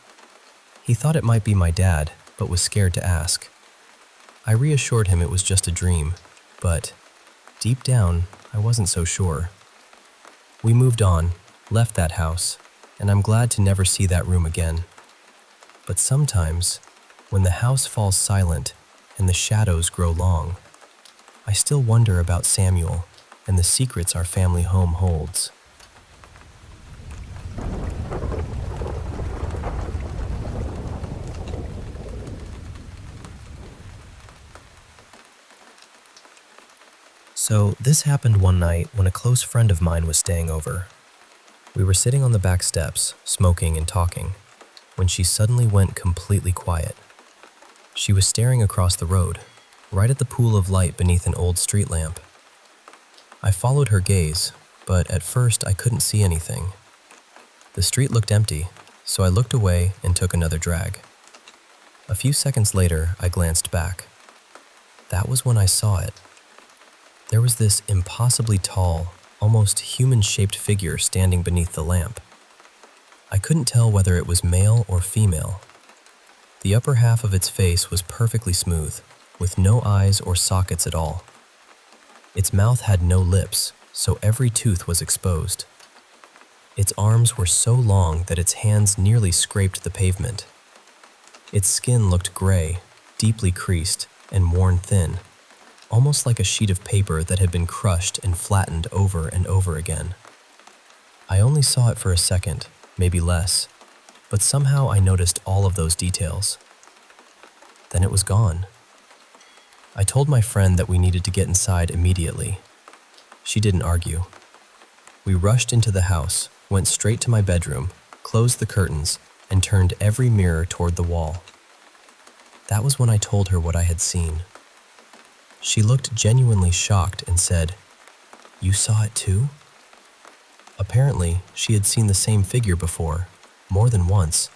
He thought it might be my dad, but was scared to ask. I reassured him it was just a dream, but deep down, I wasn't so sure. We moved on, left that house, and I'm glad to never see that room again. But sometimes, when the house falls silent and the shadows grow long, I still wonder about Samuel and the secrets our family home holds. So this happened one night when a close friend of mine was staying over. We were sitting on the back steps, smoking and talking, when she suddenly went completely quiet. She was staring across the road, right at the pool of light beneath an old street lamp. I followed her gaze, but at first I couldn't see anything. The street looked empty, so I looked away and took another drag. A few seconds later, I glanced back. That was when I saw it. There was this impossibly tall, almost human-shaped figure standing beneath the lamp. I couldn't tell whether it was male or female. The upper half of its face was perfectly smooth, with no eyes or sockets at all. Its mouth had no lips, so every tooth was exposed. Its arms were so long that its hands nearly scraped the pavement. Its skin looked gray, deeply creased, and worn thin, almost like a sheet of paper that had been crushed and flattened over and over again. I only saw it for a second, maybe less, but somehow I noticed all of those details. Then it was gone. I told my friend that we needed to get inside immediately. She didn't argue. We rushed into the house, went straight to my bedroom, closed the curtains, and turned every mirror toward the wall. That was when I told her what I had seen. She looked genuinely shocked and said, "You saw it too?" Apparently, she had seen the same figure before, more than once,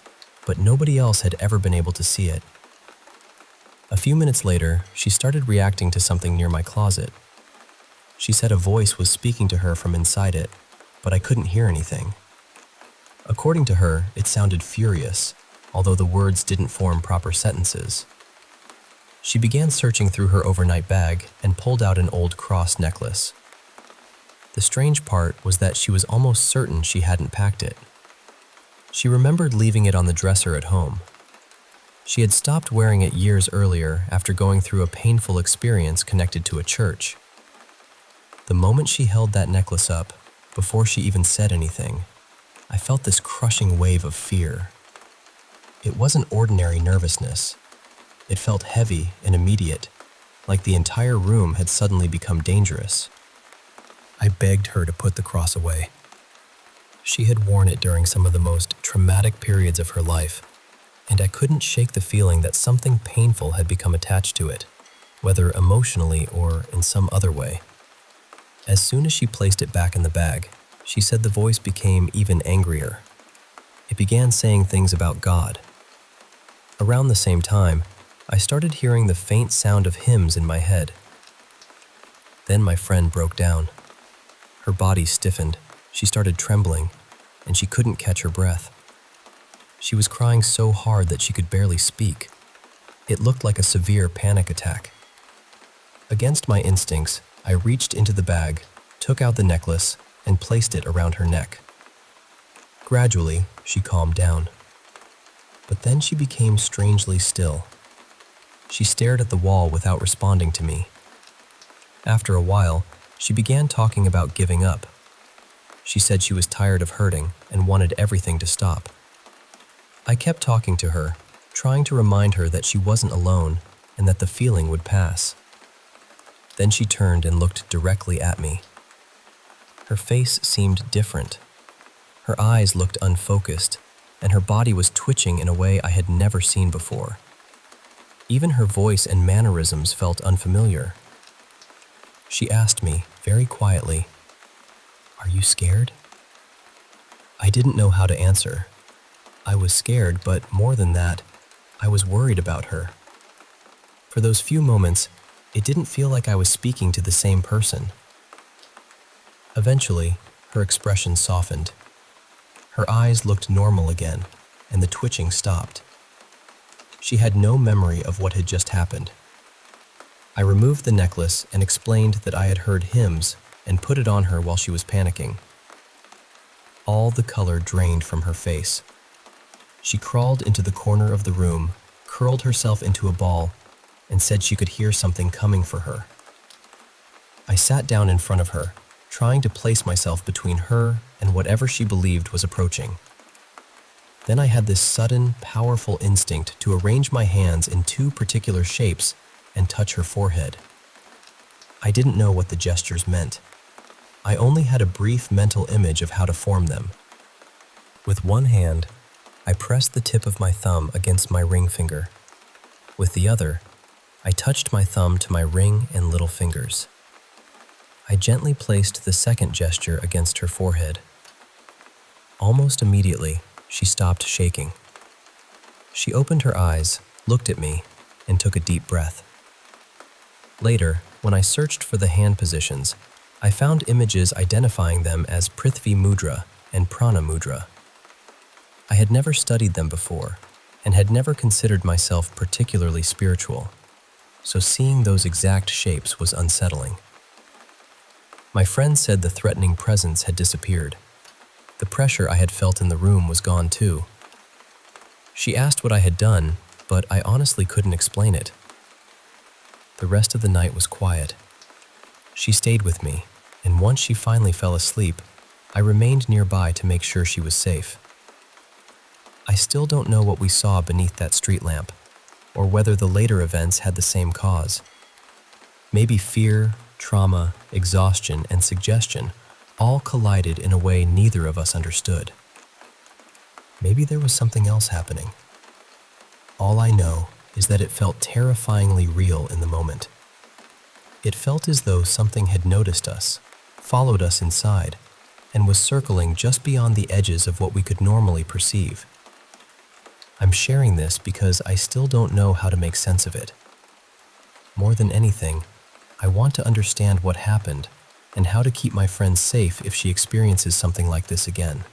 but nobody else had ever been able to see it. A few minutes later, she started reacting to something near my closet. She said a voice was speaking to her from inside it, but I couldn't hear anything. According to her, it sounded furious, although the words didn't form proper sentences. She began searching through her overnight bag and pulled out an old cross necklace. The strange part was that she was almost certain she hadn't packed it. She remembered leaving it on the dresser at home. She had stopped wearing it years earlier after going through a painful experience connected to a church. The moment she held that necklace up, before she even said anything, I felt this crushing wave of fear. It wasn't ordinary nervousness. It felt heavy and immediate, like the entire room had suddenly become dangerous. I begged her to put the cross away. She had worn it during some of the most traumatic periods of her life, and I couldn't shake the feeling that something painful had become attached to it, whether emotionally or in some other way. As soon as she placed it back in the bag, she said the voice became even angrier. It began saying things about God. Around the same time, I started hearing the faint sound of hymns in my head. Then my friend broke down. Her body stiffened, she started trembling, and she couldn't catch her breath. She was crying so hard that she could barely speak. It looked like a severe panic attack. Against my instincts, I reached into the bag, took out the necklace, and placed it around her neck. Gradually, she calmed down. But then she became strangely still. She stared at the wall without responding to me. After a while, she began talking about giving up. She said she was tired of hurting and wanted everything to stop. I kept talking to her, trying to remind her that she wasn't alone and that the feeling would pass. Then she turned and looked directly at me. Her face seemed different. Her eyes looked unfocused, and her body was twitching in a way I had never seen before. Even her voice and mannerisms felt unfamiliar. She asked me, very quietly, "Are you scared?" I didn't know how to answer. I was scared, but more than that, I was worried about her. For those few moments, it didn't feel like I was speaking to the same person. Eventually, her expression softened. Her eyes looked normal again, and the twitching stopped. She had no memory of what had just happened. I removed the necklace and explained that I had heard hymns and put it on her while she was panicking. All the color drained from her face. She crawled into the corner of the room, curled herself into a ball, and said she could hear something coming for her. I sat down in front of her, trying to place myself between her and whatever she believed was approaching. Then I had this sudden, powerful instinct to arrange my hands in two particular shapes and touch her forehead. I didn't know what the gestures meant. I only had a brief mental image of how to form them. With one hand, I pressed the tip of my thumb against my ring finger. With the other, I touched my thumb to my ring and little fingers. I gently placed the second gesture against her forehead. Almost immediately, she stopped shaking. She opened her eyes, looked at me, and took a deep breath. Later, when I searched for the hand positions, I found images identifying them as Prithvi Mudra and Prana Mudra. I had never studied them before, and had never considered myself particularly spiritual, so seeing those exact shapes was unsettling. My friend said the threatening presence had disappeared. The pressure I had felt in the room was gone too. She asked what I had done, but I honestly couldn't explain it. The rest of the night was quiet. She stayed with me, and once she finally fell asleep, I remained nearby to make sure she was safe. I still don't know what we saw beneath that street lamp, or whether the later events had the same cause. Maybe fear, trauma, exhaustion, and suggestion all collided in a way neither of us understood. Maybe there was something else happening. All I know is that it felt terrifyingly real in the moment. It felt as though something had noticed us, followed us inside, and was circling just beyond the edges of what we could normally perceive. I'm sharing this because I still don't know how to make sense of it. More than anything, I want to understand what happened and how to keep my friend safe if she experiences something like this again.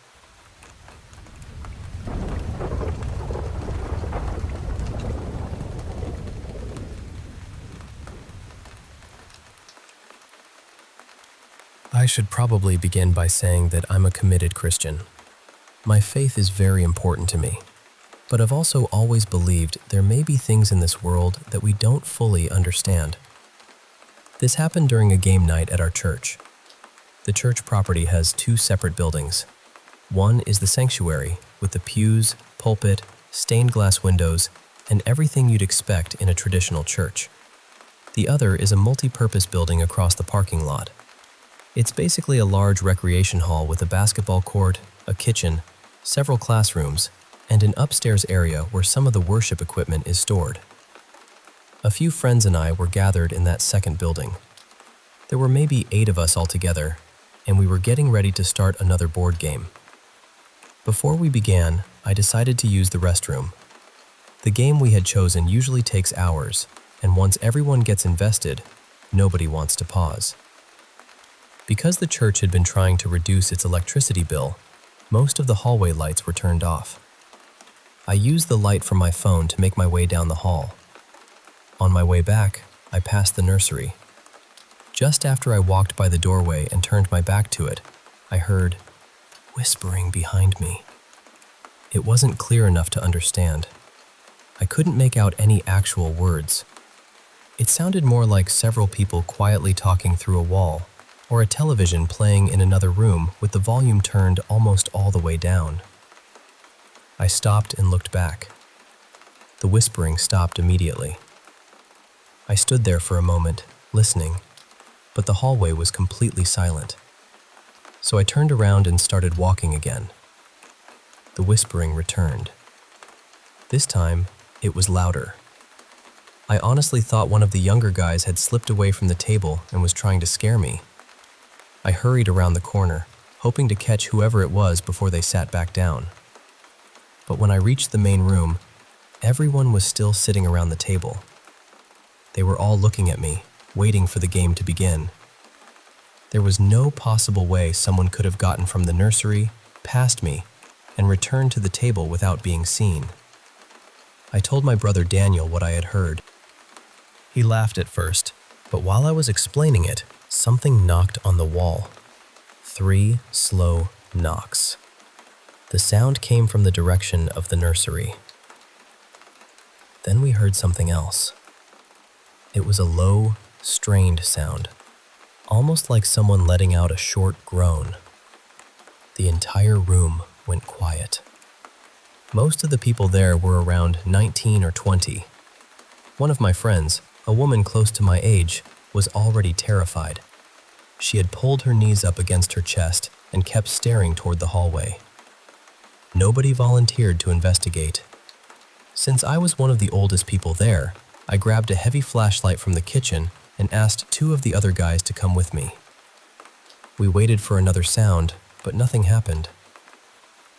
I should probably begin by saying that I'm a committed Christian. My faith is very important to me, but I've also always believed there may be things in this world that we don't fully understand. This happened during a game night at our church. The church property has two separate buildings. One is the sanctuary, with the pews, pulpit, stained glass windows, and everything you'd expect in a traditional church. The other is a multi-purpose building across the parking lot. It's basically a large recreation hall with a basketball court, a kitchen, several classrooms, and an upstairs area where some of the worship equipment is stored. A few friends and I were gathered in that second building. There were maybe 8 of us altogether, and we were getting ready to start another board game. Before we began, I decided to use the restroom. The game we had chosen usually takes hours, and once everyone gets invested, nobody wants to pause. Because the church had been trying to reduce its electricity bill, most of the hallway lights were turned off. I used the light from my phone to make my way down the hall. On my way back, I passed the nursery. Just after I walked by the doorway and turned my back to it, I heard whispering behind me. It wasn't clear enough to understand. I couldn't make out any actual words. It sounded more like several people quietly talking through a wall, or a television playing in another room with the volume turned almost all the way down. I stopped and looked back. The whispering stopped immediately. I stood there for a moment, listening, but the hallway was completely silent. So I turned around and started walking again. The whispering returned. This time, it was louder. I honestly thought one of the younger guys had slipped away from the table and was trying to scare me. I hurried around the corner, hoping to catch whoever it was before they sat back down. But when I reached the main room, everyone was still sitting around the table. They were all looking at me, waiting for the game to begin. There was no possible way someone could have gotten from the nursery, past me, and returned to the table without being seen. I told my brother Daniel what I had heard. He laughed at first, but while I was explaining it, something knocked on the wall. 3 slow knocks. The sound came from the direction of the nursery. Then we heard something else. It was a low, strained sound, almost like someone letting out a short groan. The entire room went quiet. Most of the people there were around 19 or 20. One of my friends, a woman close to my age, was already terrified. She had pulled her knees up against her chest and kept staring toward the hallway. Nobody volunteered to investigate. Since I was one of the oldest people there, I grabbed a heavy flashlight from the kitchen and asked 2 of the other guys to come with me. We waited for another sound, but nothing happened.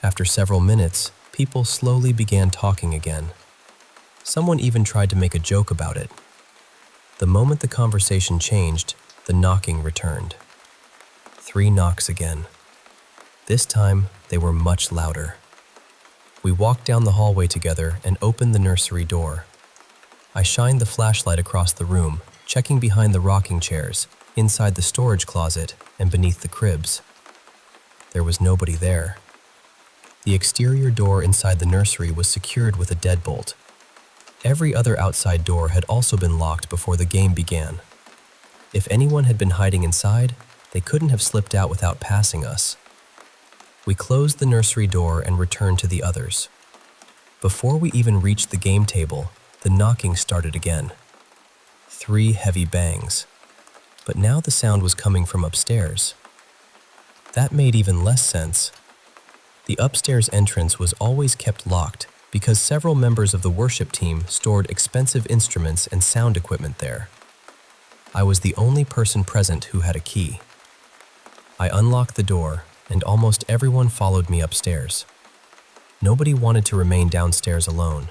After several minutes, people slowly began talking again. Someone even tried to make a joke about it. The moment the conversation changed, the knocking returned. 3 knocks again. This time, they were much louder. We walked down the hallway together and opened the nursery door. I shined the flashlight across the room, checking behind the rocking chairs, inside the storage closet, and beneath the cribs. There was nobody there. The exterior door inside the nursery was secured with a deadbolt. Every other outside door had also been locked before the game began. If anyone had been hiding inside, they couldn't have slipped out without passing us. We closed the nursery door and returned to the others. Before we even reached the game table, the knocking started again. 3 heavy bangs. But now the sound was coming from upstairs. That made even less sense. The upstairs entrance was always kept locked because several members of the worship team stored expensive instruments and sound equipment there. I was the only person present who had a key. I unlocked the door, and almost everyone followed me upstairs. Nobody wanted to remain downstairs alone.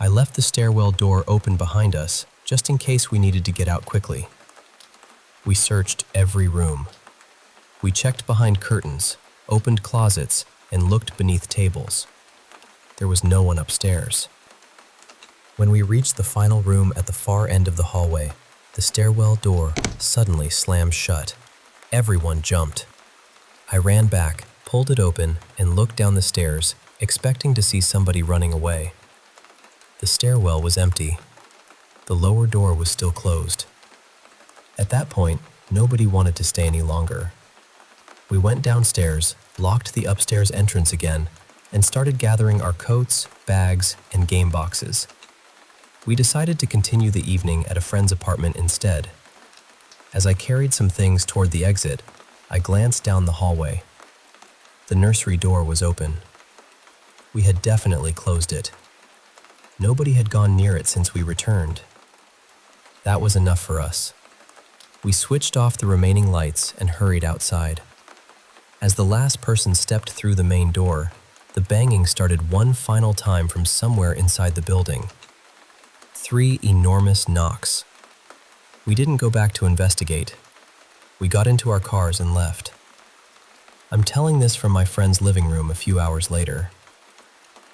I left the stairwell door open behind us, just in case we needed to get out quickly. We searched every room. We checked behind curtains, opened closets, and looked beneath tables. There was no one upstairs. When we reached the final room at the far end of the hallway, the stairwell door suddenly slammed shut. Everyone jumped. I ran back, pulled it open, and looked down the stairs, expecting to see somebody running away. The stairwell was empty. The lower door was still closed. At that point, nobody wanted to stay any longer. We went downstairs, locked the upstairs entrance again, and started gathering our coats, bags, and game boxes. We decided to continue the evening at a friend's apartment instead. As I carried some things toward the exit, I glanced down the hallway. The nursery door was open. We had definitely closed it. Nobody had gone near it since we returned. That was enough for us. We switched off the remaining lights and hurried outside. As the last person stepped through the main door, the banging started one final time from somewhere inside the building. 3 enormous knocks. We didn't go back to investigate. We got into our cars and left. I'm telling this from my friend's living room a few hours later.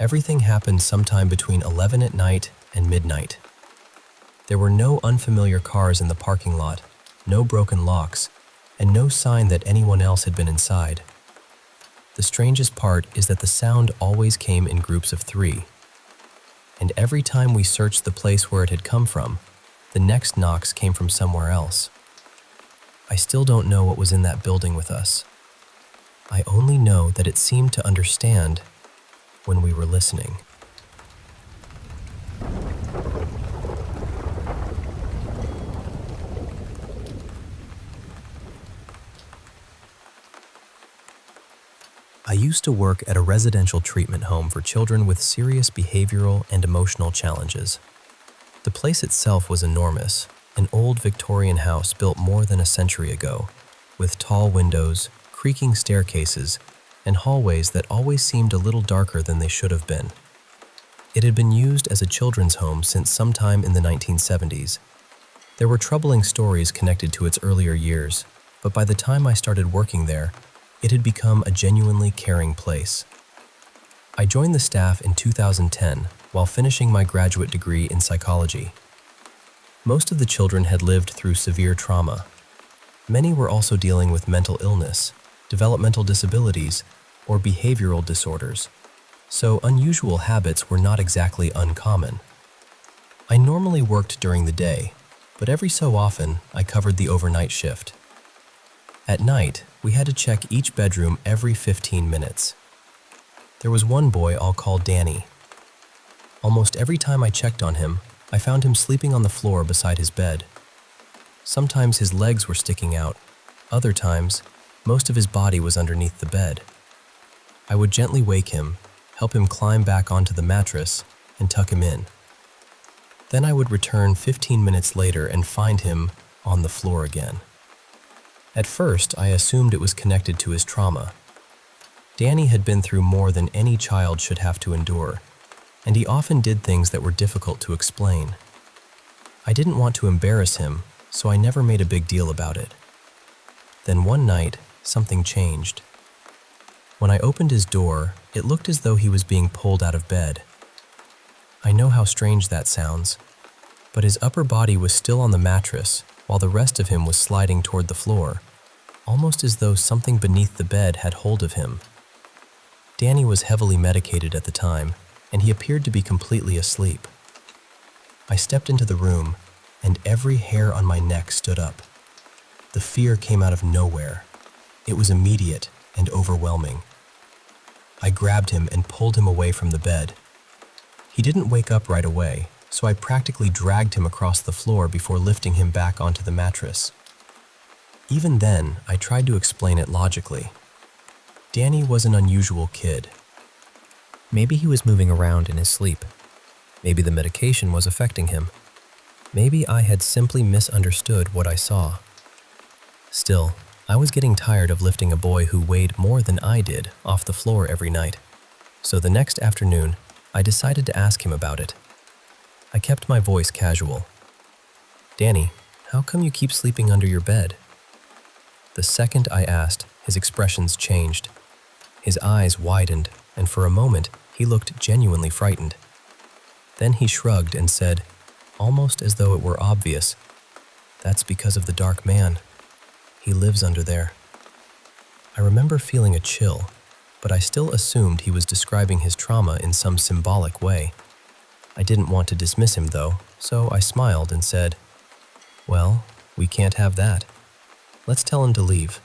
Everything happened sometime between 11 at night and midnight. There were no unfamiliar cars in the parking lot, no broken locks, and no sign that anyone else had been inside. The strangest part is that the sound always came in groups of 3. And every time we searched the place where it had come from, the next knocks came from somewhere else. I still don't know what was in that building with us. I only know that it seemed to understand when we were listening. I used to work at a residential treatment home for children with serious behavioral and emotional challenges. The place itself was enormous, an old Victorian house built more than a century ago, with tall windows, creaking staircases, and hallways that always seemed a little darker than they should have been. It had been used as a children's home since sometime in the 1970s. There were troubling stories connected to its earlier years, but by the time I started working there, it had become a genuinely caring place. I joined the staff in 2010 while finishing my graduate degree in psychology. Most of the children had lived through severe trauma. Many were also dealing with mental illness, developmental disabilities, or behavioral disorders, so unusual habits were not exactly uncommon. I normally worked during the day, but every so often I covered the overnight shift. At night, we had to check each bedroom every 15 minutes. There was one boy I'll call Danny. Almost every time I checked on him, I found him sleeping on the floor beside his bed. Sometimes his legs were sticking out. Other times, most of his body was underneath the bed. I would gently wake him, help him climb back onto the mattress, and tuck him in. Then I would return 15 minutes later and find him on the floor again. At first, I assumed it was connected to his trauma. Danny had been through more than any child should have to endure, and he often did things that were difficult to explain. I didn't want to embarrass him, so I never made a big deal about it. Then one night, something changed. When I opened his door, it looked as though he was being pulled out of bed. I know how strange that sounds, but his upper body was still on the mattress while the rest of him was sliding toward the floor, almost as though something beneath the bed had hold of him. Danny was heavily medicated at the time, and he appeared to be completely asleep. I stepped into the room, and every hair on my neck stood up. The fear came out of nowhere. It was immediate and overwhelming. I grabbed him and pulled him away from the bed. He didn't wake up right away, so I practically dragged him across the floor before lifting him back onto the mattress. Even then, I tried to explain it logically. Danny was an unusual kid. Maybe he was moving around in his sleep. Maybe the medication was affecting him. Maybe I had simply misunderstood what I saw. Still, I was getting tired of lifting a boy who weighed more than I did off the floor every night. So the next afternoon, I decided to ask him about it. I kept my voice casual. "Danny, how come you keep sleeping under your bed?" The second I asked, his expressions changed. His eyes widened, and for a moment, he looked genuinely frightened. Then he shrugged and said, almost as though it were obvious, "That's because of the dark man. He lives under there." I remember feeling a chill, but I still assumed he was describing his trauma in some symbolic way. I didn't want to dismiss him though, so I smiled and said, "Well, we can't have that. Let's tell him to leave."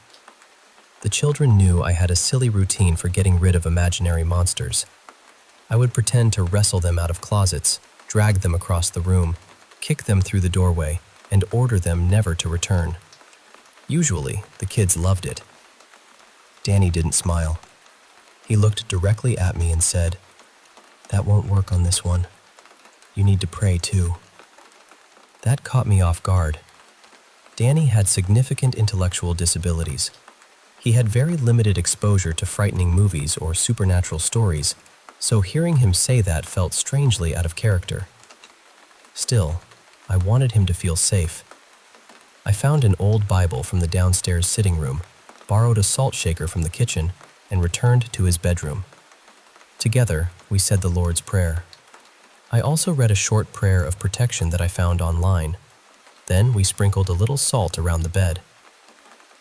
The children knew I had a silly routine for getting rid of imaginary monsters. I would pretend to wrestle them out of closets, drag them across the room, kick them through the doorway, and order them never to return. Usually, the kids loved it. Danny didn't smile. He looked directly at me and said, "That won't work on this one. You need to pray too." That caught me off guard. Danny had significant intellectual disabilities. He had very limited exposure to frightening movies or supernatural stories, so hearing him say that felt strangely out of character. Still, I wanted him to feel safe. I found an old Bible from the downstairs sitting room, borrowed a salt shaker from the kitchen, and returned to his bedroom. Together, we said the Lord's Prayer. I also read a short prayer of protection that I found online. Then we sprinkled a little salt around the bed.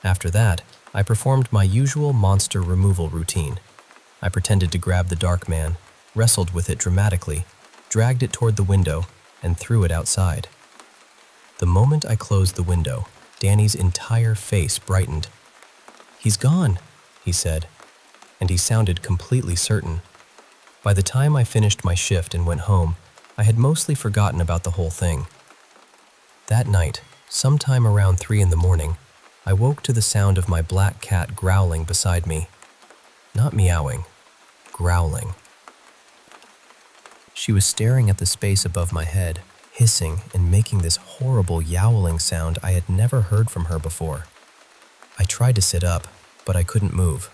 After that, I performed my usual monster removal routine. I pretended to grab the dark man, wrestled with it dramatically, dragged it toward the window, and threw it outside. The moment I closed the window, Danny's entire face brightened. "He's gone," he said, and he sounded completely certain. By the time I finished my shift and went home, I had mostly forgotten about the whole thing. That night, sometime around 3 in the morning, I woke to the sound of my black cat growling beside me. Not meowing, growling. She was staring at the space above my head, hissing and making this horrible yowling sound I had never heard from her before. I tried to sit up, but I couldn't move.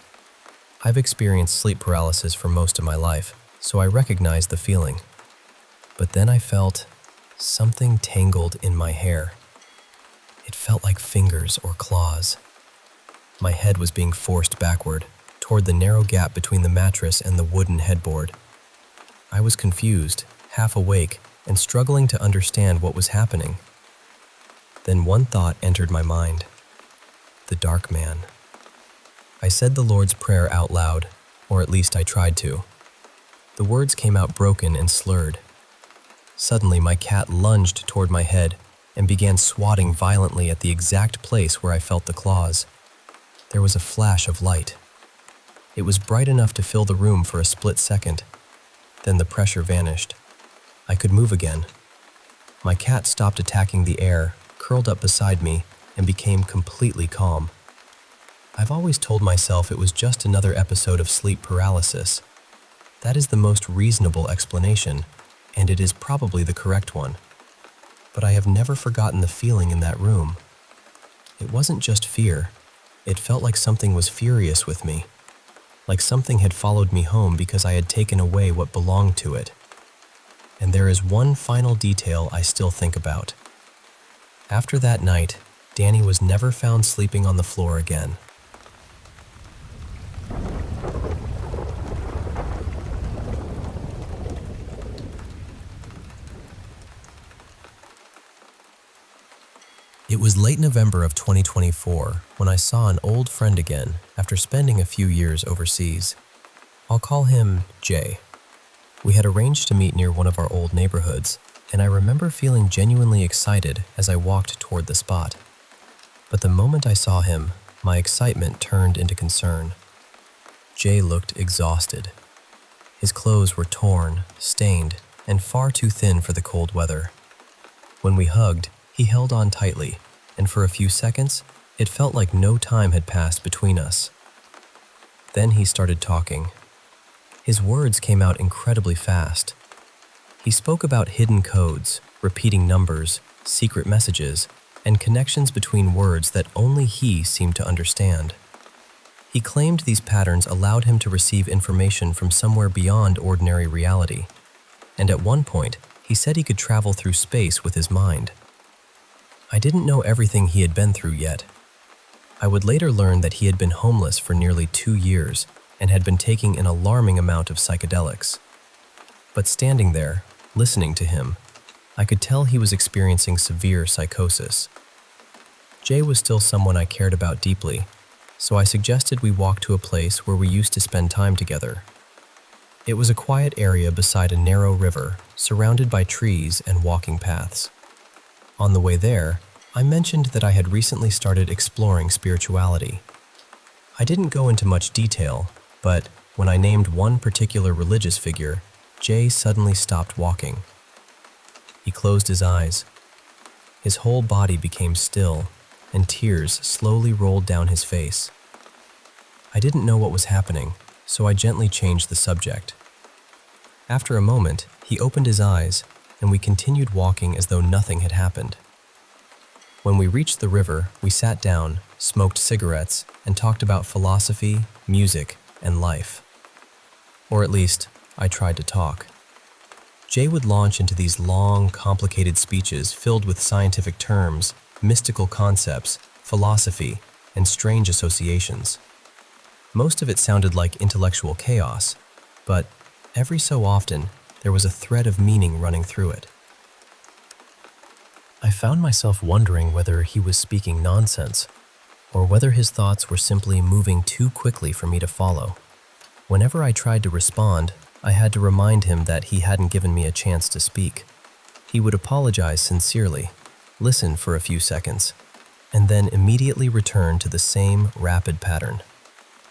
I've experienced sleep paralysis for most of my life, so I recognized the feeling. But then I felt something tangled in my hair. It felt like fingers or claws. My head was being forced backward, toward the narrow gap between the mattress and the wooden headboard. I was confused, half awake, and struggling to understand what was happening. Then one thought entered my mind. The dark man. I said the Lord's Prayer out loud, or at least I tried to. The words came out broken and slurred. Suddenly, my cat lunged toward my head and began swatting violently at the exact place where I felt the claws. There was a flash of light. It was bright enough to fill the room for a split second. Then the pressure vanished. I could move again. My cat stopped attacking the air, curled up beside me, and became completely calm. I've always told myself it was just another episode of sleep paralysis. That is the most reasonable explanation, and it is probably the correct one. But I have never forgotten the feeling in that room. It wasn't just fear. It felt like something was furious with me, like something had followed me home because I had taken away what belonged to it. And there is one final detail I still think about. After that night, Danny was never found sleeping on the floor again. It was late November of 2024 when I saw an old friend again after spending a few years overseas. I'll call him Jay. We had arranged to meet near one of our old neighborhoods, and I remember feeling genuinely excited as I walked toward the spot. But the moment I saw him, my excitement turned into concern. Jay looked exhausted. His clothes were torn, stained, and far too thin for the cold weather. When we hugged, he held on tightly, and for a few seconds, it felt like no time had passed between us. Then he started talking. His words came out incredibly fast. He spoke about hidden codes, repeating numbers, secret messages, and connections between words that only he seemed to understand. He claimed these patterns allowed him to receive information from somewhere beyond ordinary reality, and at one point, he said he could travel through space with his mind. I didn't know everything he had been through yet. I would later learn that he had been homeless for nearly 2 years and had been taking an alarming amount of psychedelics. But standing there, listening to him, I could tell he was experiencing severe psychosis. Jay was still someone I cared about deeply, so I suggested we walk to a place where we used to spend time together. It was a quiet area beside a narrow river, surrounded by trees and walking paths. On the way there, I mentioned that I had recently started exploring spirituality. I didn't go into much detail, but when I named one particular religious figure, Jay suddenly stopped walking. He closed his eyes. His whole body became still, and tears slowly rolled down his face. I didn't know what was happening, so I gently changed the subject. After a moment, he opened his eyes, and we continued walking as though nothing had happened. When we reached the river, we sat down, smoked cigarettes, and talked about philosophy, music, and life. Or at least, I tried to talk. Jay would launch into these long, complicated speeches filled with scientific terms, mystical concepts, philosophy, and strange associations. Most of it sounded like intellectual chaos, but every so often, there was a thread of meaning running through it. I found myself wondering whether he was speaking nonsense, or whether his thoughts were simply moving too quickly for me to follow. Whenever I tried to respond, I had to remind him that he hadn't given me a chance to speak. He would apologize sincerely, listen for a few seconds, and then immediately return to the same rapid pattern.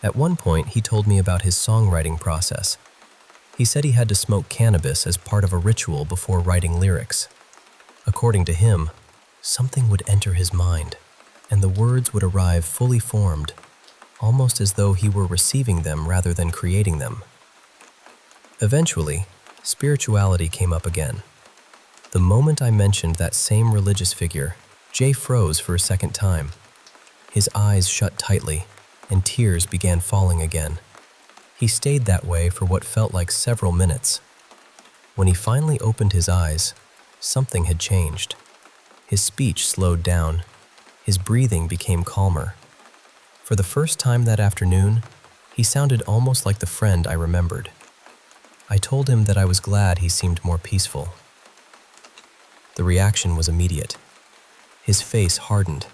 At one point, he told me about his songwriting process. He said he had to smoke cannabis as part of a ritual before writing lyrics. According to him, something would enter his mind, and the words would arrive fully formed, almost as though he were receiving them rather than creating them. Eventually, spirituality came up again. The moment I mentioned that same religious figure, Jay froze for a second time. His eyes shut tightly, and tears began falling again. He stayed that way for what felt like several minutes. When he finally opened his eyes, something had changed. His speech slowed down. His breathing became calmer. For the first time that afternoon, he sounded almost like the friend I remembered. I told him that I was glad he seemed more peaceful. The reaction was immediate. His face hardened,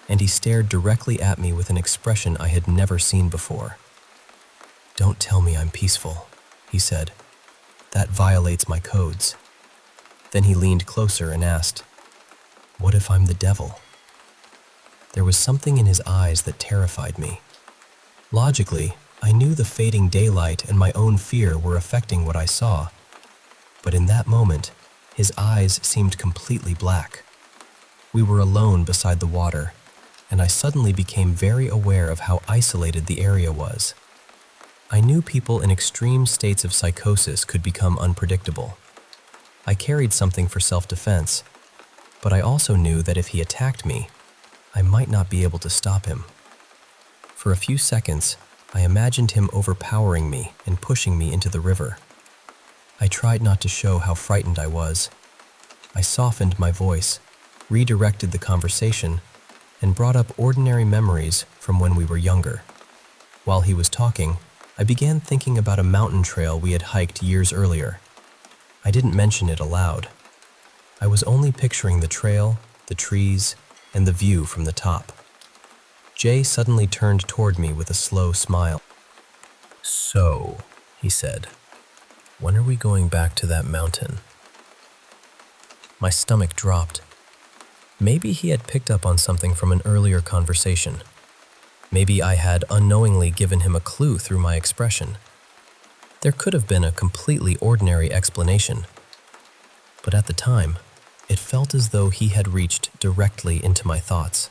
and he stared directly at me with an expression I had never seen before. "Don't tell me I'm peaceful," he said. "That violates my codes." Then he leaned closer and asked, "What if I'm the devil?" There was something in his eyes that terrified me. Logically, I knew the fading daylight and my own fear were affecting what I saw. But in that moment, his eyes seemed completely black. We were alone beside the water, and I suddenly became very aware of how isolated the area was. I knew people in extreme states of psychosis could become unpredictable. I carried something for self-defense, but I also knew that if he attacked me, I might not be able to stop him. For a few seconds, I imagined him overpowering me and pushing me into the river. I tried not to show how frightened I was. I softened my voice, redirected the conversation, and brought up ordinary memories from when we were younger. While he was talking, I began thinking about a mountain trail we had hiked years earlier. I didn't mention it aloud. I was only picturing the trail, the trees, and the view from the top. Jay suddenly turned toward me with a slow smile. "So," he said, "when are we going back to that mountain?" My stomach dropped. Maybe he had picked up on something from an earlier conversation. Maybe I had unknowingly given him a clue through my expression. There could have been a completely ordinary explanation. But at the time, it felt as though he had reached directly into my thoughts.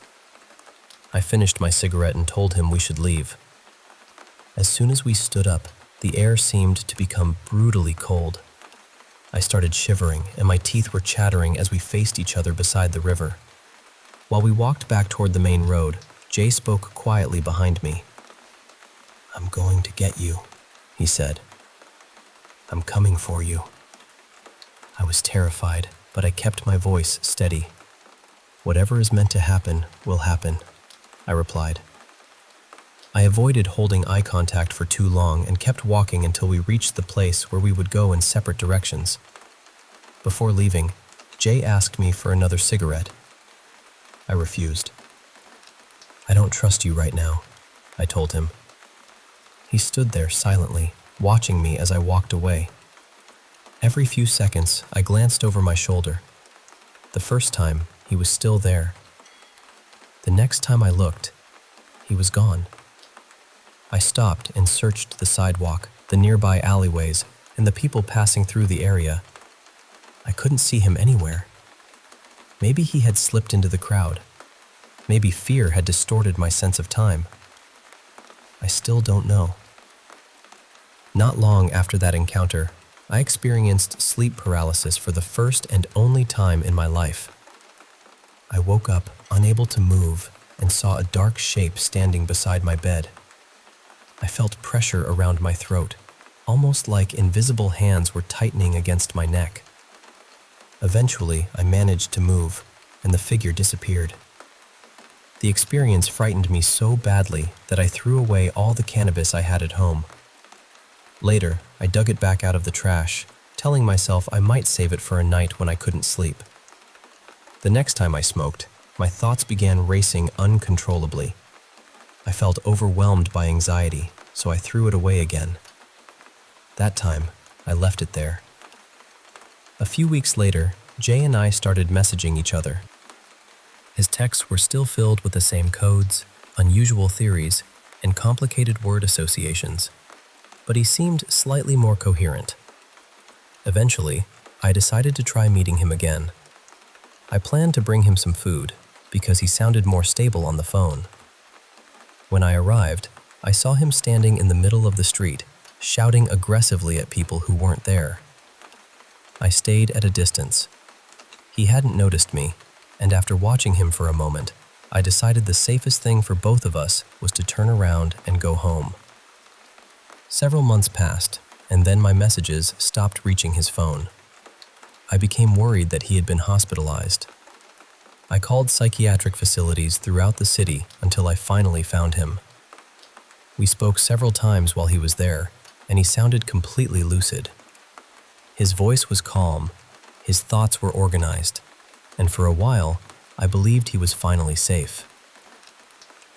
I finished my cigarette and told him we should leave. As soon as we stood up, the air seemed to become brutally cold. I started shivering, and my teeth were chattering as we faced each other beside the river. While we walked back toward the main road, Jay spoke quietly behind me. "I'm going to get you," he said. "I'm coming for you." I was terrified, but I kept my voice steady. "Whatever is meant to happen will happen," I replied. I avoided holding eye contact for too long and kept walking until we reached the place where we would go in separate directions. Before leaving, Jay asked me for another cigarette. I refused. "I don't trust you right now," I told him. He stood there silently, watching me as I walked away. Every few seconds, I glanced over my shoulder. The first time, he was still there. The next time I looked, he was gone. I stopped and searched the sidewalk, the nearby alleyways, and the people passing through the area. I couldn't see him anywhere. Maybe he had slipped into the crowd. Maybe fear had distorted my sense of time. I still don't know. Not long after that encounter, I experienced sleep paralysis for the first and only time in my life. I woke up, unable to move, and saw a dark shape standing beside my bed. I felt pressure around my throat, almost like invisible hands were tightening against my neck. Eventually, I managed to move, and the figure disappeared. The experience frightened me so badly that I threw away all the cannabis I had at home. Later, I dug it back out of the trash, telling myself I might save it for a night when I couldn't sleep. The next time I smoked, my thoughts began racing uncontrollably. I felt overwhelmed by anxiety, so I threw it away again. That time, I left it there. A few weeks later, Jay and I started messaging each other. His texts were still filled with the same codes, unusual theories, and complicated word associations, but he seemed slightly more coherent. Eventually, I decided to try meeting him again. I planned to bring him some food, because he sounded more stable on the phone. When I arrived, I saw him standing in the middle of the street, shouting aggressively at people who weren't there. I stayed at a distance. He hadn't noticed me, and after watching him for a moment, I decided the safest thing for both of us was to turn around and go home. Several months passed, and then my messages stopped reaching his phone. I became worried that he had been hospitalized. I called psychiatric facilities throughout the city until I finally found him. We spoke several times while he was there, and he sounded completely lucid. His voice was calm, his thoughts were organized, and for a while, I believed he was finally safe.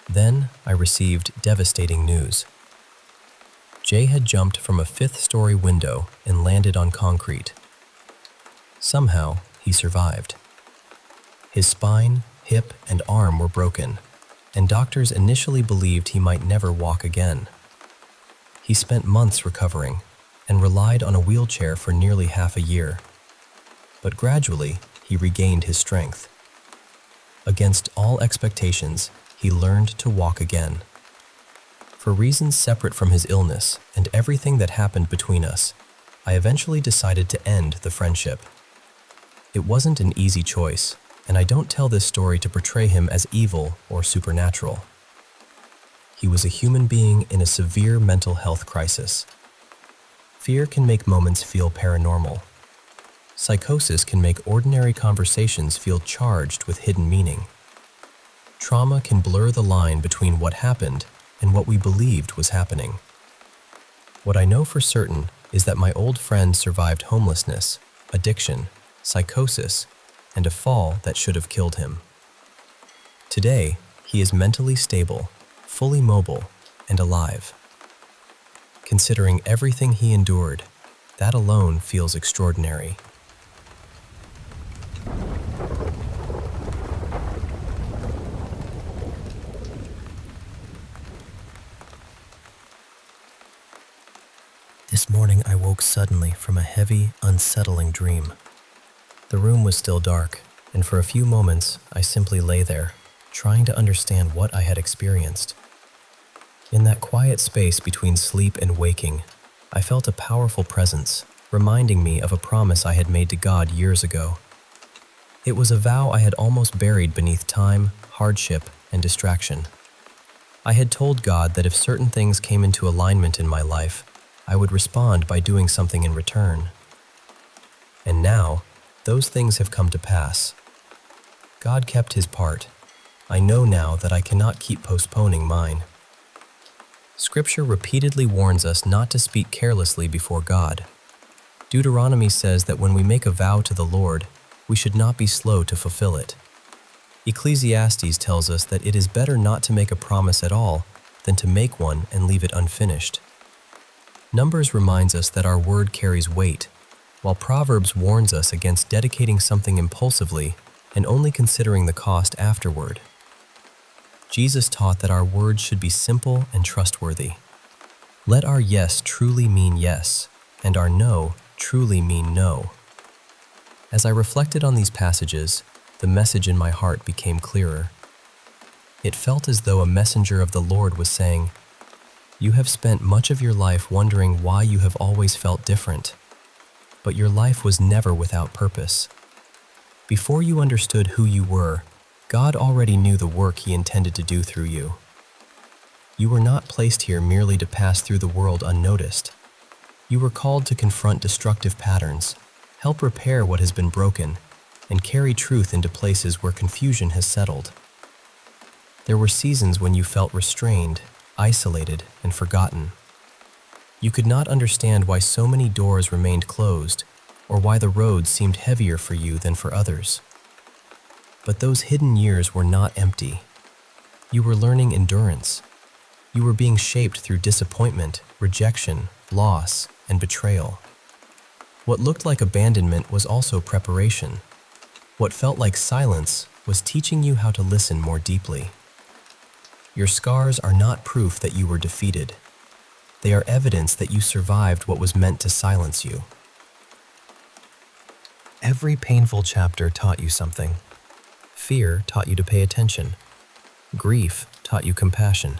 Then I received devastating news. Jay had jumped from a fifth-story window and landed on concrete. Somehow, he survived. His spine, hip, and arm were broken, and doctors initially believed he might never walk again. He spent months recovering and relied on a wheelchair for nearly half a year. But gradually, he regained his strength. Against all expectations, he learned to walk again. For reasons separate from his illness and everything that happened between us, I eventually decided to end the friendship. It wasn't an easy choice, and I don't tell this story to portray him as evil or supernatural. He was a human being in a severe mental health crisis. Fear can make moments feel paranormal. Psychosis can make ordinary conversations feel charged with hidden meaning. Trauma can blur the line between what happened and what we believed was happening. What I know for certain is that my old friend survived homelessness, addiction, psychosis, and a fall that should have killed him. Today, he is mentally stable, fully mobile, and alive. Considering everything he endured, that alone feels extraordinary. This morning I woke suddenly from a heavy, unsettling dream. The room was still dark, and for a few moments I simply lay there, trying to understand what I had experienced. In that quiet space between sleep and waking, I felt a powerful presence, reminding me of a promise I had made to God years ago. It was a vow I had almost buried beneath time, hardship, and distraction. I had told God that if certain things came into alignment in my life, I would respond by doing something in return. And now, those things have come to pass. God kept his part. I know now that I cannot keep postponing mine. Scripture repeatedly warns us not to speak carelessly before God. Deuteronomy says that when we make a vow to the Lord, we should not be slow to fulfill it. Ecclesiastes tells us that it is better not to make a promise at all than to make one and leave it unfinished. Numbers reminds us that our word carries weight, while Proverbs warns us against dedicating something impulsively and only considering the cost afterward. Jesus taught that our words should be simple and trustworthy. Let our yes truly mean yes, and our no truly mean no. As I reflected on these passages, the message in my heart became clearer. It felt as though a messenger of the Lord was saying, "You have spent much of your life wondering why you have always felt different, but your life was never without purpose. Before you understood who you were, God already knew the work He intended to do through you. You were not placed here merely to pass through the world unnoticed. You were called to confront destructive patterns, help repair what has been broken, and carry truth into places where confusion has settled. There were seasons when you felt restrained, isolated, and forgotten. You could not understand why so many doors remained closed, or why the road seemed heavier for you than for others. But those hidden years were not empty. You were learning endurance. You were being shaped through disappointment, rejection, loss, and betrayal. What looked like abandonment was also preparation. What felt like silence was teaching you how to listen more deeply. Your scars are not proof that you were defeated. They are evidence that you survived what was meant to silence you. Every painful chapter taught you something. Fear taught you to pay attention. Grief taught you compassion.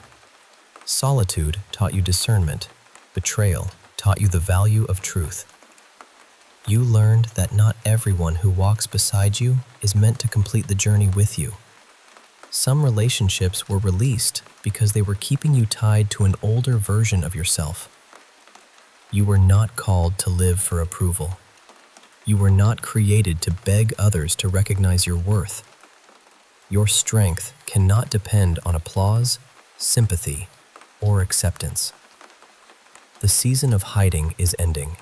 Solitude taught you discernment. Betrayal taught you the value of truth. You learned that not everyone who walks beside you is meant to complete the journey with you. Some relationships were released because they were keeping you tied to an older version of yourself. You were not called to live for approval. You were not created to beg others to recognize your worth. Your strength cannot depend on applause, sympathy, or acceptance. The season of hiding is ending.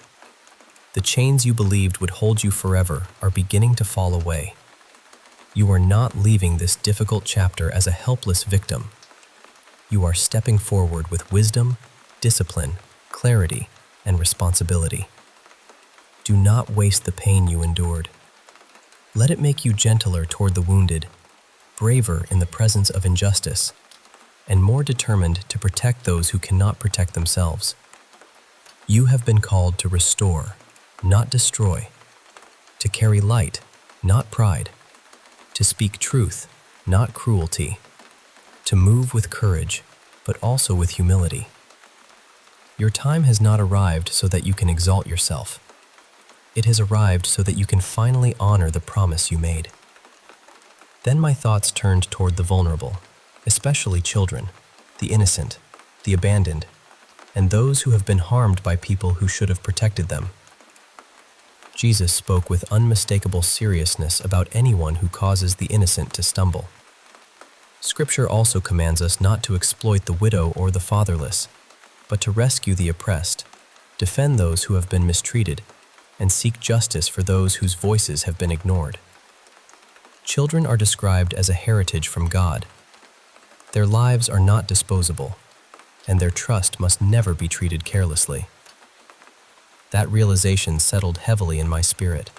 The chains you believed would hold you forever are beginning to fall away. You are not leaving this difficult chapter as a helpless victim. You are stepping forward with wisdom, discipline, clarity, and responsibility. Do not waste the pain you endured. Let it make you gentler toward the wounded, braver in the presence of injustice, and more determined to protect those who cannot protect themselves. You have been called to restore, not destroy, to carry light, not pride, to speak truth, not cruelty, to move with courage, but also with humility. Your time has not arrived so that you can exalt yourself. It has arrived so that you can finally honor the promise you made. Then my thoughts turned toward the vulnerable, especially children, the innocent, the abandoned, and those who have been harmed by people who should have protected them. Jesus spoke with unmistakable seriousness about anyone who causes the innocent to stumble. Scripture also commands us not to exploit the widow or the fatherless, but to rescue the oppressed, defend those who have been mistreated, and seek justice for those whose voices have been ignored. Children are described as a heritage from God. Their lives are not disposable, and their trust must never be treated carelessly. That realization settled heavily in my spirit.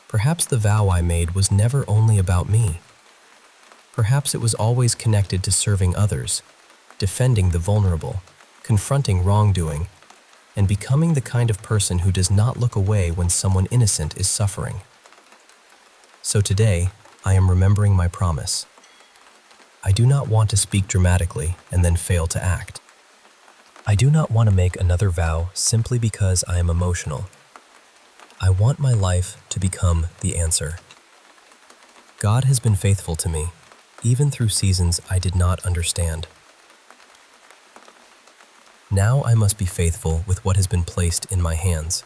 Perhaps the vow I made was never only about me. Perhaps it was always connected to serving others, defending the vulnerable, confronting wrongdoing, and becoming the kind of person who does not look away when someone innocent is suffering. So today, I am remembering my promise. I do not want to speak dramatically and then fail to act. I do not want to make another vow simply because I am emotional. I want my life to become the answer. God has been faithful to me, even through seasons I did not understand. Now I must be faithful with what has been placed in my hands.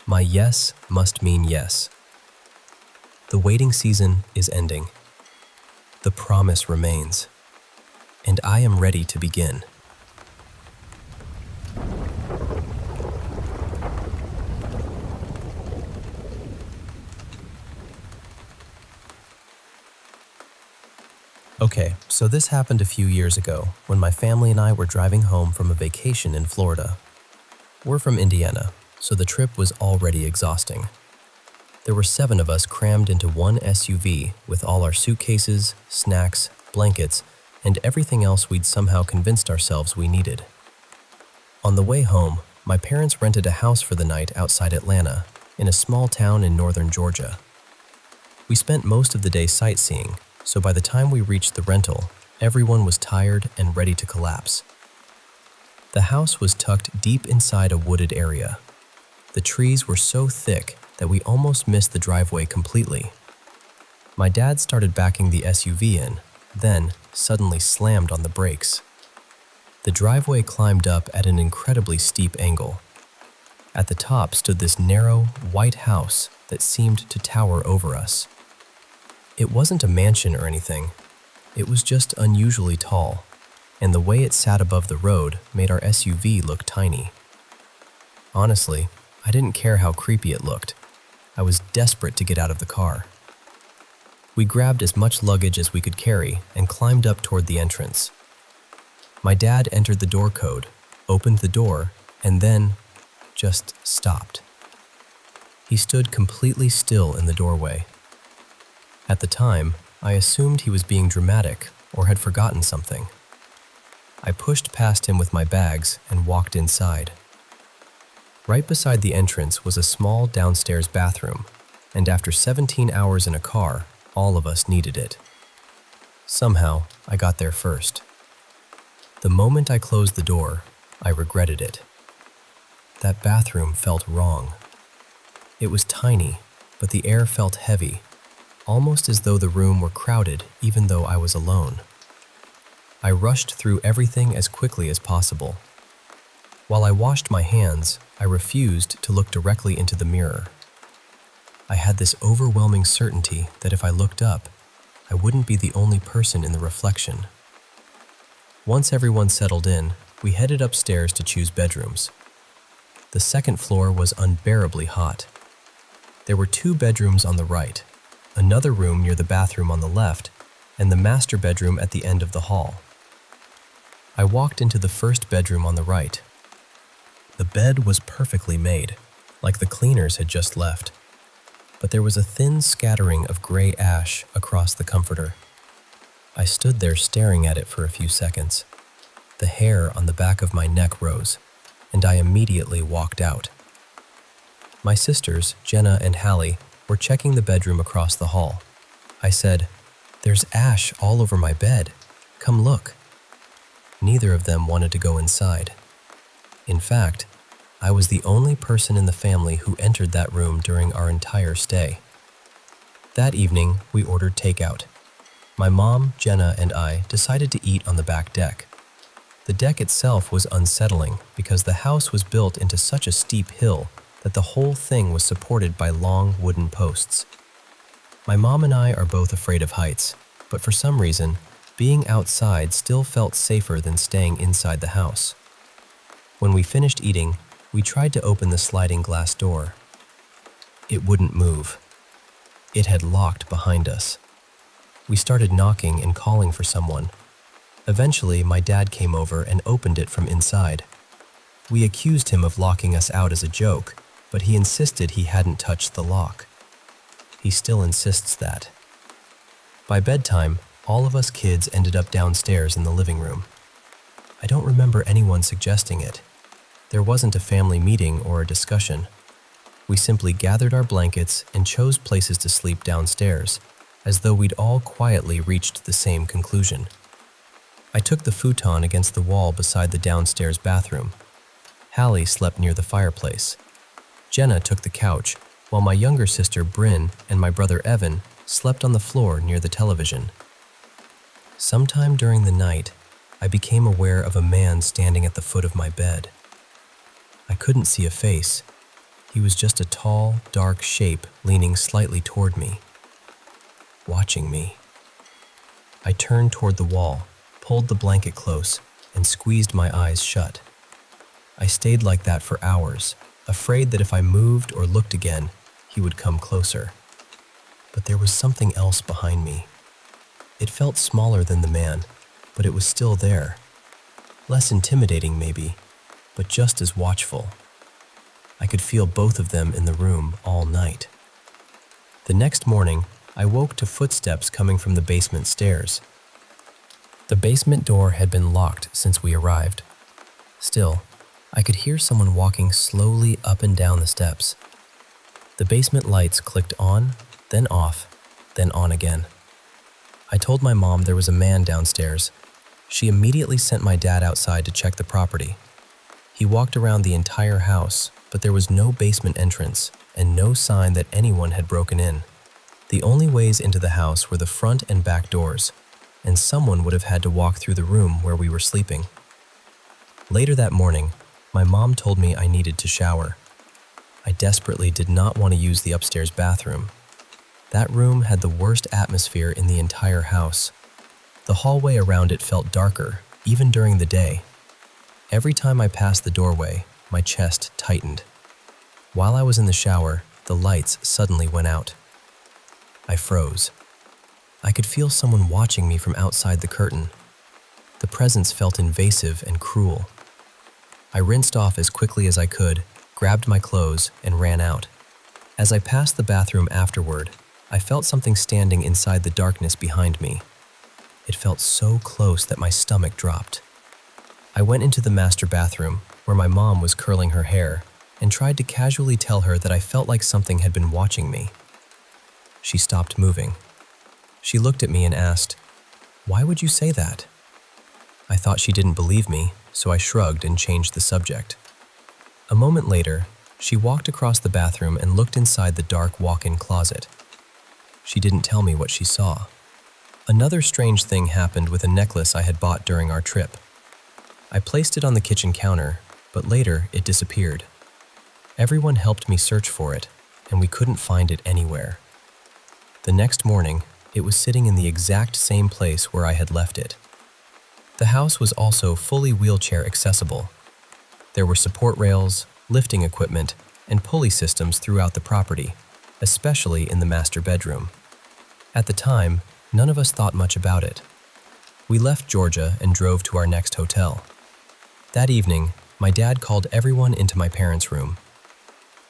My yes must mean yes. The waiting season is ending. The promise remains, and I am ready to begin. Okay, so this happened a few years ago when my family and I were driving home from a vacation in Florida. We're from Indiana, so the trip was already exhausting. There were 7 of us crammed into one SUV with all our suitcases, snacks, blankets, and everything else we'd somehow convinced ourselves we needed. On the way home, my parents rented a house for the night outside Atlanta, in a small town in northern Georgia. We spent most of the day sightseeing, so by the time we reached the rental, everyone was tired and ready to collapse. The house was tucked deep inside a wooded area. The trees were so thick that we almost missed the driveway completely. My dad started backing the SUV in, then suddenly slammed on the brakes. The driveway climbed up at an incredibly steep angle. At the top stood this narrow, white house that seemed to tower over us. It wasn't a mansion or anything. It was just unusually tall, and the way it sat above the road made our SUV look tiny. Honestly, I didn't care how creepy it looked. I was desperate to get out of the car. We grabbed as much luggage as we could carry and climbed up toward the entrance. My dad entered the door code, opened the door, and then just stopped. He stood completely still in the doorway. At the time, I assumed he was being dramatic or had forgotten something. I pushed past him with my bags and walked inside. Right beside the entrance was a small downstairs bathroom, and after 17 hours in a car, all of us needed it. Somehow, I got there first. The moment I closed the door, I regretted it. That bathroom felt wrong. It was tiny, but the air felt heavy, almost as though the room were crowded even though I was alone. I rushed through everything as quickly as possible. While I washed my hands, I refused to look directly into the mirror. I had this overwhelming certainty that if I looked up, I wouldn't be the only person in the reflection. Once everyone settled in, we headed upstairs to choose bedrooms. The second floor was unbearably hot. There were 2 bedrooms on the right, another room near the bathroom on the left, and the master bedroom at the end of the hall. I walked into the first bedroom on the right. The bed was perfectly made, like the cleaners had just left, but there was a thin scattering of gray ash across the comforter. I stood there staring at it for a few seconds. The hair on the back of my neck rose, and I immediately walked out. My sisters, Jenna and Hallie, were checking the bedroom across the hall. I said, "There's ash all over my bed. Come look." Neither of them wanted to go inside. In fact, I was the only person in the family who entered that room during our entire stay. That evening, we ordered takeout. My mom, Jenna, and I decided to eat on the back deck. The deck itself was unsettling because the house was built into such a steep hill that the whole thing was supported by long wooden posts. My mom and I are both afraid of heights, but for some reason, being outside still felt safer than staying inside the house. When we finished eating, we tried to open the sliding glass door. It wouldn't move. It had locked behind us. We started knocking and calling for someone. Eventually, my dad came over and opened it from inside. We accused him of locking us out as a joke, but he insisted he hadn't touched the lock. He still insists that. By bedtime, all of us kids ended up downstairs in the living room. I don't remember anyone suggesting it. There wasn't a family meeting or a discussion. We simply gathered our blankets and chose places to sleep downstairs, as though we'd all quietly reached the same conclusion. I took the futon against the wall beside the downstairs bathroom. Hallie slept near the fireplace. Jenna took the couch, while my younger sister Bryn and my brother Evan slept on the floor near the television. Sometime during the night, I became aware of a man standing at the foot of my bed. I couldn't see a face. He was just a tall, dark shape leaning slightly toward me, watching me. I turned toward the wall, pulled the blanket close, and squeezed my eyes shut. I stayed like that for hours, afraid that if I moved or looked again, he would come closer. But there was something else behind me. It felt smaller than the man, but it was still there. Less intimidating maybe, but just as watchful. I could feel both of them in the room all night. The next morning, I woke to footsteps coming from the basement stairs. The basement door had been locked since we arrived. Still, I could hear someone walking slowly up and down the steps. The basement lights clicked on, then off, then on again. I told my mom there was a man downstairs. She immediately sent my dad outside to check the property. He walked around the entire house, but there was no basement entrance and no sign that anyone had broken in. The only ways into the house were the front and back doors, and someone would have had to walk through the room where we were sleeping. Later that morning, my mom told me I needed to shower. I desperately did not want to use the upstairs bathroom. That room had the worst atmosphere in the entire house. The hallway around it felt darker, even during the day. Every time I passed the doorway, my chest tightened. While I was in the shower, the lights suddenly went out. I froze. I could feel someone watching me from outside the curtain. The presence felt invasive and cruel. I rinsed off as quickly as I could, grabbed my clothes, and ran out. As I passed the bathroom afterward, I felt something standing inside the darkness behind me. It felt so close that my stomach dropped. I went into the master bathroom, where my mom was curling her hair, and tried to casually tell her that I felt like something had been watching me. She stopped moving. She looked at me and asked, "Why would you say that?" I thought she didn't believe me, so I shrugged and changed the subject. A moment later, she walked across the bathroom and looked inside the dark walk-in closet. She didn't tell me what she saw. Another strange thing happened with a necklace I had bought during our trip. I placed it on the kitchen counter, but later it disappeared. Everyone helped me search for it, and we couldn't find it anywhere. The next morning, it was sitting in the exact same place where I had left it. The house was also fully wheelchair accessible. There were support rails, lifting equipment, and pulley systems throughout the property, especially in the master bedroom. At the time, none of us thought much about it. We left Georgia and drove to our next hotel. That evening, my dad called everyone into my parents' room.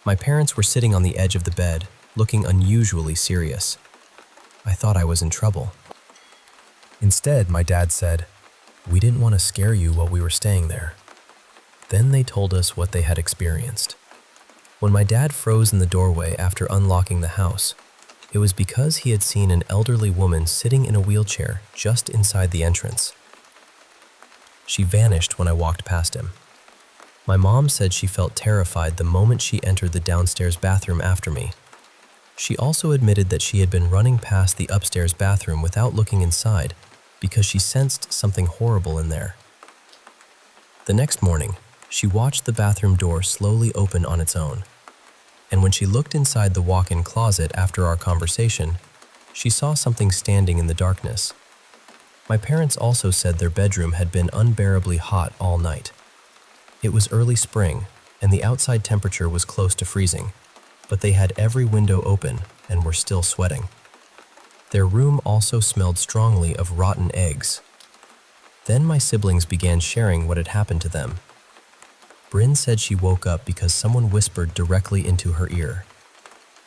My parents were sitting on the edge of the bed, looking unusually serious. I thought I was in trouble. Instead, my dad said, "We didn't want to scare you while we were staying there." Then they told us what they had experienced. When my dad froze in the doorway after unlocking the house, it was because he had seen an elderly woman sitting in a wheelchair just inside the entrance. She vanished when I walked past him. My mom said she felt terrified the moment she entered the downstairs bathroom after me. She also admitted that she had been running past the upstairs bathroom without looking inside because she sensed something horrible in there. The next morning, she watched the bathroom door slowly open on its own. And when she looked inside the walk-in closet after our conversation, she saw something standing in the darkness. My parents also said their bedroom had been unbearably hot all night. It was early spring, and the outside temperature was close to freezing, but they had every window open and were still sweating. Their room also smelled strongly of rotten eggs. Then my siblings began sharing what had happened to them. Bryn said she woke up because someone whispered directly into her ear.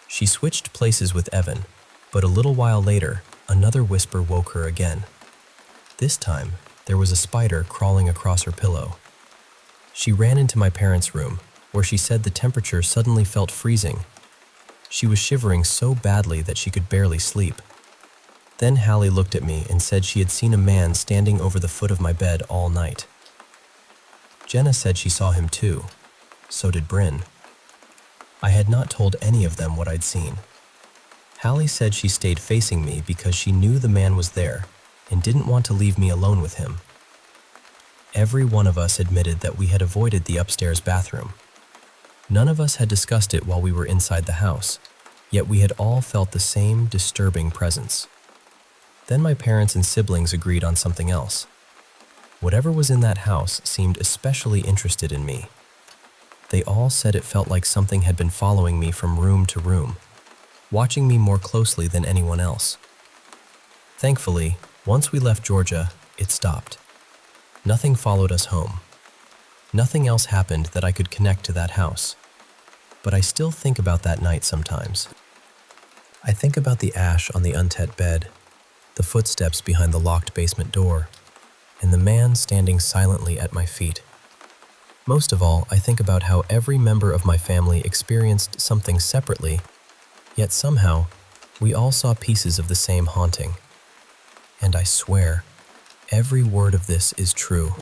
She switched places with Evan, but a little while later, another whisper woke her again. This time, there was a spider crawling across her pillow. She ran into my parents' room, where she said the temperature suddenly felt freezing. She was shivering so badly that she could barely sleep. Then Hallie looked at me and said she had seen a man standing over the foot of my bed all night. Jenna said she saw him too. So did Bryn. I had not told any of them what I'd seen. Hallie said she stayed facing me because she knew the man was there and didn't want to leave me alone with him. Every one of us admitted that we had avoided the upstairs bathroom. None of us had discussed it while we were inside the house, yet we had all felt the same disturbing presence. Then my parents and siblings agreed on something else. Whatever was in that house seemed especially interested in me. They all said it felt like something had been following me from room to room, watching me more closely than anyone else. Thankfully, Once we left Georgia, it stopped. Nothing followed us home. Nothing else happened that I could connect to that house. But I still think about that night sometimes. I think about the ash on the untet bed, the footsteps behind the locked basement door, and the man standing silently at my feet. Most of all, I think about how every member of my family experienced something separately, yet somehow, we all saw pieces of the same haunting. And I swear, every word of this is true.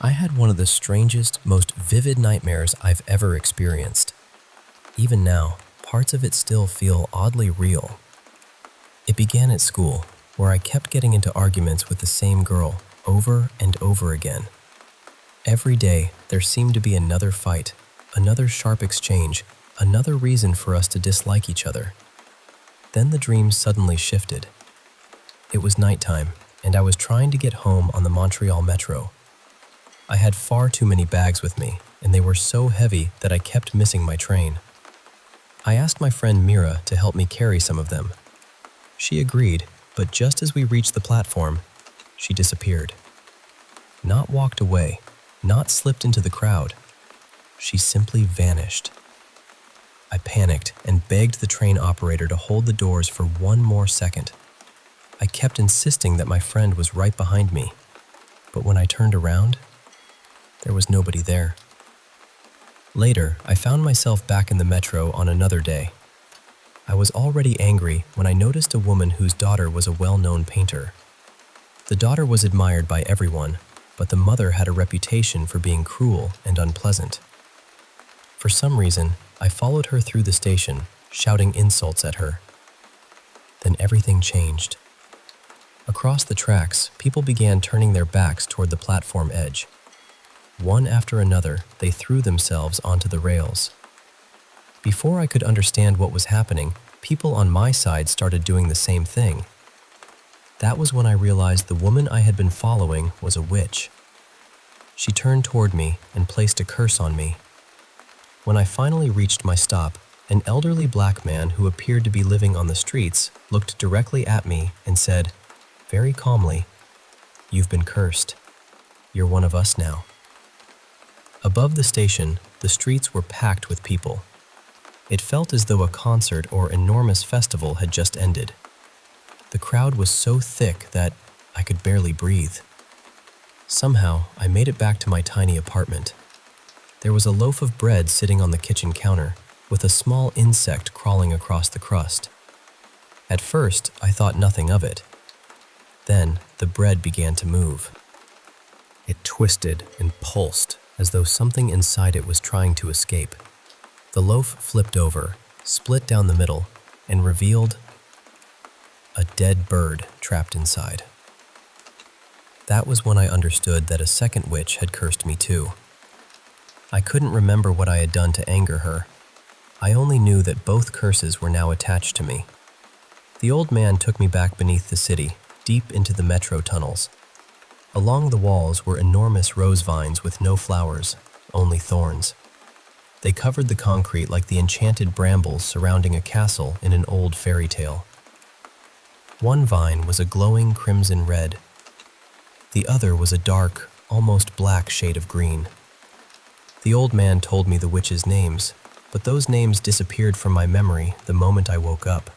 I had one of the strangest, most vivid nightmares I've ever experienced. Even now, parts of it still feel oddly real. It began at school, where I kept getting into arguments with the same girl over and over again. Every day, there seemed to be another fight, another sharp exchange, another reason for us to dislike each other. Then the dream suddenly shifted. It was nighttime, and I was trying to get home on the Montreal Metro. I had far too many bags with me, and they were so heavy that I kept missing my train. I asked my friend Mira to help me carry some of them. She agreed, but just as we reached the platform, she disappeared. Not walked away, not slipped into the crowd. She simply vanished. I panicked and begged the train operator to hold the doors for one more second. I kept insisting that my friend was right behind me, but when I turned around, there was nobody there. Later, I found myself back in the metro on another day. I was already angry when I noticed a woman whose daughter was a well-known painter. The daughter was admired by everyone, but the mother had a reputation for being cruel and unpleasant. For some reason, I followed her through the station, shouting insults at her. Then everything changed. Across the tracks, people began turning their backs toward the platform edge. One after another, they threw themselves onto the rails. Before I could understand what was happening, people on my side started doing the same thing. That was when I realized the woman I had been following was a witch. She turned toward me and placed a curse on me. When I finally reached my stop, an elderly black man who appeared to be living on the streets looked directly at me and said, very calmly, "You've been cursed. You're one of us now." Above the station, the streets were packed with people. It felt as though a concert or enormous festival had just ended. The crowd was so thick that I could barely breathe. Somehow, I made it back to my tiny apartment. There was a loaf of bread sitting on the kitchen counter, with a small insect crawling across the crust. At first, I thought nothing of it. Then, the bread began to move. It twisted and pulsed, as though something inside it was trying to escape. The loaf flipped over, split down the middle, and revealed a dead bird trapped inside. That was when I understood that a second witch had cursed me too. I couldn't remember what I had done to anger her. I only knew that both curses were now attached to me. The old man took me back beneath the city, deep into the metro tunnels. Along the walls were enormous rose vines with no flowers, only thorns. They covered the concrete like the enchanted brambles surrounding a castle in an old fairy tale. One vine was a glowing crimson red. The other was a dark, almost black shade of green. The old man told me the witches' names, but those names disappeared from my memory the moment I woke up.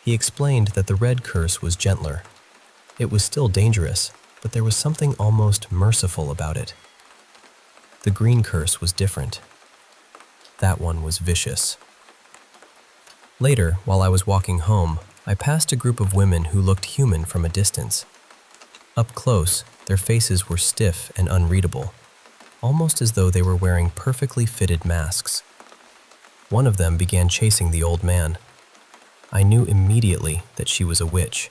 He explained that the red curse was gentler. It was still dangerous, but there was something almost merciful about it. The green curse was different. That one was vicious. Later, while I was walking home, I passed a group of women who looked human from a distance. Up close, their faces were stiff and unreadable, almost as though they were wearing perfectly fitted masks. One of them began chasing the old man. I knew immediately that she was a witch.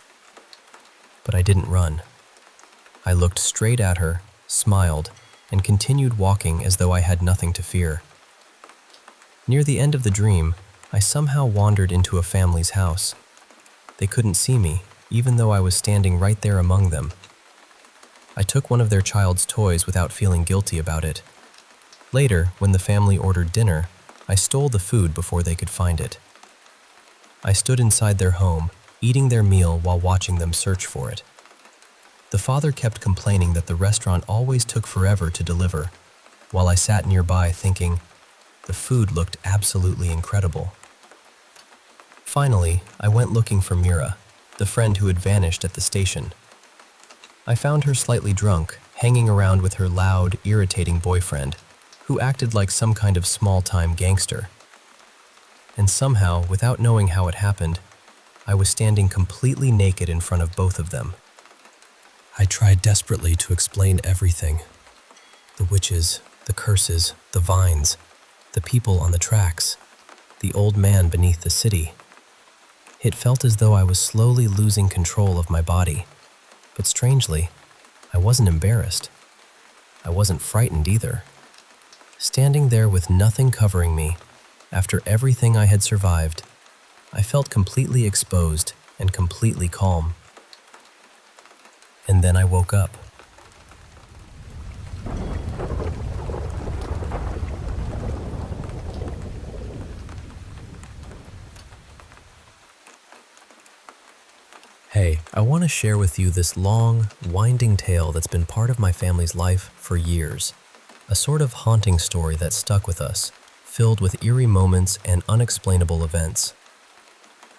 But I didn't run. I looked straight at her, smiled, and continued walking as though I had nothing to fear. Near the end of the dream, I somehow wandered into a family's house. They couldn't see me, even though I was standing right there among them. I took one of their child's toys without feeling guilty about it. Later, when the family ordered dinner, I stole the food before they could find it. I stood inside their home, eating their meal while watching them search for it. The father kept complaining that the restaurant always took forever to deliver, while I sat nearby thinking, the food looked absolutely incredible. Finally, I went looking for Mira, the friend who had vanished at the station. I found her slightly drunk, hanging around with her loud, irritating boyfriend, who acted like some kind of small-time gangster. And somehow, without knowing how it happened, I was standing completely naked in front of both of them. I tried desperately to explain everything. The witches, the curses, the vines, the people on the tracks, the old man beneath the city. It felt as though I was slowly losing control of my body. But strangely, I wasn't embarrassed. I wasn't frightened either. Standing there with nothing covering me, after everything I had survived, I felt completely exposed and completely calm. And then I woke up. Hey, I want to share with you this long, winding tale that's been part of my family's life for years. A sort of haunting story that stuck with us, filled with eerie moments and unexplainable events.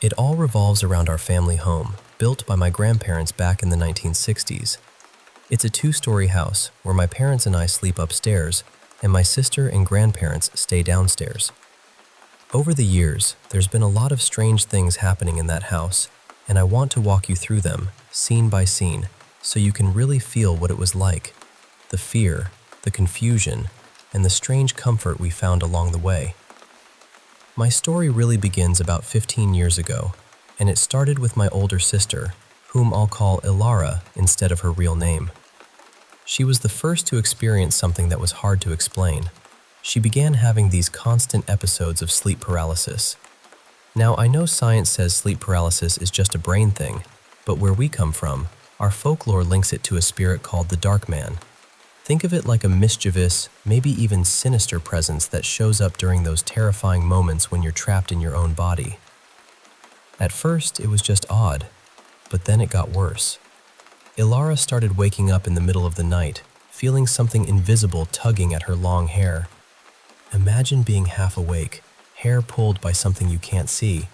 It all revolves around our family home, built by my grandparents back in the 1960s. It's a two-story house where my parents and I sleep upstairs, and my sister and grandparents stay downstairs. Over the years, there's been a lot of strange things happening in that house, and I want to walk you through them, scene by scene, so you can really feel what it was like, the fear, the confusion, and the strange comfort we found along the way. My story really begins about 15 years ago, and it started with my older sister, whom I'll call Ilara instead of her real name. She was the first to experience something that was hard to explain. She began having these constant episodes of sleep paralysis. Now, I know science says sleep paralysis is just a brain thing, but where we come from, our folklore links it to a spirit called the Dark Man. Think of it like a mischievous, maybe even sinister presence that shows up during those terrifying moments when you're trapped in your own body. At first, it was just odd, but then it got worse. Ilara started waking up in the middle of the night, feeling something invisible tugging at her long hair. Imagine being half awake, hair pulled by something you can't see.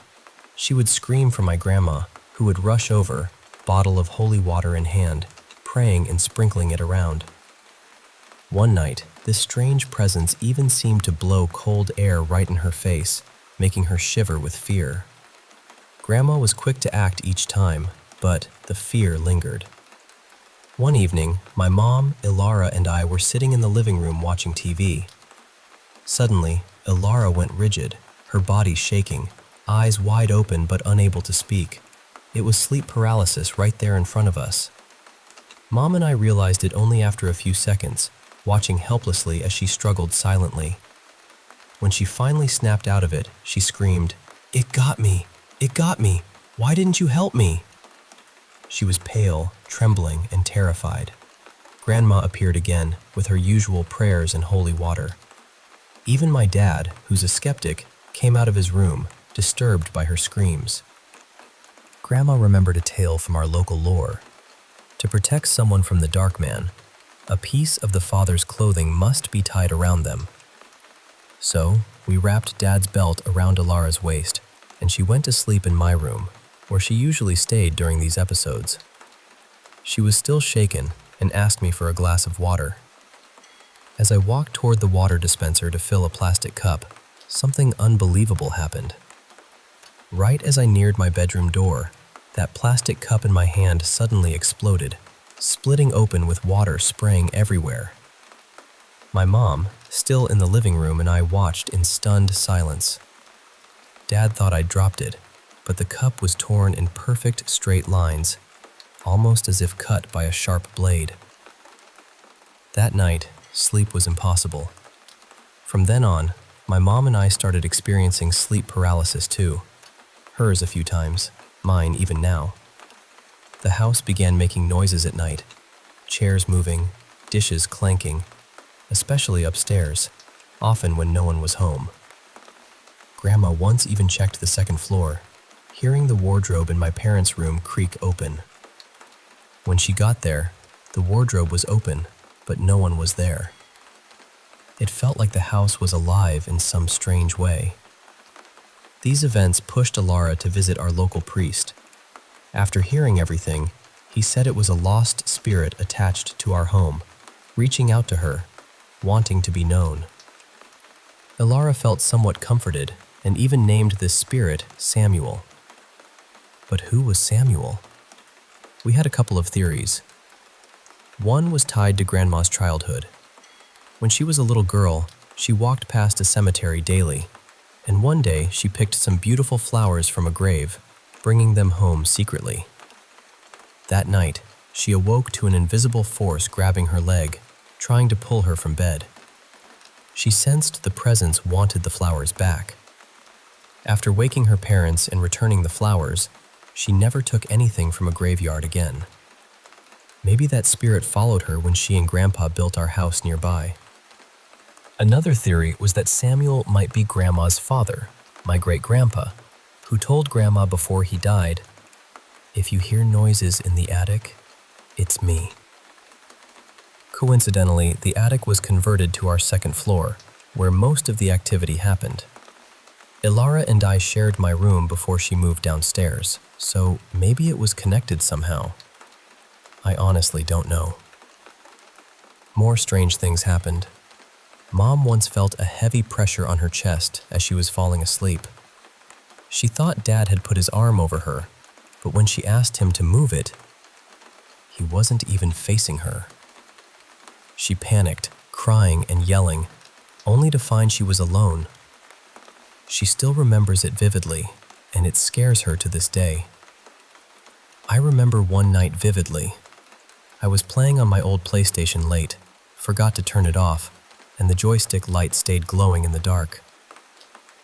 She would scream for my grandma, who would rush over, bottle of holy water in hand, praying and sprinkling it around. One night, this strange presence even seemed to blow cold air right in her face, making her shiver with fear. Grandma was quick to act each time, but the fear lingered. One evening, my mom, Ilara, and I were sitting in the living room watching TV. Suddenly, Ilara went rigid, her body shaking, eyes wide open but unable to speak. It was sleep paralysis right there in front of us. Mom and I realized it only after a few seconds, watching helplessly as she struggled silently. When she finally snapped out of it, she screamed, "It got me! It got me! Why didn't you help me?" She was pale, trembling, and terrified. Grandma appeared again, with her usual prayers and holy water. Even my dad, who's a skeptic, came out of his room, disturbed by her screams. Grandma remembered a tale from our local lore. To protect someone from the Dark Man, a piece of the father's clothing must be tied around them. So, we wrapped Dad's belt around Ilara's waist, and she went to sleep in my room, where she usually stayed during these episodes. She was still shaken and asked me for a glass of water. As I walked toward the water dispenser to fill a plastic cup, something unbelievable happened. Right as I neared my bedroom door, that plastic cup in my hand suddenly exploded, splitting open with water spraying everywhere. My mom, still in the living room, and I watched in stunned silence. Dad thought I'd dropped it, but the cup was torn in perfect straight lines, almost as if cut by a sharp blade. That night, sleep was impossible. From then on, my mom and I started experiencing sleep paralysis too. Hers a few times, mine even now. The house began making noises at night. chairs moving, dishes clanking, especially upstairs, often when no one was home. Grandma once even checked the second floor, hearing the wardrobe in my parents' room creak open. When she got there, the wardrobe was open, but no one was there. It felt like the house was alive in some strange way. These events pushed Alara to visit our local priest. After hearing everything, he said it was a lost spirit attached to our home, reaching out to her, wanting to be known. Alara felt somewhat comforted and even named this spirit Samuel. But who was Samuel? We had a couple of theories. One was tied to Grandma's childhood. When she was a little girl, she walked past a cemetery daily, and one day she picked some beautiful flowers from a grave, bringing them home secretly. That night, she awoke to an invisible force grabbing her leg, trying to pull her from bed. She sensed the presence wanted the flowers back. After waking her parents and returning the flowers, she never took anything from a graveyard again. Maybe that spirit followed her when she and Grandpa built our house nearby. Another theory was that Samuel might be Grandma's father, my great-grandpa, who told Grandma before he died, "If you hear noises in the attic, it's me." Coincidentally, the attic was converted to our second floor, where most of the activity happened. Alara and I shared my room before she moved downstairs, so maybe it was connected somehow. I honestly don't know. More strange things happened. Mom once felt a heavy pressure on her chest as she was falling asleep. She thought Dad had put his arm over her, but when she asked him to move it, he wasn't even facing her. She panicked, crying and yelling, only to find she was alone. She still remembers it vividly, and it scares her to this day. I remember one night vividly. I was playing on my old PlayStation late, forgot to turn it off, and the joystick light stayed glowing in the dark.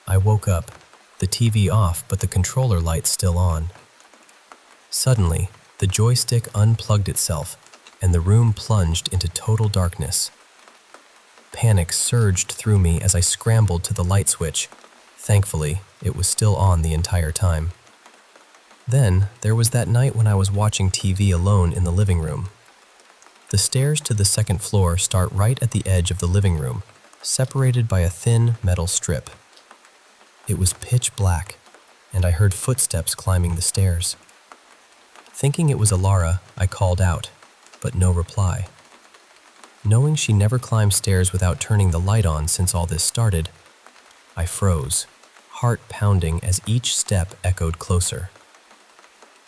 I woke up, the TV off but the controller light still on. Suddenly, the joystick unplugged itself, and the room plunged into total darkness. Panic surged through me as I scrambled to the light switch. Thankfully, it was still on the entire time. Then, there was that night when I was watching TV alone in the living room. The stairs to the second floor start right at the edge of the living room, separated by a thin metal strip. It was pitch black, and I heard footsteps climbing the stairs. Thinking it was Alara, I called out, but no reply. Knowing she never climbed stairs without turning the light on since all this started, I froze, heart pounding as each step echoed closer.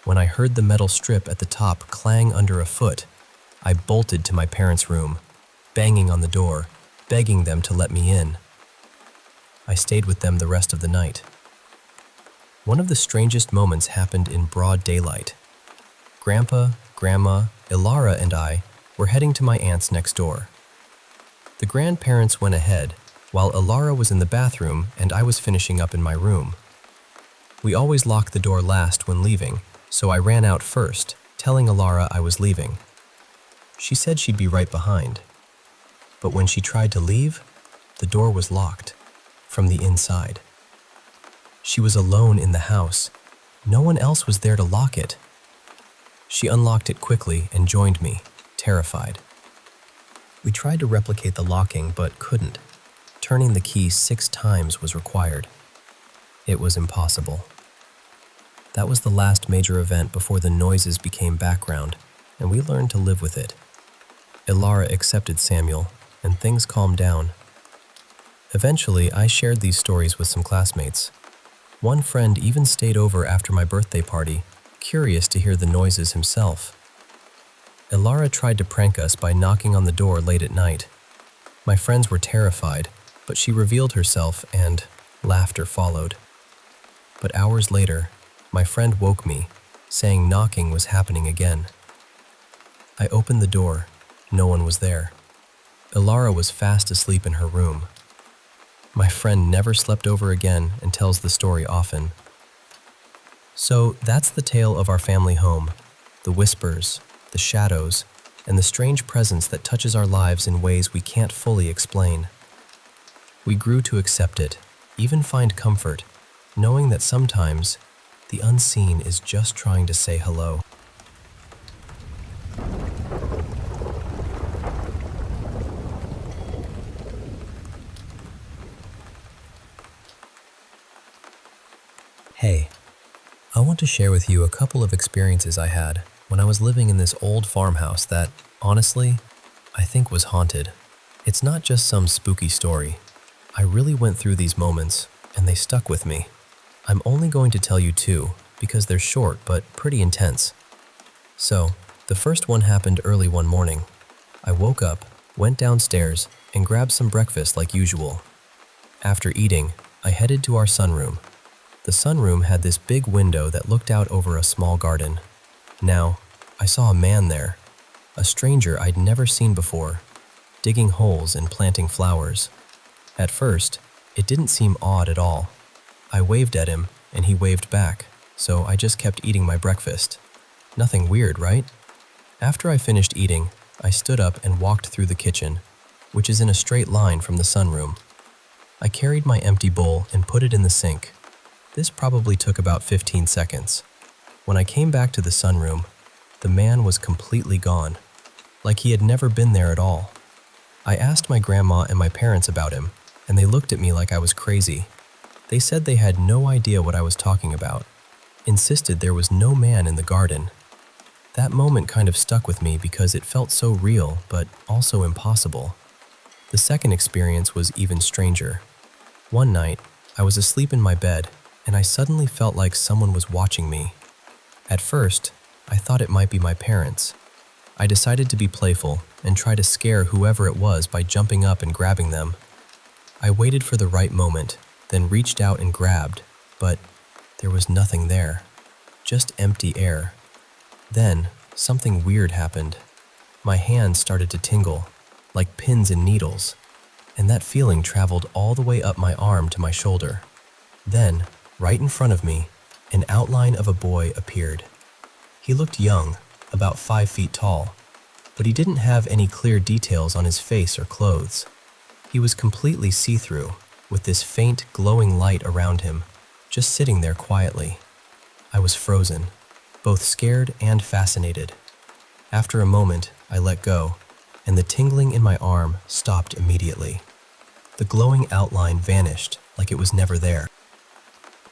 When I heard the metal strip at the top clang under a foot, I bolted to my parents' room, banging on the door, begging them to let me in. I stayed with them the rest of the night. One of the strangest moments happened in broad daylight. Grandpa, Grandma, Alara, and I were heading to my aunt's next door. The grandparents went ahead, while Alara was in the bathroom and I was finishing up in my room. We always lock the door last when leaving, so I ran out first, telling Alara I was leaving. She said she'd be right behind. But when she tried to leave, the door was locked from the inside. She was alone in the house. No one else was there to lock it. She unlocked it quickly and joined me, terrified. We tried to replicate the locking but couldn't. Turning the key 6 times was required. It was impossible. That was the last major event before the noises became background, and we learned to live with it. Alara accepted Samuel, and things calmed down. Eventually, I shared these stories with some classmates. One friend even stayed over after my birthday party, curious to hear the noises himself. Alara tried to prank us by knocking on the door late at night. My friends were terrified, but she revealed herself and laughter followed. But hours later, my friend woke me, saying knocking was happening again. I opened the door. No one was there. Alara was fast asleep in her room. My friend never slept over again and tells the story often. So that's the tale of our family home, the whispers, the shadows, and the strange presence that touches our lives in ways we can't fully explain. We grew to accept it, even find comfort, knowing that sometimes the unseen is just trying to say hello. Hey, I want to share with you a couple of experiences I had when I was living in this old farmhouse that, honestly, I think was haunted. It's not just some spooky story. I really went through these moments, and they stuck with me. I'm only going to tell you two, because they're short but pretty intense. So, the first one happened early one morning. I woke up, went downstairs, and grabbed some breakfast like usual. After eating, I headed to our sunroom. The sunroom had this big window that looked out over a small garden. Now, I saw a man there, a stranger I'd never seen before, digging holes and planting flowers. At first, it didn't seem odd at all. I waved at him, and he waved back, so I just kept eating my breakfast. Nothing weird, right? After I finished eating, I stood up and walked through the kitchen, which is in a straight line from the sunroom. I carried my empty bowl and put it in the sink. This probably took about 15 seconds. When I came back to the sunroom, the man was completely gone, like he had never been there at all. I asked my grandma and my parents about him, and they looked at me like I was crazy. They said they had no idea what I was talking about, insisted there was no man in the garden. That moment kind of stuck with me because it felt so real, but also impossible. The second experience was even stranger. One night, I was asleep in my bed, and I suddenly felt like someone was watching me. At first, I thought it might be my parents. I decided to be playful and try to scare whoever it was by jumping up and grabbing them. I waited for the right moment, then reached out and grabbed, but there was nothing there, just empty air. Then, something weird happened. My hands started to tingle, like pins and needles, and that feeling traveled all the way up my arm to my shoulder. Then, right in front of me, an outline of a boy appeared. He looked young, about 5 feet tall, but he didn't have any clear details on his face or clothes. He was completely see-through, with this faint, glowing light around him, just sitting there quietly. I was frozen, both scared and fascinated. After a moment, I let go, and the tingling in my arm stopped immediately. The glowing outline vanished like it was never there.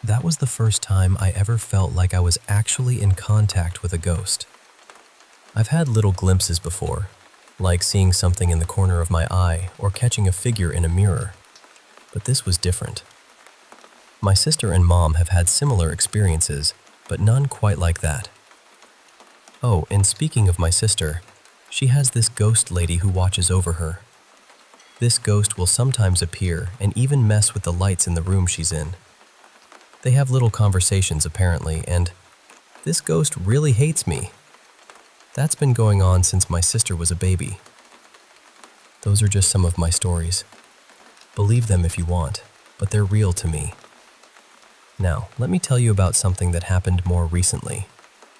That was the first time I ever felt like I was actually in contact with a ghost. I've had little glimpses before, like seeing something in the corner of my eye or catching a figure in a mirror, but this was different. My sister and mom have had similar experiences, but none quite like that. Oh, and speaking of my sister, she has this ghost lady who watches over her. This ghost will sometimes appear and even mess with the lights in the room she's in. They have little conversations apparently, and this ghost really hates me. That's been going on since my sister was a baby. Those are just some of my stories. Believe them if you want, but they're real to me. Now, let me tell you about something that happened more recently.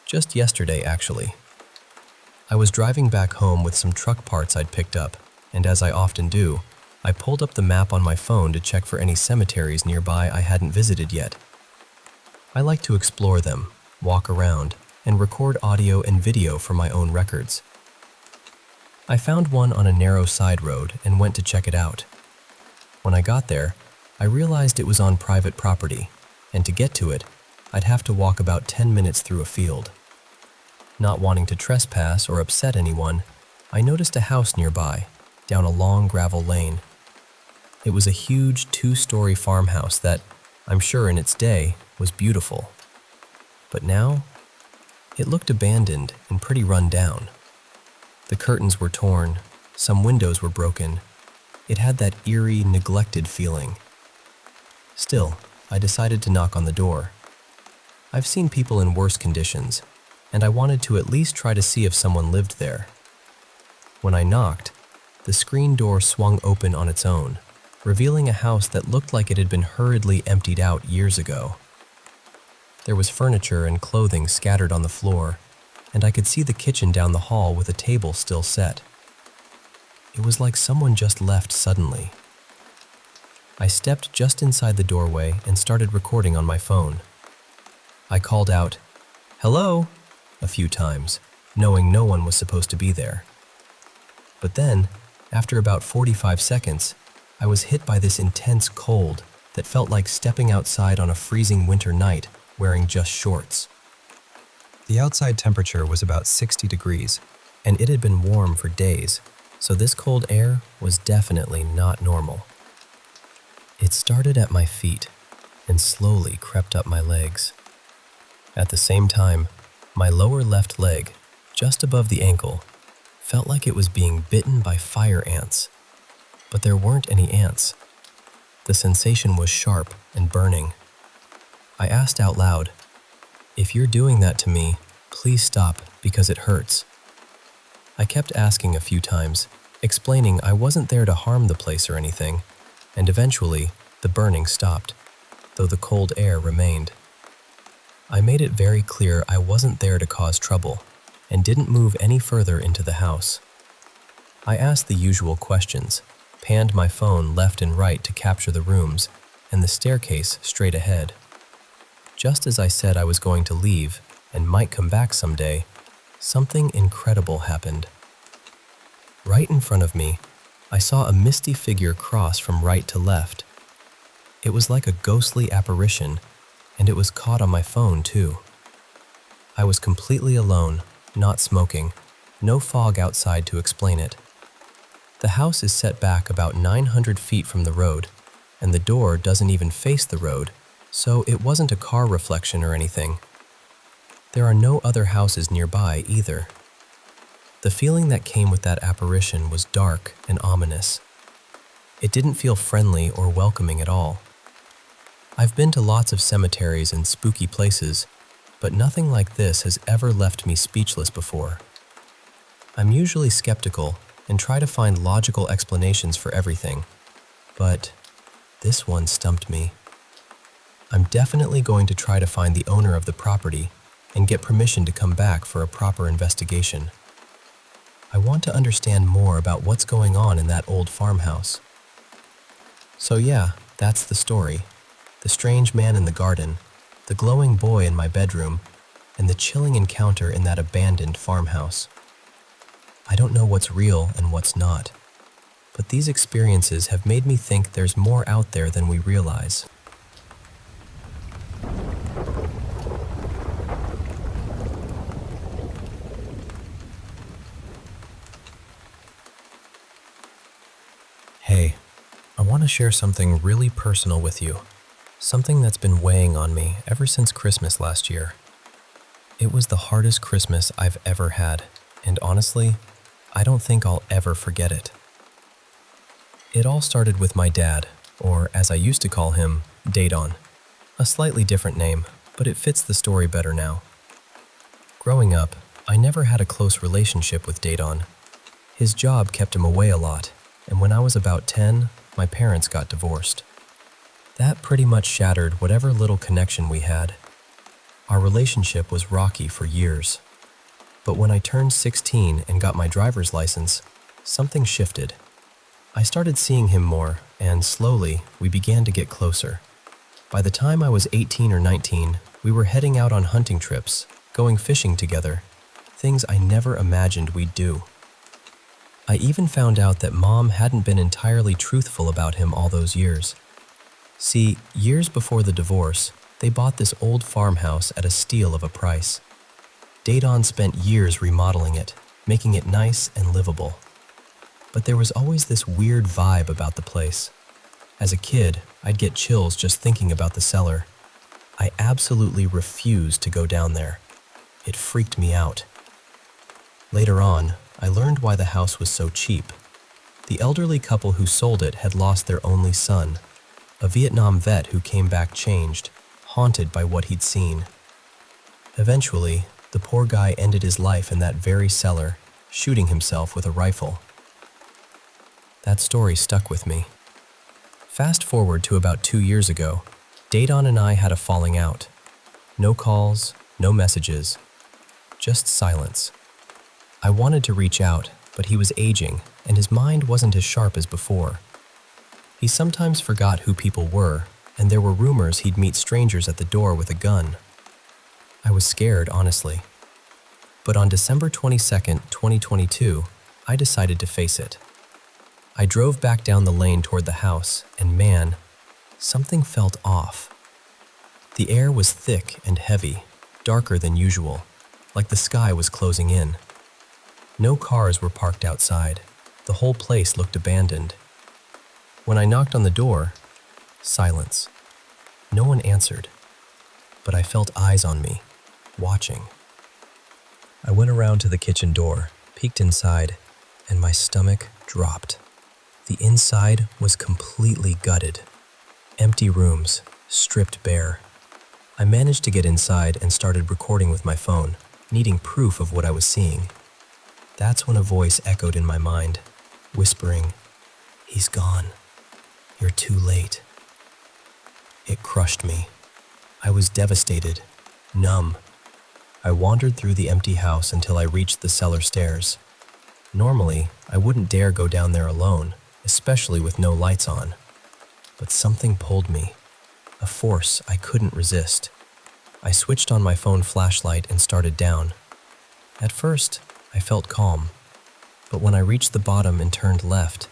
Just yesterday, actually. I was driving back home with some truck parts I'd picked up, and as I often do, I pulled up the map on my phone to check for any cemeteries nearby I hadn't visited yet. I like to explore them, walk around, and record audio and video for my own records. I found one on a narrow side road and went to check it out. When I got there, I realized it was on private property, and to get to it, I'd have to walk about 10 minutes through a field. Not wanting to trespass or upset anyone, I noticed a house nearby, down a long gravel lane. It was a huge 2-story farmhouse that, I'm sure in its day, was beautiful. But now, it looked abandoned and pretty run down. The curtains were torn, some windows were broken. It had that eerie, neglected feeling. Still, I decided to knock on the door. I've seen people in worse conditions, and I wanted to at least try to see if someone lived there. When I knocked, the screen door swung open on its own, revealing a house that looked like it had been hurriedly emptied out years ago. There was furniture and clothing scattered on the floor, and I could see the kitchen down the hall with a table still set. It was like someone just left suddenly. I stepped just inside the doorway and started recording on my phone. I called out, "Hello," a few times, knowing no one was supposed to be there. But then, after about 45 seconds, I was hit by this intense cold that felt like stepping outside on a freezing winter night wearing just shorts. The outside temperature was about 60 degrees, and it had been warm for days, so this cold air was definitely not normal. It started at my feet and slowly crept up my legs. At the same time, my lower left leg, just above the ankle, felt like it was being bitten by fire ants. But there weren't any ants. The sensation was sharp and burning. I asked out loud, "If you're doing that to me, please stop because it hurts." I kept asking a few times, explaining I wasn't there to harm the place or anything, and eventually the burning stopped, though the cold air remained. I made it very clear I wasn't there to cause trouble and didn't move any further into the house. I asked the usual questions, panned my phone left and right to capture the rooms and the staircase straight ahead. Just as I said I was going to leave and might come back someday, something incredible happened. Right in front of me, I saw a misty figure cross from right to left. It was like a ghostly apparition, and it was caught on my phone too. I was completely alone, not smoking, no fog outside to explain it. The house is set back about 900 feet from the road, and the door doesn't even face the road, so it wasn't a car reflection or anything. There are no other houses nearby either. The feeling that came with that apparition was dark and ominous. It didn't feel friendly or welcoming at all. I've been to lots of cemeteries and spooky places, but nothing like this has ever left me speechless before. I'm usually skeptical and try to find logical explanations for everything, but this one stumped me. I'm definitely going to try to find the owner of the property and get permission to come back for a proper investigation. I want to understand more about what's going on in that old farmhouse. So yeah, that's the story. The strange man in the garden, the glowing boy in my bedroom, and the chilling encounter in that abandoned farmhouse. I don't know what's real and what's not, but these experiences have made me think there's more out there than we realize. Hey, I want to share something really personal with you. Something that's been weighing on me ever since Christmas last year. It was the hardest Christmas I've ever had, and honestly, I don't think I'll ever forget it. It all started with my dad, or as I used to call him, Dadon. A slightly different name, but it fits the story better now. Growing up, I never had a close relationship with Dadon. His job kept him away a lot, and when I was about 10, my parents got divorced. That pretty much shattered whatever little connection we had. Our relationship was rocky for years. But when I turned 16 and got my driver's license, something shifted. I started seeing him more, and slowly, we began to get closer. By the time I was 18 or 19, we were heading out on hunting trips, going fishing together, things I never imagined we'd do. I even found out that Mom hadn't been entirely truthful about him all those years. See, years before the divorce, they bought this old farmhouse at a steal of a price. Dadon spent years remodeling it, making it nice and livable. But there was always this weird vibe about the place. As a kid, I'd get chills just thinking about the cellar. I absolutely refused to go down there. It freaked me out. Later on, I learned why the house was so cheap. The elderly couple who sold it had lost their only son, a Vietnam vet who came back changed, haunted by what he'd seen. Eventually, the poor guy ended his life in that very cellar, shooting himself with a rifle. That story stuck with me. Fast forward to about 2 years ago, Dadon and I had a falling out. No calls, no messages. just silence. I wanted to reach out, but he was aging, and his mind wasn't as sharp as before. He sometimes forgot who people were, and there were rumors he'd meet strangers at the door with a gun. I was scared, honestly. But on December 22nd, 2022, I decided to face it. I drove back down the lane toward the house, and man, something felt off. The air was thick and heavy, darker than usual, like the sky was closing in. No cars were parked outside. The whole place looked abandoned. When I knocked on the door, silence. No one answered, but I felt eyes on me, watching. I went around to the kitchen door, peeked inside, and my stomach dropped. The inside was completely gutted. Empty rooms, stripped bare. I managed to get inside and started recording with my phone, needing proof of what I was seeing. That's when a voice echoed in my mind, whispering, "He's gone. You're too late." It crushed me. I was devastated, numb. I wandered through the empty house until I reached the cellar stairs. Normally, I wouldn't dare go down there alone, especially with no lights on. But something pulled me, a force I couldn't resist. I switched on my phone flashlight and started down. At first, I felt calm, but when I reached the bottom and turned left,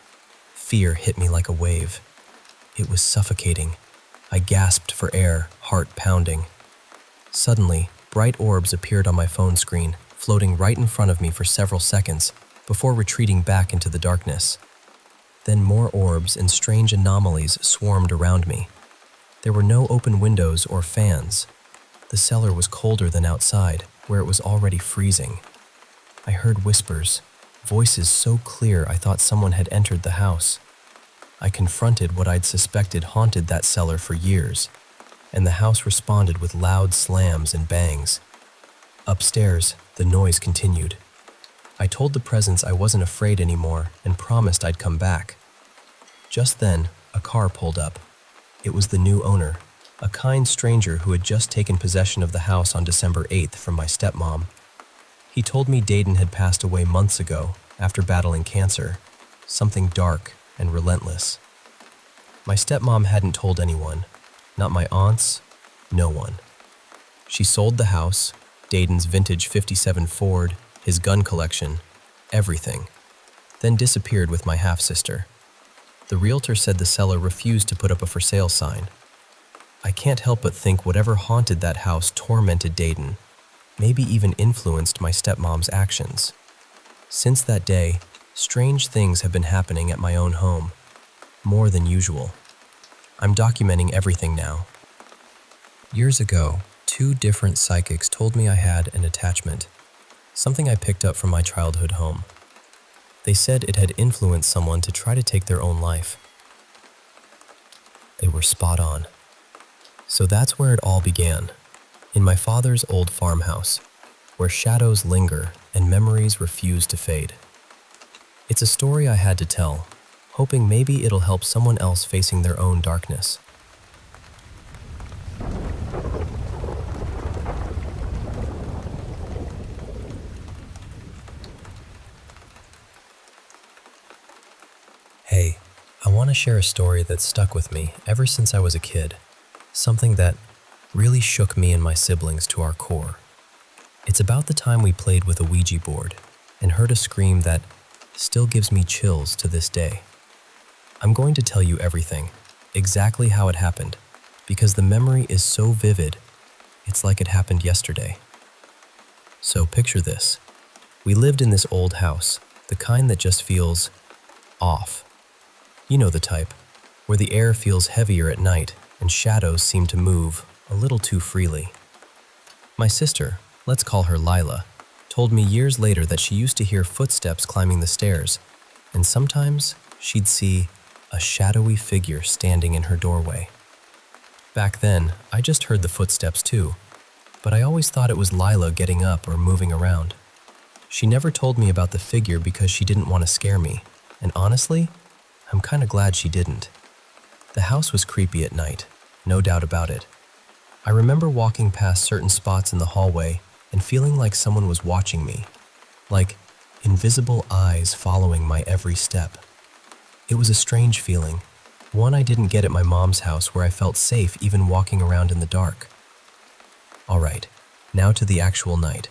fear hit me like a wave. It was suffocating. I gasped for air, heart pounding. Suddenly, bright orbs appeared on my phone screen, floating right in front of me for several seconds before retreating back into the darkness. Then more orbs and strange anomalies swarmed around me. There were no open windows or fans. The cellar was colder than outside, where it was already freezing. I heard whispers, voices so clear I thought someone had entered the house. I confronted what I'd suspected haunted that cellar for years, and the house responded with loud slams and bangs. Upstairs, the noise continued. I told the presence I wasn't afraid anymore and promised I'd come back. Just then, a car pulled up. It was the new owner, a kind stranger who had just taken possession of the house on December 8th from my stepmom. He told me Dayton had passed away months ago after battling cancer, something dark and relentless. My stepmom hadn't told anyone, not my aunts, no one. She sold the house, Dayton's vintage '57 Ford, his gun collection, everything, then disappeared with my half-sister. The realtor said the seller refused to put up a for sale sign. I can't help but think whatever haunted that house tormented Dayton, maybe even influenced my stepmom's actions. Since that day, strange things have been happening at my own home, more than usual. I'm documenting everything now. Years ago, 2 different psychics told me I had an attachment, something I picked up from my childhood home. They said it had influenced someone to try to take their own life. They were spot on. So that's where it all began, in my father's old farmhouse, where shadows linger and memories refuse to fade. It's a story I had to tell, hoping maybe it'll help someone else facing their own darkness. Hey, I want to share a story that stuck with me ever since I was a kid, something that really shook me and my siblings to our core. It's about the time we played with a Ouija board and heard a scream that still gives me chills to this day. I'm going to tell you everything, exactly how it happened, because the memory is so vivid, it's like it happened yesterday. So picture this. We lived in this old house, the kind that just feels off. You know the type, where the air feels heavier at night and shadows seem to move a little too freely. My sister, let's call her Lila, told me years later that she used to hear footsteps climbing the stairs, and sometimes she'd see a shadowy figure standing in her doorway. Back then, I just heard the footsteps too, but I always thought it was Lila getting up or moving around. She never told me about the figure because she didn't want to scare me, and honestly, I'm kind of glad she didn't. The house was creepy at night, no doubt about it. I remember walking past certain spots in the hallway and feeling like someone was watching me, like invisible eyes following my every step. It was a strange feeling, one I didn't get at my mom's house where I felt safe even walking around in the dark. All right, now to the actual night.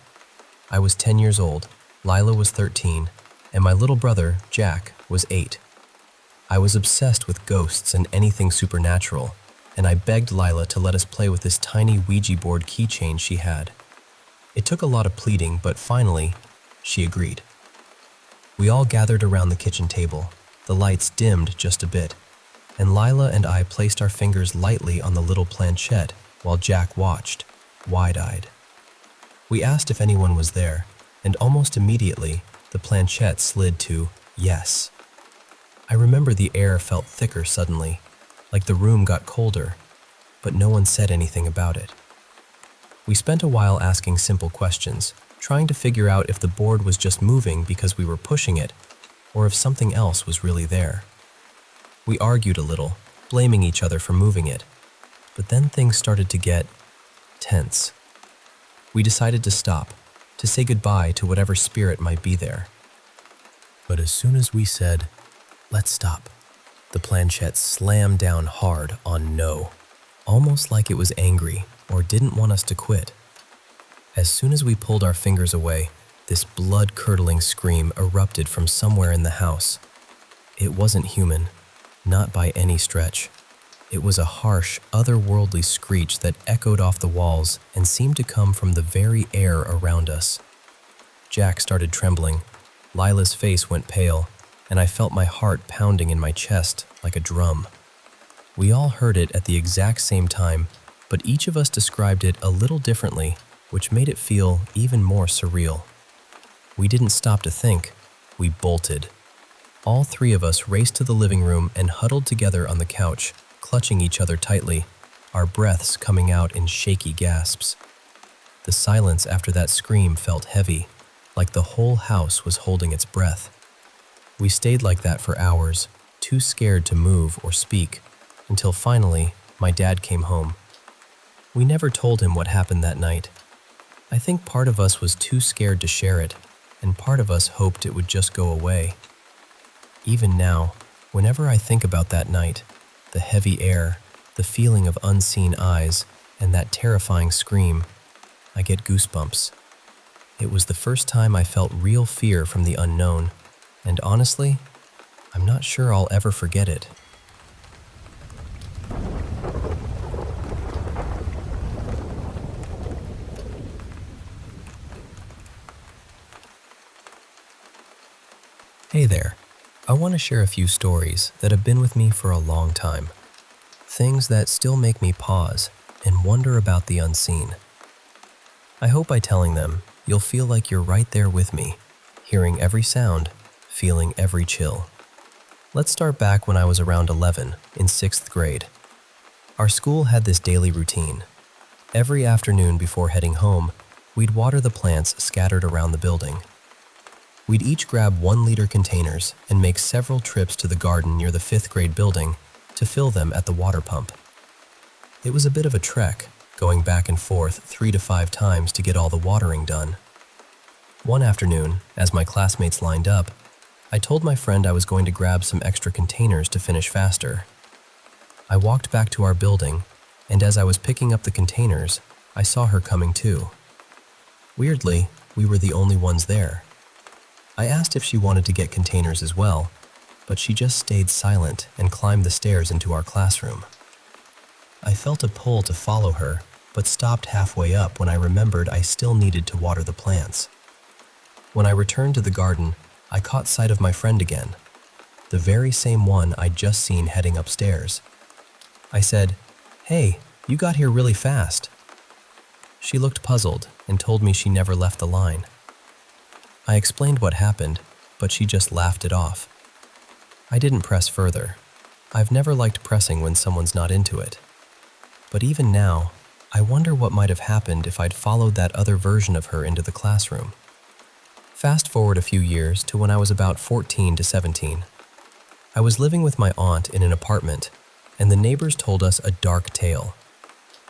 I was 10 years old, Lila was 13, and my little brother, Jack, was 8. I was obsessed with ghosts and anything supernatural, and I begged Lila to let us play with this tiny Ouija board keychain she had. It took a lot of pleading, but finally, she agreed. We all gathered around the kitchen table, the lights dimmed just a bit, and Lila and I placed our fingers lightly on the little planchette while Jack watched, wide-eyed. We asked if anyone was there, and almost immediately, the planchette slid to yes. I remember the air felt thicker suddenly, like the room got colder, but no one said anything about it. We spent a while asking simple questions, trying to figure out if the board was just moving because we were pushing it, or if something else was really there. We argued a little, blaming each other for moving it, but then things started to get tense. We decided to stop, to say goodbye to whatever spirit might be there. But as soon as we said, "Let's stop," the planchette slammed down hard on no, almost like it was angry or didn't want us to quit. As soon as we pulled our fingers away, this blood-curdling scream erupted from somewhere in the house. It wasn't human, not by any stretch. It was a harsh, otherworldly screech that echoed off the walls and seemed to come from the very air around us. Jack started trembling, Lila's face went pale, and I felt my heart pounding in my chest like a drum. We all heard it at the exact same time, but each of us described it a little differently, which made it feel even more surreal. We didn't stop to think, we bolted. All three of us raced to the living room and huddled together on the couch, clutching each other tightly, our breaths coming out in shaky gasps. The silence after that scream felt heavy, like the whole house was holding its breath. We stayed like that for hours, too scared to move or speak, until finally, my dad came home. We never told him what happened that night. I think part of us was too scared to share it, and part of us hoped it would just go away. Even now, whenever I think about that night, the heavy air, the feeling of unseen eyes, and that terrifying scream, I get goosebumps. It was the first time I felt real fear from the unknown, and honestly, I'm not sure I'll ever forget it. Hey there. I want to share a few stories that have been with me for a long time. Things that still make me pause and wonder about the unseen. I hope by telling them, you'll feel like you're right there with me, hearing every sound, feeling every chill. Let's start back when I was around 11, in 6th grade. Our school had this daily routine. Every afternoon before heading home, we'd water the plants scattered around the building. We'd each grab 1-liter containers and make several trips to the garden near the 5th grade building to fill them at the water pump. It was a bit of a trek, going back and forth 3 to 5 times to get all the watering done. One afternoon, as my classmates lined up, I told my friend I was going to grab some extra containers to finish faster. I walked back to our building, and as I was picking up the containers, I saw her coming too. Weirdly, we were the only ones there. I asked if she wanted to get containers as well, but she just stayed silent and climbed the stairs into our classroom. I felt a pull to follow her, but stopped halfway up when I remembered I still needed to water the plants. When I returned to the garden, I caught sight of my friend again, the very same one I'd just seen heading upstairs. I said, "Hey, you got here really fast." She looked puzzled and told me she never left the line. I explained what happened, but she just laughed it off. I didn't press further. I've never liked pressing when someone's not into it. But even now, I wonder what might have happened if I'd followed that other version of her into the classroom. Fast forward a few years to when I was about 14 to 17. I was living with my aunt in an apartment, and the neighbors told us a dark tale.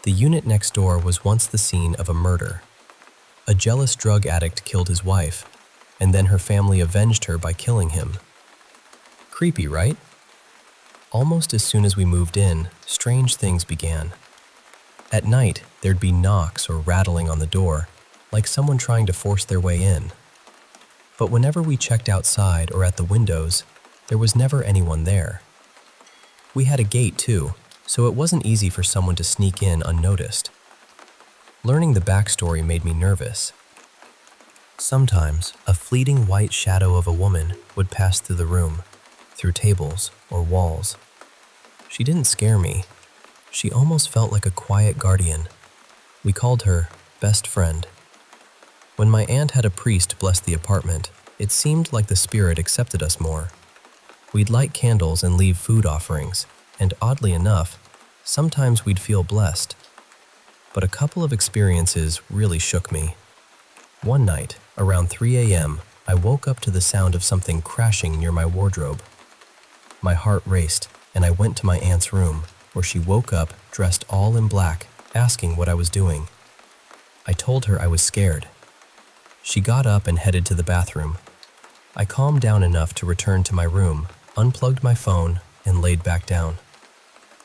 The unit next door was once the scene of a murder. A jealous drug addict killed his wife, and then her family avenged her by killing him. Creepy, right? Almost as soon as we moved in, strange things began. At night, there'd be knocks or rattling on the door, like someone trying to force their way in. But whenever we checked outside or at the windows, there was never anyone there. We had a gate too, so it wasn't easy for someone to sneak in unnoticed. Learning the backstory made me nervous. Sometimes, a fleeting white shadow of a woman would pass through the room, through tables or walls. She didn't scare me. She almost felt like a quiet guardian. We called her best friend. When my aunt had a priest bless the apartment, it seemed like the spirit accepted us more. We'd light candles and leave food offerings, and oddly enough, sometimes we'd feel blessed. But a couple of experiences really shook me. One night, around 3 a.m., I woke up to the sound of something crashing near my wardrobe. My heart raced, and I went to my aunt's room, where she woke up dressed all in black, asking what I was doing. I told her I was scared. She got up and headed to the bathroom. I calmed down enough to return to my room, unplugged my phone, and laid back down.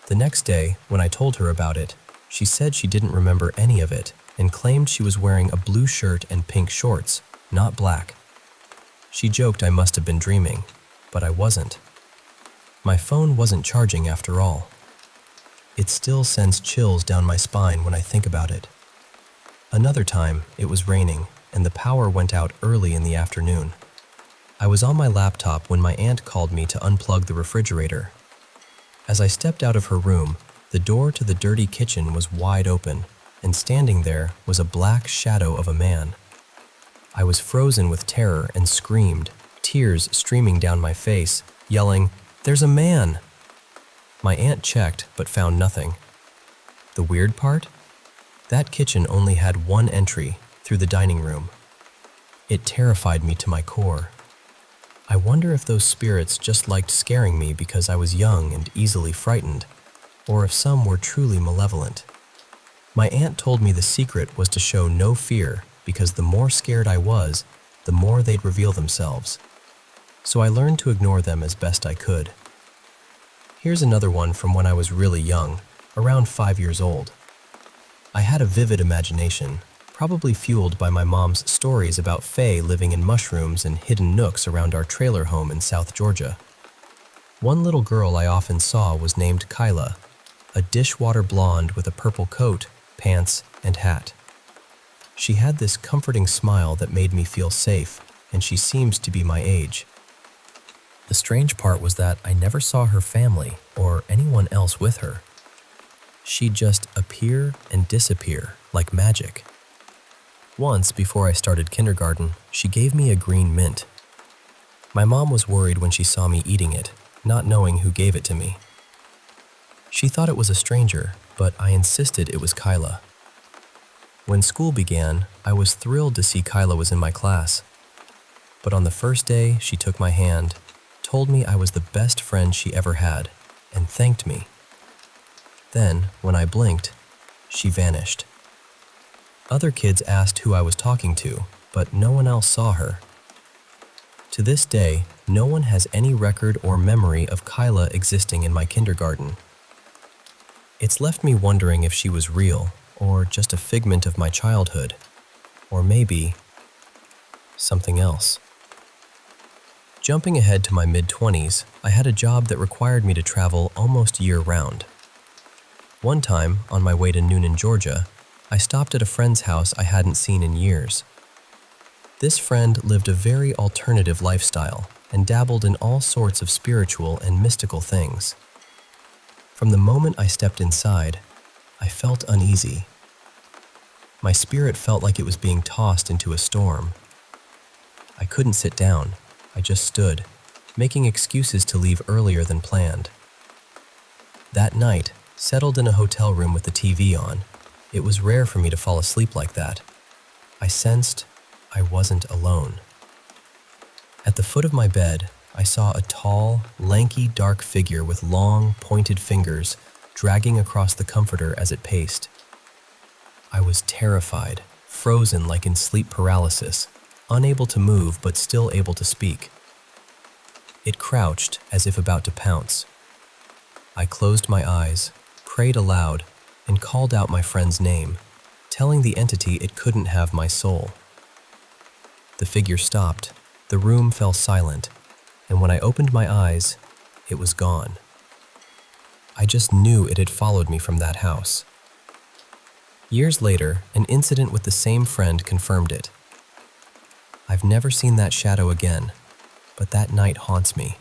The next day, when I told her about it, she said she didn't remember any of it and claimed she was wearing a blue shirt and pink shorts, not black. She joked I must have been dreaming, but I wasn't. My phone wasn't charging after all. It still sends chills down my spine when I think about it. Another time, it was raining, and the power went out early in the afternoon. I was on my laptop when my aunt called me to unplug the refrigerator. As I stepped out of her room, the door to the dirty kitchen was wide open, and standing there was a black shadow of a man. I was frozen with terror and screamed, tears streaming down my face, yelling, "There's a man!" My aunt checked but found nothing. The weird part? That kitchen only had one entry, through the dining room. It terrified me to my core. I wonder if those spirits just liked scaring me because I was young and easily frightened, or if some were truly malevolent. My aunt told me the secret was to show no fear because the more scared I was, the more they'd reveal themselves. So I learned to ignore them as best I could. Here's another one from when I was really young, around 5 years old. I had a vivid imagination, probably fueled by my mom's stories about fae living in mushrooms and hidden nooks around our trailer home in South Georgia. One little girl I often saw was named Kyla, a dishwater blonde with a purple coat, pants, and hat. She had this comforting smile that made me feel safe, and she seems to be my age. The strange part was that I never saw her family or anyone else with her. She'd just appear and disappear like magic. Once, before I started kindergarten, she gave me a green mint. My mom was worried when she saw me eating it, not knowing who gave it to me. She thought it was a stranger, but I insisted it was Kyla. When school began, I was thrilled to see Kyla was in my class. But on the first day, she took my hand, told me I was the best friend she ever had, and thanked me. Then, when I blinked, she vanished. Other kids asked who I was talking to, but no one else saw her. To this day, no one has any record or memory of Kyla existing in my kindergarten. It's left me wondering if she was real, or just a figment of my childhood, or maybe something else. Jumping ahead to my mid-20s, I had a job that required me to travel almost year-round. One time, on my way to Noonan, Georgia, I stopped at a friend's house I hadn't seen in years. This friend lived a very alternative lifestyle and dabbled in all sorts of spiritual and mystical things. From the moment I stepped inside, I felt uneasy. My spirit felt like it was being tossed into a storm. I couldn't sit down. I just stood, making excuses to leave earlier than planned. That night, settled in a hotel room with the TV on, it was rare for me to fall asleep like that. I sensed I wasn't alone. At the foot of my bed, I saw a tall, lanky, dark figure with long, pointed fingers dragging across the comforter as it paced. I was terrified, frozen like in sleep paralysis, unable to move but still able to speak. It crouched as if about to pounce. I closed my eyes, prayed aloud, and called out my friend's name, telling the entity it couldn't have my soul. The figure stopped, the room fell silent, and when I opened my eyes, it was gone. I just knew it had followed me from that house. Years later, an incident with the same friend confirmed it. I've never seen that shadow again, but that night haunts me.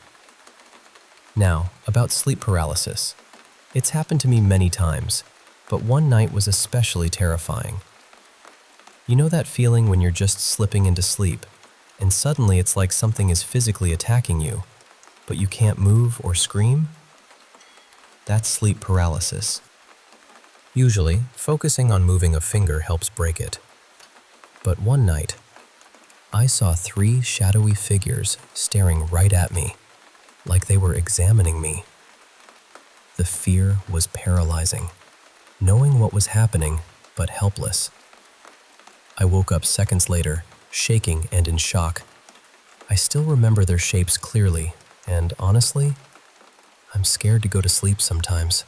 Now, about sleep paralysis. It's happened to me many times, but one night was especially terrifying. You know that feeling when you're just slipping into sleep, and suddenly it's like something is physically attacking you, but you can't move or scream? That's sleep paralysis. Usually, focusing on moving a finger helps break it. But one night, I saw 3 shadowy figures staring right at me, like they were examining me. The fear was paralyzing, knowing what was happening, but helpless. I woke up seconds later, shaking and in shock. I still remember their shapes clearly, and honestly, I'm scared to go to sleep sometimes.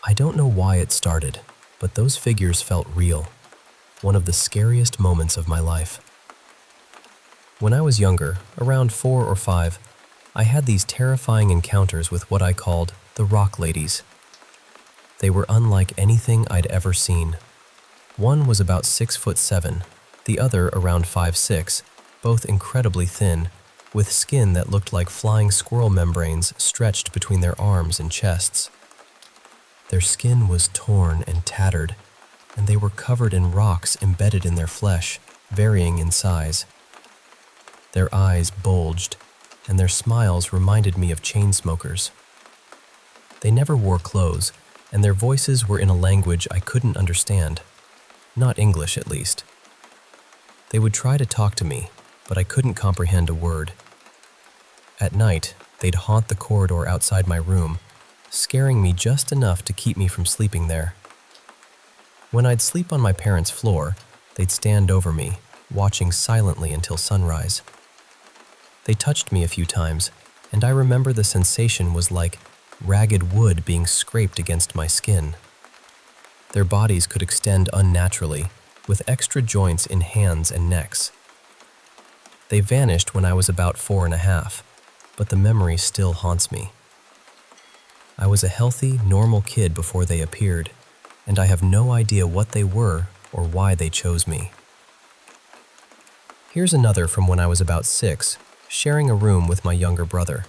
I don't know why it started, but those figures felt real, one of the scariest moments of my life. When I was younger, around 4 or 5, I had these terrifying encounters with what I called the rock ladies. They were unlike anything I'd ever seen. One was about 6'7", the other around 5'6", both incredibly thin, with skin that looked like flying squirrel membranes stretched between their arms and chests. Their skin was torn and tattered, and they were covered in rocks embedded in their flesh, varying in size. Their eyes bulged, and their smiles reminded me of chain smokers. They never wore clothes, and their voices were in a language I couldn't understand. Not English, at least. They would try to talk to me, but I couldn't comprehend a word. At night, they'd haunt the corridor outside my room, scaring me just enough to keep me from sleeping there. When I'd sleep on my parents' floor, they'd stand over me, watching silently until sunrise. They touched me a few times, and I remember the sensation was like ragged wood being scraped against my skin. Their bodies could extend unnaturally, with extra joints in hands and necks. They vanished when I was about 4.5, but the memory still haunts me. I was a healthy, normal kid before they appeared, and I have no idea what they were or why they chose me. Here's another from when I was about 6, sharing a room with my younger brother.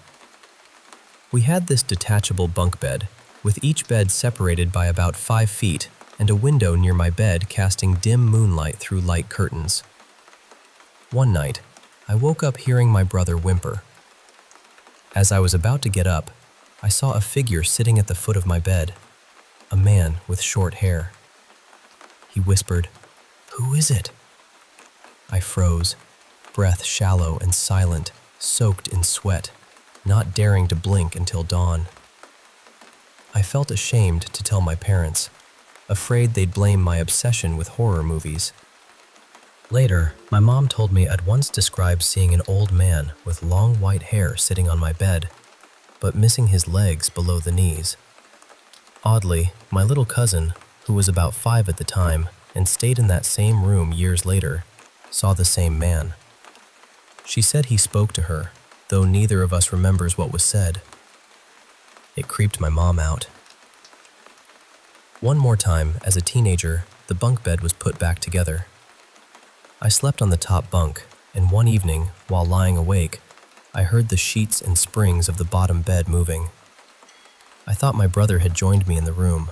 We had this detachable bunk bed, with each bed separated by about 5 feet and a window near my bed casting dim moonlight through light curtains. One night, I woke up hearing my brother whimper. As I was about to get up, I saw a figure sitting at the foot of my bed, a man with short hair. He whispered, "Who is it?" I froze, breath shallow and silent, soaked in sweat, not daring to blink until dawn. I felt ashamed to tell my parents, afraid they'd blame my obsession with horror movies. Later, my mom told me I'd once described seeing an old man with long white hair sitting on my bed, but missing his legs below the knees. Oddly, my little cousin, who was about 5 at the time and stayed in that same room years later, saw the same man. She said he spoke to her, though neither of us remembers what was said. It creeped my mom out. One more time, as a teenager, the bunk bed was put back together. I slept on the top bunk, and one evening, while lying awake, I heard the sheets and springs of the bottom bed moving. I thought my brother had joined me in the room.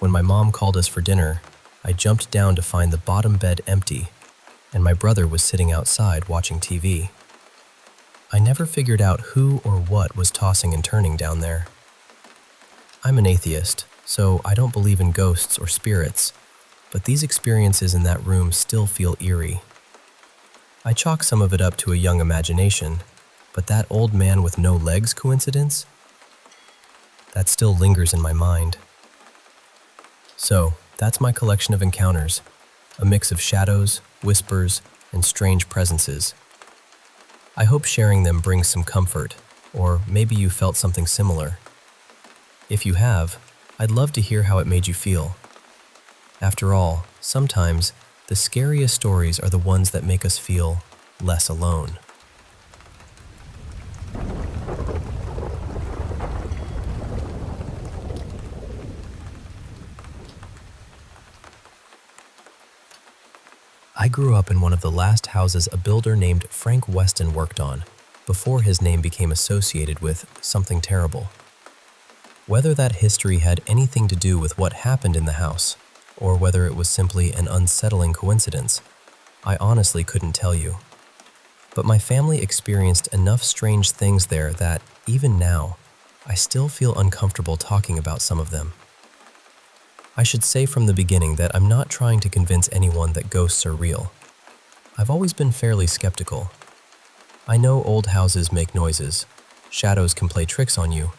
When my mom called us for dinner, I jumped down to find the bottom bed empty, and my brother was sitting outside watching TV. I never figured out who or what was tossing and turning down there. I'm an atheist, so I don't believe in ghosts or spirits, but these experiences in that room still feel eerie. I chalk some of it up to a young imagination, but that old man with no legs coincidence? That still lingers in my mind. So, that's my collection of encounters. a mix of shadows, whispers, and strange presences. I hope sharing them brings some comfort, or maybe you felt something similar. If you have, I'd love to hear how it made you feel. After all, sometimes the scariest stories are the ones that make us feel less alone. I grew up in one of the last houses a builder named Frank Weston worked on, before his name became associated with something terrible. Whether that history had anything to do with what happened in the house, or whether it was simply an unsettling coincidence, I honestly couldn't tell you. But my family experienced enough strange things there that, even now, I still feel uncomfortable talking about some of them. I should say from the beginning that I'm not trying to convince anyone that ghosts are real. I've always been fairly skeptical. I know old houses make noises, shadows can play tricks on you,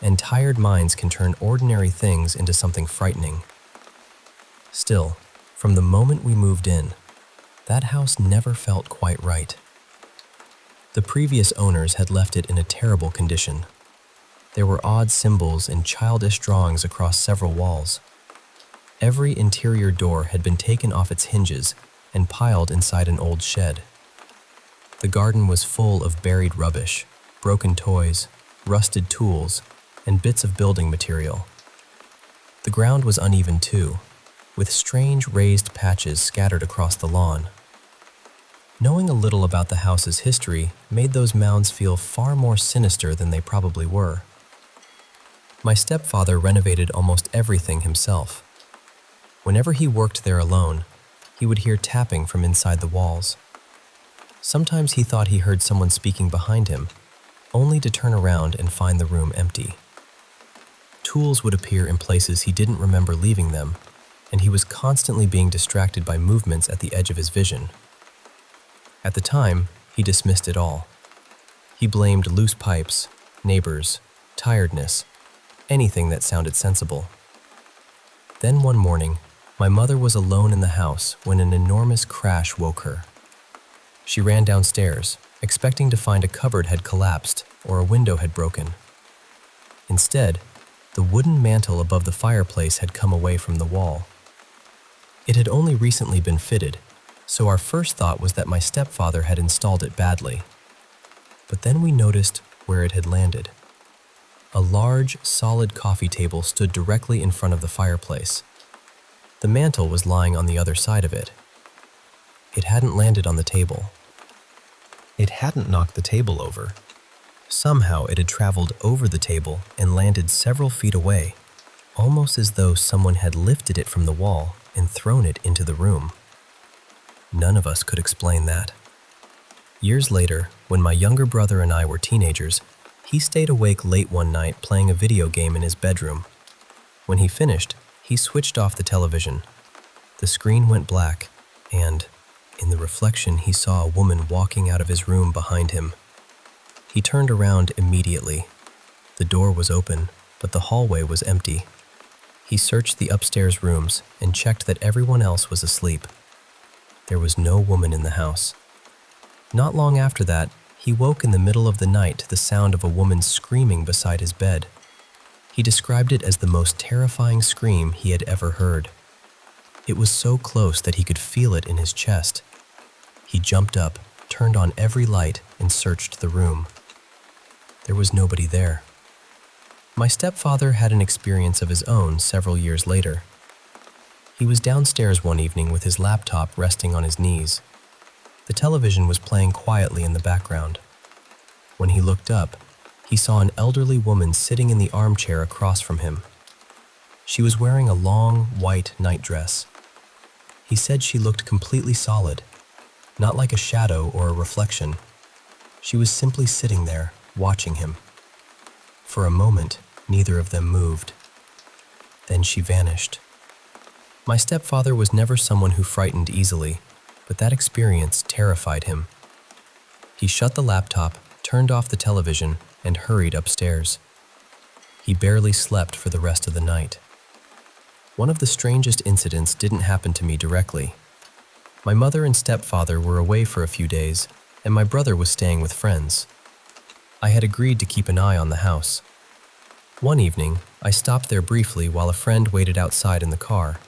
and tired minds can turn ordinary things into something frightening. Still, from the moment we moved in, that house never felt quite right. The previous owners had left it in a terrible condition. There were odd symbols and childish drawings across several walls. Every interior door had been taken off its hinges and piled inside an old shed. The garden was full of buried rubbish, broken toys, rusted tools, and bits of building material. The ground was uneven too, with strange raised patches scattered across the lawn. Knowing a little about the house's history made those mounds feel far more sinister than they probably were. My stepfather renovated almost everything himself. Whenever he worked there alone, he would hear tapping from inside the walls. Sometimes he thought he heard someone speaking behind him, only to turn around and find the room empty. Tools would appear in places he didn't remember leaving them, and he was constantly being distracted by movements at the edge of his vision. At the time, he dismissed it all. He blamed loose pipes, neighbors, tiredness, anything that sounded sensible. Then one morning, my mother was alone in the house when an enormous crash woke her. She ran downstairs, expecting to find a cupboard had collapsed or a window had broken. Instead, the wooden mantel above the fireplace had come away from the wall. It had only recently been fitted, so our first thought was that my stepfather had installed it badly. But then we noticed where it had landed. A large, solid coffee table stood directly in front of the fireplace. The mantel was lying on the other side of it. It hadn't landed on the table. It hadn't knocked the table over. Somehow it had traveled over the table and landed several feet away, almost as though someone had lifted it from the wall and thrown it into the room. None of us could explain that. Years later, when my younger brother and I were teenagers, he stayed awake late one night playing a video game in his bedroom. When he finished, he switched off the television. The screen went black, and, in the reflection, he saw a woman walking out of his room behind him. He turned around immediately. The door was open, but the hallway was empty. He searched the upstairs rooms and checked that everyone else was asleep. There was no woman in the house. Not long after that, he woke in the middle of the night to the sound of a woman screaming beside his bed. He described it as the most terrifying scream he had ever heard. It was so close that he could feel it in his chest. He jumped up, turned on every light, and searched the room. There was nobody there. My stepfather had an experience of his own several years later. He was downstairs one evening with his laptop resting on his knees. The television was playing quietly in the background. When he looked up, he saw an elderly woman sitting in the armchair across from him. She was wearing a long, white nightdress. He said she looked completely solid, not like a shadow or a reflection. She was simply sitting there, watching him. For a moment, neither of them moved. Then she vanished. My stepfather was never someone who frightened easily, but that experience terrified him. He shut the laptop, turned off the television, and hurried upstairs. He barely slept for the rest of the night. One of the strangest incidents didn't happen to me directly, My mother and stepfather were away for a few days, and my brother was staying with friends. I had agreed to keep an eye on the house. One evening, I stopped there briefly while a friend waited outside in the car.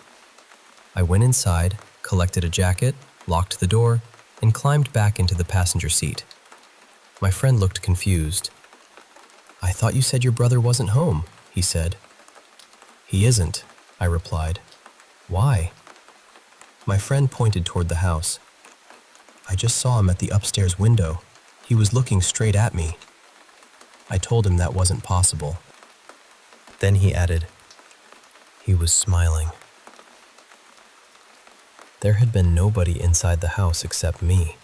I went inside, collected a jacket, locked the door, and climbed back into the passenger seat. My friend looked confused. "I thought you said your brother wasn't home," he said. "He isn't," I replied. "Why?" My friend pointed toward the house. "I just saw him at the upstairs window. He was looking straight at me." I told him that wasn't possible. Then he added, "He was smiling." There had been nobody inside the house except me.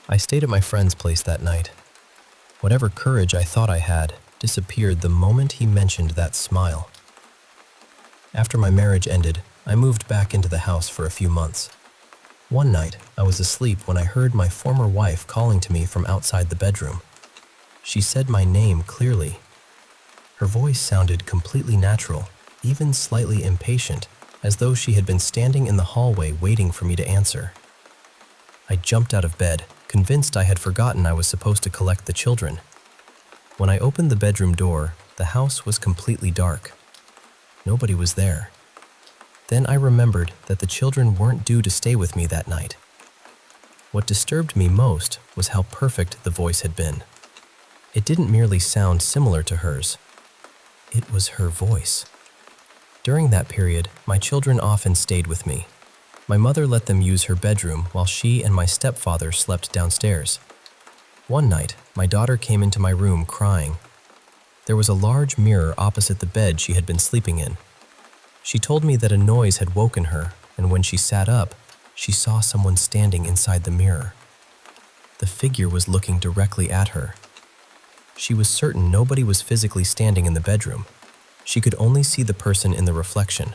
I stayed at my friend's place that night. Whatever courage I thought I had disappeared the moment he mentioned that smile. After my marriage ended, I moved back into the house for a few months. One night, I was asleep when I heard my former wife calling to me from outside the bedroom. She said my name clearly. Her voice sounded completely natural, even slightly impatient, as though she had been standing in the hallway waiting for me to answer. I jumped out of bed, convinced I had forgotten I was supposed to collect the children. When I opened the bedroom door, the house was completely dark. Nobody was there. Then I remembered that the children weren't due to stay with me that night. What disturbed me most was how perfect the voice had been. It didn't merely sound similar to hers. It was her voice. During that period, my children often stayed with me. My mother let them use her bedroom while she and my stepfather slept downstairs. One night, my daughter came into my room crying. There was a large mirror opposite the bed she had been sleeping in. She told me that a noise had woken her, and when she sat up, she saw someone standing inside the mirror. The figure was looking directly at her. She was certain nobody was physically standing in the bedroom. She could only see the person in the reflection.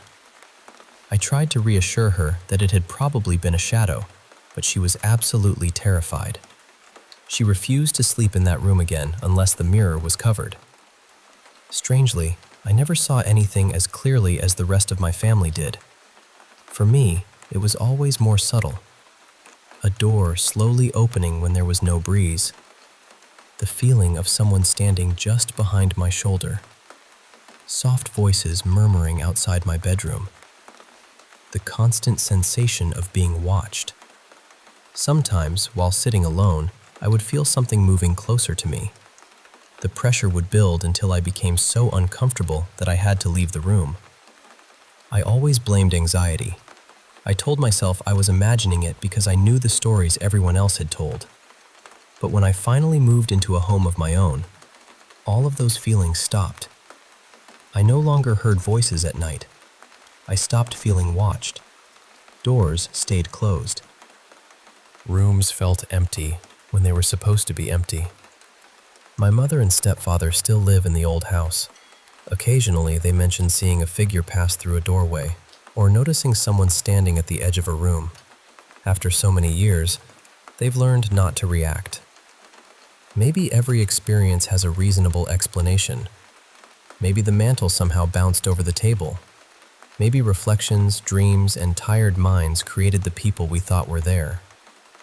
I tried to reassure her that it had probably been a shadow, but she was absolutely terrified. She refused to sleep in that room again unless the mirror was covered. Strangely, I never saw anything as clearly as the rest of my family did. For me, it was always more subtle. A door slowly opening when there was no breeze. The feeling of someone standing just behind my shoulder. Soft voices murmuring outside my bedroom. The constant sensation of being watched. Sometimes, while sitting alone, I would feel something moving closer to me. The pressure would build until I became so uncomfortable that I had to leave the room. I always blamed anxiety. I told myself I was imagining it because I knew the stories everyone else had told. But when I finally moved into a home of my own, all of those feelings stopped. I no longer heard voices at night. I stopped feeling watched. Doors stayed closed. Rooms felt empty when they were supposed to be empty. My mother and stepfather still live in the old house. Occasionally, they mention seeing a figure pass through a doorway or noticing someone standing at the edge of a room. After so many years, they've learned not to react. Maybe every experience has a reasonable explanation. Maybe the mantle somehow bounced over the table. Maybe reflections, dreams, and tired minds created the people we thought were there.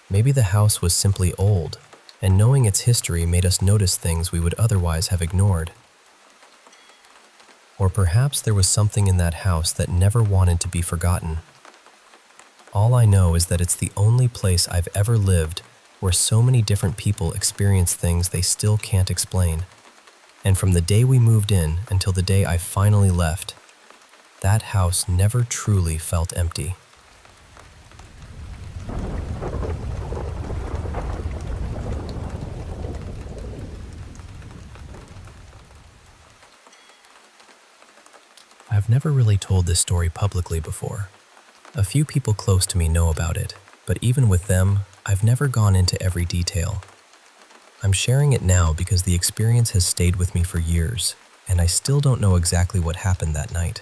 Maybe the house was simply old, and knowing its history made us notice things we would otherwise have ignored. Or perhaps there was something in that house that never wanted to be forgotten. All I know is that it's the only place I've ever lived where so many different people experience things they still can't explain. And from the day we moved in until the day I finally left, that house never truly felt empty. I've never really told this story publicly before. A few people close to me know about it, but even with them, I've never gone into every detail. I'm sharing it now because the experience has stayed with me for years, and I still don't know exactly what happened that night.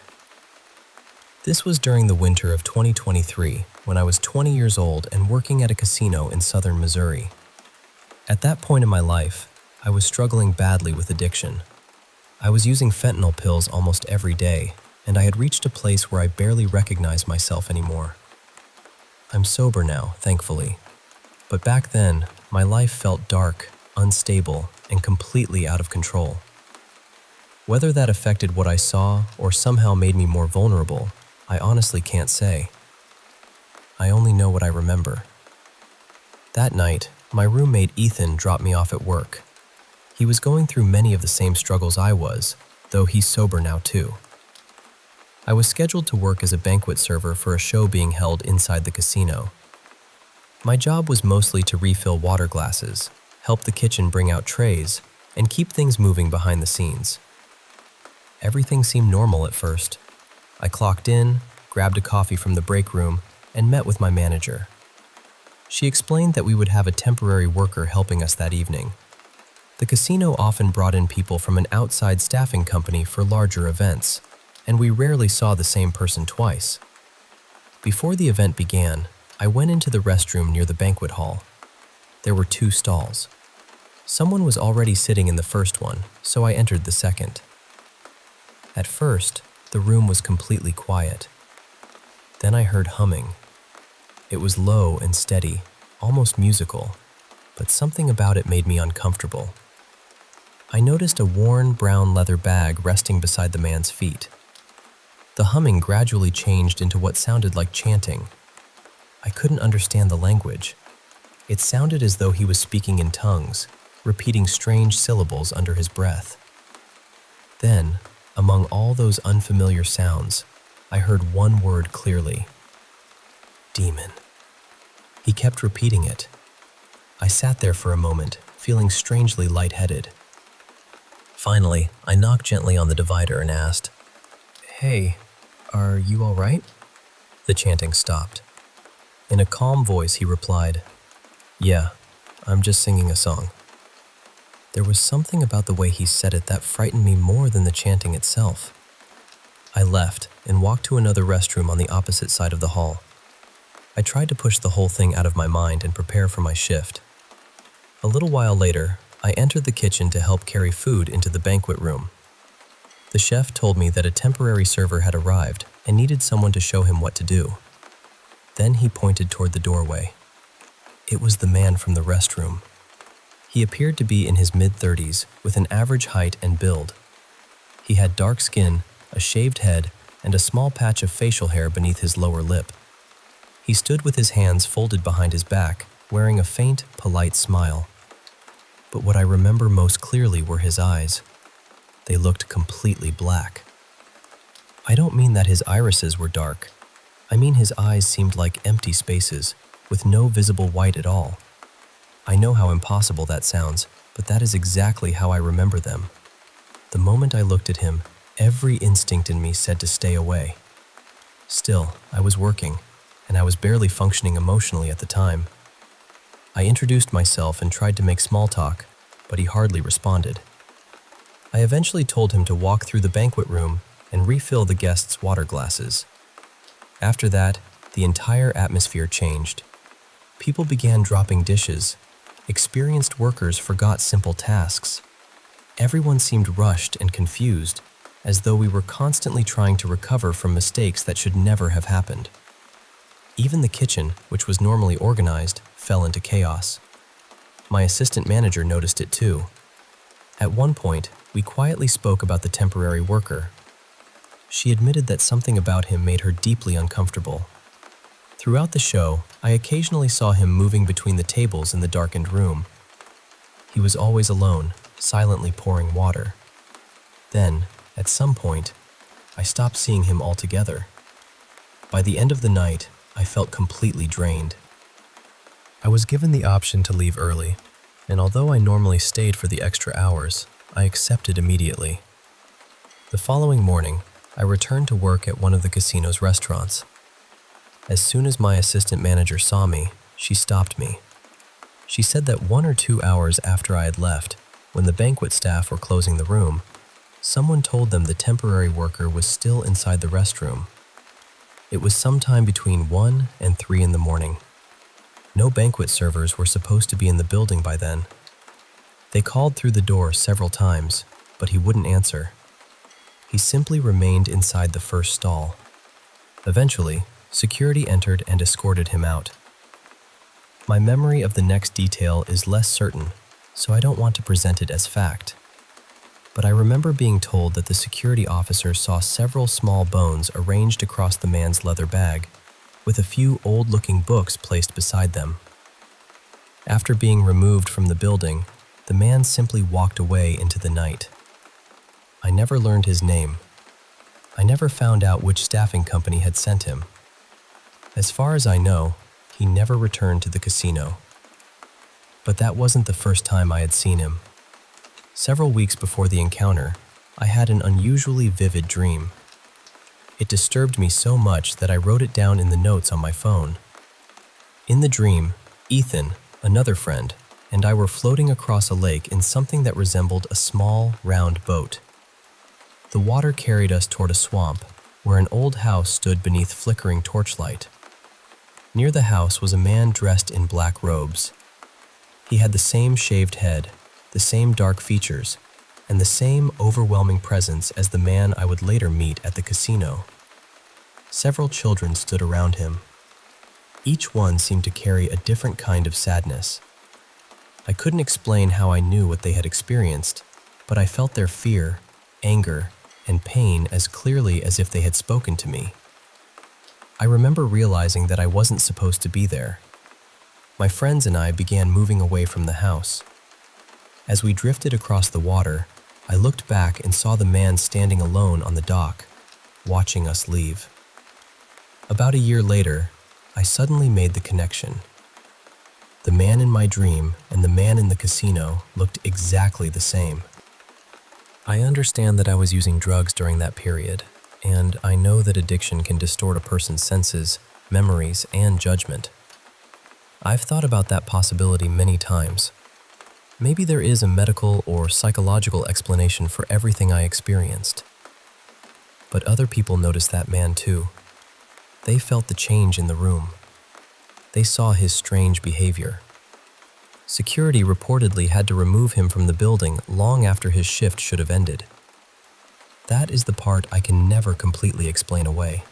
This was during the winter of 2023, when I was 20 years old and working at a casino in southern Missouri. At that point in my life, I was struggling badly with addiction. I was using fentanyl pills almost every day, and I had reached a place where I barely recognized myself anymore. I'm sober now, thankfully. But back then, my life felt dark, unstable, and completely out of control. Whether that affected what I saw or somehow made me more vulnerable, I honestly can't say. I only know what I remember. That night, my roommate Ethan dropped me off at work. He was going through many of the same struggles I was, though he's sober now too. I was scheduled to work as a banquet server for a show being held inside the casino. My job was mostly to refill water glasses, help the kitchen bring out trays, and keep things moving behind the scenes. Everything seemed normal at first. I clocked in, grabbed a coffee from the break room, and met with my manager. She explained that we would have a temporary worker helping us that evening. The casino often brought in people from an outside staffing company for larger events, and we rarely saw the same person twice. Before the event began, I went into the restroom near the banquet hall. There were 2 stalls. Someone was already sitting in the first one, so I entered the second. At first, the room was completely quiet. Then I heard humming. It was low and steady, almost musical, but something about it made me uncomfortable. I noticed a worn brown leather bag resting beside the man's feet. The humming gradually changed into what sounded like chanting. I couldn't understand the language. It sounded as though he was speaking in tongues, repeating strange syllables under his breath. Then, among all those unfamiliar sounds, I heard one word clearly. Demon. He kept repeating it. I sat there for a moment, feeling strangely lightheaded. Finally, I knocked gently on the divider and asked, "Hey, are you all right?" The chanting stopped. In a calm voice, he replied, "Yeah, I'm just singing a song." There was something about the way he said it that frightened me more than the chanting itself. I left and walked to another restroom on the opposite side of the hall. I tried to push the whole thing out of my mind and prepare for my shift. A little while later, I entered the kitchen to help carry food into the banquet room. The chef told me that a temporary server had arrived and needed someone to show him what to do. Then he pointed toward the doorway. It was the man from the restroom. He appeared to be in his mid-30s with an average height and build. He had dark skin, a shaved head, and a small patch of facial hair beneath his lower lip. He stood with his hands folded behind his back, wearing a faint, polite smile. But what I remember most clearly were his eyes. They looked completely black. I don't mean that his irises were dark. I mean his eyes seemed like empty spaces, with no visible white at all. I know how impossible that sounds, but that is exactly how I remember them. The moment I looked at him, every instinct in me said to stay away. Still, I was working, and I was barely functioning emotionally at the time. I introduced myself and tried to make small talk, but he hardly responded. I eventually told him to walk through the banquet room and refill the guests' water glasses. After that, the entire atmosphere changed. People began dropping dishes. Experienced workers forgot simple tasks. Everyone seemed rushed and confused, as though we were constantly trying to recover from mistakes that should never have happened. Even the kitchen, which was normally organized, fell into chaos. My assistant manager noticed it too. At one point, we quietly spoke about the temporary worker. She admitted that something about him made her deeply uncomfortable. Throughout the show, I occasionally saw him moving between the tables in the darkened room. He was always alone, silently pouring water. Then, at some point, I stopped seeing him altogether. By the end of the night, I felt completely drained. I was given the option to leave early, and although I normally stayed for the extra hours, I accepted immediately. The following morning, I returned to work at one of the casino's restaurants. As soon as my assistant manager saw me, she stopped me. She said that 1 or 2 hours after I had left, when the banquet staff were closing the room, someone told them the temporary worker was still inside the restroom. It was sometime between 1 and 3 in the morning. No banquet servers were supposed to be in the building by then. They called through the door several times, but he wouldn't answer. He simply remained inside the first stall. Eventually, security entered and escorted him out. My memory of the next detail is less certain, so I don't want to present it as fact. But I remember being told that the security officer saw several small bones arranged across the man's leather bag, with a few old-looking books placed beside them. After being removed from the building, the man simply walked away into the night. I never learned his name. I never found out which staffing company had sent him. As far as I know, he never returned to the casino. But that wasn't the first time I had seen him. Several weeks before the encounter, I had an unusually vivid dream. It disturbed me so much that I wrote it down in the notes on my phone. In the dream, Ethan, another friend, and I were floating across a lake in something that resembled a small, round boat. The water carried us toward a swamp, where an old house stood beneath flickering torchlight. Near the house was a man dressed in black robes. He had the same shaved head, the same dark features, and the same overwhelming presence as the man I would later meet at the casino. Several children stood around him. Each one seemed to carry a different kind of sadness. I couldn't explain how I knew what they had experienced, but I felt their fear, anger, and pain as clearly as if they had spoken to me. I remember realizing that I wasn't supposed to be there. My friends and I began moving away from the house. As we drifted across the water, I looked back and saw the man standing alone on the dock, watching us leave. About a year later, I suddenly made the connection. The man in my dream and the man in the casino looked exactly the same. I understand that I was using drugs during that period, and I know that addiction can distort a person's senses, memories, and judgment. I've thought about that possibility many times. Maybe there is a medical or psychological explanation for everything I experienced. But other people noticed that man too. They felt the change in the room. They saw his strange behavior. Security reportedly had to remove him from the building long after his shift should have ended. That is the part I can never completely explain away.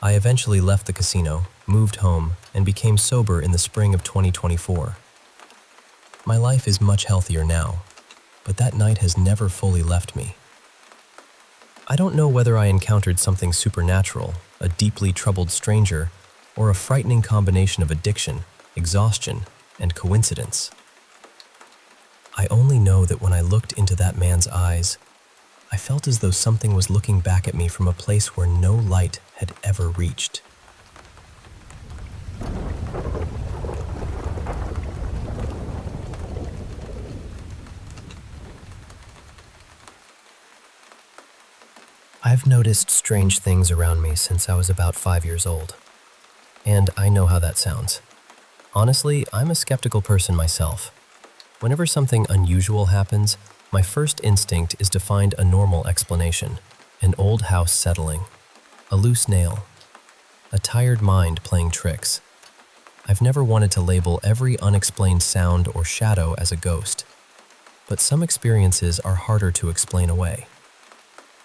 I eventually left the casino, moved home, and became sober in the spring of 2024. My life is much healthier now, but that night has never fully left me. I don't know whether I encountered something supernatural, a deeply troubled stranger, or a frightening combination of addiction, exhaustion, and coincidence. I only know that when I looked into that man's eyes, I felt as though something was looking back at me from a place where no light had ever reached. I've noticed strange things around me since I was about 5 years old. And I know how that sounds. Honestly, I'm a skeptical person myself. Whenever something unusual happens, my first instinct is to find a normal explanation. An old house settling, a loose nail, a tired mind playing tricks. I've never wanted to label every unexplained sound or shadow as a ghost, but some experiences are harder to explain away.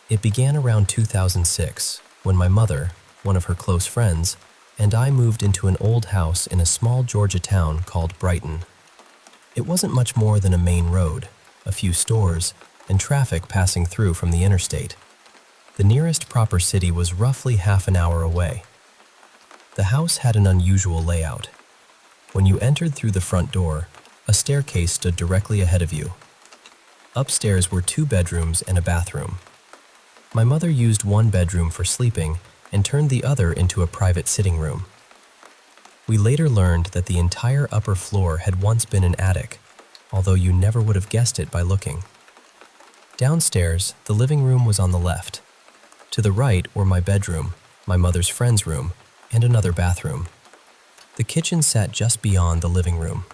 It began around 2006, when my mother, one of her close friends, and I moved into an old house in a small Georgia town called Brighton. It wasn't much more than a main road, a few stores, and traffic passing through from the interstate. The nearest proper city was roughly half an hour away. The house had an unusual layout. When you entered through the front door, a staircase stood directly ahead of you. Upstairs were 2 bedrooms and a bathroom. My mother used one bedroom for sleeping and turned the other into a private sitting room. We later learned that the entire upper floor had once been an attic, although you never would have guessed it by looking. Downstairs, the living room was on the left. To the right were my bedroom, my mother's friend's room, and another bathroom. The kitchen sat just beyond the living room.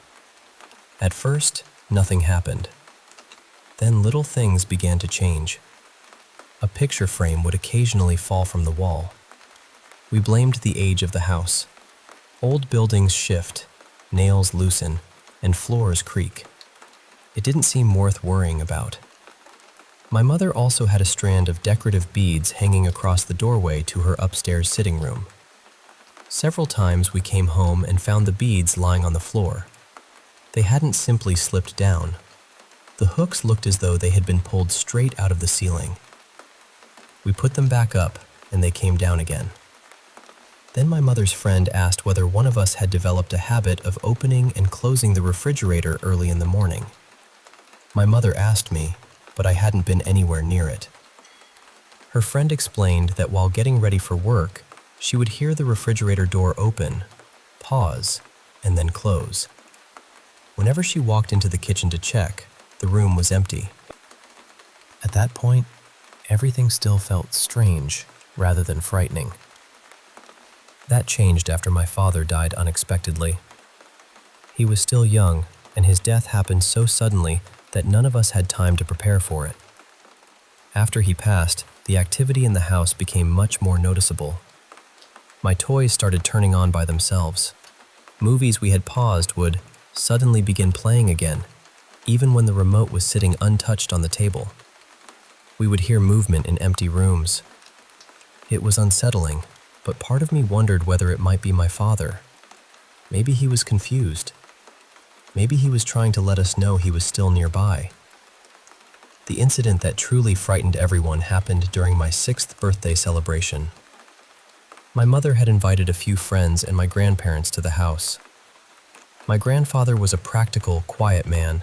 At first, nothing happened. Then little things began to change. A picture frame would occasionally fall from the wall. We blamed the age of the house. Old buildings shift, nails loosen, and floors creak. It didn't seem worth worrying about. My mother also had a strand of decorative beads hanging across the doorway to her upstairs sitting room. Several times we came home and found the beads lying on the floor. They hadn't simply slipped down. The hooks looked as though they had been pulled straight out of the ceiling. We put them back up, and they came down again. Then my mother's friend asked whether one of us had developed a habit of opening and closing the refrigerator early in the morning. My mother asked me, but I hadn't been anywhere near it. Her friend explained that while getting ready for work, she would hear the refrigerator door open, pause, and then close. Whenever she walked into the kitchen to check, the room was empty. At that point, everything still felt strange rather than frightening. That changed after my father died unexpectedly. He was still young, and his death happened so suddenly that none of us had time to prepare for it. After he passed, the activity in the house became much more noticeable. My toys started turning on by themselves. Movies we had paused would suddenly begin playing again, even when the remote was sitting untouched on the table. We would hear movement in empty rooms. It was unsettling, but part of me wondered whether it might be my father. Maybe he was confused. Maybe he was trying to let us know he was still nearby. The incident that truly frightened everyone happened during my 6th birthday celebration. My mother had invited a few friends and my grandparents to the house. My grandfather was a practical, quiet man.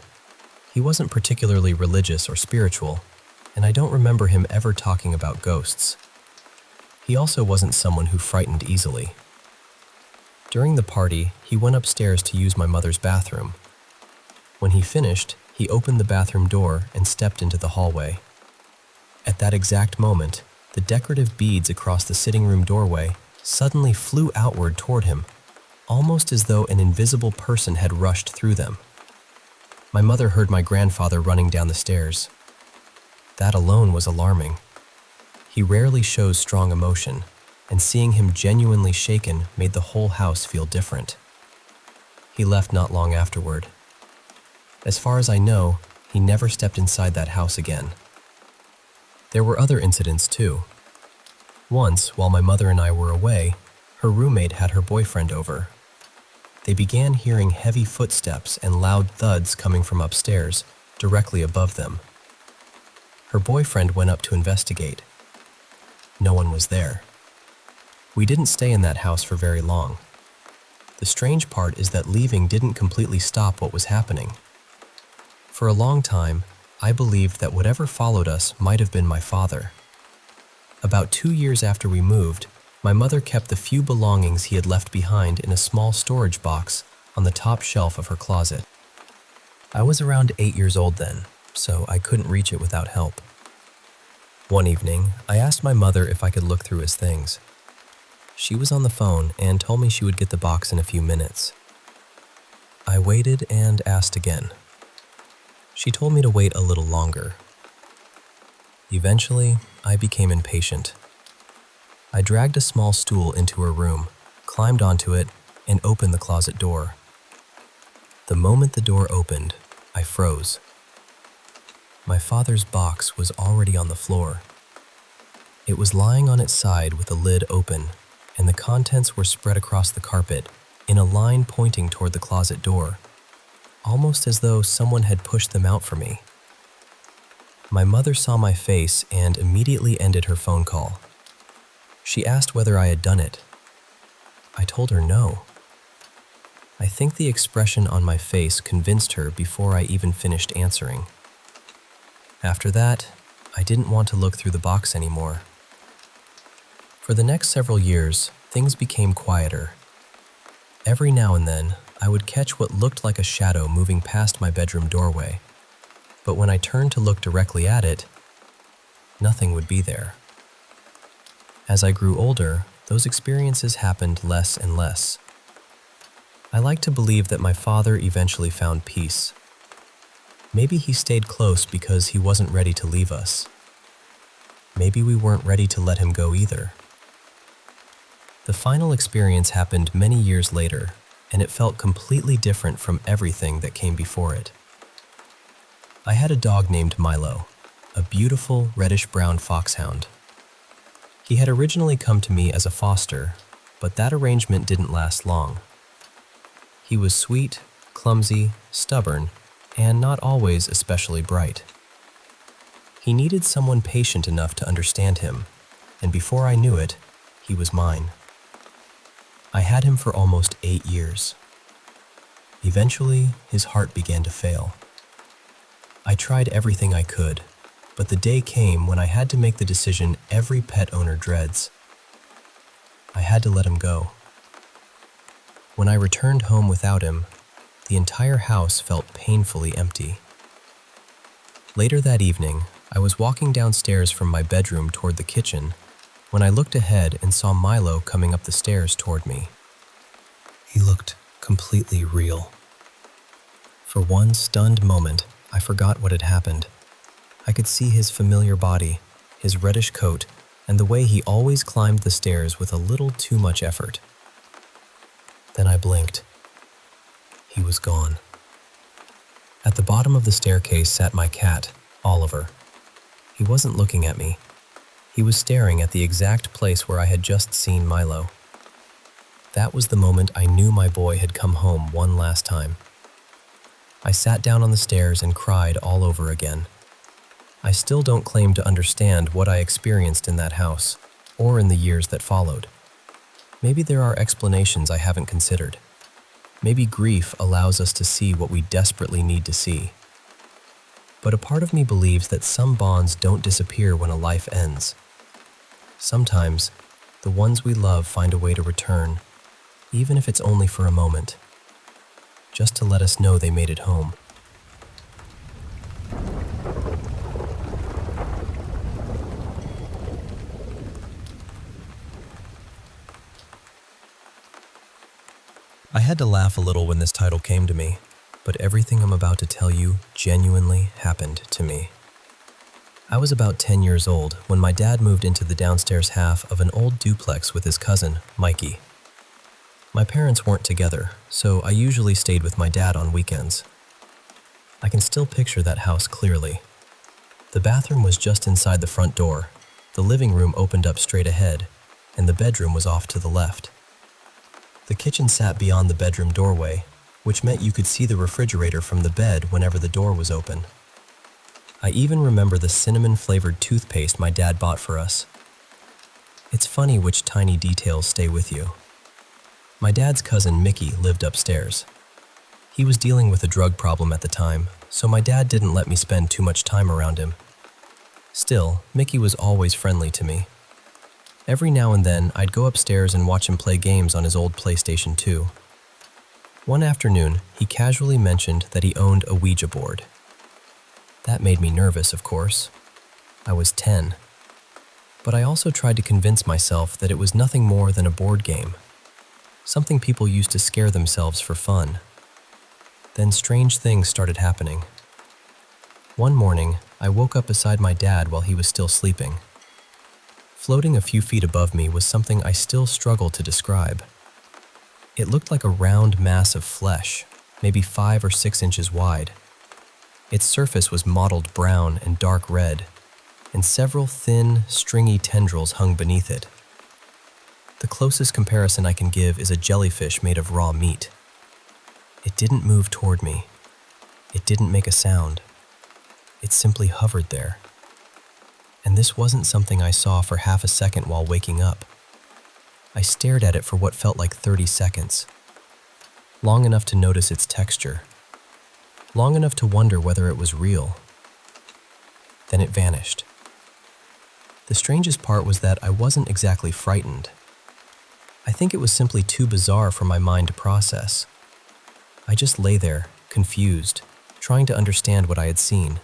He wasn't particularly religious or spiritual, and I don't remember him ever talking about ghosts. He also wasn't someone who frightened easily. During the party, he went upstairs to use my mother's bathroom. When he finished, he opened the bathroom door and stepped into the hallway. At that exact moment, the decorative beads across the sitting room doorway suddenly flew outward toward him, almost as though an invisible person had rushed through them. My mother heard my grandfather running down the stairs. That alone was alarming. He rarely shows strong emotion, and seeing him genuinely shaken made the whole house feel different. He left not long afterward. As far as I know, he never stepped inside that house again. There were other incidents too. Once, while my mother and I were away, her roommate had her boyfriend over. They began hearing heavy footsteps and loud thuds coming from upstairs, directly above them. Her boyfriend went up to investigate. No one was there. We didn't stay in that house for very long. The strange part is that leaving didn't completely stop what was happening. For a long time, I believed that whatever followed us might have been my father. About 2 years after we moved, my mother kept the few belongings he had left behind in a small storage box on the top shelf of her closet. I was around 8 years old then, so I couldn't reach it without help. One evening, I asked my mother if I could look through his things. She was on the phone and told me she would get the box in a few minutes. I waited and asked again. She told me to wait a little longer. Eventually, I became impatient. I dragged a small stool into her room, climbed onto it, and opened the closet door. The moment the door opened, I froze. My father's box was already on the floor. It was lying on its side with the lid open, and the contents were spread across the carpet in a line pointing toward the closet door, almost as though someone had pushed them out for me. My mother saw my face and immediately ended her phone call. She asked whether I had done it. I told her no. I think the expression on my face convinced her before I even finished answering. After that, I didn't want to look through the box anymore. For the next several years, things became quieter. Every now and then, I would catch what looked like a shadow moving past my bedroom doorway, but when I turned to look directly at it, nothing would be there. As I grew older, those experiences happened less and less. I like to believe that my father eventually found peace. Maybe he stayed close because he wasn't ready to leave us. Maybe we weren't ready to let him go either. The final experience happened many years later, and it felt completely different from everything that came before it. I had a dog named Milo, a beautiful reddish-brown foxhound. He had originally come to me as a foster, but that arrangement didn't last long. He was sweet, clumsy, stubborn, and not always especially bright. He needed someone patient enough to understand him, and before I knew it, he was mine. I had him for almost 8 years. Eventually, his heart began to fail. I tried everything I could, but the day came when I had to make the decision every pet owner dreads. I had to let him go. When I returned home without him, the entire house felt painfully empty. Later that evening, I was walking downstairs from my bedroom toward the kitchen when I looked ahead and saw Milo coming up the stairs toward me. He looked completely real. For one stunned moment, I forgot what had happened. I could see his familiar body, his reddish coat, and the way he always climbed the stairs with a little too much effort. Then I blinked. He was gone. At the bottom of the staircase sat my cat, Oliver. He wasn't looking at me. He was staring at the exact place where I had just seen Milo. That was the moment I knew my boy had come home one last time. I sat down on the stairs and cried all over again. I still don't claim to understand what I experienced in that house, or in the years that followed. Maybe there are explanations I haven't considered. Maybe grief allows us to see what we desperately need to see. But a part of me believes that some bonds don't disappear when a life ends. Sometimes, the ones we love find a way to return, even if it's only for a moment, just to let us know they made it home. I had to laugh a little when this title came to me, but everything I'm about to tell you genuinely happened to me. I was about 10 years old when my dad moved into the downstairs half of an old duplex with his cousin, Mikey. My parents weren't together, so I usually stayed with my dad on weekends. I can still picture that house clearly. The bathroom was just inside the front door, the living room opened up straight ahead, and the bedroom was off to the left. The kitchen sat beyond the bedroom doorway, which meant you could see the refrigerator from the bed whenever the door was open. I even remember the cinnamon-flavored toothpaste my dad bought for us. It's funny which tiny details stay with you. My dad's cousin Mickey lived upstairs. He was dealing with a drug problem at the time, so my dad didn't let me spend too much time around him. Still, Mickey was always friendly to me. Every now and then, I'd go upstairs and watch him play games on his old PlayStation 2. One afternoon, he casually mentioned that he owned a Ouija board. That made me nervous, of course. I was 10. But I also tried to convince myself that it was nothing more than a board game, something people used to scare themselves for fun. Then strange things started happening. One morning, I woke up beside my dad while he was still sleeping. Floating a few feet above me was something I still struggle to describe. It looked like a round mass of flesh, maybe 5 or 6 inches wide. Its surface was mottled brown and dark red, and several thin, stringy tendrils hung beneath it. The closest comparison I can give is a jellyfish made of raw meat. It didn't move toward me. It didn't make a sound. It simply hovered there. And this wasn't something I saw for half a second while waking up. I stared at it for what felt like 30 seconds. Long enough to notice its texture. Long enough to wonder whether it was real. Then it vanished. The strangest part was that I wasn't exactly frightened. I think it was simply too bizarre for my mind to process. I just lay there, confused, trying to understand what I had seen.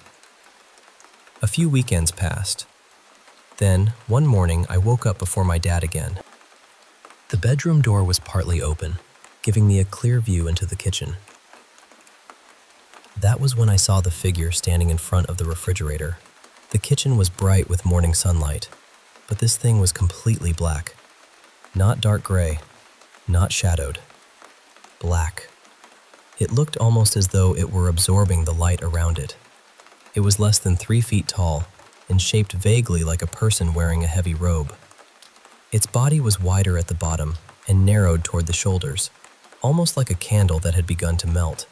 A few weekends passed. Then, one morning, I woke up before my dad again. The bedroom door was partly open, giving me a clear view into the kitchen. That was when I saw the figure standing in front of the refrigerator. The kitchen was bright with morning sunlight, but this thing was completely black. Not dark gray, not shadowed. Black. It looked almost as though it were absorbing the light around it. It was less than 3 feet tall and shaped vaguely like a person wearing a heavy robe. Its body was wider at the bottom and narrowed toward the shoulders, almost like a candle that had begun to melt.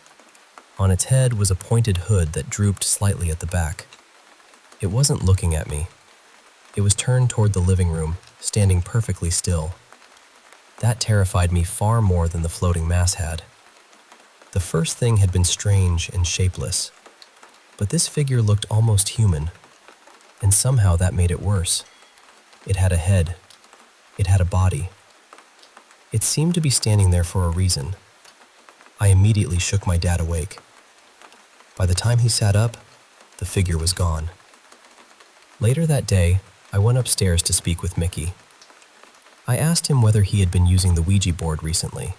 On its head was a pointed hood that drooped slightly at the back. It wasn't looking at me. It was turned toward the living room, standing perfectly still. That terrified me far more than the floating mass had. The first thing had been strange and shapeless, but this figure looked almost human, and somehow that made it worse. It had a head. It had a body. It seemed to be standing there for a reason. I immediately shook my dad awake. By the time he sat up, the figure was gone. Later that day, I went upstairs to speak with Mickey. I asked him whether he had been using the Ouija board recently.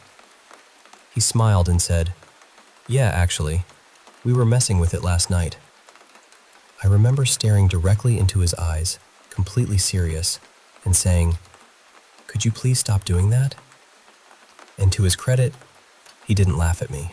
He smiled and said, "Yeah, actually, we were messing with it last night." I remember staring directly into his eyes, completely serious, and saying, "Could you please stop doing that?" And to his credit, he didn't laugh at me.